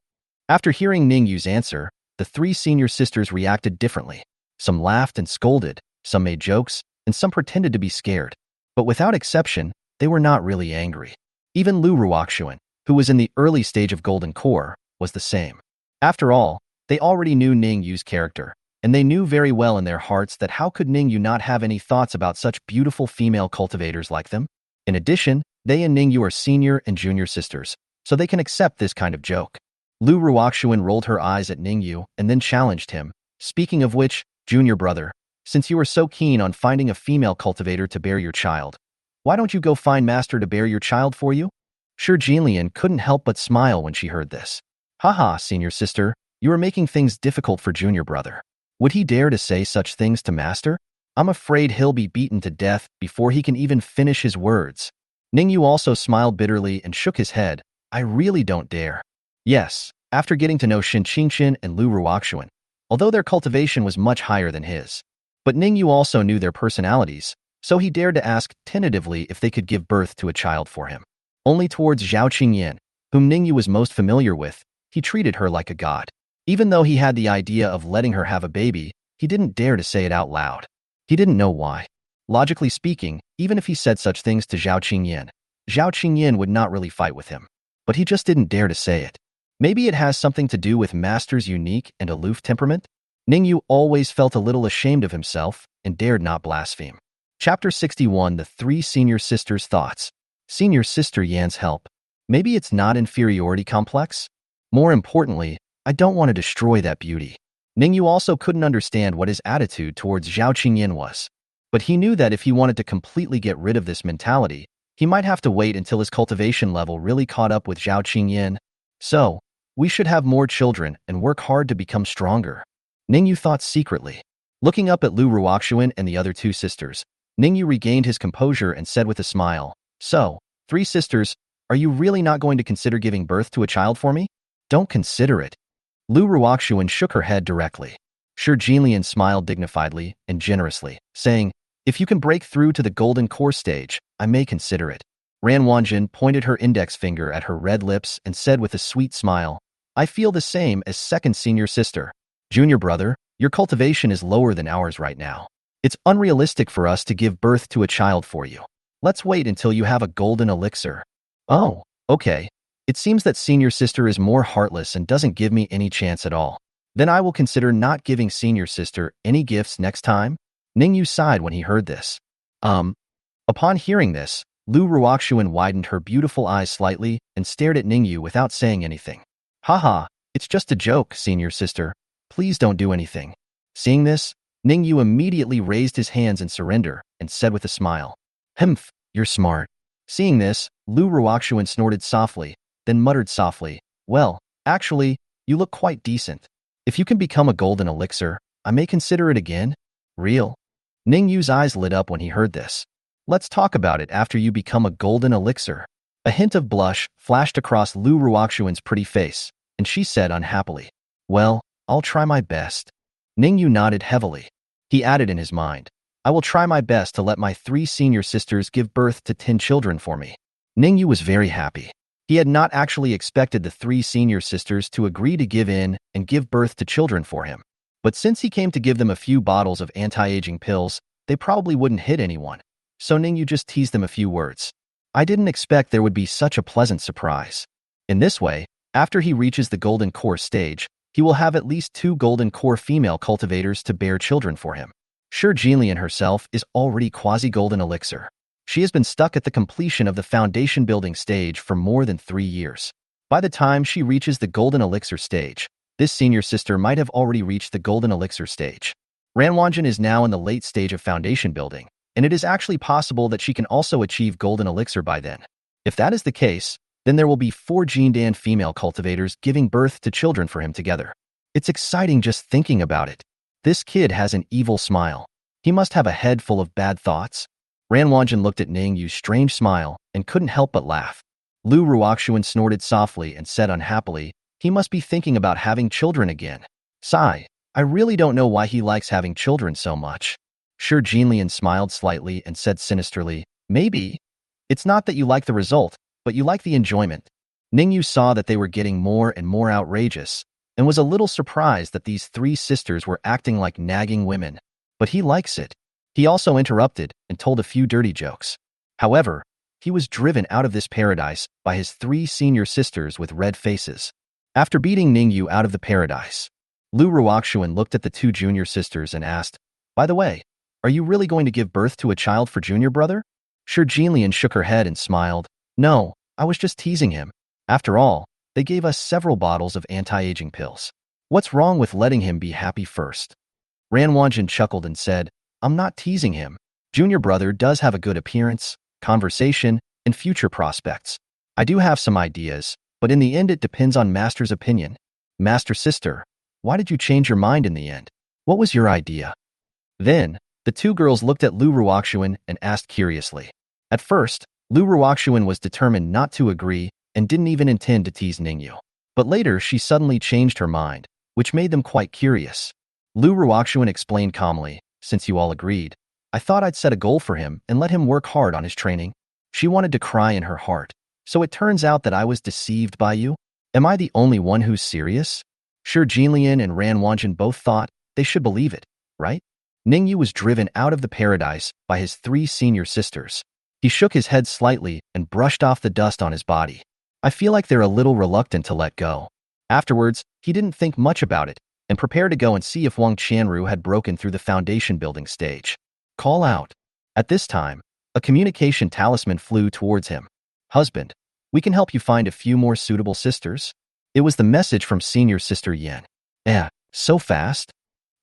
After hearing Ning Yue's answer, the 3 senior sisters reacted differently. Some laughed and scolded, some made jokes, and some pretended to be scared. But without exception, they were not really angry. Even Lu Ruoxuan, who was in the early stage of Golden Core, was the same. After all, they already knew Ning Yue's character, and they knew very well in their hearts that how could Ning Yue not have any thoughts about such beautiful female cultivators like them? In addition, they and Ning Yue are senior and junior sisters, so they can accept this kind of joke. Lu Ruoxuan rolled her eyes at Ning Yue and then challenged him, speaking of which, junior brother, since you are so keen on finding a female cultivator to bear your child, why don't you go find master to bear your child for you? Shi Jinlian couldn't help but smile when she heard this. Haha, senior sister, you are making things difficult for junior brother. Would he dare to say such things to master? I'm afraid he'll be beaten to death before he can even finish his words. Ning Yue also smiled bitterly and shook his head. I really don't dare. Yes, after getting to know Shen Qingchen and Lu Ruoxuan, although their cultivation was much higher than his. But Ning Yue also knew their personalities, so he dared to ask tentatively if they could give birth to a child for him. Only towards Zhao Qingyan, whom Ning Yue was most familiar with, he treated her like a god. Even though he had the idea of letting her have a baby, he didn't dare to say it out loud. He didn't know why. Logically speaking, even if he said such things to Zhao Qingyan would not really fight with him. But he just didn't dare to say it. Maybe it has something to do with Master's unique and aloof temperament? Ning Yue always felt a little ashamed of himself and dared not blaspheme. Chapter 61 The 3 Senior Sisters' Thoughts. Senior Sister Yan's help. Maybe it's not inferiority complex? More importantly, I don't want to destroy that beauty. Ning Yue also couldn't understand what his attitude towards Zhao Qingyan was. But he knew that if he wanted to completely get rid of this mentality, he might have to wait until his cultivation level really caught up with Zhao Qingyan. So, we should have more children and work hard to become stronger. Ning Yue thought secretly. Looking up at Lu Ruoxuan and the other 2 sisters, Ning Yue regained his composure and said with a smile, So, 3 sisters, are you really not going to consider giving birth to a child for me? Don't consider it. Lu Ruoxuan shook her head directly. Shi Jinlian smiled dignifiedly and generously, saying, If you can break through to the Golden Core stage, I may consider it. Ran Wanjin pointed her index finger at her red lips and said with a sweet smile, I feel the same as second senior sister. Junior brother, your cultivation is lower than ours right now. It's unrealistic for us to give birth to a child for you. Let's wait until you have a golden elixir. Oh, okay. It seems that senior sister is more heartless and doesn't give me any chance at all. Then I will consider not giving senior sister any gifts next time. Ning Yue sighed when he heard this. Um, Upon hearing this, Lu Ruoxuan widened her beautiful eyes slightly and stared at Ning Yue without saying anything. Haha, it's just a joke, senior sister. Please don't do anything. Seeing this, Ning Yue immediately raised his hands in surrender and said with a smile, Humph, you're smart. Seeing this, Lu Ruoxuan snorted softly, then muttered softly, Well, actually, you look quite decent. If you can become a golden elixir, I may consider it again. Real? Ning Yue's eyes lit up when he heard this. Let's talk about it after you become a golden elixir. A hint of blush flashed across Lu Ruoxuan's pretty face, and she said unhappily, Well, I'll try my best. Ning Yue nodded heavily. He added in his mind, I will try my best to let my 3 senior sisters give birth to 10 children for me. Ning Yue was very happy. He had not actually expected the 3 senior sisters to agree to give in and give birth to children for him. But since he came to give them a few bottles of anti-aging pills, they probably wouldn't hit anyone. So Ning Yue just teased them a few words. I didn't expect there would be such a pleasant surprise. In this way, after he reaches the golden core stage, he will have at least 2 golden core female cultivators to bear children for him. Sure, Jinlian herself is already quasi-golden elixir. She has been stuck at the completion of the foundation building stage for more than 3 years. By the time she reaches the golden elixir stage, this senior sister might have already reached the golden elixir stage. Ranwanjin is now in the late stage of foundation building, and it is actually possible that she can also achieve golden elixir by then. If that is the case, then there will be 4 Jindan female cultivators giving birth to children for him together. It's exciting just thinking about it. This kid has an evil smile. He must have a head full of bad thoughts. Ranwanjin looked at Ning Yue's strange smile and couldn't help but laugh. Lu Ruoxuan snorted softly and said unhappily, He must be thinking about having children again. Sigh, I really don't know why he likes having children so much. Sure, Jinlian smiled slightly and said sinisterly, Maybe. It's not that you like the result, but you like the enjoyment. Ning Yue saw that they were getting more and more outrageous, and was a little surprised that these 3 sisters were acting like nagging women. But he likes it. He also interrupted and told a few dirty jokes. However, he was driven out of this paradise by his 3 senior sisters with red faces. After beating Ning Yue out of the paradise, Lu Ruoxuan looked at the 2 junior sisters and asked, By the way, are you really going to give birth to a child for junior brother? Sure, Jinlian shook her head and smiled. No, I was just teasing him. After all, they gave us several bottles of anti-aging pills. What's wrong with letting him be happy first? Ranwanjin chuckled and said, I'm not teasing him. Junior brother does have a good appearance, conversation, and future prospects. I do have some ideas, but in the end it depends on Master's opinion. Master sister, why did you change your mind in the end? What was your idea? Then, the 2 girls looked at Lu Ruoxuan and asked curiously. At first, Lu Ruoxuan was determined not to agree and didn't even intend to tease Ning Yue. But later she suddenly changed her mind, which made them quite curious. Lu Ruoxuan explained calmly, Since you all agreed, I thought I'd set a goal for him and let him work hard on his training. She wanted to cry in her heart. So it turns out that I was deceived by you? Am I the only one who's serious? Sure, Jinlian and Ranwanjin both thought they should believe it, right? Ning Yue was driven out of the paradise by his 3 senior sisters. He shook his head slightly and brushed off the dust on his body. I feel like they're a little reluctant to let go. Afterwards, he didn't think much about it and prepared to go and see if Wang Qianru had broken through the foundation building stage. Call out. At this time, a communication talisman flew towards him. Husband, we can help you find a few more suitable sisters. It was the message from senior sister Yan. So fast?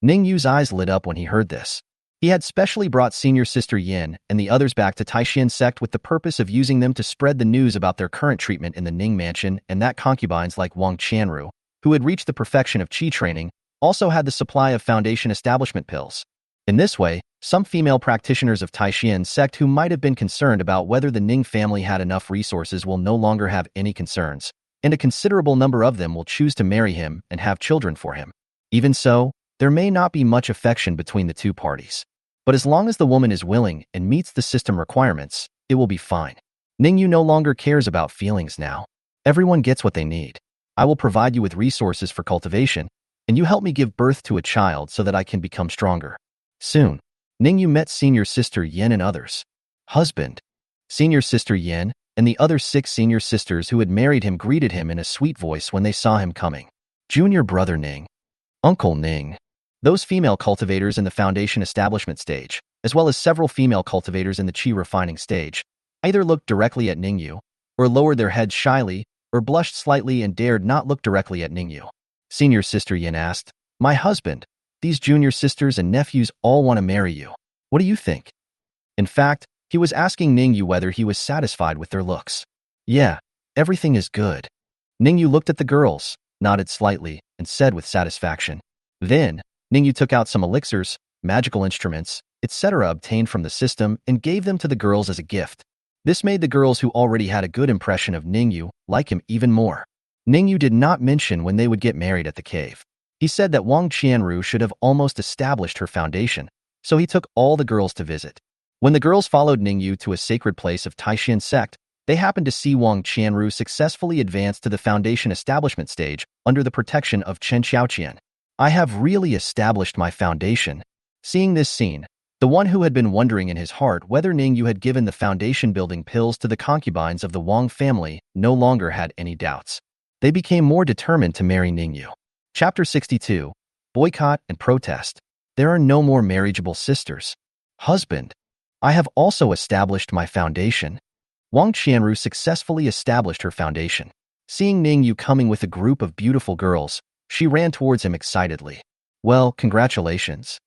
Ning Yue's eyes lit up when he heard this. He had specially brought senior sister Yin and the others back to Taixuan Sect with the purpose of using them to spread the news about their current treatment in the Ning Mansion, and that concubines like Wang Qianru, who had reached the perfection of qi training, also had the supply of foundation establishment pills. In this way, some female practitioners of Taixuan Sect who might have been concerned about whether the Ning family had enough resources will no longer have any concerns, and a considerable number of them will choose to marry him and have children for him. Even so, there may not be much affection between the 2 parties. But as long as the woman is willing and meets the system requirements, it will be fine. Ning Yue no longer cares about feelings now. Everyone gets what they need. I will provide you with resources for cultivation, and you help me give birth to a child so that I can become stronger. Soon, Ning Yue met senior sister Yin and others. Husband, Senior sister Yin and the other 6 senior sisters who had married him greeted him in a sweet voice when they saw him coming. Junior brother Ning. Uncle Ning. Those female cultivators in the foundation establishment stage, as well as several female cultivators in the qi refining stage, either looked directly at Ning Yue, or lowered their heads shyly, or blushed slightly and dared not look directly at Ning Yue. Senior sister Yin asked, "My husband, these junior sisters and nephews all want to marry you. What do you think?" In fact, he was asking Ning Yue whether he was satisfied with their looks. "Yeah, everything is good." Ning Yue looked at the girls, nodded slightly, and said with satisfaction. Then, Ning Yue took out some elixirs, magical instruments, etc. obtained from the system and gave them to the girls as a gift. This made the girls who already had a good impression of Ning Yue like him even more. Ning Yue did not mention when they would get married at the cave. He said that Wang Qianru should have almost established her foundation, so he took all the girls to visit. When the girls followed Ning Yue to a sacred place of Taixuan Sect, they happened to see Wang Qianru successfully advance to the foundation establishment stage under the protection of Chen Xiaoqian. "I have really established my foundation." Seeing this scene, the one who had been wondering in his heart whether Ning Yue had given the foundation building pills to the concubines of the Wang family no longer had any doubts. They became more determined to marry Ning Yue. Chapter 62. Boycott and Protest. There are no more marriageable sisters. Husband. I have also established my foundation. Wang Qianru successfully established her foundation. Seeing Ning Yue coming with a group of beautiful girls, she ran towards him excitedly. "Well, congratulations,"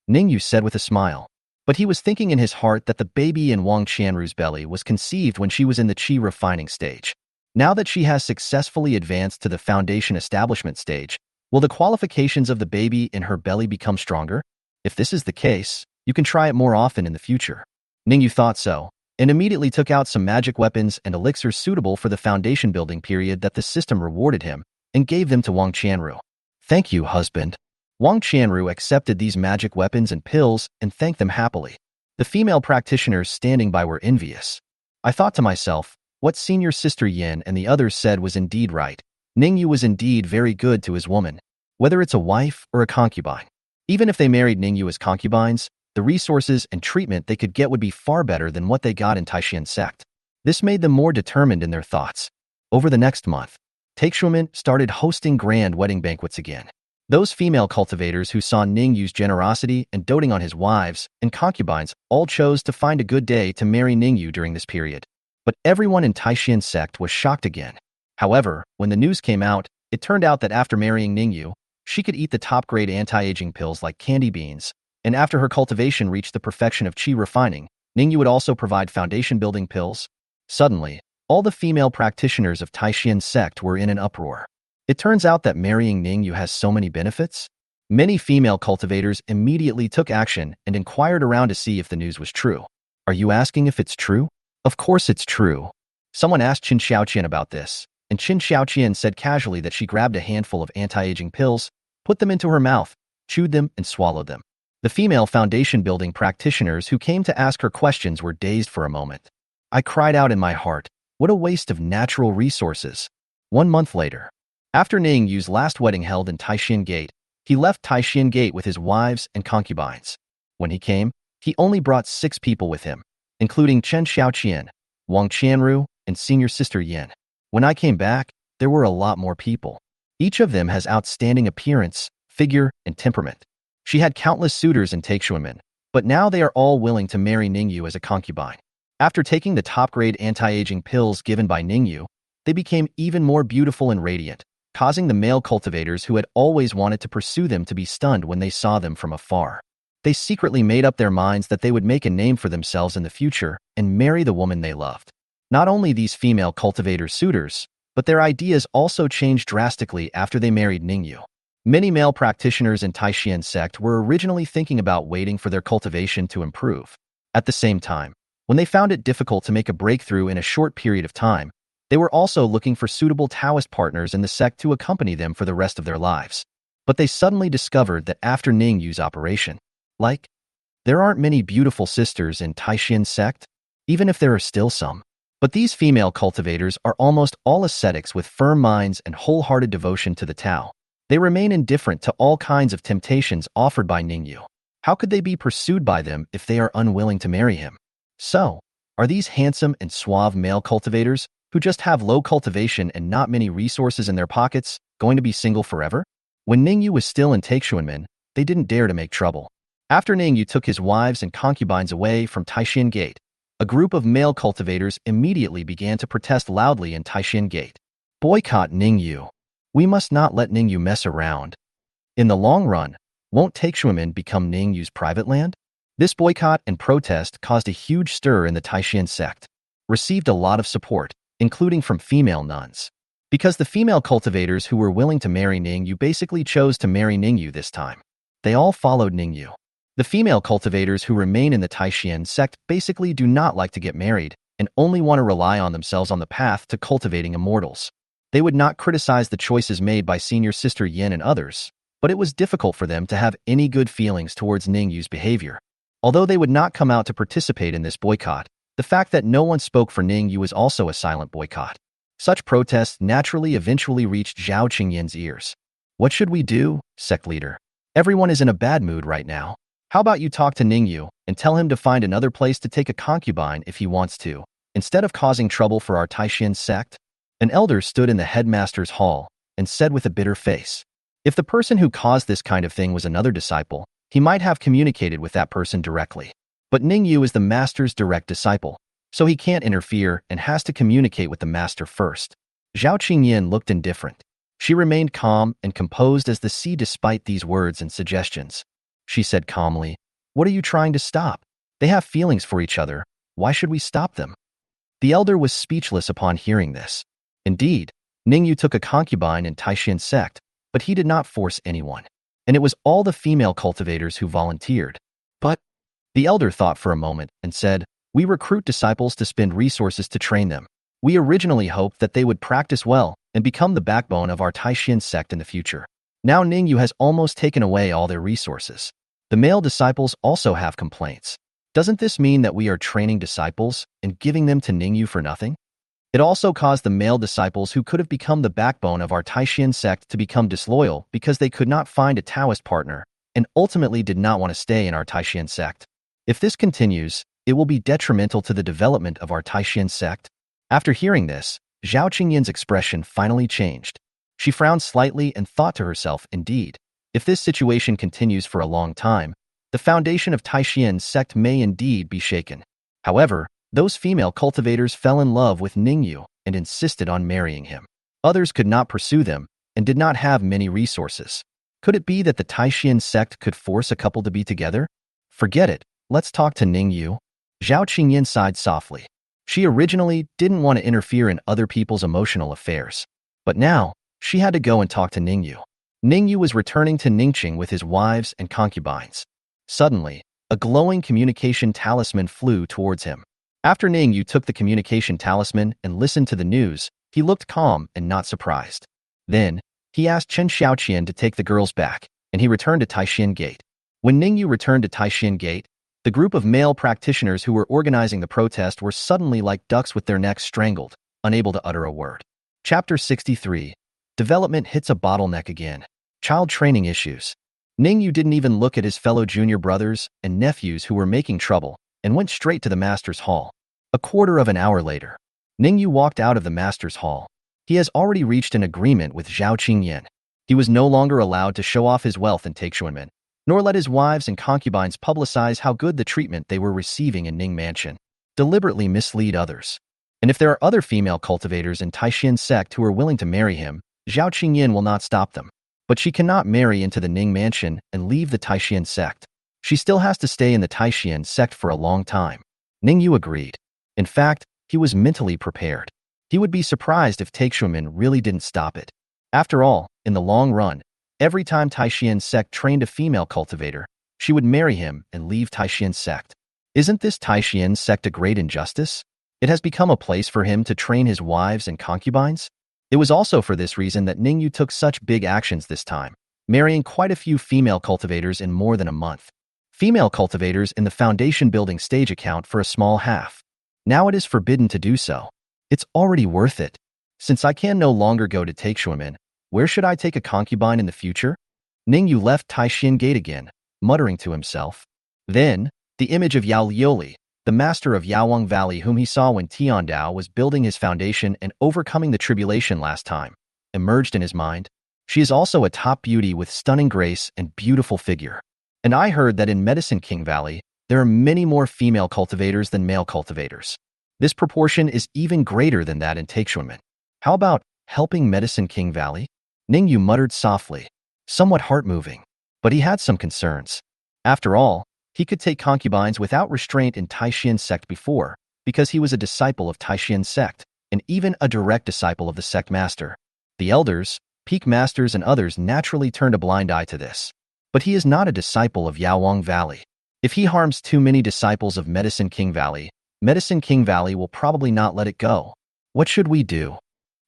Ning Yue said with a smile. But he was thinking in his heart that the baby in Wang Qianru's belly was conceived when she was in the qi refining stage. Now that she has successfully advanced to the foundation establishment stage, will the qualifications of the baby in her belly become stronger? If this is the case, you can try it more often in the future. Ning Yue thought so, and immediately took out some magic weapons and elixirs suitable for the foundation building period that the system rewarded him, and gave them to Wang Qianru. "Thank you, husband." Wang Qianru accepted these magic weapons and pills and thanked them happily. The female practitioners standing by were envious. I thought to myself, what senior sister Yin and the others said was indeed right. Ning Yue was indeed very good to his woman, whether it's a wife or a concubine. Even if they married Ning Yue as concubines, the resources and treatment they could get would be far better than what they got in Taixuan Sect. This made them more determined in their thoughts. Over the next month, Taixuan started hosting grand wedding banquets again. Those female cultivators who saw Ning Yue's generosity and doting on his wives and concubines all chose to find a good day to marry Ning Yue during this period. But everyone in Taixuan Sect was shocked again. However, when the news came out, it turned out that after marrying Ning Yue, she could eat the top-grade anti-aging pills like candy beans, and after her cultivation reached the perfection of qi refining, Ning Yue would also provide foundation-building pills. Suddenly, all the female practitioners of Taixuan Sect were in an uproar. It turns out that marrying Ning Yue has so many benefits. Many female cultivators immediately took action and inquired around to see if the news was true. "Are you asking if it's true?" "Of course it's true." Someone asked Qin Xiaoqian about this, and Qin Xiaoqian said casually that she grabbed a handful of anti-aging pills, put them into her mouth, chewed them, and swallowed them. The female foundation-building practitioners who came to ask her questions were dazed for a moment. I cried out in my heart, what a waste of natural resources. 1 month later, after Ning Yue's last wedding held in Taixuan Gate, he left Taixuan Gate with his wives and concubines. When he came, he only brought 6 people with him, including Chen Xiaoqian, Wang Qianru, and senior sister Yin. When I came back, there were a lot more people. Each of them has outstanding appearance, figure, and temperament. She had countless suitors in Taixuan, but now they are all willing to marry Ning Yue as a concubine. After taking the top-grade anti-aging pills given by Ning Yue, they became even more beautiful and radiant, causing the male cultivators who had always wanted to pursue them to be stunned when they saw them from afar. They secretly made up their minds that they would make a name for themselves in the future and marry the woman they loved. Not only these female cultivator suitors, but their ideas also changed drastically after they married Ning Yue. Many male practitioners in Taixuan Sect were originally thinking about waiting for their cultivation to improve. At the same time, when they found it difficult to make a breakthrough in a short period of time, they were also looking for suitable Taoist partners in the sect to accompany them for the rest of their lives. But they suddenly discovered that after Ning Yue's operation, there aren't many beautiful sisters in Taixuan Sect, even if there are still some. But these female cultivators are almost all ascetics with firm minds and wholehearted devotion to the Tao. They remain indifferent to all kinds of temptations offered by Ning Yue. How could they be pursued by them if they are unwilling to marry him? So, Are these handsome and suave male cultivators, who just have low cultivation and not many resources in their pockets, going to be single forever? When Ning Yue was still in Taixuan, they didn't dare to make trouble. After Ning Yue took his wives and concubines away from Taixuan Gate, a group of male cultivators immediately began to protest loudly in Taixuan Gate. Boycott Ning Yue. We must not let Ning Yue mess around. In the long run, won't Taixuan become Ning Yue's private land? This boycott and protest caused a huge stir in the Taixuan Sect, received a lot of support, including from female nuns. Because the female cultivators who were willing to marry Ning Yue basically chose to marry Ning Yue this time. They all followed Ning Yue. The female cultivators who remain in the Taixuan Sect basically do not like to get married and only want to rely on themselves on the path to cultivating immortals. They would not criticize the choices made by senior sister Yin and others, but it was difficult for them to have any good feelings towards Ning Yue's behavior. Although they would not come out to participate in this boycott, the fact that no one spoke for Ning Yue was also a silent boycott. Such protests naturally eventually reached Zhao Qingyin's ears. What should we do, sect leader? Everyone is in a bad mood right now. How about you talk to Ning Yue and tell him to find another place to take a concubine if he wants to, instead of causing trouble for our Taixuan sect? An elder stood in the headmaster's hall and said with a bitter face, if the person who caused this kind of thing was another disciple, he might have communicated with that person directly. But Ning Yue is the master's direct disciple, so he can't interfere and has to communicate with the master first. Zhao Qingyin looked indifferent. She remained calm and composed as the sea despite these words and suggestions. She said calmly, what are you trying to stop? They have feelings for each other. Why should we stop them? The elder was speechless upon hearing this. Indeed, Ning Yue took a concubine in Taixuan Sect, but he did not force anyone. And it was all the female cultivators who volunteered. But the elder thought for a moment and said, we recruit disciples to spend resources to train them. We originally hoped that they would practice well and become the backbone of our Taixuan sect in the future. Now Ning Yue has almost taken away all their resources. The male disciples also have complaints. Doesn't this mean that we are training disciples and giving them to Ning Yue for nothing? It also caused the male disciples who could have become the backbone of our Taixuan sect to become disloyal because they could not find a Taoist partner and ultimately did not want to stay in our Taixuan sect. If this continues, it will be detrimental to the development of our Taixuan sect. After hearing this, Zhao Qingyin's expression finally changed. She frowned slightly and thought to herself, indeed, if this situation continues for a long time, the foundation of Taixuan sect may indeed be shaken. However, those female cultivators fell in love with Ning Yue and insisted on marrying him. Others could not pursue them and did not have many resources. Could it be that the Taixuan sect could force a couple to be together? Forget it, let's talk to Ning Yue. Zhao Qingyin sighed softly. She originally didn't want to interfere in other people's emotional affairs. But now, she had to go and talk to Ning Yue. Ning Yue was returning to Ningqing with his wives and concubines. Suddenly, a glowing communication talisman flew towards him. After Ning Yue took the communication talisman and listened to the news, he looked calm and not surprised. Then, he asked Chen Xiaoqian to take the girls back, and he returned to Taixuan Gate. When Ning Yue returned to Taixuan Gate, the group of male practitioners who were organizing the protest were suddenly like ducks with their necks strangled, unable to utter a word. Chapter 63. Development hits a bottleneck again. Child training issues. Ning Yue didn't even look at his fellow junior brothers and nephews who were making trouble and went straight to the master's hall. A quarter of an hour later, Ning Yue walked out of the master's hall. He has already reached an agreement with Zhao Qingyin. He was no longer allowed to show off his wealth in Taixuan, nor let his wives and concubines publicize how good the treatment they were receiving in Ning Mansion, deliberately mislead others. And if there are other female cultivators in Taixuan sect who are willing to marry him, Zhao Qingyin will not stop them. But she cannot marry into the Ning Mansion and leave the Taixuan sect. She still has to stay in the Taixuan sect for a long time. Ning Yue agreed. In fact, he was mentally prepared. He would be surprised if Taixuan really didn't stop it. After all, in the long run, every time Taixuan sect trained a female cultivator, she would marry him and leave Taixuan sect. Isn't this Taixuan sect a great injustice? It has become a place for him to train his wives and concubines. It was also for this reason that Ning Yue took such big actions this time, marrying quite a few female cultivators in more than a month. Female cultivators in the foundation building stage account for a small half. Now it is forbidden to do so. It's already worth it. Since I can no longer go to Taixuan, where should I take a concubine in the future? Ning Yue left Taixuan Gate again, muttering to himself. Then, the image of Yao Lioli, the master of Yaowang Valley whom he saw when Tiandao was building his foundation and overcoming the tribulation last time, emerged in his mind. She is also a top beauty with stunning grace and beautiful figure. And I heard that in Medicine King Valley, there are many more female cultivators than male cultivators. This proportion is even greater than that in Taixuan. How about helping Medicine King Valley? Ning Yue muttered softly, somewhat heart-moving, but he had some concerns. After all, he could take concubines without restraint in Taixuan Sect before, because he was a disciple of Taixuan Sect, and even a direct disciple of the sect master. The elders, peak masters and others naturally turned a blind eye to this. But he is not a disciple of Yaowang Valley. If he harms too many disciples of Medicine King Valley will probably not let it go. What should we do?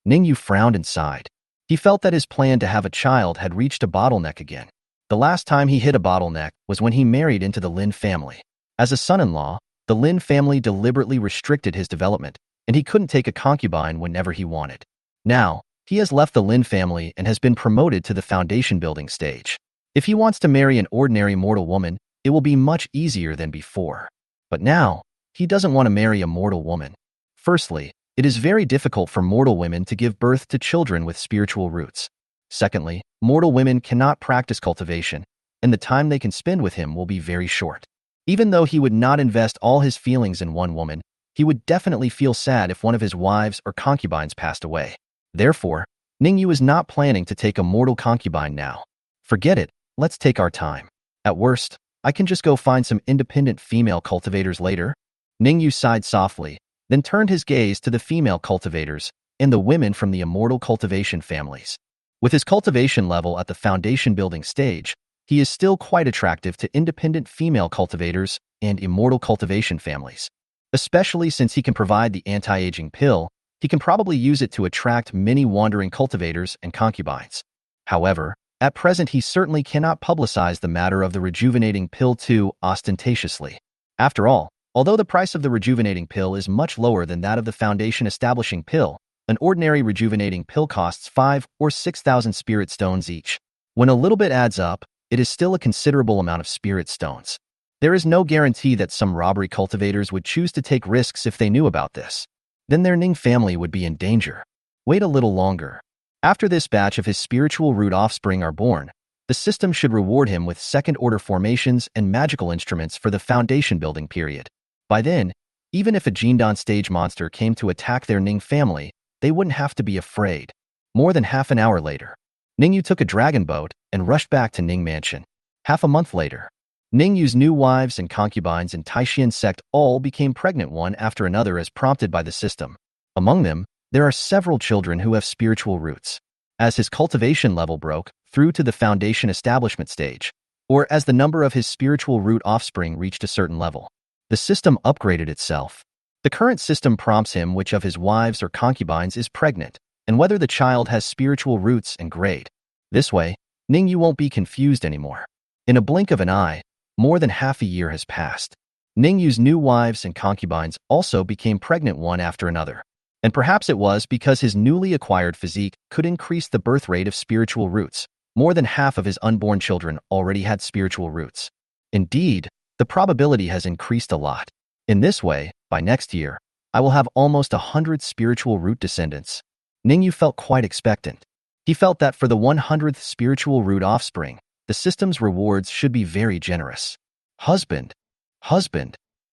Ning Yue frowned and sighed. He felt that his plan to have a child had reached a bottleneck again. The last time he hit a bottleneck was when he married into the Lynn family. As a son-in-law, the Lynn family deliberately restricted his development, and he couldn't take a concubine whenever he wanted. Now, he has left the Lynn family and has been promoted to the foundation building stage. If he wants to marry an ordinary mortal woman, it will be much easier than before. But now, he doesn't want to marry a mortal woman. Firstly, it is very difficult for mortal women to give birth to children with spiritual roots. Secondly, mortal women cannot practice cultivation, and the time they can spend with him will be very short. Even though he would not invest all his feelings in one woman, he would definitely feel sad if one of his wives or concubines passed away. Therefore, Ning Yue is not planning to take a mortal concubine now. Forget it, let's take our time. At worst, I can just go find some independent female cultivators later. Ning Yue sighed softly, then turned his gaze to the female cultivators and the women from the immortal cultivation families. With his cultivation level at the foundation building stage, he is still quite attractive to independent female cultivators and immortal cultivation families. Especially since he can provide the anti-aging pill, he can probably use it to attract many wandering cultivators and concubines. However, at present he certainly cannot publicize the matter of the rejuvenating pill too ostentatiously. After all, although the price of the rejuvenating pill is much lower than that of the foundation establishing pill, an ordinary rejuvenating pill costs 5 or 6,000 spirit stones each. When a little bit adds up, it is still a considerable amount of spirit stones. There is no guarantee that some robbery cultivators would choose to take risks if they knew about this. Then their Ning family would be in danger. Wait a little longer. After this batch of his spiritual root offspring are born, the system should reward him with second-order formations and magical instruments for the foundation building period. By then, even if a Jindan stage monster came to attack their Ning family, they wouldn't have to be afraid. More than half an hour later, Ning Yue took a dragon boat and rushed back to Ning Mansion. Half a month later, Ning Yue's new wives and concubines in Taixuan Sect all became pregnant one after another as prompted by the system. Among them, there are several children who have spiritual roots. As his cultivation level broke through to the foundation establishment stage, or as the number of his spiritual root offspring reached a certain level, the system upgraded itself. The current system prompts him which of his wives or concubines is pregnant, and whether the child has spiritual roots and grade. This way, Ning Yue won't be confused anymore. In a blink of an eye, more than half a year has passed. Ning Yue's new wives and concubines also became pregnant one after another. And perhaps it was because his newly acquired physique could increase the birth rate of spiritual roots. More than half of his unborn children already had spiritual roots. Indeed, the probability has increased a lot. In this way, by next year, I will have almost 100 spiritual root descendants. Ning Yue felt quite expectant. He felt that for the 100th spiritual root offspring, the system's rewards should be very generous. Husband.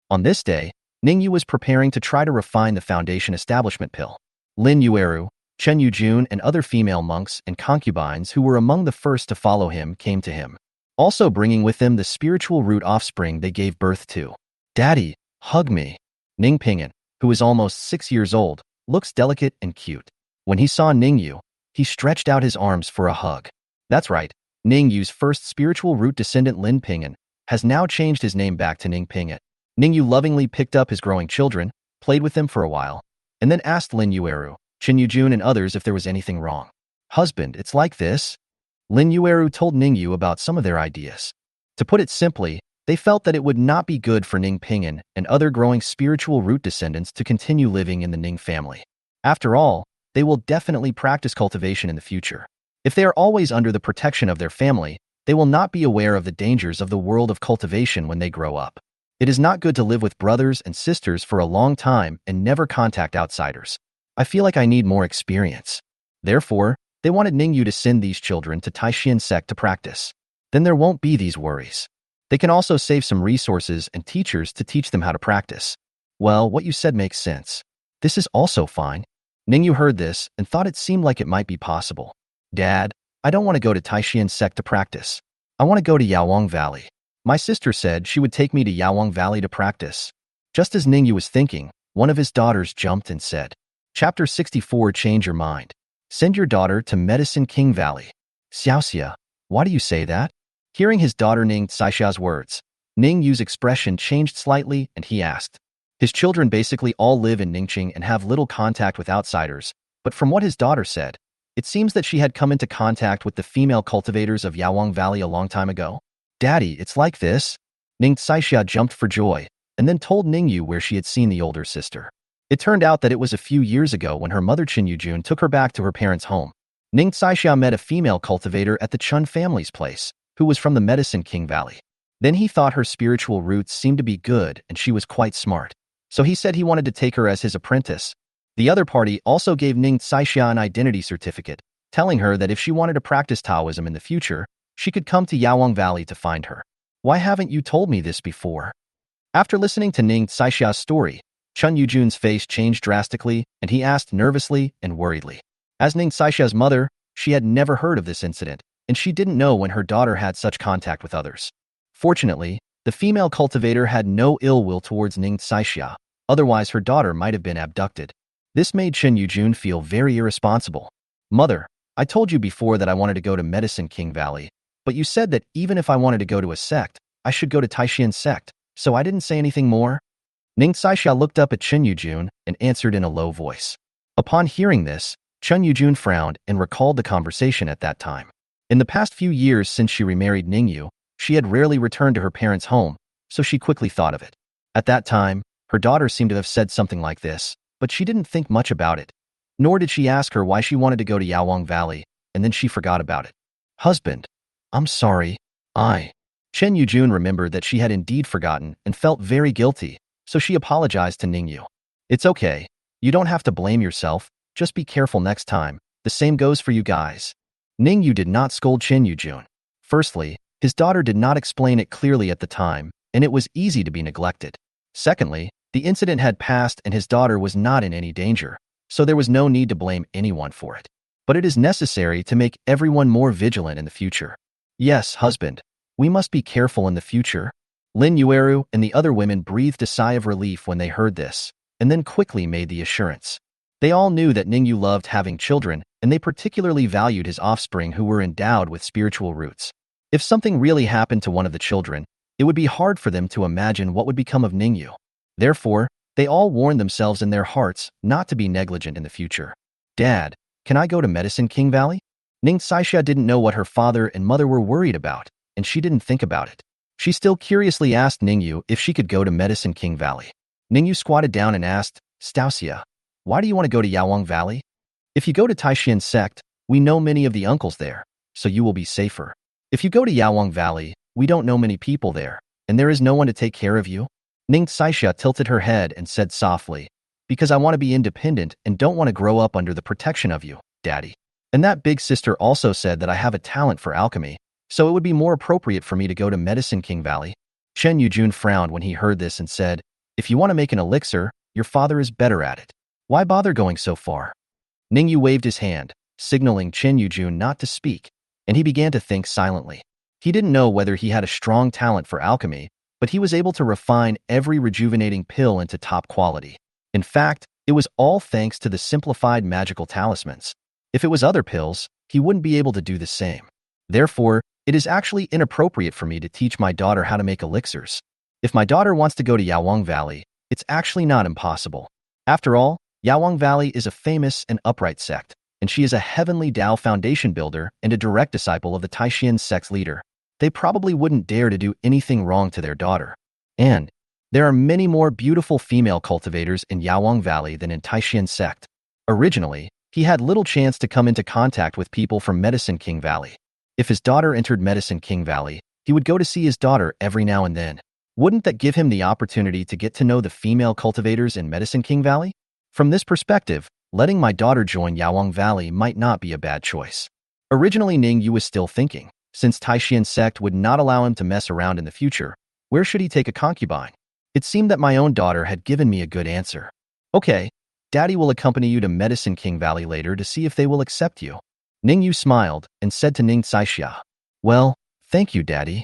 On this day, Ning Yue was preparing to try to refine the foundation establishment pill. Lin Yueru, Chen Yujun, and other female monks and concubines who were among the first to follow him came to him, also bringing with them the spiritual root offspring they gave birth to. Daddy, hug me. Ning Pingan, who is almost 6 years old, looks delicate and cute. When he saw Ning Yue, he stretched out his arms for a hug. That's right, Ning Yue's first spiritual root descendant Lin Pingan has now changed his name back to Ning Pingan. Ning Yue lovingly picked up his growing children, played with them for a while, and then asked Lin Yueru, Chen Yujun, and others if there was anything wrong. Husband, it's like this? Lin Yueru told Ning Yue about some of their ideas. To put it simply, they felt that it would not be good for Ning Pingan and other growing spiritual root descendants to continue living in the Ning family. After all, they will definitely practice cultivation in the future. If they are always under the protection of their family, they will not be aware of the dangers of the world of cultivation when they grow up. It is not good to live with brothers and sisters for a long time and never contact outsiders. I feel like I need more experience. Therefore, they wanted Ning Yue to send these children to Taixuan Sect to practice. Then there won't be these worries. They can also save some resources and teachers to teach them how to practice. Well, what you said makes sense. This is also fine. Ning Yue heard this and thought it seemed like it might be possible. Dad, I don't want to go to Taixuan Sect to practice. I want to go to Yaowang Valley. My sister said she would take me to Yaowang Valley to practice. Just as Ning Yue was thinking, one of his daughters jumped and said, Chapter 64, Change Your Mind. Send your daughter to Medicine King Valley. Xiaoxia, why do you say that? Hearing his daughter Ning Xiaoxia's words, Ning Yue's expression changed slightly and he asked. His children basically all live in Ningqing and have little contact with outsiders, but from what his daughter said, it seems that she had come into contact with the female cultivators of Yaowang Valley a long time ago. Daddy, it's like this? Ning Xiaoxia jumped for joy and then told Ning Yue where she had seen the older sister. It turned out that it was a few years ago when her mother Chen Yujun took her back to her parents' home. Ning Xiaoxia met a female cultivator at the Chun family's place, who was from the Medicine King Valley. Then he thought her spiritual roots seemed to be good and she was quite smart. So he said he wanted to take her as his apprentice. The other party also gave Ning Xiaoxia an identity certificate, telling her that if she wanted to practice Taoism in the future, she could come to Yaowang Valley to find her. Why haven't you told me this before? After listening to Ning Xiaoxia's story, Chun Yujun's face changed drastically, and he asked nervously and worriedly. As Ning Xiaoxia's mother, she had never heard of this incident, and she didn't know when her daughter had such contact with others. Fortunately, the female cultivator had no ill will towards Ning Xiaoxia, otherwise her daughter might have been abducted. This made Chen Yujun feel very irresponsible. Mother, I told you before that I wanted to go to Medicine King Valley, but you said that even if I wanted to go to a sect, I should go to Taixuan Sect, so I didn't say anything more. Ning Xiaoxia looked up at Chen Yujun and answered in a low voice. Upon hearing this, Chen Yujun frowned and recalled the conversation at that time. In the past few years since she remarried Ning Yue, she had rarely returned to her parents' home, so she quickly thought of it. At that time, her daughter seemed to have said something like this, but she didn't think much about it. Nor did she ask her why she wanted to go to Yaowang Valley, and then she forgot about it. Husband, I'm sorry. Chen Yujun remembered that she had indeed forgotten and felt very guilty, so she apologized to Ning Yue. It's okay. You don't have to blame yourself. Just be careful next time. The same goes for you guys. Ning Yue did not scold Chen Yujun. Firstly, his daughter did not explain it clearly at the time, and it was easy to be neglected. Secondly, the incident had passed and his daughter was not in any danger, so there was no need to blame anyone for it. But it is necessary to make everyone more vigilant in the future. Yes, husband, we must be careful in the future. Lin Yueru and the other women breathed a sigh of relief when they heard this, and then quickly made the assurance. They all knew that Ning Yue loved having children, and they particularly valued his offspring who were endowed with spiritual roots. If something really happened to one of the children, it would be hard for them to imagine what would become of Ning Yue. Therefore, they all warned themselves in their hearts not to be negligent in the future. Dad, can I go to Medicine King Valley? Ning Xiaoxia didn't know what her father and mother were worried about, and she didn't think about it. She still curiously asked Ning Yue if she could go to Medicine King Valley. Ning Yue squatted down and asked, Xiaoxia, why do you want to go to Yaowang Valley? If you go to Taixuan Sect, we know many of the uncles there, so you will be safer. If you go to Yaowang Valley, we don't know many people there, and there is no one to take care of you. Ning Xiaoxia tilted her head and said softly, because I want to be independent and don't want to grow up under the protection of you, Daddy. And that big sister also said that I have a talent for alchemy, so it would be more appropriate for me to go to Medicine King Valley. Chen Yujun frowned when he heard this and said, if you want to make an elixir, your father is better at it. Why bother going so far? Ning Yue waved his hand, signaling Chen Yujun not to speak, and he began to think silently. He didn't know whether he had a strong talent for alchemy, but he was able to refine every rejuvenating pill into top quality. In fact, it was all thanks to the simplified magical talismans. If it was other pills, he wouldn't be able to do the same. Therefore, it is actually inappropriate for me to teach my daughter how to make elixirs. If my daughter wants to go to Yaowang Valley, it's actually not impossible. After all, Yaowang Valley is a famous and upright sect, and she is a heavenly Dao foundation builder and a direct disciple of the Taixuan Sect's leader. They probably wouldn't dare to do anything wrong to their daughter. And there are many more beautiful female cultivators in Yaowang Valley than in Taixuan Sect. Originally, he had little chance to come into contact with people from Medicine King Valley. If his daughter entered Medicine King Valley, he would go to see his daughter every now and then. Wouldn't that give him the opportunity to get to know the female cultivators in Medicine King Valley? From this perspective, letting my daughter join Yawang Valley might not be a bad choice. Originally, Ning Yue was still thinking, since Taixuan Sect would not allow him to mess around in the future, where should he take a concubine? It seemed that my own daughter had given me a good answer. Okay, Daddy will accompany you to Medicine King Valley later to see if they will accept you. Ning Yue smiled and said to Ning Saixia, well, thank you, Daddy.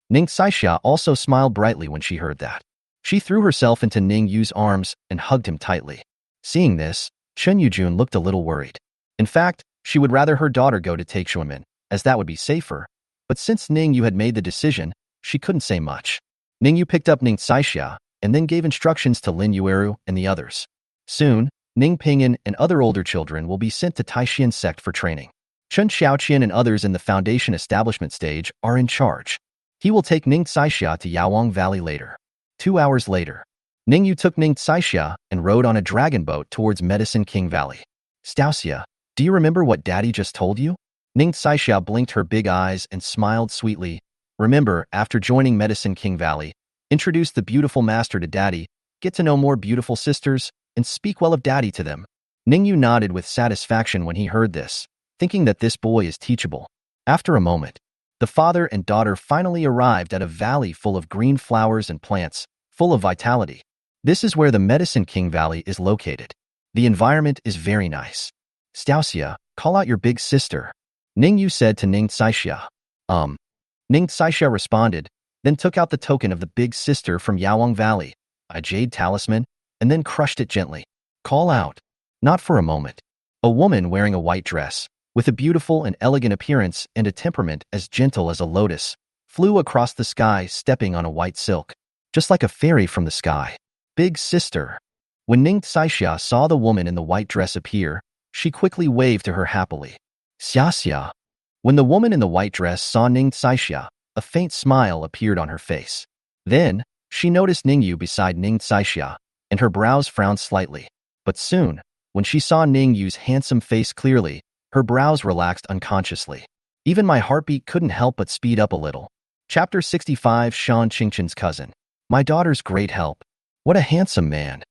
Ning Saixia also smiled brightly when she heard that. She threw herself into Ning Yue's arms and hugged him tightly. Seeing this, Chen Yujun looked a little worried. In fact, she would rather her daughter go to Taixuan, as that would be safer. But since Ning Yue had made the decision, she couldn't say much. Ning Yue picked up Ning Saixia and then gave instructions to Lin Yueru and the others. Soon, Ning Pingyan and other older children will be sent to Taixuan Sect for training. Chen Xiaoqian and others in the Foundation establishment stage are in charge. He will take Ning Saixia to Yawang Valley later. 2 hours later, Ning Yue took Ning Saixia and rode on a dragon boat towards Medicine King Valley. Stausia, do you remember what Daddy just told you? Ning Saixia blinked her big eyes and smiled sweetly. Remember, after joining Medicine King Valley, introduce the beautiful master to Daddy, get to know more beautiful sisters, and speak well of Daddy to them. Ning Yue nodded with satisfaction when he heard this, thinking that this boy is teachable. After a moment, the father and daughter finally arrived at a valley full of green flowers and plants, full of vitality. This is where the Medicine King Valley is located. The environment is very nice. Stausia, call out your big sister. Ning Yue said to Ning Saixia. Ning Saixia responded, then took out the token of the big sister from Yawang Valley, a jade talisman, and then crushed it gently. Call out. Not for a moment. A woman wearing a white dress, with a beautiful and elegant appearance and a temperament as gentle as a lotus, flew across the sky stepping on a white silk, just like a fairy from the sky. Big sister. When Ning Saixia saw the woman in the white dress appear, she quickly waved to her happily. Xiaxia. When the woman in the white dress saw Ning Saixia, a faint smile appeared on her face. Then, she noticed Ning Yue beside Ning Saixia, and her brows frowned slightly. But soon, when she saw Ning Yue's handsome face clearly, her brows relaxed unconsciously. Even my heartbeat couldn't help but speed up a little. Chapter 65 Shan Qingchen's cousin. My daughter's great help. What a handsome man.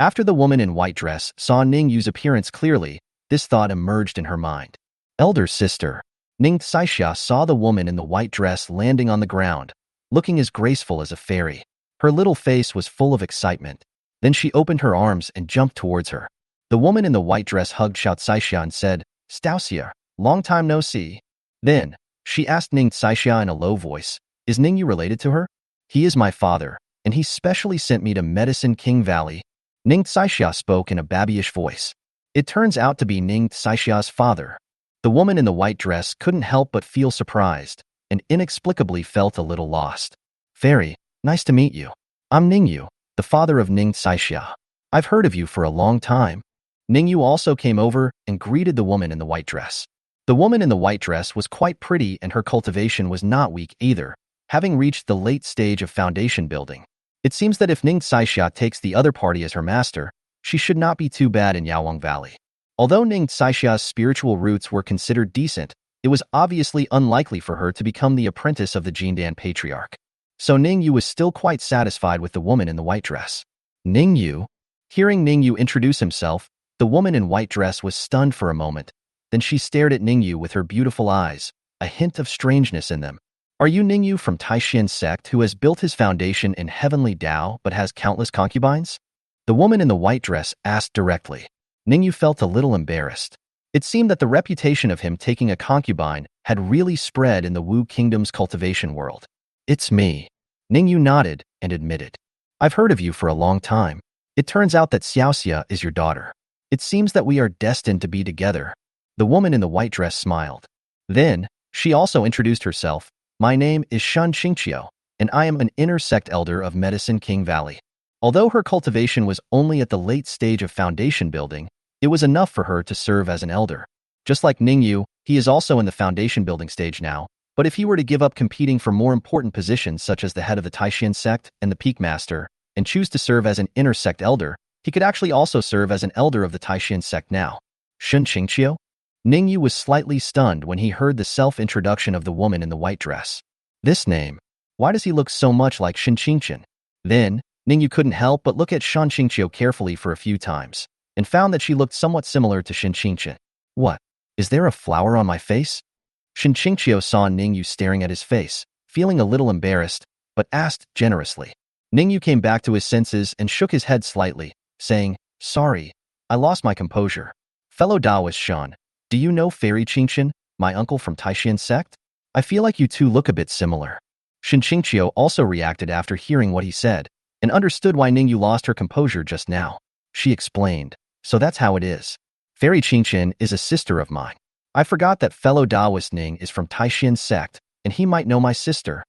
After the woman in white dress saw Ning Yue's appearance clearly, this thought emerged in her mind. Elder sister. Ning Saixia saw the woman in the white dress landing on the ground, looking as graceful as a fairy. Her little face was full of excitement. Then she opened her arms and jumped towards her. The woman in the white dress hugged Xiao Saixia and said, Stausia, long time no see. Then, she asked Ning Saixia in a low voice, is Ning Yue related to her? He is my father, and he specially sent me to Medicine King Valley. Ning Saixia spoke in a babyish voice. It turns out to be Ning Saixia's father. The woman in the white dress couldn't help but feel surprised, and inexplicably felt a little lost. Fairy, nice to meet you. I'm Ning Yue, the father of Ning Saixia. I've heard of you for a long time. Ning Yue also came over and greeted the woman in the white dress. The woman in the white dress was quite pretty and her cultivation was not weak either, having reached the late stage of foundation building. It seems that if Ning Saixia takes the other party as her master, she should not be too bad in Yawang Valley. Although Ning Saixia's spiritual roots were considered decent, it was obviously unlikely for her to become the apprentice of the Jindan Patriarch. So Ning Yue was still quite satisfied with the woman in the white dress. Ning Yue? Hearing Ning Yue introduce himself, the woman in white dress was stunned for a moment. Then she stared at Ning Yue with her beautiful eyes, a hint of strangeness in them. Are you Ning Yue from Taixuan Sect who has built his foundation in heavenly Tao but has countless concubines? The woman in the white dress asked directly. Ning Yue felt a little embarrassed. It seemed that the reputation of him taking a concubine had really spread in the Wu Kingdom's cultivation world. It's me. Ning Yue nodded and admitted. I've heard of you for a long time. It turns out that Xiaoxia is your daughter. It seems that we are destined to be together. The woman in the white dress smiled. Then, she also introduced herself. My name is Shan Qingqiu, and I am an inner sect elder of Medicine King Valley. Although her cultivation was only at the late stage of foundation building, it was enough for her to serve as an elder. Just like Ning Yue, he is also in the foundation building stage now, but if he were to give up competing for more important positions such as the head of the Taixuan Sect and the Peak Master, and choose to serve as an inner sect elder, he could actually also serve as an elder of the Taixuan Sect now. Shan Qingqiu? Ning Yue was slightly stunned when he heard the self-introduction of the woman in the white dress. This name. Why does he look so much like Shen Qingqian? Then, Ning Yue couldn't help but look at Shan Qingqiu carefully for a few times, and found that she looked somewhat similar to Shen Qingqian. What? Is there a flower on my face? Shen Qingqiu saw Ning Yue staring at his face, feeling a little embarrassed, but asked generously. Ning Yue came back to his senses and shook his head slightly, saying, "Sorry, I lost my composure. Fellow Taoist Shan, do you know Fairy Qingqian, my uncle from Taixuan Sect? I feel like you two look a bit similar." Shen Qingqiu also reacted after hearing what he said, and understood why Ning Yue lost her composure just now. She explained, "So that's how it is. Fairy Qingqian is a sister of mine. I forgot that fellow Taoist Ning is from Taixuan Sect, and he might know my sister.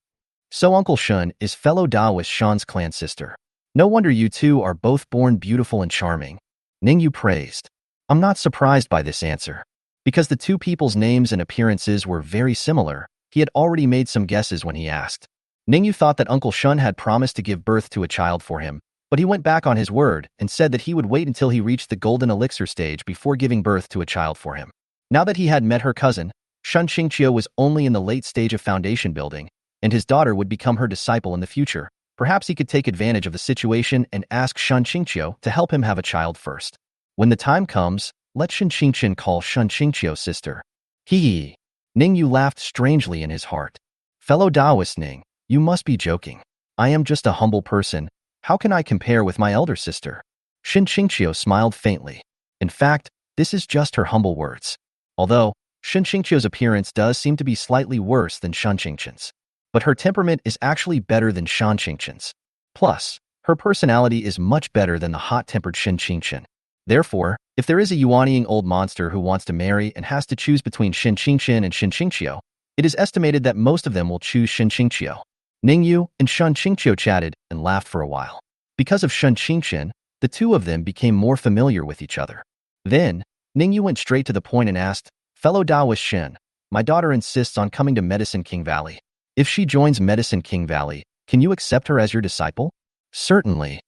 So Uncle Shen is fellow Taoist Shan's clan sister. No wonder you two are both born beautiful and charming." Ning Yue praised. "I'm not surprised by this answer. Because the two people's names and appearances were very similar, he had already made some guesses when he asked." Ning Yue thought that Uncle Shen had promised to give birth to a child for him, but he went back on his word and said that he would wait until he reached the golden elixir stage before giving birth to a child for him. Now that he had met her cousin, Shan Qingqiu was only in the late stage of foundation building, and his daughter would become her disciple in the future. Perhaps he could take advantage of the situation and ask Shan Qingqiu to help him have a child first. When the time comes, let Shan Qingqian call Shan Qingqiu sister. Hee. Ning Yue laughed strangely in his heart. "Fellow Taoist Ning, you must be joking. I am just a humble person. How can I compare with my elder sister?" Shan Qingqiu smiled faintly. In fact, this is just her humble words. Although, Shan Qingqiu's appearance does seem to be slightly worse than Shan Qingqian's. But her temperament is actually better than Shan Qingqian's. Plus, her personality is much better than the hot-tempered Shan Qingqian. Therefore, if there is a Yuanying old monster who wants to marry and has to choose between Shan Qingqian and Shan Qingqiu, it is estimated that most of them will choose Shan Qingqiu. Ning Yue and Shan Qingqiu chatted and laughed for a while. Because of Shan Qingqian, the two of them became more familiar with each other. Then, Ning Yue went straight to the point and asked, "Fellow Taoist Shen, my daughter insists on coming to Medicine King Valley. If she joins Medicine King Valley, can you accept her as your disciple?" "Certainly."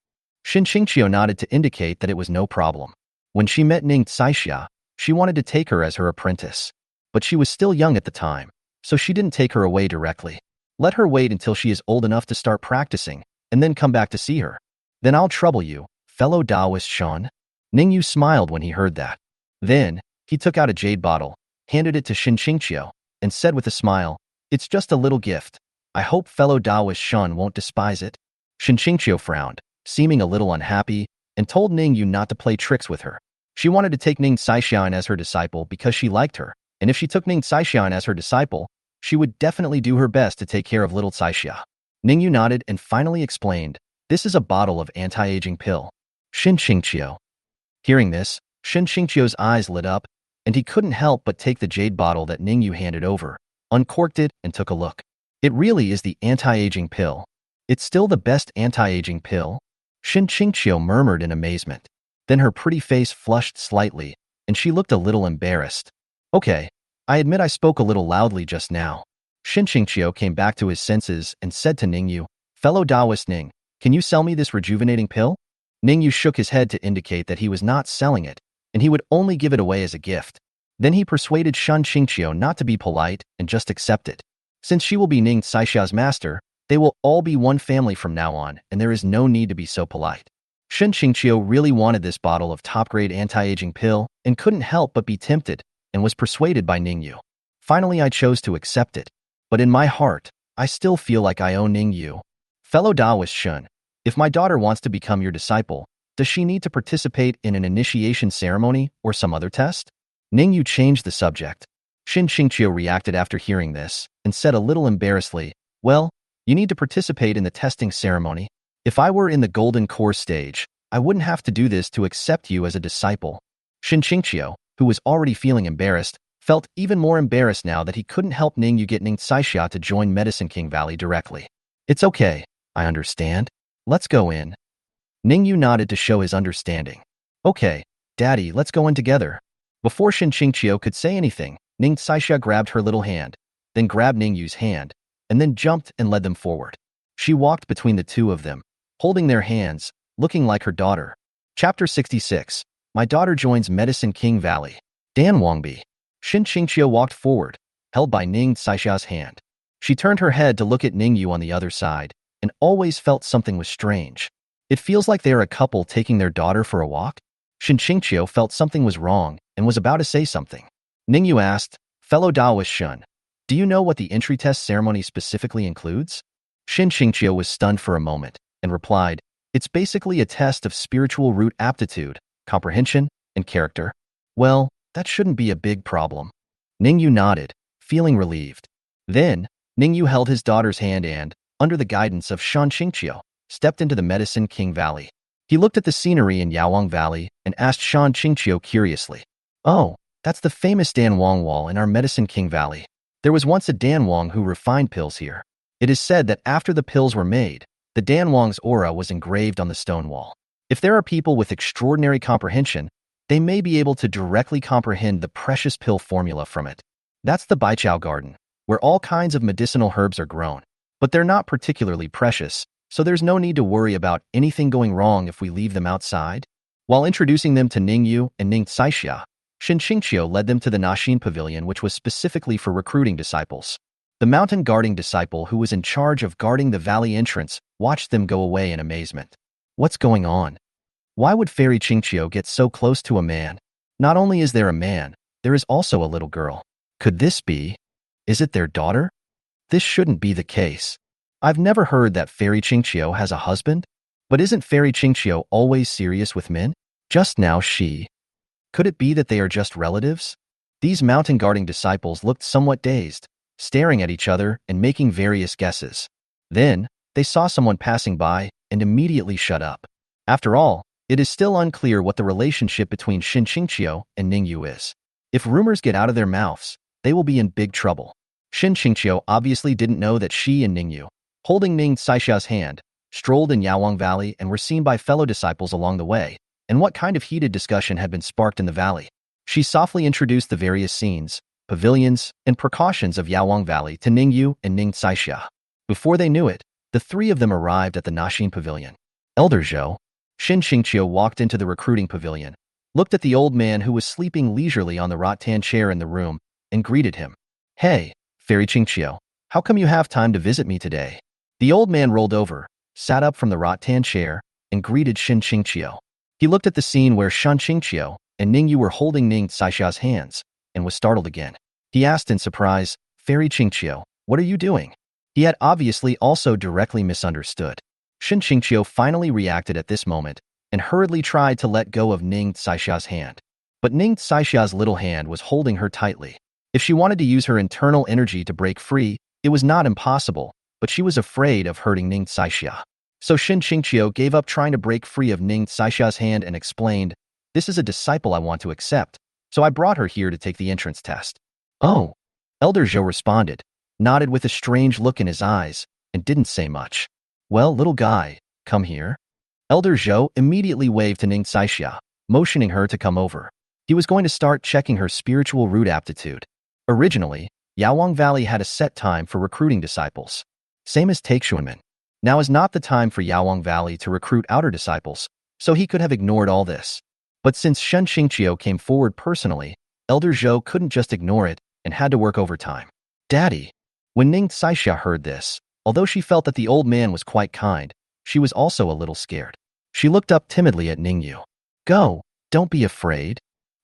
Shan Qingqiu nodded to indicate that it was no problem. When she met Ning Saixia, she wanted to take her as her apprentice. But she was still young at the time, so she didn't take her away directly. Let her wait until she is old enough to start practicing, and then come back to see her. "Then I'll trouble you, fellow Taoist Shan." Ning Yue smiled when he heard that. Then, he took out a jade bottle, handed it to Shan Qingqiu, and said with a smile, "It's just a little gift. I hope fellow Taoist Shan won't despise it." Shan Qingqiu frowned, seeming a little unhappy, and told Ning Yue not to play tricks with her. She wanted to take Ning Saixia as her disciple because she liked her, and if she took Ning Saixia as her disciple, she would definitely do her best to take care of little Saixia. Ning Yue nodded and finally explained, "This is a bottle of anti-aging pill." Shan Qingqiu. Hearing this, Shan Qingqiu's eyes lit up, and he couldn't help but take the jade bottle that Ning Yue handed over, uncorked it, and took a look. It really is the anti-aging pill. It's still the best anti-aging pill? Shan Qingqiu murmured in amazement. Then her pretty face flushed slightly, and she looked a little embarrassed. "Okay, I admit I spoke a little loudly just now." Shan Qingqiu came back to his senses and said to Ning Yue, "Fellow Taoist Ning, can you sell me this rejuvenating pill?" Ning Yue shook his head to indicate that he was not selling it, and he would only give it away as a gift. Then he persuaded Shan Qingqiu not to be polite and just accept it. Since she will be Ning Saishia's master, they will all be one family from now on, and there is no need to be so polite. Shan Qingqiu really wanted this bottle of top-grade anti-aging pill and couldn't help but be tempted, and was persuaded by Ning Yue. Finally, I chose to accept it. But in my heart, I still feel like I owe Ning Yue. "Fellow Taoist Shen, if my daughter wants to become your disciple, does she need to participate in an initiation ceremony or some other test?" Ning Yue changed the subject. Shan Qingqiu reacted after hearing this and said a little embarrassedly, "Well, you need to participate in the testing ceremony. If I were in the golden core stage, I wouldn't have to do this to accept you as a disciple." Shan Qingqiu, who was already feeling embarrassed, felt even more embarrassed now that he couldn't help Ning Yue get Ning Saixia to join Medicine King Valley directly. "It's okay, I understand. Let's go in." Ning Yue nodded to show his understanding. "Okay, Daddy, let's go in together." Before Shan Qingqiu could say anything, Ning Saixia grabbed her little hand, then grabbed Ning Yue's hand, and then jumped and led them forward. She walked between the two of them, holding their hands, looking like her daughter. Chapter 66. My daughter joins Medicine King Valley. Dan Wangbi. Shan Qingqiu walked forward, held by Ning Saishia's hand. She turned her head to look at Ning Yue on the other side, and always felt something was strange. It feels like they are a couple taking their daughter for a walk. Shin Qingqiu felt something was wrong and was about to say something. Ning Yue asked, "Fellow Taoist Shun, do you know what the entry test ceremony specifically includes?" Shin Qingqiu was stunned for a moment and replied, "It's basically a test of spiritual root aptitude, comprehension, and character." "Well, that shouldn't be a big problem." Ning Yue nodded, feeling relieved. Then, Ning Yue held his daughter's hand and, under the guidance of Shan Qingqiu, stepped into the Medicine King Valley. He looked at the scenery in Yaowang Valley and asked Shan Qingqiu curiously, "Oh, that's the famous Dan Wang Wall in our Medicine King Valley. There was once a Dan Wang who refined pills here. It is said that after the pills were made, the Dan Wang's aura was engraved on the stone wall. If there are people with extraordinary comprehension, they may be able to directly comprehend the precious pill formula from it. That's the Baijiao Garden, where all kinds of medicinal herbs are grown. But they're not particularly precious, so there's no need to worry about anything going wrong if we leave them outside." While introducing them to Ning Yue and Ning Tsaixia, Shin Qingqiu led them to the Naxin Pavilion, which was specifically for recruiting disciples. The mountain guarding disciple who was in charge of guarding the valley entrance watched them go away in amazement. What's going on? Why would Fairy Qingqiu get so close to a man? Not only is there a man, there is also a little girl. Could this be? Is it their daughter? This shouldn't be the case. I've never heard that Fairy Qingqiu has a husband. But isn't Fairy Qingqiu always serious with men? Just now she. Could it be that they are just relatives? These mountain guarding disciples looked somewhat dazed, staring at each other and making various guesses. Then, they saw someone passing by and immediately shut up. After all, it is still unclear what the relationship between Shin Qingqiu and Ning Yue is. If rumors get out of their mouths, they will be in big trouble. Shin Qingqiu obviously didn't know that she and Ning Yue, holding Ning Tsaixua's hand, strolled in Yaowang Valley and were seen by fellow disciples along the way, and what kind of heated discussion had been sparked in the valley. She softly introduced the various scenes, pavilions, and precautions of Yaowang Valley to Ning Yue and Ning Tsaixia. Before they knew it, the three of them arrived at the Naxin Pavilion. Elder Zhou. Shin Qingqiu walked into the recruiting pavilion, looked at the old man who was sleeping leisurely on the rattan chair in the room, and greeted him. "Hey, Fairy Qingqiu, how come you have time to visit me today?" The old man rolled over, sat up from the rattan chair, and greeted Shin Qingqiu. He looked at the scene where Shan Qingqiu and Ning Yue were holding Ning Tsaixua's hands, and was startled again. He asked in surprise, "Fairy Qingqiu, what are you doing?" He had obviously also directly misunderstood. Shin Qingqiu finally reacted at this moment, and hurriedly tried to let go of Ning Tsaixua's hand. But Ning Tsaixua's little hand was holding her tightly. If she wanted to use her internal energy to break free, it was not impossible, but she was afraid of hurting Ning Tsaixia. So Shin Qingqiu gave up trying to break free of Ning Tsaixua's hand and explained, "This is a disciple I want to accept, so I brought her here to take the entrance test." "Oh." Elder Zhou responded, nodded with a strange look in his eyes, and didn't say much. "Well, little guy, come here." Elder Zhou immediately waved to Ning Tsaixia, motioning her to come over. He was going to start checking her spiritual root aptitude. Originally, Yaowang Valley had a set time for recruiting disciples. Same as Taixuan. Now is not the time for Yaowang Valley to recruit outer disciples, so he could have ignored all this. But since Shen Qingqiu came forward personally, Elder Zhou couldn't just ignore it and had to work overtime. "Daddy." When Ning Tsaixia heard this, although she felt that the old man was quite kind, she was also a little scared. She looked up timidly at Ning Yue. "Go, don't be afraid."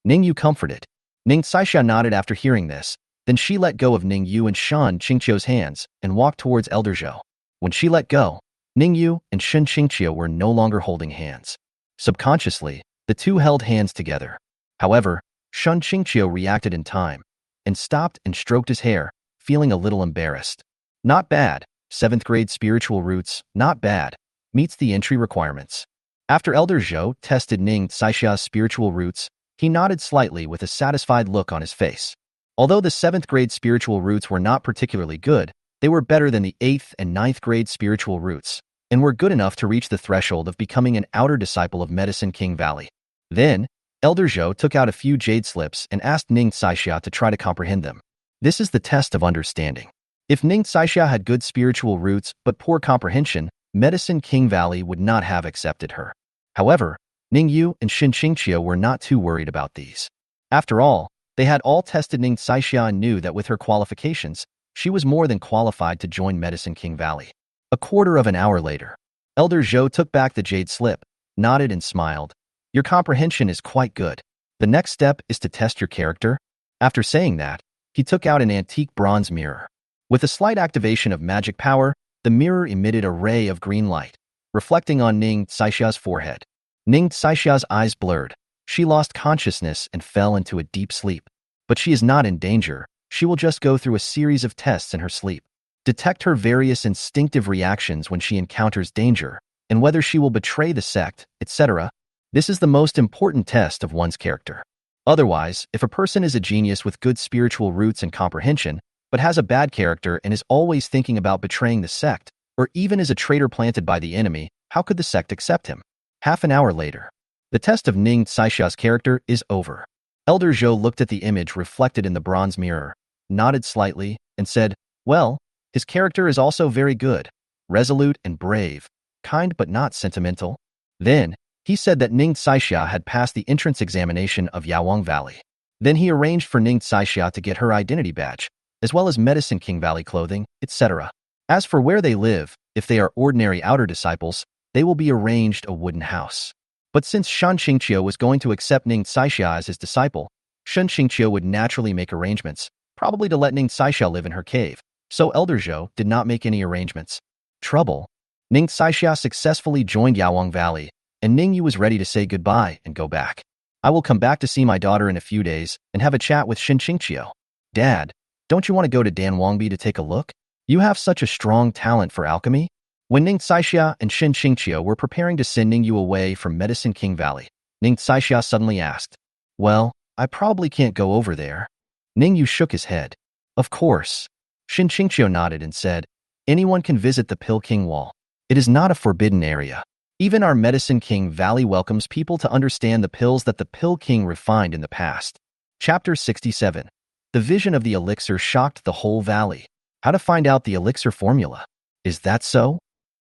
Ning Yue comforted. Ning Tsaixia nodded after hearing this, then she let go of Ning Yue and Shan Qingqiu's hands and walked towards Elder Zhou. When she let go, Ning Yue and Shen Qingqiu were no longer holding hands. Subconsciously, the two held hands together. However, Shen Qingqiu reacted in time, and stopped and stroked his hair, feeling a little embarrassed. Not bad, 7th grade spiritual roots, not bad, meets the entry requirements. After Elder Zhou tested Ning Tsaixua's spiritual roots, he nodded slightly with a satisfied look on his face. Although the 7th grade spiritual roots were not particularly good, they were better than the 8th and 9th grade spiritual roots, and were good enough to reach the threshold of becoming an outer disciple of Medicine King Valley. Then, Elder Zhou took out a few jade slips and asked Ning Tsaixia to try to comprehend them. This is the test of understanding. If Ning Tsaixia had good spiritual roots but poor comprehension, Medicine King Valley would not have accepted her. However, Ning Yue and Shin Qingqiu were not too worried about these. After all, they had all tested Ning Tsaixia and knew that with her qualifications, She was more than qualified to join Medicine King Valley. A quarter of an hour later, Elder Zhou took back the jade slip, nodded and smiled. Your comprehension is quite good. The next step is to test your character. After saying that, he took out an antique bronze mirror. With a slight activation of magic power, the mirror emitted a ray of green light, reflecting on Ning Taixia's forehead. Ning Taixia's eyes blurred. She lost consciousness and fell into a deep sleep. But she is not in danger. She will just go through a series of tests in her sleep. Detect her various instinctive reactions when she encounters danger, and whether she will betray the sect, etc. This is the most important test of one's character. Otherwise, if a person is a genius with good spiritual roots and comprehension, but has a bad character and is always thinking about betraying the sect, or even is a traitor planted by the enemy, how could the sect accept him? Half an hour later, the test of Ning Taixia's character is over. Elder Zhou looked at the image reflected in the bronze mirror, nodded slightly, and said, well, his character is also very good, resolute and brave, kind but not sentimental. Then, he said that Ning Taixia had passed the entrance examination of Yaowang Valley. Then he arranged for Ning Taixia to get her identity badge, as well as Medicine King Valley clothing, etc. As for where they live, if they are ordinary outer disciples, they will be arranged a wooden house. But since Shan Qingqiu was going to accept Ning Taixia as his disciple, Shan Qingqiu would naturally make arrangements, probably to let Ning Taixia live in her cave, so Elder Zhou did not make any arrangements. Trouble. Ning Taixia successfully joined Yaowang Valley, and Ning Yue was ready to say goodbye and go back. I will come back to see my daughter in a few days and have a chat with Shan Qingqiu. Dad, don't you want to go to Danwangbi to take a look? You have such a strong talent for alchemy. When Ning Taixia and Shan Qingqiu were preparing to send Ning Yue away from Medicine King Valley, Ning Taixia suddenly asked, well, I probably can't go over there. Ning Yue shook his head. Of course. Shan Qingqiu nodded and said, anyone can visit the Pill King Wall. It is not a forbidden area. Even our Medicine King Valley welcomes people to understand the pills that the Pill King refined in the past. Chapter 67. The vision of the elixir shocked the whole valley. How to find out the elixir formula? Is that so?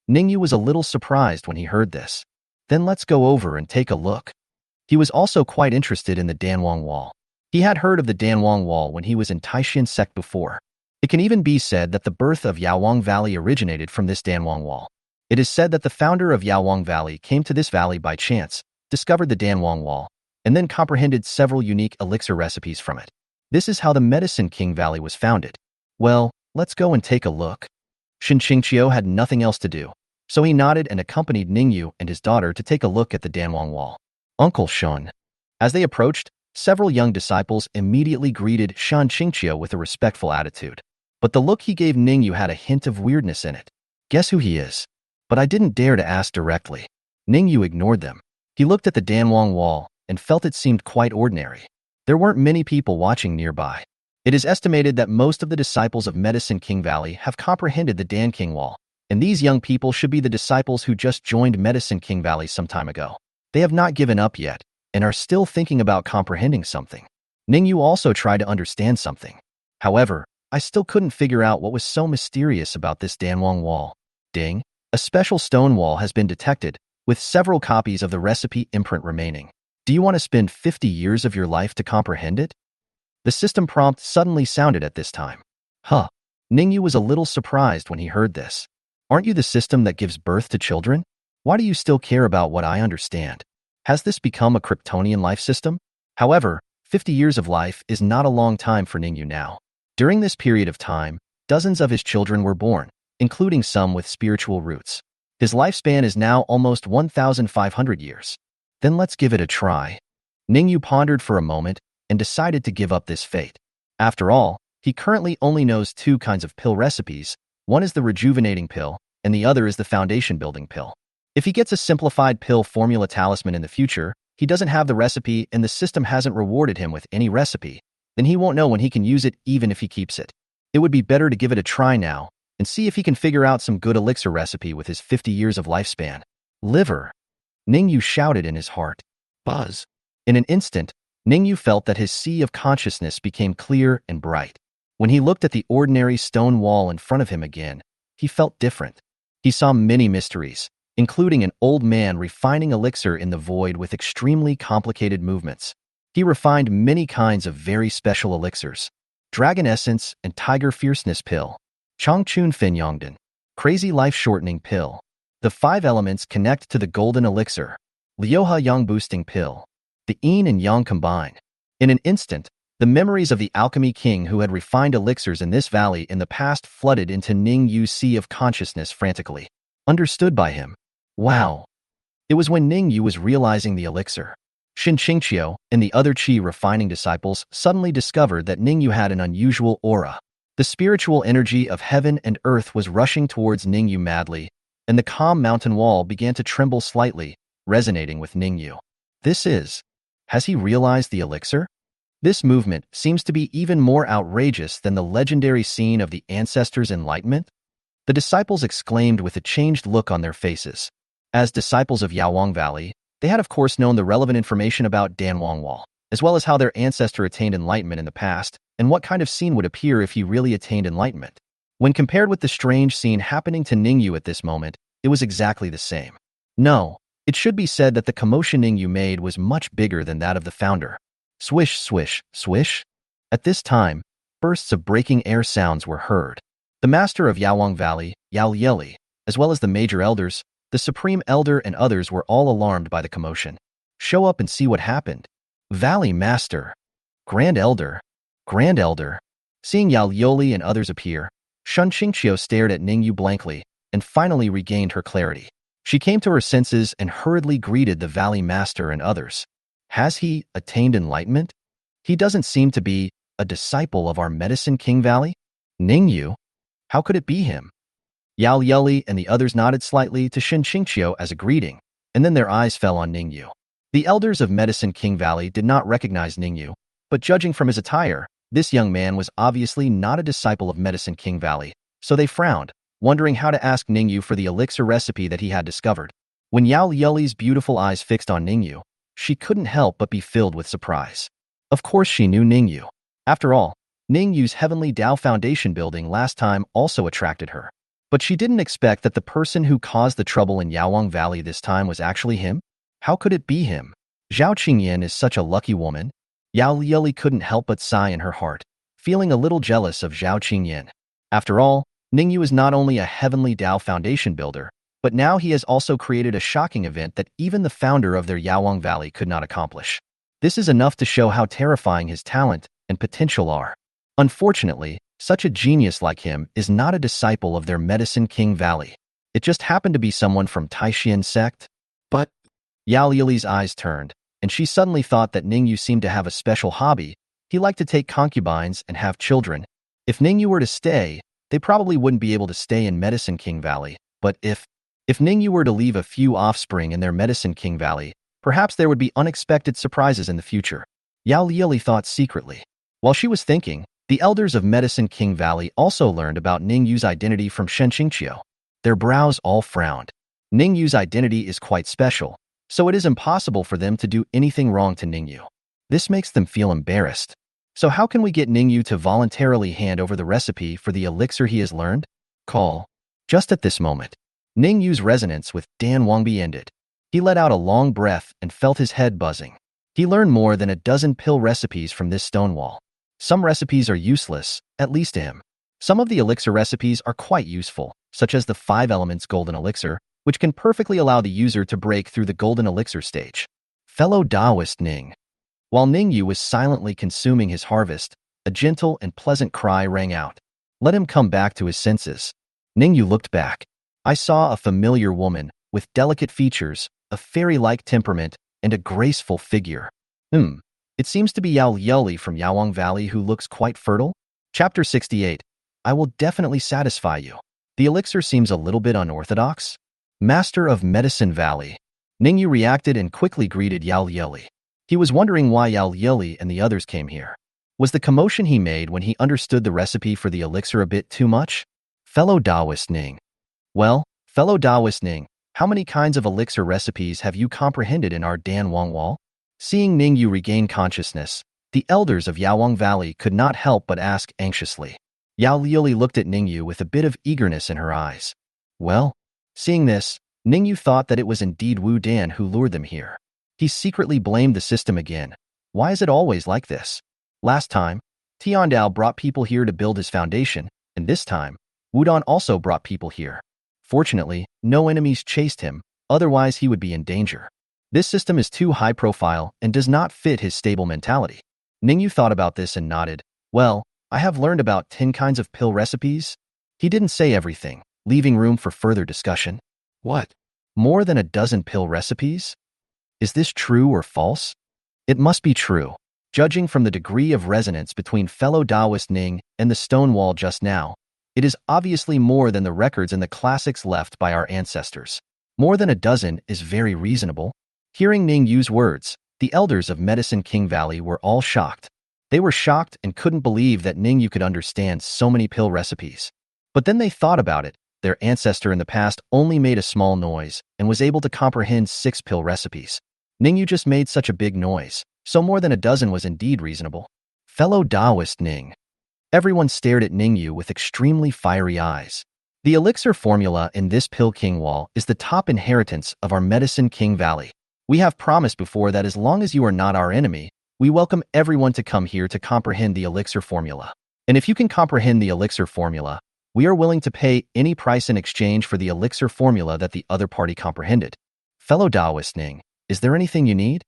Ning Yue was a little surprised when he heard this. Then let's go over and take a look. He was also quite interested in the Danwang Wall. He had heard of the Danwang Wall when he was in Taixuan Sect before. It can even be said that the birth of Yaowang Valley originated from this Danwang Wall. It is said that the founder of Yaowang Valley came to this valley by chance, discovered the Danwang Wall, and then comprehended several unique elixir recipes from it. This is how the Medicine King Valley was founded. Well, let's go and take a look. Shan Qingqiu had nothing else to do, so he nodded and accompanied Ning Yue and his daughter to take a look at the Danwang Wall. Uncle Shan. As they approached, several young disciples immediately greeted Shan Qingqiu with a respectful attitude. But the look he gave Ning Yue had a hint of weirdness in it. Guess who he is? But I didn't dare to ask directly. Ning Yue ignored them. He looked at the Danwang Wall and felt it seemed quite ordinary. There weren't many people watching nearby. It is estimated that most of the disciples of Medicine King Valley have comprehended the Dan King Wall, and these young people should be the disciples who just joined Medicine King Valley some time ago. They have not given up yet, and are still thinking about comprehending something. Ning Yue also tried to understand something. However, I still couldn't figure out what was so mysterious about this Danwang Wall. Ding! A special stone wall has been detected, with several copies of the recipe imprint remaining. Do you want to spend 50 years of your life to comprehend it? The system prompt suddenly sounded at this time. Huh. Ning Yue was a little surprised when he heard this. Aren't you the system that gives birth to children? Why do you still care about what I understand? Has this become a Kryptonian life system? However, 50 years of life is not a long time for Ning Yue now. During this period of time, dozens of his children were born, including some with spiritual roots. His lifespan is now almost 1,500 years. Then let's give it a try. Ning Yue pondered for a moment and decided to give up this fate. After all, he currently only knows two kinds of pill recipes. One is the rejuvenating pill, and the other is the foundation building pill. If he gets a simplified pill formula talisman in the future, he doesn't have the recipe and the system hasn't rewarded him with any recipe, then he won't know when he can use it even if he keeps it. It would be better to give it a try now and see if he can figure out some good elixir recipe with his 50 years of lifespan. Liver. Ning Yue shouted in his heart. Buzz. In an instant, Ning Yue felt that his sea of consciousness became clear and bright. When he looked at the ordinary stone wall in front of him again, he felt different. He saw many mysteries, including an old man refining elixir in the void with extremely complicated movements. He refined many kinds of very special elixirs. Dragon Essence and Tiger Fierceness Pill. Changchun Finyongdan. Crazy Life Shortening Pill. The 5 elements connect to the Golden Elixir. Liuha Yang Boosting Pill. The Yin and Yang combine. In an instant, the memories of the alchemy king who had refined elixirs in this valley in the past flooded into Ning Yue's sea of consciousness frantically. Understood by him. Wow. It was when Ning Yue was realizing the elixir. Xin Qingqiu and the other Qi refining disciples suddenly discovered that Ning Yue had an unusual aura. The spiritual energy of heaven and earth was rushing towards Ning Yue madly, and the calm mountain wall began to tremble slightly, resonating with Ning Yue. Has he realized the elixir? This movement seems to be even more outrageous than the legendary scene of the ancestors' enlightenment. The disciples exclaimed with a changed look on their faces. As disciples of Yaowang Valley, they had of course known the relevant information about Danwang Wall, as well as how their ancestor attained enlightenment in the past, and what kind of scene would appear if he really attained enlightenment. When compared with the strange scene happening to Ning Yue at this moment, it was exactly the same. No, it should be said that the commotion Ning Yue made was much bigger than that of the founder. Swish, swish, swish. At this time, bursts of breaking air sounds were heard. The master of Yaowang Valley, Yao Yeli, as well as the major elders, the supreme elder and others were all alarmed by the commotion. Show up and see what happened. Valley Master. Grand Elder. Grand Elder. Seeing Yao Yoli and others appear, Shun Qingqiu stared at Ning Yue blankly and finally regained her clarity. She came to her senses and hurriedly greeted the Valley Master and others. Has he attained enlightenment? He doesn't seem to be a disciple of our Medicine King Valley. Ning Yue? How could it be him? Yao Yeli and the others nodded slightly to Xin Qingqiu as a greeting, and then their eyes fell on Ning Yue. The elders of Medicine King Valley did not recognize Ning Yue, but judging from his attire, this young man was obviously not a disciple of Medicine King Valley, so they frowned, wondering how to ask Ning Yue for the elixir recipe that he had discovered. When Yao Yeli's beautiful eyes fixed on Ning Yue, she couldn't help but be filled with surprise. Of course she knew Ning Yue. After all, Ning Yue's Heavenly Dao Foundation building last time also attracted her. But she didn't expect that the person who caused the trouble in Yaowang Valley this time was actually him. How could it be him? Zhao Qingyan is such a lucky woman. Yao Yeli couldn't help but sigh in her heart, feeling a little jealous of Zhao Qingyan. After all, Ning Yue is not only a Heavenly Dao Foundation builder, but now he has also created a shocking event that even the founder of their Yaowang Valley could not accomplish. This is enough to show how terrifying his talent and potential are. Unfortunately, such a genius like him is not a disciple of their Medicine King Valley. It just happened to be someone from Taixuan Sect. But Yao Yili's eyes turned, and she suddenly thought that Ning Yue seemed to have a special hobby. He liked to take concubines and have children. If Ning Yue were to stay, they probably wouldn't be able to stay in Medicine King Valley. But if Ning Yue were to leave a few offspring in their Medicine King Valley, perhaps there would be unexpected surprises in the future. Yao Yili thought secretly. While she was thinking, the elders of Medicine King Valley also learned about Ning Yue's identity from Shen Qingqiu. Their brows all frowned. Ning Yue's identity is quite special, so it is impossible for them to do anything wrong to Ning Yue. This makes them feel embarrassed. So how can we get Ning Yue to voluntarily hand over the recipe for the elixir he has learned? Call. Just at this moment, Ning Yue's resonance with Dan Wangbi ended. He let out a long breath and felt his head buzzing. He learned more than a dozen pill recipes from this stone wall. Some recipes are useless, at least to him. Some of the elixir recipes are quite useful, such as the 5 elements golden elixir, which can perfectly allow the user to break through the golden elixir stage. Fellow Taoist Ning. While Ning Yue was silently consuming his harvest, a gentle and pleasant cry rang out. Let him come back to his senses. Ning Yue looked back. I saw a familiar woman, with delicate features, a fairy-like temperament, and a graceful figure. It seems to be Yao Yeli from Yaowang Valley who looks quite fertile. Chapter 68. I will definitely satisfy you. The elixir seems a little bit unorthodox. Master of Medicine Valley. Ning Yue reacted and quickly greeted Yao Yeli. He was wondering why Yao Yeli and the others came here. Was the commotion he made when he understood the recipe for the elixir a bit too much? Fellow Taoist Ning. Well, fellow Taoist Ning, how many kinds of elixir recipes have you comprehended in our Dan Wang Wall? Seeing Ning Yue regain consciousness, the elders of Yaowang Valley could not help but ask anxiously. Yao Yili looked at Ning Yue with a bit of eagerness in her eyes. Well, seeing this, Ning Yue thought that it was indeed Wu Dan who lured them here. He secretly blamed the system again. Why is it always like this? Last time, Tiandao brought people here to build his foundation, and this time, Wudon also brought people here. Fortunately, no enemies chased him, otherwise he would be in danger. This system is too high profile and does not fit his stable mentality. Ning Yue thought about this and nodded. Well, I have learned about 10 kinds of pill recipes. He didn't say everything, leaving room for further discussion. What? More than a dozen pill recipes? Is this true or false? It must be true. Judging from the degree of resonance between fellow Taoist Ning and the stone wall just now, it is obviously more than the records and the classics left by our ancestors. More than a dozen is very reasonable. Hearing Ning Yue's words, the elders of Medicine King Valley were all shocked. They were shocked and couldn't believe that Ning Yue could understand so many pill recipes. But then they thought about it. Their ancestor in the past only made a small noise and was able to comprehend 6 pill recipes. Ning Yue just made such a big noise, so more than a dozen was indeed reasonable. Fellow Taoist Ning. Everyone stared at Ning Yue with extremely fiery eyes. The elixir formula in this Pill King Wall is the top inheritance of our Medicine King Valley. We have promised before that as long as you are not our enemy, we welcome everyone to come here to comprehend the elixir formula. And if you can comprehend the elixir formula, we are willing to pay any price in exchange for the elixir formula that the other party comprehended. Fellow Taoist Ning, is there anything you need?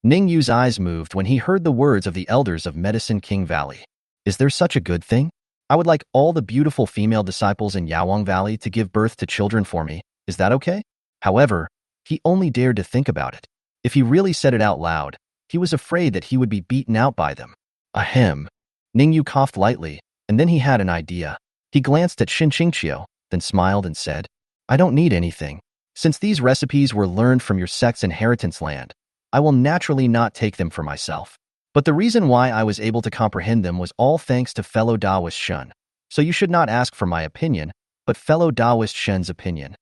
Ning Yue's eyes moved when he heard the words of the elders of Medicine King Valley. Is there such a good thing? I would like all the beautiful female disciples in Yawang Valley to give birth to children for me. Is that okay? However, he only dared to think about it. If he really said it out loud, he was afraid that he would be beaten out by them. Ahem. Ning Yue coughed lightly, and then he had an idea. He glanced at Xin Qingqiu, then smiled and said, I don't need anything. Since these recipes were learned from your sect's inheritance land, I will naturally not take them for myself. But the reason why I was able to comprehend them was all thanks to fellow Taoist Shen. So you should not ask for my opinion, but fellow Taoist Shen's opinion.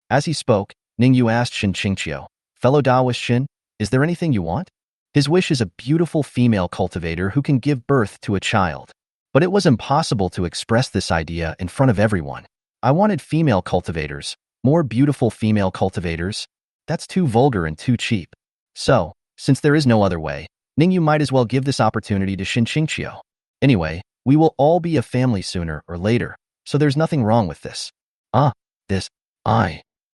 As he spoke, Ning Yue asked Xin Qingqiu, Fellow Taoist Shen, is there anything you want? His wish is a beautiful female cultivator who can give birth to a child. But it was impossible to express this idea in front of everyone. I wanted female cultivators, more beautiful female cultivators. That's too vulgar and too cheap. So, since there is no other way, Ning Yue might as well give this opportunity to Xin Qingqiu. Anyway, we will all be a family sooner or later, so there's nothing wrong with this.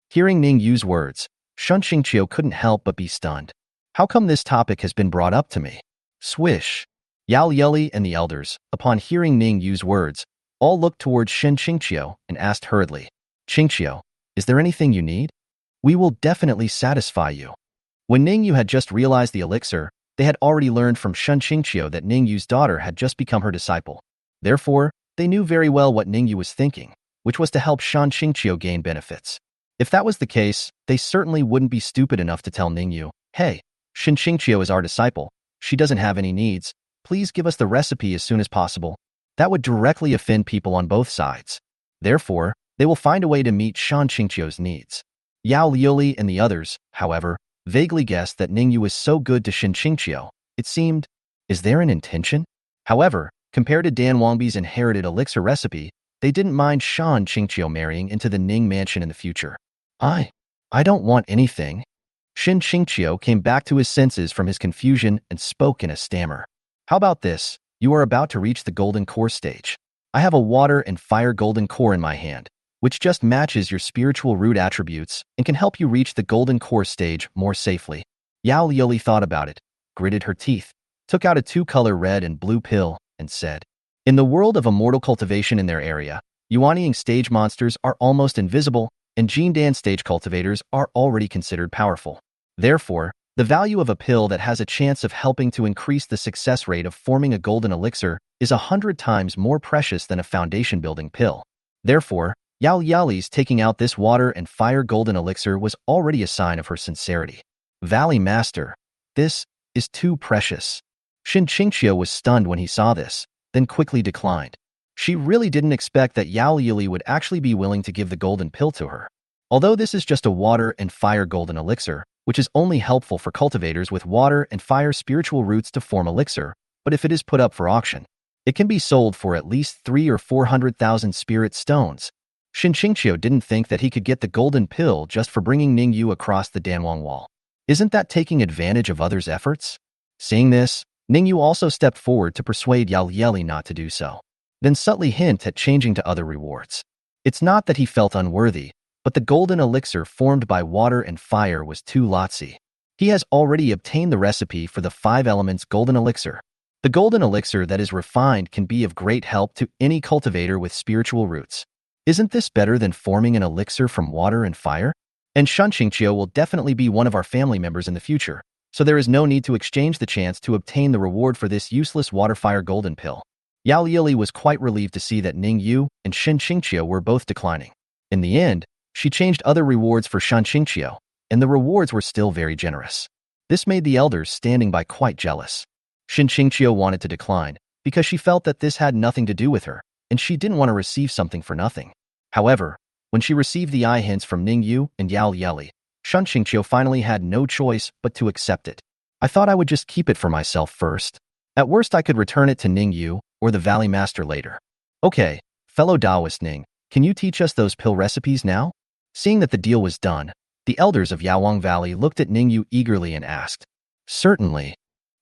Hearing Ning Yue's words, Xin Qingqiu couldn't help but be stunned. How come this topic has been brought up to me? Swish. Yao Yeli and the elders, upon hearing Ning Yue's words, all looked towards Xin Qingqiu and asked hurriedly, Qingqiu, is there anything you need? We will definitely satisfy you. When Ning Yue had just realized the elixir, they had already learned from Xin Qingqiu that Ning Yue's daughter had just become her disciple. Therefore, they knew very well what Ning Yue was thinking, which was to help Xin Qingqiu gain benefits. If that was the case, they certainly wouldn't be stupid enough to tell Ning Yue, hey, Xin Qingqiu is our disciple. She doesn't have any needs. Please give us the recipe as soon as possible. That would directly offend people on both sides. Therefore, they will find a way to meet Xin Qingqiu's needs. Yao Liuli and the others, however, vaguely guessed that Ning Yue was so good to Xin Qingqiu. It seemed, is there an intention? However, compared to Dan Wangbi's inherited elixir recipe, they didn't mind Xin Qingqiu marrying into the Ning mansion in the future. I don't want anything. Xin Qingqiu came back to his senses from his confusion and spoke in a stammer. How about this? You are about to reach the golden core stage. I have a water and fire golden core in my hand, which just matches your spiritual root attributes and can help you reach the golden core stage more safely. Yao Liuli thought about it, gritted her teeth, took out a 2-color red and blue pill, and said, in the world of immortal cultivation in their area, Yuanying stage monsters are almost invisible, and Jindan stage cultivators are already considered powerful. Therefore, the value of a pill that has a chance of helping to increase the success rate of forming a golden elixir is 100 times more precious than a foundation-building pill. Therefore, Yao Yali's taking out this water and fire golden elixir was already a sign of her sincerity. Valley Master, this is too precious. Xin Qingqiu was stunned when he saw this, then quickly declined. She really didn't expect that Yao Yili would actually be willing to give the golden pill to her. Although this is just a water and fire golden elixir, which is only helpful for cultivators with water and fire spiritual roots to form elixir, but if it is put up for auction, it can be sold for at least 300,000 or 400,000 spirit stones. Xin Qingqiu didn't think that he could get the golden pill just for bringing Ning Yue across the Danwang Wall. Isn't that taking advantage of others' efforts? Seeing this, Ning Yue also stepped forward to persuade Yao Lieli not to do so, then subtly hint at changing to other rewards. It's not that he felt unworthy, but the golden elixir formed by water and fire was too lotsy. He has already obtained the recipe for the 5 elements golden elixir. The golden elixir that is refined can be of great help to any cultivator with spiritual roots. Isn't this better than forming an elixir from water and fire? And Shen Qingqiu will definitely be one of our family members in the future, so there is no need to exchange the chance to obtain the reward for this useless water-fire golden pill. Yao Lieli was quite relieved to see that Ning Yue and Shen Qingqiu were both declining. In the end, she changed other rewards for Shen Qingqiu, and the rewards were still very generous. This made the elders standing by quite jealous. Shen Qingqiu wanted to decline, because she felt that this had nothing to do with her, and she didn't want to receive something for nothing. However, when she received the eye hints from Ning Yue and Yao Lieli, Shen Qingqiu finally had no choice but to accept it. I thought I would just keep it for myself first. At worst, I could return it to Ning Yue or the Valley Master later. Okay, fellow Taoist Ning, can you teach us those pill recipes now? Seeing that the deal was done, the elders of Yaowang Valley looked at Ning Yue eagerly and asked, "Certainly."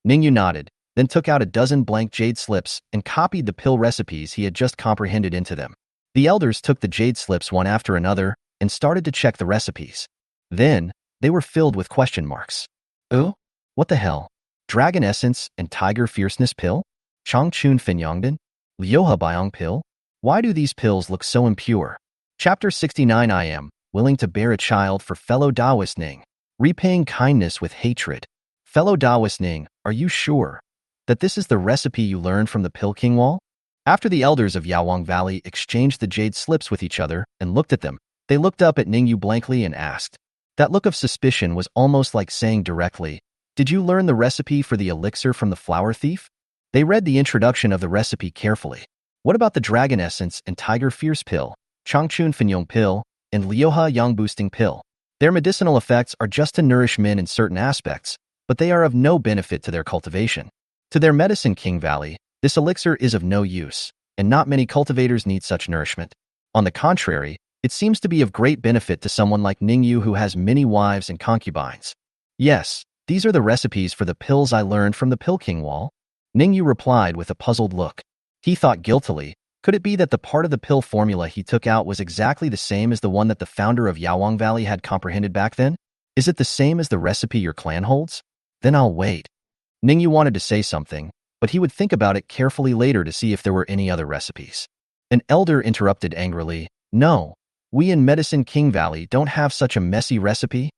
Ning Yue nodded, then took out a dozen blank jade slips and copied the pill recipes he had just comprehended into them. The elders took the jade slips one after another and started to check the recipes. Then, they were filled with question marks. Oh? What the hell? Dragon Essence and Tiger Fierceness Pill? Changchun Finyongdan? Lyoha Byong Pill? Why do these pills look so impure? Chapter 69. I am willing to bear a child for fellow Taoist Ning, repaying kindness with hatred. Fellow Taoist Ning, are you sure that this is the recipe you learned from the Pill King Wall? After the elders of Yaowang Valley exchanged the jade slips with each other and looked at them, they looked up at Ning Yue blankly and asked. That look of suspicion was almost like saying directly, "Did you learn the recipe for the elixir from the flower thief?" They read the introduction of the recipe carefully. What about the Dragon Essence and Tiger Fierce Pill, Changchun Finyong Pill, and Lyoha Yang Boosting Pill? Their medicinal effects are just to nourish men in certain aspects, but they are of no benefit to their cultivation. To their Medicine King Valley, this elixir is of no use, and not many cultivators need such nourishment. On the contrary, it seems to be of great benefit to someone like Ning Yue who has many wives and concubines. Yes, these are the recipes for the pills I learned from the Pill King Wall. Ning Yue replied with a puzzled look. He thought guiltily, could it be that the part of the pill formula he took out was exactly the same as the one that the founder of Yaowang Valley had comprehended back then? Is it the same as the recipe your clan holds? Then I'll wait. Ning Yue wanted to say something, but he would think about it carefully later to see if there were any other recipes. An elder interrupted angrily, "No, we in Medicine King Valley don't have such a messy recipe."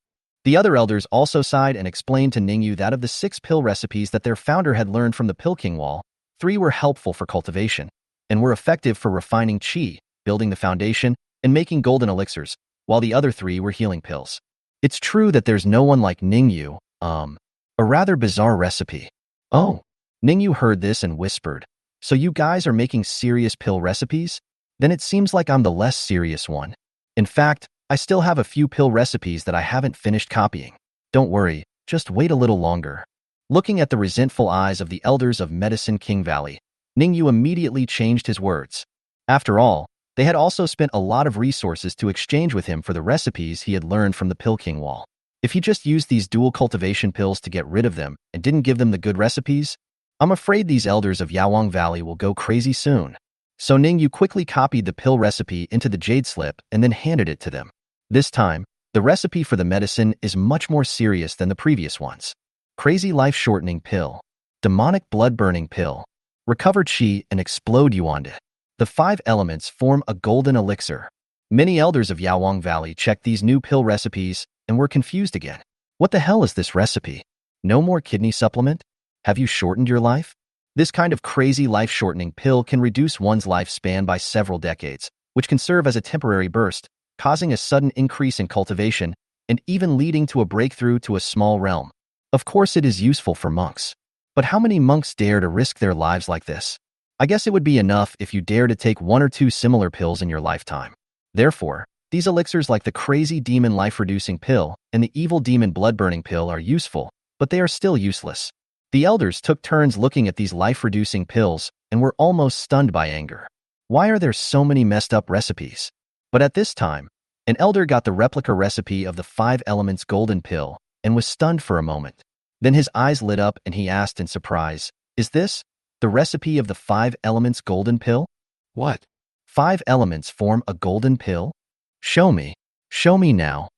The other elders also sighed and explained to Ning Yue that of the 6 pill recipes that their founder had learned from the Pill King Wall, 3 were helpful for cultivation, and were effective for refining qi, building the foundation, and making golden elixirs, while the other 3 were healing pills. It's true that there's no one like Ning Yue, a rather bizarre recipe. Oh. Ning Yue heard this and whispered, "So you guys are making serious pill recipes? Then it seems like I'm the less serious one. In fact, I still have a few pill recipes that I haven't finished copying. Don't worry, just wait a little longer." Looking at the resentful eyes of the elders of Medicine King Valley, Ning Yue immediately changed his words. After all, they had also spent a lot of resources to exchange with him for the recipes he had learned from the Pill King Wall. If he just used these dual cultivation pills to get rid of them and didn't give them the good recipes, I'm afraid these elders of Yaowang Valley will go crazy soon. So Ning Yue quickly copied the pill recipe into the jade slip and then handed it to them. This time, the recipe for the medicine is much more serious than the previous ones. Crazy life-shortening pill, demonic blood-burning pill, recover qi and explode yuande. The 5 elements form a golden elixir. Many elders of Yaowang Valley checked these new pill recipes and were confused again. What the hell is this recipe? No more kidney supplement? Have you shortened your life? This kind of crazy life-shortening pill can reduce one's lifespan by several decades, which can serve as a temporary burst, causing a sudden increase in cultivation and even leading to a breakthrough to a small realm. Of course, it is useful for monks. But how many monks dare to risk their lives like this? I guess it would be enough if you dare to take 1 or 2 similar pills in your lifetime. Therefore, these elixirs like the crazy demon life-reducing pill and the evil demon blood-burning pill are useful, but they are still useless. The elders took turns looking at these life-reducing pills and were almost stunned by anger. Why are there so many messed up recipes? But at this time, an elder got the replica recipe of the 5 elements golden pill and was stunned for a moment. Then his eyes lit up and he asked in surprise, "Is this the recipe of the 5 elements golden pill?" "What? 5 elements form a golden pill? Show me. Show me now."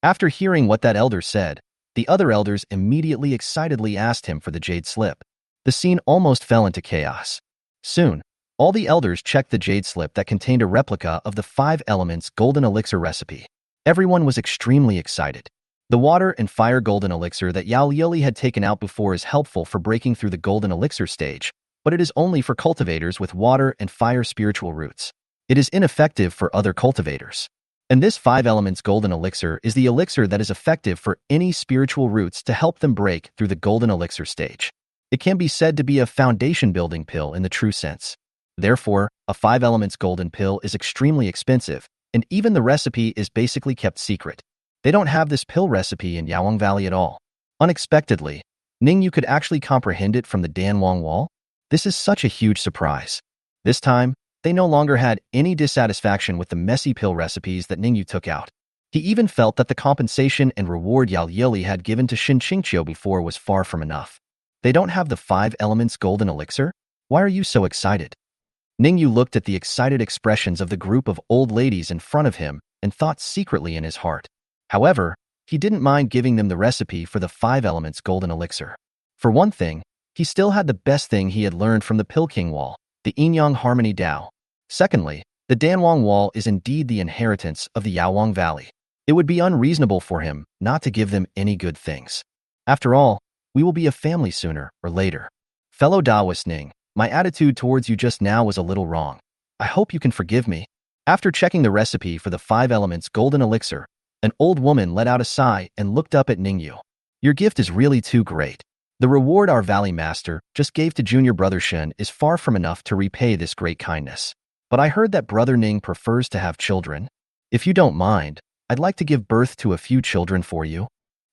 After hearing what that elder said, the other elders immediately excitedly asked him for the jade slip. The scene almost fell into chaos. Soon, all the elders checked the jade slip that contained a replica of the 5 elements golden elixir recipe. Everyone was extremely excited. The water and fire golden elixir that Yao Yili had taken out before is helpful for breaking through the golden elixir stage, but it is only for cultivators with water and fire spiritual roots. It is ineffective for other cultivators. And this 5 elements golden elixir is the elixir that is effective for any spiritual roots to help them break through the golden elixir stage. It can be said to be a foundation building pill in the true sense. Therefore, a 5 elements golden pill is extremely expensive, and even the recipe is basically kept secret. They don't have this pill recipe in Yaoang Valley at all. Unexpectedly, Ning Yue could actually comprehend it from the Danwang wall. This is such a huge surprise. This time, they no longer had any dissatisfaction with the messy pill recipes that Ning Yue took out. He even felt that the compensation and reward Yao Yili had given to Xin Qingqiu before was far from enough. They don't have the 5 elements golden elixir? Why are you so excited? Ning Yue looked at the excited expressions of the group of old ladies in front of him and thought secretly in his heart. However, he didn't mind giving them the recipe for the 5 elements golden elixir. For one thing, he still had the best thing he had learned from the Pill King Wall, the Yinyang Harmony Dao. Secondly, the Danwang Wall is indeed the inheritance of the Yaoang Valley. It would be unreasonable for him not to give them any good things. After all, we will be a family sooner or later. Fellow Taoist Ning, my attitude towards you just now was a little wrong. I hope you can forgive me. After checking the recipe for the 5 elements golden elixir, an old woman let out a sigh and looked up at Ning Yue. Your gift is really too great. The reward our Valley Master just gave to junior brother Shen is far from enough to repay this great kindness. But I heard that brother Ning prefers to have children. If you don't mind, I'd like to give birth to a few children for you.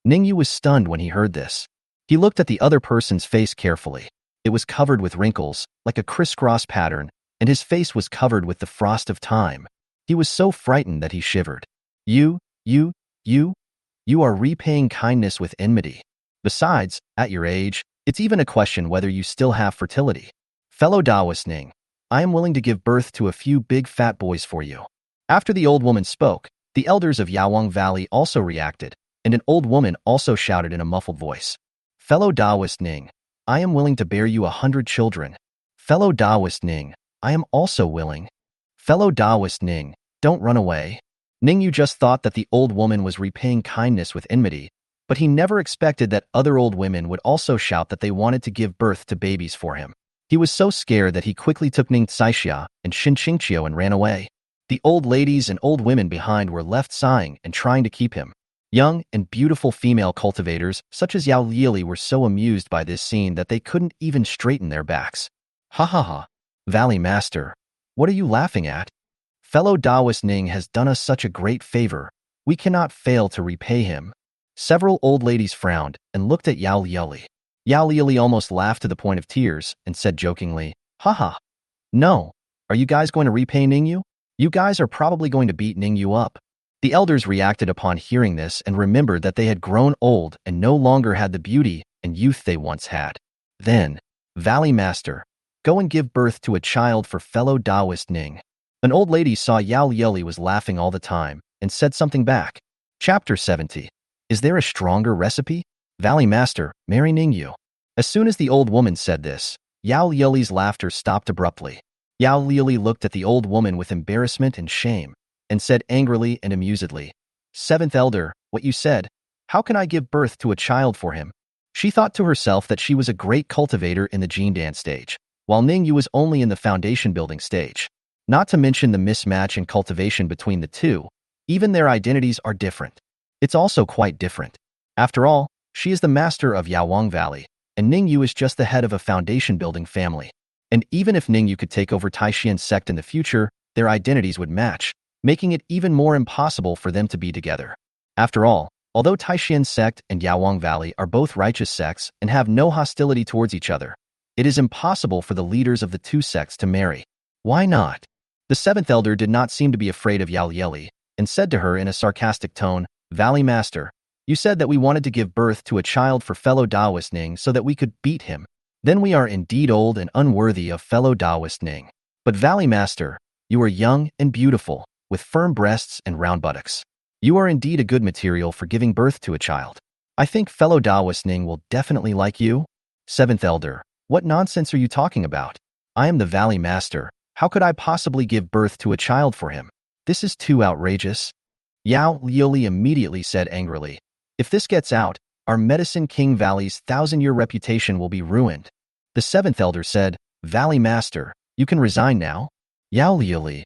Ning Yue was stunned when he heard this. He looked at the other person's face carefully. It was covered with wrinkles, like a crisscross pattern, and his face was covered with the frost of time. He was so frightened that he shivered. You are repaying kindness with enmity. Besides, at your age, it's even a question whether you still have fertility. Fellow Taoist Ning, I am willing to give birth to a few big fat boys for you. After the old woman spoke, the elders of Yaoang Valley also reacted, and an old woman also shouted in a muffled voice. Fellow Taoist Ning, I am willing to bear you 100 children. Fellow Taoist Ning, I am also willing. Fellow Taoist Ning, don't run away. Ning Yue just thought that the old woman was repaying kindness with enmity, but he never expected that other old women would also shout that they wanted to give birth to babies for him. He was so scared that he quickly took Ning Tsaixia and Xin Qingqiu and ran away. The old ladies and old women behind were left sighing and trying to keep him. Young and beautiful female cultivators such as Yao Yili were so amused by this scene that they couldn't even straighten their backs. Ha ha ha. Valley Master, what are you laughing at? Fellow Taoist Ning has done us such a great favor. We cannot fail to repay him. Several old ladies frowned and looked at Yao Yili. Yao Yili almost laughed to the point of tears and said jokingly, haha. No. Are you guys going to repay Ning Yue? You guys are probably going to beat Ning Yue up. The elders reacted upon hearing this and remembered that they had grown old and no longer had the beauty and youth they once had. Then, Valley Master, go and give birth to a child for fellow Taoist Ning. An old lady saw Yao Yili was laughing all the time and said something back. Chapter 70. Is there a stronger recipe? Valley Master, marry Ning Yue. As soon as the old woman said this, Yao Yili's laughter stopped abruptly. Yao Yili looked at the old woman with embarrassment and shame, and said angrily and amusedly, Seventh Elder, what you said, how can I give birth to a child for him? She thought to herself that she was a great cultivator in the gene dance stage, while Ning Yue was only in the foundation building stage. Not to mention the mismatch in cultivation between the two, even their identities are different. It's also quite different. After all, she is the master of Yaoang Valley, and Ning Yue is just the head of a foundation building family. And even if Ning Yue could take over Taixuan Sect in the future, their identities would match, making it even more impossible for them to be together. After all, although Taixuan Sect and Yaoang Valley are both righteous sects and have no hostility towards each other, it is impossible for the leaders of the two sects to marry. Why not? The seventh elder did not seem to be afraid of Yao Yili, and said to her in a sarcastic tone, Valley Master, You said that we wanted to give birth to a child for fellow Taoist Ning so that we could beat him. Then we are indeed old and unworthy of fellow Taoist Ning. But Valley Master, you are young and beautiful, with firm breasts and round buttocks. You are indeed a good material for giving birth to a child. I think fellow Taoist Ning will definitely like you. Seventh Elder, what nonsense are you talking about? I am the Valley Master. How could I possibly give birth to a child for him? This is too outrageous. Yao Lioli immediately said angrily, if this gets out, our Medicine King Valley's 1,000-year reputation will be ruined. The seventh elder said, Valley Master, you can resign now. Yao Lioli.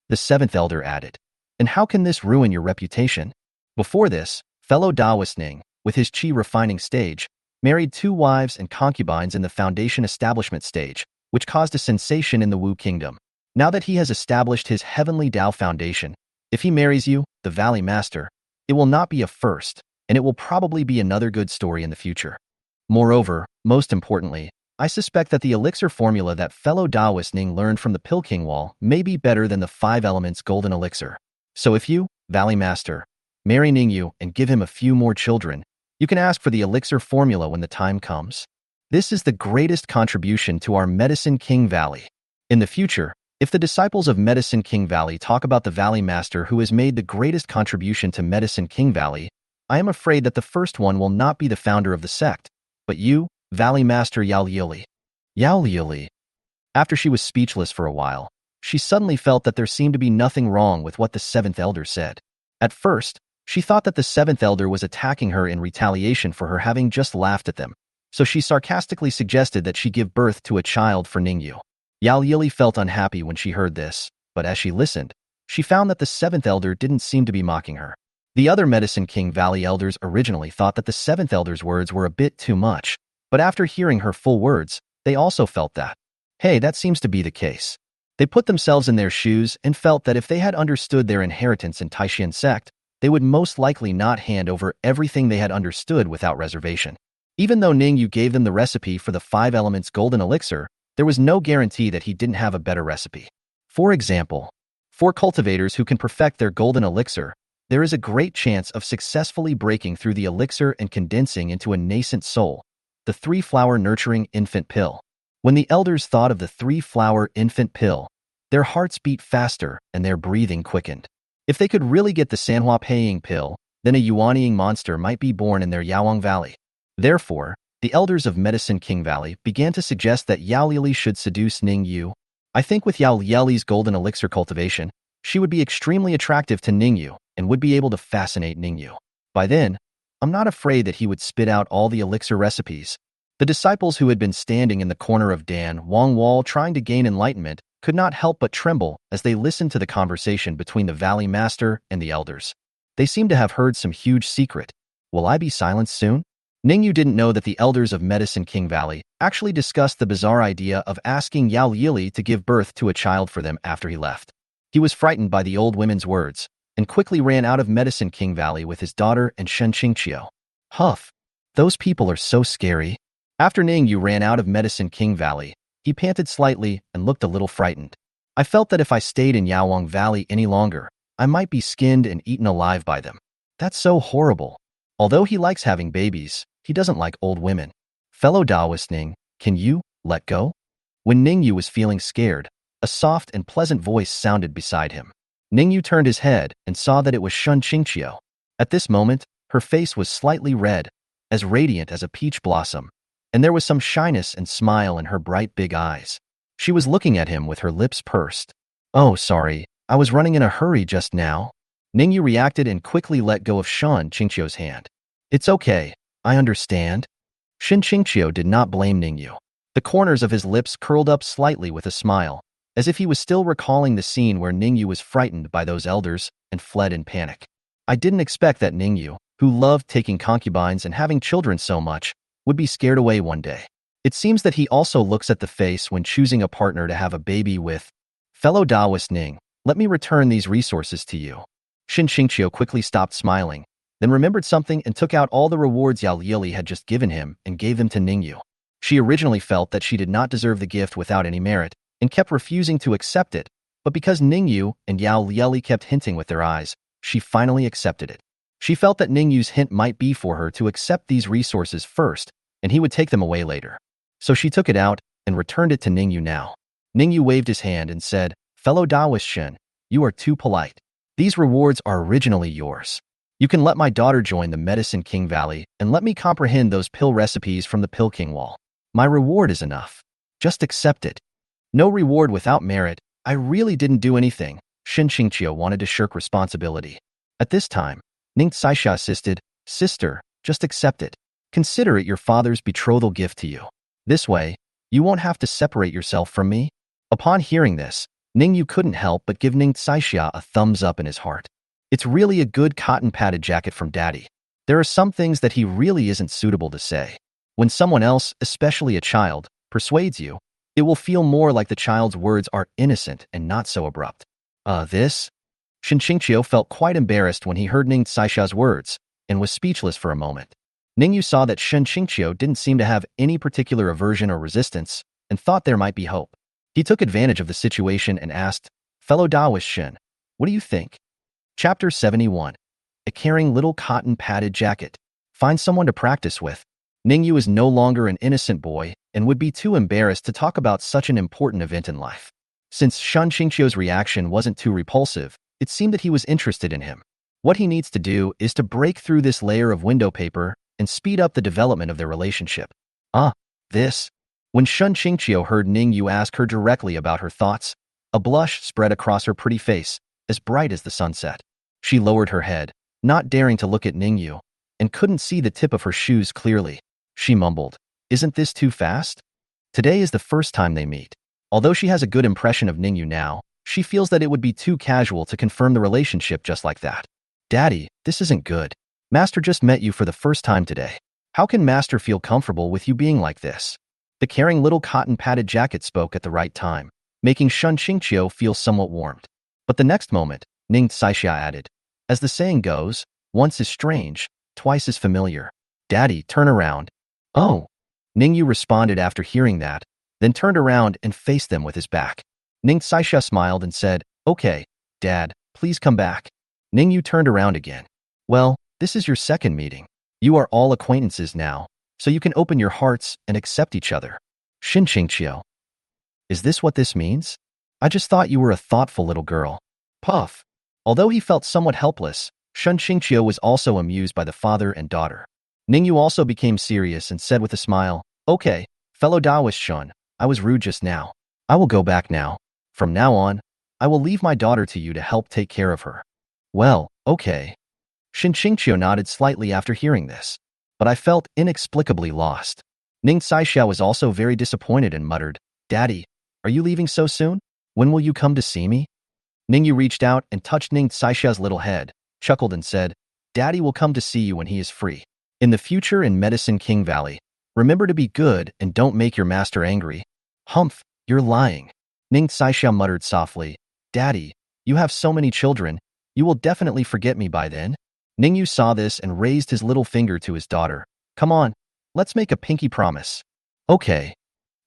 The seventh elder added, and how can this ruin your reputation? Before this, fellow Taoist Ning, with his chi refining stage, married 2 wives and concubines in the foundation establishment stage, which caused a sensation in the Wu Kingdom. Now that he has established his heavenly Tao foundation, if he marries you, the Valley Master, it will not be a first, and it will probably be another good story in the future. Moreover, most importantly, I suspect that the elixir formula that fellow Taoist Ning learned from the Pill King Wall may be better than the 5 elements golden elixir. So if you, Valley Master, marry Ning Yue and give him a few more children, you can ask for the elixir formula when the time comes. This is the greatest contribution to our Medicine King Valley. In the future, if the disciples of Medicine King Valley talk about the Valley Master who has made the greatest contribution to Medicine King Valley, I am afraid that the first one will not be the founder of the sect, but you, Valley Master Yao Lioli. Yao Lioli. After she was speechless for a while, she suddenly felt that there seemed to be nothing wrong with what the seventh elder said. At first, she thought that the seventh elder was attacking her in retaliation for her having just laughed at them, so she sarcastically suggested that she give birth to a child for Ning Yue. Yao Lioli felt unhappy when she heard this, but as she listened, she found that the seventh elder didn't seem to be mocking her. The other Medicine King Valley elders originally thought that the seventh elder's words were a bit too much, but after hearing her full words, they also felt that, hey, that seems to be the case. They put themselves in their shoes and felt that if they had understood their inheritance in Taixuan Sect, they would most likely not hand over everything they had understood without reservation. Even though Ning Yue gave them the recipe for the 5 elements golden elixir, there was no guarantee that he didn't have a better recipe. For example, for cultivators who can perfect their golden elixir, there is a great chance of successfully breaking through the elixir and condensing into a nascent soul, the 3-flower nurturing infant pill. When the elders thought of the 3-flower infant pill, their hearts beat faster and their breathing quickened. If they could really get the manhwa paying pill, then a yuanying monster might be born in their Yaoang Valley. Therefore, the elders of Medicine King Valley began to suggest that Yao Lioli should seduce Ning Yue. I think with Yao Lioli's golden elixir cultivation, she would be extremely attractive to Ning Yue and would be able to fascinate Ning Yue. By then, I'm not afraid that he would spit out all the elixir recipes. The disciples who had been standing in the corner of Dan Wang Wall trying to gain enlightenment could not help but tremble as they listened to the conversation between the Valley Master and the elders. They seemed to have heard some huge secret. Will I be silenced soon? Ning Yue didn't know that the elders of Medicine King Valley actually discussed the bizarre idea of asking Yao Lioli to give birth to a child for them after he left. He was frightened by the old women's words and quickly ran out of Medicine King Valley with his daughter and Shen Qingqiu. Huff, those people are so scary. After Ning Yue ran out of Medicine King Valley, he panted slightly and looked a little frightened. I felt that if I stayed in Yaoang Valley any longer, I might be skinned and eaten alive by them. That's so horrible. Although he likes having babies, he doesn't like old women. Fellow Taoist Ning, can you let go? When Ning Yue was feeling scared, a soft and pleasant voice sounded beside him. Ning Yue turned his head and saw that it was Shen Qingqiu. At this moment, her face was slightly red, as radiant as a peach blossom, and there was some shyness and smile in her bright big eyes. She was looking at him with her lips pursed. Oh, sorry, I was running in a hurry just now. Ning Yue reacted and quickly let go of Shen Qingqiu's hand. It's okay, I understand. Shen Qingqiu did not blame Ning Yue. The corners of his lips curled up slightly with a smile, as if he was still recalling the scene where Ning Yue was frightened by those elders and fled in panic. I didn't expect that Ning Yue, who loved taking concubines and having children so much, would be scared away one day. It seems that he also looks at the face when choosing a partner to have a baby with. Fellow Taoist Ning, let me return these resources to you. Shen Qingqiu quickly stopped smiling, then remembered something and took out all the rewards Yao Lioli had just given him and gave them to Ning Yue. She originally felt that she did not deserve the gift without any merit and kept refusing to accept it, but because Ning Yue and Yao Lioli kept hinting with their eyes, she finally accepted it. She felt that Ning Yue's hint might be for her to accept these resources first, and he would take them away later. So she took it out and returned it to Ning Yue now. Ning Yue waved his hand and said, "Fellow Taoist Shen, you are too polite. These rewards are originally yours. You can let my daughter join the Medicine King Valley and let me comprehend those pill recipes from the Pill King Wall. My reward is enough. Just accept it." No reward without merit. I really didn't do anything. Shen Qingqiu wanted to shirk responsibility. At this time, Ning Saixia insisted, "Sister, just accept it. Consider it your father's betrothal gift to you. This way, you won't have to separate yourself from me." Upon hearing this, Ning Yue couldn't help but give Ning Saixia a thumbs up in his heart. It's really a good cotton-padded jacket from Daddy. There are some things that he really isn't suitable to say. When someone else, especially a child, persuades you, it will feel more like the child's words are innocent and not so abrupt. This? Shen Qingqiu felt quite embarrassed when he heard Ning Saixia's words and was speechless for a moment. Ning Yue saw that Shen Qingqiu didn't seem to have any particular aversion or resistance and thought there might be hope. He took advantage of the situation and asked, "Fellow Taoist Shen, what do you think?" Chapter 71. A caring little cotton-padded jacket. Find someone to practice with. Ning Yue is no longer an innocent boy and would be too embarrassed to talk about such an important event in life. Since Shen Qingqiu's reaction wasn't too repulsive, it seemed that he was interested in him. What he needs to do is to break through this layer of window paper and speed up the development of their relationship. This? When Shen Qingqiu heard Ning Yue ask her directly about her thoughts, a blush spread across her pretty face, as bright as the sunset. She lowered her head, not daring to look at Ning Yue, and couldn't see the tip of her shoes clearly. She mumbled, "Isn't this too fast?" Today is the first time they meet. Although she has a good impression of Ning Yue now, she feels that it would be too casual to confirm the relationship just like that. "Daddy, this isn't good. Master just met you for the first time today. How can Master feel comfortable with you being like this?" The caring little cotton-padded jacket spoke at the right time, making Shen Qingqiu feel somewhat warmed. But the next moment, Ning Saixia added, "As the saying goes, once is strange, twice is familiar. Daddy, turn around." "Oh." Ning Yue responded after hearing that, then turned around and faced them with his back. Ning Saixia smiled and said, "Okay, Dad, please come back." Ning Yue turned around again. "Well, this is your second meeting. You are all acquaintances now, so you can open your hearts and accept each other." Shen Qingqiu. "Is this what this means? I just thought you were a thoughtful little girl." Puff. Although he felt somewhat helpless, Shen Qingqiu was also amused by the father and daughter. Ning Yue also became serious and said with a smile, "Okay, fellow Taoist Shen, I was rude just now. I will go back now. From now on, I will leave my daughter to you to help take care of her." "Well, okay." Shen Qingqiu nodded slightly after hearing this, but I felt inexplicably lost. Ning Saixia was also very disappointed and muttered, "Daddy, are you leaving so soon? When will you come to see me?" Ning Yue reached out and touched Ning Saixia's little head, chuckled and said, "Daddy will come to see you when he is free. In the future in Medicine King Valley, remember to be good and don't make your master angry." "Humph, you're lying." Ning Saixia muttered softly, "Daddy, you have so many children, you will definitely forget me by then." Ning Yue saw this and raised his little finger to his daughter. "Come on, let's make a pinky promise." "Okay."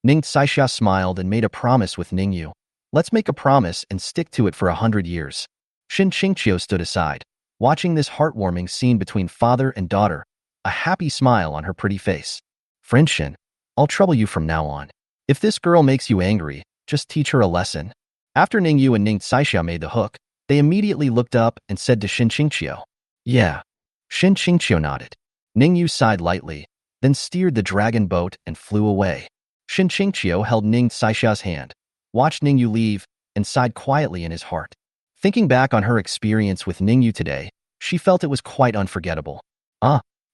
Ning Saixia smiled and made a promise with Ning Yue. "Let's make a promise and stick to it for 100 years. Shen Qingqiu stood aside, watching this heartwarming scene between father and daughter, a happy smile on her pretty face. "Friend Shen, I'll trouble you from now on. If this girl makes you angry, just teach her a lesson." After Ning Yue and Ning Saixia made the hook, they immediately looked up and said to Shen Qingqiu, "Yeah." Shen Qingqiu nodded. Ning Yue sighed lightly, then steered the dragon boat and flew away. Shen Qingqiu held Ning Saixia's hand, watched Ning Yue leave, and sighed quietly in his heart. Thinking back on her experience with Ning Yue today, she felt it was quite unforgettable.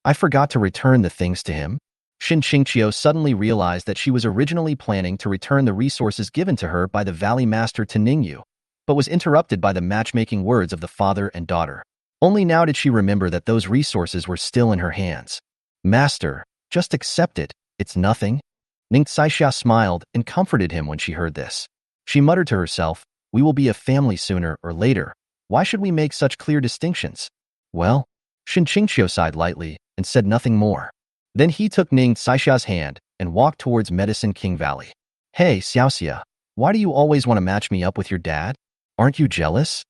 I forgot to return the things to him." Shen Qingqiu suddenly realized that she was originally planning to return the resources given to her by the Valley Master to Ning Yue, but was interrupted by the matchmaking words of the father and daughter. Only now did she remember that those resources were still in her hands. "Master, just accept it, it's nothing." Ning Saixia smiled and comforted him when she heard this. She muttered to herself, "We will be a family sooner or later. Why should we make such clear distinctions?" "Well," Shen Qingqiu sighed lightly and said nothing more. Then he took Ning Saixia's hand and walked towards Medicine King Valley. "Hey, Xiaoxia, why do you always want to match me up with your dad? Aren't you jealous?"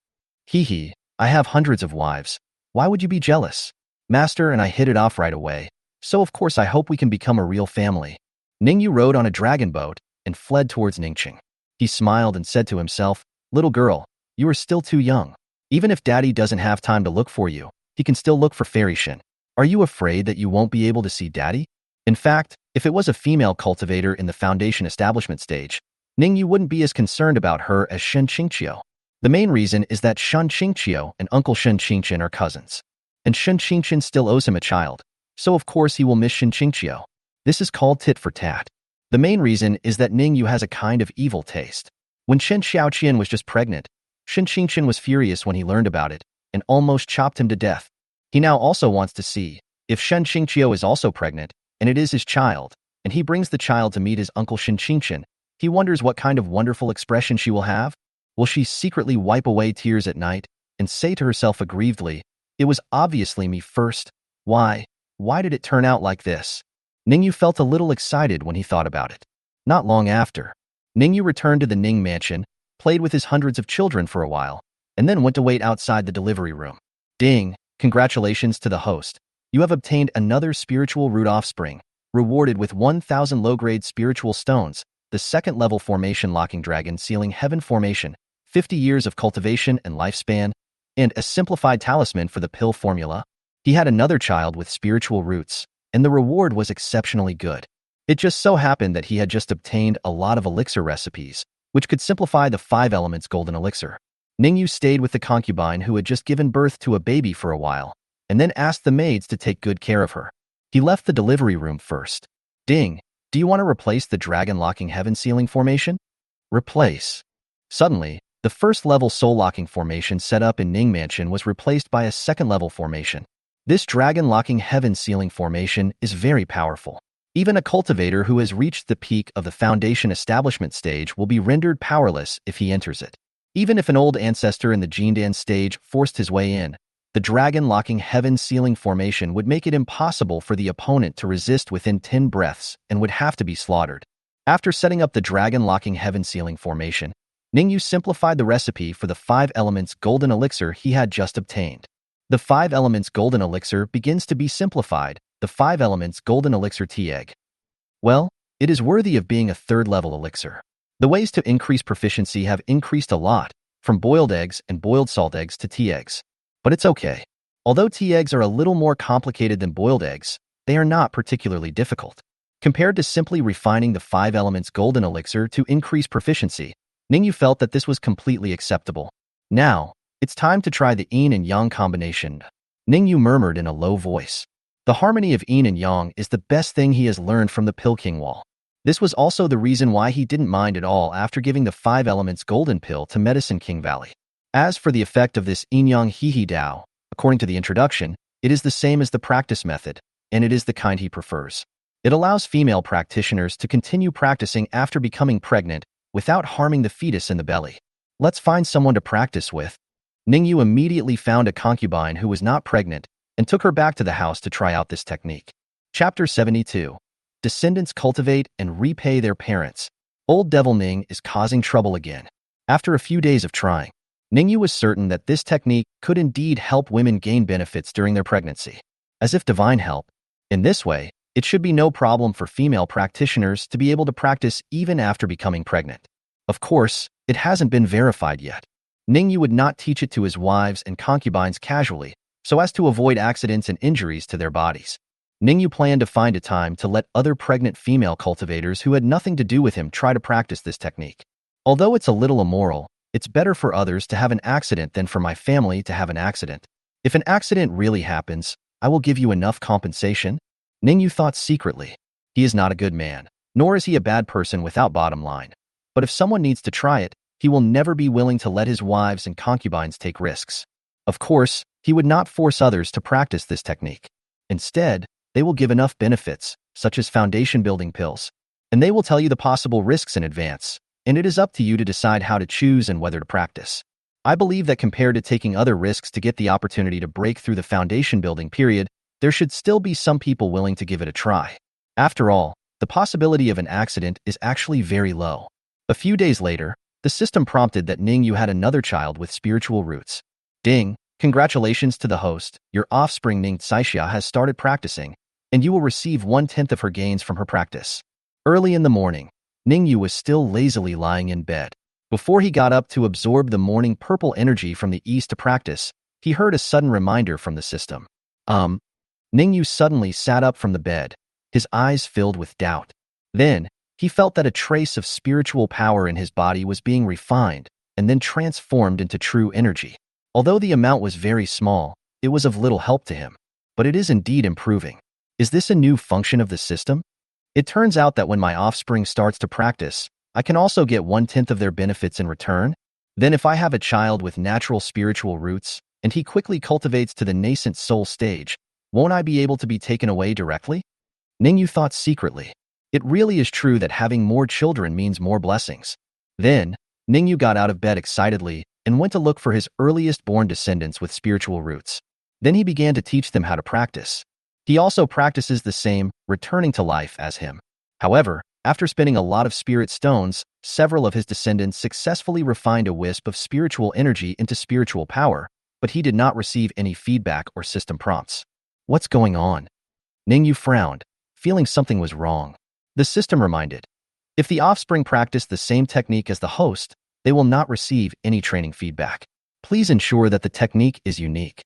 "Hee hee, I have hundreds of wives. Why would you be jealous? Master and I hit it off right away, so of course I hope we can become a real family. Ning Yue rode on a dragon boat and fled towards Ningqing. He smiled and said to himself, "Little girl, you are still too young. Even if daddy doesn't have time to look for you, he can still look for Fairy Shin. Are you afraid that you won't be able to see daddy?" In fact, if it was a female cultivator in the foundation establishment stage, Ning Yue wouldn't be as concerned about her as Shen Qingqiu. The main reason is that Shen Qingqiu and Uncle Shen Qingqian are cousins. And Shen Qingqian still owes him a child, so of course he will miss Shen Qingqiu. This is called tit for tat. The main reason is that Ning Yue has a kind of evil taste. When Shen Xiaoqian was just pregnant, Shen Qingqian was furious when he learned about it and almost chopped him to death. He now also wants to see if Shen Qingqiu is also pregnant, and it is his child, and he brings the child to meet his uncle Shen Qingqian. He wonders what kind of wonderful expression she will have. Will she secretly wipe away tears at night and say to herself aggrievedly, "It was obviously me first. Why did it turn out like this?" Ning Yue felt a little excited when he thought about it. Not long after, Ning Yue returned to the Ning mansion, played with his hundreds of children for a while, and then went to wait outside the delivery room. Ding, congratulations to the host. You have obtained another spiritual root offspring, rewarded with 1,000 low-grade spiritual stones, the second-level formation locking dragon sealing heaven formation, 50 years of cultivation and lifespan, and a simplified talisman for the pill formula. He had another child with spiritual roots, and the reward was exceptionally good. It just so happened that he had just obtained a lot of elixir recipes, which could simplify the 5 elements golden elixir. Ning Yue stayed with the concubine who had just given birth to a baby for a while, and then asked the maids to take good care of her. He left the delivery room first. Ding, do you want to replace the dragon locking heaven sealing formation? Replace. Suddenly, the first-level soul-locking formation set up in Ning Mansion was replaced by a second-level formation. This dragon-locking heaven-sealing formation is very powerful. Even a cultivator who has reached the peak of the foundation establishment stage will be rendered powerless if he enters it. Even if an old ancestor in the Jindan stage forced his way in, the dragon-locking heaven-sealing formation would make it impossible for the opponent to resist within 10 breaths and would have to be slaughtered. After setting up the dragon-locking heaven-sealing formation, Ning Yue simplified the recipe for the 5 elements golden elixir he had just obtained. The 5 elements golden elixir begins to be simplified, the 5 elements golden elixir tea egg. Well, it is worthy of being a 3rd-level elixir. The ways to increase proficiency have increased a lot, from boiled eggs and boiled salt eggs to tea eggs. But it's okay. Although tea eggs are a little more complicated than boiled eggs, they are not particularly difficult. Compared to simply refining the 5 elements golden elixir to increase proficiency, Ning Yue felt that this was completely acceptable. Now, it's time to try the yin and yang combination. Ning Yue murmured in a low voice. The harmony of yin and yang is the best thing he has learned from the Pill King Wall. This was also the reason why he didn't mind at all after giving the 5 elements golden pill to Medicine King Valley. As for the effect of this yin-yang he Dao, according to the introduction, it is the same as the practice method, and it is the kind he prefers. It allows female practitioners to continue practicing after becoming pregnant without harming the fetus in the belly. Let's find someone to practice with. Ning Yue immediately found a concubine who was not pregnant and took her back to the house to try out this technique. Chapter 72. Descendants cultivate and repay their parents. Old Devil Ning is causing trouble again. After a few days of trying, Ning Yue was certain that this technique could indeed help women gain benefits during their pregnancy. As if divine help. In this way, it should be no problem for female practitioners to be able to practice even after becoming pregnant. Of course, it hasn't been verified yet. Ning Yue would not teach it to his wives and concubines casually, so as to avoid accidents and injuries to their bodies. Ning Yue planned to find a time to let other pregnant female cultivators who had nothing to do with him try to practice this technique. Although it's a little immoral, it's better for others to have an accident than for my family to have an accident. If an accident really happens, I will give you enough compensation. Ning Yue thought secretly. He is not a good man, nor is he a bad person without bottom line. But if someone needs to try it, he will never be willing to let his wives and concubines take risks. Of course, he would not force others to practice this technique. Instead, they will give enough benefits, such as foundation building pills. And they will tell you the possible risks in advance, and it is up to you to decide how to choose and whether to practice. I believe that compared to taking other risks to get the opportunity to break through the foundation building period, there should still be some people willing to give it a try. After all, the possibility of an accident is actually very low. A few days later, the system prompted that Ning Yue had another child with spiritual roots. Ding, Congratulations to the host, your offspring Ning Tsaixia has started practicing, and you will receive 1/10 of her gains from her practice. Early in the morning, Ning Yue was still lazily lying in bed. Before he got up to absorb the morning purple energy from the east to practice, he heard a sudden reminder from the system. Ning Yue suddenly sat up from the bed, his eyes filled with doubt. Then, he felt that a trace of spiritual power in his body was being refined and then transformed into true energy. Although the amount was very small, it was of little help to him. But it is indeed improving. Is this a new function of the system? It turns out that when my offspring starts to practice, I can also get 1/10 of their benefits in return. Then if I have a child with natural spiritual roots, and he quickly cultivates to the nascent soul stage, won't I be able to be taken away directly? Ning Yue thought secretly. It really is true that having more children means more blessings. Then, Ning Yue got out of bed excitedly and went to look for his earliest born descendants with spiritual roots. Then he began to teach them how to practice. He also practices the same, returning to life as him. However, after spending a lot of spirit stones, several of his descendants successfully refined a wisp of spiritual energy into spiritual power, but he did not receive any feedback or system prompts. What's going on? Ning Yue frowned, feeling something was wrong. The system reminded, if the offspring practice the same technique as the host, they will not receive any training feedback. Please ensure that the technique is unique.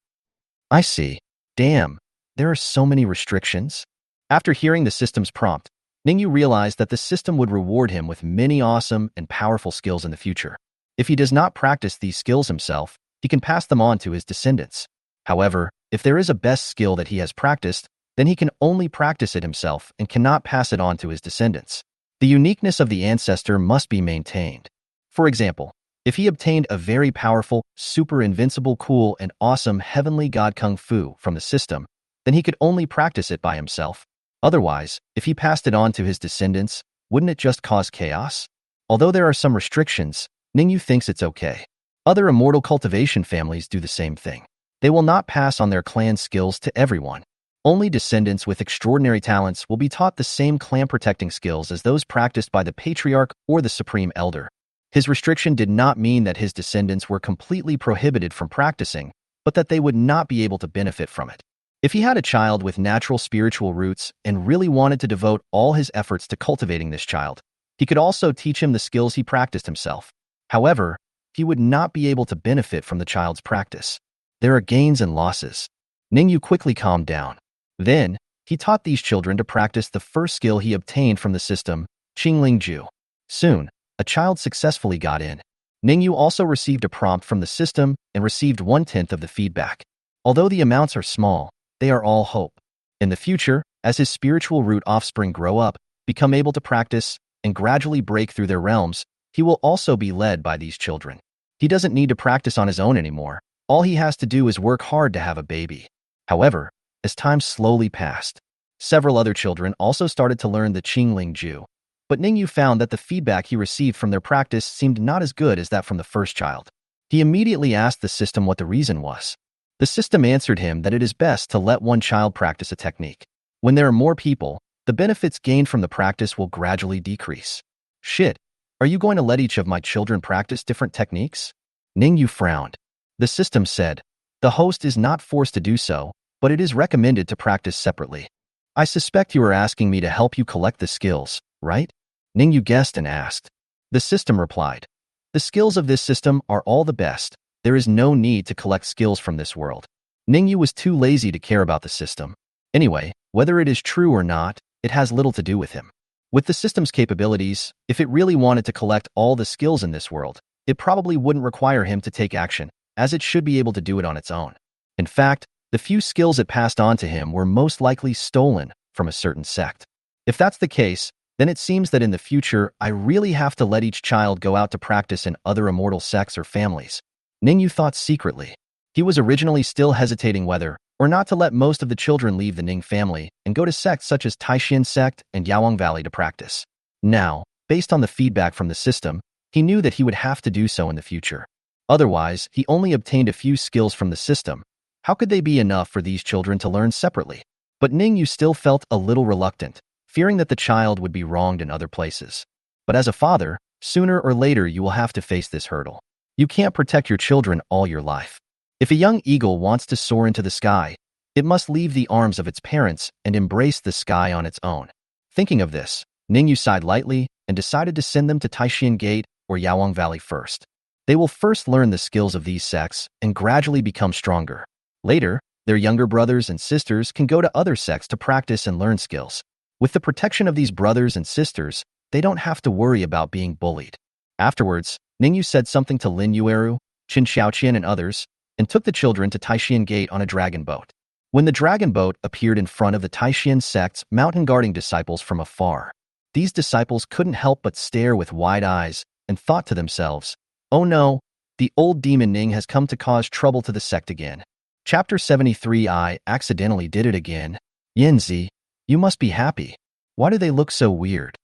I see. Damn, there are so many restrictions. After hearing the system's prompt, Ning Yue realized that the system would reward him with many awesome and powerful skills in the future. If he does not practice these skills himself, he can pass them on to his descendants. However, if there is a best skill that he has practiced, then he can only practice it himself and cannot pass it on to his descendants. The uniqueness of the ancestor must be maintained. For example, if he obtained a very powerful, super invincible, cool, and awesome heavenly god kung fu from the system, then he could only practice it by himself. Otherwise, if he passed it on to his descendants, wouldn't it just cause chaos? Although there are some restrictions, Ning Yue thinks it's okay. Other immortal cultivation families do the same thing. They will not pass on their clan skills to everyone. Only descendants with extraordinary talents will be taught the same clan-protecting skills as those practiced by the patriarch or the supreme elder. His restriction did not mean that his descendants were completely prohibited from practicing, but that they would not be able to benefit from it. If he had a child with natural spiritual roots and really wanted to devote all his efforts to cultivating this child, he could also teach him the skills he practiced himself. However, he would not be able to benefit from the child's practice. There are gains and losses. Ning Yue quickly calmed down. Then, he taught these children to practice the first skill he obtained from the system, Qingling Ju. Soon, a child successfully got in. Ning Yue also received a prompt from the system and received 1/10 of the feedback. Although the amounts are small, they are all hope. In the future, as his spiritual root offspring grow up, become able to practice, and gradually break through their realms, he will also be led by these children. He doesn't need to practice on his own anymore. All he has to do is work hard to have a baby. However, as time slowly passed, several other children also started to learn the Qingling Ju. But Ning Yue found that the feedback he received from their practice seemed not as good as that from the first child. He immediately asked the system what the reason was. The system answered him that it is best to let one child practice a technique. When there are more people, the benefits gained from the practice will gradually decrease. Shit, are you going to let each of my children practice different techniques? Ning Yue frowned. The system said, the host is not forced to do so, but it is recommended to practice separately. I suspect you are asking me to help you collect the skills, right? Ning Yue guessed and asked. The system replied, the skills of this system are all the best. There is no need to collect skills from this world. Ning Yue was too lazy to care about the system. Anyway, whether it is true or not, it has little to do with him. With the system's capabilities, if it really wanted to collect all the skills in this world, it probably wouldn't require him to take action, as it should be able to do it on its own. In fact, the few skills it passed on to him were most likely stolen from a certain sect. If that's the case, then it seems that in the future, I really have to let each child go out to practice in other immortal sects or families. Ning Yue thought secretly. He was originally still hesitating whether or not to let most of the children leave the Ning family and go to sects such as Taixuan Sect and Yawang Valley to practice. Now, based on the feedback from the system, he knew that he would have to do so in the future. Otherwise, he only obtained a few skills from the system. How could they be enough for these children to learn separately? But Ning Yue still felt a little reluctant, fearing that the child would be wronged in other places. But as a father, sooner or later you will have to face this hurdle. You can't protect your children all your life. If a young eagle wants to soar into the sky, it must leave the arms of its parents and embrace the sky on its own. Thinking of this, Ning Yue sighed lightly and decided to send them to Taixuan Gate or Yaowang Valley first. They will first learn the skills of these sects and gradually become stronger. Later, their younger brothers and sisters can go to other sects to practice and learn skills. With the protection of these brothers and sisters, they don't have to worry about being bullied. Afterwards, Ning Yue said something to Lin Yueru, Qin Xiaoqian and others, and took the children to Taixuan Gate on a dragon boat. When the dragon boat appeared in front of the Taixuan Sect's mountain-guarding disciples from afar, these disciples couldn't help but stare with wide eyes and thought to themselves, "Oh no, the old demon Ning has come to cause trouble to the sect again." Chapter 73. I accidentally did it again. Yanzi, you must be happy. Why do they look so weird?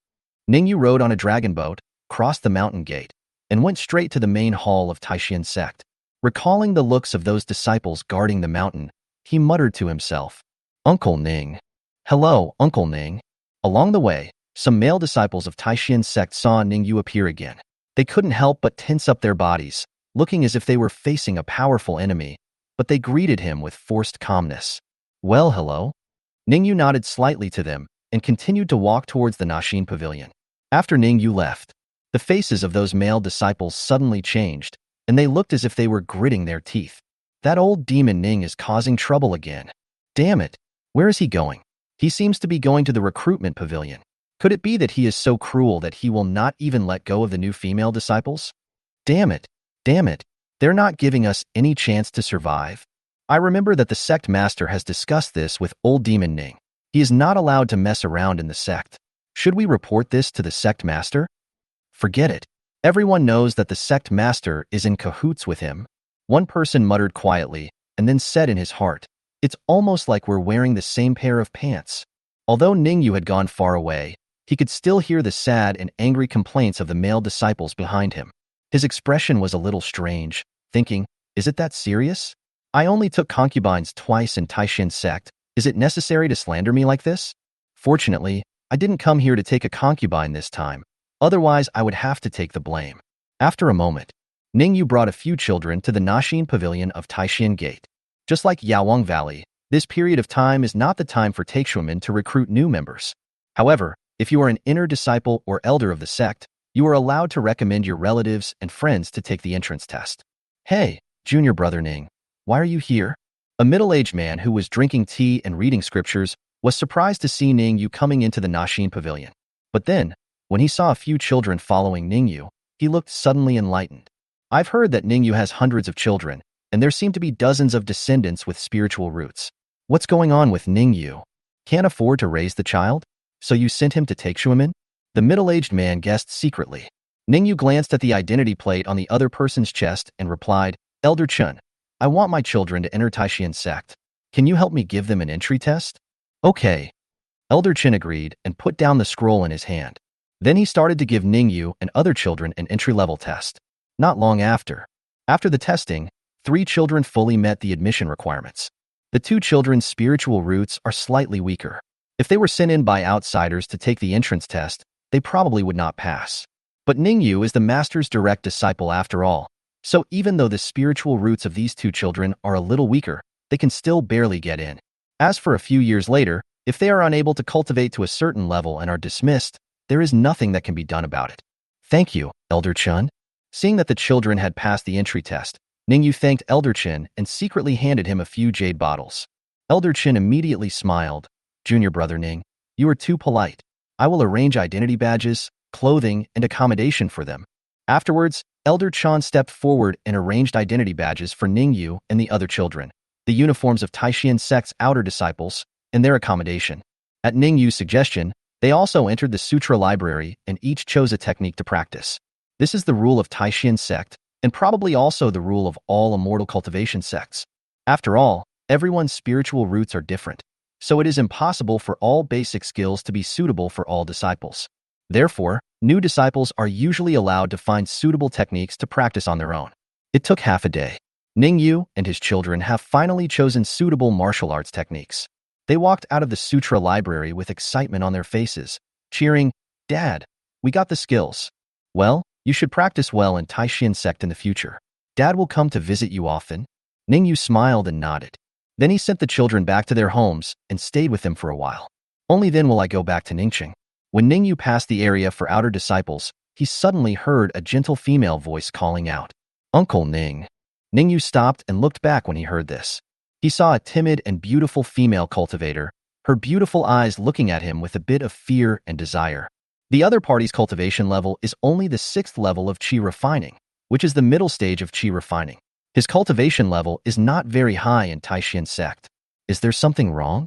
Ning Yue rode on a dragon boat, crossed the mountain gate, and went straight to the main hall of Taixuan Sect. Recalling the looks of those disciples guarding the mountain, he muttered to himself, "Uncle Ning. Hello, Uncle Ning." Along the way, some male disciples of Taixuan Sect saw Ning Yue appear again. They couldn't help but tense up their bodies, looking as if they were facing a powerful enemy, but they greeted him with forced calmness. "Well, hello." Ning Yue nodded slightly to them and continued to walk towards the Naxin Pavilion. After Ning Yue left, the faces of those male disciples suddenly changed, and they looked as if they were gritting their teeth. That old demon Ning is causing trouble again. Damn it, where is he going? He seems to be going to the recruitment pavilion. Could it be that he is so cruel that he will not even let go of the new female disciples? Damn it, they're not giving us any chance to survive. I remember that the sect master has discussed this with old demon Ning. He is not allowed to mess around in the sect. Should we report this to the sect master? Forget it. Everyone knows that the sect master is in cahoots with him. One person muttered quietly and then said in his heart, "It's almost like we're wearing the same pair of pants." Although Ning Yue had gone far away, he could still hear the sad and angry complaints of the male disciples behind him. His expression was a little strange, thinking, "Is it that serious? I only took concubines twice in Taixuan Sect. Is it necessary to slander me like this? Fortunately, I didn't come here to take a concubine this time. Otherwise, I would have to take the blame." After a moment, Ning Yue brought a few children to the Naxin Pavilion of Taixuan Gate. Just like Yaowang Valley, this period of time is not the time for Taixuan to recruit new members. However, if you are an inner disciple or elder of the sect, you are allowed to recommend your relatives and friends to take the entrance test. "Hey, junior brother Ning, why are you here?" A middle-aged man who was drinking tea and reading scriptures was surprised to see Ning Yue coming into the Naxin Pavilion. But then, when he saw a few children following Ning Yue, he looked suddenly enlightened. "I've heard that Ning Yue has hundreds of children, and there seem to be dozens of descendants with spiritual roots. What's going on with Ning Yue? Can't afford to raise the child? So you sent him to Taixuan?" The middle-aged man guessed secretly. Ning Yue glanced at the identity plate on the other person's chest and replied, "Elder Chun, I want my children to enter Taixuan Sect. Can you help me give them an entry test?" "Okay." Elder Chin agreed and put down the scroll in his hand. Then he started to give Ning Yue and other children an entry-level test. Not long after the testing, 3 children fully met the admission requirements. The 2 children's spiritual roots are slightly weaker. If they were sent in by outsiders to take the entrance test, they probably would not pass. But Ning Yue is the master's direct disciple after all, so even though the spiritual roots of these 2 children are a little weaker, they can still barely get in. As for a few years later, if they are unable to cultivate to a certain level and are dismissed, there is nothing that can be done about it. "Thank you, Elder Chun." Seeing that the children had passed the entry test, Ning Yue thanked Elder Chin and secretly handed him a few jade bottles. Elder Chin immediately smiled. "Junior brother Ning, you are too polite. I will arrange identity badges, clothing, and accommodation for them." Afterwards, Elder Chan stepped forward and arranged identity badges for Ning Yue and the other children, the uniforms of Taixuan Sect's outer disciples, and their accommodation. At Ning Yue's suggestion, they also entered the Sutra Library and each chose a technique to practice. This is the rule of Taixuan Sect, and probably also the rule of all immortal cultivation sects. After all, everyone's spiritual roots are different, so it is impossible for all basic skills to be suitable for all disciples. Therefore, new disciples are usually allowed to find suitable techniques to practice on their own. It took half a day. Ning Yue and his children have finally chosen suitable martial arts techniques. They walked out of the Sutra Library with excitement on their faces, cheering, "Dad, we got the skills." "Well, you should practice well in Taixuan Sect in the future. Dad will come to visit you often." Ning Yue smiled and nodded. Then he sent the children back to their homes and stayed with them for a while. Only then will I go back to Ningqing. When Ning Yue passed the area for outer disciples, he suddenly heard a gentle female voice calling out, "Uncle Ning." Ning Yue stopped and looked back when he heard this. He saw a timid and beautiful female cultivator, her beautiful eyes looking at him with a bit of fear and desire. The other party's cultivation level is only the 6th level of qi refining, which is the middle stage of qi refining. His cultivation level is not very high in Taixuan Sect. Is there something wrong?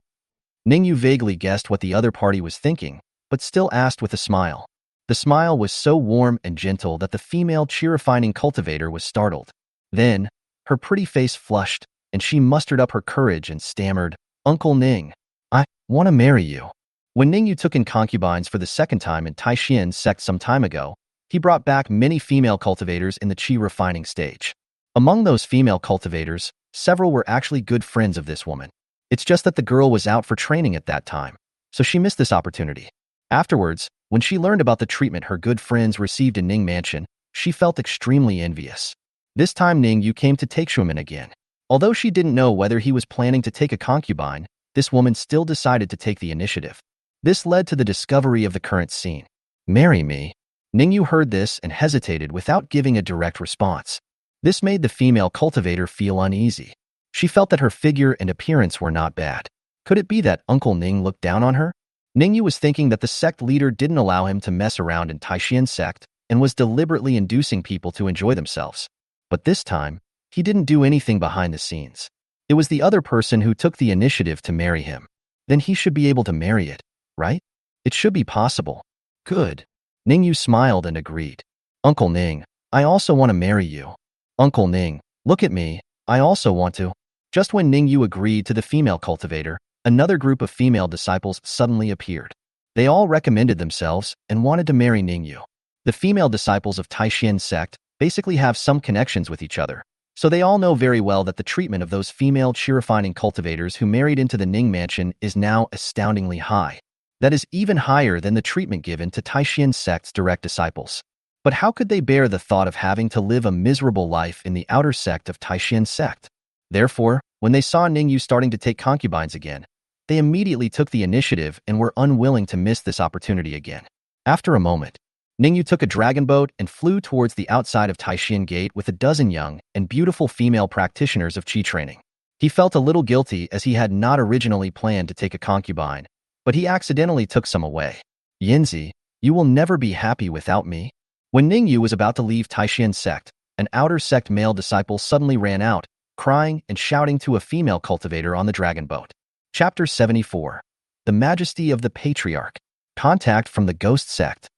Ning Yue vaguely guessed what the other party was thinking, but still asked with a smile. The smile was so warm and gentle that the female qi refining cultivator was startled. Then, her pretty face flushed, and she mustered up her courage and stammered, "Uncle Ning, I want to marry you." When Ning Yue took in concubines for the second time in Taixuan Sect some time ago, he brought back many female cultivators in the qi refining stage. Among those female cultivators, several were actually good friends of this woman. It's just that the girl was out for training at that time, so she missed this opportunity. Afterwards, when she learned about the treatment her good friends received in Ning Mansion, she felt extremely envious. This time Ning Yue came to Taixuan again. Although she didn't know whether he was planning to take a concubine, this woman still decided to take the initiative. This led to the discovery of the current scene. "Marry me." Ning Yue heard this and hesitated without giving a direct response. This made the female cultivator feel uneasy. She felt that her figure and appearance were not bad. Could it be that Uncle Ning looked down on her? Ning Yue was thinking that the sect leader didn't allow him to mess around in Taixuan Sect and was deliberately inducing people to enjoy themselves. But this time, he didn't do anything behind the scenes. It was the other person who took the initiative to marry him. Then he should be able to marry it, right? It should be possible. Good. Ning Yue smiled and agreed. "Uncle Ning, I also want to marry you." "Uncle Ning, look at me, I also want to." Just when Ning Yue agreed to the female cultivator, another group of female disciples suddenly appeared. They all recommended themselves and wanted to marry Ning Yue. The female disciples of Taixuan Sect basically have some connections with each other, so they all know very well that the treatment of those female qi refining cultivators who married into the Ning Mansion is now astoundingly high. That is even higher than the treatment given to Taixuan Sect's direct disciples. But how could they bear the thought of having to live a miserable life in the outer sect of Taixuan Sect? Therefore, when they saw Ning Yue starting to take concubines again, they immediately took the initiative and were unwilling to miss this opportunity again. After a moment, Ning Yue took a dragon boat and flew towards the outside of Taixuan Gate with a dozen young and beautiful female practitioners of qi training. He felt a little guilty as he had not originally planned to take a concubine, but he accidentally took some away. "Yanzi, you will never be happy without me." When Ning Yue was about to leave Taixuan Sect, an outer sect male disciple suddenly ran out, crying and shouting to a female cultivator on the dragon boat. Chapter 74. The Majesty of the Patriarch. Contact from the Ghost Sect.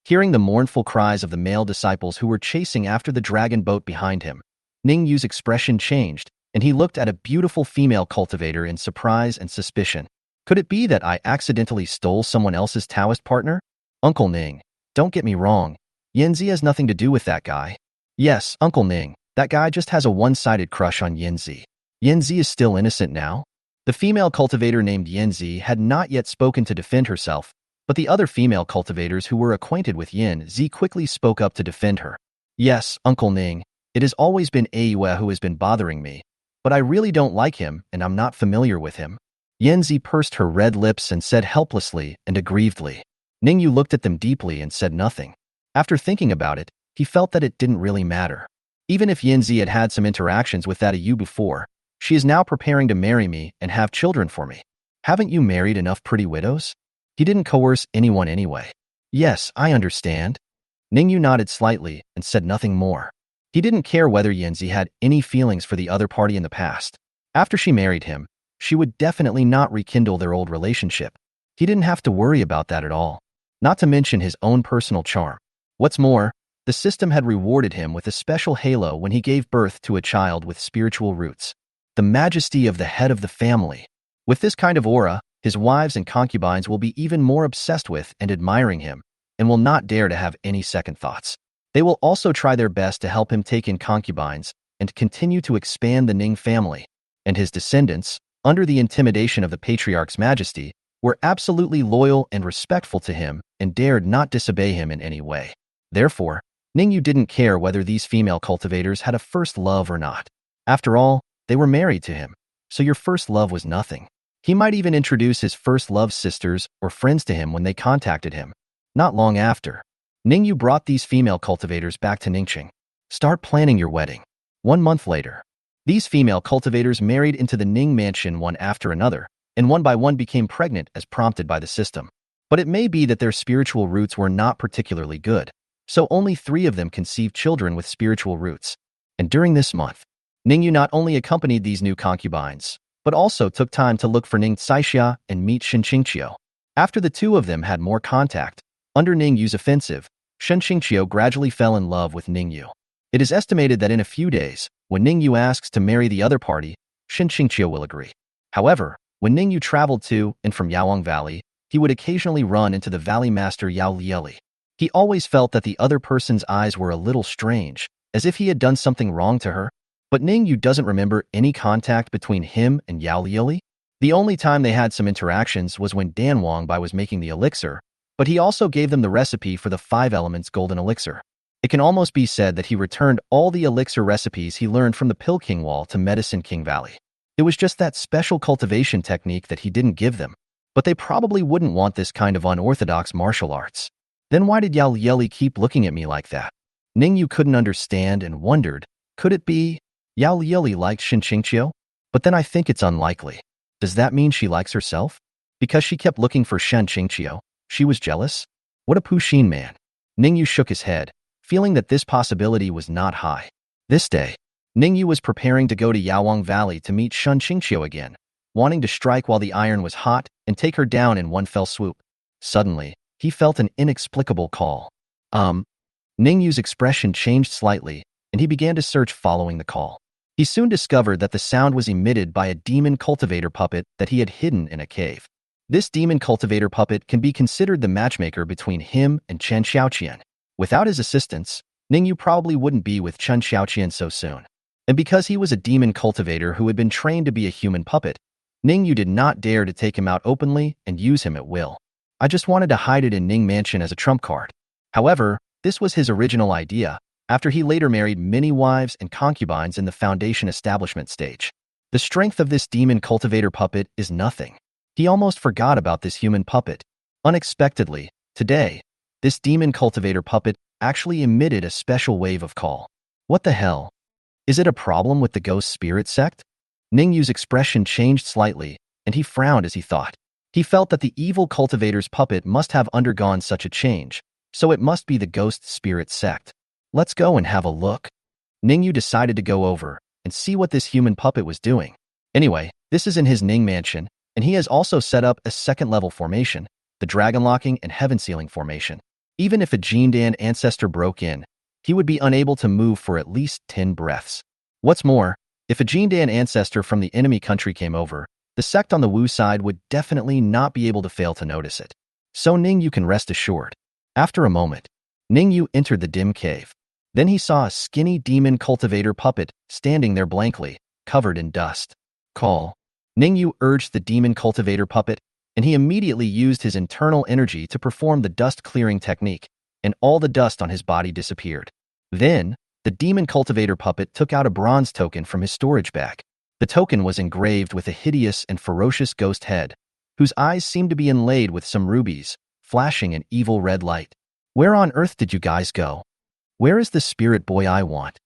Hearing the mournful cries of the male disciples who were chasing after the dragon boat behind him, Ning Yue's expression changed, and he looked at a beautiful female cultivator in surprise and suspicion. "Could it be that I accidentally stole someone else's Taoist partner? Uncle Ning, don't get me wrong. Yanzi has nothing to do with that guy." "Yes, Uncle Ning, that guy just has a one-sided crush on Yanzi. Yanzi is still innocent now." The female cultivator named Yanzi had not yet spoken to defend herself, but the other female cultivators who were acquainted with Yanzi quickly spoke up to defend her. "Yes, Uncle Ning, it has always been Yue who has been bothering me, but I really don't like him and I'm not familiar with him." Yanzi pursed her red lips and said helplessly and aggrievedly. Ning Yue looked at them deeply and said nothing. After thinking about it, he felt that it didn't really matter. Even if Yanzi had had some interactions with that Yu before, she is now preparing to marry me and have children for me. "Haven't you married enough pretty widows?" He didn't coerce anyone anyway. "Yes, I understand." Ning Yue nodded slightly and said nothing more. He didn't care whether Yanzi had any feelings for the other party in the past. After she married him, she would definitely not rekindle their old relationship. He didn't have to worry about that at all, not to mention his own personal charm. What's more, the system had rewarded him with a special halo when he gave birth to a child with spiritual roots. The majesty of the head of the family. With this kind of aura, his wives and concubines will be even more obsessed with and admiring him, and will not dare to have any second thoughts. They will also try their best to help him take in concubines and continue to expand the Ning family, and his descendants, under the intimidation of the Patriarch's majesty, were absolutely loyal and respectful to him and dared not disobey him in any way. Therefore, Ning Yue didn't care whether these female cultivators had a first love or not. After all, they were married to him, so your first love was nothing. He might even introduce his first love sisters or friends to him when they contacted him. Not long after, Ning Yue brought these female cultivators back to Ningqing. Start planning your wedding. 1 month later, these female cultivators married into the Ning mansion one after another, and one by one became pregnant as prompted by the system. But it may be that their spiritual roots were not particularly good, so only 3 of them conceived children with spiritual roots. And during this month, Ning Yue not only accompanied these new concubines, but also took time to look for Ning Tsaixia and meet Shen Qingqiu. After the 2 of them had more contact, under Ning Yue's offensive, Shen Qingqiu gradually fell in love with Ning Yue. It is estimated that in a few days, when Ning Yue asks to marry the other party, Shen Qingqiu will agree. However, when Ning Yue traveled to and from Yaowang Valley, he would occasionally run into the valley master Yao Lieli. He always felt that the other person's eyes were a little strange, as if he had done something wrong to her. But Ning Yue doesn't remember any contact between him and Yao Lieli. The only time they had some interactions was when Dan Wangbai was making the elixir, but he also gave them the recipe for the 5 elements golden elixir. It can almost be said that he returned all the elixir recipes he learned from the Pill King Wall to Medicine King Valley. It was just that special cultivation technique that he didn't give them, but they probably wouldn't want this kind of unorthodox martial arts. Then why did Yao Lieli keep looking at me like that? Ning Yue couldn't understand and wondered, could it be Yao Lieli likes Shen Qingqiu? But then I think it's unlikely. Does that mean she likes herself? Because she kept looking for Shen Qingqiu, she was jealous? What a Puxin man. Ning Yue shook his head, feeling that this possibility was not high. This day, Ning Yue was preparing to go to Yaowang Valley to meet Shen Qingqiu again, wanting to strike while the iron was hot and take her down in one fell swoop. Suddenly, he felt an inexplicable call. Ning Yue's expression changed slightly, and he began to search following the call. He soon discovered that the sound was emitted by a demon cultivator puppet that he had hidden in a cave. This demon cultivator puppet can be considered the matchmaker between him and Chen Xiaoqian. Without his assistance, Ning Yue probably wouldn't be with Chen Xiaoqian so soon. And because he was a demon cultivator who had been trained to be a human puppet, Ning Yue did not dare to take him out openly and use him at will. I just wanted to hide it in Ning Mansion as a trump card. However, this was his original idea, after he later married many wives and concubines in the foundation establishment stage. The strength of this demon cultivator puppet is nothing. He almost forgot about this human puppet. Unexpectedly, today, this demon cultivator puppet actually emitted a special wave of call. What the hell? Is it a problem with the ghost spirit sect? Ning Yue's expression changed slightly, and he frowned as he thought. He felt that the evil cultivator's puppet must have undergone such a change, so it must be the ghost spirit sect. Let's go and have a look. Ning Yue decided to go over and see what this human puppet was doing. Anyway, this is in his Ning Mansion, and he has also set up a second-level formation, the Dragon Locking and Heaven Sealing formation. Even if a Jindan ancestor broke in, he would be unable to move for at least 10 breaths. What's more, if a Jindan ancestor from the enemy country came over, the sect on the Wu side would definitely not be able to fail to notice it. So Ning Yue can rest assured. After a moment, Ning Yue entered the dim cave. Then he saw a skinny demon cultivator puppet standing there blankly, covered in dust. Call. Ning Yue urged the demon cultivator puppet, and he immediately used his internal energy to perform the dust-clearing technique, and all the dust on his body disappeared. Then, the demon cultivator puppet took out a bronze token from his storage bag. The token was engraved with a hideous and ferocious ghost head, whose eyes seemed to be inlaid with some rubies, flashing an evil red light. Where on earth did you guys go? Where is the spirit boy I want?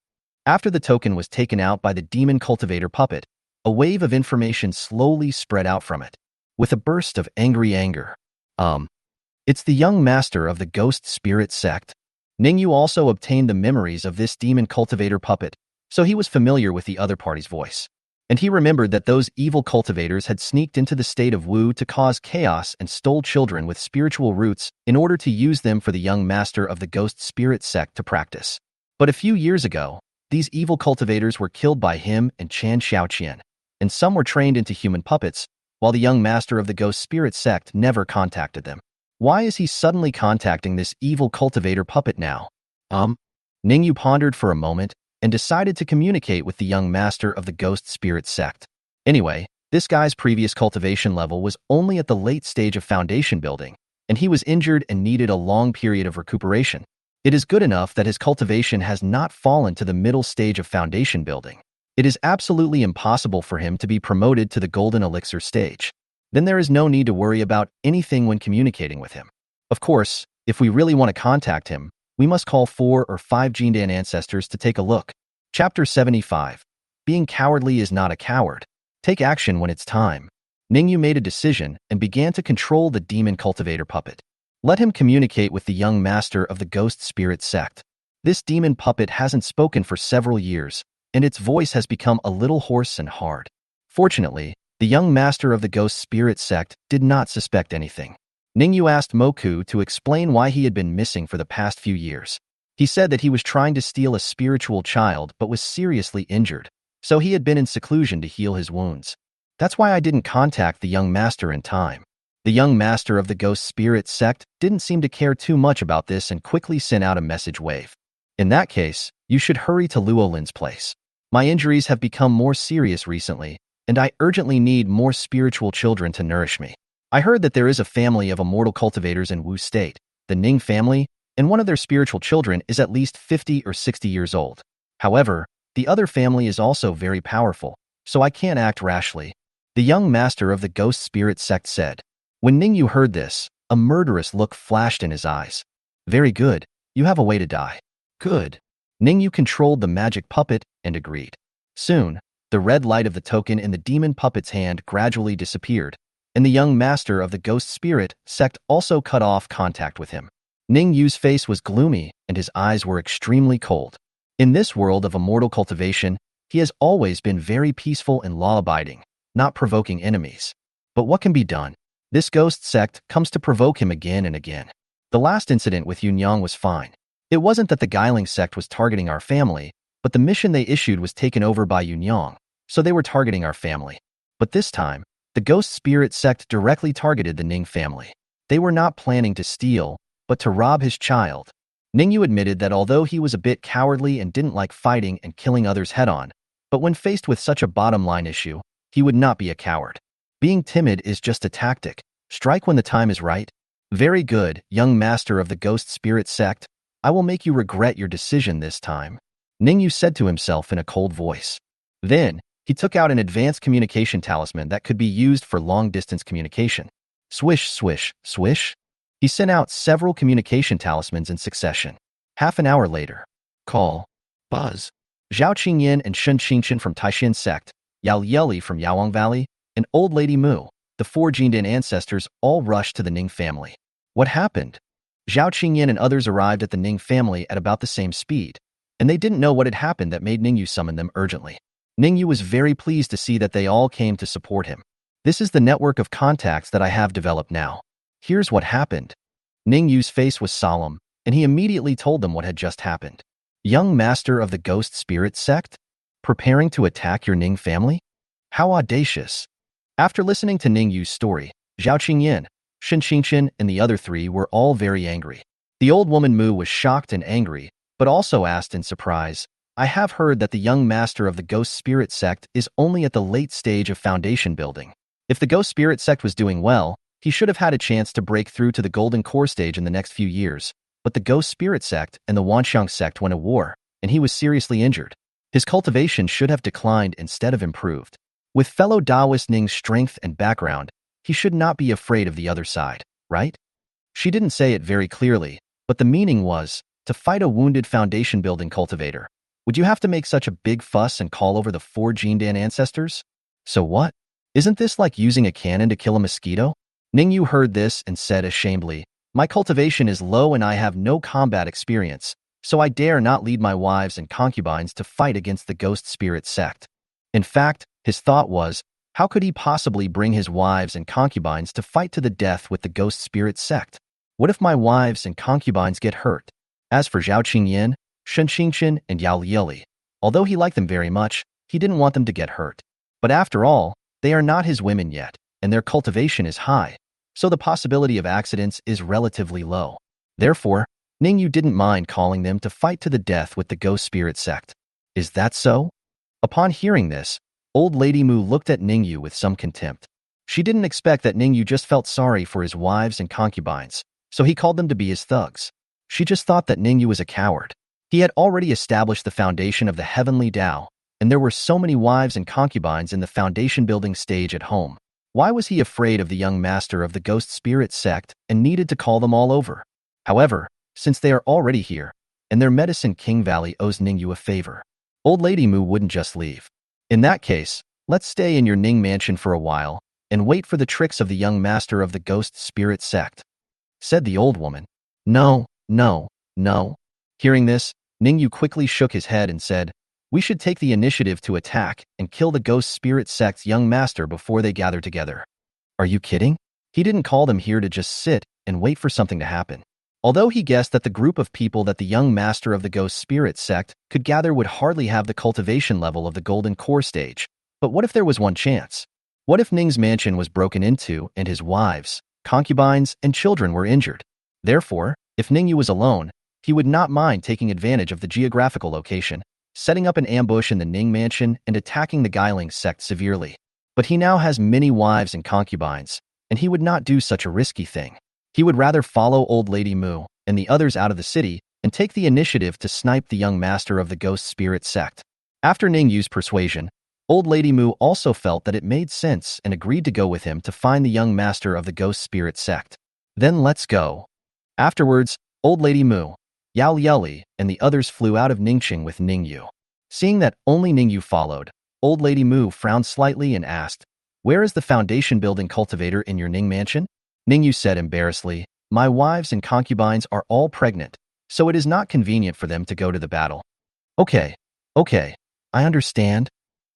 After the token was taken out by the demon cultivator puppet, a wave of information slowly spread out from it. With a burst of angry anger. It's the young master of the ghost spirit sect. Ning Yue also obtained the memories of this demon cultivator puppet, so he was familiar with the other party's voice. And he remembered that those evil cultivators had sneaked into the state of Wu to cause chaos and stole children with spiritual roots in order to use them for the young master of the ghost spirit sect to practice. But a few years ago, these evil cultivators were killed by him and Chan Xiaoqian, and some were trained into human puppets, while the young master of the ghost spirit sect never contacted them. Why is he suddenly contacting this evil cultivator puppet now? Ning Yue pondered for a moment and decided to communicate with the young master of the ghost spirit sect. Anyway, this guy's previous cultivation level was only at the late stage of foundation building, and he was injured and needed a long period of recuperation. It is good enough that his cultivation has not fallen to the middle stage of foundation building. It is absolutely impossible for him to be promoted to the golden elixir stage. Then there is no need to worry about anything when communicating with him. Of course, if we really want to contact him, we must call 4 or 5 Jindan ancestors to take a look. Chapter 75. Being cowardly is not a coward. Take action when it's time. Ning Yue made a decision and began to control the demon cultivator puppet. Let him communicate with the young master of the ghost spirit sect. This demon puppet hasn't spoken for several years, and its voice has become a little hoarse and hard. Fortunately, the young master of the ghost spirit sect did not suspect anything. Ning Yue asked Moku to explain why he had been missing for the past few years. He said that he was trying to steal a spiritual child but was seriously injured, so he had been in seclusion to heal his wounds. That's why I didn't contact the young master in time. The young master of the ghost spirit sect didn't seem to care too much about this and quickly sent out a message wave. In that case, you should hurry to Luo Lin's place. My injuries have become more serious recently, and I urgently need more spiritual children to nourish me. I heard that there is a family of immortal cultivators in Wu State, the Ning family, and one of their spiritual children is at least 50 or 60 years old. However, the other family is also very powerful, so I can't act rashly. The young master of the ghost spirit sect said. When Ning Yue heard this, a murderous look flashed in his eyes. Very good, you have a way to die. Good. Ning Yue controlled the magic puppet and agreed. Soon, the red light of the token in the demon puppet's hand gradually disappeared, and the young master of the ghost spirit sect also cut off contact with him. Ning Yue's face was gloomy and his eyes were extremely cold. In this world of immortal cultivation, he has always been very peaceful and law-abiding, not provoking enemies. But what can be done? This ghost sect comes to provoke him again and again. The last incident with Yunyang was fine. It wasn't that the Guiling sect was targeting our family, but the mission they issued was taken over by Yunyang, so they were targeting our family. But this time, the ghost spirit sect directly targeted the Ning family. They were not planning to steal, but to rob his child. Ning Yue admitted that although he was a bit cowardly and didn't like fighting and killing others head-on, but when faced with such a bottom-line issue, he would not be a coward. Being timid is just a tactic. Strike when the time is right. Very good, young master of the ghost spirit sect. I will make you regret your decision this time. Ning Yue said to himself in a cold voice. Then, he took out an advanced communication talisman that could be used for long-distance communication. Swish, swish, swish. He sent out several communication talismans in succession. Half an hour later. Call. Buzz. Zhao Qingyan and Shun Qingchen from Taixuan Sect, Yao Yeli from Yaoang Valley, and Old Lady Mu, the 4 Jindan ancestors, all rushed to the Ning family. What happened? Zhao Qingyan and others arrived at the Ning family at about the same speed, and they didn't know what had happened that made Ning Yue summon them urgently. Ning Yue was very pleased to see that they all came to support him. This is the network of contacts that I have developed now. Here's what happened. Ning Yue's face was solemn, and he immediately told them what had just happened. Young master of the ghost spirit sect? Preparing to attack your Ning family? How audacious. After listening to Ning Yue's story, Zhao Qingyan, Shun Qingchen, and the other 3 were all very angry. The old woman Mu was shocked and angry, but also asked in surprise, I have heard that the young master of the ghost spirit sect is only at the late stage of foundation building. If the ghost spirit sect was doing well, he should have had a chance to break through to the golden core stage in the next few years, but the ghost spirit sect and the Wanxiang sect went to war, and he was seriously injured. His cultivation should have declined instead of improved. With fellow Taoist Ning's strength and background, he should not be afraid of the other side, right? She didn't say it very clearly, but the meaning was, to fight a wounded foundation-building cultivator. Would you have to make such a big fuss and call over the 4 Jindan ancestors? So what? Isn't this like using a cannon to kill a mosquito? Ning Yue heard this and said ashamedly, My cultivation is low and I have no combat experience, so I dare not lead my wives and concubines to fight against the ghost spirit sect. In fact, his thought was, how could he possibly bring his wives and concubines to fight to the death with the ghost spirit sect? What if my wives and concubines get hurt? As for Zhao Qingyan, Shun Qingchen, and Yao Yeli, although he liked them very much, he didn't want them to get hurt. But after all, they are not his women yet, and their cultivation is high, so the possibility of accidents is relatively low. Therefore, Ning Yue didn't mind calling them to fight to the death with the ghost spirit sect. Is that so? Upon hearing this, Old Lady Mu looked at Ning Yue with some contempt. She didn't expect that Ning Yue just felt sorry for his wives and concubines, so he called them to be his thugs. She just thought that Ning Yue was a coward. He had already established the foundation of the heavenly Tao, and there were so many wives and concubines in the foundation building stage at home. Why was he afraid of the young master of the ghost spirit sect and needed to call them all over? However, since they are already here, and their Medicine King Valley owes Ning Yue a favor, Old Lady Mu wouldn't just leave. In that case, let's stay in your Ning mansion for a while and wait for the tricks of the young master of the ghost spirit sect, said the old woman. No, no, no. Hearing this, Ning Yue quickly shook his head and said, we should take the initiative to attack and kill the ghost spirit sect's young master before they gather together. Are you kidding? He didn't call them here to just sit and wait for something to happen. Although he guessed that the group of people that the young master of the ghost spirit sect could gather would hardly have the cultivation level of the golden core stage. But what if there was one chance? What if Ning's mansion was broken into and his wives, concubines, and children were injured? Therefore, if Ning Yue was alone, he would not mind taking advantage of the geographical location, setting up an ambush in the Ning mansion and attacking the Guiling sect severely. But he now has many wives and concubines, and he would not do such a risky thing. He would rather follow Old Lady Mu and the others out of the city and take the initiative to snipe the young master of the ghost spirit sect. After Ning Yue's persuasion, Old Lady Mu also felt that it made sense and agreed to go with him to find the young master of the ghost spirit sect. Then let's go. Afterwards, Old Lady Mu, Yao Lieli, and the others flew out of Ningqing with Ning Yue. Seeing that only Ning Yue followed, Old Lady Mu frowned slightly and asked, where is the foundation building cultivator in your Ning mansion? Ning Yue said embarrassedly, my wives and concubines are all pregnant, so it is not convenient for them to go to the battle. Okay, I understand.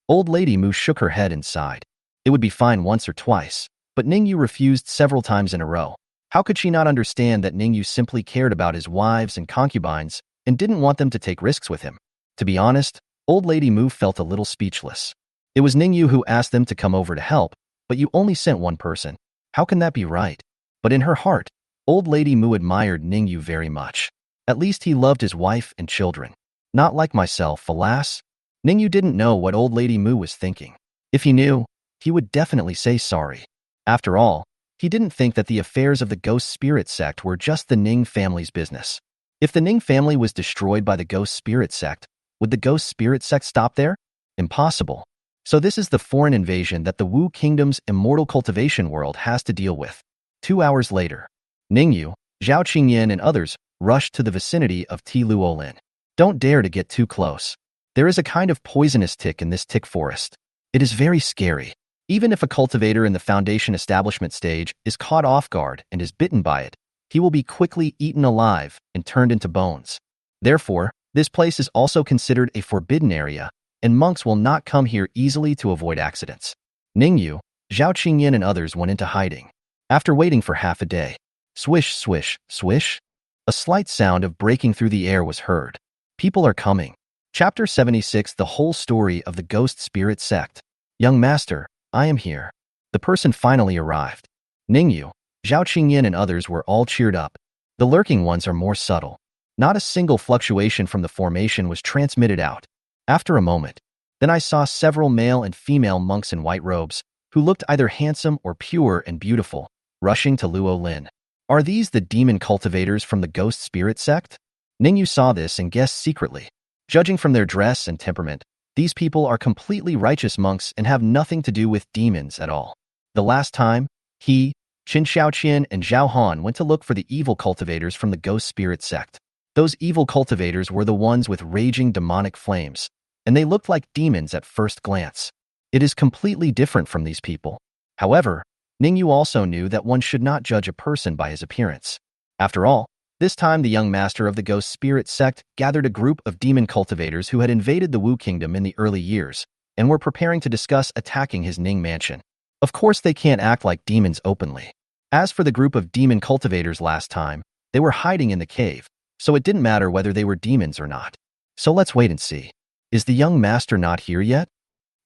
Old Lady Mu shook her head and sighed. It would be fine once or twice, but Ning Yue refused several times in a row. How could she not understand that Ning Yue simply cared about his wives and concubines and didn't want them to take risks with him? To be honest, Old Lady Mu felt a little speechless. It was Ning Yue who asked them to come over to help, but you only sent one person. How can that be right? But in her heart, Old Lady Mu admired Ning Yue very much. At least he loved his wife and children. Not like myself, alas. Ning Yue didn't know what Old Lady Mu was thinking. If he knew, he would definitely say sorry. After all, he didn't think that the affairs of the ghost spirit sect were just the Ning family's business. If the Ning family was destroyed by the ghost spirit sect, would the ghost spirit sect stop there? Impossible. So this is the foreign invasion that the Wu Kingdom's immortal cultivation world has to deal with. 2 hours later, Ning Yue, Zhao Qingyan, and others rushed to the vicinity of Lynn. Don't dare to get too close. There is a kind of poisonous tick in this tick forest. It is very scary. Even if a cultivator in the foundation establishment stage is caught off guard and is bitten by it, he will be quickly eaten alive and turned into bones. Therefore, this place is also considered a forbidden area, and monks will not come here easily to avoid accidents. Ning Yue, Zhao Qingyan, and others went into hiding. After waiting for half a day, swish, swish, swish, a slight sound of breaking through the air was heard. People are coming. Chapter 76, The Whole Story of the Ghost Spirit Sect. Young Master, I am here. The person finally arrived. Ning Yue, Zhao Qingyan, and others were all cheered up. The lurking ones are more subtle. Not a single fluctuation from the formation was transmitted out. After a moment, then I saw several male and female monks in white robes, who looked either handsome or pure and beautiful, rushing to Lynn. Are these the demon cultivators from the ghost spirit sect? Ning Yue saw this and guessed secretly. Judging from their dress and temperament, these people are completely righteous monks and have nothing to do with demons at all. The last time, he, Qin Xiaoqian, and Zhao Han went to look for the evil cultivators from the ghost spirit sect. Those evil cultivators were the ones with raging demonic flames, and they looked like demons at first glance. It is completely different from these people. However, Ning Yue also knew that one should not judge a person by his appearance. After all, this time the young master of the ghost spirit sect gathered a group of demon cultivators who had invaded the Wu Kingdom in the early years and were preparing to discuss attacking his Ning mansion. Of course, they can't act like demons openly. As for the group of demon cultivators last time, they were hiding in the cave, so it didn't matter whether they were demons or not. So let's wait and see. Is the young master not here yet?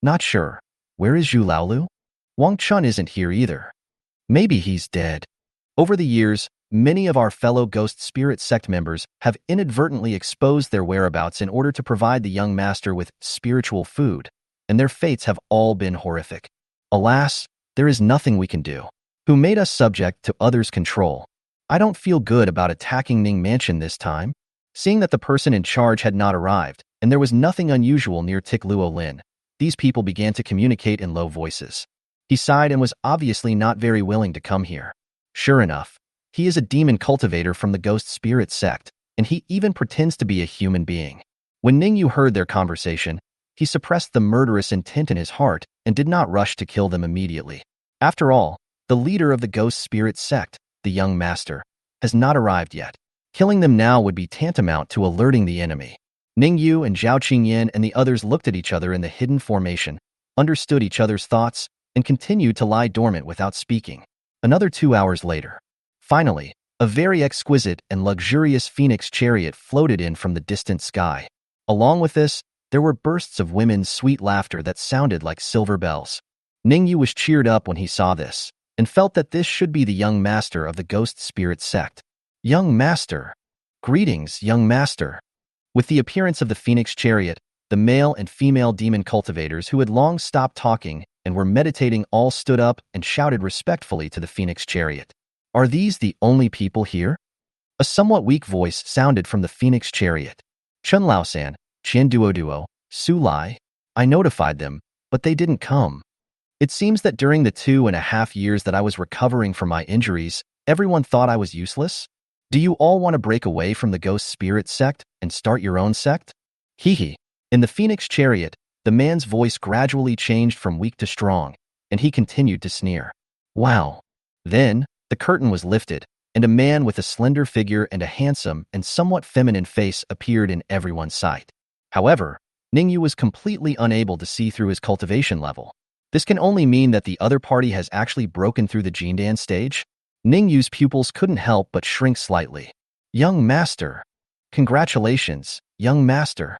Not sure. Where is Zhu Laolu? Wang Chun isn't here either. Maybe he's dead. Over the years, many of our fellow ghost spirit sect members have inadvertently exposed their whereabouts in order to provide the young master with spiritual food, and their fates have all been horrific. Alas, there is nothing we can do. Who made us subject to others' control? I don't feel good about attacking Ning Mansion this time. Seeing that the person in charge had not arrived, and there was nothing unusual near Tikluo Lin. These people began to communicate in low voices. He sighed and was obviously not very willing to come here. Sure enough, he is a demon cultivator from the Ghost Spirit Sect, and he even pretends to be a human being. When Ning Yue heard their conversation, he suppressed the murderous intent in his heart and did not rush to kill them immediately. After all, the leader of the Ghost Spirit Sect, the young master, has not arrived yet. Killing them now would be tantamount to alerting the enemy. Ning Yue and Zhao Qingyan and the others looked at each other in the hidden formation, understood each other's thoughts, and continued to lie dormant without speaking. Another 2 hours later. Finally, a very exquisite and luxurious phoenix chariot floated in from the distant sky. Along with this, there were bursts of women's sweet laughter that sounded like silver bells. Ning Yue was cheered up when he saw this, and felt that this should be the young master of the Ghost Spirit Sect. Young master. Greetings, young master. With the appearance of the phoenix chariot, the male and female demon cultivators who had long stopped talking and were meditating all stood up and shouted respectfully to the phoenix chariot. Are these the only people here? A somewhat weak voice sounded from the phoenix chariot. Chun Laosan, Qian Duo, Su Lai. I notified them, but they didn't come. It seems that during the 2.5 years that I was recovering from my injuries, everyone thought I was useless. Do you all want to break away from the Ghost Spirit Sect and start your own sect? Hee. In the phoenix chariot, the man's voice gradually changed from weak to strong, and he continued to sneer. Wow. Then, the curtain was lifted, and a man with a slender figure and a handsome and somewhat feminine face appeared in everyone's sight. However, Ning Yue was completely unable to see through his cultivation level. This can only mean that the other party has actually broken through the Jindan stage. Ning Yue's pupils couldn't help but shrink slightly. Young master. Congratulations, young master.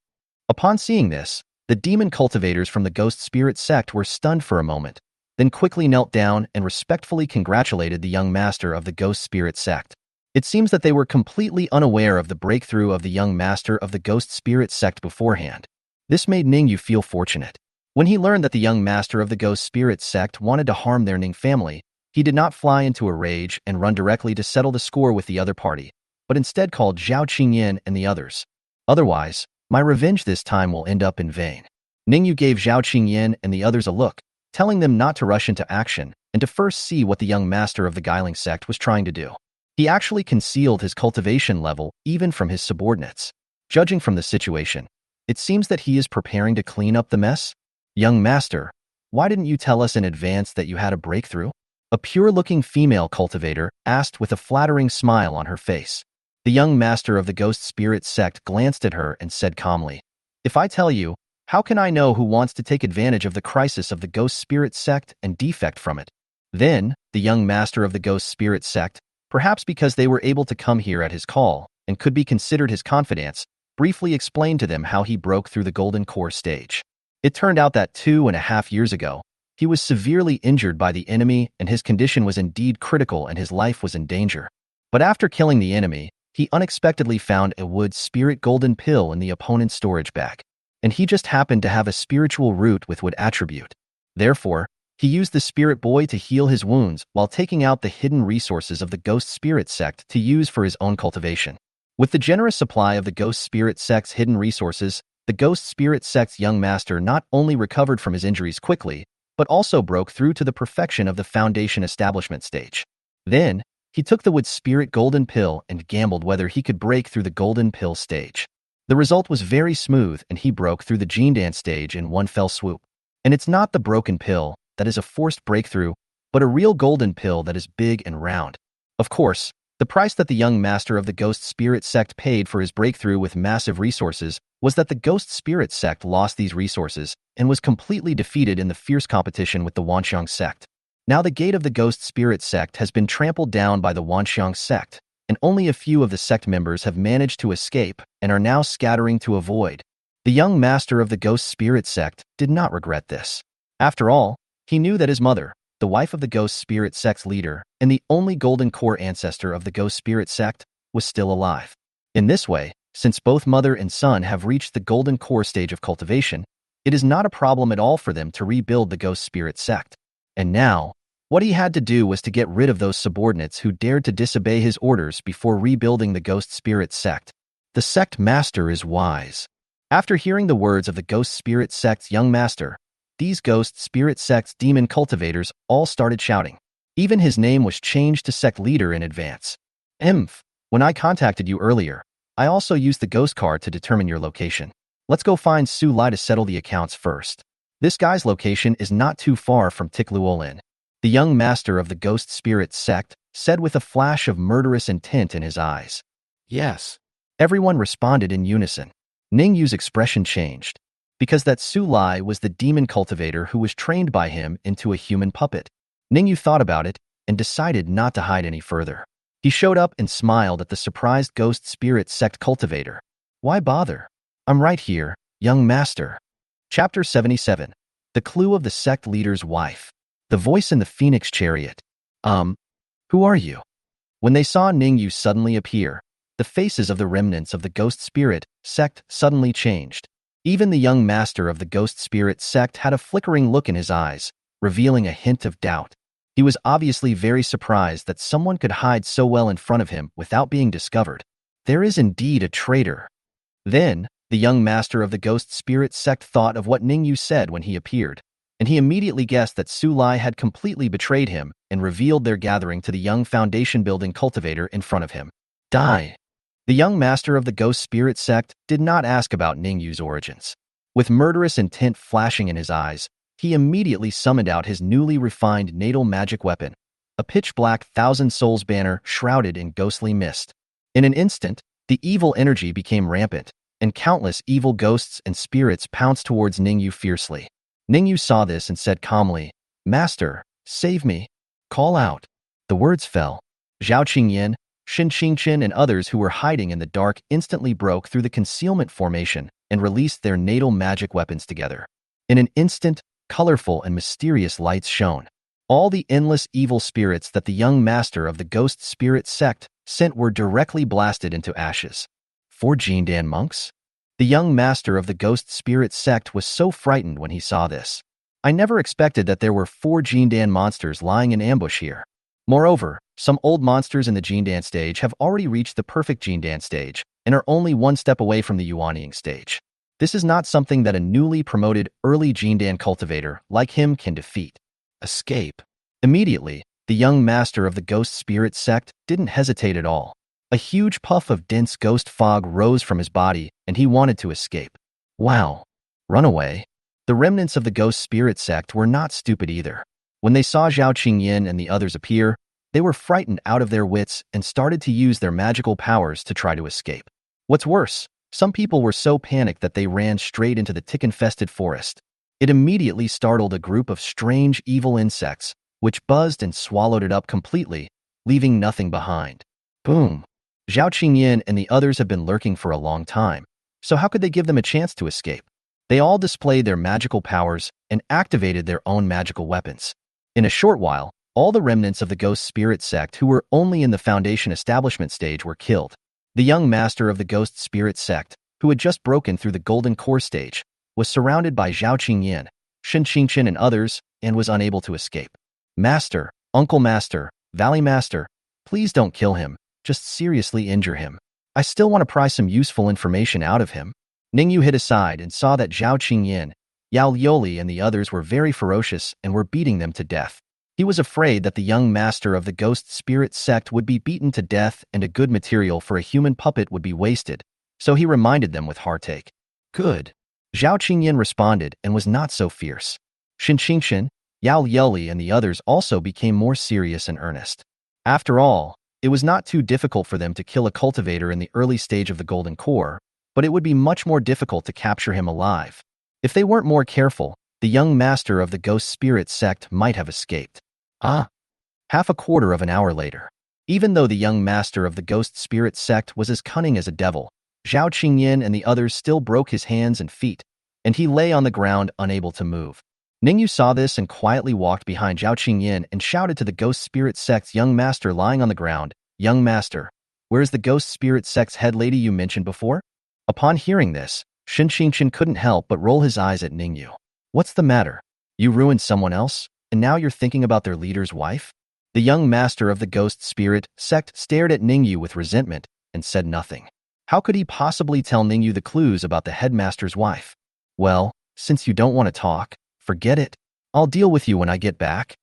Upon seeing this, the demon cultivators from the Ghost Spirit Sect were stunned for a moment, then quickly knelt down and respectfully congratulated the young master of the Ghost Spirit Sect. It seems that they were completely unaware of the breakthrough of the young master of the Ghost Spirit Sect beforehand. This made Ning Yue feel fortunate. When he learned that the young master of the Ghost Spirit Sect wanted to harm their Ning family, he did not fly into a rage and run directly to settle the score with the other party, but instead called Zhao Qingyan and the others. Otherwise, my revenge this time will end up in vain. Ning Yue gave Zhao Qingyan and the others a look, telling them not to rush into action and to first see what the young master of the Guiling sect was trying to do. He actually concealed his cultivation level even from his subordinates. Judging from the situation, it seems that he is preparing to clean up the mess. Young master, why didn't you tell us in advance that you had a breakthrough? A pure-looking female cultivator asked with a flattering smile on her face. The young master of the Ghost Spirit Sect glanced at her and said calmly, If I tell you, how can I know who wants to take advantage of the crisis of the Ghost Spirit Sect and defect from it? Then, the young master of the Ghost Spirit Sect, perhaps because they were able to come here at his call and could be considered his confidants, briefly explained to them how he broke through the Golden Core stage. It turned out that 2.5 years ago, he was severely injured by the enemy and his condition was indeed critical and his life was in danger. But after killing the enemy, he unexpectedly found a wood spirit golden pill in the opponent's storage bag. And he just happened to have a spiritual root with wood attribute. Therefore, he used the spirit boy to heal his wounds while taking out the hidden resources of the Ghost Spirit Sect to use for his own cultivation. With the generous supply of the Ghost Spirit Sect's hidden resources, the Ghost Spirit Sect's young master not only recovered from his injuries quickly, but also broke through to the perfection of the Foundation establishment stage. Then, he took the wood spirit golden pill and gambled whether he could break through the golden pill stage. The result was very smooth and he broke through the Jindan stage in one fell swoop. And it's not the broken pill that is a forced breakthrough, but a real golden pill that is big and round. Of course, the price that the young master of the Ghost Spirit Sect paid for his breakthrough with massive resources was that the Ghost Spirit Sect lost these resources and was completely defeated in the fierce competition with the Wanxiang Sect. Now the gate of the Ghost Spirit Sect has been trampled down by the Wanxiang Sect, and only a few of the sect members have managed to escape and are now scattering to avoid. The young master of the Ghost Spirit Sect did not regret this. After all, he knew that his mother, the wife of the Ghost Spirit Sect's leader and the only Golden Core ancestor of the Ghost Spirit Sect, was still alive. In this way, since both mother and son have reached the Golden Core stage of cultivation, it is not a problem at all for them to rebuild the Ghost Spirit Sect. And now, what he had to do was to get rid of those subordinates who dared to disobey his orders before rebuilding the Ghost Spirit Sect. The sect master is wise. After hearing the words of the Ghost Spirit Sect's young master, these Ghost Spirit Sect's demon cultivators all started shouting. Even his name was changed to sect leader in advance. When I contacted you earlier, I also used the ghost card to determine your location. Let's go find Su Lai to settle the accounts first. This guy's location is not too far from Tikluolin. The young master of the Ghost Spirit Sect said with a flash of murderous intent in his eyes. Yes. Everyone responded in unison. Ning Yue's expression changed, because that Su Lai was the demon cultivator who was trained by him into a human puppet. Ning Yue thought about it and decided not to hide any further. He showed up and smiled at the surprised Ghost Spirit Sect cultivator. Why bother? I'm right here, young master. Chapter 77. The Clue of the Sect Leader's Wife. The voice in the Phoenix Chariot. Who are you? When they saw Ning Yue suddenly appear, the faces of the remnants of the Ghost Spirit Sect suddenly changed. Even the young master of the Ghost Spirit Sect had a flickering look in his eyes, revealing a hint of doubt. He was obviously very surprised that someone could hide so well in front of him without being discovered. There is indeed a traitor. Then, the young master of the Ghost Spirit Sect thought of what Ning Yue said when he appeared, and he immediately guessed that Su Lai had completely betrayed him and revealed their gathering to the young foundation-building cultivator in front of him. Die. The young master of the Ghost Spirit Sect did not ask about Ning Yue's origins. With murderous intent flashing in his eyes, he immediately summoned out his newly refined natal magic weapon, a pitch-black thousand souls banner shrouded in ghostly mist. In an instant, the evil energy became rampant, and countless evil ghosts and spirits pounced towards Ning Yue fiercely. Ning Yue saw this and said calmly, "Master, save me. Call out." The words fell. Zhao Qingyan, Shin Qingchen, and others who were hiding in the dark instantly broke through the concealment formation and released their natal magic weapons together. In an instant, colorful and mysterious lights shone. All the endless evil spirits that the young master of the Ghost Spirit Sect sent were directly blasted into ashes. 4 Jindan monks? The young master of the Ghost Spirit Sect was so frightened when he saw this. I never expected that there were 4 Jindan monsters lying in ambush here. Moreover, some old monsters in the Jindan stage have already reached the perfect Jindan stage and are only one step away from the Yuanying stage. This is not something that a newly promoted early Jindan cultivator like him can defeat. Escape. Immediately, the young master of the Ghost Spirit Sect didn't hesitate at all. A huge puff of dense ghost fog rose from his body, and he wanted to escape. Wow. Run away. The remnants of the Ghost Spirit Sect were not stupid either. When they saw Zhao Qingyan and the others appear, they were frightened out of their wits and started to use their magical powers to try to escape. What's worse, some people were so panicked that they ran straight into the tick-infested forest. It immediately startled a group of strange, evil insects, which buzzed and swallowed it up completely, leaving nothing behind. Boom. Zhao Qingyan and the others have been lurking for a long time, so how could they give them a chance to escape? They all displayed their magical powers and activated their own magical weapons. In a short while, all the remnants of the Ghost Spirit Sect who were only in the Foundation establishment stage were killed. The young master of the Ghost Spirit Sect, who had just broken through the Golden Core stage, was surrounded by Zhao Qingyan, Shin Qingchen, and others, and was unable to escape. Master, Uncle Master, Valley Master, please don't kill him, just seriously injure him. I still want to pry some useful information out of him. Ning Yue hid aside and saw that Zhao Qingyan, Yao Lioli, and the others were very ferocious and were beating them to death. He was afraid that the young master of the Ghost Spirit Sect would be beaten to death and a good material for a human puppet would be wasted, so he reminded them with heartache. Good. Zhao Qingyan responded and was not so fierce. Shin Qingchen, Yao Lioli, and the others also became more serious and earnest. After all, it was not too difficult for them to kill a cultivator in the early stage of the Golden Core, but it would be much more difficult to capture him alive. If they weren't more careful, the young master of the Ghost Spirit Sect might have escaped. Half a quarter of an hour later. Even though the young master of the Ghost Spirit Sect was as cunning as a devil, Zhao Qingyan and the others still broke his hands and feet, and he lay on the ground unable to move. Ning Yue saw this and quietly walked behind Zhao Qingyan and shouted to the Ghost Spirit Sect's young master lying on the ground, "Young master, where is the Ghost Spirit Sect's head lady you mentioned before?" Upon hearing this, Shin Qingchen couldn't help but roll his eyes at Ning Yue. What's the matter? You ruined someone else, and now you're thinking about their leader's wife? The young master of the Ghost Spirit Sect stared at Ning Yue with resentment and said nothing. How could he possibly tell Ning Yue the clues about the headmaster's wife? Well, since you don't want to talk, forget it. I'll deal with you when I get back.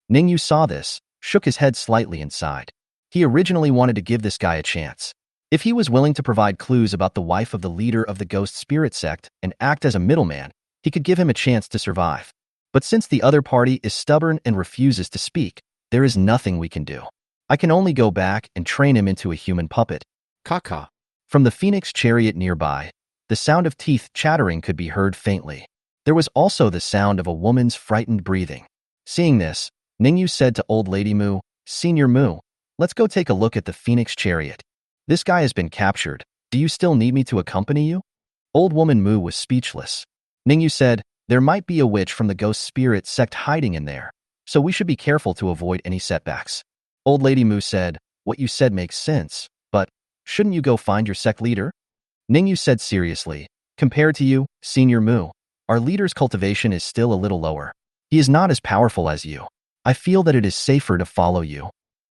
Ning Yue saw this, shook his head slightly inside. He originally wanted to give this guy a chance. If he was willing to provide clues about the wife of the leader of the Ghost Spirit Sect and act as a middleman, he could give him a chance to survive. But since the other party is stubborn and refuses to speak, there is nothing we can do. I can only go back and train him into a human puppet. Caca. From the Phoenix chariot nearby, the sound of teeth chattering could be heard faintly. There was also the sound of a woman's frightened breathing. Seeing this, Ning Yue said to Old Lady Mu, "Senior Mu, let's go take a look at the Phoenix chariot. This guy has been captured. Do you still need me to accompany you?" Old woman Mu was speechless. Ning Yue said, "There might be a witch from the Ghost Spirit Sect hiding in there, so we should be careful to avoid any setbacks." Old Lady Mu said, "What you said makes sense, but shouldn't you go find your sect leader?" Ning Yue said seriously, "Compared to you, Senior Mu, our leader's cultivation is still a little lower. He is not as powerful as you. I feel that it is safer to follow you."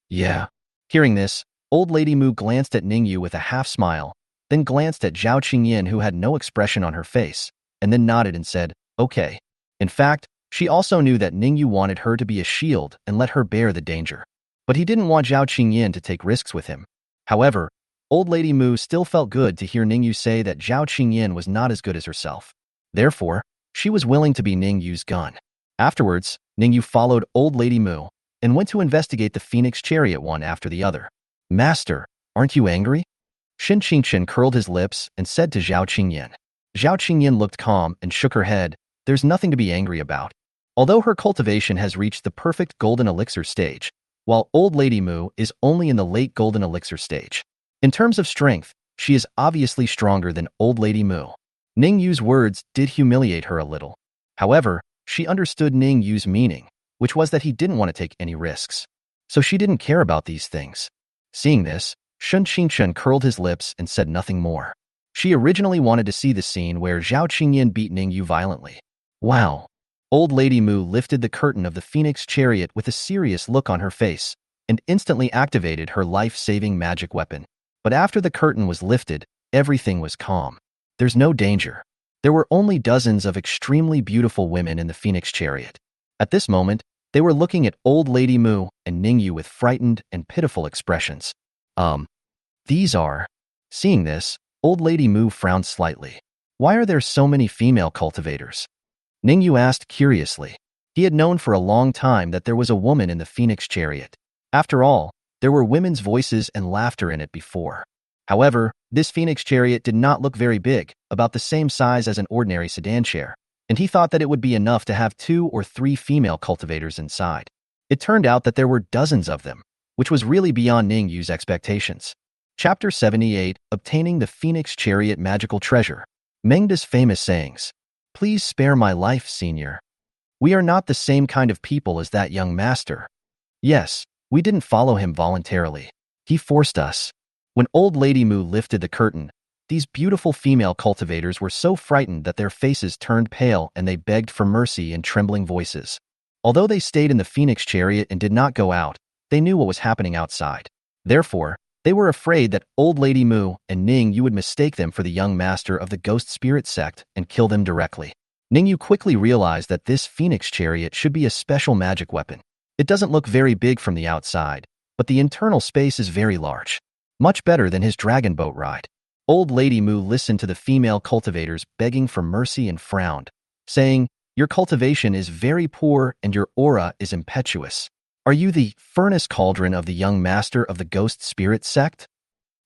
Yeah. Hearing this, Old Lady Mu glanced at Ning Yue with a half-smile, then glanced at Zhao Qingyan who had no expression on her face, and then nodded and said, "Okay." In fact, she also knew that Ning Yue wanted her to be a shield and let her bear the danger. But he didn't want Zhao Qingyan to take risks with him. However, Old Lady Mu still felt good to hear Ning Yue say that Zhao Qingyan was not as good as herself. Therefore, she was willing to be Ning Yue's gun. Afterwards, Ning Yue followed Old Lady Mu and went to investigate the Phoenix chariot one after the other. "Master, aren't you angry?" Shin Qingchen curled his lips and said to Zhao Qingyan. Zhao Qingyan looked calm and shook her head. There's nothing to be angry about. Although her cultivation has reached the perfect golden elixir stage, while Old Lady Mu is only in the late golden elixir stage. In terms of strength, she is obviously stronger than Old Lady Mu. Ning Yue's words did humiliate her a little. However, she understood Ning Yue's meaning, which was that he didn't want to take any risks. So she didn't care about these things. Seeing this, Shun Qingchen curled his lips and said nothing more. She originally wanted to see the scene where Zhao Qingyan beat Ning Yue violently. Wow. Old Lady Mu lifted the curtain of the Phoenix chariot with a serious look on her face and instantly activated her life-saving magic weapon. But after the curtain was lifted, everything was calm. There's no danger. There were only dozens of extremely beautiful women in the Phoenix chariot. At this moment, they were looking at Old Lady Mu and Ning Yue with frightened and pitiful expressions. These are... Seeing this, Old Lady Mu frowned slightly. Why are there so many female cultivators? Ning Yue asked curiously. He had known for a long time that there was a woman in the Phoenix chariot. After all, there were women's voices and laughter in it before. However, this Phoenix chariot did not look very big, about the same size as an ordinary sedan chair, and he thought that it would be enough to have 2 or 3 female cultivators inside. It turned out that there were dozens of them, which was really beyond Ning Yue's expectations. Chapter 78, Obtaining the Phoenix Chariot Magical Treasure. Mengda's famous sayings. "Please spare my life, Senior. We are not the same kind of people as that young master. Yes, we didn't follow him voluntarily. He forced us." When Old Lady Mu lifted the curtain, these beautiful female cultivators were so frightened that their faces turned pale and they begged for mercy in trembling voices. Although they stayed in the Phoenix chariot and did not go out, they knew what was happening outside. Therefore, they were afraid that Old Lady Mu and Ning Yue would mistake them for the young master of the Ghost Spirit Sect and kill them directly. Ning Yue quickly realized that this Phoenix chariot should be a special magic weapon. It doesn't look very big from the outside, but the internal space is very large. Much better than his dragon boat ride. Old Lady Mu listened to the female cultivators begging for mercy and frowned, saying, "Your cultivation is very poor and your aura is impetuous. Are you the furnace cauldron of the young master of the Ghost Spirit Sect?"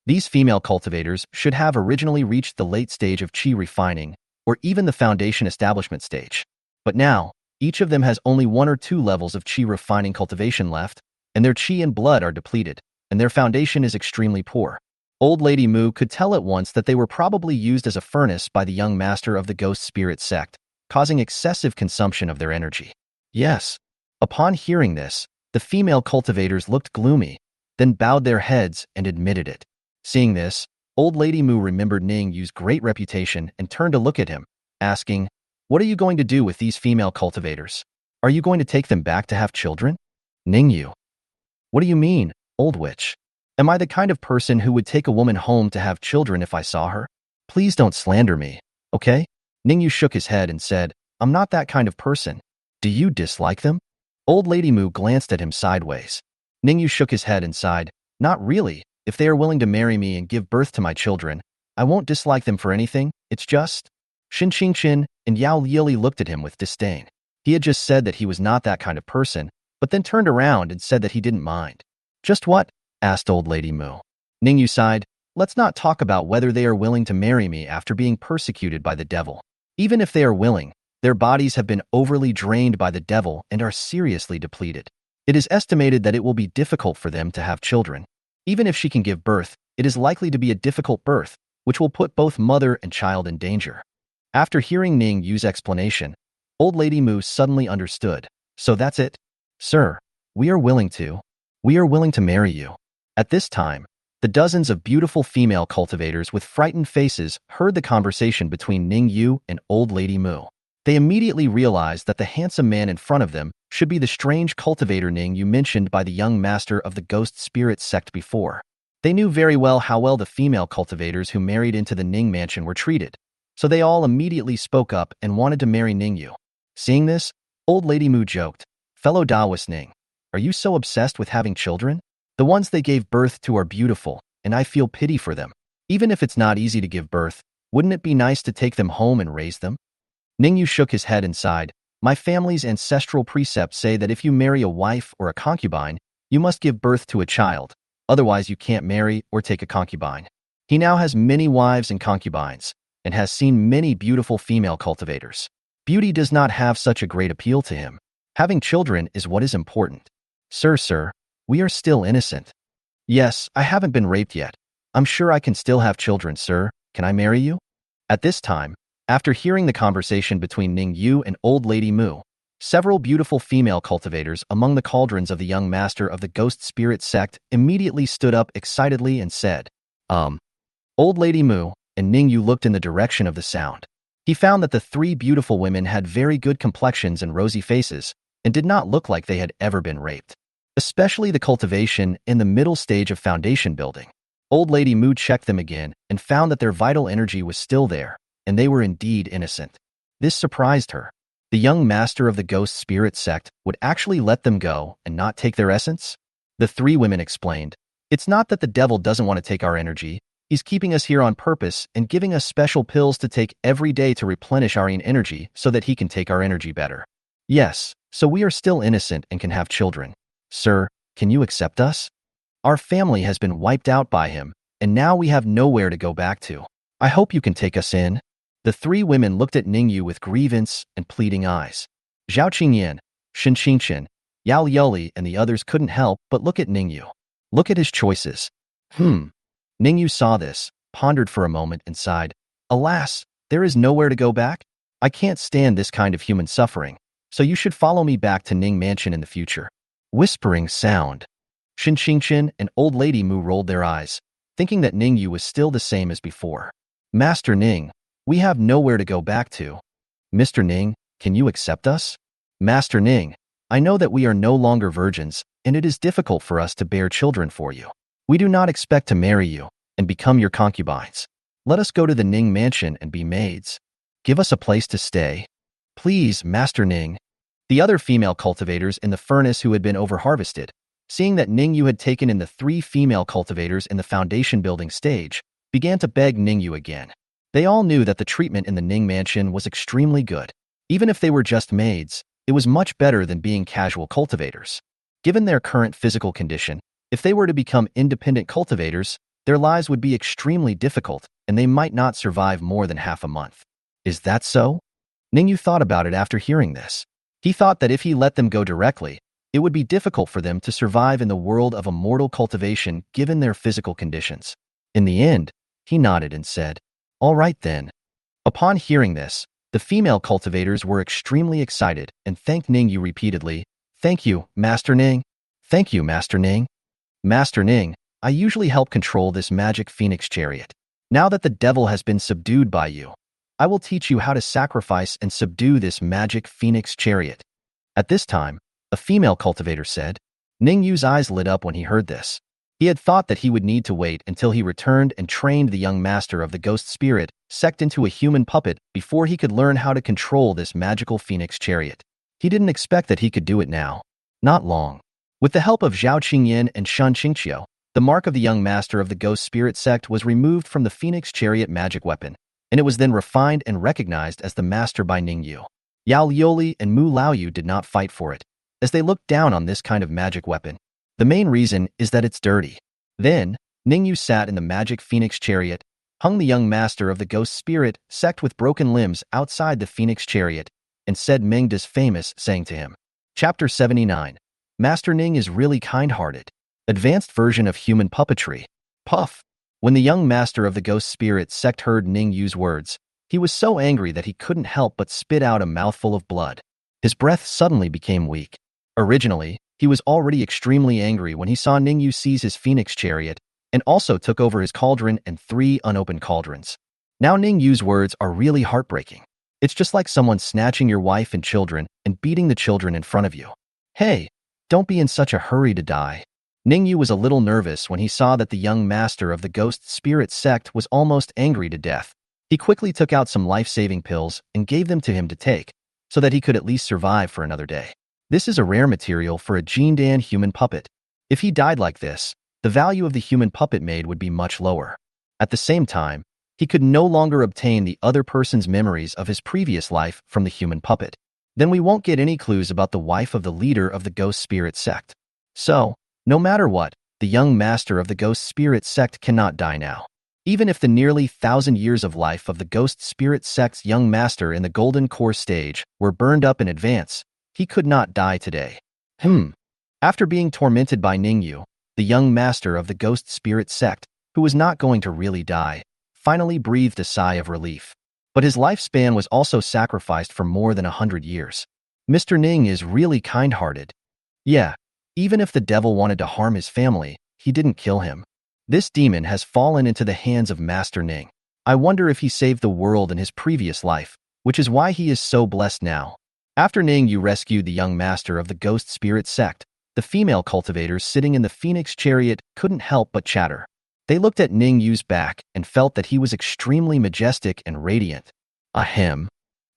These female cultivators should have originally reached the late stage of qi refining, or even the foundation establishment stage. But now, each of them has only 1 or 2 levels of qi refining cultivation left, and their qi and blood are depleted, and their foundation is extremely poor. Old Lady Mu could tell at once that they were probably used as a furnace by the young master of the Ghost Spirit Sect, causing excessive consumption of their energy. Yes. Upon hearing this, the female cultivators looked gloomy, then bowed their heads and admitted it. Seeing this, Old Lady Mu remembered Ning Yue's great reputation and turned to look at him, asking, "What are you going to do with these female cultivators? Are you going to take them back to have children?" Ning Yue. "What do you mean, old witch?" Am I the kind of person who would take a woman home to have children if I saw her? Please don't slander me, okay? Ning Yue shook his head and said, I'm not that kind of person. Do you dislike them? Old Lady Mu glanced at him sideways. Ning Yue shook his head and sighed, Not really. If they are willing to marry me and give birth to my children, I won't dislike them for anything, it's just… Shin Qingqin and Yao Yili looked at him with disdain. He had just said that he was not that kind of person, but then turned around and said that he didn't mind. Just what? Asked Old Lady Mu. Ning Yue sighed, Let's not talk about whether they are willing to marry me after being persecuted by the devil. Even if they are willing, their bodies have been overly drained by the devil and are seriously depleted. It is estimated that it will be difficult for them to have children. Even if she can give birth, it is likely to be a difficult birth, which will put both mother and child in danger. After hearing Ning Yue's explanation, Old Lady Mu suddenly understood. So that's it? Sir, we are willing to marry you. At this time, the dozens of beautiful female cultivators with frightened faces heard the conversation between Ning Yue and Old Lady Mu. They immediately realized that the handsome man in front of them should be the strange cultivator Ning Yue mentioned by the young master of the Ghost Spirit Sect before. They knew very well how well the female cultivators who married into the Ning mansion were treated, so they all immediately spoke up and wanted to marry Ning Yue. Seeing this, Old Lady Mu joked, Fellow Taoist Ning, are you so obsessed with having children? The ones they gave birth to are beautiful, and I feel pity for them. Even if it's not easy to give birth, wouldn't it be nice to take them home and raise them? Ning Yue shook his head and sighed, My family's ancestral precepts say that if you marry a wife or a concubine, you must give birth to a child, otherwise you can't marry or take a concubine. He now has many wives and concubines, and has seen many beautiful female cultivators. Beauty does not have such a great appeal to him. Having children is what is important. Sir, we are still innocent. Yes, I haven't been raped yet. I'm sure I can still have children, sir. Can I marry you? At this time, after hearing the conversation between Ning Yue and Old Lady Mu, several beautiful female cultivators among the cauldrons of the young master of the Ghost Spirit Sect immediately stood up excitedly and said, Old Lady Mu and Ning Yue looked in the direction of the sound. He found that the three beautiful women had very good complexions and rosy faces, and did not look like they had ever been raped. Especially the cultivation in the middle stage of foundation building. Old Lady Mu checked them again and found that their vital energy was still there, and they were indeed innocent. This surprised her. The young master of the Ghost Spirit Sect would actually let them go and not take their essence? The three women explained, It's not that the devil doesn't want to take our energy. He's keeping us here on purpose and giving us special pills to take every day to replenish our energy so that he can take our energy better. Yes, so we are still innocent and can have children. Sir, can you accept us? Our family has been wiped out by him, and now we have nowhere to go back to. I hope you can take us in. The three women looked at Ning Yue with grievance and pleading eyes. Zhao Qingyan, Shin Qingqin, Yao Yuli, and the others couldn't help but look at Ning Yue. Look at his choices. Ning Yue saw this, pondered for a moment, and sighed. Alas, there is nowhere to go back? I can't stand this kind of human suffering, so you should follow me back to Ning Mansion in the future. Whispering sound. Shin Qingqin and Old Lady Mu rolled their eyes, thinking that Ning Yue was still the same as before. Master Ning, we have nowhere to go back to. Mr. Ning, can you accept us? Master Ning, I know that we are no longer virgins, and it is difficult for us to bear children for you. We do not expect to marry you and become your concubines. Let us go to the Ning Mansion and be maids. Give us a place to stay. Please, Master Ning. The other female cultivators in the furnace who had been overharvested, seeing that Ning Yue had taken in the three female cultivators in the foundation building stage, began to beg Ning Yue again. They all knew that the treatment in the Ning Mansion was extremely good. Even if they were just maids, it was much better than being casual cultivators. Given their current physical condition, if they were to become independent cultivators, their lives would be extremely difficult, and they might not survive more than half a month. Is that so? Ning Yue thought about it after hearing this. He thought that if he let them go directly, it would be difficult for them to survive in the world of immortal cultivation given their physical conditions. In the end, he nodded and said, All right then. Upon hearing this, the female cultivators were extremely excited and thanked Ning Yue repeatedly. Thank you, Master Ning. Thank you, Master Ning. Master Ning, I usually help control this magic phoenix chariot. Now that the devil has been subdued by you, I will teach you how to sacrifice and subdue this magic phoenix chariot. At this time, a female cultivator said. Ning Yue's eyes lit up when he heard this. He had thought that he would need to wait until he returned and trained the young master of the ghost spirit sect into a human puppet before he could learn how to control this magical phoenix chariot. He didn't expect that he could do it now. Not long. With the help of Zhao Qingyan and Shen Qingqiu, the mark of the young master of the ghost spirit sect was removed from the phoenix chariot magic weapon, and it was then refined and recognized as the master by Ning Yue. Yao Lioli and Mu Laoyu did not fight for it, as they looked down on this kind of magic weapon. The main reason is that it's dirty. Then, Ning Yue sat in the magic phoenix chariot, hung the young master of the ghost spirit sect with broken limbs outside the phoenix chariot, and said Mengda's famous saying to him. Chapter 79. Master Ning is really kind-hearted. Advanced version of human puppetry. Puff. When the young master of the ghost spirit sect heard Ning Yue's words, he was so angry that he couldn't help but spit out a mouthful of blood. His breath suddenly became weak. Originally, he was already extremely angry when he saw Ning Yue seize his phoenix chariot and also took over his cauldron and 3 unopened cauldrons. Now Ning Yue's words are really heartbreaking. It's just like someone snatching your wife and children and beating the children in front of you. Hey, don't be in such a hurry to die. Ning Yue was a little nervous when he saw that the young master of the ghost spirit sect was almost angry to death. He quickly took out some life-saving pills and gave them to him to take, so that he could at least survive for another day. This is a rare material for a Jindan human puppet. If he died like this, the value of the human puppet made would be much lower. At the same time, he could no longer obtain the other person's memories of his previous life from the human puppet. Then we won't get any clues about the wife of the leader of the ghost spirit sect. So, no matter what, the young master of the ghost spirit sect cannot die now. Even if the nearly 1,000 years of life of the ghost spirit sect's young master in the golden core stage were burned up in advance, he could not die today. After being tormented by Ning Yue, the young master of the ghost spirit sect, who was not going to really die, finally breathed a sigh of relief. But his lifespan was also sacrificed for more than 100 years. Mr. Ning is really kind-hearted. Yeah, even if the devil wanted to harm his family, he didn't kill him. This demon has fallen into the hands of Master Ning. I wonder if he saved the world in his previous life, which is why he is so blessed now. After Ning Yue rescued the young master of the ghost spirit sect, the female cultivators sitting in the phoenix chariot couldn't help but chatter. They looked at Ning Yue's back and felt that he was extremely majestic and radiant. Ahem.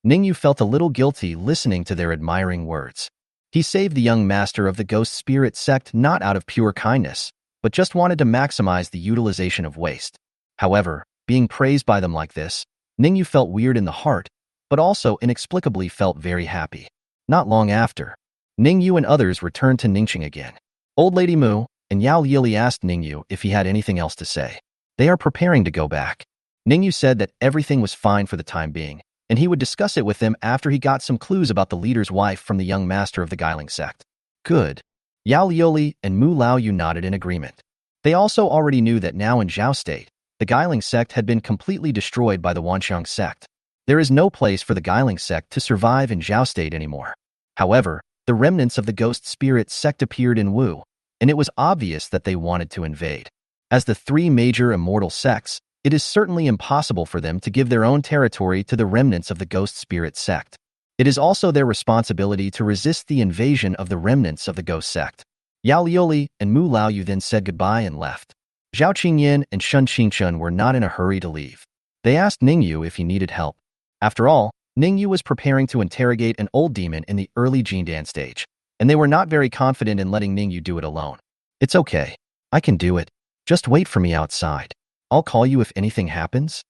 Ning Yue felt a little guilty listening to their admiring words. He saved the young master of the ghost spirit sect not out of pure kindness, but just wanted to maximize the utilization of waste. However, being praised by them like this, Ning Yue felt weird in the heart, but also inexplicably felt very happy. Not long after, Ning Yue and others returned to Ningxing again. Old Lady Mu and Yao Yili asked Ning Yue if he had anything else to say. They are preparing to go back. Ning Yue said that everything was fine for the time being, and he would discuss it with them after he got some clues about the leader's wife from the young master of the Guiling Sect. Good. Yao Lioli and Mu Laoyu nodded in agreement. They also already knew that now in Zhao State, the Guiling Sect had been completely destroyed by the Wanxiang Sect. There is no place for the Guiling Sect to survive in Zhao State anymore. However, the remnants of the ghost spirit sect appeared in Wu, and it was obvious that they wanted to invade. As the 3 major immortal sects, it is certainly impossible for them to give their own territory to the remnants of the ghost spirit sect. It is also their responsibility to resist the invasion of the remnants of the ghost sect. Yao Lioli and Mu Laoyu then said goodbye and left. Zhao Qingyan and Shen Qingchun were not in a hurry to leave. They asked Ning Yue if he needed help. After all, Ning Yue was preparing to interrogate an old demon in the early Jindan stage, and they were not very confident in letting Ning Yue do it alone. It's okay. I can do it. Just wait for me outside. I'll call you if anything happens.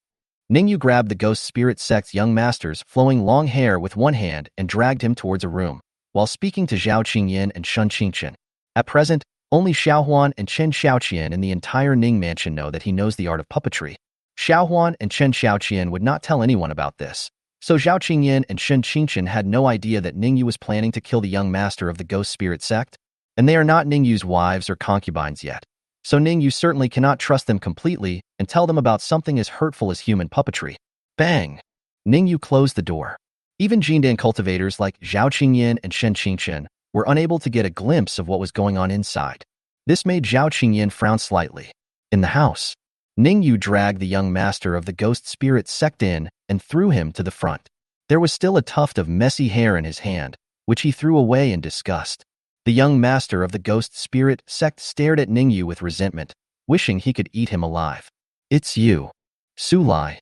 Ning Yue grabbed the ghost spirit sect's young master's flowing long hair with one hand and dragged him towards a room, while speaking to Zhao Qingyan and Shen Qingchen. At present, only Xiaohuan and Chen Xiaoqian in the entire Ning mansion know that he knows the art of puppetry. Xiaohuan and Chen Xiaoqian would not tell anyone about this, so Zhao Qingyan and Shen Qingchen had no idea that Ning Yue was planning to kill the young master of the ghost spirit sect, and they are not Ning Yue's wives or concubines yet. So Ning Yue certainly cannot trust them completely and tell them about something as hurtful as human puppetry. Bang! Ning Yue closed the door. Even Jindan cultivators like Zhao Qingyan and Shen Qingchen were unable to get a glimpse of what was going on inside. This made Zhao Qingyan frown slightly. In the house, Ning Yue dragged the young master of the ghost spirit sect in and threw him to the front. There was still a tuft of messy hair in his hand, which he threw away in disgust. The young master of the Ghost Spirit Sect stared at Ning Yue with resentment, wishing he could eat him alive. It's you, Su Lai.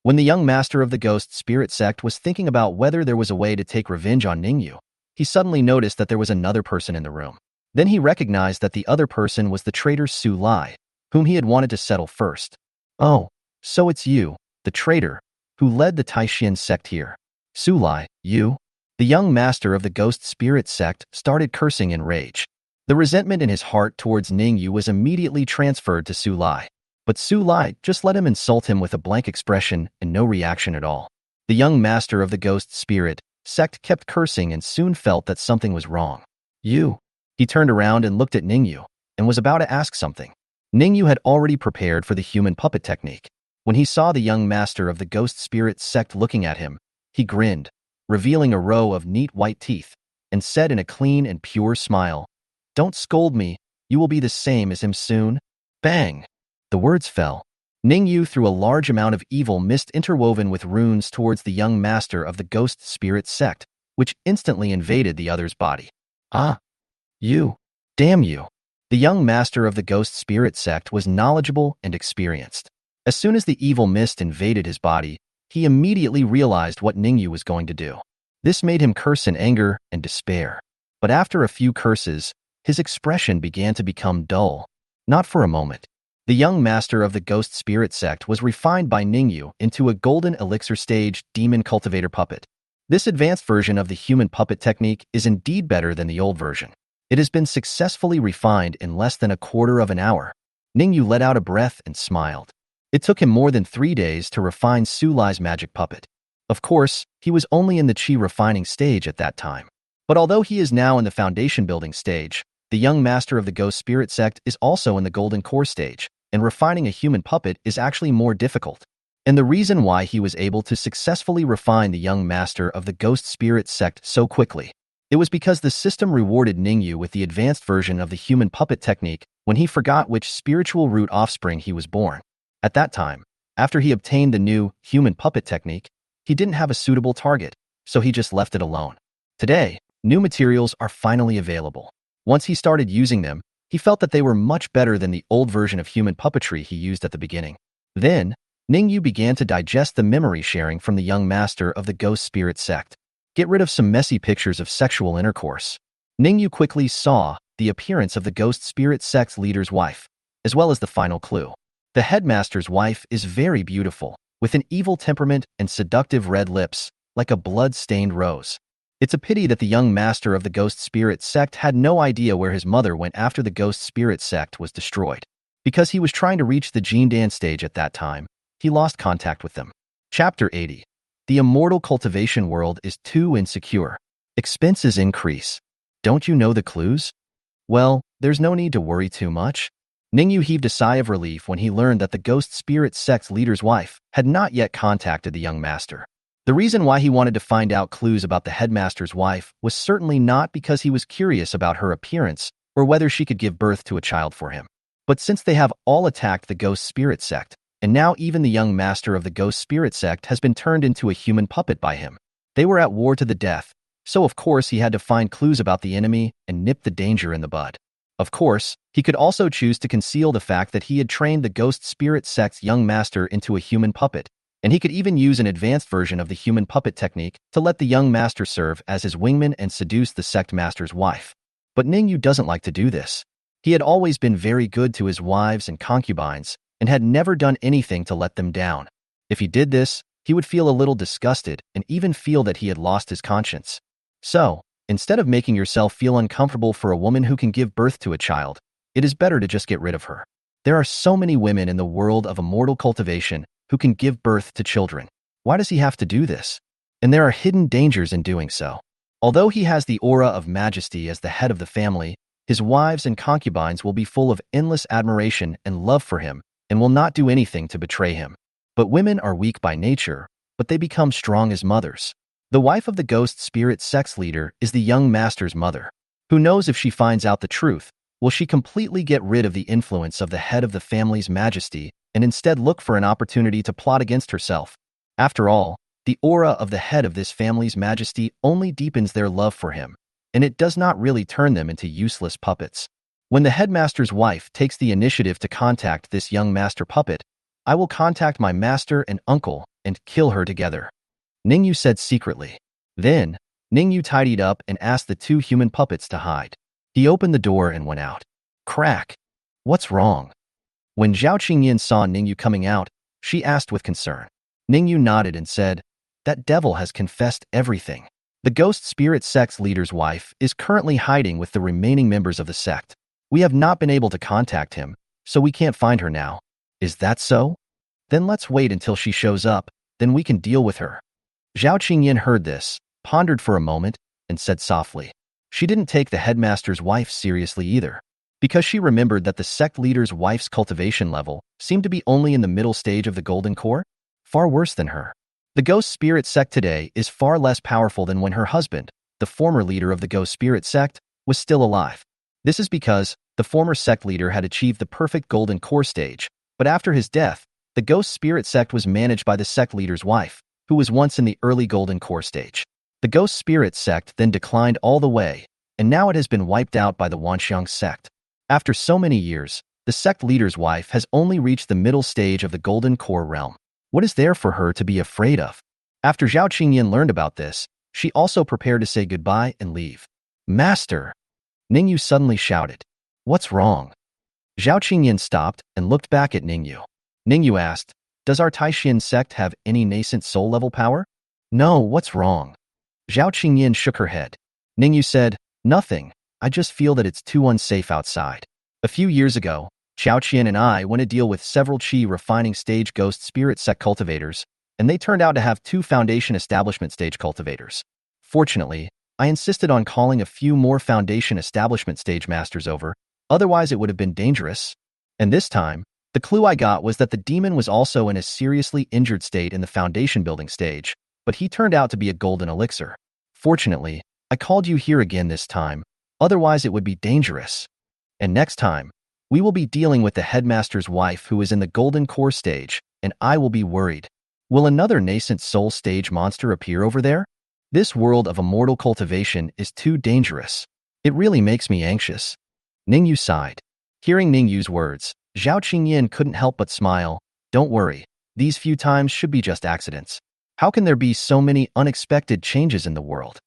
When the young master of the Ghost Spirit Sect was thinking about whether there was a way to take revenge on Ning Yue, he suddenly noticed that there was another person in the room. Then he recognized that the other person was the traitor Su Lai, whom he had wanted to settle first. Oh, so it's you, the traitor, who led the Taixuan Sect here. Su Lai, you? The young master of the Ghost Spirit Sect started cursing in rage. The resentment in his heart towards Ning Yue was immediately transferred to Su Lai. But Su Lai just let him insult him with a blank expression and no reaction at all. The young master of the Ghost Spirit Sect kept cursing and soon felt that something was wrong. You? He turned around and looked at Ning Yue and was about to ask something. Ning Yue had already prepared for the human puppet technique. When he saw the young master of the Ghost Spirit Sect looking at him, he grinned, revealing a row of neat white teeth, and said in a clean and pure smile, "Don't scold me, you will be the same as him soon." Bang! The words fell. Ning Yue threw a large amount of evil mist interwoven with runes towards the young master of the Ghost Spirit Sect, which instantly invaded the other's body. Ah! You! Damn you! The young master of the Ghost Spirit Sect was knowledgeable and experienced. As soon as the evil mist invaded his body, he immediately realized what Ning Yue was going to do. This made him curse in anger and despair. But after a few curses, his expression began to become dull. Not for a moment. The young master of the Ghost Spirit Sect was refined by Ning Yue into a golden elixir stage demon cultivator puppet. This advanced version of the human puppet technique is indeed better than the old version. It has been successfully refined in less than a quarter of an hour. Ning Yue let out a breath and smiled. It took him more than 3 days to refine Su Lai's magic puppet. Of course, he was only in the chi refining stage at that time. But although he is now in the foundation building stage, the young master of the Ghost Spirit Sect is also in the golden core stage, and refining a human puppet is actually more difficult. And the reason why he was able to successfully refine the young master of the Ghost Spirit Sect so quickly, it was because the system rewarded Ning Yue with the advanced version of the human puppet technique when he forgot which spiritual root offspring he was born. At that time, after he obtained the new human puppet technique, he didn't have a suitable target, so he just left it alone. Today, new materials are finally available. Once he started using them, he felt that they were much better than the old version of human puppetry he used at the beginning. Then, Ning Yue began to digest the memory sharing from the young master of the Ghost Spirit Sect. Get rid of some messy pictures of sexual intercourse. Ning Yue quickly saw the appearance of the Ghost Spirit Sect's leader's wife, as well as the final clue. The headmaster's wife is very beautiful, with an evil temperament and seductive red lips, like a blood-stained rose. It's a pity that the young master of the Ghost Spirit Sect had no idea where his mother went after the Ghost Spirit Sect was destroyed. Because he was trying to reach the Jindan stage at that time, he lost contact with them. Chapter 80. The immortal cultivation world is too insecure. Expenses increase. Don't you know the clues? Well, there's no need to worry too much. Ning Yue heaved a sigh of relief when he learned that the Ghost Spirit Sect's leader's wife had not yet contacted the young master. The reason why he wanted to find out clues about the headmaster's wife was certainly not because he was curious about her appearance or whether she could give birth to a child for him. But since they have all attacked the Ghost Spirit Sect, and now even the young master of the Ghost Spirit Sect has been turned into a human puppet by him, they were at war to the death, so of course he had to find clues about the enemy and nip the danger in the bud. Of course, he could also choose to conceal the fact that he had trained the Ghost Spirit Sect's young master into a human puppet, and he could even use an advanced version of the human puppet technique to let the young master serve as his wingman and seduce the sect master's wife. But Ning Yue doesn't like to do this. He had always been very good to his wives and concubines, and had never done anything to let them down. If he did this, he would feel a little disgusted and even feel that he had lost his conscience. So, instead of making yourself feel uncomfortable for a woman who can give birth to a child, it is better to just get rid of her. There are so many women in the world of immortal cultivation who can give birth to children. Why does he have to do this? And there are hidden dangers in doing so. Although he has the aura of majesty as the head of the family, his wives and concubines will be full of endless admiration and love for him and will not do anything to betray him. But women are weak by nature, but they become strong as mothers. The wife of the Ghost Spirit Sect's leader is the young master's mother. Who knows if she finds out the truth, will she completely get rid of the influence of the head of the family's majesty and instead look for an opportunity to plot against herself? After all, the aura of the head of this family's majesty only deepens their love for him, and it does not really turn them into useless puppets. When the headmaster's wife takes the initiative to contact this young master puppet, I will contact my master and uncle and kill her together, Ning Yue said secretly. Then, Ning Yue tidied up and asked the two human puppets to hide. He opened the door and went out. Crack. What's wrong? When Zhao Qingyan saw Ning Yue coming out, she asked with concern. Ning Yue nodded and said, that devil has confessed everything. The ghost spirit sect's leader's wife is currently hiding with the remaining members of the sect. We have not been able to contact him, so we can't find her now. Is that so? Then let's wait until she shows up, then we can deal with her. Zhao Qingyan heard this, pondered for a moment, and said softly. She didn't take the headmaster's wife seriously either, because she remembered that the sect leader's wife's cultivation level seemed to be only in the middle stage of the golden core, far worse than her. The ghost spirit sect today is far less powerful than when her husband, the former leader of the ghost spirit sect, was still alive. This is because the former sect leader had achieved the perfect golden core stage, but after his death, the ghost spirit sect was managed by the sect leader's wife, who was once in the early golden core stage. The ghost spirit sect then declined all the way, and now it has been wiped out by the Wanxiang sect. After so many years, the sect leader's wife has only reached the middle stage of the golden core realm. What is there for her to be afraid of? After Zhao Qingyan learned about this, she also prepared to say goodbye and leave. Master! Ning Yue suddenly shouted. What's wrong? Zhao Qingyan stopped and looked back at Ning Yue. Ning Yue asked, does our Taixuan Sect have any nascent soul-level power? No, what's wrong? Zhao Qingyan shook her head. Ning Yue said, nothing, I just feel that it's too unsafe outside. A few years ago, Xiao Qian and I went to deal with several Qi refining stage ghost spirit sect cultivators, and they turned out to have 2 foundation establishment stage cultivators. Fortunately, I insisted on calling a few more foundation establishment stage masters over, otherwise it would have been dangerous. And this time, the clue I got was that the demon was also in a seriously injured state in the foundation building stage, but he turned out to be a golden elixir. Fortunately, I called you here again this time, otherwise it would be dangerous. And next time, we will be dealing with the headmaster's wife who is in the golden core stage, and I will be worried. Will another nascent soul stage monster appear over there? This world of immortal cultivation is too dangerous. It really makes me anxious. Ning Yue sighed. Hearing Ning Yue's words, Zhao Qingyan couldn't help but smile. Don't worry, these few times should be just accidents. How can there be so many unexpected changes in the world?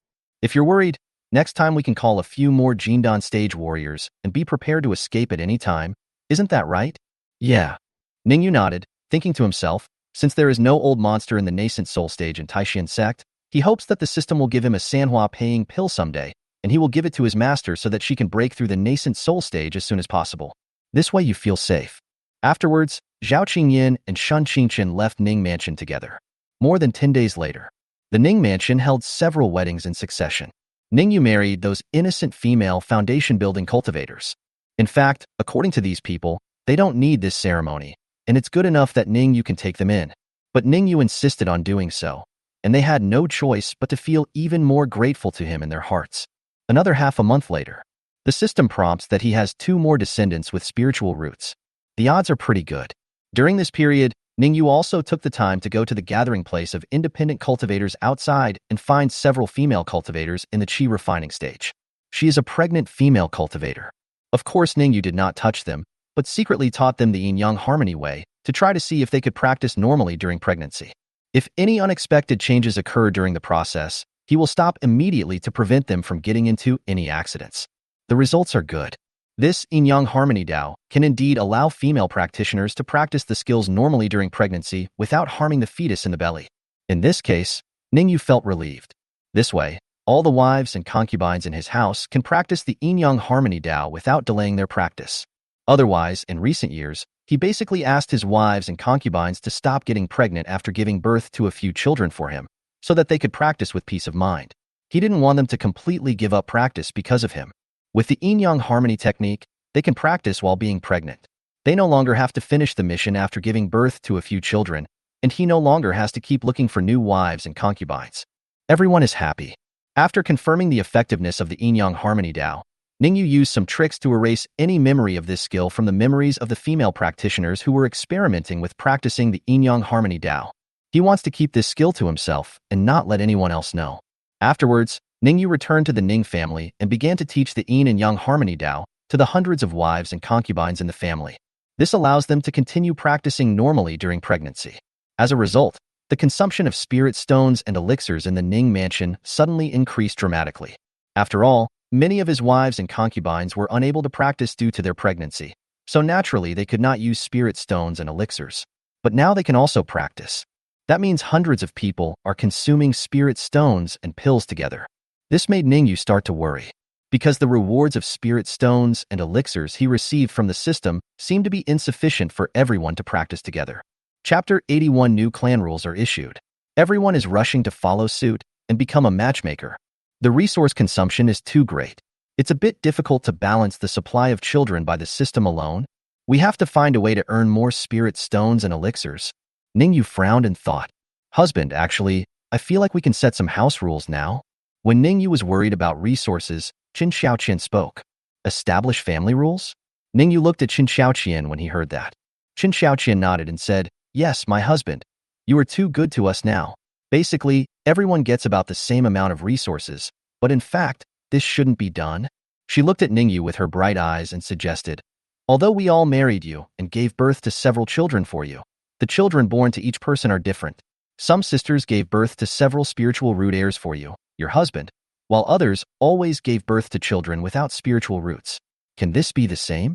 If you're worried, next time we can call a few more Jindan stage warriors and be prepared to escape at any time. Isn't that right? Yeah. Ning Yue nodded, thinking to himself, since there is no old monster in the nascent soul stage in Taixuan Sect, he hopes that the system will give him a manhwa paying pill someday, and he will give it to his master so that she can break through the nascent soul stage as soon as possible. This way you feel safe. Afterwards, Zhao Qingyan and Shen Qingchen left Ning Mansion together. More than 10 days later, the Ning Mansion held several weddings in succession. Ning Yue married those innocent female foundation-building cultivators. In fact, according to these people, they don't need this ceremony, and it's good enough that Ning Yue can take them in. But Ning Yue insisted on doing so, and they had no choice but to feel even more grateful to him in their hearts. Another half a month later, the system prompts that he has 2 more descendants with spiritual roots. The odds are pretty good. During this period, Ning Yue also took the time to go to the gathering place of independent cultivators outside and find several female cultivators in the Qi refining stage. She is a pregnant female cultivator. Of course, Ning Yue did not touch them, but secretly taught them the yin-yang harmony way to try to see if they could practice normally during pregnancy. If any unexpected changes occur during the process, he will stop immediately to prevent them from getting into any accidents. The results are good. This yin-yang harmony Dao can indeed allow female practitioners to practice the skills normally during pregnancy without harming the fetus in the belly. In this case, Ning Yue felt relieved. This way, all the wives and concubines in his house can practice the yin-yang harmony Dao without delaying their practice. Otherwise, in recent years, he basically asked his wives and concubines to stop getting pregnant after giving birth to a few children for him, so that they could practice with peace of mind. He didn't want them to completely give up practice because of him. With the yin-yang harmony technique, they can practice while being pregnant. They no longer have to finish the mission after giving birth to a few children, and he no longer has to keep looking for new wives and concubines. Everyone is happy. After confirming the effectiveness of the yin-yang harmony Dao, Ning Yue used some tricks to erase any memory of this skill from the memories of the female practitioners who were experimenting with practicing the yin-yang harmony Dao. He wants to keep this skill to himself and not let anyone else know. Afterwards, Ning Yue returned to the Ning family and began to teach the yin and yang harmony Tao to the hundreds of wives and concubines in the family. This allows them to continue practicing normally during pregnancy. As a result, the consumption of spirit stones and elixirs in the Ning mansion suddenly increased dramatically. After all, many of his wives and concubines were unable to practice due to their pregnancy, so naturally they could not use spirit stones and elixirs. But now they can also practice. That means hundreds of people are consuming spirit stones and pills together. This made Ning Yue start to worry, because the rewards of spirit stones and elixirs he received from the system seemed to be insufficient for everyone to practice together. Chapter 81 New clan rules are issued. Everyone is rushing to follow suit and become a matchmaker. The resource consumption is too great. It's a bit difficult to balance the supply of children by the system alone. We have to find a way to earn more spirit stones and elixirs. Ning Yue frowned and thought, "Husband, actually, I feel like we can set some house rules now." When Ning Yue was worried about resources, Qin Xiaoqian spoke. Establish family rules? Ning Yue looked at Qin Xiaoqian when he heard that. Qin Xiaoqian nodded and said, "Yes, my husband. You are too good to us now. Basically, everyone gets about the same amount of resources, but in fact, this shouldn't be done." She looked at Ning Yue with her bright eyes and suggested, "Although we all married you and gave birth to several children for you, the children born to each person are different. Some sisters gave birth to several spiritual root heirs for you, your husband, while others always gave birth to children without spiritual roots. Can this be the same?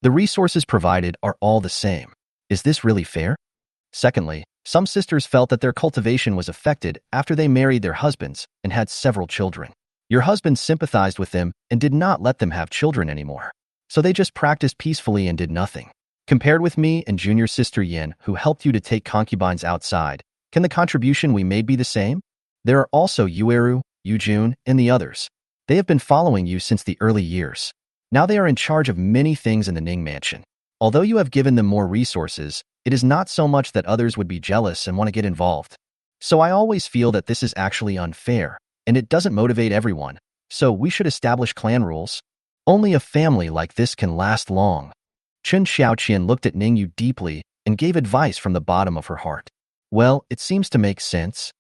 The resources provided are all the same. Is this really fair?" Secondly, some sisters felt that their cultivation was affected after they married their husbands and had several children. Your husband sympathized with them and did not let them have children anymore. So they just practiced peacefully and did nothing. Compared with me and junior sister Yin, who helped you to take concubines outside, can the contribution we made be the same? There are also Yueru, Yujun, and the others. They have been following you since the early years. Now they are in charge of many things in the Ning mansion. Although you have given them more resources, it is not so much that others would be jealous and want to get involved. So I always feel that this is actually unfair, and it doesn't motivate everyone. So we should establish clan rules. Only a family like this can last long. Qin Xiaoqian looked at Ning Yue deeply and gave advice from the bottom of her heart. Well, it seems to make sense.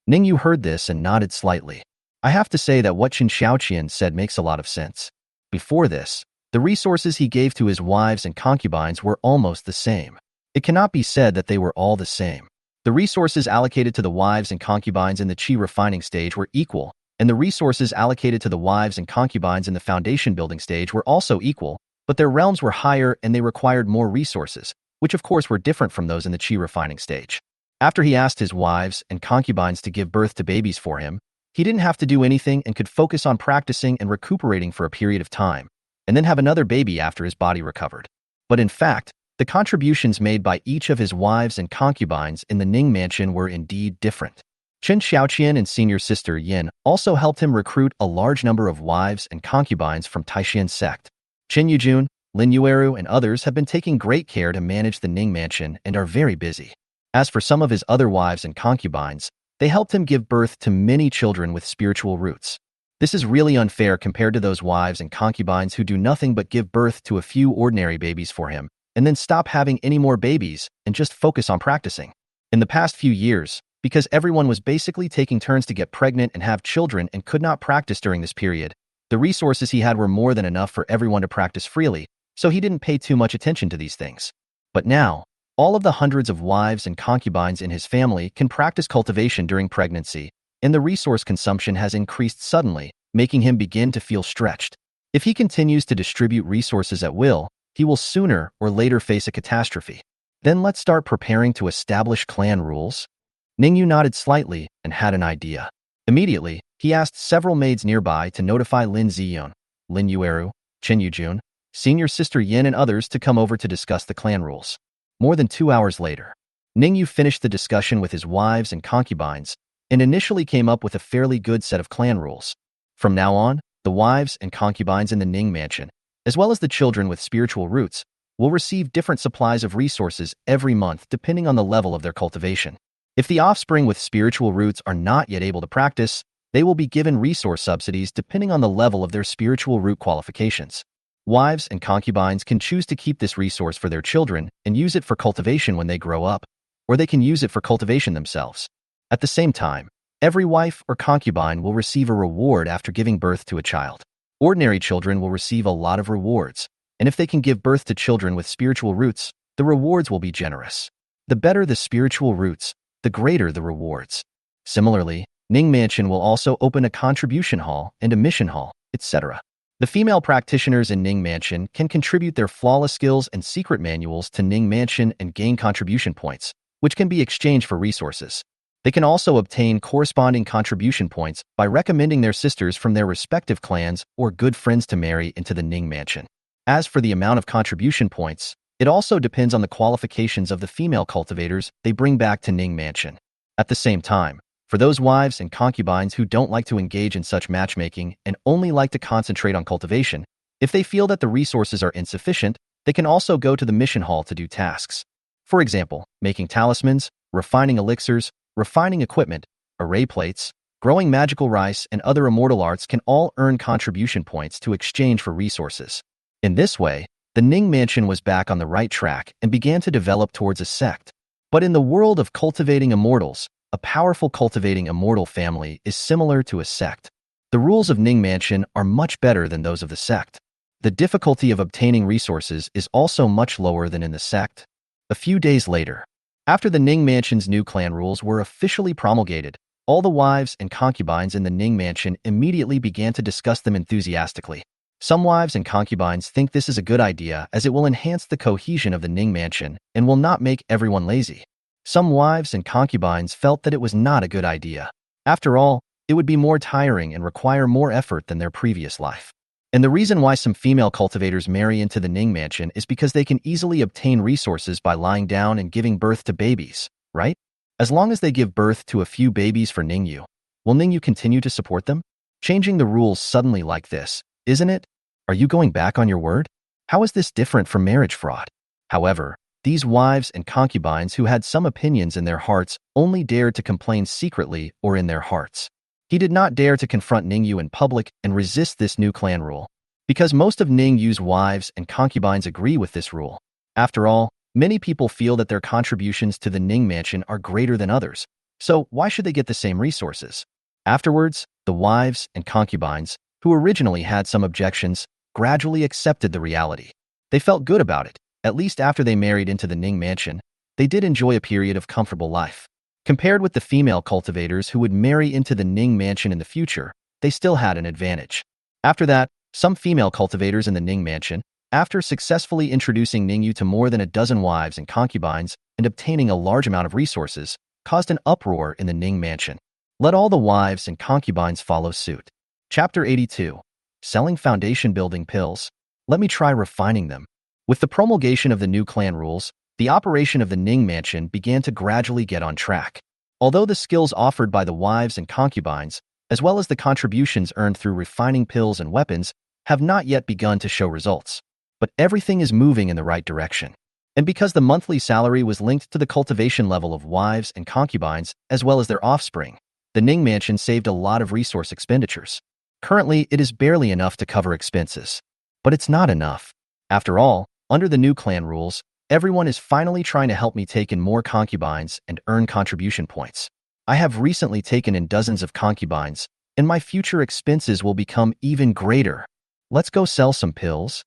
Ning Yue heard this and nodded slightly. I have to say that what Qin Xiaoqian said makes a lot of sense. Before this, the resources he gave to his wives and concubines were almost the same. It cannot be said that they were all the same. The resources allocated to the wives and concubines in the qi refining stage were equal, and the resources allocated to the wives and concubines in the foundation building stage were also equal, but their realms were higher and they required more resources, which of course were different from those in the qi refining stage. After he asked his wives and concubines to give birth to babies for him, he didn't have to do anything and could focus on practicing and recuperating for a period of time, and then have another baby after his body recovered. But in fact, the contributions made by each of his wives and concubines in the Ning mansion were indeed different. Qin Xiaoqian and senior sister Yin also helped him recruit a large number of wives and concubines from Taixuan Sect. Qin Yujun, Lin Yueru, and others have been taking great care to manage the Ning mansion and are very busy. As for some of his other wives and concubines, they helped him give birth to many children with spiritual roots. This is really unfair compared to those wives and concubines who do nothing but give birth to a few ordinary babies for him, and then stop having any more babies and just focus on practicing. In the past few years, because everyone was basically taking turns to get pregnant and have children and could not practice during this period, the resources he had were more than enough for everyone to practice freely, so he didn't pay too much attention to these things. But now, all of the hundreds of wives and concubines in his family can practice cultivation during pregnancy, and the resource consumption has increased suddenly, making him begin to feel stretched. If he continues to distribute resources at will, he will sooner or later face a catastrophe. Then let's start preparing to establish clan rules. Ning Yue nodded slightly and had an idea. Immediately, he asked several maids nearby to notify Lin Ziyon, Lin Yueru, Qin Yujun, senior sister Yin, and others to come over to discuss the clan rules. More than 2 hours later, Ning Yue finished the discussion with his wives and concubines and initially came up with a fairly good set of clan rules. From now on, the wives and concubines in the Ning mansion, as well as the children with spiritual roots, will receive different supplies of resources every month depending on the level of their cultivation. If the offspring with spiritual roots are not yet able to practice, they will be given resource subsidies depending on the level of their spiritual root qualifications. Wives and concubines can choose to keep this resource for their children and use it for cultivation when they grow up, or they can use it for cultivation themselves. At the same time, Every wife or concubine will receive a reward after giving birth to a child. Ordinary children will receive a lot of rewards, and if they can give birth to children with spiritual roots, the rewards will be generous. The better the spiritual roots, the greater the rewards. Similarly, Ning Mansion will also open a contribution hall and a mission hall, etc. The female practitioners in Ning Mansion can contribute their flawless skills and secret manuals to Ning Mansion and gain contribution points, which can be exchanged for resources. They can also obtain corresponding contribution points by recommending their sisters from their respective clans or good friends to marry into the Ning Mansion. As for the amount of contribution points, it also depends on the qualifications of the female cultivators they bring back to Ning Mansion. At the same time, for those wives and concubines who don't like to engage in such matchmaking and only like to concentrate on cultivation, if they feel that the resources are insufficient, they can also go to the mission hall to do tasks. For example, making talismans, refining elixirs, refining equipment, array plates, growing magical rice, and other immortal arts can all earn contribution points to exchange for resources. In this way, the Ning Mansion was back on the right track and began to develop towards a sect. But in the world of cultivating immortals, a powerful cultivating immortal family is similar to a sect. The rules of Ning Mansion are much better than those of the sect. The difficulty of obtaining resources is also much lower than in the sect. A few days later, after the Ning Mansion's new clan rules were officially promulgated, all the wives and concubines in the Ning Mansion immediately began to discuss them enthusiastically. Some wives and concubines think this is a good idea as it will enhance the cohesion of the Ning Mansion and will not make everyone lazy. Some wives and concubines felt that it was not a good idea. After all, it would be more tiring and require more effort than their previous life. And the reason why some female cultivators marry into the Ning Mansion is because they can easily obtain resources by lying down and giving birth to babies, right? As long as they give birth to a few babies for Ning Yue, will Ning Yue continue to support them? Changing the rules suddenly like this, isn't it? Are you going back on your word? How is this different from marriage fraud? However, these wives and concubines who had some opinions in their hearts only dared to complain secretly or in their hearts. He did not dare to confront Ning Yue in public and resist this new clan rule, because most of Ning Yue's wives and concubines agree with this rule. After all, many people feel that their contributions to the Ning Mansion are greater than others, so why should they get the same resources? Afterwards, the wives and concubines, who originally had some objections, gradually accepted the reality. They felt good about it. At least after they married into the Ning Mansion, they did enjoy a period of comfortable life. Compared with the female cultivators who would marry into the Ning Mansion in the future, they still had an advantage. After that, some female cultivators in the Ning Mansion, after successfully introducing Ning Yue to more than a dozen wives and concubines and obtaining a large amount of resources, caused an uproar in the Ning Mansion. Let all the wives and concubines follow suit. Chapter 82. Selling foundation building pills. Let me try refining them. With the promulgation of the new clan rules, the operation of the Ning Mansion began to gradually get on track. Although the skills offered by the wives and concubines, as well as the contributions earned through refining pills and weapons, have not yet begun to show results. But everything is moving in the right direction. And because the monthly salary was linked to the cultivation level of wives and concubines, as well as their offspring, the Ning Mansion saved a lot of resource expenditures. Currently, it is barely enough to cover expenses. But it's not enough. After all, under the new clan rules, everyone is finally trying to help me take in more concubines and earn contribution points. I have recently taken in dozens of concubines, and my future expenses will become even greater. Let's go sell some pills.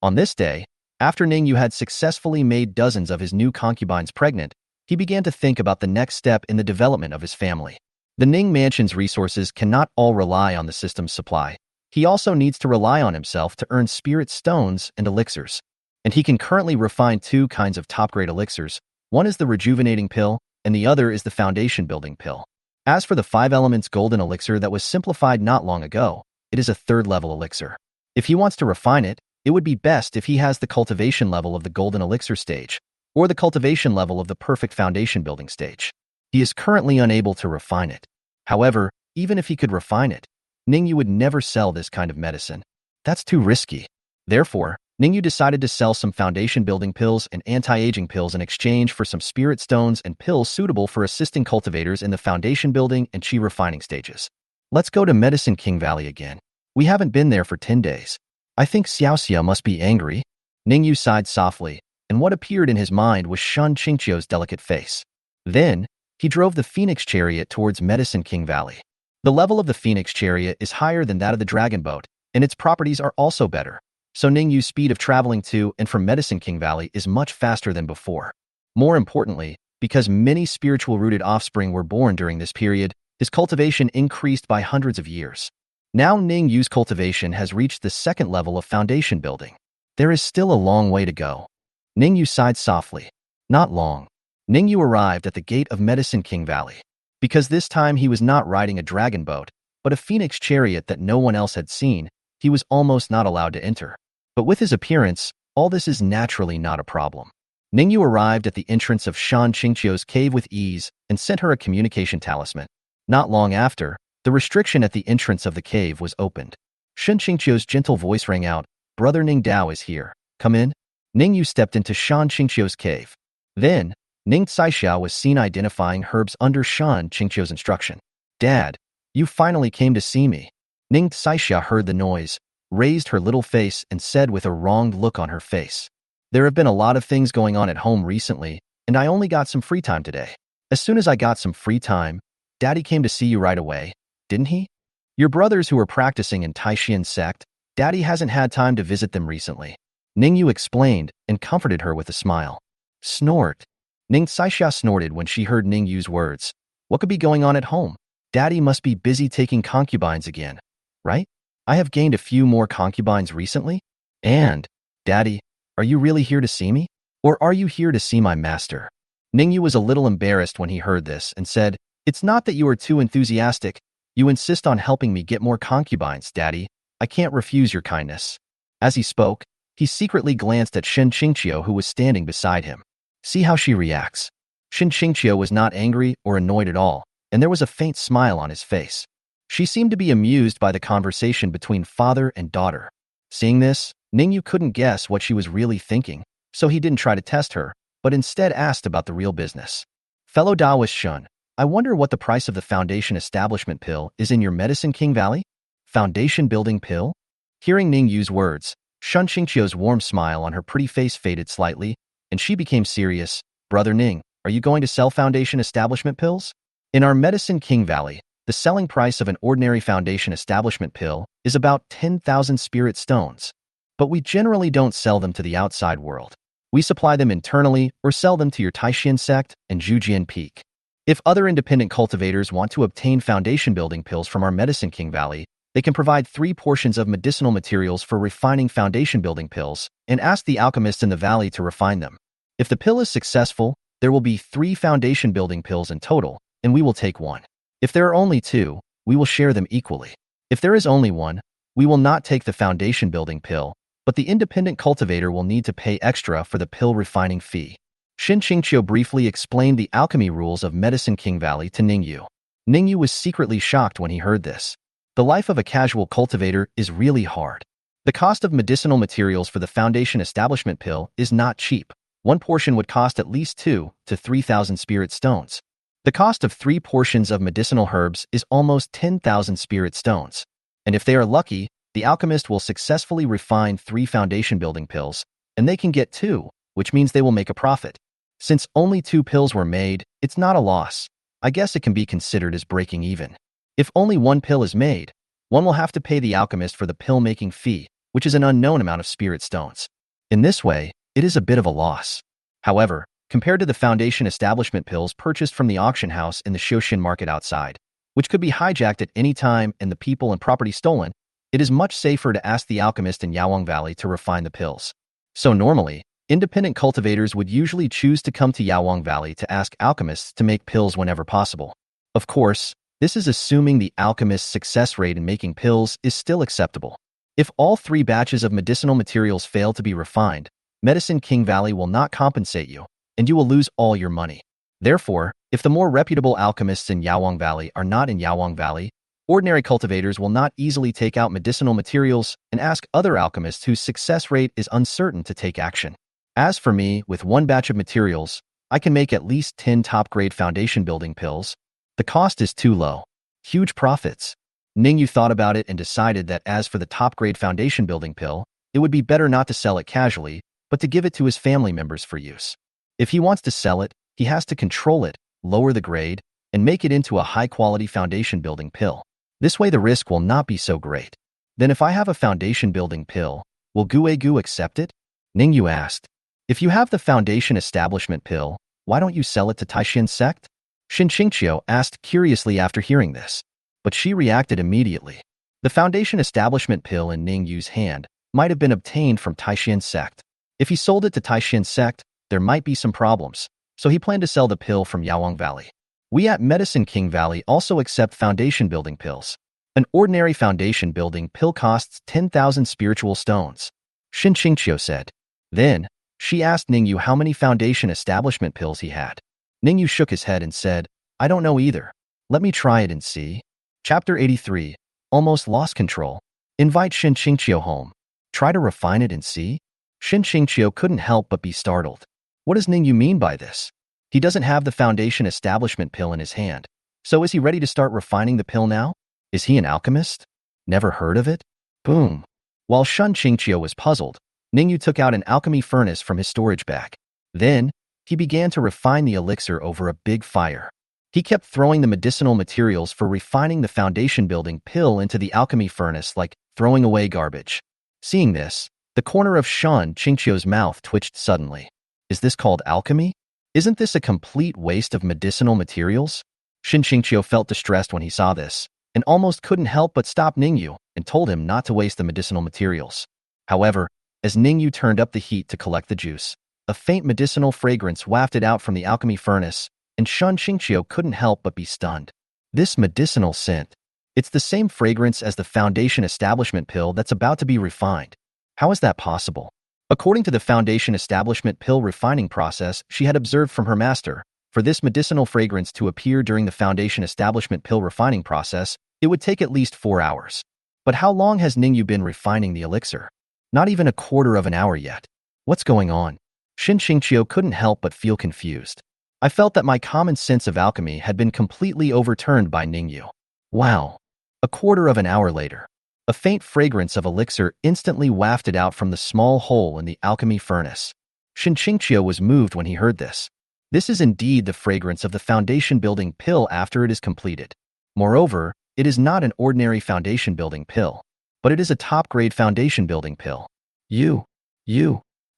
On this day, after Ning Yue had successfully made dozens of his new concubines pregnant, he began to think about the next step in the development of his family. The Ning Mansion's resources cannot all rely on the system's supply. He also needs to rely on himself to earn spirit stones and elixirs. And he can currently refine two kinds of top-grade elixirs. One is the rejuvenating pill, and the other is the foundation-building pill. As for the 5 elements golden elixir that was simplified not long ago, it is a third-level elixir. If he wants to refine it, it would be best if he has the cultivation level of the golden elixir stage, or the cultivation level of the perfect foundation-building stage. He is currently unable to refine it. However, even if he could refine it, Ning Yue would never sell this kind of medicine. That's too risky. Therefore, Ning Yue decided to sell some foundation-building pills and anti-aging pills in exchange for some spirit stones and pills suitable for assisting cultivators in the foundation-building and qi refining stages. Let's go to Medicine King Valley again. We haven't been there for 10 days. I think Xiaoxia must be angry. Ning Yue sighed softly, and what appeared in his mind was Shun Qingqiu's delicate face. Then, He drove the Phoenix Chariot towards Medicine King Valley. The level of the Phoenix Chariot is higher than that of the Dragon Boat, and its properties are also better. So Ning Yue's speed of traveling to and from Medicine King Valley is much faster than before. More importantly, because many spiritual-rooted offspring were born during this period, his cultivation increased by hundreds of years. Now Ning Yue's cultivation has reached the second level of foundation building. There is still a long way to go. Ning Yue sighed softly. Not long. Ning Yue arrived at the gate of Medicine King Valley. Because this time he was not riding a dragon boat, but a Phoenix Chariot that no one else had seen, he was almost not allowed to enter. But with his appearance, all this is naturally not a problem. Ning Yue arrived at the entrance of Shan Qingqiu's cave with ease and sent her a communication talisman. Not long after, the restriction at the entrance of the cave was opened. Shan Qingqiu's gentle voice rang out, "Brother Ning Dao is here. Come in." Ning Yue stepped into Shan Qingqiu's cave. Then, Ning Tsaixia was seen identifying herbs under Shan Qingqiu's instruction. "Dad, you finally came to see me." Ning Tsaixia heard the noise, raised her little face and said with a wronged look on her face, "There have been a lot of things going on at home recently, and I only got some free time today. As soon as I got some free time, Daddy came to see you right away, didn't he? Your brothers who are practicing in Taixuan Sect, Daddy hasn't had time to visit them recently." Ning Yue explained and comforted her with a smile. Snort. Ning Tsaixia snorted when she heard Ning Yue's words. What could be going on at home? Daddy must be busy taking concubines again, right? I have gained a few more concubines recently. And, Daddy, are you really here to see me? Or are you here to see my master? Ning Yue was a little embarrassed when he heard this and said, "It's not that you are too enthusiastic. You insist on helping me get more concubines, Daddy. I can't refuse your kindness." As he spoke, he secretly glanced at Shan Qingqiu, who was standing beside him. See how she reacts. Shan Qingqiu was not angry or annoyed at all, and there was a faint smile on his face. She seemed to be amused by the conversation between father and daughter. Seeing this, Ning Yue couldn't guess what she was really thinking, so he didn't try to test her, but instead asked about the real business. Fellow Taoist Shun, I wonder what the price of the Foundation Establishment Pill is in your Medicine King Valley? Foundation Building Pill? Hearing Ning Yue's words, Shan Qingqiu's warm smile on her pretty face faded slightly, and she became serious. Brother Ning, are you going to sell Foundation Establishment Pills? In our Medicine King Valley, the selling price of an ordinary Foundation Establishment Pill is about 10,000 spirit stones. But we generally don't sell them to the outside world. We supply them internally or sell them to your Taixuan Sect and Zhujian Peak. If other independent cultivators want to obtain foundation building pills from our Medicine King Valley, they can provide 3 portions of medicinal materials for refining foundation building pills and ask the alchemists in the valley to refine them. If the pill is successful, there will be 3 foundation building pills in total, and we will take 1. If there are only 2, we will share them equally. If there is only 1, we will not take the foundation building pill, but the independent cultivator will need to pay extra for the pill refining fee. Shan Qingqiu briefly explained the alchemy rules of Medicine King Valley to Ning Yue. Ning Yue was secretly shocked when he heard this. The life of a casual cultivator is really hard. The cost of medicinal materials for the Foundation Establishment Pill is not cheap. 1 portion would cost at least 2,000 to 3,000 spirit stones. The cost of 3 portions of medicinal herbs is almost 10,000 spirit stones. And if they are lucky, the alchemist will successfully refine 3 foundation building pills, and they can get 2, which means they will make a profit. Since only 2 pills were made, it's not a loss. I guess it can be considered as breaking even. If only 1 pill is made, one will have to pay the alchemist for the pill-making fee, which is an unknown amount of spirit stones. In this way, it is a bit of a loss. However, compared to the Foundation Establishment pills purchased from the auction house in the Shoshin market outside, which could be hijacked at any time and the people and property stolen, it is much safer to ask the alchemist in Yawang Valley to refine the pills. So normally, independent cultivators would usually choose to come to Yawang Valley to ask alchemists to make pills whenever possible. Of course, this is assuming the alchemist's success rate in making pills is still acceptable. If all 3 batches of medicinal materials fail to be refined, Medicine King Valley will not compensate you, and you will lose all your money. Therefore, if the more reputable alchemists in Yawang Valley are not in Yawang Valley, ordinary cultivators will not easily take out medicinal materials and ask other alchemists whose success rate is uncertain to take action. As for me, with 1 batch of materials, I can make at least 10 top-grade foundation building pills. The cost is too low. Huge profits. Ning Yue thought about it and decided that as for the top-grade foundation building pill, it would be better not to sell it casually, but to give it to his family members for use. If he wants to sell it, he has to control it, lower the grade, and make it into a high-quality foundation-building pill. This way the risk will not be so great. Then if I have a foundation-building pill, will Gu accept it? Ning Yue asked. If you have the foundation establishment pill, why don't you sell it to Taixuan Sect? Qingqiu asked curiously after hearing this. But she reacted immediately. The foundation establishment pill in Ning Yue's hand might have been obtained from Taixuan Sect. If he sold it to Taixuan Sect, there might be some problems, so he planned to sell the pill from Yaowang Valley. We at Medicine King Valley also accept foundation-building pills. An ordinary foundation-building pill costs 10,000 spiritual stones, Qingqiu said. Then, she asked Ning Yue how many foundation establishment pills he had. Ning Yue shook his head and said, I don't know either. Let me try it and see. Chapter 83. Almost lost control. Invite Qingqiu home. Try to refine it and see? Qingqiu couldn't help but be startled. What does Ning Yue mean by this? He doesn't have the foundation establishment pill in his hand. So is he ready to start refining the pill now? Is he an alchemist? Never heard of it? Boom. While Qingqiu was puzzled, Ning Yue took out an alchemy furnace from his storage bag. Then, he began to refine the elixir over a big fire. He kept throwing the medicinal materials for refining the foundation-building pill into the alchemy furnace like throwing away garbage. Seeing this, the corner of Qingqiu's mouth twitched suddenly. Is this called alchemy? Isn't this a complete waste of medicinal materials? Qingqiu felt distressed when he saw this, and almost couldn't help but stop Ning Yue and told him not to waste the medicinal materials. However, as Ning Yue turned up the heat to collect the juice, a faint medicinal fragrance wafted out from the alchemy furnace, and Qingqiu couldn't help but be stunned. This medicinal scent, it's the same fragrance as the foundation establishment pill that's about to be refined. How is that possible? According to the foundation establishment pill refining process she had observed from her master, for this medicinal fragrance to appear during the foundation establishment pill refining process, it would take at least 4 hours. But how long has Ning Yue been refining the elixir? Not even a quarter of an hour yet. What's going on? Qingqiu couldn't help but feel confused. I felt that my common sense of alchemy had been completely overturned by Ning Yue. Wow. A quarter of an hour later, a faint fragrance of elixir instantly wafted out from the small hole in the alchemy furnace. Qingqiu was moved when he heard this. This is indeed the fragrance of the foundation-building pill after it is completed. Moreover, it is not an ordinary foundation-building pill, but it is a top-grade foundation-building pill. You.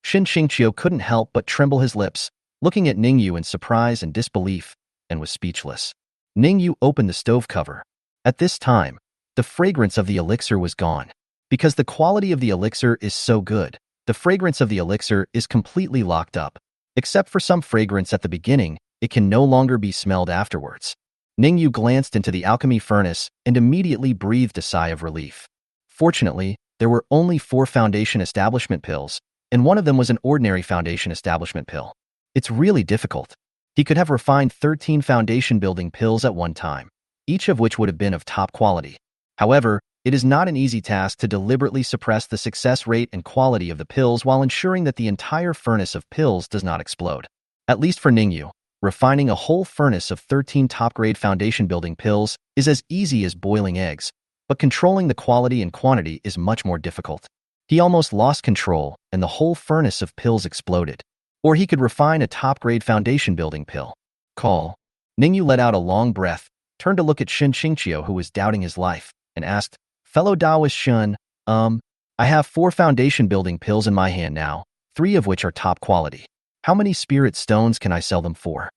Qingqiu couldn't help but tremble his lips, looking at Ning Yue in surprise and disbelief, and was speechless. Ning Yue opened the stove cover. At this time, the fragrance of the elixir was gone. Because the quality of the elixir is so good, the fragrance of the elixir is completely locked up. Except for some fragrance at the beginning, it can no longer be smelled afterwards. Ning Yue glanced into the alchemy furnace and immediately breathed a sigh of relief. Fortunately, there were only 4 foundation establishment pills, and one of them was an ordinary foundation establishment pill. It's really difficult. He could have refined 13 foundation-building pills at one time, each of which would have been of top quality. However, it is not an easy task to deliberately suppress the success rate and quality of the pills while ensuring that the entire furnace of pills does not explode. At least for Ning Yue, refining a whole furnace of 13 top-grade foundation-building pills is as easy as boiling eggs, but controlling the quality and quantity is much more difficult. He almost lost control, and the whole furnace of pills exploded. Or he could refine a top-grade foundation-building pill. Call. Ning Yue let out a long breath, turned to look at Qingqiu, who was doubting his life, and asked, Fellow Taoist Shun, I have 4 foundation-building pills in my hand now, 3 of which are top quality. How many spirit stones can I sell them for?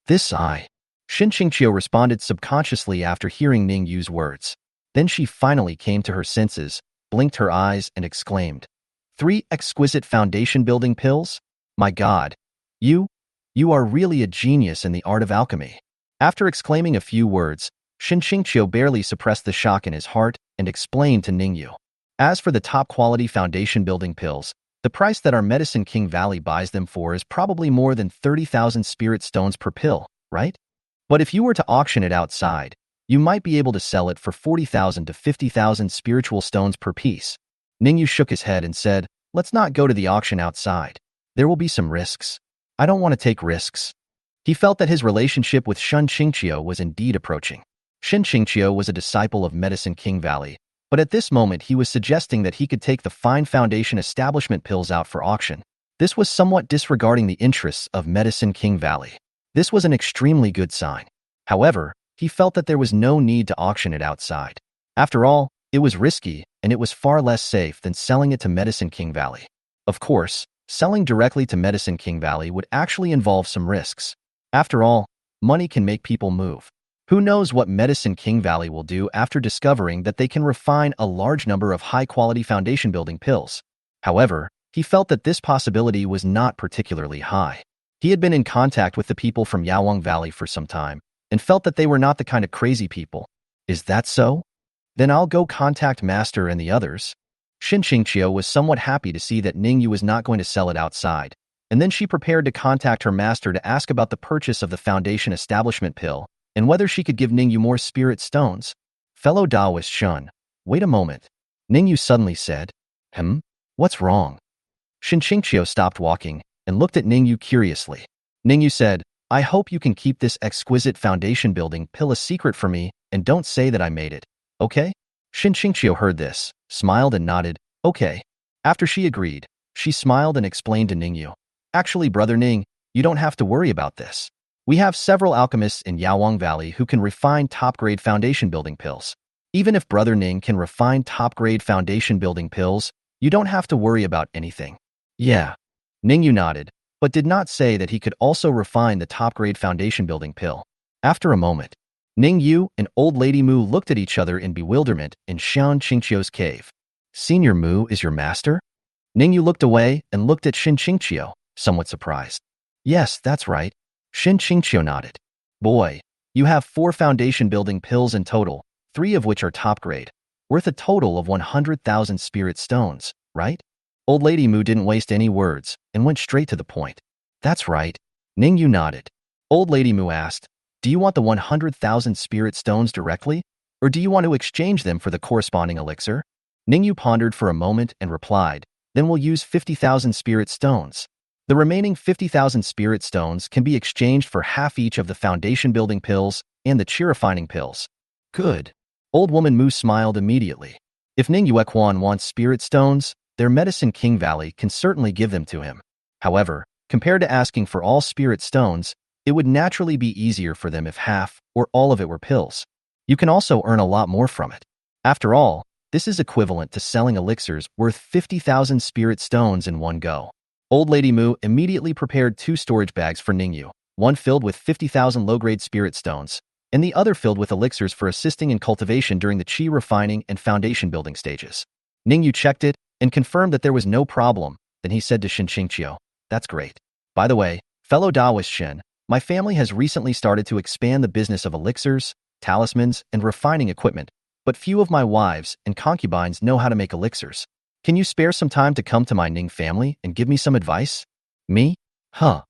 This I. Qingqiu responded subconsciously after hearing Ning Yue's words. Then she finally came to her senses, blinked her eyes, and exclaimed, 3 exquisite foundation-building pills? My God, you are really a genius in the art of alchemy. After exclaiming a few words, Qingqiu barely suppressed the shock in his heart and explained to Ning Yue. As for the top-quality foundation-building pills, the price that our Medicine King Valley buys them for is probably more than 30,000 spirit stones per pill, right? But if you were to auction it outside, you might be able to sell it for 40,000 to 50,000 spiritual stones per piece. Ning Yue shook his head and said, Let's not go to the auction outside. There will be some risks. I don't want to take risks. He felt that his relationship with Qingqiu was indeed approaching. Qingqiu was a disciple of Medicine King Valley, but at this moment he was suggesting that he could take the fine foundation establishment pills out for auction. This was somewhat disregarding the interests of Medicine King Valley. This was an extremely good sign. However, he felt that there was no need to auction it outside. After all, it was risky, and it was far less safe than selling it to Medicine King Valley. Of course, selling directly to Medicine King Valley would actually involve some risks. After all, money can make people move. Who knows what Medicine King Valley will do after discovering that they can refine a large number of high-quality foundation-building pills. However, he felt that this possibility was not particularly high. He had been in contact with the people from Yawang Valley for some time, and felt that they were not the kind of crazy people. Is that so? Then I'll go contact Master and the others. Xin Qingqiu was somewhat happy to see that Ning Yue was not going to sell it outside, and then she prepared to contact her master to ask about the purchase of the Foundation Establishment pill, and whether she could give Ning Yue more spirit stones. Fellow Taoist Shun, wait a moment. Ning Yue suddenly said, What's wrong? Xin Qingqiu stopped walking and looked at Ning Yue curiously. Ning Yue said, I hope you can keep this exquisite foundation-building pill a secret for me and don't say that I made it, okay? Xin Qingqiu heard this, smiled and nodded, okay. After she agreed, she smiled and explained to Ning Yue, Actually, Brother Ning, you don't have to worry about this. We have several alchemists in Yawang Valley who can refine top-grade foundation-building pills. Even if Brother Ning can refine top-grade foundation-building pills, you don't have to worry about anything. Yeah. Ning Yue nodded, but did not say that he could also refine the top-grade foundation-building pill. After a moment, Ning Yue and Old Lady Mu looked at each other in bewilderment in Xin Qingqiu's cave. Senior Mu is your master? Ning Yue looked away and looked at Xin Qingqiu, somewhat surprised. Yes, that's right. Xin Qingqiu nodded. Boy, you have 4 foundation-building pills in total, 3 of which are top-grade, worth a total of 100,000 spirit stones, right? Old Lady Mu didn't waste any words and went straight to the point. That's right. Ning Yue nodded. Old Lady Mu asked, Do you want the 100,000 spirit stones directly, or do you want to exchange them for the corresponding elixir? Ning Yue pondered for a moment and replied, Then we'll use 50,000 spirit stones. The remaining 50,000 spirit stones can be exchanged for half each of the foundation-building pills and the chi-refining pills. Good. Old Woman Mu smiled immediately. If Ning Yue Quan wants spirit stones, their Medicine King Valley can certainly give them to him. However, compared to asking for all spirit stones, it would naturally be easier for them if half or all of it were pills. You can also earn a lot more from it. After all, this is equivalent to selling elixirs worth 50,000 spirit stones in one go. Old Lady Mu immediately prepared 2 storage bags for Ning Yue, one filled with 50,000 low-grade spirit stones, and the other filled with elixirs for assisting in cultivation during the chi refining and foundation building stages. Ning Yue checked it and confirmed that there was no problem. Then he said to Xin Qingqiu, That's great. By the way, fellow Taoist Shen, my family has recently started to expand the business of elixirs, talismans, and refining equipment, but few of my wives and concubines know how to make elixirs. Can you spare some time to come to my Ning family and give me some advice? Me? Huh.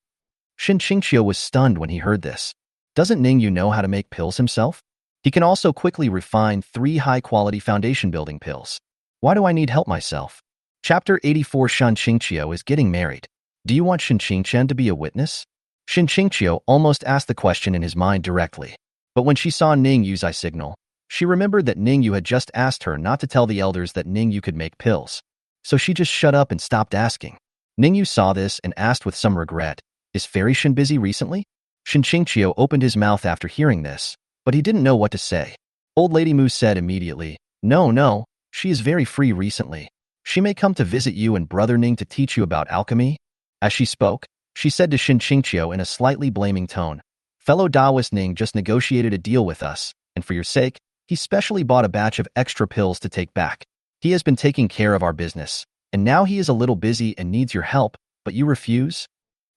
Xin Qingqiu was stunned when he heard this. Doesn't Ning Yue know how to make pills himself? He can also quickly refine 3 high-quality foundation-building pills. Why do I need help myself? Chapter 84 Xin Qingqiu is getting married. Do you want Xin Qingqiu to be a witness? Xin Qingqiu almost asked the question in his mind directly. But when she saw Ning Yue's eye signal, she remembered that Ning Yue had just asked her not to tell the elders that Ning Yue could make pills. So she just shut up and stopped asking. Ning Yue saw this and asked with some regret, Is Fairy Shen busy recently? Xin Qingqiu opened his mouth after hearing this, but he didn't know what to say. Old Lady Mu said immediately, No, she is very free recently. She may come to visit you and Brother Ning to teach you about alchemy. As she spoke, she said to Xin Qingqiu in a slightly blaming tone, Fellow Taoist Ning just negotiated a deal with us, and for your sake, he specially bought a batch of extra pills to take back. He has been taking care of our business, and now he is a little busy and needs your help, but you refuse?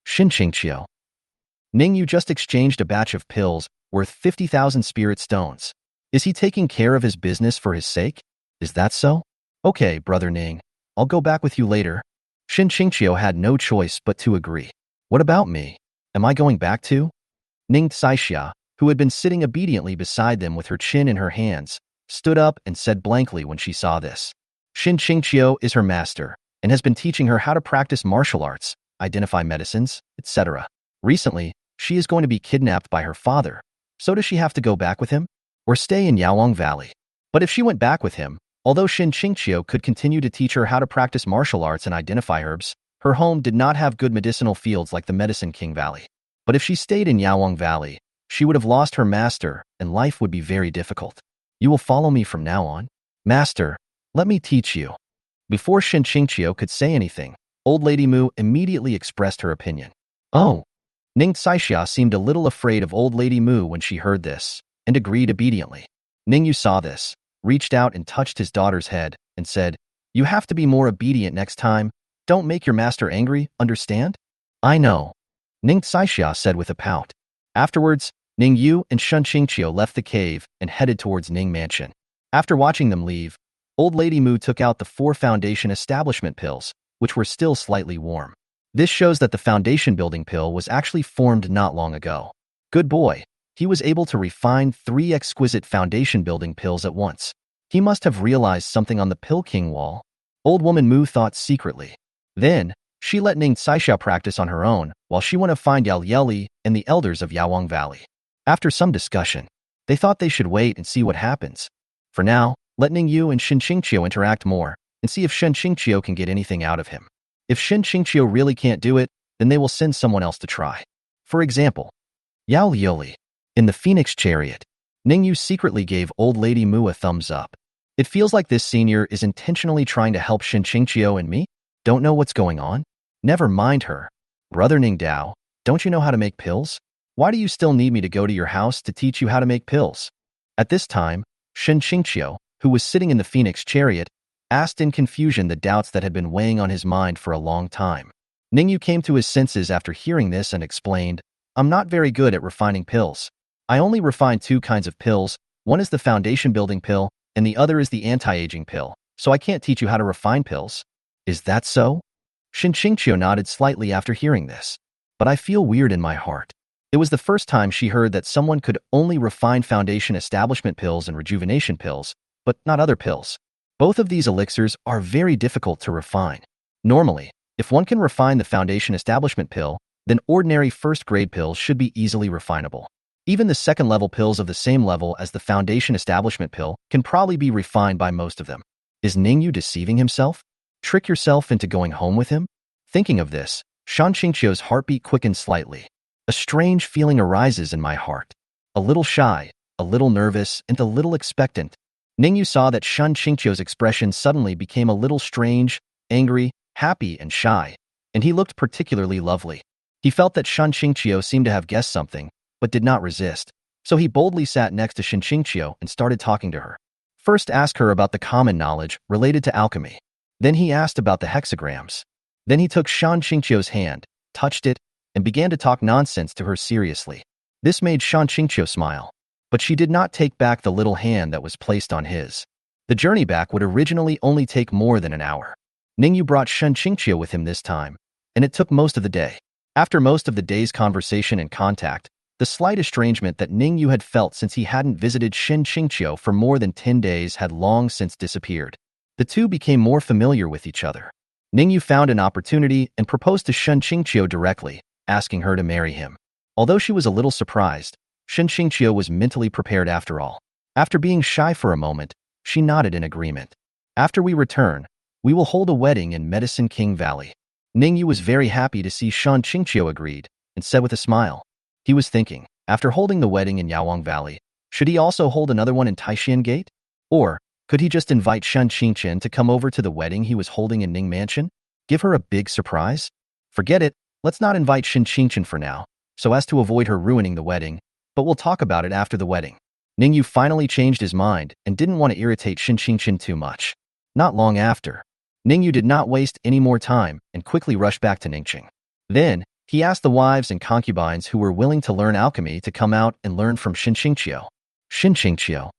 Xin Qingqiu. Ning Yue just exchanged a batch of pills worth 50,000 spirit stones. Is he taking care of his business for his sake? Is that so? Okay, Brother Ning, I'll go back with you later. Xin Qingqiu had no choice but to agree. What about me? Am I going back too? Ning Taixia, who had been sitting obediently beside them with her chin in her hands, stood up and said blankly when she saw this. Xin Qingqiu is her master and has been teaching her how to practice martial arts, identify medicines, etc. Recently, she is going to be kidnapped by her father. So does she have to go back with him? Or stay in Yawang Valley? But if she went back with him, although Xin Qingqiu could continue to teach her how to practice martial arts and identify herbs, her home did not have good medicinal fields like the Medicine King Valley. But if she stayed in Yawang Valley, she would have lost her master and life would be very difficult. You will follow me from now on? Master, let me teach you. Before Shin Qingqiu could say anything, Old Lady Mu immediately expressed her opinion. Oh! Ning Saixia seemed a little afraid of Old Lady Mu when she heard this, and agreed obediently. Ning Yue saw this, reached out and touched his daughter's head, and said, You have to be more obedient next time. Don't make your master angry, understand? I know. Ning Saixia said with a pout. Afterwards, Ning Yue and Shen Qingqiu left the cave and headed towards Ning Mansion. After watching them leave, Old Lady Mu took out the 4 foundation establishment pills, which were still slightly warm. This shows that the foundation building pill was actually formed not long ago. Good boy. He was able to refine 3 exquisite foundation building pills at once. He must have realized something on the Pill King wall. Old woman Mu thought secretly. Then, she let Ning Saixia practice on her own while she went to find Yao Yeli and the elders of Yawang Valley. After some discussion, they thought they should wait and see what happens. For now, let Ning Yue and Shin Qingqiu interact more and see if Shen Qingqiu can get anything out of him. If Shin Qingqiu really can't do it, then they will send someone else to try. For example, Yao Yoli. In the Phoenix Chariot, Ning Yue secretly gave Old Lady Mu a thumbs up. It feels like this senior is intentionally trying to help Shin Qingqiu and me. Don't know what's going on? Never mind her. Brother Ning Dao, don't you know how to make pills? Why do you still need me to go to your house to teach you how to make pills? At this time, Shin Qingqiu, who was sitting in the Phoenix Chariot, asked in confusion the doubts that had been weighing on his mind for a long time. Ning Yue came to his senses after hearing this and explained, I'm not very good at refining pills. I only refine 2 kinds of pills. One is the foundation building pill, and the other is the anti-aging pill, so I can't teach you how to refine pills. Is that so? Shin Qingqiu nodded slightly after hearing this. But I feel weird in my heart. It was the first time she heard that someone could only refine foundation establishment pills and rejuvenation pills, but not other pills. Both of these elixirs are very difficult to refine. Normally, if one can refine the foundation establishment pill, then ordinary first-grade pills should be easily refinable. Even the second-level pills of the same level as the foundation establishment pill can probably be refined by most of them. Is Ning Yue deceiving himself? Trick yourself into going home with him? Thinking of this, Shan Qingqiu's heartbeat quickened slightly. A strange feeling arises in my heart. A little shy, a little nervous, and a little expectant. Ning Yue saw that Shan Qingqiu's expression suddenly became a little strange, angry, happy, and shy, and he looked particularly lovely. He felt that Shan Qingqiu seemed to have guessed something, but did not resist, so he boldly sat next to Shin Qingqiu and started talking to her. First asked her about the common knowledge related to alchemy. Then he asked about the hexagrams. Then he took Shan Qingqiu's hand, touched it, and began to talk nonsense to her seriously. This made Shan Qingqiu smile. But she did not take back the little hand that was placed on his. The journey back would originally only take more than an hour. Ning Yue brought Shen Qingqiu with him this time, and it took most of the day. After most of the day's conversation and contact, the slight estrangement that Ning Yue had felt since he hadn't visited Shen Qingqiu for more than 10 days had long since disappeared. The two became more familiar with each other. Ning Yue found an opportunity and proposed to Shen Qingqiu directly, asking her to marry him. Although she was a little surprised, Shen Qingqiu was mentally prepared after all. After being shy for a moment, she nodded in agreement. After we return, we will hold a wedding in Medicine King Valley. Ning Yue was very happy to see Shan Qingqiu agreed, and said with a smile. He was thinking, after holding the wedding in Yawang Valley, should he also hold another one in Taixuan Gate? Or could he just invite Shen Qingqiu to come over to the wedding he was holding in Ning Mansion? Give her a big surprise? Forget it, let's not invite Shen Qingqiu for now, so as to avoid her ruining the wedding. But we'll talk about it after the wedding. Ning Yue finally changed his mind and didn't want to irritate Shen Qingqiu too much. Not long after, Ning Yue did not waste any more time and quickly rushed back to Ningqing. Then, he asked the wives and concubines who were willing to learn alchemy to come out and learn from Shin Qingqiu. Shin Qingqiu.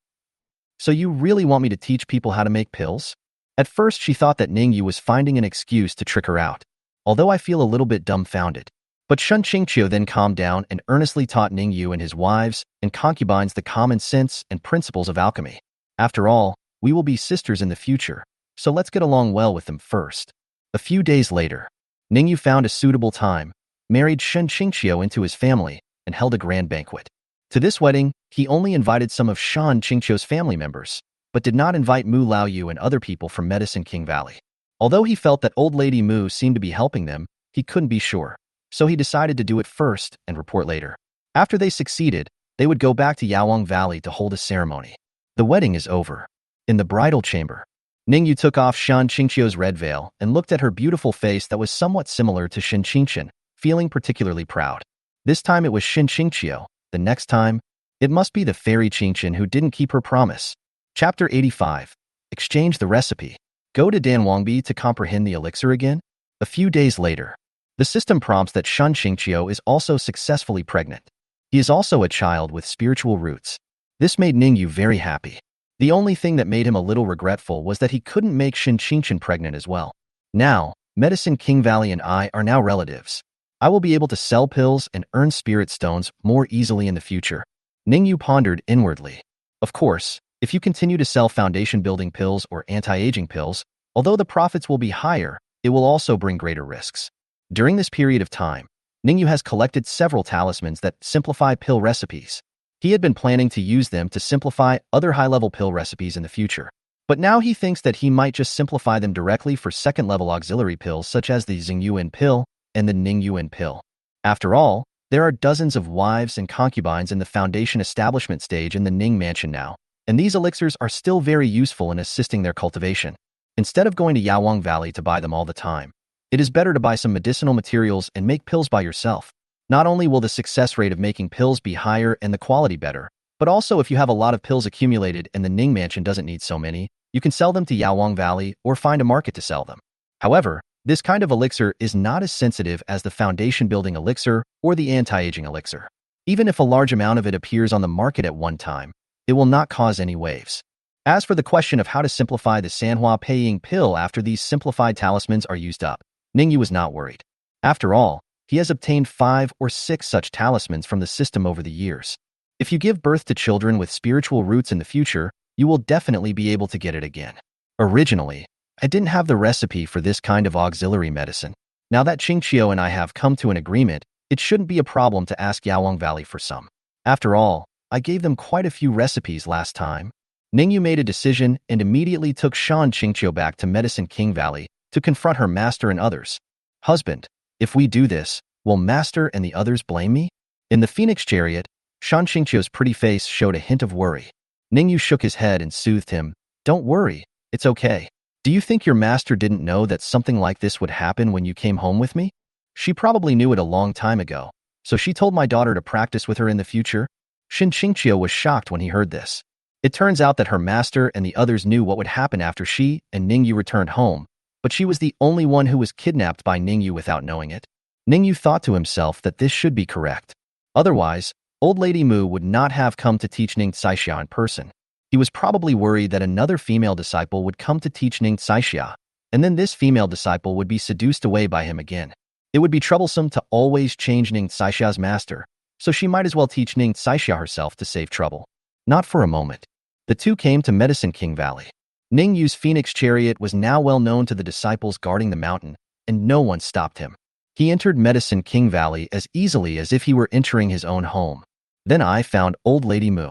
So you really want me to teach people how to make pills? At first she thought that Ning Yue was finding an excuse to trick her out, although I feel a little bit dumbfounded. But Shen Qingqiu then calmed down and earnestly taught Ning Yue and his wives and concubines the common sense and principles of alchemy. After all, we will be sisters in the future, so let's get along well with them first. A few days later, Ning Yue found a suitable time, married Shen Qingqiu into his family, and held a grand banquet. To this wedding, he only invited some of Shan Qingqiu's family members, but did not invite Mu Laoyu and other people from Medicine King Valley. Although he felt that Old Lady Mu seemed to be helping them, he couldn't be sure. so he decided to do it first and report later. After they succeeded, they would go back to Yawang Valley to hold a ceremony. The wedding is over. In the bridal chamber, Ning Yue took off Shan Qingqiu's red veil and looked at her beautiful face that was somewhat similar to Shin Qingqian, feeling particularly proud. This time it was Shin Qingqiu. The next time, it must be the fairy Qingqian who didn't keep her promise. Chapter 85. Exchange the recipe. Go to Danwangbi to comprehend the elixir again? A few days later, the system prompts that Shan Qingqiu is also successfully pregnant. He is also a child with spiritual roots. This made Ning Yue very happy. The only thing that made him a little regretful was that he couldn't make Shin Qingqian pregnant as well. Now, Medicine King Valley and I are now relatives. I will be able to sell pills and earn spirit stones more easily in the future. Ning Yue pondered inwardly. Of course, if you continue to sell foundation-building pills or anti-aging pills, although the profits will be higher, it will also bring greater risks. During this period of time, Ning Yue has collected several talismans that simplify pill recipes. He had been planning to use them to simplify other high-level pill recipes in the future. But now he thinks that he might just simplify them directly for second-level auxiliary pills such as the Xingyuan pill and the Ning Yue pill. After all, there are dozens of wives and concubines in the foundation establishment stage in the Ning Mansion now, and these elixirs are still very useful in assisting their cultivation. Instead of going to Yawang Valley to buy them all the time, it is better to buy some medicinal materials and make pills by yourself. Not only will the success rate of making pills be higher and the quality better, but also if you have a lot of pills accumulated and the Ning Mansion doesn't need so many, you can sell them to Yawang Valley or find a market to sell them. However, this kind of elixir is not as sensitive as the foundation-building elixir or the anti-aging elixir. Even if a large amount of it appears on the market at one time, it will not cause any waves. As for the question of how to simplify the manhwa paying pill after these simplified talismans are used up, Ning Yue was not worried. After all, he has obtained 5 or 6 such talismans from the system over the years. If you give birth to children with spiritual roots in the future, you will definitely be able to get it again. Originally, I didn't have the recipe for this kind of auxiliary medicine. Now that Qingqiu and I have come to an agreement, it shouldn't be a problem to ask Yawang Valley for some. After all, I gave them quite a few recipes last time. Ning Yue made a decision and immediately took Shan Qingqiu back to Medicine King Valley to confront her master and others. Husband, if we do this, will master and the others blame me? In the Phoenix chariot, Shan Qingqiu's pretty face showed a hint of worry. Ning Yue shook his head and soothed him. Don't worry, it's okay. Do you think your master didn't know that something like this would happen when you came home with me? She probably knew it a long time ago, so she told my daughter to practice with her in the future. Shin Qingqiu was shocked when he heard this. It turns out that her master and the others knew what would happen after she and Ning Yue returned home, but she was the only one who was kidnapped by Ning Yue without knowing it. Ning Yue thought to himself that this should be correct. Otherwise, Old Lady Mu would not have come to teach Ning Taixia in person. He was probably worried that another female disciple would come to teach Ning Taixia, and then this female disciple would be seduced away by him again. It would be troublesome to always change Ning Taixia's master, so she might as well teach Ning Taixia herself to save trouble. Not for a moment. The two came to Medicine King Valley. Ning Yue's Phoenix chariot was now well known to the disciples guarding the mountain, and no one stopped him. He entered Medicine King Valley as easily as if he were entering his own home. Then I found Old Lady Mu.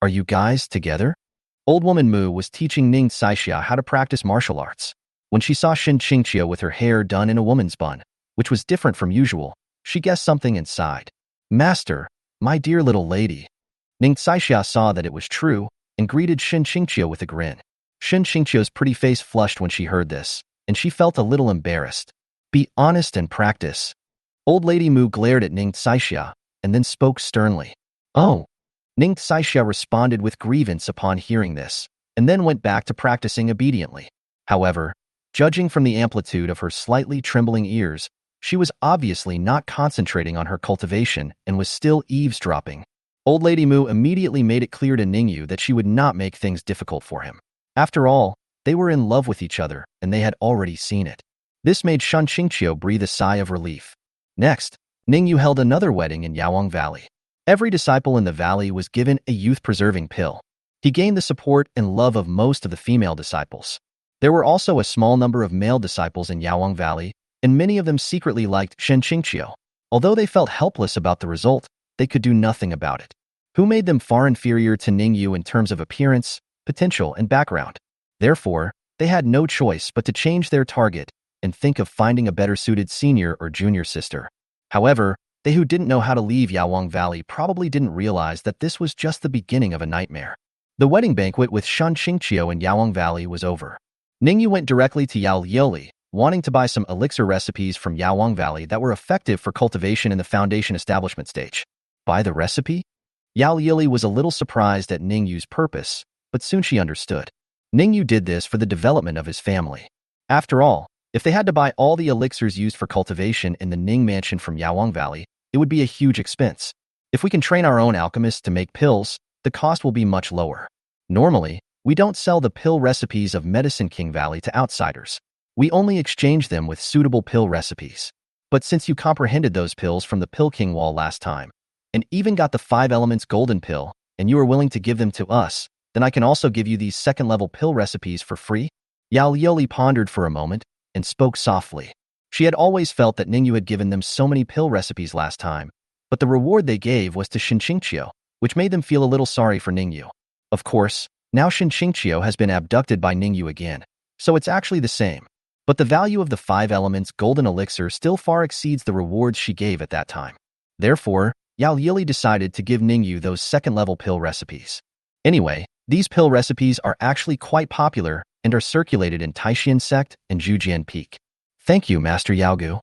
Are you guys together? Old Woman Mu was teaching Ning Taixia how to practice martial arts. When she saw Shin Qingqiu with her hair done in a woman's bun, which was different from usual, she guessed something and sighed. Master, my dear little lady. Ning Taixia saw that it was true and greeted Shin Qingqiu with a grin. Shin Qingqiu's pretty face flushed when she heard this, and she felt a little embarrassed. Be honest and practice. Old Lady Mu glared at Ning Taixia and then spoke sternly. Oh. Ning Taixia responded with grievance upon hearing this, and then went back to practicing obediently. However, judging from the amplitude of her slightly trembling ears, she was obviously not concentrating on her cultivation and was still eavesdropping. Old Lady Mu immediately made it clear to Ning Yue that she would not make things difficult for him. After all, they were in love with each other, and they had already seen it. This made Shan Qingqiu breathe a sigh of relief. Next, Ning Yue held another wedding in Yawang Valley. Every disciple in the valley was given a youth-preserving pill. He gained the support and love of most of the female disciples. There were also a small number of male disciples in Yawang Valley, and many of them secretly liked Shen Qingqiu. Although they felt helpless about the result, they could do nothing about it. Who made them far inferior to Ning Yue in terms of appearance, potential, and background? Therefore, they had no choice but to change their target and think of finding a better-suited senior or junior sister. However, they who didn't know how to leave Yawang Valley probably didn't realize that this was just the beginning of a nightmare. The wedding banquet with Shan Qingqiu in Yawang Valley was over. Ning Yue went directly to Yao Liuli, wanting to buy some elixir recipes from Yawang Valley that were effective for cultivation in the foundation establishment stage. Buy the recipe? Yao Liuli was a little surprised at Ning Yue's purpose, but soon she understood. Ning Yue did this for the development of his family. After all, if they had to buy all the elixirs used for cultivation in the Ning Mansion from Yawang Valley, it would be a huge expense. If we can train our own alchemists to make pills, the cost will be much lower. Normally, we don't sell the pill recipes of Medicine King Valley to outsiders. We only exchange them with suitable pill recipes. But since you comprehended those pills from the Pill King Wall last time, and even got the 5 elements golden pill, and you are willing to give them to us, then I can also give you these second-level pill recipes for free? Yao Liuli pondered for a moment and spoke softly. She had always felt that Ning Yue had given them so many pill recipes last time, but the reward they gave was to Shan Qingqiu, which made them feel a little sorry for Ning Yue. Of course, now Shan Qingqiu has been abducted by Ning Yue again, so it's actually the same. But the value of the 5 elements golden elixir still far exceeds the rewards she gave at that time. Therefore, Yao Liuli decided to give Ning Yue those second-level pill recipes. Anyway, these pill recipes are actually quite popular and are circulated in Taixuan Sect and Zhujian Peak. Thank you, Master Yaogu.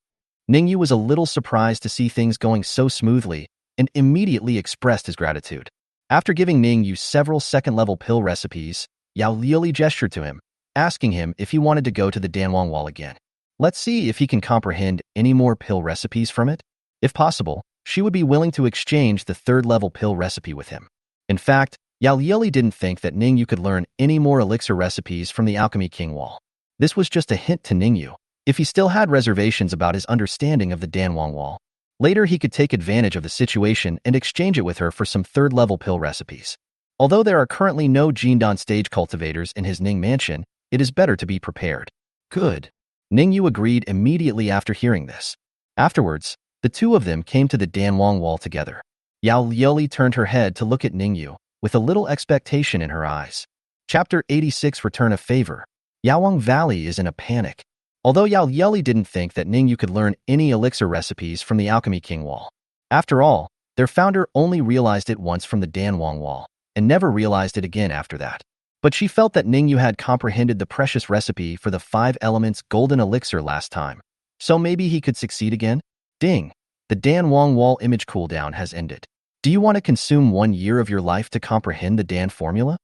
Ning Yue was a little surprised to see things going so smoothly and immediately expressed his gratitude. After giving Ning Yue several second-level pill recipes, Yao Liuli gestured to him, asking him if he wanted to go to the Danwang Wall again. Let's see if he can comprehend any more pill recipes from it. If possible, she would be willing to exchange the 3rd-level pill recipe with him. In fact, Yao Liuli didn't think that Ning Yue could learn any more elixir recipes from the Alchemy King Wall. This was just a hint to Ning Yue. If he still had reservations about his understanding of the Danwang Wall, later he could take advantage of the situation and exchange it with her for some 3rd-level pill recipes. Although there are currently no Jindan stage cultivators in his Ning Mansion, it is better to be prepared. Good. Ning Yue agreed immediately after hearing this. Afterwards, the two of them came to the Danwang Wall together. Yao Liuli turned her head to look at Ning Yue, with a little expectation in her eyes. Chapter 86 Return of Favor. Yawang Valley is in a panic. Although Yao Liuli didn't think that Ning Yue could learn any elixir recipes from the Alchemy King Wall. After all, their founder only realized it once from the Danwang Wall, and never realized it again after that. But she felt that Ning Yue had comprehended the precious recipe for the 5 elements golden elixir last time. So maybe he could succeed again? Ding! The Danwang Wall image cooldown has ended. Do you want to consume 1 year of your life to comprehend the Dan formula?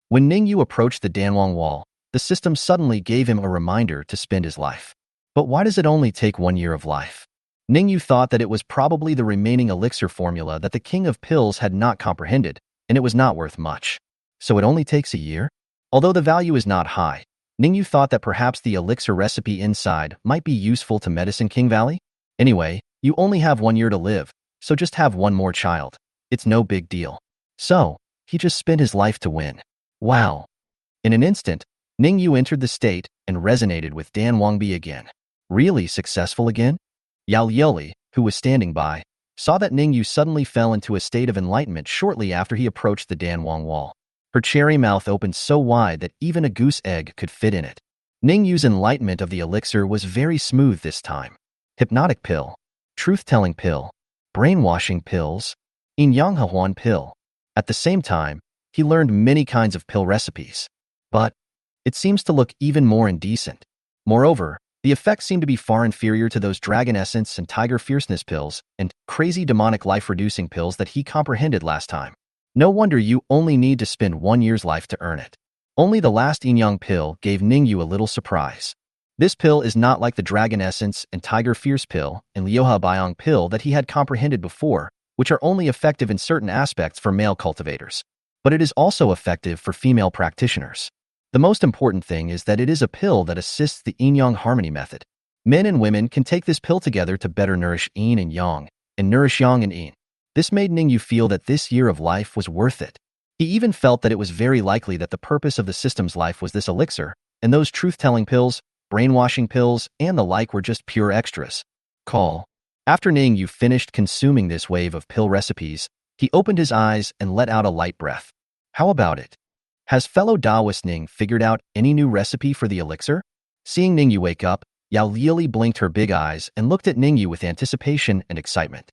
When Ning Yue approached the Danwang Wall, the system suddenly gave him a reminder to spend his life. But why does it only take 1 year of life? Ning Yue thought that it was probably the remaining elixir formula that the King of Pills had not comprehended, and it was not worth much. So it only takes a year? Although the value is not high, Ning Yue thought that perhaps the elixir recipe inside might be useful to Medicine King Valley? Anyway, you only have 1 year to live, so just have 1 more child. It's no big deal. So, he just spent his life to win. Wow. In an instant, Ning Yue entered the state and resonated with Dan Wangbi again. Really successful again? Yao Liuli, who was standing by, saw that Ning Yue suddenly fell into a state of enlightenment shortly after he approached the Danwang Wall. Her cherry mouth opened so wide that even a goose egg could fit in it. Ning Yue's enlightenment of the elixir was very smooth this time. Hypnotic pill, truth-telling pill, brainwashing pills, yin yang huan pill. At the same time, he learned many kinds of pill recipes. But it seems to look even more indecent. Moreover, the effects seem to be far inferior to those dragon essence and tiger fierceness pills and crazy demonic life-reducing pills that he comprehended last time. No wonder you only need to spend 1 year's life to earn it. Only the last yin yang pill gave Ning Yue a little surprise. This pill is not like the dragon essence and tiger fierce pill and Liuha Biang pill that he had comprehended before, which are only effective in certain aspects for male cultivators. But it is also effective for female practitioners. The most important thing is that it is a pill that assists the yin-yang harmony method. Men and women can take this pill together to better nourish yin and yang, and nourish yang and yin. This made Ning Yue feel that this year of life was worth it. He even felt that it was very likely that the purpose of the system's life was this elixir, and those truth-telling pills, brainwashing pills, and the like were just pure extras. Call. After Ning Yue finished consuming this wave of pill recipes, he opened his eyes and let out a light breath. How about it? Has fellow Taoist Ning figured out any new recipe for the elixir? Seeing Ning Yue wake up, Yao Lieli blinked her big eyes and looked at Ning Yue with anticipation and excitement.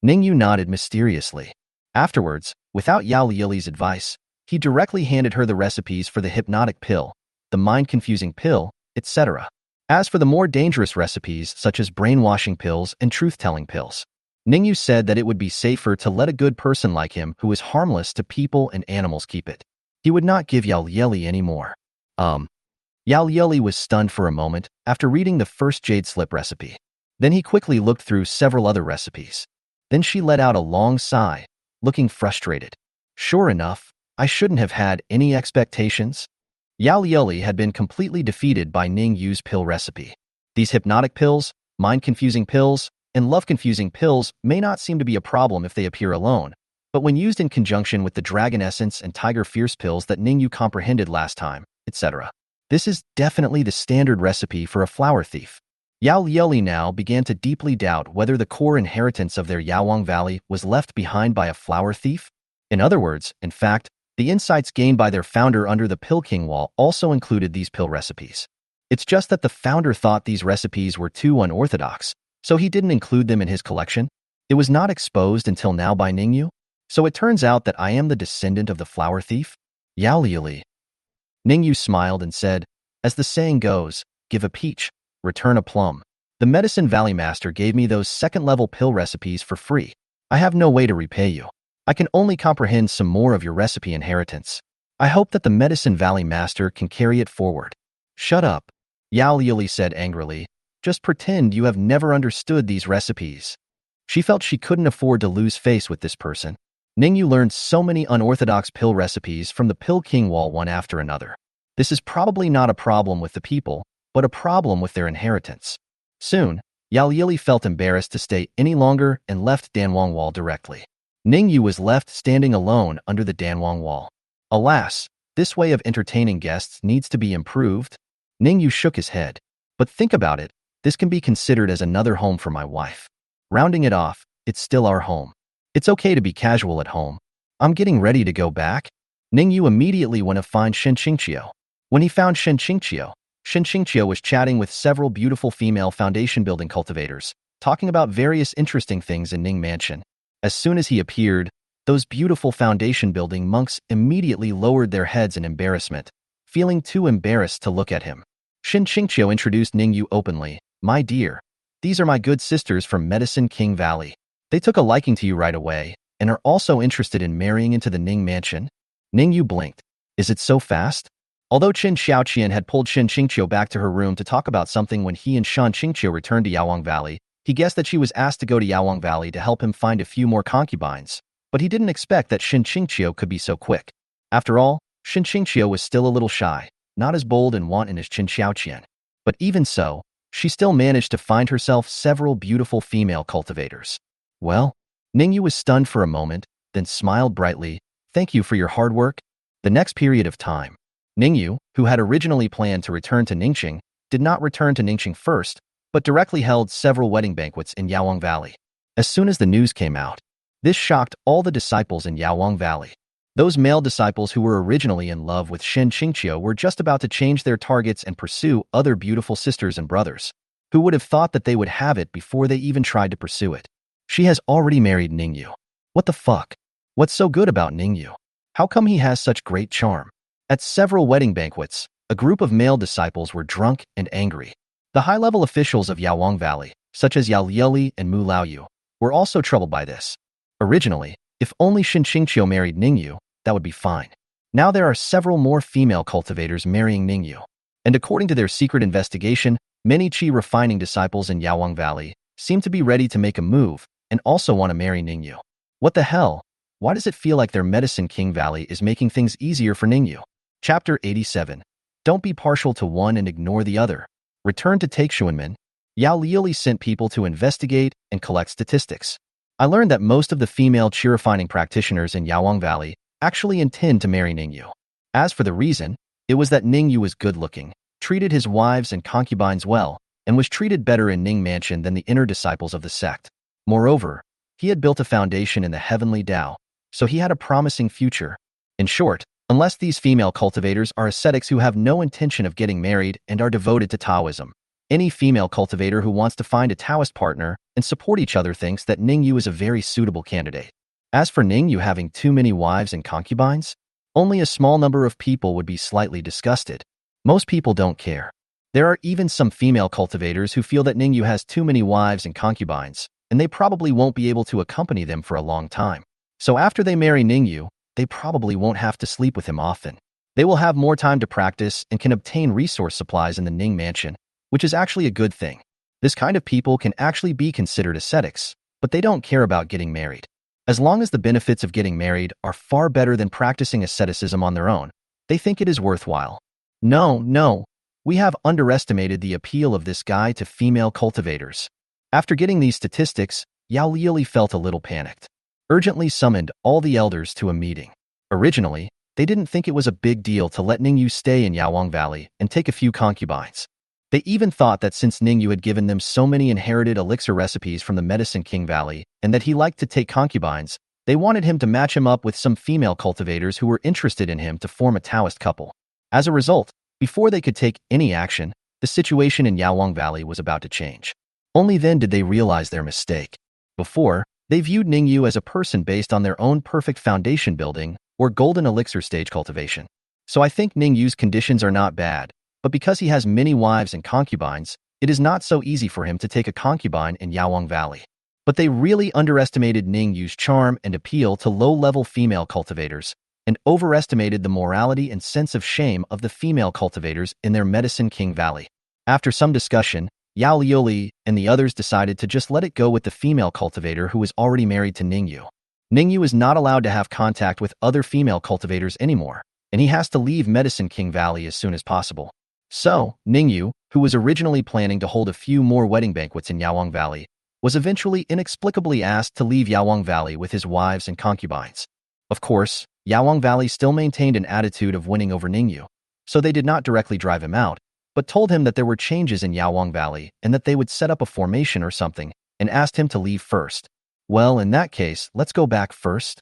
Ning Yue nodded mysteriously. Afterwards, without Yao Lieli's advice, he directly handed her the recipes for the hypnotic pill, the mind-confusing pill, etc. As for the more dangerous recipes such as brainwashing pills and truth-telling pills, Ning Yue said that it would be safer to let a good person like him who is harmless to people and animals keep it. He would not give Yao Lieli any more. Yao Lieli was stunned for a moment after reading the first jade slip recipe. Then he quickly looked through several other recipes. Then she let out a long sigh, looking frustrated. Sure enough, I shouldn't have had any expectations. Yao Lieli had been completely defeated by Ning Yue's pill recipe. These hypnotic pills, mind-confusing pills, and love-confusing pills may not seem to be a problem if they appear alone, but when used in conjunction with the Dragon Essence and Tiger Fierce pills that Ning Yue comprehended last time, etc. This is definitely the standard recipe for a flower thief. Yao Lieli now began to deeply doubt whether the core inheritance of their Yaowang Valley was left behind by a flower thief. In other words, in fact, the insights gained by their founder under the Pill King Wall also included these pill recipes. It's just that the founder thought these recipes were too unorthodox, so he didn't include them in his collection. It was not exposed until now by Ning Yue. So it turns out that I am the descendant of the flower thief? Yao Lieli. Ning Yue smiled and said, as the saying goes, give a peach, return a plum. The Medicine Valley Master gave me those second-level pill recipes for free. I have no way to repay you. I can only comprehend some more of your recipe inheritance. I hope that the Medicine Valley Master can carry it forward. Shut up, Yao Lieli said angrily. Just pretend you have never understood these recipes. She felt she couldn't afford to lose face with this person. Ning Yue learned so many unorthodox pill recipes from the Pill King Wall one after another. This is probably not a problem with the people, but a problem with their inheritance. Soon, Yao Lieli felt embarrassed to stay any longer and left Danwang Wall directly. Ning Yue was left standing alone under the Danwang Wall. Alas, this way of entertaining guests needs to be improved. Ning Yue shook his head. But think about it, this can be considered as another home for my wife. Rounding it off, it's still our home. It's okay to be casual at home. I'm getting ready to go back. Ning Yue immediately went to find Shen Qingqiu. When he found Shen Qingqiu was chatting with several beautiful female foundation-building cultivators, talking about various interesting things in Ning Mansion. As soon as he appeared, those beautiful foundation-building monks immediately lowered their heads in embarrassment, feeling too embarrassed to look at him. Shen Qingqiu introduced Ning Yue openly. My dear, these are my good sisters from Medicine King Valley. They took a liking to you right away, and are also interested in marrying into the Ning Mansion. Ning Yue blinked. Is it so fast? Although Qin Xiaoqian had pulled Shen Qingqiu back to her room to talk about something when he and Shan Qingqiu returned to Yaowang Valley, he guessed that she was asked to go to Yaowang Valley to help him find a few more concubines, but he didn't expect that Shen Qingqiu could be so quick. After all, Shen Qingqiu was still a little shy, not as bold and wanton as Qin Xiaoqian. But even so, she still managed to find herself several beautiful female cultivators. Well, Ning Yue was stunned for a moment, then smiled brightly. Thank you for your hard work. The next period of time, Ning Yue, who had originally planned to return to Ningxing, did not return to Ningxing first, but directly held several wedding banquets in Yaowang Valley. As soon as the news came out, this shocked all the disciples in Yaowang Valley. Those male disciples who were originally in love with Shen Qingqiu were just about to change their targets and pursue other beautiful sisters and brothers. Who would have thought that they would have it before they even tried to pursue it? She has already married Ning Yue. What the fuck? What's so good about Ning Yue? How come he has such great charm? At several wedding banquets, a group of male disciples were drunk and angry. The high-level officials of Yaowang Valley, such as Yao Lieli and Mu Laoyu, were also troubled by this. Originally, if only Shen Qingqiu married Ning Yue, that would be fine. Now there are several more female cultivators marrying Ning Yue. And according to their secret investigation, many Qi refining disciples in Yaowang Valley seem to be ready to make a move and also want to marry Ning Yue. What the hell? Why does it feel like their Medicine King Valley is making things easier for Ning Yue? Chapter 87. Don't be partial to one and ignore the other. Return to Taixuan. Yao Lieli sent people to investigate and collect statistics. I learned that most of the female Qi refining practitioners in Yaowang Valley actually intend to marry Ning Yue. As for the reason, it was that Ning Yue was good-looking, treated his wives and concubines well, and was treated better in Ning Mansion than the inner disciples of the sect. Moreover, he had built a foundation in the heavenly Tao, so he had a promising future. In short, unless these female cultivators are ascetics who have no intention of getting married and are devoted to Taoism, Any female cultivator who wants to find a Taoist partner and support each other thinks that Ning Yue is a very suitable candidate. As for Ning Yue having too many wives and concubines, only a small number of people would be slightly disgusted. Most people don't care. There are even some female cultivators who feel that Ning Yue has too many wives and concubines, and they probably won't be able to accompany them for a long time. So after they marry Ning Yue, they probably won't have to sleep with him often. They will have more time to practice and can obtain resource supplies in the Ning Mansion, which is actually a good thing. This kind of people can actually be considered ascetics, but they don't care about getting married. As long as the benefits of getting married are far better than practicing asceticism on their own, they think it is worthwhile. No, we have underestimated the appeal of this guy to female cultivators. After getting these statistics, Yao Liuli felt a little panicked. Urgently summoned all the elders to a meeting. Originally, they didn't think it was a big deal to let Ning Yue stay in Yaowang Valley and take a few concubines. They even thought that since Ning Yue had given them so many inherited elixir recipes from the Medicine King Valley and that he liked to take concubines, they wanted him to match him up with some female cultivators who were interested in him to form a Taoist couple. As a result, before they could take any action, the situation in Yaowang Valley was about to change. Only then did they realize their mistake. Before, they viewed Ning Yue as a person based on their own perfect foundation building or golden elixir stage cultivation. So I think Ning Yue's conditions are not bad, but because he has many wives and concubines, it is not so easy for him to take a concubine in Yaowang Valley. But they really underestimated Ning Yue's charm and appeal to low-level female cultivators, and overestimated the morality and sense of shame of the female cultivators in their Medicine King Valley. After some discussion, Yao Liuli and the others decided to just let it go with the female cultivator who was already married to Ning Yue. Ning Yue is not allowed to have contact with other female cultivators anymore, and he has to leave Medicine King Valley as soon as possible. So, Ning Yue, who was originally planning to hold a few more wedding banquets in Yaowang Valley, was eventually inexplicably asked to leave Yaowang Valley with his wives and concubines. Of course, Yaowang Valley still maintained an attitude of winning over Ning Yue, so they did not directly drive him out, but told him that there were changes in Yaowang Valley and that they would set up a formation or something, and asked him to leave first. Well, in that case, let's go back first.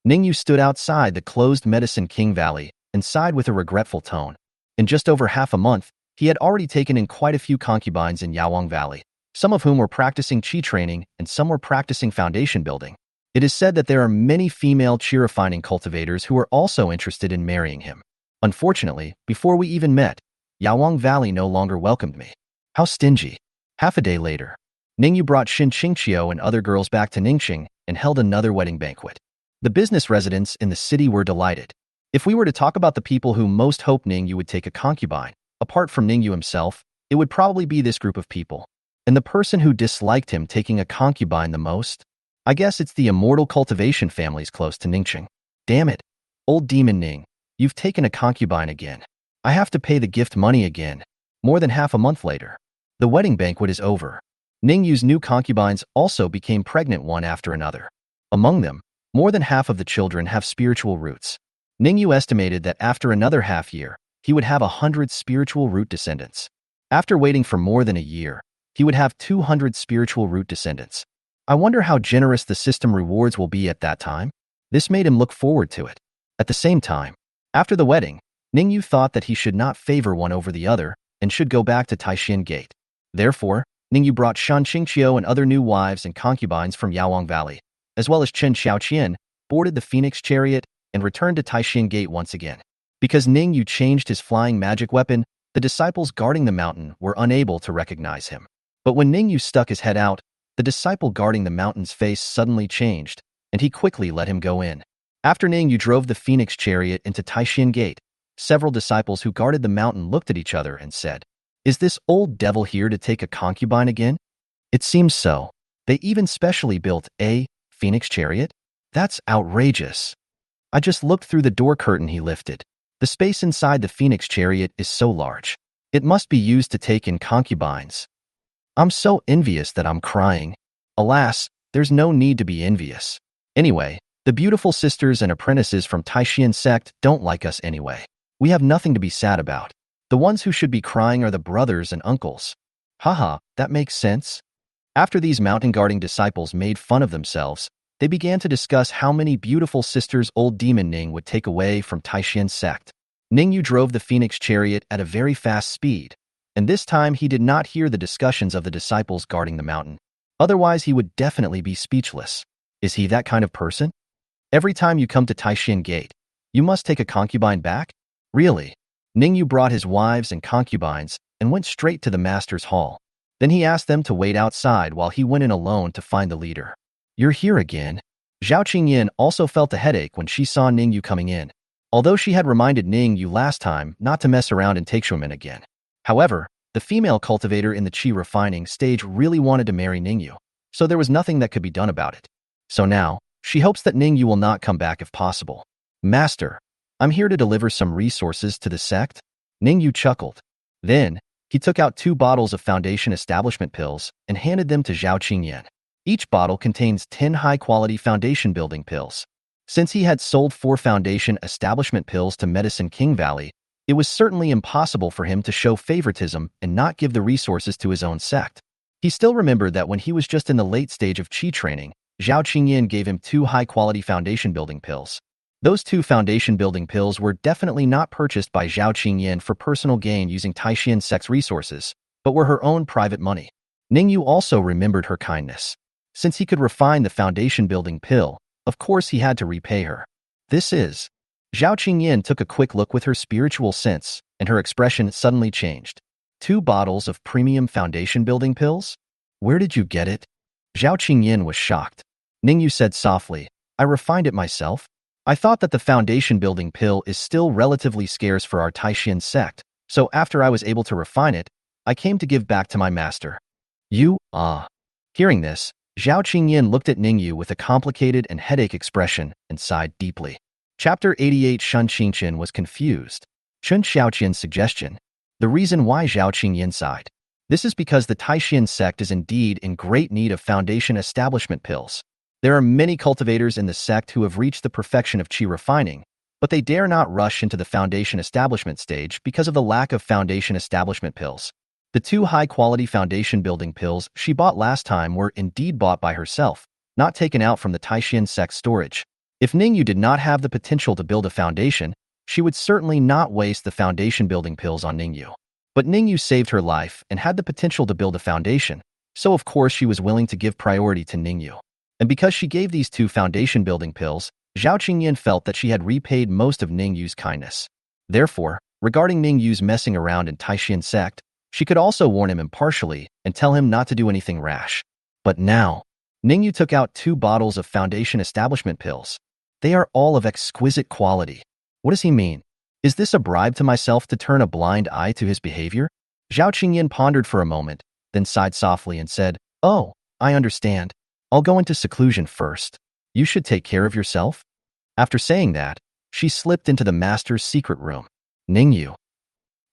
Ning Yue stood outside the closed Medicine King Valley and sighed with a regretful tone. In just over half a month, he had already taken in quite a few concubines in Yaowang Valley, some of whom were practicing qi training and some were practicing foundation building. It is said that there are many female qi refining cultivators who are also interested in marrying him. Unfortunately, before we even met, Yaowang Valley no longer welcomed me. How stingy. Half a day later, Ning Yue brought Xin Qingqiu and other girls back to Ningxing and held another wedding banquet. The business residents in the city were delighted. If we were to talk about the people who most hoped Ning Yue would take a concubine, apart from Ning Yue himself, it would probably be this group of people. And the person who disliked him taking a concubine the most? I guess it's the immortal cultivation families close to Ningxing. Damn it. Old demon Ning, you've taken a concubine again. I have to pay the gift money again. More than half a month later. The wedding banquet is over. Ning Yue's new concubines also became pregnant one after another. Among them, more than half of the children have spiritual roots. Ning Yue estimated that after another half year, he would have 100 spiritual root descendants. After waiting for more than a year, he would have 200 spiritual root descendants. I wonder how generous the system rewards will be at that time. This made him look forward to it. At the same time, after the wedding, Ning Yue thought that he should not favor one over the other and should go back to Taixuan Gate. Therefore, Ning Yue brought Shan Qingqiu and other new wives and concubines from Yaowang Valley, as well as Chen Xiaoqian, boarded the Phoenix Chariot and returned to Taixuan Gate once again. Because Ning Yue changed his flying magic weapon, the disciples guarding the mountain were unable to recognize him. But when Ning Yue stuck his head out, the disciple guarding the mountain's face suddenly changed, and he quickly let him go in. After Ning Yue drove the Phoenix Chariot into Taixuan Gate, several disciples who guarded the mountain looked at each other and said, "Is this old devil here to take a concubine again?" It seems so. They even specially built a Phoenix Chariot? That's outrageous. I just looked through the door curtain he lifted. The space inside the Phoenix Chariot is so large. It must be used to take in concubines. I'm so envious that I'm crying. Alas, there's no need to be envious. Anyway, the beautiful sisters and apprentices from Taixuan Sect don't like us anyway. We have nothing to be sad about. The ones who should be crying are the brothers and uncles. Haha, that makes sense. After these mountain-guarding disciples made fun of themselves, they began to discuss how many beautiful sisters old demon Ning would take away from Taixuan Sect. Ning Yue drove the Phoenix Chariot at a very fast speed, and this time he did not hear the discussions of the disciples guarding the mountain. Otherwise, he would definitely be speechless. Is he that kind of person? Every time you come to Taixuan Gate, you must take a concubine back? Really? Ning Yue brought his wives and concubines and went straight to the master's hall. Then he asked them to wait outside while he went in alone to find the leader. You're here again? Zhao Qingyan also felt a headache when she saw Ning Yue coming in, although she had reminded Ning Yue last time not to mess around in Taixuan again. However, the female cultivator in the qi refining stage really wanted to marry Ning Yue, so there was nothing that could be done about it. So now, she hopes that Ning Yue will not come back if possible. Master, I'm here to deliver some resources to the sect. Ning Yue chuckled. Then, he took out 2 bottles of foundation establishment pills and handed them to Zhao Qingyan. Each bottle contains 10 high-quality foundation building pills. Since he had sold 4 foundation establishment pills to Medicine King Valley, it was certainly impossible for him to show favoritism and not give the resources to his own sect. He still remembered that when he was just in the late stage of qi training, Zhao Qingyan gave him 2 high-quality foundation building pills. Those 2 foundation building pills were definitely not purchased by Zhao Qingyan for personal gain using Taixuan Sect's resources, but were her own private money. Ning Yue also remembered her kindness. Since he could refine the foundation building pill, of course he had to repay her. This is... Zhao Qingyan took a quick look with her spiritual sense, and her expression suddenly changed. 2 bottles of premium foundation building pills? Where did you get it? Zhao Qingyan was shocked. Ning Yue said softly, I refined it myself. I thought that the foundation building pill is still relatively scarce for our Taixuan sect, so after I was able to refine it, I came to give back to my master. You, Hearing this, Zhao Qingyan looked at Ning Yue with a complicated and headache expression and sighed deeply. Chapter 88 Shun Qingqian was confused. Chun Xiaoqian's suggestion. The reason why Zhao Qingyan sighed. This is because the Taixuan sect is indeed in great need of foundation establishment pills. There are many cultivators in the sect who have reached the perfection of qi refining, but they dare not rush into the foundation establishment stage because of the lack of foundation establishment pills. The 2 high-quality foundation building pills she bought last time were indeed bought by herself, not taken out from the Taixuan sect storage. If Ning Yue did not have the potential to build a foundation, she would certainly not waste the foundation building pills on Ning Yue. But Ning Yue saved her life and had the potential to build a foundation, so of course she was willing to give priority to Ning Yue. And because she gave these 2 foundation building pills, Zhao Qingyan felt that she had repaid most of Ning Yue's kindness. Therefore, regarding Ning Yue's messing around in Taixuan sect, she could also warn him impartially and tell him not to do anything rash. But now, Ning Yue took out 2 bottles of foundation establishment pills. They are all of exquisite quality. What does he mean? Is this a bribe to myself to turn a blind eye to his behavior? Zhao Qingyan pondered for a moment, then sighed softly and said, Oh, I understand. I'll go into seclusion first. You should take care of yourself. After saying that, she slipped into the master's secret room. Ning Yue.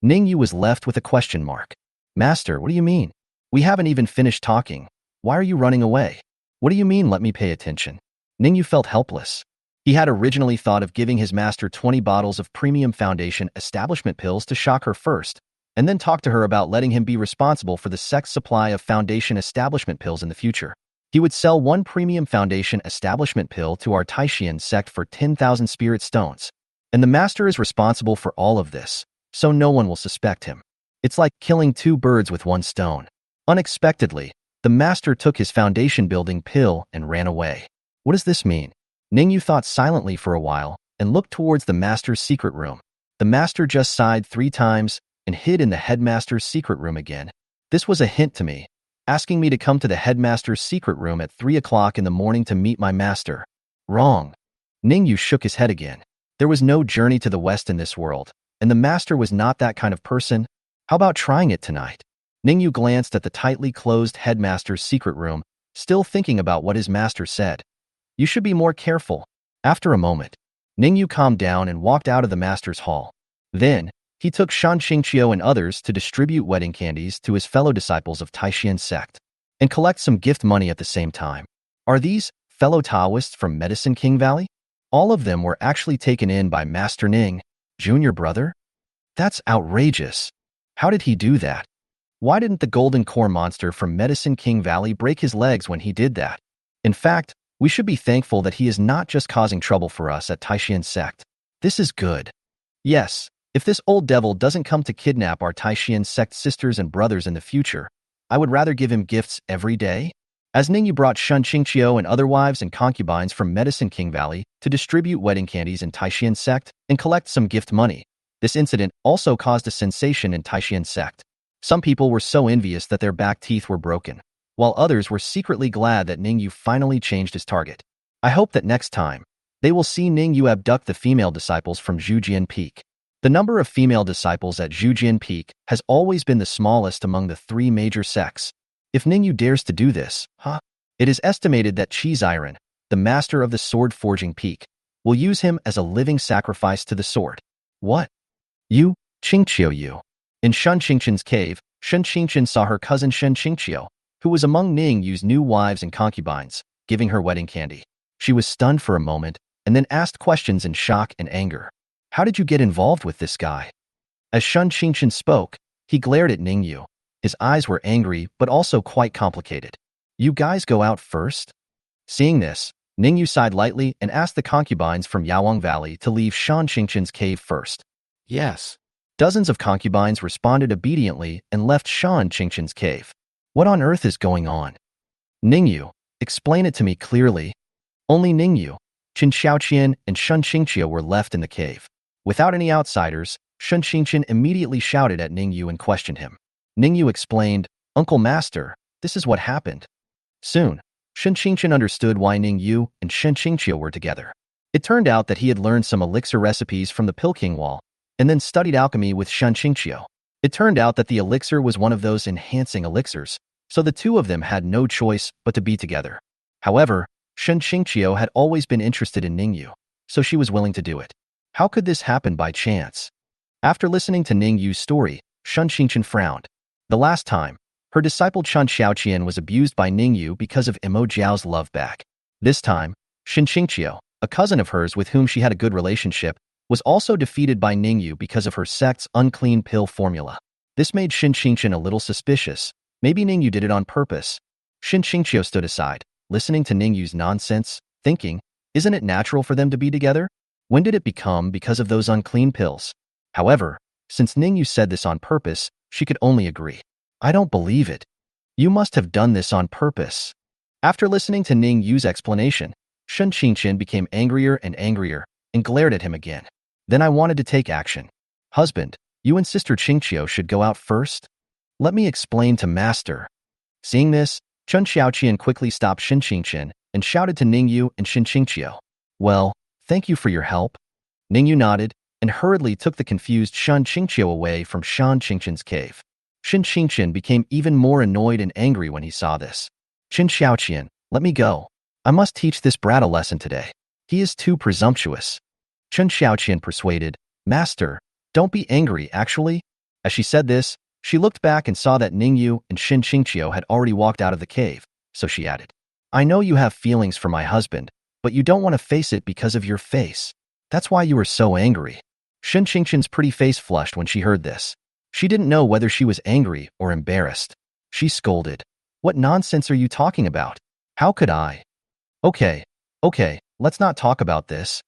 Ning Yue was left with a question mark. Master, what do you mean? We haven't even finished talking. Why are you running away? What do you mean, let me pay attention? Ning Yue felt helpless. He had originally thought of giving his master 20 bottles of premium foundation establishment pills to shock her first, and then talk to her about letting him be responsible for the sect's supply of foundation establishment pills in the future. He would sell 1 premium foundation establishment pill to our Taixuan sect for 10,000 spirit stones. And the master is responsible for all of this, so no one will suspect him. It's like killing 2 birds with 1 stone. Unexpectedly, the master took his foundation building pill and ran away. What does this mean? Ning Yue thought silently for a while and looked towards the master's secret room. The master just sighed 3 times and hid in the headmaster's secret room again. This was a hint to me, asking me to come to the headmaster's secret room at 3 o'clock in the morning to meet my master. Wrong. Ning Yue shook his head again. There was no journey to the west in this world, and the master was not that kind of person. How about trying it tonight? Ning Yue glanced at the tightly closed headmaster's secret room, still thinking about what his master said. You should be more careful. After a moment, Ning Yue calmed down and walked out of the master's hall. Then, he took Shan Qingqiu and others to distribute wedding candies to his fellow disciples of Taixuan Sect and collect some gift money at the same time. Are these fellow Taoists from Medicine King Valley? All of them were actually taken in by Master Ning, junior brother? That's outrageous. How did he do that? Why didn't the golden core monster from Medicine King Valley break his legs when he did that? In fact, we should be thankful that he is not just causing trouble for us at Taixuan Sect. This is good. Yes, If this old devil doesn't come to kidnap our Taixuan Sect sisters and brothers in the future, I would rather give him gifts every day. As Ning Yue brought Shun Qingqiu and other wives and concubines from Medicine King Valley to distribute wedding candies in Taixuan Sect and collect some gift money, this incident also caused a sensation in Taixuan Sect. Some people were so envious that their back teeth were broken, while others were secretly glad that Ning Yue finally changed his target. I hope that next time, they will see Ning Yue abduct the female disciples from Zhujian Peak. The number of female disciples at Zhujian Peak has always been the smallest among the 3 major sects. If Ning Yue dares to do this, it is estimated that Iron, the master of the sword-forging peak, will use him as a living sacrifice to the sword. What? You, Qingqiu Yu. In Shun Qingqian's cave, Shun Qingqian saw her cousin Shun Qingqiu, who was among Ning Yue's new wives and concubines, giving her wedding candy. She was stunned for a moment, and then asked questions in shock and anger. How did you get involved with this guy? As Shun Qingqian spoke, he glared at Ning Yue. His eyes were angry, but also quite complicated. You guys go out first? Seeing this, Ning Yue sighed lightly and asked the concubines from Yawang Valley to leave Shun Qingqian's cave first. Yes. Dozens of concubines responded obediently and left Shun Qingqian's cave. What on earth is going on? Ning Yue, explain it to me clearly. Only Ning Yue, Qin Xiaoqian, and Shun Qingqiu were left in the cave. Without any outsiders, Shun Qingqian immediately shouted at Ning Yue and questioned him. Ning Yue explained, Uncle Master, this is what happened. Soon, Shun Qingqian understood why Ning Yue and Shun Qingqiu were together. It turned out that he had learned some elixir recipes from the Pilking Wall, and then studied alchemy with Shun Qingqiu. It turned out that the elixir was one of those enhancing elixirs, so the two of them had no choice but to be together. However, Shun Qingqiu had always been interested in Ning Yue, so she was willing to do it. How could this happen by chance? After listening to Ning Yue's story, Shun Qingqian frowned. The last time, her disciple Chun Xiaoqian was abused by Ning Yue because of Imo Jiao's love back. This time, Shun Qingqiu, a cousin of hers with whom she had a good relationship, was also defeated by Ning Yue because of her sect's unclean pill formula. This made Shun Qingqian a little suspicious. Maybe Ning Yue did it on purpose. Shun Qingqiu stood aside, listening to Ning Yue's nonsense, thinking, isn't it natural for them to be together? When did it become because of those unclean pills? However, since Ning Yue said this on purpose, she could only agree. I don't believe it. You must have done this on purpose. After listening to Ning Yue's explanation, Shun Qingqian became angrier and glared at him again. Then I wanted to take action. Husband, you and Sister Qingqiu should go out first. Let me explain to Master. Seeing this, Chun Xiaoqian quickly stopped Shun Qingqian and shouted to Ning Yue and Shun Qingqiu. Well, thank you for your help. Ning Yue nodded and hurriedly took the confused Shun Qingqiu away from Shun Qingqian's cave. Shun Qingqian became even more annoyed and angry when he saw this. Qin Xiaoqian, let me go. I must teach this brat a lesson today. He is too presumptuous. Chun Xiaoqian persuaded, Master, don't be angry, actually. As she said this, she looked back and saw that Ning Yue and Shun Qingqiu had already walked out of the cave, so she added, I know you have feelings for my husband, but you don't want to face it because of your face. That's why you were so angry. Shun Qingqian's pretty face flushed when she heard this. She didn't know whether she was angry or embarrassed. She scolded, What nonsense are you talking about? How could I? Okay, let's not talk about this.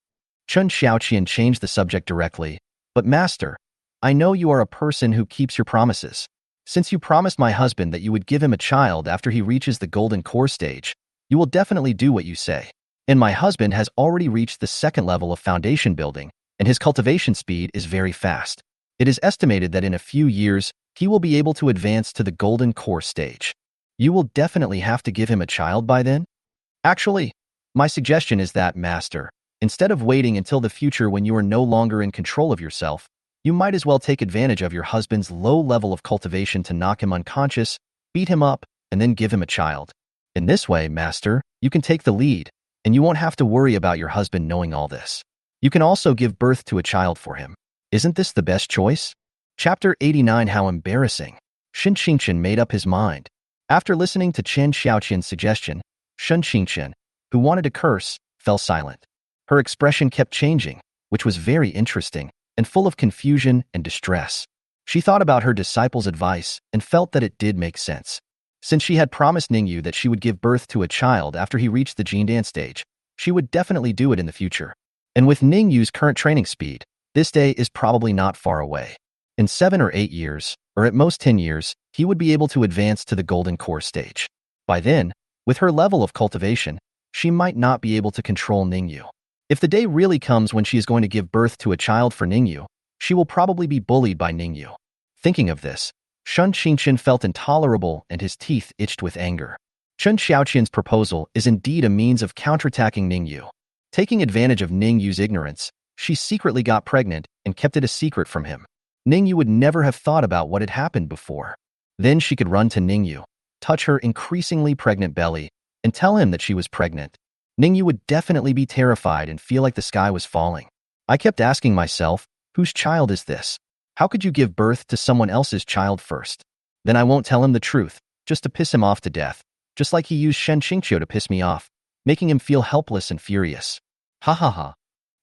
Chun Xiaoqian changed the subject directly. But Master, I know you are a person who keeps your promises. Since you promised my husband that you would give him a child after he reaches the golden core stage, you will definitely do what you say. And my husband has already reached the 2nd level of foundation building, and his cultivation speed is very fast. It is estimated that in a few years, he will be able to advance to the golden core stage. You will definitely have to give him a child by then? Actually, my suggestion is that, Master, instead of waiting until the future when you are no longer in control of yourself, you might as well take advantage of your husband's low level of cultivation to knock him unconscious, beat him up, and then give him a child. In this way, Master, you can take the lead, and you won't have to worry about your husband knowing all this. You can also give birth to a child for him. Isn't this the best choice? Chapter 89 How Embarrassing. Shun Qingqian made up his mind. After listening to Chen Xiaoqian's suggestion, Shun Qingqian, who wanted to curse, fell silent. Her expression kept changing, which was very interesting and full of confusion and distress. She thought about her disciple's advice and felt that it did make sense. Since she had promised Ning Yue that she would give birth to a child after he reached the Jindan stage, she would definitely do it in the future. And with Ning Yue's current training speed, This day is probably not far away. In 7 or 8 years, or at most 10 years, he would be able to advance to the golden core stage. By then, with her level of cultivation, she might not be able to control Ning Yue. If the day really comes when she is going to give birth to a child for Ning Yue, she will probably be bullied by Ning Yue. Thinking of this, Shun Qingqian felt intolerable and his teeth itched with anger. Chen Xiaoqian's proposal is indeed a means of counterattacking Ning Yue. Taking advantage of Ning Yue's ignorance, she secretly got pregnant and kept it a secret from him. Ning Yue would never have thought about what had happened before. Then she could run to Ning Yue, touch her increasingly pregnant belly, and tell him that she was pregnant. Ning Yue would definitely be terrified and feel like the sky was falling. I kept asking myself, whose child is this? How could you give birth to someone else's child first? Then I won't tell him the truth, just to piss him off to death, just like he used Shen Qingqiu to piss me off, making him feel helpless and furious. Ha ha ha.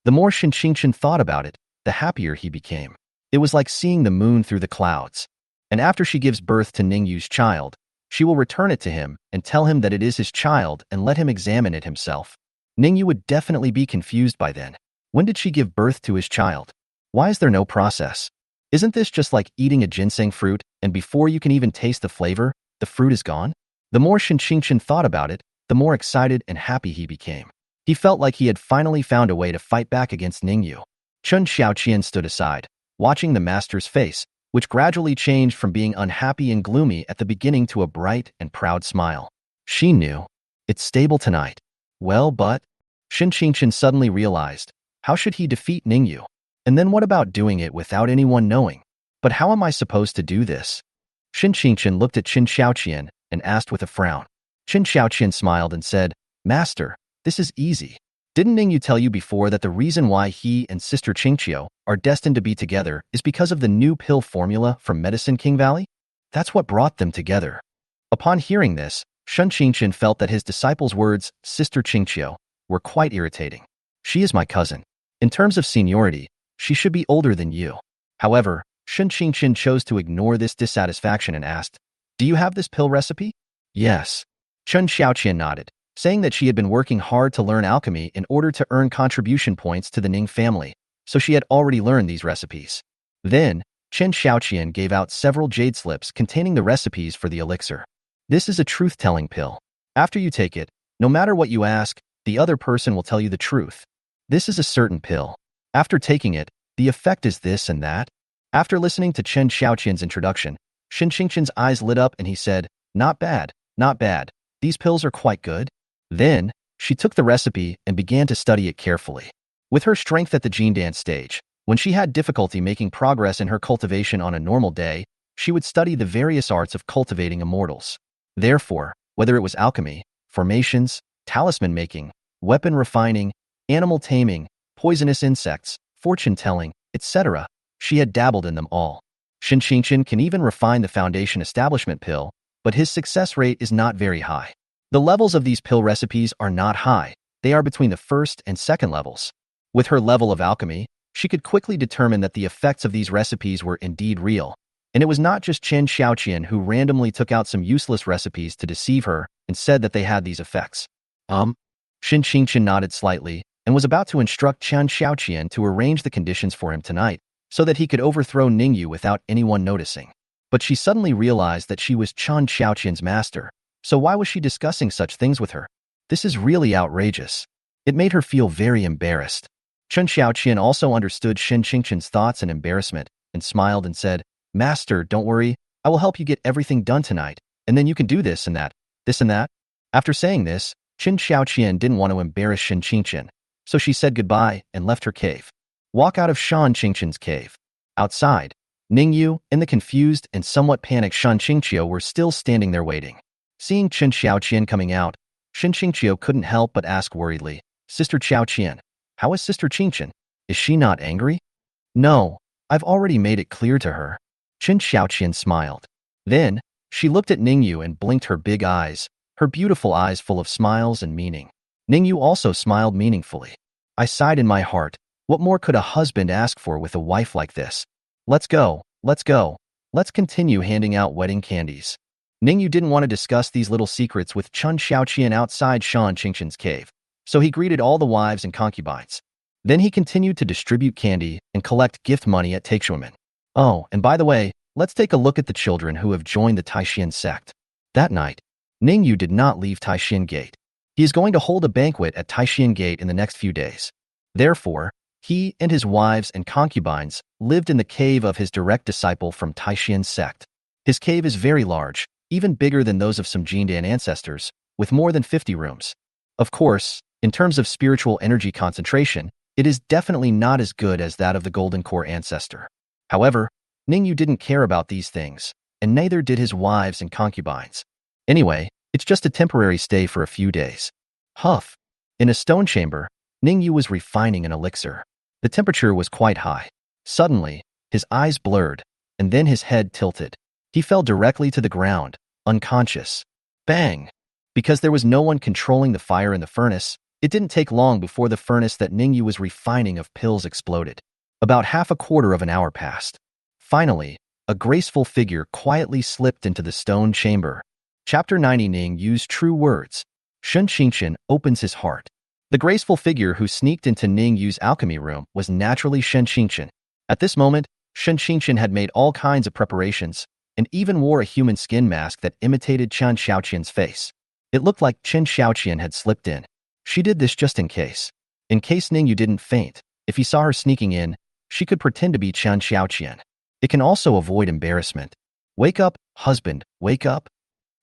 The more Shen Qingqian thought about it, the happier he became. It was like seeing the moon through the clouds. And after she gives birth to Ning Yue's child, she will return it to him and tell him that it is his child and let him examine it himself. Ning Yue would definitely be confused by then. When did she give birth to his child? Why is there no process? Isn't this just like eating a ginseng fruit, and before you can even taste the flavor, the fruit is gone? The more Shen Qingqian thought about it, the more excited and happy he became. He felt like he had finally found a way to fight back against Ning Yue. Chen Xiaoqian stood aside, watching the master's face, which gradually changed from being unhappy and gloomy at the beginning to a bright and proud smile. She knew. It's stable tonight. Well, but... Shen Qingqian suddenly realized, how should he defeat Ning Yue? And then what about doing it without anyone knowing? But how am I supposed to do this? Shen Qingqian looked at Chen Xiaoqian and asked with a frown. Chen Xiaoqian smiled and said, Master, this is easy. Didn't Ning Yue tell you before that the reason why he and Sister Qingqiu are destined to be together is because of the new pill formula from Medicine King Valley? That's what brought them together. Upon hearing this, Shen Qingqian felt that his disciple's words, Sister Qingqiu, were quite irritating. She is my cousin. In terms of seniority, she should be older than you. However, Shen Qingqian chose to ignore this dissatisfaction and asked, Do you have this pill recipe? Yes. Chen Xiaoqian nodded, saying that she had been working hard to learn alchemy in order to earn contribution points to the Ning family, so she had already learned these recipes. Then, Chen Xiaoqian gave out several jade slips containing the recipes for the elixir. This is a truth-telling pill. After you take it, no matter what you ask, the other person will tell you the truth. This is a certain pill. After taking it, the effect is this and that. After listening to Chen Xiaoqian's introduction, Shen Qingqian's eyes lit up and he said, Not bad, not bad. These pills are quite good. Then, she took the recipe and began to study it carefully. With her strength at the gene dance stage, when she had difficulty making progress in her cultivation on a normal day, she would study the various arts of cultivating immortals. Therefore, whether it was alchemy, formations, talisman making, weapon refining, animal taming, poisonous insects, fortune-telling, etc., she had dabbled in them all. Shen Qingqian can even refine the foundation establishment pill, but his success rate is not very high. The levels of these pill recipes are not high, they are between the first and second levels. With her level of alchemy, she could quickly determine that the effects of these recipes were indeed real, and it was not just Chen Xiaoqian who randomly took out some useless recipes to deceive her and said that they had these effects. Shen Qingqian nodded slightly and was about to instruct Chen Xiaoqian to arrange the conditions for him tonight so that he could overthrow Ning Yue without anyone noticing. But she suddenly realized that she was Chen Xiaoqian's master, so why was she discussing such things with her? This is really outrageous. It made her feel very embarrassed. Chen Xiaoqian also understood Shen Qingqian's thoughts and embarrassment and smiled and said, Master, don't worry, I will help you get everything done tonight, and then you can do this and that, this and that. After saying this, Chen Xiaoqian didn't want to embarrass Shen Qingqian, so she said goodbye and left her cave. Walk out of Shen Qingqian's cave. Outside, Ning Yue and the confused and somewhat panicked Shen Qingqiu were still standing there waiting. Seeing Chen Xiaoqian coming out, Shen Qingqiu couldn't help but ask worriedly, Sister Xiaoqian, how is Sister Qingqian? Is she not angry? No, I've already made it clear to her. Chen Xiaoqian smiled. Then, she looked at Ning Yue and blinked her big eyes, her beautiful eyes full of smiles and meaning. Ning Yue also smiled meaningfully. I sighed in my heart, what more could a husband ask for with a wife like this? Let's go, let's go. Let's continue handing out wedding candies. Ning Yue didn't want to discuss these little secrets with Chen Xiaoqian outside Shen Qingqian's cave, so he greeted all the wives and concubines. Then he continued to distribute candy and collect gift money at Taixuan. Oh, and by the way, let's take a look at the children who have joined the Taixuan Sect. That night, Ning Yue did not leave Taixuan Gate. He is going to hold a banquet at Taixuan Gate in the next few days. Therefore, he and his wives and concubines lived in the cave of his direct disciple from Taixuan Sect. His cave is very large, even bigger than those of some Jindan ancestors, with more than 50 rooms. Of course, in terms of spiritual energy concentration, it is definitely not as good as that of the Golden Core ancestor. However, Ning Yue didn't care about these things, and neither did his wives and concubines. Anyway, it's just a temporary stay for a few days. Huff. In a stone chamber, Ning Yue was refining an elixir. The temperature was quite high. Suddenly, his eyes blurred, and then his head tilted. He fell directly to the ground, unconscious. Bang! Because there was no one controlling the fire in the furnace, it didn't take long before the furnace that Ning Yue was refining of pills exploded. About half a quarter of an hour passed. Finally, a graceful figure quietly slipped into the stone chamber. Chapter 90. Ning Yue's true words. Shen Xingqian opens his heart. The graceful figure who sneaked into Ning Yue's alchemy room was naturally Shen Xingqian. At this moment, Shen Xingqian had made all kinds of preparations and even wore a human skin mask that imitated Chen Xiaoqian's face. It looked like Chen Xiaoqian had slipped in. She did this just in case. In case Ning Yue didn't faint, if he saw her sneaking in, she could pretend to be Chen Xiaoqian. It can also avoid embarrassment. Wake up, husband, wake up.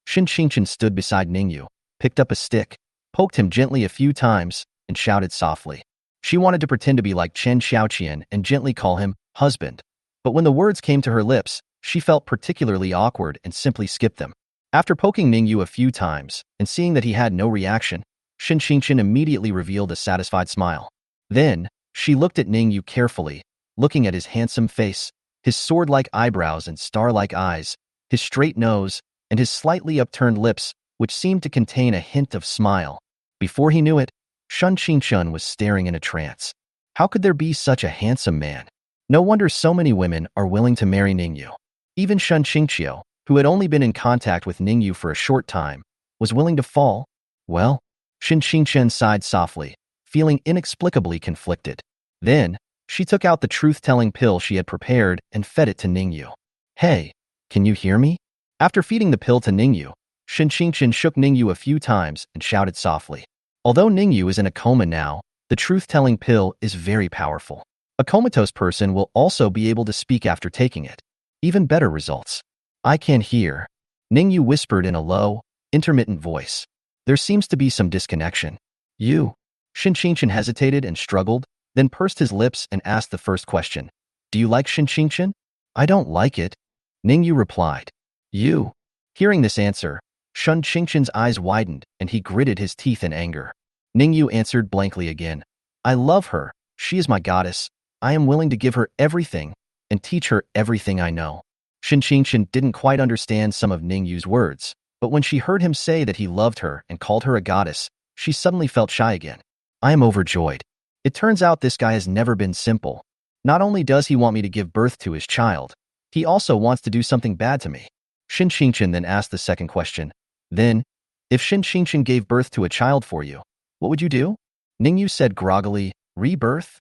Shen Xingqian stood beside Ning Yue, picked up a stick, poked him gently a few times, and shouted softly. She wanted to pretend to be like Chen Xiaoqian and gently call him husband. But when the words came to her lips, she felt particularly awkward and simply skipped them. After poking Ning Yue a few times and seeing that he had no reaction, Shen Xingqian immediately revealed a satisfied smile. Then, she looked at Ning Yue carefully, looking at his handsome face, his sword-like eyebrows and star-like eyes, his straight nose, and his slightly upturned lips, which seemed to contain a hint of smile. Before he knew it, Shen Xingqian was staring in a trance. How could there be such a handsome man? No wonder so many women are willing to marry Ning Yue. Even Shen Xingqiu, who had only been in contact with Ning Yue for a short time, was willing to fall. Well, Shen Xingqian sighed softly, feeling inexplicably conflicted. Then, she took out the truth-telling pill she had prepared and fed it to Ning Yue. Hey, can you hear me? After feeding the pill to Ning Yue, Shen Xingqian shook Ning Yue a few times and shouted softly. Although Ning Yue is in a coma now, the truth-telling pill is very powerful. A comatose person will also be able to speak after taking it. Even better results. I can hear. Ning Yue whispered in a low, intermittent voice. There seems to be some disconnection. You? Shen Xingqian hesitated and struggled, then pursed his lips and asked the first question. Do you like Shen Xingqian? I don't like it. Ning Yue replied. You? Hearing this answer, Shen Xingqian's eyes widened and he gritted his teeth in anger. Ning Yue answered blankly again. I love her. She is my goddess. I am willing to give her everything and teach her everything I know. Shen Xingqian didn't quite understand some of Ning Yue's words, but when she heard him say that he loved her and called her a goddess, she suddenly felt shy again. I am overjoyed. It turns out this guy has never been simple. Not only does he want me to give birth to his child, he also wants to do something bad to me. Shen Xingqian then asked the second question. Then, if Shen Xingqian gave birth to a child for you, what would you do? Ning Yue said groggily, rebirth?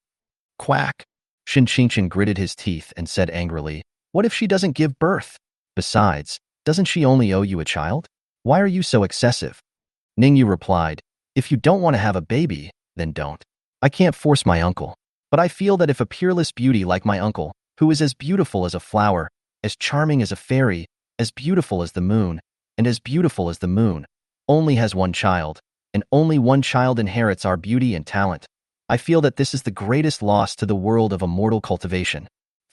Quack. Shen Xingqian gritted his teeth and said angrily, what if she doesn't give birth? Besides, doesn't she only owe you a child? Why are you so excessive? Ning Yue replied, if you don't want to have a baby, then don't. I can't force my uncle. But I feel that if a peerless beauty like my uncle, who is as beautiful as a flower, as charming as a fairy, as beautiful as the moon, and as beautiful as the moon, only has one child, and only one child inherits our beauty and talent, I feel that this is the greatest loss to the world of immortal cultivation.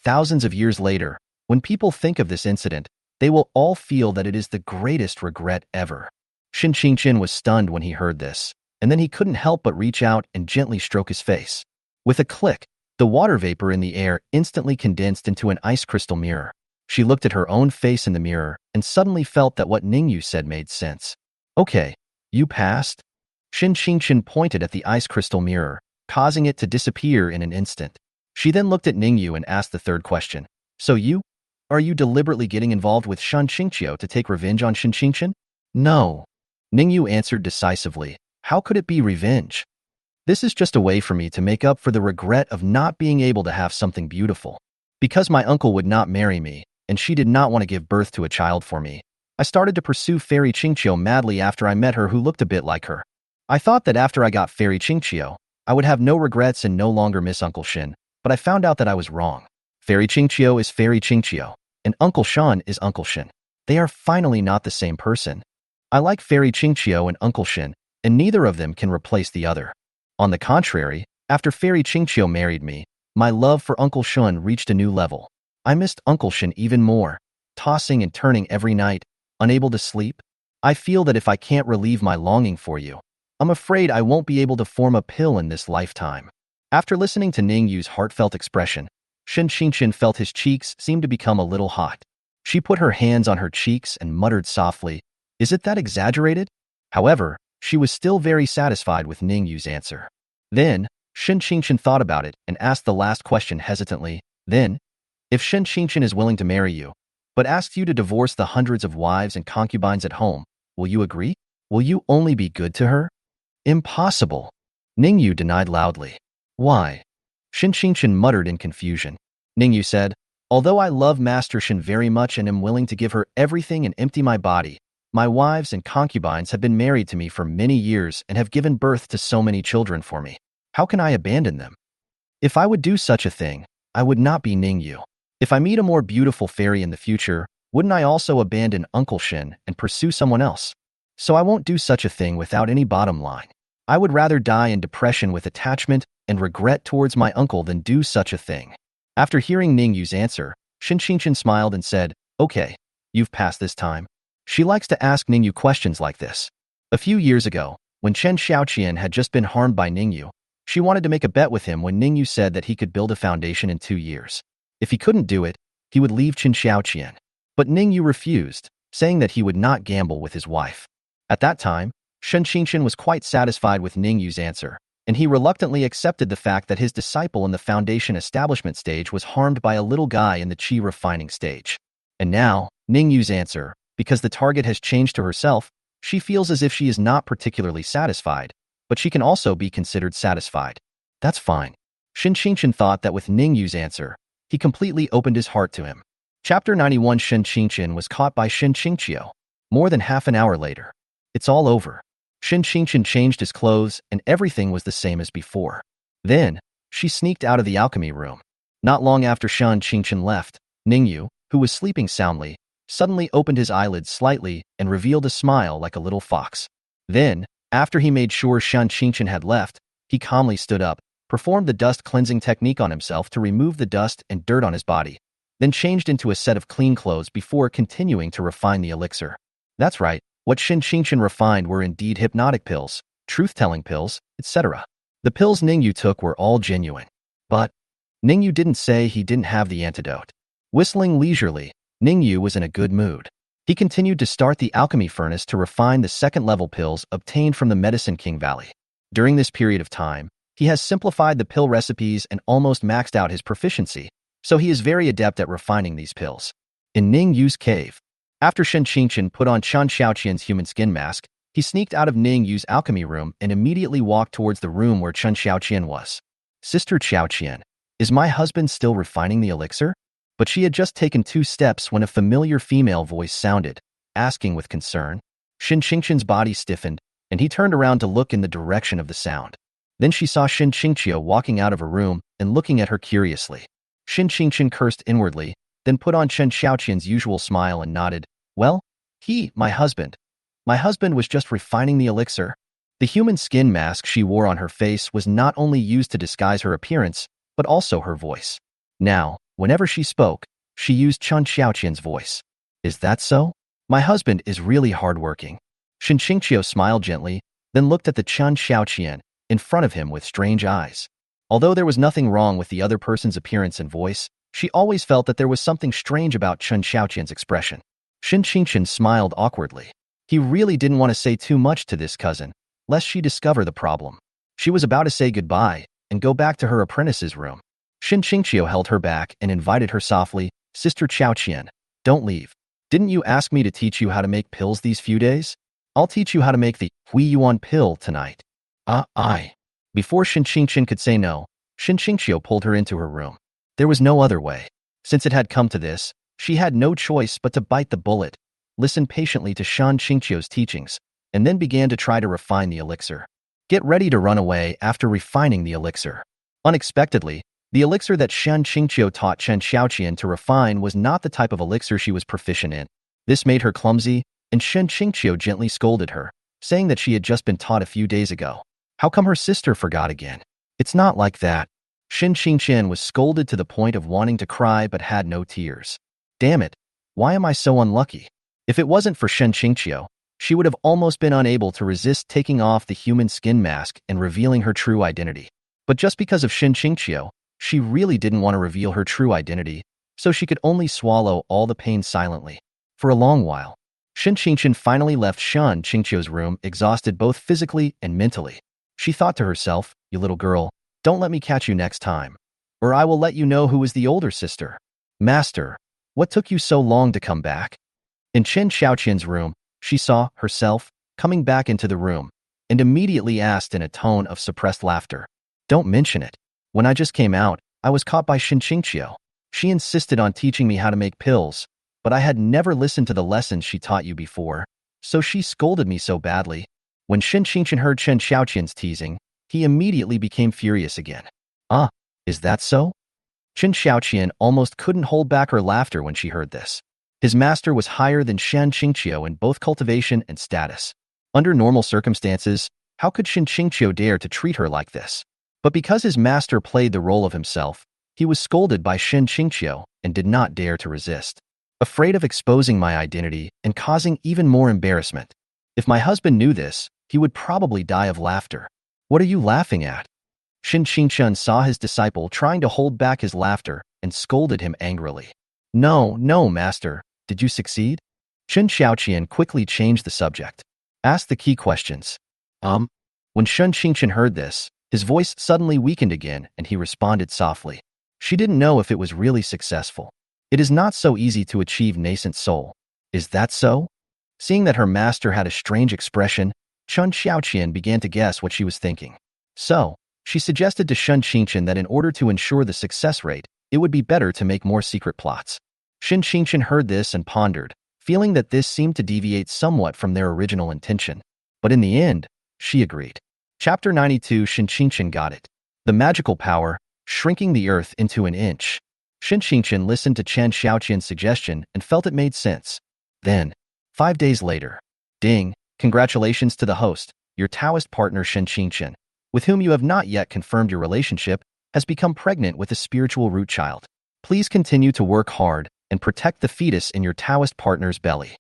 Thousands of years later, when people think of this incident, they will all feel that it is the greatest regret ever. Shen Xingqian was stunned when he heard this, and then he couldn't help but reach out and gently stroke his face. With a click, the water vapor in the air instantly condensed into an ice crystal mirror. She looked at her own face in the mirror and suddenly felt that what Ning Yue said made sense. Okay, you passed? Shen Xingqian pointed at the ice crystal mirror, causing it to disappear in an instant. She then looked at Ning Yue and asked the third question. So you? Are you deliberately getting involved with Shen Xingqiu to take revenge on Shen Xingqian? No. Ning Yue answered decisively. How could it be revenge? This is just a way for me to make up for the regret of not being able to have something beautiful. Because my uncle would not marry me, and she did not want to give birth to a child for me, I started to pursue Fairy Qingqiu madly after I met her who looked a bit like her. I thought that after I got Fairy Qingqiu, I would have no regrets and no longer miss Uncle Shin, but I found out that I was wrong. Fairy Qingqiu is Fairy Qingqiu, and Uncle Shin is Uncle Shin. They are finally not the same person. I like Fairy Qingqiu and Uncle Shin, and neither of them can replace the other. On the contrary, after Fairy Qingqiu married me, my love for Uncle Shin reached a new level. I missed Uncle Shin even more, tossing and turning every night, unable to sleep. I feel that if I can't relieve my longing for you, I'm afraid I won't be able to form a pill in this lifetime. After listening to Ning Yue's heartfelt expression, Shen Qingqian felt his cheeks seem to become a little hot. She put her hands on her cheeks and muttered softly, "Is it that exaggerated?" However, she was still very satisfied with Ning Yue's answer. Then, Shen Qingqian thought about it and asked the last question hesitantly. Then, if Shen Qingqian is willing to marry you, but asks you to divorce the hundreds of wives and concubines at home, will you agree? Will you only be good to her? Impossible. Ning Yue denied loudly. Why? Shen Qingqian muttered in confusion. Ning Yue said, although I love Master Shen very much and am willing to give her everything and empty my body, my wives and concubines have been married to me for many years and have given birth to so many children for me. How can I abandon them? If I would do such a thing, I would not be Ning Yue. If I meet a more beautiful fairy in the future, wouldn't I also abandon Uncle Shen and pursue someone else? So I won't do such a thing without any bottom line. I would rather die in depression with attachment and regret towards my uncle than do such a thing. After hearing Ning Yue's answer, Shen Qingqian smiled and said, okay, you've passed this time. She likes to ask Ning Yue questions like this. A few years ago, when Chen Xiaoqian had just been harmed by Ning Yue, she wanted to make a bet with him when Ning Yue said that he could build a foundation in 2 years. If he couldn't do it, he would leave Chen Xiaoqian. But Ning Yue refused, saying that he would not gamble with his wife. At that time, Shen Qingqian was quite satisfied with Ning Yue's answer, and he reluctantly accepted the fact that his disciple in the foundation establishment stage was harmed by a little guy in the qi refining stage. And now, Ning Yue's answer, because the target has changed to herself, she feels as if she is not particularly satisfied, but she can also be considered satisfied. That's fine. Shen Qingqian thought that with Ning Yue's answer, he completely opened his heart to him. Chapter 91. Shen Qingqian was caught by Shen Qingqiu. More than half an hour later. It's all over. Shen Qingqian changed his clothes and everything was the same as before. Then, she sneaked out of the alchemy room. Not long after Shen Qingqian left, Ning Yue, who was sleeping soundly, suddenly opened his eyelids slightly and revealed a smile like a little fox. Then, after he made sure Shen Qingqian had left, he calmly stood up, performed the dust cleansing technique on himself to remove the dust and dirt on his body, then changed into a set of clean clothes before continuing to refine the elixir. That's right, what Shen Qingqian refined were indeed hypnotic pills, truth-telling pills, etc. The pills Ning Yue took were all genuine. But Ning Yue didn't say he didn't have the antidote. Whistling leisurely, Ning Yue was in a good mood. He continued to start the alchemy furnace to refine the second-level pills obtained from the Medicine King Valley. During this period of time, he has simplified the pill recipes and almost maxed out his proficiency, so he is very adept at refining these pills. In Ning Yue's cave, after Shen Qingqian put on Chen Xiaoqian's human skin mask, he sneaked out of Ning Yue's alchemy room and immediately walked towards the room where Chen Xiaoqian was. Sister Xiaoqian, is my husband still refining the elixir? But she had just taken 2 steps when a familiar female voice sounded, asking with concern. Shen Qingqian's body stiffened, and he turned around to look in the direction of the sound. Then she saw Shen Qingqiu walking out of a room and looking at her curiously. Shen Qingqian cursed inwardly, then put on Chen Xiaoqian's usual smile and nodded. Well, my husband was just refining the elixir. The human skin mask she wore on her face was not only used to disguise her appearance, but also her voice. Now, whenever she spoke, she used Chen Xiaoqian's voice. Is that so? My husband is really hardworking. Shen Qingqiu smiled gently, then looked at the Chen Xiaoqian in front of him with strange eyes. Although there was nothing wrong with the other person's appearance and voice, she always felt that there was something strange about Chen Xiaoqian's expression. Shen Qingqian smiled awkwardly. He really didn't want to say too much to this cousin, lest she discover the problem. She was about to say goodbye and go back to her apprentice's room. Shen Qingqiu held her back and invited her softly, Sister Xiaoqian, don't leave. Didn't you ask me to teach you how to make pills these few days? I'll teach you how to make the Hui Yuan pill tonight. Before Qingqing could say no, Qingqiu pulled her into her room. There was no other way. Since it had come to this, she had no choice but to bite the bullet, listen patiently to Qingqiu's teachings, and then began to try to refine the elixir. Get ready to run away after refining the elixir. Unexpectedly, the elixir that Qingqiu taught Chen Xiaoqian to refine was not the type of elixir she was proficient in. This made her clumsy, and Qingqiu gently scolded her, saying that she had just been taught a few days ago. How come her sister forgot again? It's not like that. Qingqian was scolded to the point of wanting to cry but had no tears. Damn it, why am I so unlucky? If it wasn't for Qingqiu, she would have almost been unable to resist taking off the human skin mask and revealing her true identity. But just because of Qingqiu, she really didn't want to reveal her true identity, so she could only swallow all the pain silently. For a long while, Qingqian finally left Qingqiu's room exhausted both physically and mentally. She thought to herself, "You little girl, don't let me catch you next time, or I will let you know who is the older sister." Master, what took you so long to come back? In Chen Xiaoqian's room, she saw herself coming back into the room and immediately asked in a tone of suppressed laughter, "Don't mention it. When I just came out, I was caught by Qingqiu. She insisted on teaching me how to make pills, but I had never listened to the lessons she taught you before, so she scolded me so badly." When Qingqian heard Chen Xiaoqian's teasing, he immediately became furious again. "Ah, is that so?" Chen Xiaoqian almost couldn't hold back her laughter when she heard this. His master was higher than Qingqiu in both cultivation and status. Under normal circumstances, how could Qingqiu dare to treat her like this? But because his master played the role of himself, he was scolded by Qingqiu and did not dare to resist. Afraid of exposing my identity and causing even more embarrassment. If my husband knew this, he would probably die of laughter. What are you laughing at? Qingqiu saw his disciple trying to hold back his laughter and scolded him angrily. No, master, did you succeed? Chen Xiaoqian quickly changed the subject. Asked the key questions. When Qingqian heard this, his voice suddenly weakened again and he responded softly. She didn't know if it was really successful. It is not so easy to achieve nascent soul. Is that so? Seeing that her master had a strange expression, Chen Xiaoqian began to guess what she was thinking. So, she suggested to Qingqian that in order to ensure the success rate, it would be better to make more secret plots. Qingqian heard this and pondered, feeling that this seemed to deviate somewhat from their original intention. But in the end, she agreed. Chapter 92. Qingqian got it. The magical power, shrinking the earth into an inch. Qingqian listened to Chen Xiaoqian's suggestion and felt it made sense. Then, 5 days later, ding, congratulations to the host, your Taoist partner Qingqian, with whom you have not yet confirmed your relationship, has become pregnant with a spiritual root child. Please continue to work hard and protect the fetus in your Taoist partner's belly.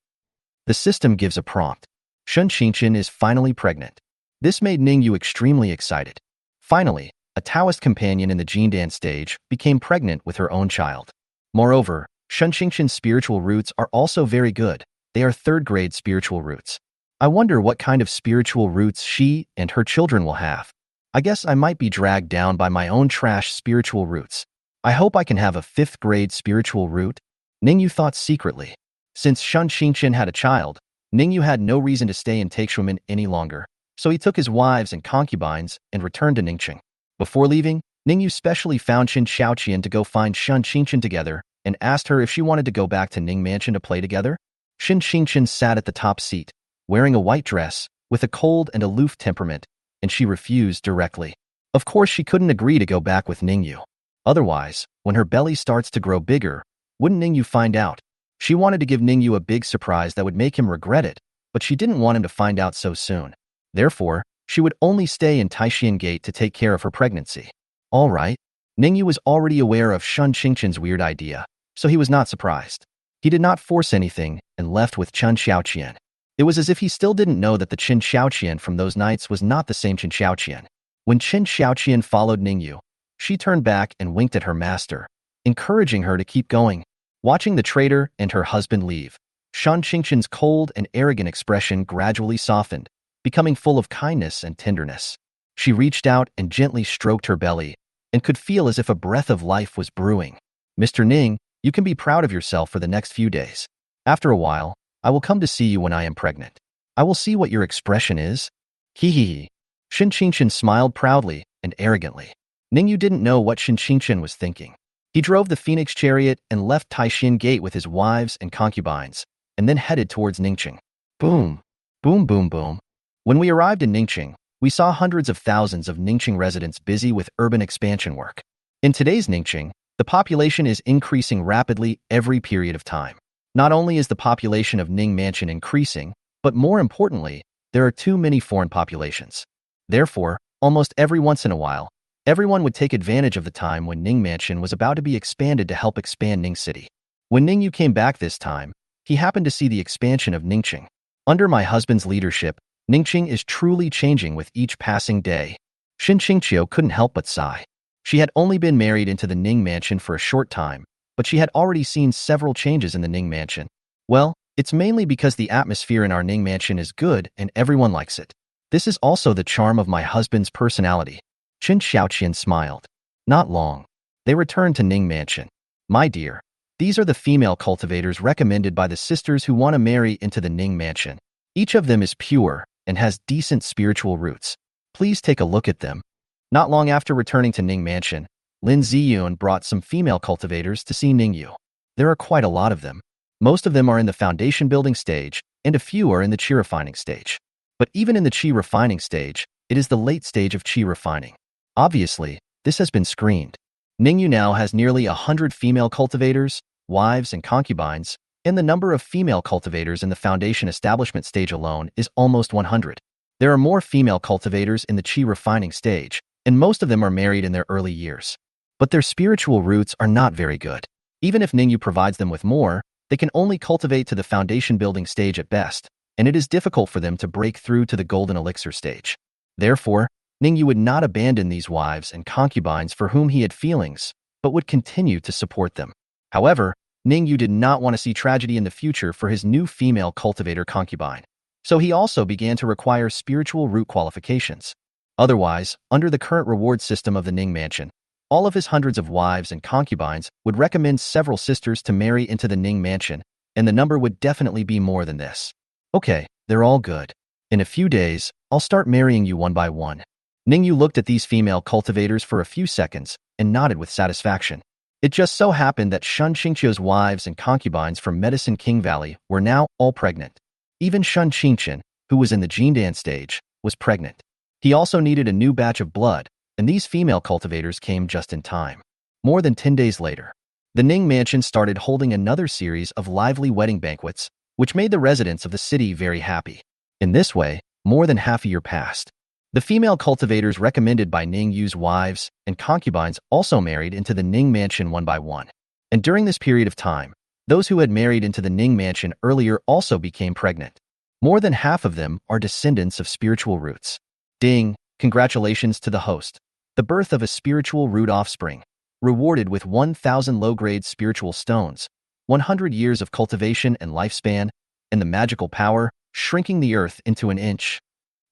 The system gives a prompt. Qingqian is finally pregnant. This made Ning Yue extremely excited. Finally, a Taoist companion in the Jindan stage became pregnant with her own child. Moreover, Qingqian's spiritual roots are also very good. They are third-grade spiritual roots. I wonder what kind of spiritual roots she and her children will have. I guess I might be dragged down by my own trash spiritual roots. I hope I can have a 5th-grade spiritual root. Ning Yue thought secretly. Since Qingqian had a child, Ning Yue had no reason to stay in Taixuan any longer, so he took his wives and concubines and returned to Ningqing. Before leaving, Ning Yue specially found Chen Xiaoqian to go find Qingqian together and asked her if she wanted to go back to Ning Mansion to play together. Qingqian sat at the top seat, wearing a white dress, with a cold and aloof temperament, and she refused directly. Of course she couldn't agree to go back with Ning Yue. Otherwise, when her belly starts to grow bigger, wouldn't Ning Yue find out? She wanted to give Ning Yue a big surprise that would make him regret it, but she didn't want him to find out so soon. Therefore, she would only stay in Taixuan Gate to take care of her pregnancy. All right. Ning Yue was already aware of Qingqian's weird idea, so he was not surprised. He did not force anything and left with Chen Xiaoqian. It was as if he still didn't know that the Chen Xiaoqian from those nights was not the same Chen Xiaoqian. When Chen Xiaoqian followed Ning Yue, she turned back and winked at her master, encouraging her to keep going. Watching the trader and her husband leave, Qingqian's cold and arrogant expression gradually softened, becoming full of kindness and tenderness. She reached out and gently stroked her belly, and could feel as if a breath of life was brewing. Mr. Ning, you can be proud of yourself for the next few days. After a while, I will come to see you when I am pregnant. I will see what your expression is. Hee hee hee. Shin Qingqian smiled proudly and arrogantly. Ning Yue didn't know what Shin Qingqian was thinking. He drove the Phoenix chariot and left Taixuan Gate with his wives and concubines, and then headed towards Ningqing. Boom, boom, boom, boom. When we arrived in Ningqing, we saw hundreds of thousands of Ningqing residents busy with urban expansion work. In today's Ningqing, the population is increasing rapidly every period of time. Not only is the population of Ning Mansion increasing, but more importantly, there are too many foreign populations. Therefore, almost every once in a while, everyone would take advantage of the time when Ning Mansion was about to be expanded to help expand Ning City. When Ning Yue came back this time, he happened to see the expansion of Ningqing. Under my husband's leadership, Ningqing is truly changing with each passing day. Shin Qingqiu couldn't help but sigh. She had only been married into the Ning Mansion for a short time, but she had already seen several changes in the Ning Mansion. Well, it's mainly because the atmosphere in our Ning Mansion is good and everyone likes it. This is also the charm of my husband's personality. Qin Xiaoqian smiled. Not long. They returned to Ning Mansion. My dear, these are the female cultivators recommended by the sisters who want to marry into the Ning Mansion. Each of them is pure and has decent spiritual roots. Please take a look at them. Not long after returning to Ning Mansion, Lin Ziyun brought some female cultivators to see Ning Yue. There are quite a lot of them. Most of them are in the foundation building stage, and a few are in the qi refining stage. But even in the qi refining stage, it is the late stage of qi refining. Obviously, this has been screened. Ning Yue now has nearly 100 female cultivators, wives, and concubines, and the number of female cultivators in the foundation establishment stage alone is almost 100. There are more female cultivators in the qi refining stage, and most of them are married in their early years. But their spiritual roots are not very good. Even if Ning Yue provides them with more, they can only cultivate to the foundation building stage at best, and it is difficult for them to break through to the golden elixir stage. Therefore, Ning Yue would not abandon these wives and concubines for whom he had feelings, but would continue to support them. However, Ning Yue did not want to see tragedy in the future for his new female cultivator concubine, so he also began to require spiritual root qualifications. Otherwise, under the current reward system of the Ning Mansion, all of his hundreds of wives and concubines would recommend several sisters to marry into the Ning Mansion, and the number would definitely be more than this. Okay, they're all good. In a few days, I'll start marrying you one by one. Ning Yue looked at these female cultivators for a few seconds and nodded with satisfaction. It just so happened that Shun Qingqiu's wives and concubines from Medicine King Valley were now all pregnant. Even Shun Qingqian, who was in the Jindan stage, was pregnant. He also needed a new batch of blood, and these female cultivators came just in time. More than 10 days later, the Ning Mansion started holding another series of lively wedding banquets, which made the residents of the city very happy. In this way, more than half a year passed. The female cultivators recommended by Ning Yue's wives and concubines also married into the Ning Mansion one by one. And during this period of time, those who had married into the Ning Mansion earlier also became pregnant. More than half of them are descendants of spiritual roots. Ding, congratulations to the host. The birth of a spiritual root offspring, rewarded with 1,000 low-grade spiritual stones, 100 years of cultivation and lifespan, and the magical power, shrinking the earth into an inch.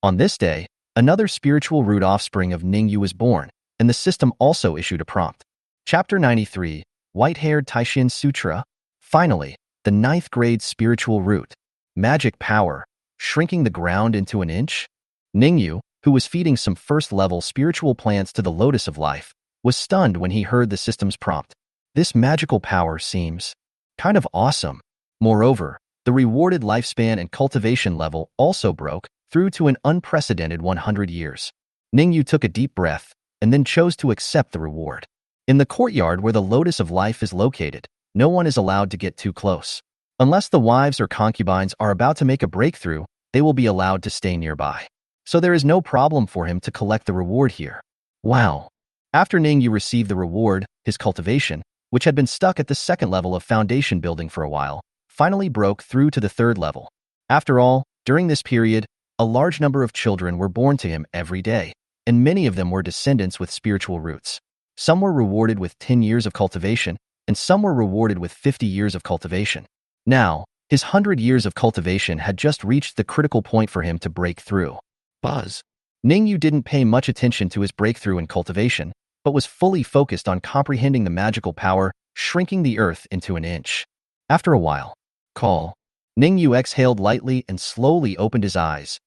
On this day, another spiritual root offspring of Ning Yue was born, and the system also issued a prompt. Chapter 93, White-Haired Taixuan Sutra. Finally, the 9th grade spiritual root. Magic power, shrinking the ground into an inch? Ning Yue, who was feeding some first-level spiritual plants to the lotus of life, was stunned when he heard the system's prompt. This magical power seems kind of awesome. Moreover, the rewarded lifespan and cultivation level also broke through to an unprecedented 100 years. Ning Yue took a deep breath and then chose to accept the reward. In the courtyard where the lotus of life is located, no one is allowed to get too close. Unless the wives or concubines are about to make a breakthrough, they will be allowed to stay nearby. So there is no problem for him to collect the reward here. Wow. After Ning Yue received the reward, his cultivation, which had been stuck at the 2nd level of foundation building for a while, finally broke through to the 3rd level. After all, during this period, a large number of children were born to him every day, and many of them were descendants with spiritual roots. Some were rewarded with 10 years of cultivation, and some were rewarded with 50 years of cultivation. Now, his 100 years of cultivation had just reached the critical point for him to break through. Buzz. Ning Yue didn't pay much attention to his breakthrough in cultivation, but was fully focused on comprehending the magical power, shrinking the earth into an inch. After a while, call. Ning Yue exhaled lightly and slowly opened his eyes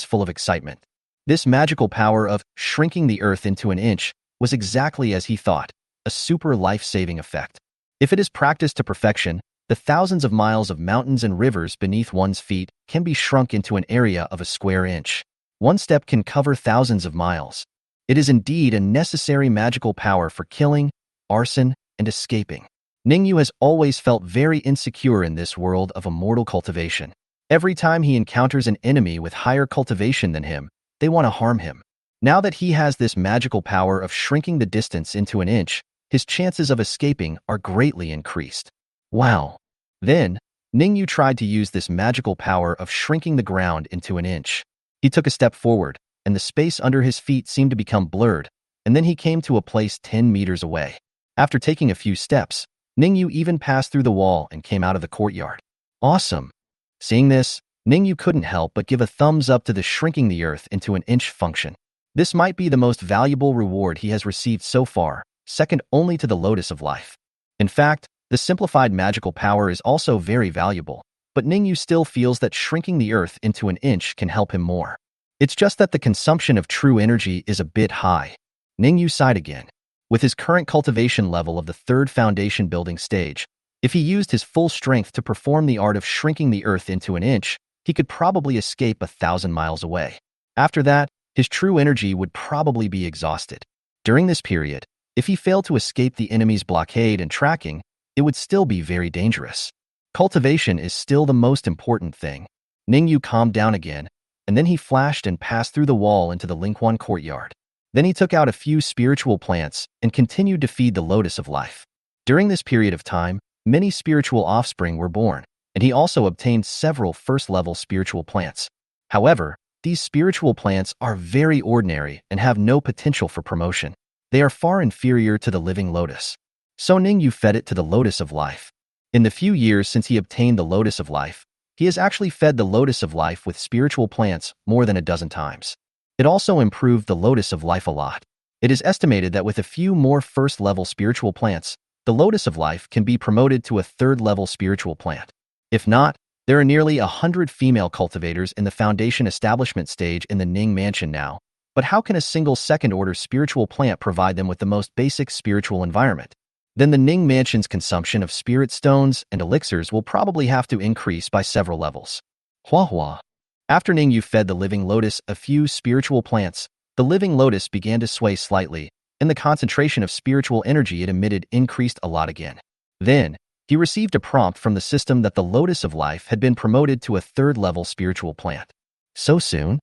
full of excitement. This magical power of shrinking the earth into an inch was exactly as he thought, a super life-saving effect. If it is practiced to perfection, the thousands of miles of mountains and rivers beneath one's feet can be shrunk into an area of a square inch. One step can cover thousands of miles. It is indeed a necessary magical power for killing, arson, and escaping. Ning Yue has always felt very insecure in this world of immortal cultivation. Every time he encounters an enemy with higher cultivation than him, they want to harm him. Now that he has this magical power of shrinking the distance into an inch, his chances of escaping are greatly increased. Wow. Then, Ning Yue tried to use this magical power of shrinking the ground into an inch. He took a step forward, and the space under his feet seemed to become blurred, and then he came to a place 10 meters away. After taking a few steps, Ning Yue even passed through the wall and came out of the courtyard. Awesome. Seeing this, Ning Yue couldn't help but give a thumbs up to the shrinking the earth into an inch function. This might be the most valuable reward he has received so far, second only to the Lotus of Life. In fact, the simplified magical power is also very valuable, but Ning Yue still feels that shrinking the earth into an inch can help him more. It's just that the consumption of true energy is a bit high. Ning Yue sighed again. With his current cultivation level of the third foundation building stage, if he used his full strength to perform the art of shrinking the earth into an inch, he could probably escape 1,000 miles away. After that, his true energy would probably be exhausted. During this period, if he failed to escape the enemy's blockade and tracking, it would still be very dangerous. Cultivation is still the most important thing. Ning Yue calmed down again, and then he flashed and passed through the wall into the Lingquan courtyard. Then he took out a few spiritual plants and continued to feed the Lotus of Life. During this period of time, many spiritual offspring were born, and he also obtained several first-level spiritual plants. However, these spiritual plants are very ordinary and have no potential for promotion. They are far inferior to the living lotus. So Ning Yue fed it to the Lotus of Life. In the few years since he obtained the Lotus of Life, he has actually fed the Lotus of Life with spiritual plants more than a dozen times. It also improved the Lotus of Life a lot. It is estimated that with a few more first-level spiritual plants, the Lotus of Life can be promoted to a third-level spiritual plant. If not, there are nearly 100 female cultivators in the foundation establishment stage in the Ning Mansion now, but how can a single second-order spiritual plant provide them with the most basic spiritual environment? Then the Ning Mansion's consumption of spirit stones and elixirs will probably have to increase by several levels. Hua. After Ning Yue fed the living lotus a few spiritual plants, the living lotus began to sway slightly, and the concentration of spiritual energy it emitted increased a lot again. Then, he received a prompt from the system that the Lotus of Life had been promoted to a third-level spiritual plant. So soon?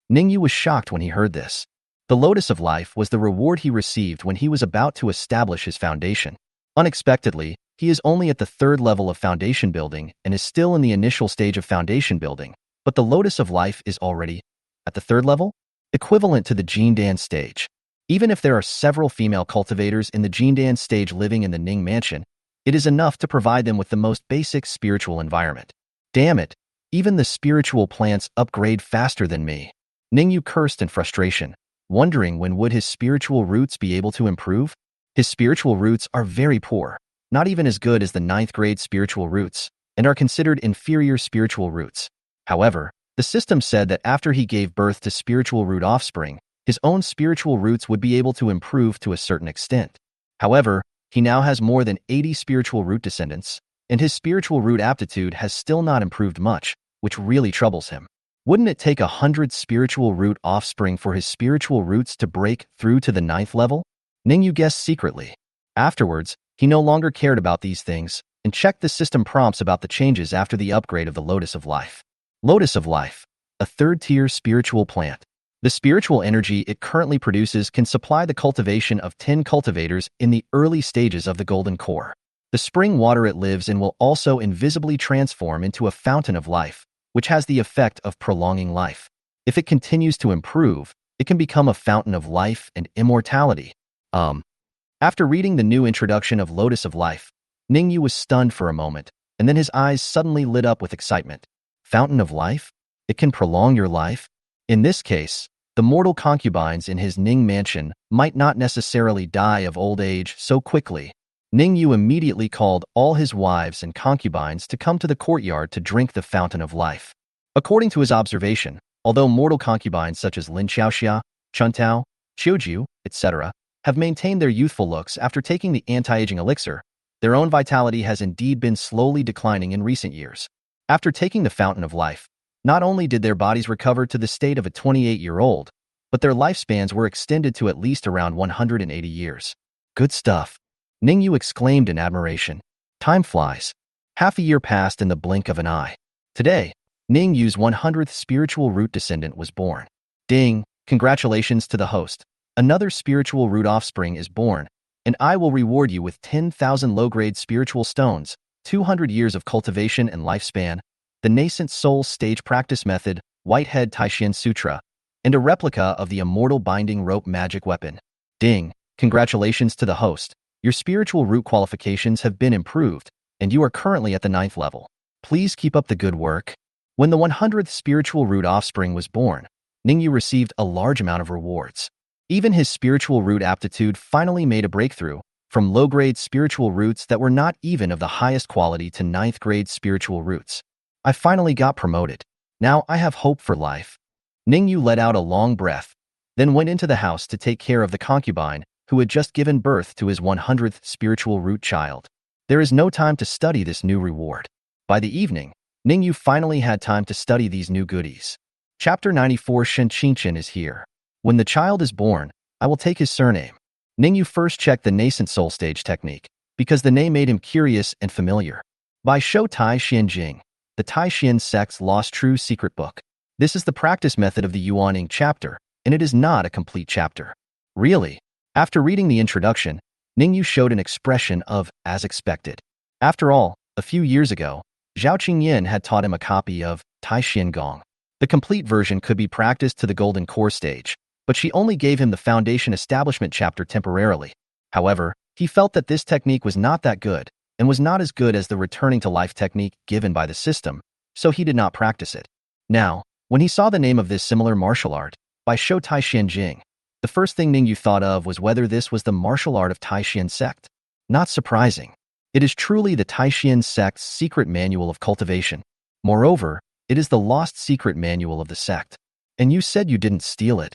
Ning Yue was shocked when he heard this. The Lotus of Life was the reward he received when he was about to establish his foundation. Unexpectedly, he is only at the third level of foundation building and is still in the initial stage of foundation building, but the Lotus of Life is already at the third level, equivalent to the Jindan stage. Even if there are several female cultivators in the Jindan stage living in the Ning Mansion, it is enough to provide them with the most basic spiritual environment. Damn it, even the spiritual plants upgrade faster than me. Ning Yue cursed in frustration, wondering when would his spiritual roots be able to improve. His spiritual roots are very poor, not even as good as the 9th grade spiritual roots, and are considered inferior spiritual roots. However, the system said that after he gave birth to spiritual root offspring, his own spiritual roots would be able to improve to a certain extent. However, he now has more than 80 spiritual root descendants, and his spiritual root aptitude has still not improved much, which really troubles him. Wouldn't it take 100 spiritual root offspring for his spiritual roots to break through to the 9th level? Ning Yue guessed secretly. Afterwards, he no longer cared about these things and checked the system prompts about the changes after the upgrade of the Lotus of Life. Lotus of Life, a third-tier spiritual plant. The spiritual energy it currently produces can supply the cultivation of 10 cultivators in the early stages of the golden core. The spring water it lives in will also invisibly transform into a fountain of life, which has the effect of prolonging life. If it continues to improve, it can become a fountain of life and immortality. After reading the new introduction of Lotus of Life, Ning Yue was stunned for a moment, and then his eyes suddenly lit up with excitement. Fountain of Life? It can prolong your life? In this case, the mortal concubines in his Ning Mansion might not necessarily die of old age so quickly. Ning Yue immediately called all his wives and concubines to come to the courtyard to drink the Fountain of Life. According to his observation, Although mortal concubines such as Lin Xiaoxia, Chuntao, Qiuju, etc., have maintained their youthful looks after taking the anti-aging elixir, their own vitality has indeed been slowly declining in recent years. After taking the Fountain of Life, not only did their bodies recover to the state of a 28-year-old, but their lifespans were extended to at least around 180 years. Good stuff. Ning Yue exclaimed in admiration. Time flies. Half a year passed in the blink of an eye. Today, Ning Yue's 100th spiritual root descendant was born. Ding, congratulations to the host. Another spiritual root offspring is born, and I will reward you with 10,000 low-grade spiritual stones, 200 years of cultivation and lifespan, the nascent soul stage practice method, Whitehead Taixuan Sutra, and a replica of the immortal binding rope magic weapon. Ding, congratulations to the host. Your spiritual root qualifications have been improved, and you are currently at the 9th level. Please keep up the good work. When the 100th spiritual root offspring was born, Ning Yue received a large amount of rewards. Even his spiritual root aptitude finally made a breakthrough, from low-grade spiritual roots that were not even of the highest quality to 9th-grade spiritual roots. I finally got promoted. Now I have hope for life. Ning Yue let out a long breath, then went into the house to take care of the concubine who had just given birth to his 100th spiritual root child. There is no time to study this new reward. By the evening, Ning Yue finally had time to study these new goodies. Chapter 94 Shen Qingchen is here. When the child is born, I will take his surname. Ning Yue first checked the nascent soul stage technique, because the name made him curious and familiar. By Shou Tai Xianjing, the Taixuan Sect's Lost True Secret Book. This is the practice method of the Yuaning chapter, and it is not a complete chapter. Really? After reading the introduction, Ning Yue showed an expression of, as expected. After all, a few years ago, Zhao Qingyan had taught him a copy of Taixuan Gong. The complete version could be practiced to the Golden Core stage, but she only gave him the Foundation Establishment chapter temporarily. However, he felt that this technique was not that good, and was not as good as the returning to life technique given by the system, so he did not practice it. Now, when he saw the name of this similar martial art, by Shou Tai Xianjing, the first thing Ning Yue thought of was whether this was the martial art of Taixuan Sect. Not surprising. It is truly the Taixuan Sect's secret manual of cultivation. Moreover, it is the lost secret manual of the sect. And you said you didn't steal it.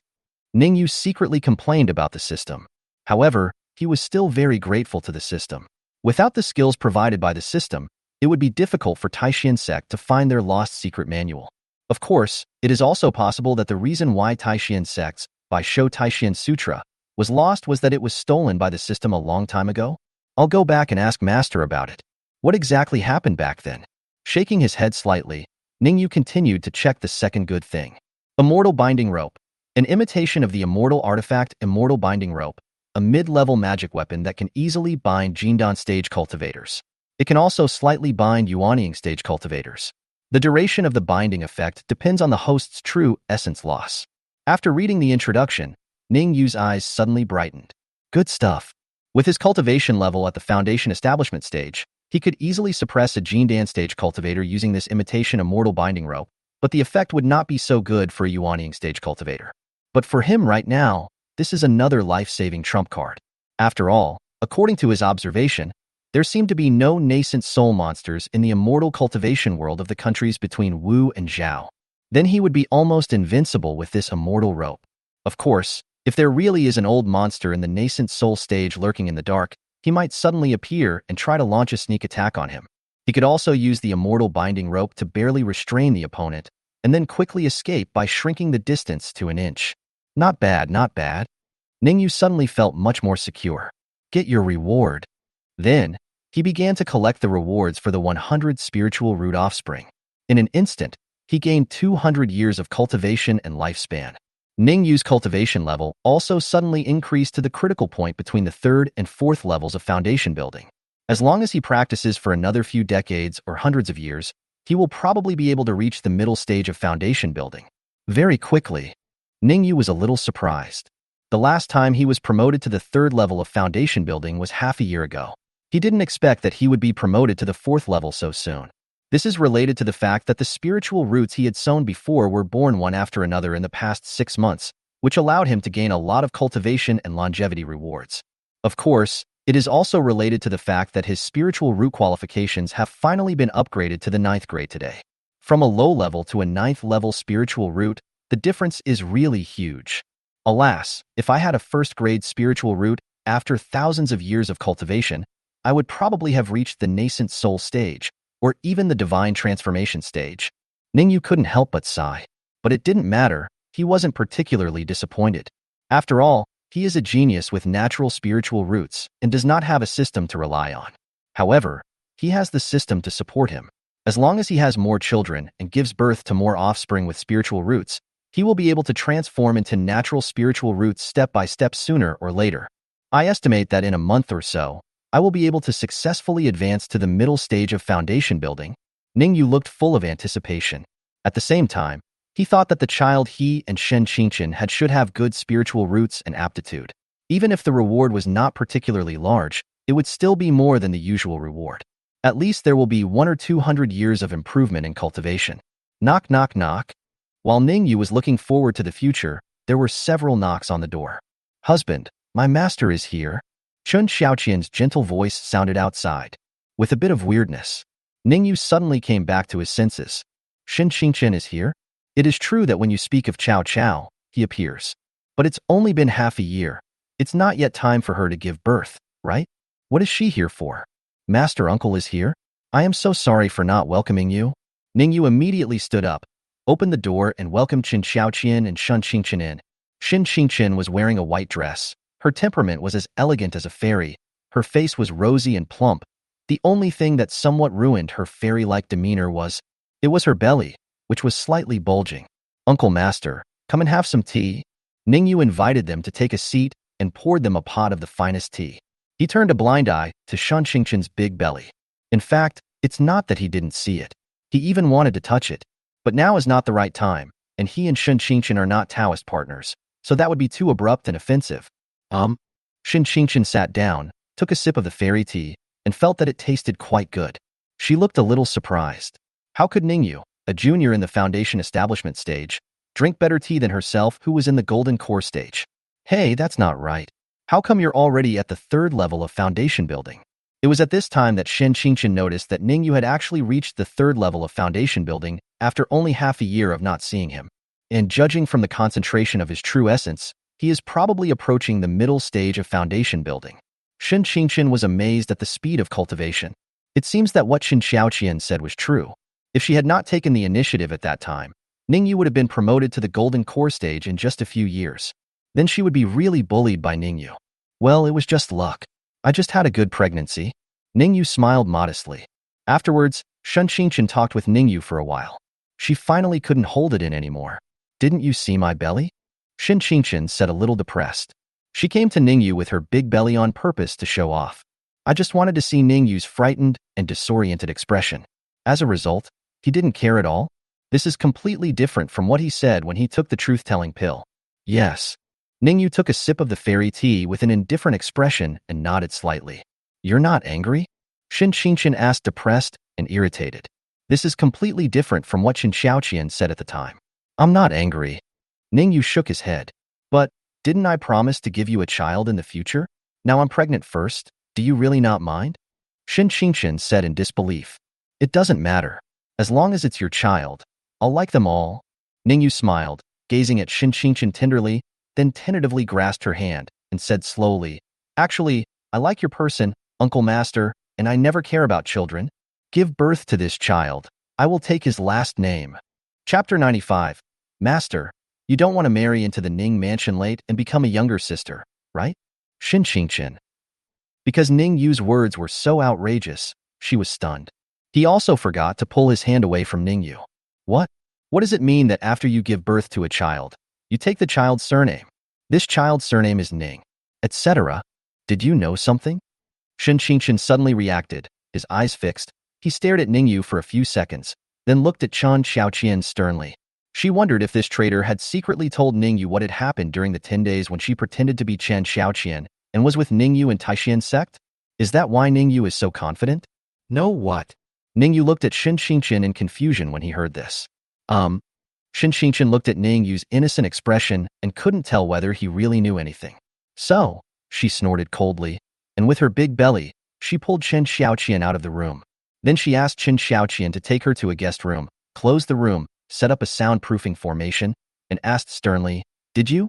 Ning Yue secretly complained about the system. However, he was still very grateful to the system. Without the skills provided by the system, it would be difficult for Taixuan Sect to find their lost secret manual. Of course, it is also possible that the reason why Taixuan Sects, by Shou Taixuan Sutra, was lost was that it was stolen by the system a long time ago. I'll go back and ask Master about it. What exactly happened back then? Shaking his head slightly, Ning Yue continued to check the second good thing. Immortal Binding Rope. An imitation of the immortal artifact Immortal Binding Rope, a mid-level magic weapon that can easily bind Jindan stage cultivators. It can also slightly bind Yuanying stage cultivators. The duration of the binding effect depends on the host's true essence loss. After reading the introduction, Ning Yue's eyes suddenly brightened. Good stuff. With his cultivation level at the Foundation Establishment stage, he could easily suppress a Jindan stage cultivator using this imitation immortal binding rope, but the effect would not be so good for a Yuanying stage cultivator. But for him right now, this is another life-saving trump card. After all, according to his observation, there seemed to be no nascent soul monsters in the immortal cultivation world of the countries between Wu and Zhao. Then he would be almost invincible with this immortal rope. Of course, if there really is an old monster in the nascent soul stage lurking in the dark, he might suddenly appear and try to launch a sneak attack on him. He could also use the immortal binding rope to barely restrain the opponent, and then quickly escape by shrinking the distance to an inch. Not bad, not bad. Ning Yue suddenly felt much more secure. Get your reward. Then, he began to collect the rewards for the 100 spiritual root offspring. In an instant, he gained 200 years of cultivation and lifespan. Ning Yue's cultivation level also suddenly increased to the critical point between the 3rd and 4th levels of foundation building. As long as he practices for another few decades or hundreds of years, he will probably be able to reach the middle stage of foundation building. Very quickly. Ning Yue was a little surprised. The last time he was promoted to the 3rd level of foundation building was half a year ago. He didn't expect that he would be promoted to the 4th level so soon. This is related to the fact that the spiritual roots he had sown before were born one after another in the past 6 months, which allowed him to gain a lot of cultivation and longevity rewards. Of course, it is also related to the fact that his spiritual root qualifications have finally been upgraded to the 9th grade today. From a low level to a 9th level spiritual root, The difference is really huge. Alas, if I had a first-grade spiritual root after thousands of years of cultivation, I would probably have reached the nascent soul stage, or even the divine transformation stage. Ning Yue couldn't help but sigh. But it didn't matter, he wasn't particularly disappointed. After all, he is a genius with natural spiritual roots and does not have a system to rely on. However, he has the system to support him. As long as he has more children and gives birth to more offspring with spiritual roots, he will be able to transform into natural spiritual roots step by step sooner or later. I estimate that in a month or so, I will be able to successfully advance to the middle stage of foundation building. Ning Yue looked full of anticipation. At the same time, he thought that the child he and Shen Qingqian had should have good spiritual roots and aptitude. Even if the reward was not particularly large, it would still be more than the usual reward. At least there will be 100 or 200 years of improvement in cultivation. Knock, knock, knock. While Ning Yue was looking forward to the future, there were several knocks on the door. Husband, my master is here. Chun Xiaoqian's gentle voice sounded outside. With a bit of weirdness, Ning Yue suddenly came back to his senses. Shen Qingqian is here? It is true that when you speak of Cao Cao, he appears. But it's only been half a year. It's not yet time for her to give birth, right? What is she here for? Master Uncle is here? I am so sorry for not welcoming you. Ning Yue immediately stood up, opened the door and welcomed Qin Xiaoqian and Shen Qingqian in. Shen Qingqian was wearing a white dress. Her temperament was as elegant as a fairy. Her face was rosy and plump. The only thing that somewhat ruined her fairy-like demeanor was her belly, which was slightly bulging. Uncle Master, come and have some tea. Ning Yue invited them to take a seat and poured them a pot of the finest tea. He turned a blind eye to Shen Qingqian's big belly. In fact, it's not that he didn't see it. He even wanted to touch it. But now is not the right time, and he and Shen Qingqian are not Taoist partners, so that would be too abrupt and offensive. Shen Qingqian sat down, took a sip of the fairy tea, and felt that it tasted quite good. She looked a little surprised. How could Ning Yue, a junior in the foundation establishment stage, drink better tea than herself who was in the golden core stage? Hey, that's not right. How come you're already at the third level of foundation building? It was at this time that Shen Qingqian noticed that Ning Yue had actually reached the third level of foundation building after only half a year of not seeing him. And judging from the concentration of his true essence, he is probably approaching the middle stage of foundation building. Shen Qingqian was amazed at the speed of cultivation. It seems that what Qin Xiaoqian said was true. If she had not taken the initiative at that time, Ning Yue would have been promoted to the golden core stage in just a few years. Then she would be really bullied by Ning Yue. Well, it was just luck. I just had a good pregnancy. Ning Yue smiled modestly. Afterwards, Shen Qingqian talked with Ning Yue for a while. She finally couldn't hold it in anymore. Didn't you see my belly? Shen Qingqian said a little depressed. She came to Ning Yue with her big belly on purpose to show off. I just wanted to see Ning Yue's frightened and disoriented expression. As a result, he didn't care at all. This is completely different from what he said when he took the truth-telling pill. Yes. Ning Yue took a sip of the fairy tea with an indifferent expression and nodded slightly. You're not angry? Shen Qingqian asked, depressed and irritated. This is completely different from what Qin Xiaoqian said at the time. I'm not angry. Ning Yue shook his head. But, didn't I promise to give you a child in the future? Now I'm pregnant first. Do you really not mind? Shen Qingqian said in disbelief. It doesn't matter. As long as it's your child, I'll like them all. Ning Yue smiled, gazing at Shen Qingqian tenderly, then tentatively grasped her hand and said slowly, Actually, I like your person, Uncle Master, and I never care about children. Give birth to this child. I will take his last name. Chapter 95. Master, you don't want to marry into the Ning mansion late and become a younger sister, right? Shen Qingqian. Because Ning Yue's words were so outrageous, she was stunned. He also forgot to pull his hand away from Ning Yue. What? What does it mean that after you give birth to a child, you take the child's surname? This child's surname is Ning, etc. Did you know something? Shen Qingqian suddenly reacted, his eyes fixed. He stared at Ning Yue for a few seconds, then looked at Qin Xiaoqian sternly. She wondered if this traitor had secretly told Ning Yue what had happened during the 10 days when she pretended to be Qin Xiaoqian and was with Ning Yue and Taixuan Sect? Is that why Ning Yue is so confident? No, what? Ning Yue looked at Shen Qingqian in confusion when he heard this. Shen Qingqian looked at Ning Yue's innocent expression and couldn't tell whether he really knew anything. So, she snorted coldly, and with her big belly, she pulled Qin Xiaoqian out of the room. Then she asked Qin Xiaoqian to take her to a guest room, close the room, set up a soundproofing formation, and asked sternly, "Did you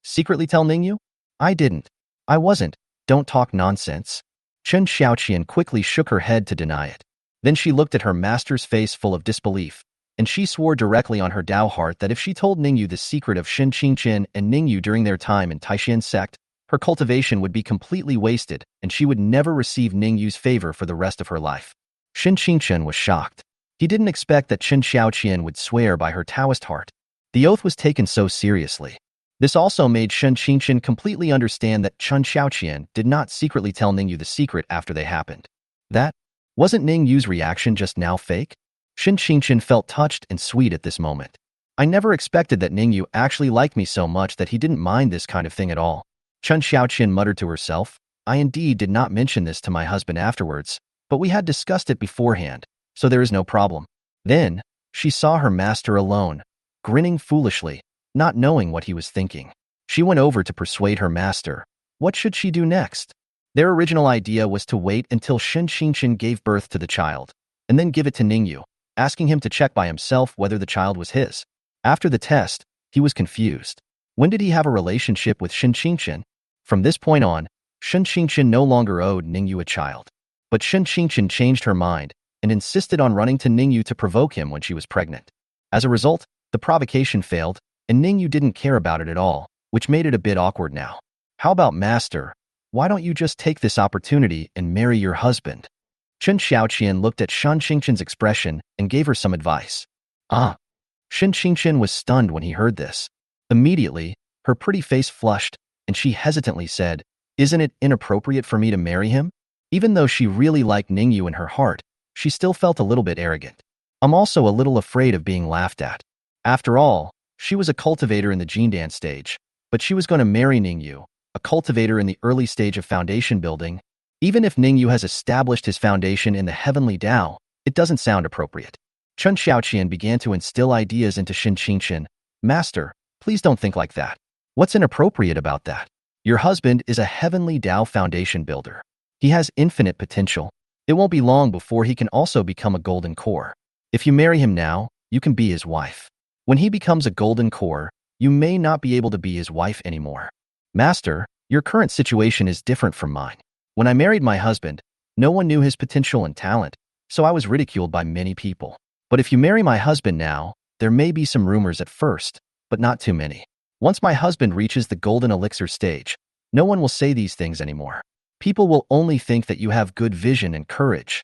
secretly tell Ning Yue?" "I didn't. I wasn't. Don't talk nonsense." Chen Xiaoqian quickly shook her head to deny it. Then she looked at her master's face full of disbelief, and she swore directly on her Dao heart that if she told Ning Yue the secret of Shen Qingqian and Ning Yue during their time in Taixuan Sect, her cultivation would be completely wasted and she would never receive Ning Yue's favor for the rest of her life. Shen Qingqian was shocked. He didn't expect that Chen Xiaoqian would swear by her Taoist heart. The oath was taken so seriously. This also made Shen Qingqian completely understand that Chen Xiaoqian did not secretly tell Ning Yue the secret after they happened. That wasn't Ning Yue's reaction just now fake? Shen Qingqian felt touched and sweet at this moment. I never expected that Ning Yue actually liked me so much that he didn't mind this kind of thing at all. Chen Xiaoqian muttered to herself, I indeed did not mention this to my husband afterwards, but we had discussed it beforehand, so there is no problem. Then, she saw her master alone, grinning foolishly, not knowing what he was thinking. She went over to persuade her master. What should she do next? Their original idea was to wait until Shen Qingqian gave birth to the child, and then give it to Ning Yue, asking him to check by himself whether the child was his. After the test, he was confused. When did he have a relationship with Shen Qingqian? From this point on, Shen Qingqian no longer owed Ning Yue a child. But Shen Qingqian changed her mind and insisted on running to Ning Yue to provoke him when she was pregnant. As a result, the provocation failed, and Ning Yue didn't care about it at all, which made it a bit awkward now. How about master? Why don't you just take this opportunity and marry your husband? Chen Xiaoqian looked at Shen Qingqian's expression and gave her some advice. Ah! Shen Qingqian was stunned when he heard this. Immediately, her pretty face flushed, and she hesitantly said, Isn't it inappropriate for me to marry him? Even though she really liked Ning Yue in her heart, she still felt a little bit arrogant. I'm also a little afraid of being laughed at. After all, she was a cultivator in the Jindan stage, but she was going to marry Ning Yue, a cultivator in the early stage of foundation building. Even if Ning Yue has established his foundation in the heavenly Tao, it doesn't sound appropriate. Chen Xiaoqian began to instill ideas into Shen Qingqian. Master, please don't think like that. What's inappropriate about that? Your husband is a heavenly Tao foundation builder. He has infinite potential. It won't be long before he can also become a golden core. If you marry him now, you can be his wife. When he becomes a golden core, you may not be able to be his wife anymore. Master, your current situation is different from mine. When I married my husband, no one knew his potential and talent, so I was ridiculed by many people. But if you marry my husband now, there may be some rumors at first, but not too many. Once my husband reaches the golden elixir stage, no one will say these things anymore. People will only think that you have good vision and courage.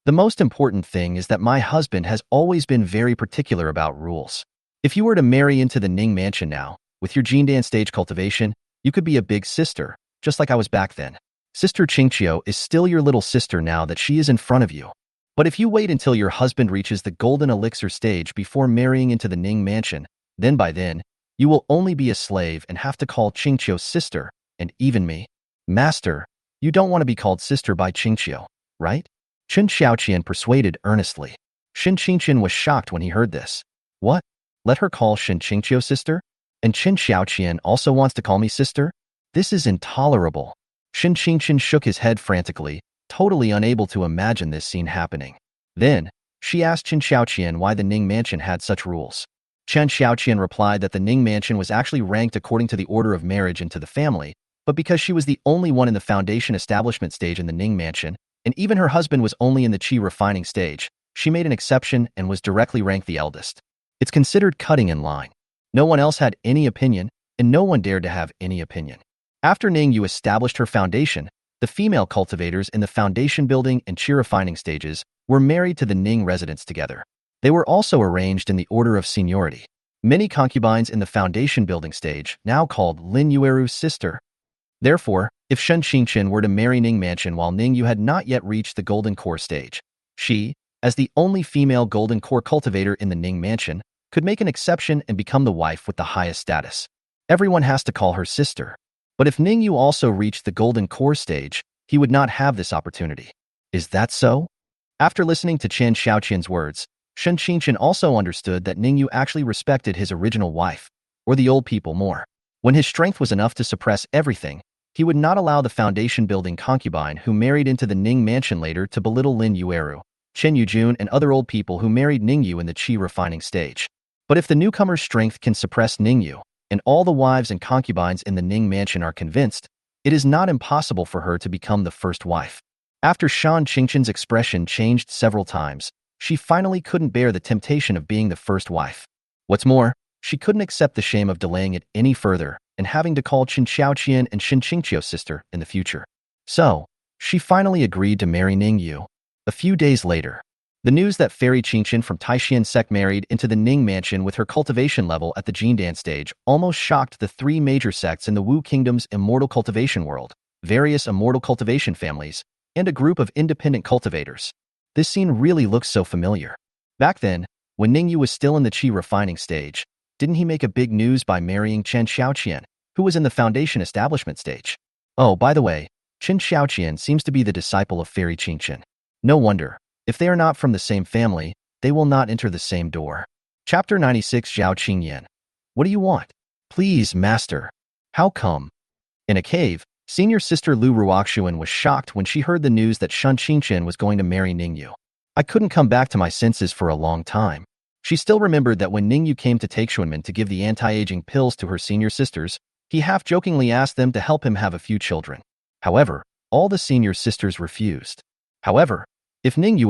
The most important thing is that my husband has always been very particular about rules. If you were to marry into the Ning mansion now, with your Jindan stage cultivation, you could be a big sister, just like I was back then. Sister Qingqiu is still your little sister now that she is in front of you. But if you wait until your husband reaches the golden elixir stage before marrying into the Ning mansion, then by then, you will only be a slave and have to call Qingqiu sister, and even me. Master, you don't want to be called sister by Qingqiu, right? Chen Xiaoqian persuaded earnestly. Shen Qingqian was shocked when he heard this. What? Let her call Shen Qingqiu sister? And Chen Xiaoqian also wants to call me sister? This is intolerable. Shen Qingqian shook his head frantically, totally unable to imagine this scene happening. Then, she asked Chen Xiaoqian why the Ning mansion had such rules. Chen Xiaoqian replied that the Ning mansion was actually ranked according to the order of marriage into the family, but because she was the only one in the foundation establishment stage in the Ning mansion, and even her husband was only in the qi refining stage, she made an exception and was directly ranked the eldest. It's considered cutting in line. No one else had any opinion, and no one dared to have any opinion. After Ning Yue established her foundation, the female cultivators in the foundation building and qi refining stages were married to the Ning residents together. They were also arranged in the order of seniority. Many concubines in the foundation building stage now called Lynn Yueru's sister. Therefore, if Shen Qingqian were to marry Ning mansion while Ning Yue had not yet reached the golden core stage, she, as the only female golden core cultivator in the Ning mansion, could make an exception and become the wife with the highest status. Everyone has to call her sister. But if Ning Yue also reached the golden core stage, he would not have this opportunity. Is that so? After listening to Chen Xiaoqian's words, Shen Qingqian also understood that Ning Yue actually respected his original wife, or the old people, more. When his strength was enough to suppress everything, he would not allow the foundation-building concubine who married into the Ning mansion later to belittle Lin Yueru, Chen Yujun, and other old people who married Ning Yue in the qi refining stage. But if the newcomer's strength can suppress Ning Yue, and all the wives and concubines in the Ning mansion are convinced, it is not impossible for her to become the first wife. After Shan Qingqian's expression changed several times, she finally couldn't bear the temptation of being the first wife. What's more, she couldn't accept the shame of delaying it any further and having to call Qin Xiaoqian and Qin Qingqiu's sister in the future. So, she finally agreed to marry Ning Yue. A few days later, the news that Fairy Qingqian from Taixuan Sect married into the Ning mansion with her cultivation level at the Jindan stage almost shocked the three major sects in the Wu Kingdom's immortal cultivation world, various immortal cultivation families, and a group of independent cultivators. This scene really looks so familiar. Back then, when Ning Yue was still in the qi refining stage, didn't he make a big news by marrying Chen Xiaoqian, who was in the foundation establishment stage? Oh, by the way, Chen Xiaoqian seems to be the disciple of Fairy Qingqian. No wonder. If they are not from the same family, they will not enter the same door. Chapter 96 Zhao Qingyan. What do you want? Please, master. How come? In a cave, senior sister Lu Ruoxuan was shocked when she heard the news that Shan Qingqian was going to marry Ning Yue. I couldn't come back to my senses for a long time. She still remembered that when Ning Yue came to Taixuan to give the anti-aging pills to her senior sisters, he half-jokingly asked them to help him have a few children. However, all the senior sisters refused. However, if Ning Yue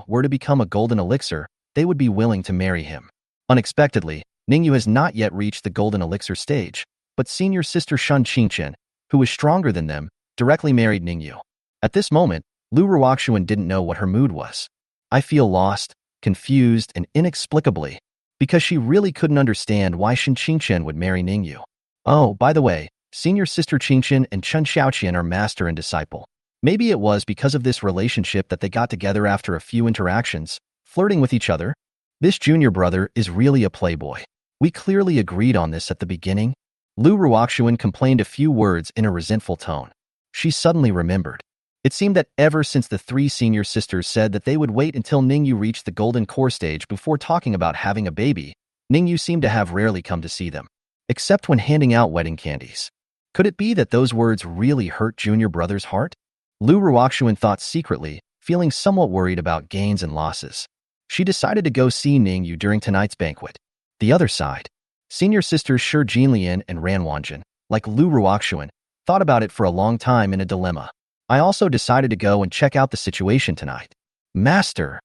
were to become a golden elixir, they would be willing to marry him. Unexpectedly, Ning Yue has not yet reached the golden elixir stage, but senior sister Shan Qingqian, who was stronger than them, directly married Ning Yue. At this moment, Lu Ruoxuan didn't know what her mood was. I feel lost, confused, and inexplicably, because she really couldn't understand why Shan Qingqian would marry Ning Yue. Oh, by the way, senior sister Qingqian and Chen Xiaoqian are master and disciple. Maybe it was because of this relationship that they got together after a few interactions, flirting with each other. This junior brother is really a playboy. We clearly agreed on this at the beginning. Lu Ruoxuan complained a few words in a resentful tone. She suddenly remembered. It seemed that ever since the three senior sisters said that they would wait until Ning Yue reached the golden core stage before talking about having a baby, Ning Yue seemed to have rarely come to see them, except when handing out wedding candies. Could it be that those words really hurt junior brother's heart? Lu Ruoxuan thought secretly, feeling somewhat worried about gains and losses. She decided to go see Ning Yue during tonight's banquet. The other side, senior sisters Shi Jinlian and Ran Wanjin, like Lu Ruoxuan, thought about it for a long time in a dilemma. I also decided to go and check out the situation tonight. Master!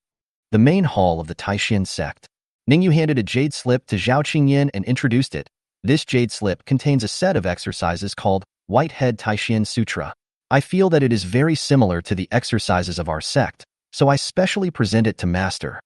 The main hall of the Taixuan Sect. Ning Yue handed a jade slip to Zhao Qingyan and introduced it. This jade slip contains a set of exercises called Whitehead Taixuan Sutra. I feel that it is very similar to the exercises of our sect, so I specially present it to Master.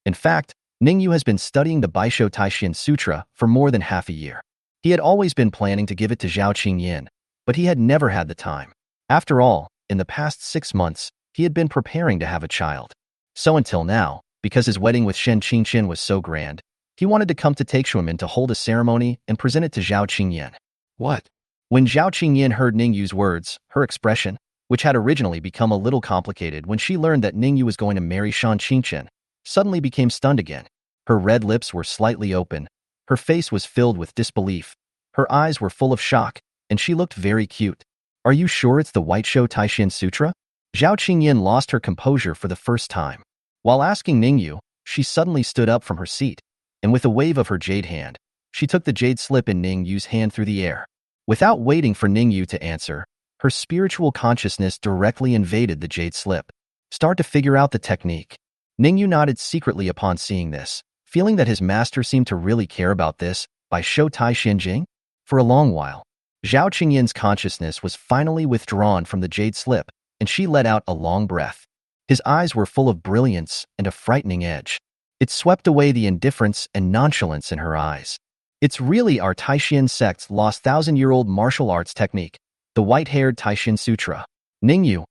In fact, Ning Yue has been studying the Baisho Taixuan Sutra for more than half a year. He had always been planning to give it to Zhao Qingyan, but he had never had the time. After all, in the past 6 months, he had been preparing to have a child. So until now, because his wedding with Shen Qingqian was so grand, he wanted to come to Taixuan to hold a ceremony and present it to Zhao Qingyan. What? When Zhao Qingyan heard Ning Yue's words, her expression, which had originally become a little complicated when she learned that Ning Yue was going to marry Shan Qingqian, suddenly became stunned again. Her red lips were slightly open, her face was filled with disbelief, her eyes were full of shock, and she looked very cute. Are you sure it's the Whiteshow Taixuan Sutra? Zhao Qingyan lost her composure for the first time. While asking Ning Yue, she suddenly stood up from her seat, and with a wave of her jade hand, she took the jade slip in Ning Yue's hand through the air. Without waiting for Ning Yue to answer, her spiritual consciousness directly invaded the jade slip. Start to figure out the technique. Ning Yue nodded secretly upon seeing this, feeling that his master seemed to really care about this, by Shou Tai Xianjing. For a long while, Zhao Qingyan's consciousness was finally withdrawn from the jade slip, and she let out a long breath. His eyes were full of brilliance and a frightening edge. It swept away the indifference and nonchalance in her eyes. It's really our Taixuan Sect's lost 1,000-year-old martial arts technique, the white-haired Taixuan Sutra. Ning Yue,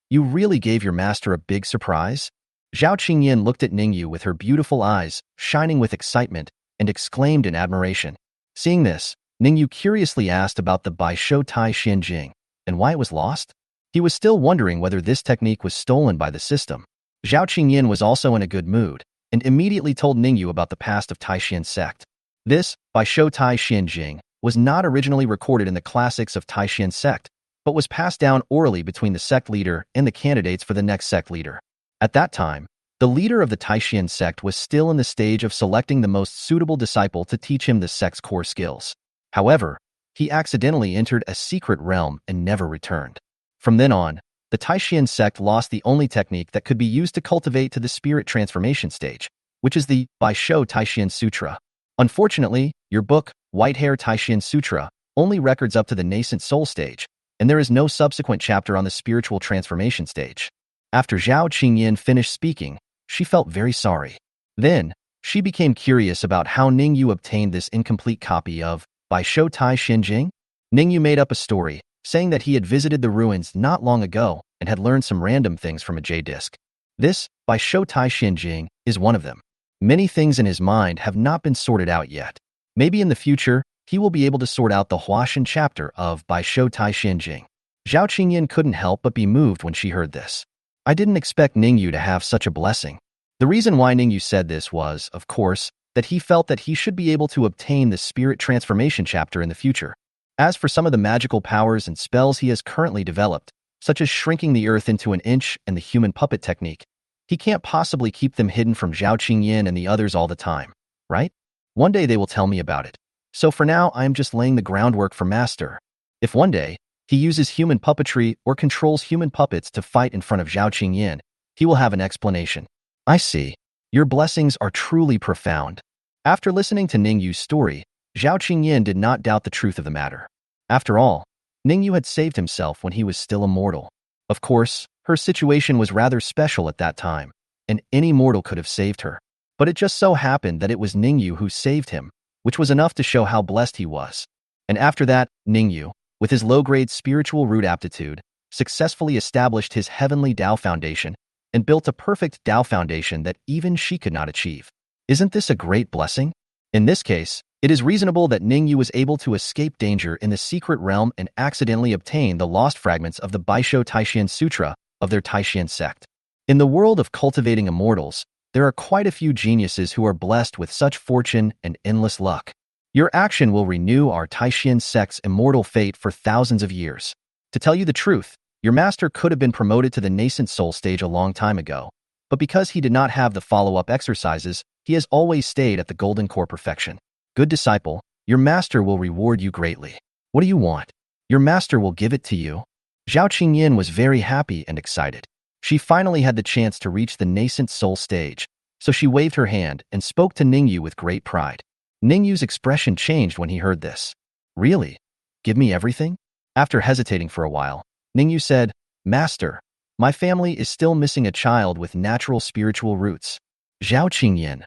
you really gave your master a big surprise? Zhao Qingyan looked at Ning Yue with her beautiful eyes, shining with excitement, and exclaimed in admiration. Seeing this, Ning Yue curiously asked about the Baisho Tai Xianjing, and why it was lost? He was still wondering whether this technique was stolen by the system. Zhao Qingyan was also in a good mood, and immediately told Ning Yue about the past of Taixuan Sect. This, Baisho Tai Xianjing, was not originally recorded in the classics of Taixuan Sect, but was passed down orally between the sect leader and the candidates for the next sect leader. At that time, The leader of the Taixuan Sect was still in the stage of selecting the most suitable disciple to teach him the sect's core skills. However, he accidentally entered a secret realm and never returned. From then on, the Taixuan Sect lost the only technique that could be used to cultivate to the spirit transformation stage, which is the Baisho Taixuan Sutra. Unfortunately, your book, White Hair Taixuan Sutra, only records up to the nascent soul stage, and there is no subsequent chapter on the spiritual transformation stage. After Zhao Qingyan finished speaking, she felt very sorry. Then, she became curious about how Ning Yue obtained this incomplete copy of Baisho Tai Xinjing. Ning Yue made up a story, saying that he had visited the ruins not long ago and had learned some random things from a J-disc. This, Baisho Tai Xinjing, is one of them. Many things in his mind have not been sorted out yet. Maybe in the future, he will be able to sort out the Huashan chapter of Baisho Tai Xinjing. Zhao Qingyan couldn't help but be moved when she heard this. I didn't expect Ning Yue to have such a blessing. The reason why Ning Yue said this was, of course, that he felt that he should be able to obtain the spirit transformation chapter in the future. As for some of the magical powers and spells he has currently developed, such as shrinking the earth into an inch and the human puppet technique, he can't possibly keep them hidden from Zhao Qingyan and the others all the time, right? One day they will tell me about it. So for now, I am just laying the groundwork for Master. If one day, he uses human puppetry or controls human puppets to fight in front of Zhao Qingyan, he will have an explanation. I see. Your blessings are truly profound. After listening to Ning Yue's story, Zhao Qingyan did not doubt the truth of the matter. After all, Ning Yue had saved himself when he was still immortal. Of course, her situation was rather special at that time, and any mortal could have saved her. But it just so happened that it was Ning Yue who saved him, which was enough to show how blessed he was. And after that, Ning Yue, with his low-grade spiritual root aptitude, successfully established his heavenly Tao foundation and built a perfect Tao foundation that even she could not achieve. Isn't this a great blessing? In this case, it is reasonable that Ning Yue was able to escape danger in the secret realm and accidentally obtain the lost fragments of the Baisho Taixuan Sutra of their Taixuan Sect. In the world of cultivating immortals, there are quite a few geniuses who are blessed with such fortune and endless luck. Your action will renew our Taixuan Sect's immortal fate for thousands of years. To tell you the truth, your master could have been promoted to the nascent soul stage a long time ago, but because he did not have the follow-up exercises, he has always stayed at the golden core perfection. Good disciple, your master will reward you greatly. What do you want? Your master will give it to you. Zhao Qingyan was very happy and excited. She finally had the chance to reach the nascent soul stage, so she waved her hand and spoke to Ning Yue with great pride. Ning Yue's expression changed when he heard this. Really? Give me everything? After hesitating for a while, Ning Yue said, Master, my family is still missing a child with natural spiritual roots. Zhao Qingyan.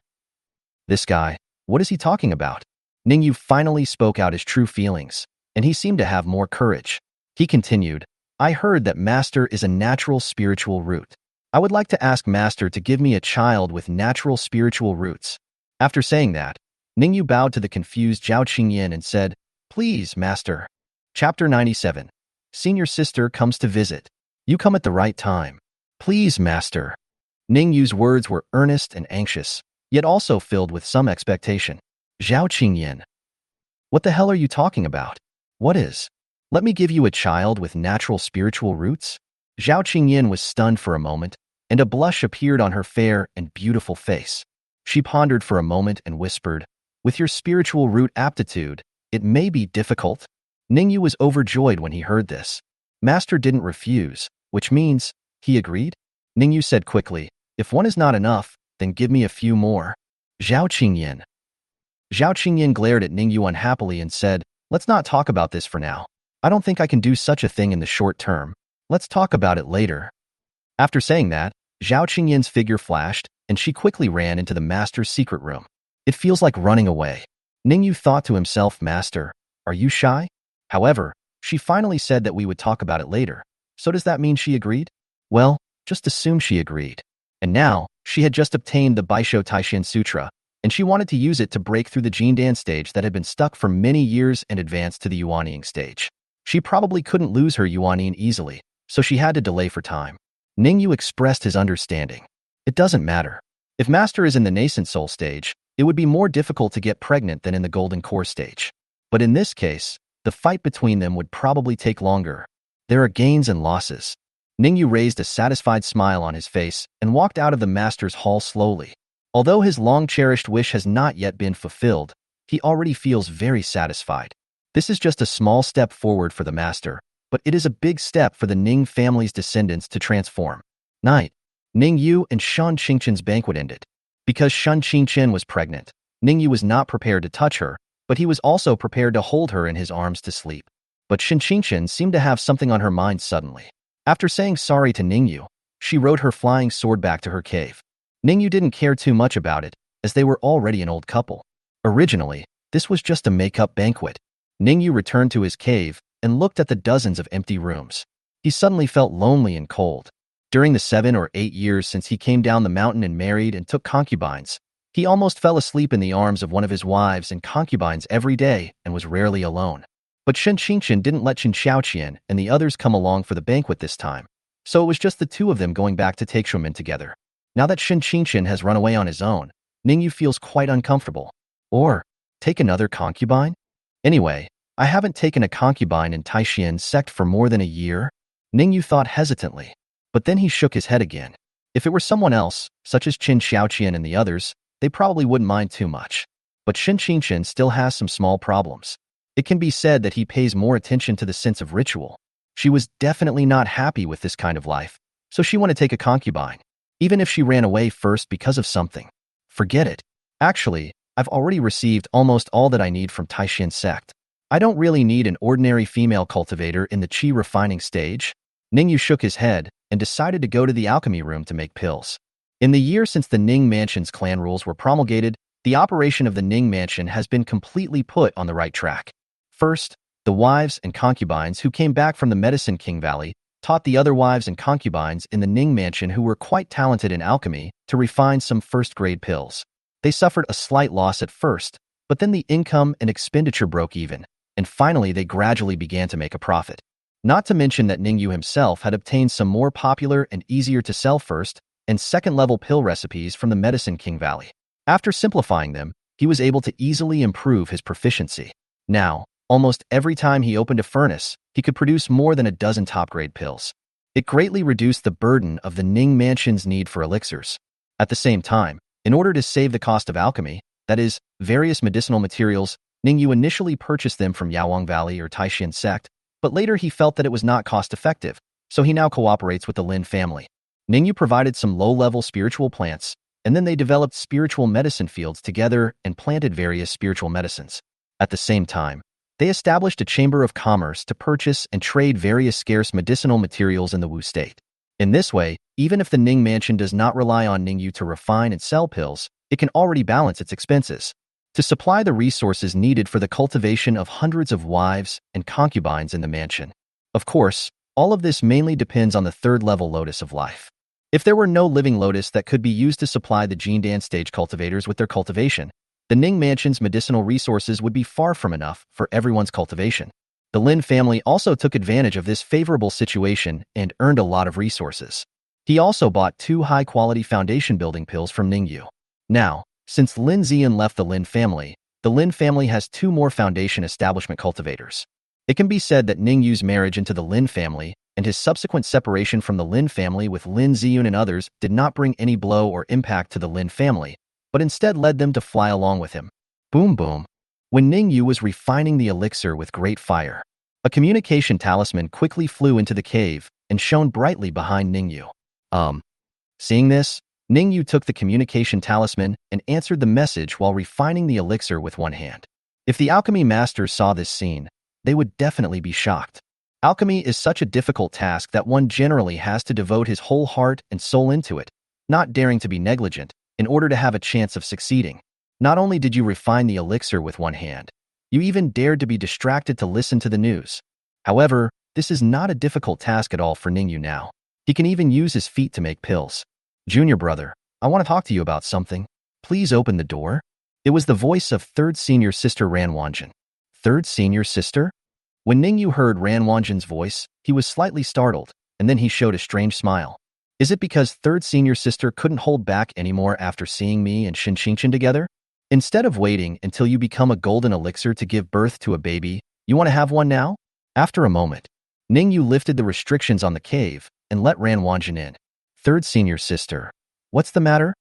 This guy, what is he talking about? Ning Yue finally spoke out his true feelings, and he seemed to have more courage. He continued, I heard that Master is a natural spiritual root. I would like to ask Master to give me a child with natural spiritual roots. After saying that, Ning Yue bowed to the confused Zhao Qingyan and said, Please, Master. Chapter 97. Senior sister comes to visit. You come at the right time. Please, Master. Ning Yue's words were earnest and anxious, yet also filled with some expectation. Zhao Qingyan. What the hell are you talking about? What is? Let me give you a child with natural spiritual roots? Zhao Qingyan was stunned for a moment, and a blush appeared on her fair and beautiful face. She pondered for a moment and whispered, With your spiritual root aptitude, it may be difficult. Ning Yue was overjoyed when he heard this. Master didn't refuse, which means, he agreed? Ning Yue said quickly, If one is not enough, then give me a few more. Zhao Qingyan. Zhao Qingyan glared at Ning Yue unhappily and said, Let's not talk about this for now. I don't think I can do such a thing in the short term. Let's talk about it later. After saying that, Zhao Qingyan's figure flashed, and she quickly ran into the master's secret room. It feels like running away. Ning Yue thought to himself, Master, are you shy? However, she finally said that we would talk about it later. So does that mean she agreed? Well, just assume she agreed. And now, she had just obtained the Baisho Taixuan Sutra, and she wanted to use it to break through the Jindan stage that had been stuck for many years and advance to the Yuanying stage. She probably couldn't lose her Yuanying easily, so she had to delay for time. Ning Yue expressed his understanding. It doesn't matter. If Master is in the nascent soul stage, it would be more difficult to get pregnant than in the golden core stage. But in this case, the fight between them would probably take longer. There are gains and losses. Ning Yue raised a satisfied smile on his face and walked out of the master's hall slowly. Although his long-cherished wish has not yet been fulfilled, he already feels very satisfied. This is just a small step forward for the master, but it is a big step for the Ning family's descendants to transform. Night. Ning Yue and Shan Qingqian's banquet ended. Because Shan Qingqian was pregnant, Ning Yue was not prepared to touch her, but he was also prepared to hold her in his arms to sleep. But Shan Qingqian seemed to have something on her mind suddenly. After saying sorry to Ning Yue, she rode her flying sword back to her cave. Ning Yue didn't care too much about it, as they were already an old couple. Originally, this was just a make-up banquet. Ning Yue returned to his cave and looked at the dozens of empty rooms. He suddenly felt lonely and cold. During the 7 or 8 years since he came down the mountain and married and took concubines, he almost fell asleep in the arms of one of his wives and concubines every day and was rarely alone. But Shan Qingqian didn't let Qin Xiaoqian and the others come along for the banquet this time, so it was just the two of them going back to Taixuan together. Now that Shan Qingqian has run away on his own, Ning Yue feels quite uncomfortable. Or, take another concubine? Anyway, I haven't taken a concubine in Taixuan Sect for more than a year, Ning Yue thought hesitantly. But then he shook his head again. If it were someone else, such as Qin Xiaoqian and the others, they probably wouldn't mind too much. But Shan Qingqian still has some small problems. It can be said that he pays more attention to the sense of ritual. She was definitely not happy with this kind of life, so she wanted to take a concubine, even if she ran away first because of something. Forget it. Actually, I've already received almost all that I need from Taixuan Sect. I don't really need an ordinary female cultivator in the qi refining stage. Ning Yue shook his head and decided to go to the alchemy room to make pills. In the year since the Ning Mansion's clan rules were promulgated, the operation of the Ning Mansion has been completely put on the right track. First, the wives and concubines who came back from the Medicine King Valley taught the other wives and concubines in the Ning Mansion who were quite talented in alchemy to refine some first-grade pills. They suffered a slight loss at first, but then the income and expenditure broke even, and finally they gradually began to make a profit. Not to mention that Ning Yue himself had obtained some more popular and easier to sell first and second-level pill recipes from the Medicine King Valley. After simplifying them, he was able to easily improve his proficiency. Now, almost every time he opened a furnace, he could produce more than a dozen top-grade pills. It greatly reduced the burden of the Ning Mansion's need for elixirs. At the same time, in order to save the cost of alchemy, that is, various medicinal materials, Ning Yue initially purchased them from Yaowang Valley or Taixuan Sect, but later he felt that it was not cost-effective, so he now cooperates with the Lynn family. Ning Yue provided some low-level spiritual plants, and then they developed spiritual medicine fields together and planted various spiritual medicines. At the same time, they established a chamber of commerce to purchase and trade various scarce medicinal materials in the Wu state. In this way, even if the Ning Mansion does not rely on Ning Yue to refine and sell pills, it can already balance its expenses to supply the resources needed for the cultivation of hundreds of wives and concubines in the mansion. Of course, all of this mainly depends on the third-level lotus of life. If there were no living lotus that could be used to supply the Jindan stage cultivators with their cultivation, the Ning Mansion's medicinal resources would be far from enough for everyone's cultivation. The Lin family also took advantage of this favorable situation and earned a lot of resources. He also bought 2 high-quality foundation building pills from Ning Yue. Now, since Lin Ziyan left the Lin family has 2 more foundation establishment cultivators. It can be said that Ning Yue's marriage into the Lin family and his subsequent separation from the Lin family with Lin Ziyun and others did not bring any blow or impact to the Lin family, but instead led them to fly along with him. Boom boom. When Ning Yue was refining the elixir with great fire, a communication talisman quickly flew into the cave and shone brightly behind Ning Yue. Seeing this, Ning Yue took the communication talisman and answered the message while refining the elixir with one hand. If the alchemy masters saw this scene, they would definitely be shocked. Alchemy is such a difficult task that one generally has to devote his whole heart and soul into it, not daring to be negligent, in order to have a chance of succeeding. Not only did you refine the elixir with one hand, you even dared to be distracted to listen to the news. However, this is not a difficult task at all for Ning Yue now. He can even use his feet to make pills. Junior brother, I want to talk to you about something. Please open the door. It was the voice of third senior sister Ran Wanjin. Third senior sister? When Ning Yue heard Ran Wanjin's voice, he was slightly startled, and then he showed a strange smile. Is it because third senior sister couldn't hold back anymore after seeing me and Shan Qingqian together? Instead of waiting until you become a golden elixir to give birth to a baby, you want to have one now? After a moment, Ning Yue lifted the restrictions on the cave and let Ran Wanjin in. Third senior sister. What's the matter?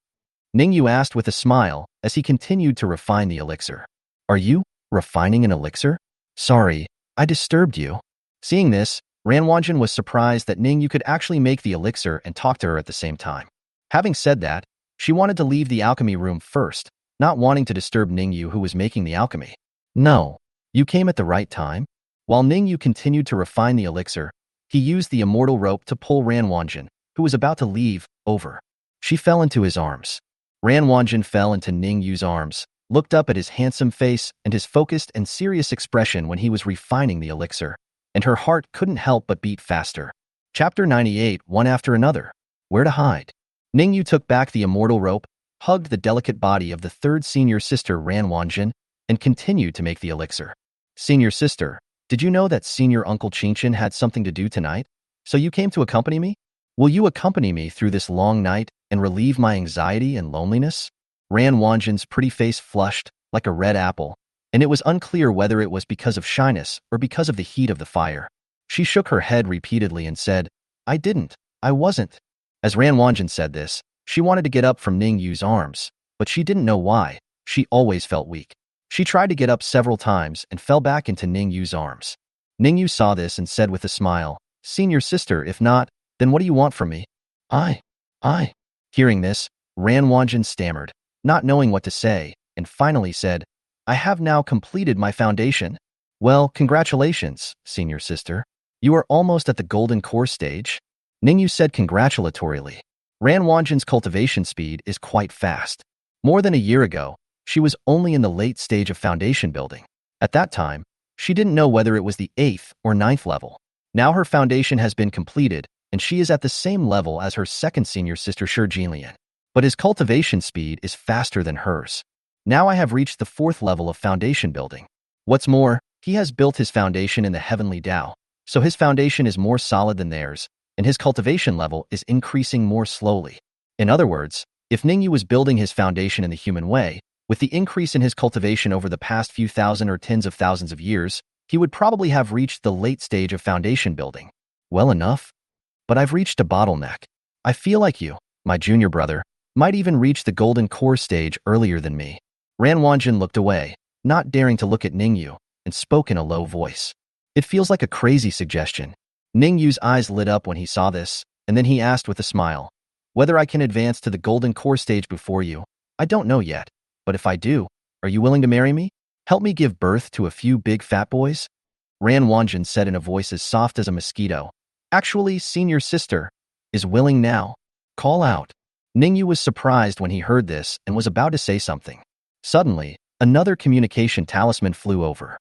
Ning Yue asked with a smile as he continued to refine the elixir. Are you refining an elixir? Sorry, I disturbed you. Seeing this, Ran Wanjin was surprised that Ning Yue could actually make the elixir and talk to her at the same time. Having said that, she wanted to leave the alchemy room first, not wanting to disturb Ning Yue who was making the alchemy. No, you came at the right time. While Ning Yue continued to refine the elixir, he used the immortal rope to pull Ran Wanjin, who was about to leave, over. She fell into his arms. Ran Wanjin fell into Ning Yue's arms, looked up at his handsome face and his focused and serious expression when he was refining the elixir, and her heart couldn't help but beat faster. Chapter 98, one after another. Where to hide? Ning Yue took back the immortal rope, hugged the delicate body of the third senior sister Ran Wanjin, and continued to make the elixir. Senior sister, did you know that senior uncle Qinchin had something to do tonight? So you came to accompany me? Will you accompany me through this long night and relieve my anxiety and loneliness? Ran Wanjin's pretty face flushed like a red apple, and it was unclear whether it was because of shyness or because of the heat of the fire. She shook her head repeatedly and said, I wasn't. As Ran Wanjin said this, she wanted to get up from Ning Yue's arms, but she didn't know why. She always felt weak. She tried to get up several times and fell back into Ning Yue's arms. Ning Yue saw this and said with a smile, Senior sister, if not, then what do you want from me? I. Hearing this, Ran Wanjin stammered, not knowing what to say, and finally said, I have now completed my foundation. Well, congratulations, senior sister. You are almost at the golden core stage. Ning Yue said congratulatorily. Ran Wanjin's cultivation speed is quite fast. More than a year ago, she was only in the late stage of foundation building. At that time, she didn't know whether it was the 8th or 9th level. Now her foundation has been completed, and she is at the same level as her second senior sister Shi Jinlian. But his cultivation speed is faster than hers. Now I have reached the 4th level of foundation building. What's more, he has built his foundation in the heavenly Tao, so his foundation is more solid than theirs, and his cultivation level is increasing more slowly. In other words, if Ning Yue was building his foundation in the human way, with the increase in his cultivation over the past few thousand or tens of thousands of years, he would probably have reached the late stage of foundation building. Well enough. But I've reached a bottleneck. I feel like you, my junior brother, might even reach the golden core stage earlier than me. Ran Wanjin looked away, not daring to look at Ning Yue, and spoke in a low voice. It feels like a crazy suggestion. Ning Yue's eyes lit up when he saw this, and then he asked with a smile, whether I can advance to the golden core stage before you, I don't know yet, but if I do, are you willing to marry me? Help me give birth to a few big fat boys? Ran Wanjin said in a voice as soft as a mosquito. Actually, senior sister is willing now. Call out. Ning Yue was surprised when he heard this and was about to say something. Suddenly, another communication talisman flew over.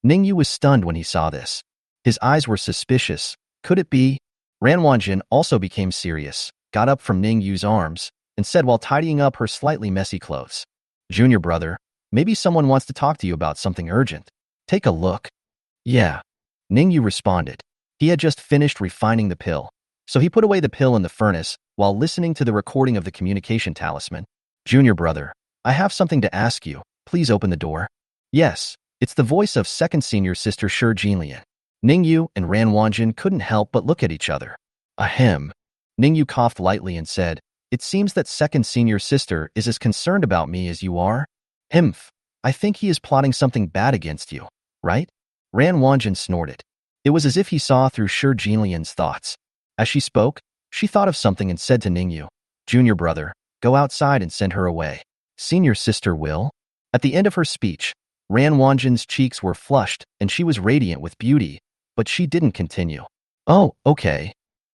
Ning Yue was stunned when he saw this. His eyes were suspicious. Could it be? Ran Wanjin also became serious, got up from Ning Yue's arms, and said while tidying up her slightly messy clothes, Junior brother, maybe someone wants to talk to you about something urgent. Take a look. Yeah. Ning Yue responded. He had just finished refining the pill, so he put away the pill in the furnace while listening to the recording of the communication talisman. Junior brother, I have something to ask you. Please open the door. Yes, it's the voice of second senior sister Shi Jinlian. Ning Yue and Ran Wanjin couldn't help but look at each other. Ahem. Ning Yue coughed lightly and said, It seems that second senior sister is as concerned about me as you are. Himph. I think he is plotting something bad against you, right? Ran Wanjin snorted. It was as if he saw through Shi Jinlian's thoughts. As she spoke, she thought of something and said to Ning Yue, Junior brother, go outside and send her away. Senior sister will? At the end of her speech, Ran Wanjin's cheeks were flushed and she was radiant with beauty, but she didn't continue. Oh, okay.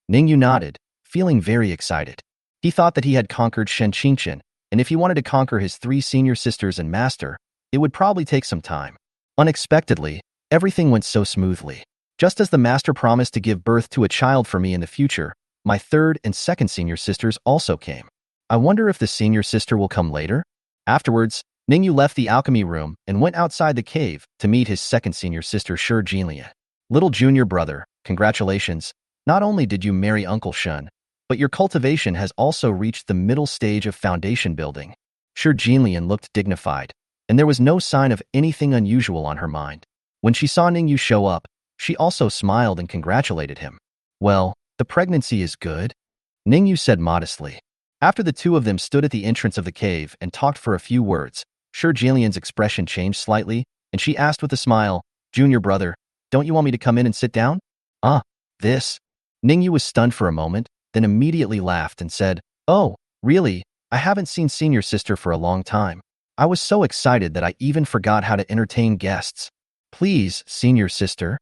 Ning Yue nodded, feeling very excited. He thought that he had conquered Shen Qinchin, and if he wanted to conquer his 3 senior sisters and master, it would probably take some time. Unexpectedly, everything went so smoothly. Just as the master promised to give birth to a child for me in the future, my 3rd and 2nd senior sisters also came. I wonder if the senior sister will come later? Afterwards, Ning Yue left the alchemy room and went outside the cave to meet his 2nd senior sister Shi Jinlian. Little junior brother, congratulations. Not only did you marry Uncle Shen, but your cultivation has also reached the middle stage of foundation building. Shi Jinlian looked dignified, and there was no sign of anything unusual on her mind. When she saw Ning Yue show up, She also smiled and congratulated him. Well, the pregnancy is good, Ning Yue said modestly. After the two of them stood at the entrance of the cave and talked for a few words, Shi Jilian's expression changed slightly, and she asked with a smile, Junior brother, don't you want me to come in and sit down? Ah, this. Ning Yue was stunned for a moment, then immediately laughed and said, oh, really? I haven't seen senior sister for a long time. I was so excited that I even forgot how to entertain guests. Please, senior sister.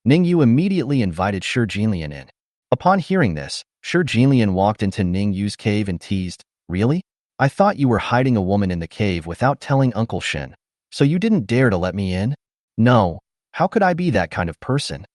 Ning Yue immediately invited Shi Jilian in. Upon hearing this, Shi Jilian walked into Ning Yue's cave and teased, really? I thought you were hiding a woman in the cave without telling Uncle Shin. So you didn't dare to let me in? No. How could I be that kind of person?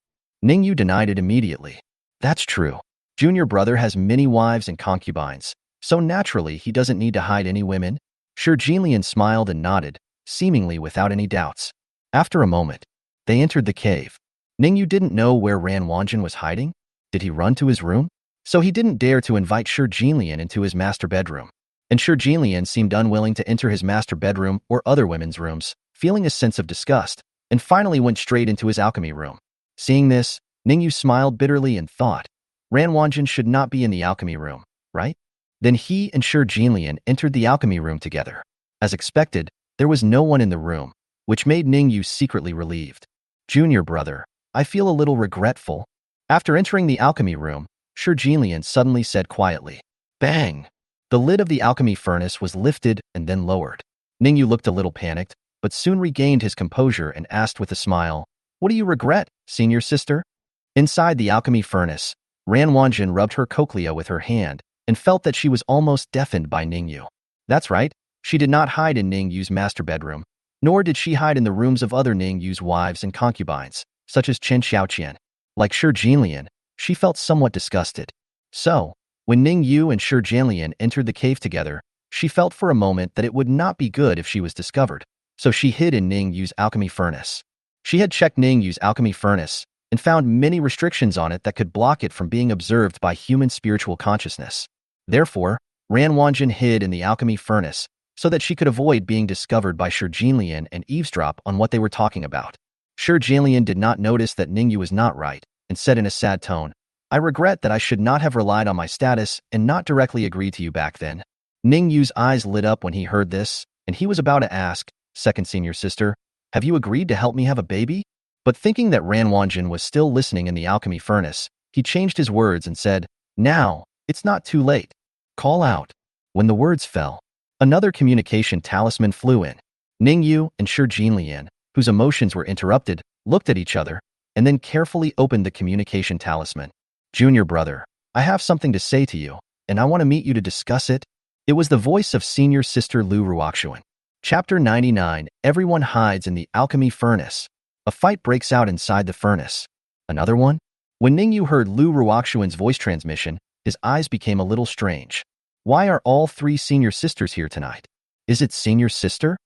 Ning Yue denied it immediately. That's true. Junior brother has many wives and concubines, so naturally he doesn't need to hide any women. Shi Jilian smiled and nodded, seemingly without any doubts. After a moment, they entered the cave. Ning Yue didn't know where Ran Wanjin was hiding. Did he run to his room? So he didn't dare to invite Shi Jilian into his master bedroom. And Shi Jilian seemed unwilling to enter his master bedroom or other women's rooms, feeling a sense of disgust, and finally went straight into his alchemy room. Seeing this, Ning Yue smiled bitterly and thought, Ran Wanjin should not be in the alchemy room, right? Then he and Shi Jilian entered the alchemy room together. As expected, there was no one in the room, which made Ning Yue secretly relieved. Junior brother, I feel a little regretful. After entering the alchemy room, Shi Jilian suddenly said quietly, bang! The lid of the alchemy furnace was lifted and then lowered. Ning Yue looked a little panicked, but soon regained his composure and asked with a smile, what do you regret, senior sister? Inside the alchemy furnace, Ran Wanjin rubbed her cochlea with her hand and felt that she was almost deafened by Ning Yue. That's right, she did not hide in Ning Yue's master bedroom, nor did she hide in the rooms of other Ning Yue's wives and concubines, such as Chen Xiaoqian. Like Shi Jilian, she felt somewhat disgusted. So, when Ning Yue and Shi Jilian entered the cave together, she felt for a moment that it would not be good if she was discovered, so she hid in Ning Yue's alchemy furnace. She had checked Ning Yue's alchemy furnace and found many restrictions on it that could block it from being observed by human spiritual consciousness. Therefore, Ran Wanjin hid in the alchemy furnace so that she could avoid being discovered by Shi Jilian and eavesdrop on what they were talking about. Shi Jilian did not notice that Ning Yue was not right and said in a sad tone, I regret that I should not have relied on my status and not directly agreed to you back then. Ning Yue's eyes lit up when he heard this, and he was about to ask, second senior sister, have you agreed to help me have a baby? But thinking that Ran Wanjin was still listening in the alchemy furnace, he changed his words and said, now, it's not too late. Call out. When the words fell, another communication talisman flew in. Ning Yue and Shi Jilian, whose emotions were interrupted, looked at each other, and then carefully opened the communication talisman. Junior brother, I have something to say to you, and I want to meet you to discuss it. It was the voice of senior sister Lu Ruoxuan. Chapter 99, Everyone hides in the alchemy furnace. A fight breaks out inside the furnace. Another one? When Ning Yue heard Lu Ruoxuan's voice transmission, his eyes became a little strange. Why are all three senior sisters here tonight? Is it senior sister?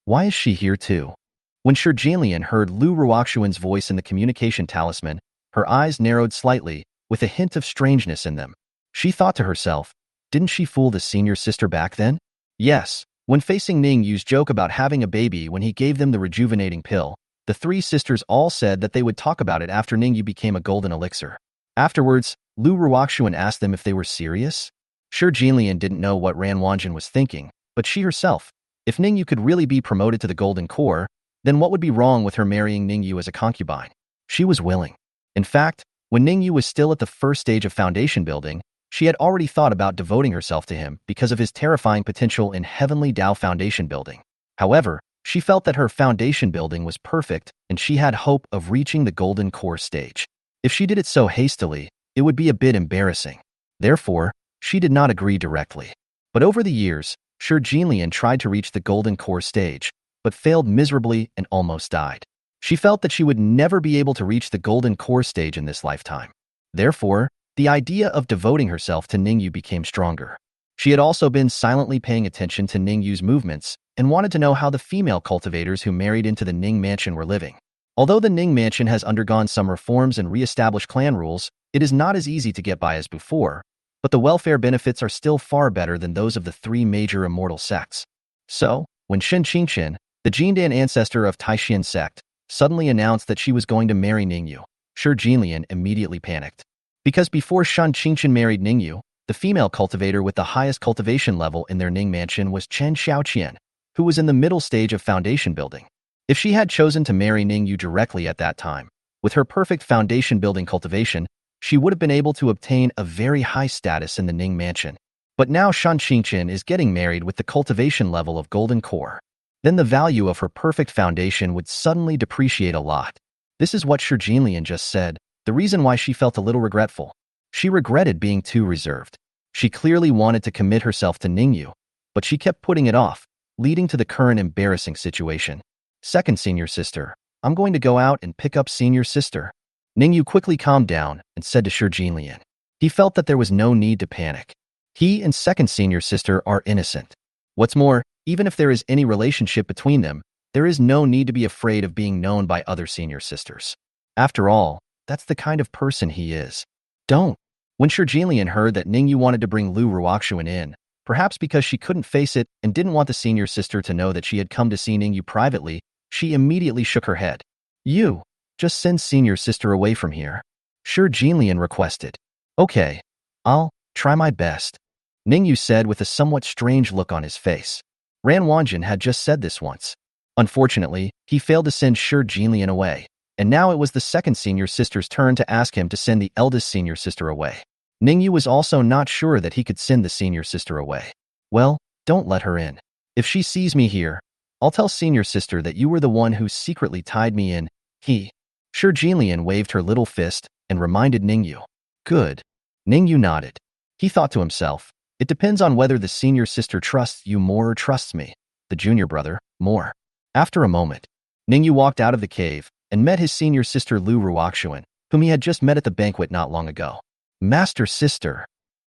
Why is she here too? When Shi Jilian heard Lu Ruoxuan's voice in the communication talisman, her eyes narrowed slightly, with a hint of strangeness in them. She thought to herself, didn't she fool the senior sister back then? Yes, when facing Ning Yue's joke about having a baby when he gave them the rejuvenating pill, the three sisters all said that they would talk about it after Ning Yue became a golden elixir. Afterwards, Lu Ruoxuan asked them if they were serious. Shi Jilian didn't know what Ran Wanjin was thinking, but she herself, if Ning Yue could really be promoted to the golden core, then what would be wrong with her marrying Ning Yue as a concubine? She was willing. In fact, when Ning Yue was still at the first stage of foundation building, she had already thought about devoting herself to him because of his terrifying potential in heavenly Tao foundation building. However, she felt that her foundation building was perfect and she had hope of reaching the golden core stage. If she did it so hastily, it would be a bit embarrassing. Therefore, she did not agree directly. But over the years, Shi Jilian tried to reach the golden core stage, but failed miserably and almost died. She felt that she would never be able to reach the golden core stage in this lifetime. Therefore, the idea of devoting herself to Ning Yue became stronger. She had also been silently paying attention to Ning Yue's movements and wanted to know how the female cultivators who married into the Ning Mansion were living. Although the Ning Mansion has undergone some reforms and re-established clan rules, it is not as easy to get by as before, but the welfare benefits are still far better than those of the three major immortal sects. So, when Shen Qingqian, the Jindan ancestor of Taixuan Sect, suddenly announced that she was going to marry Ning Yue, Shi Jinlian immediately panicked. Because before Shan Qingchen married Ning Yue, the female cultivator with the highest cultivation level in their Ning mansion was Chen Xiaoqian, who was in the middle stage of foundation building. If she had chosen to marry Ning Yue directly at that time, with her perfect foundation building cultivation, she would have been able to obtain a very high status in the Ning mansion. But now Shan Qingchen is getting married with the cultivation level of Golden Core. Then the value of her perfect foundation would suddenly depreciate a lot. This is what Shi Jinlian just said, the reason why she felt a little regretful. She regretted being too reserved. She clearly wanted to commit herself to Ning Yue, but she kept putting it off, leading to the current embarrassing situation. Second senior sister, I'm going to go out and pick up senior sister. Ning Yue quickly calmed down and said to Shi Jinlian. He felt that there was no need to panic. He and second senior sister are innocent. What's more, even if there is any relationship between them, there is no need to be afraid of being known by other senior sisters. After all, that's the kind of person he is. Don't. When Shi Jinlian heard that Ning Yue wanted to bring Lu Ruoxuan in, perhaps because she couldn't face it and didn't want the senior sister to know that she had come to see Ning Yue privately, she immediately shook her head. You, just send senior sister away from here. Shi Jinlian requested. Okay, I'll try my best, Ning Yue said with a somewhat strange look on his face. Ran Wanjin had just said this once. Unfortunately, he failed to send Shi Jinlian away, and now it was the second senior sister's turn to ask him to send the eldest senior sister away. Ning Yue was also not sure that he could send the senior sister away. Well, don't let her in. If she sees me here, I'll tell senior sister that you were the one who secretly tied me in. Shi Jinlian waved her little fist and reminded Ning Yue. Good. Ning Yue nodded. He thought to himself, it depends on whether the senior sister trusts you more or trusts me, the junior brother, more. After a moment, Ning Yue walked out of the cave and met his senior sister Lu Ruoxuan, whom he had just met at the banquet not long ago. Master sister.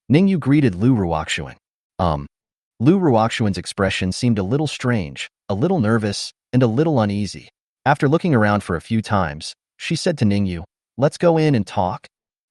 Ning Yue greeted Lu Ruoxuan. Lu Ruoxuan's expression seemed a little strange, a little nervous, and a little uneasy. After looking around for a few times, she said to Ning Yue, let's go in and talk.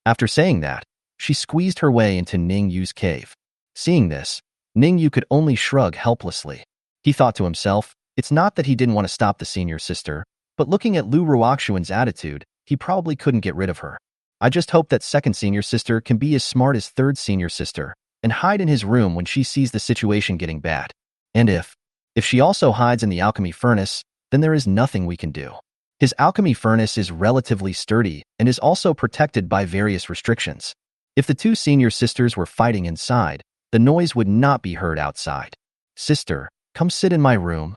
After saying that, she squeezed her way into Ning Yue's cave. Seeing this, Ning Yue could only shrug helplessly. He thought to himself, it's not that he didn't want to stop the senior sister, but looking at Lu Ruoxuan's attitude, he probably couldn't get rid of her. I just hope that second senior sister can be as smart as third senior sister and hide in his room when she sees the situation getting bad. And if she also hides in the alchemy furnace, then there is nothing we can do. His alchemy furnace is relatively sturdy and is also protected by various restrictions. If the two senior sisters were fighting inside, the noise would not be heard outside. Sister, come sit in my room.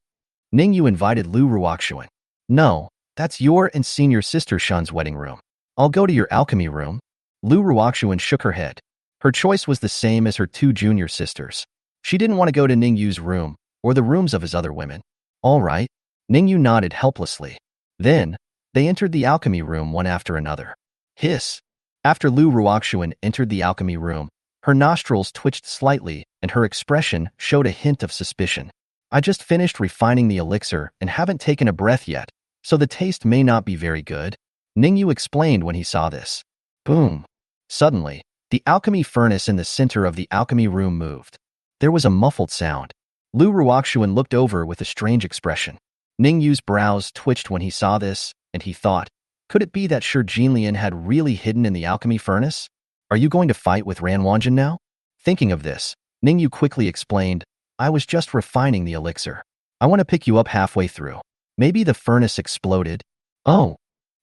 Ning Yue invited Lu Ruoxuan. No, that's your and senior sister Shan's wedding room. I'll go to your alchemy room. Lu Ruoxuan shook her head. Her choice was the same as her two junior sisters. She didn't want to go to Ning Yue's room or the rooms of his other women. All right. Ning Yue nodded helplessly. Then, they entered the alchemy room one after another. Hiss. After Lu Ruoxuan entered the alchemy room, her nostrils twitched slightly and her expression showed a hint of suspicion. I just finished refining the elixir and haven't taken a breath yet, so the taste may not be very good, Ning Yue explained when he saw this. Boom. Suddenly, the alchemy furnace in the center of the alchemy room moved. There was a muffled sound. Lu Ruoxuan looked over with a strange expression. Ning Yue's brows twitched when he saw this, and he thought, could it be that Shi Jinlian had really hidden in the alchemy furnace? Are you going to fight with Ran Wanjin now? Thinking of this, Ning Yue quickly explained, I was just refining the elixir. I want to pick you up halfway through. Maybe the furnace exploded? Oh.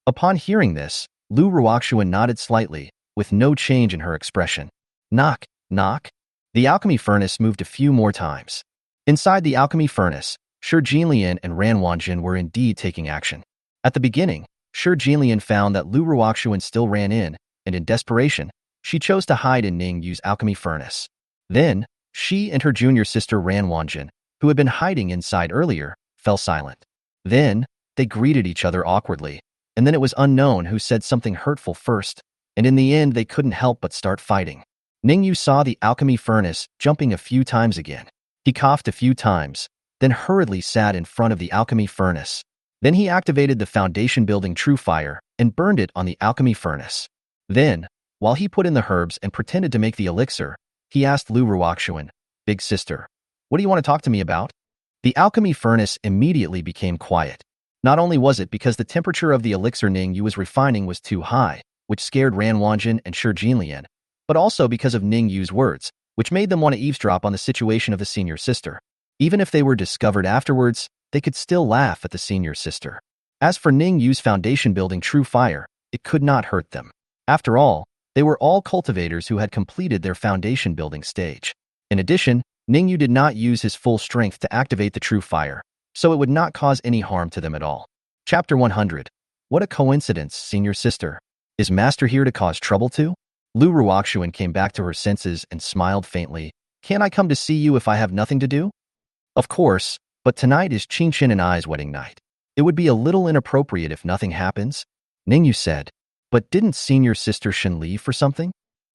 Upon hearing this, Lu Ruoxuan nodded slightly, with no change in her expression. Knock, knock. The alchemy furnace moved a few more times. Inside the alchemy furnace, Shi Jinlian and Ran Wanjin were indeed taking action. At the beginning, Shi Jinlian found that Lu Ruoxuan still ran in, and in desperation, she chose to hide in Ning Yue's alchemy furnace. Then, she and her junior sister Ran Wanjin, who had been hiding inside earlier, fell silent. Then, they greeted each other awkwardly, and then it was unknown who said something hurtful first, and in the end they couldn't help but start fighting. Ning Yue saw the alchemy furnace jumping a few times again. He coughed a few times, then hurriedly sat in front of the alchemy furnace. Then he activated the foundation building True Fire and burned it on the alchemy furnace. Then, while he put in the herbs and pretended to make the elixir, he asked Lu Ruoxuan, Big sister, what do you want to talk to me about? The alchemy furnace immediately became quiet. Not only was it because the temperature of the elixir Ning Yue was refining was too high, which scared Ran Wanjin and Shi Jinlian, but also because of Ning Yue's words, which made them want to eavesdrop on the situation of the senior sister. Even if they were discovered afterwards, they could still laugh at the senior sister. As for Ning Yue's foundation building true fire, it could not hurt them. After all, they were all cultivators who had completed their foundation building stage. In addition, Ning Yue did not use his full strength to activate the true fire, so it would not cause any harm to them at all. Chapter 100. What a coincidence, senior sister. Is Master here to cause trouble too? Lu Ruoxuan came back to her senses and smiled faintly. Can't I come to see you if I have nothing to do? Of course, but tonight is Qingxin and I's wedding night. It would be a little inappropriate if nothing happens, Ning Yue said. But didn't senior sister Shen leave for something?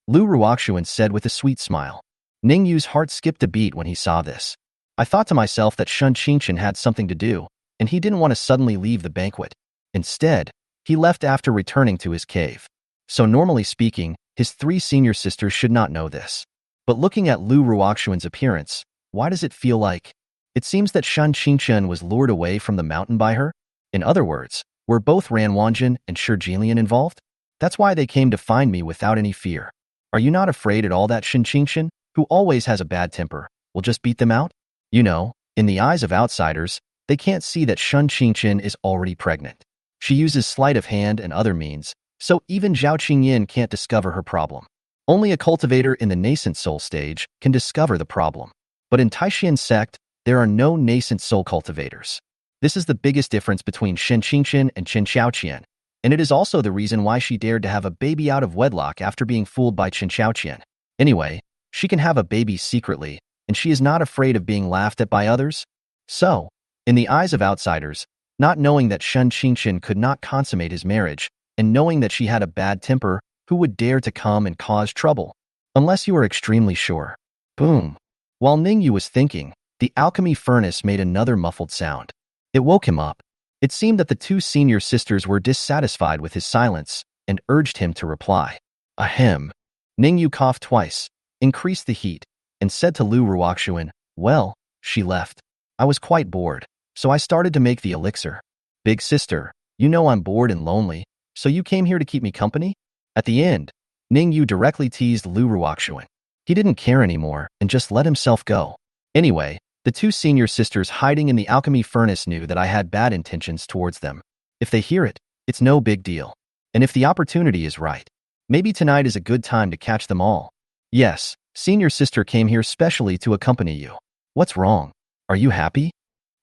Lu Ruoxuan said with a sweet smile. Ning Yue's heart skipped a beat when he saw this. I thought to myself that Shun Qingxin had something to do, and he didn't want to suddenly leave the banquet. Instead, he left after returning to his cave. So normally speaking, his 3 senior sisters should not know this. But looking at Lu Ruoxuan's appearance, why does it feel like? It seems that Shun Qingxin was lured away from the mountain by her? In other words, were both Ran Wanjin and Shi Jinlian involved? That's why they came to find me without any fear. Are you not afraid at all that Shun Qingxin, who always has a bad temper, will just beat them out? You know, in the eyes of outsiders, they can't see that Shun Qingxin is already pregnant. She uses sleight of hand and other means, so even Zhao Qingyin can't discover her problem. Only a cultivator in the nascent soul stage can discover the problem. But in Taixuan Sect, there are no nascent soul cultivators. This is the biggest difference between Shen Qingxin and Chen Xiaoqian, and it is also the reason why she dared to have a baby out of wedlock after being fooled by Chen Xiaoqian. Anyway, she can have a baby secretly, and she is not afraid of being laughed at by others. So, in the eyes of outsiders, not knowing that Shun Qingxin could not consummate his marriage, and knowing that she had a bad temper, who would dare to come and cause trouble? Unless you are extremely sure. Boom. While Ning Yue was thinking, the alchemy furnace made another muffled sound. It woke him up. It seemed that the 2 senior sisters were dissatisfied with his silence and urged him to reply. Ahem. Ning Yue coughed twice, increased the heat, and said to Lu Ruoxuan, well, she left. I was quite bored, so I started to make the elixir. Big sister, you know I'm bored and lonely, so you came here to keep me company? At the end, Ning Yue directly teased Lu Ruoxuan. He didn't care anymore and just let himself go. Anyway, the 2 senior sisters hiding in the alchemy furnace knew that I had bad intentions towards them. If they hear it, it's no big deal. And if the opportunity is right, maybe tonight is a good time to catch them all. Yes, senior sister came here specially to accompany you. What's wrong? Are you happy?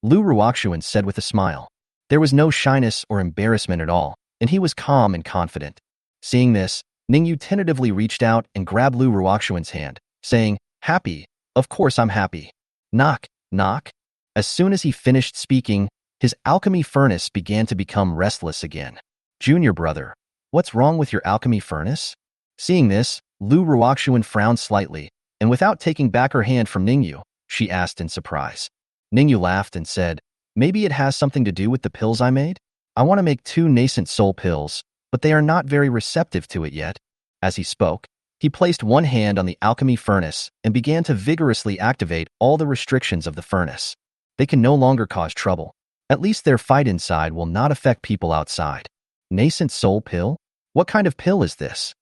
Lu Ruoxuan said with a smile. There was no shyness or embarrassment at all, and he was calm and confident. Seeing this, Ning Yue tentatively reached out and grabbed Lu Ruoxuan's hand, saying, happy, of course I'm happy. Knock, knock. As soon as he finished speaking, his alchemy furnace began to become restless again. Junior brother, what's wrong with your alchemy furnace? Seeing this, Lu Ruoxuan frowned slightly, and without taking back her hand from Ning Yue, she asked in surprise. Ning Yue laughed and said, maybe it has something to do with the pills I made? I want to make 2 nascent soul pills, but they are not very receptive to it yet. As he spoke, he placed one hand on the alchemy furnace and began to vigorously activate all the restrictions of the furnace. They can no longer cause trouble. At least their fight inside will not affect people outside. Nascent soul pill? What kind of pill is this?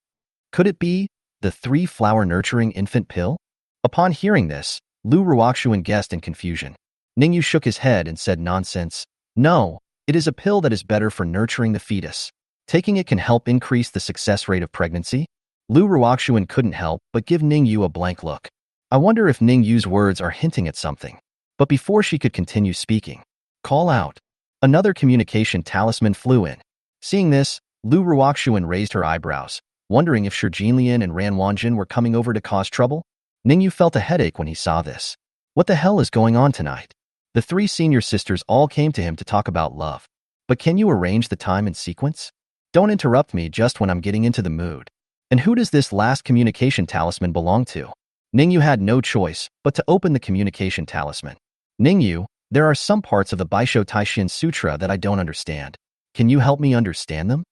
Could it be the 3-flower nurturing infant pill? Upon hearing this, Lu Ruoxuan guessed in confusion. Ning Yue shook his head and said nonsense. No, it is a pill that is better for nurturing the fetus. Taking it can help increase the success rate of pregnancy. Lu Ruoxuan couldn't help but give Ning Yue a blank look. I wonder if Ning Yue's words are hinting at something. But before she could continue speaking, call out. Another communication talisman flew in. Seeing this, Lu Ruoxuan raised her eyebrows, wondering if Shi Jinlian and Ran Wanjin were coming over to cause trouble. Ning Yue felt a headache when he saw this. What the hell is going on tonight? The 3 senior sisters all came to him to talk about love. But can you arrange the time and sequence? Don't interrupt me just when I'm getting into the mood. And who does this last communication talisman belong to? Ning Yue had no choice but to open the communication talisman. Ning Yue, there are some parts of the Baisho Taixuan Sutra that I don't understand. Can you help me understand them?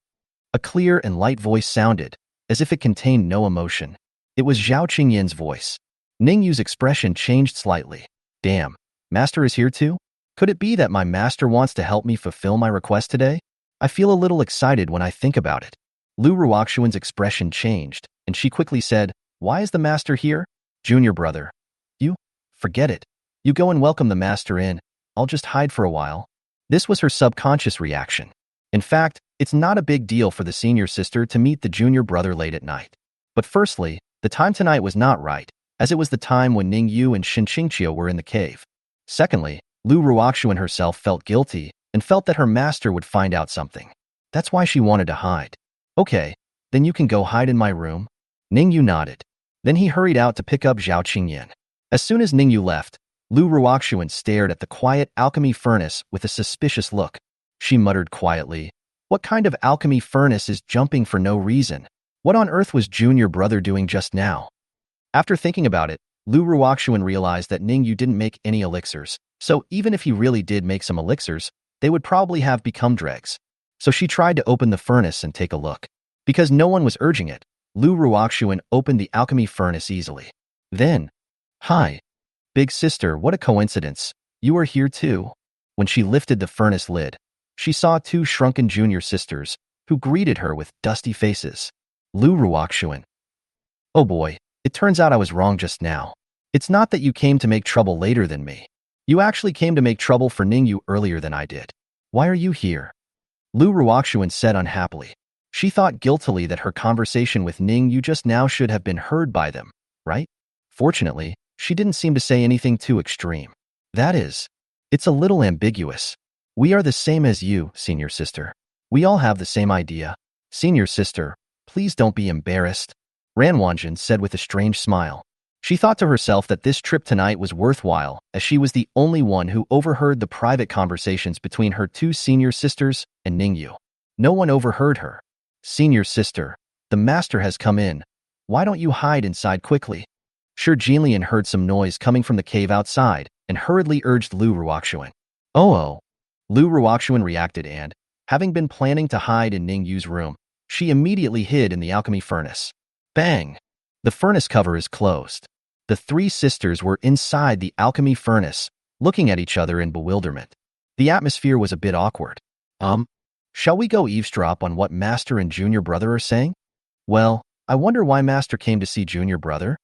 A clear and light voice sounded, as if it contained no emotion. It was Zhao Qingyin's voice. Ning Yue's expression changed slightly. Damn, Master is here too? Could it be that my master wants to help me fulfill my request today? I feel a little excited when I think about it. Lu Ruoxuan's expression changed, and she quickly said, "Why is the master here?" "Junior brother." "You? Forget it. You go and welcome the master in. I'll just hide for a while." This was her subconscious reaction. In fact, it's not a big deal for the senior sister to meet the junior brother late at night. But firstly, the time tonight was not right, as it was the time when Ning Yue and Shin Qingqiu were in the cave. Secondly, Lu Ruoxuan herself felt guilty and felt that her master would find out something. That's why she wanted to hide. "Okay, then you can go hide in my room." Ning Yue nodded. Then he hurried out to pick up Zhao Qingyan. As soon as Ning Yue left, Lu Ruoxuan stared at the quiet alchemy furnace with a suspicious look. She muttered quietly, "What kind of alchemy furnace is jumping for no reason? What on earth was junior brother doing just now?" After thinking about it, Lu Ruoxuan realized that Ning Yue didn't make any elixirs, so even if he really did make some elixirs, they would probably have become dregs. So she tried to open the furnace and take a look. Because no one was urging it, Lu Ruoxuan opened the alchemy furnace easily. Then, "Hi, big sister, what a coincidence. You are here too." When she lifted the furnace lid, she saw two shrunken junior sisters who greeted her with dusty faces. Lu Ruoxuan. "Oh boy, it turns out I was wrong just now. It's not that you came to make trouble later than me. You actually came to make trouble for Ning Yue earlier than I did. Why are you here?" Lu Ruoxuan said unhappily. She thought guiltily that her conversation with Ning Yue just now should have been heard by them, right? Fortunately, she didn't seem to say anything too extreme. "That is, it's a little ambiguous. We are the same as you, senior sister. We all have the same idea. Senior sister, please don't be embarrassed," Ranwanjin said with a strange smile. She thought to herself that this trip tonight was worthwhile, as she was the only one who overheard the private conversations between her two senior sisters and Ning Yue. No one overheard her. "Senior sister, the master has come in. Why don't you hide inside quickly?" Shi Jinlian heard some noise coming from the cave outside and hurriedly urged Lu Ruoxuan. Oh. Lu Ruoxuan reacted and, having been planning to hide in Ning Yue's room, she immediately hid in the alchemy furnace. Bang! The furnace cover is closed. The three sisters were inside the alchemy furnace, looking at each other in bewilderment. The atmosphere was a bit awkward. Shall we go eavesdrop on what Master and Junior Brother are saying? Well, I wonder why Master came to see Junior Brother.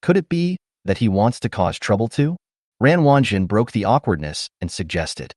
Could it be that he wants to cause trouble too? Ranwanjin broke the awkwardness and suggested.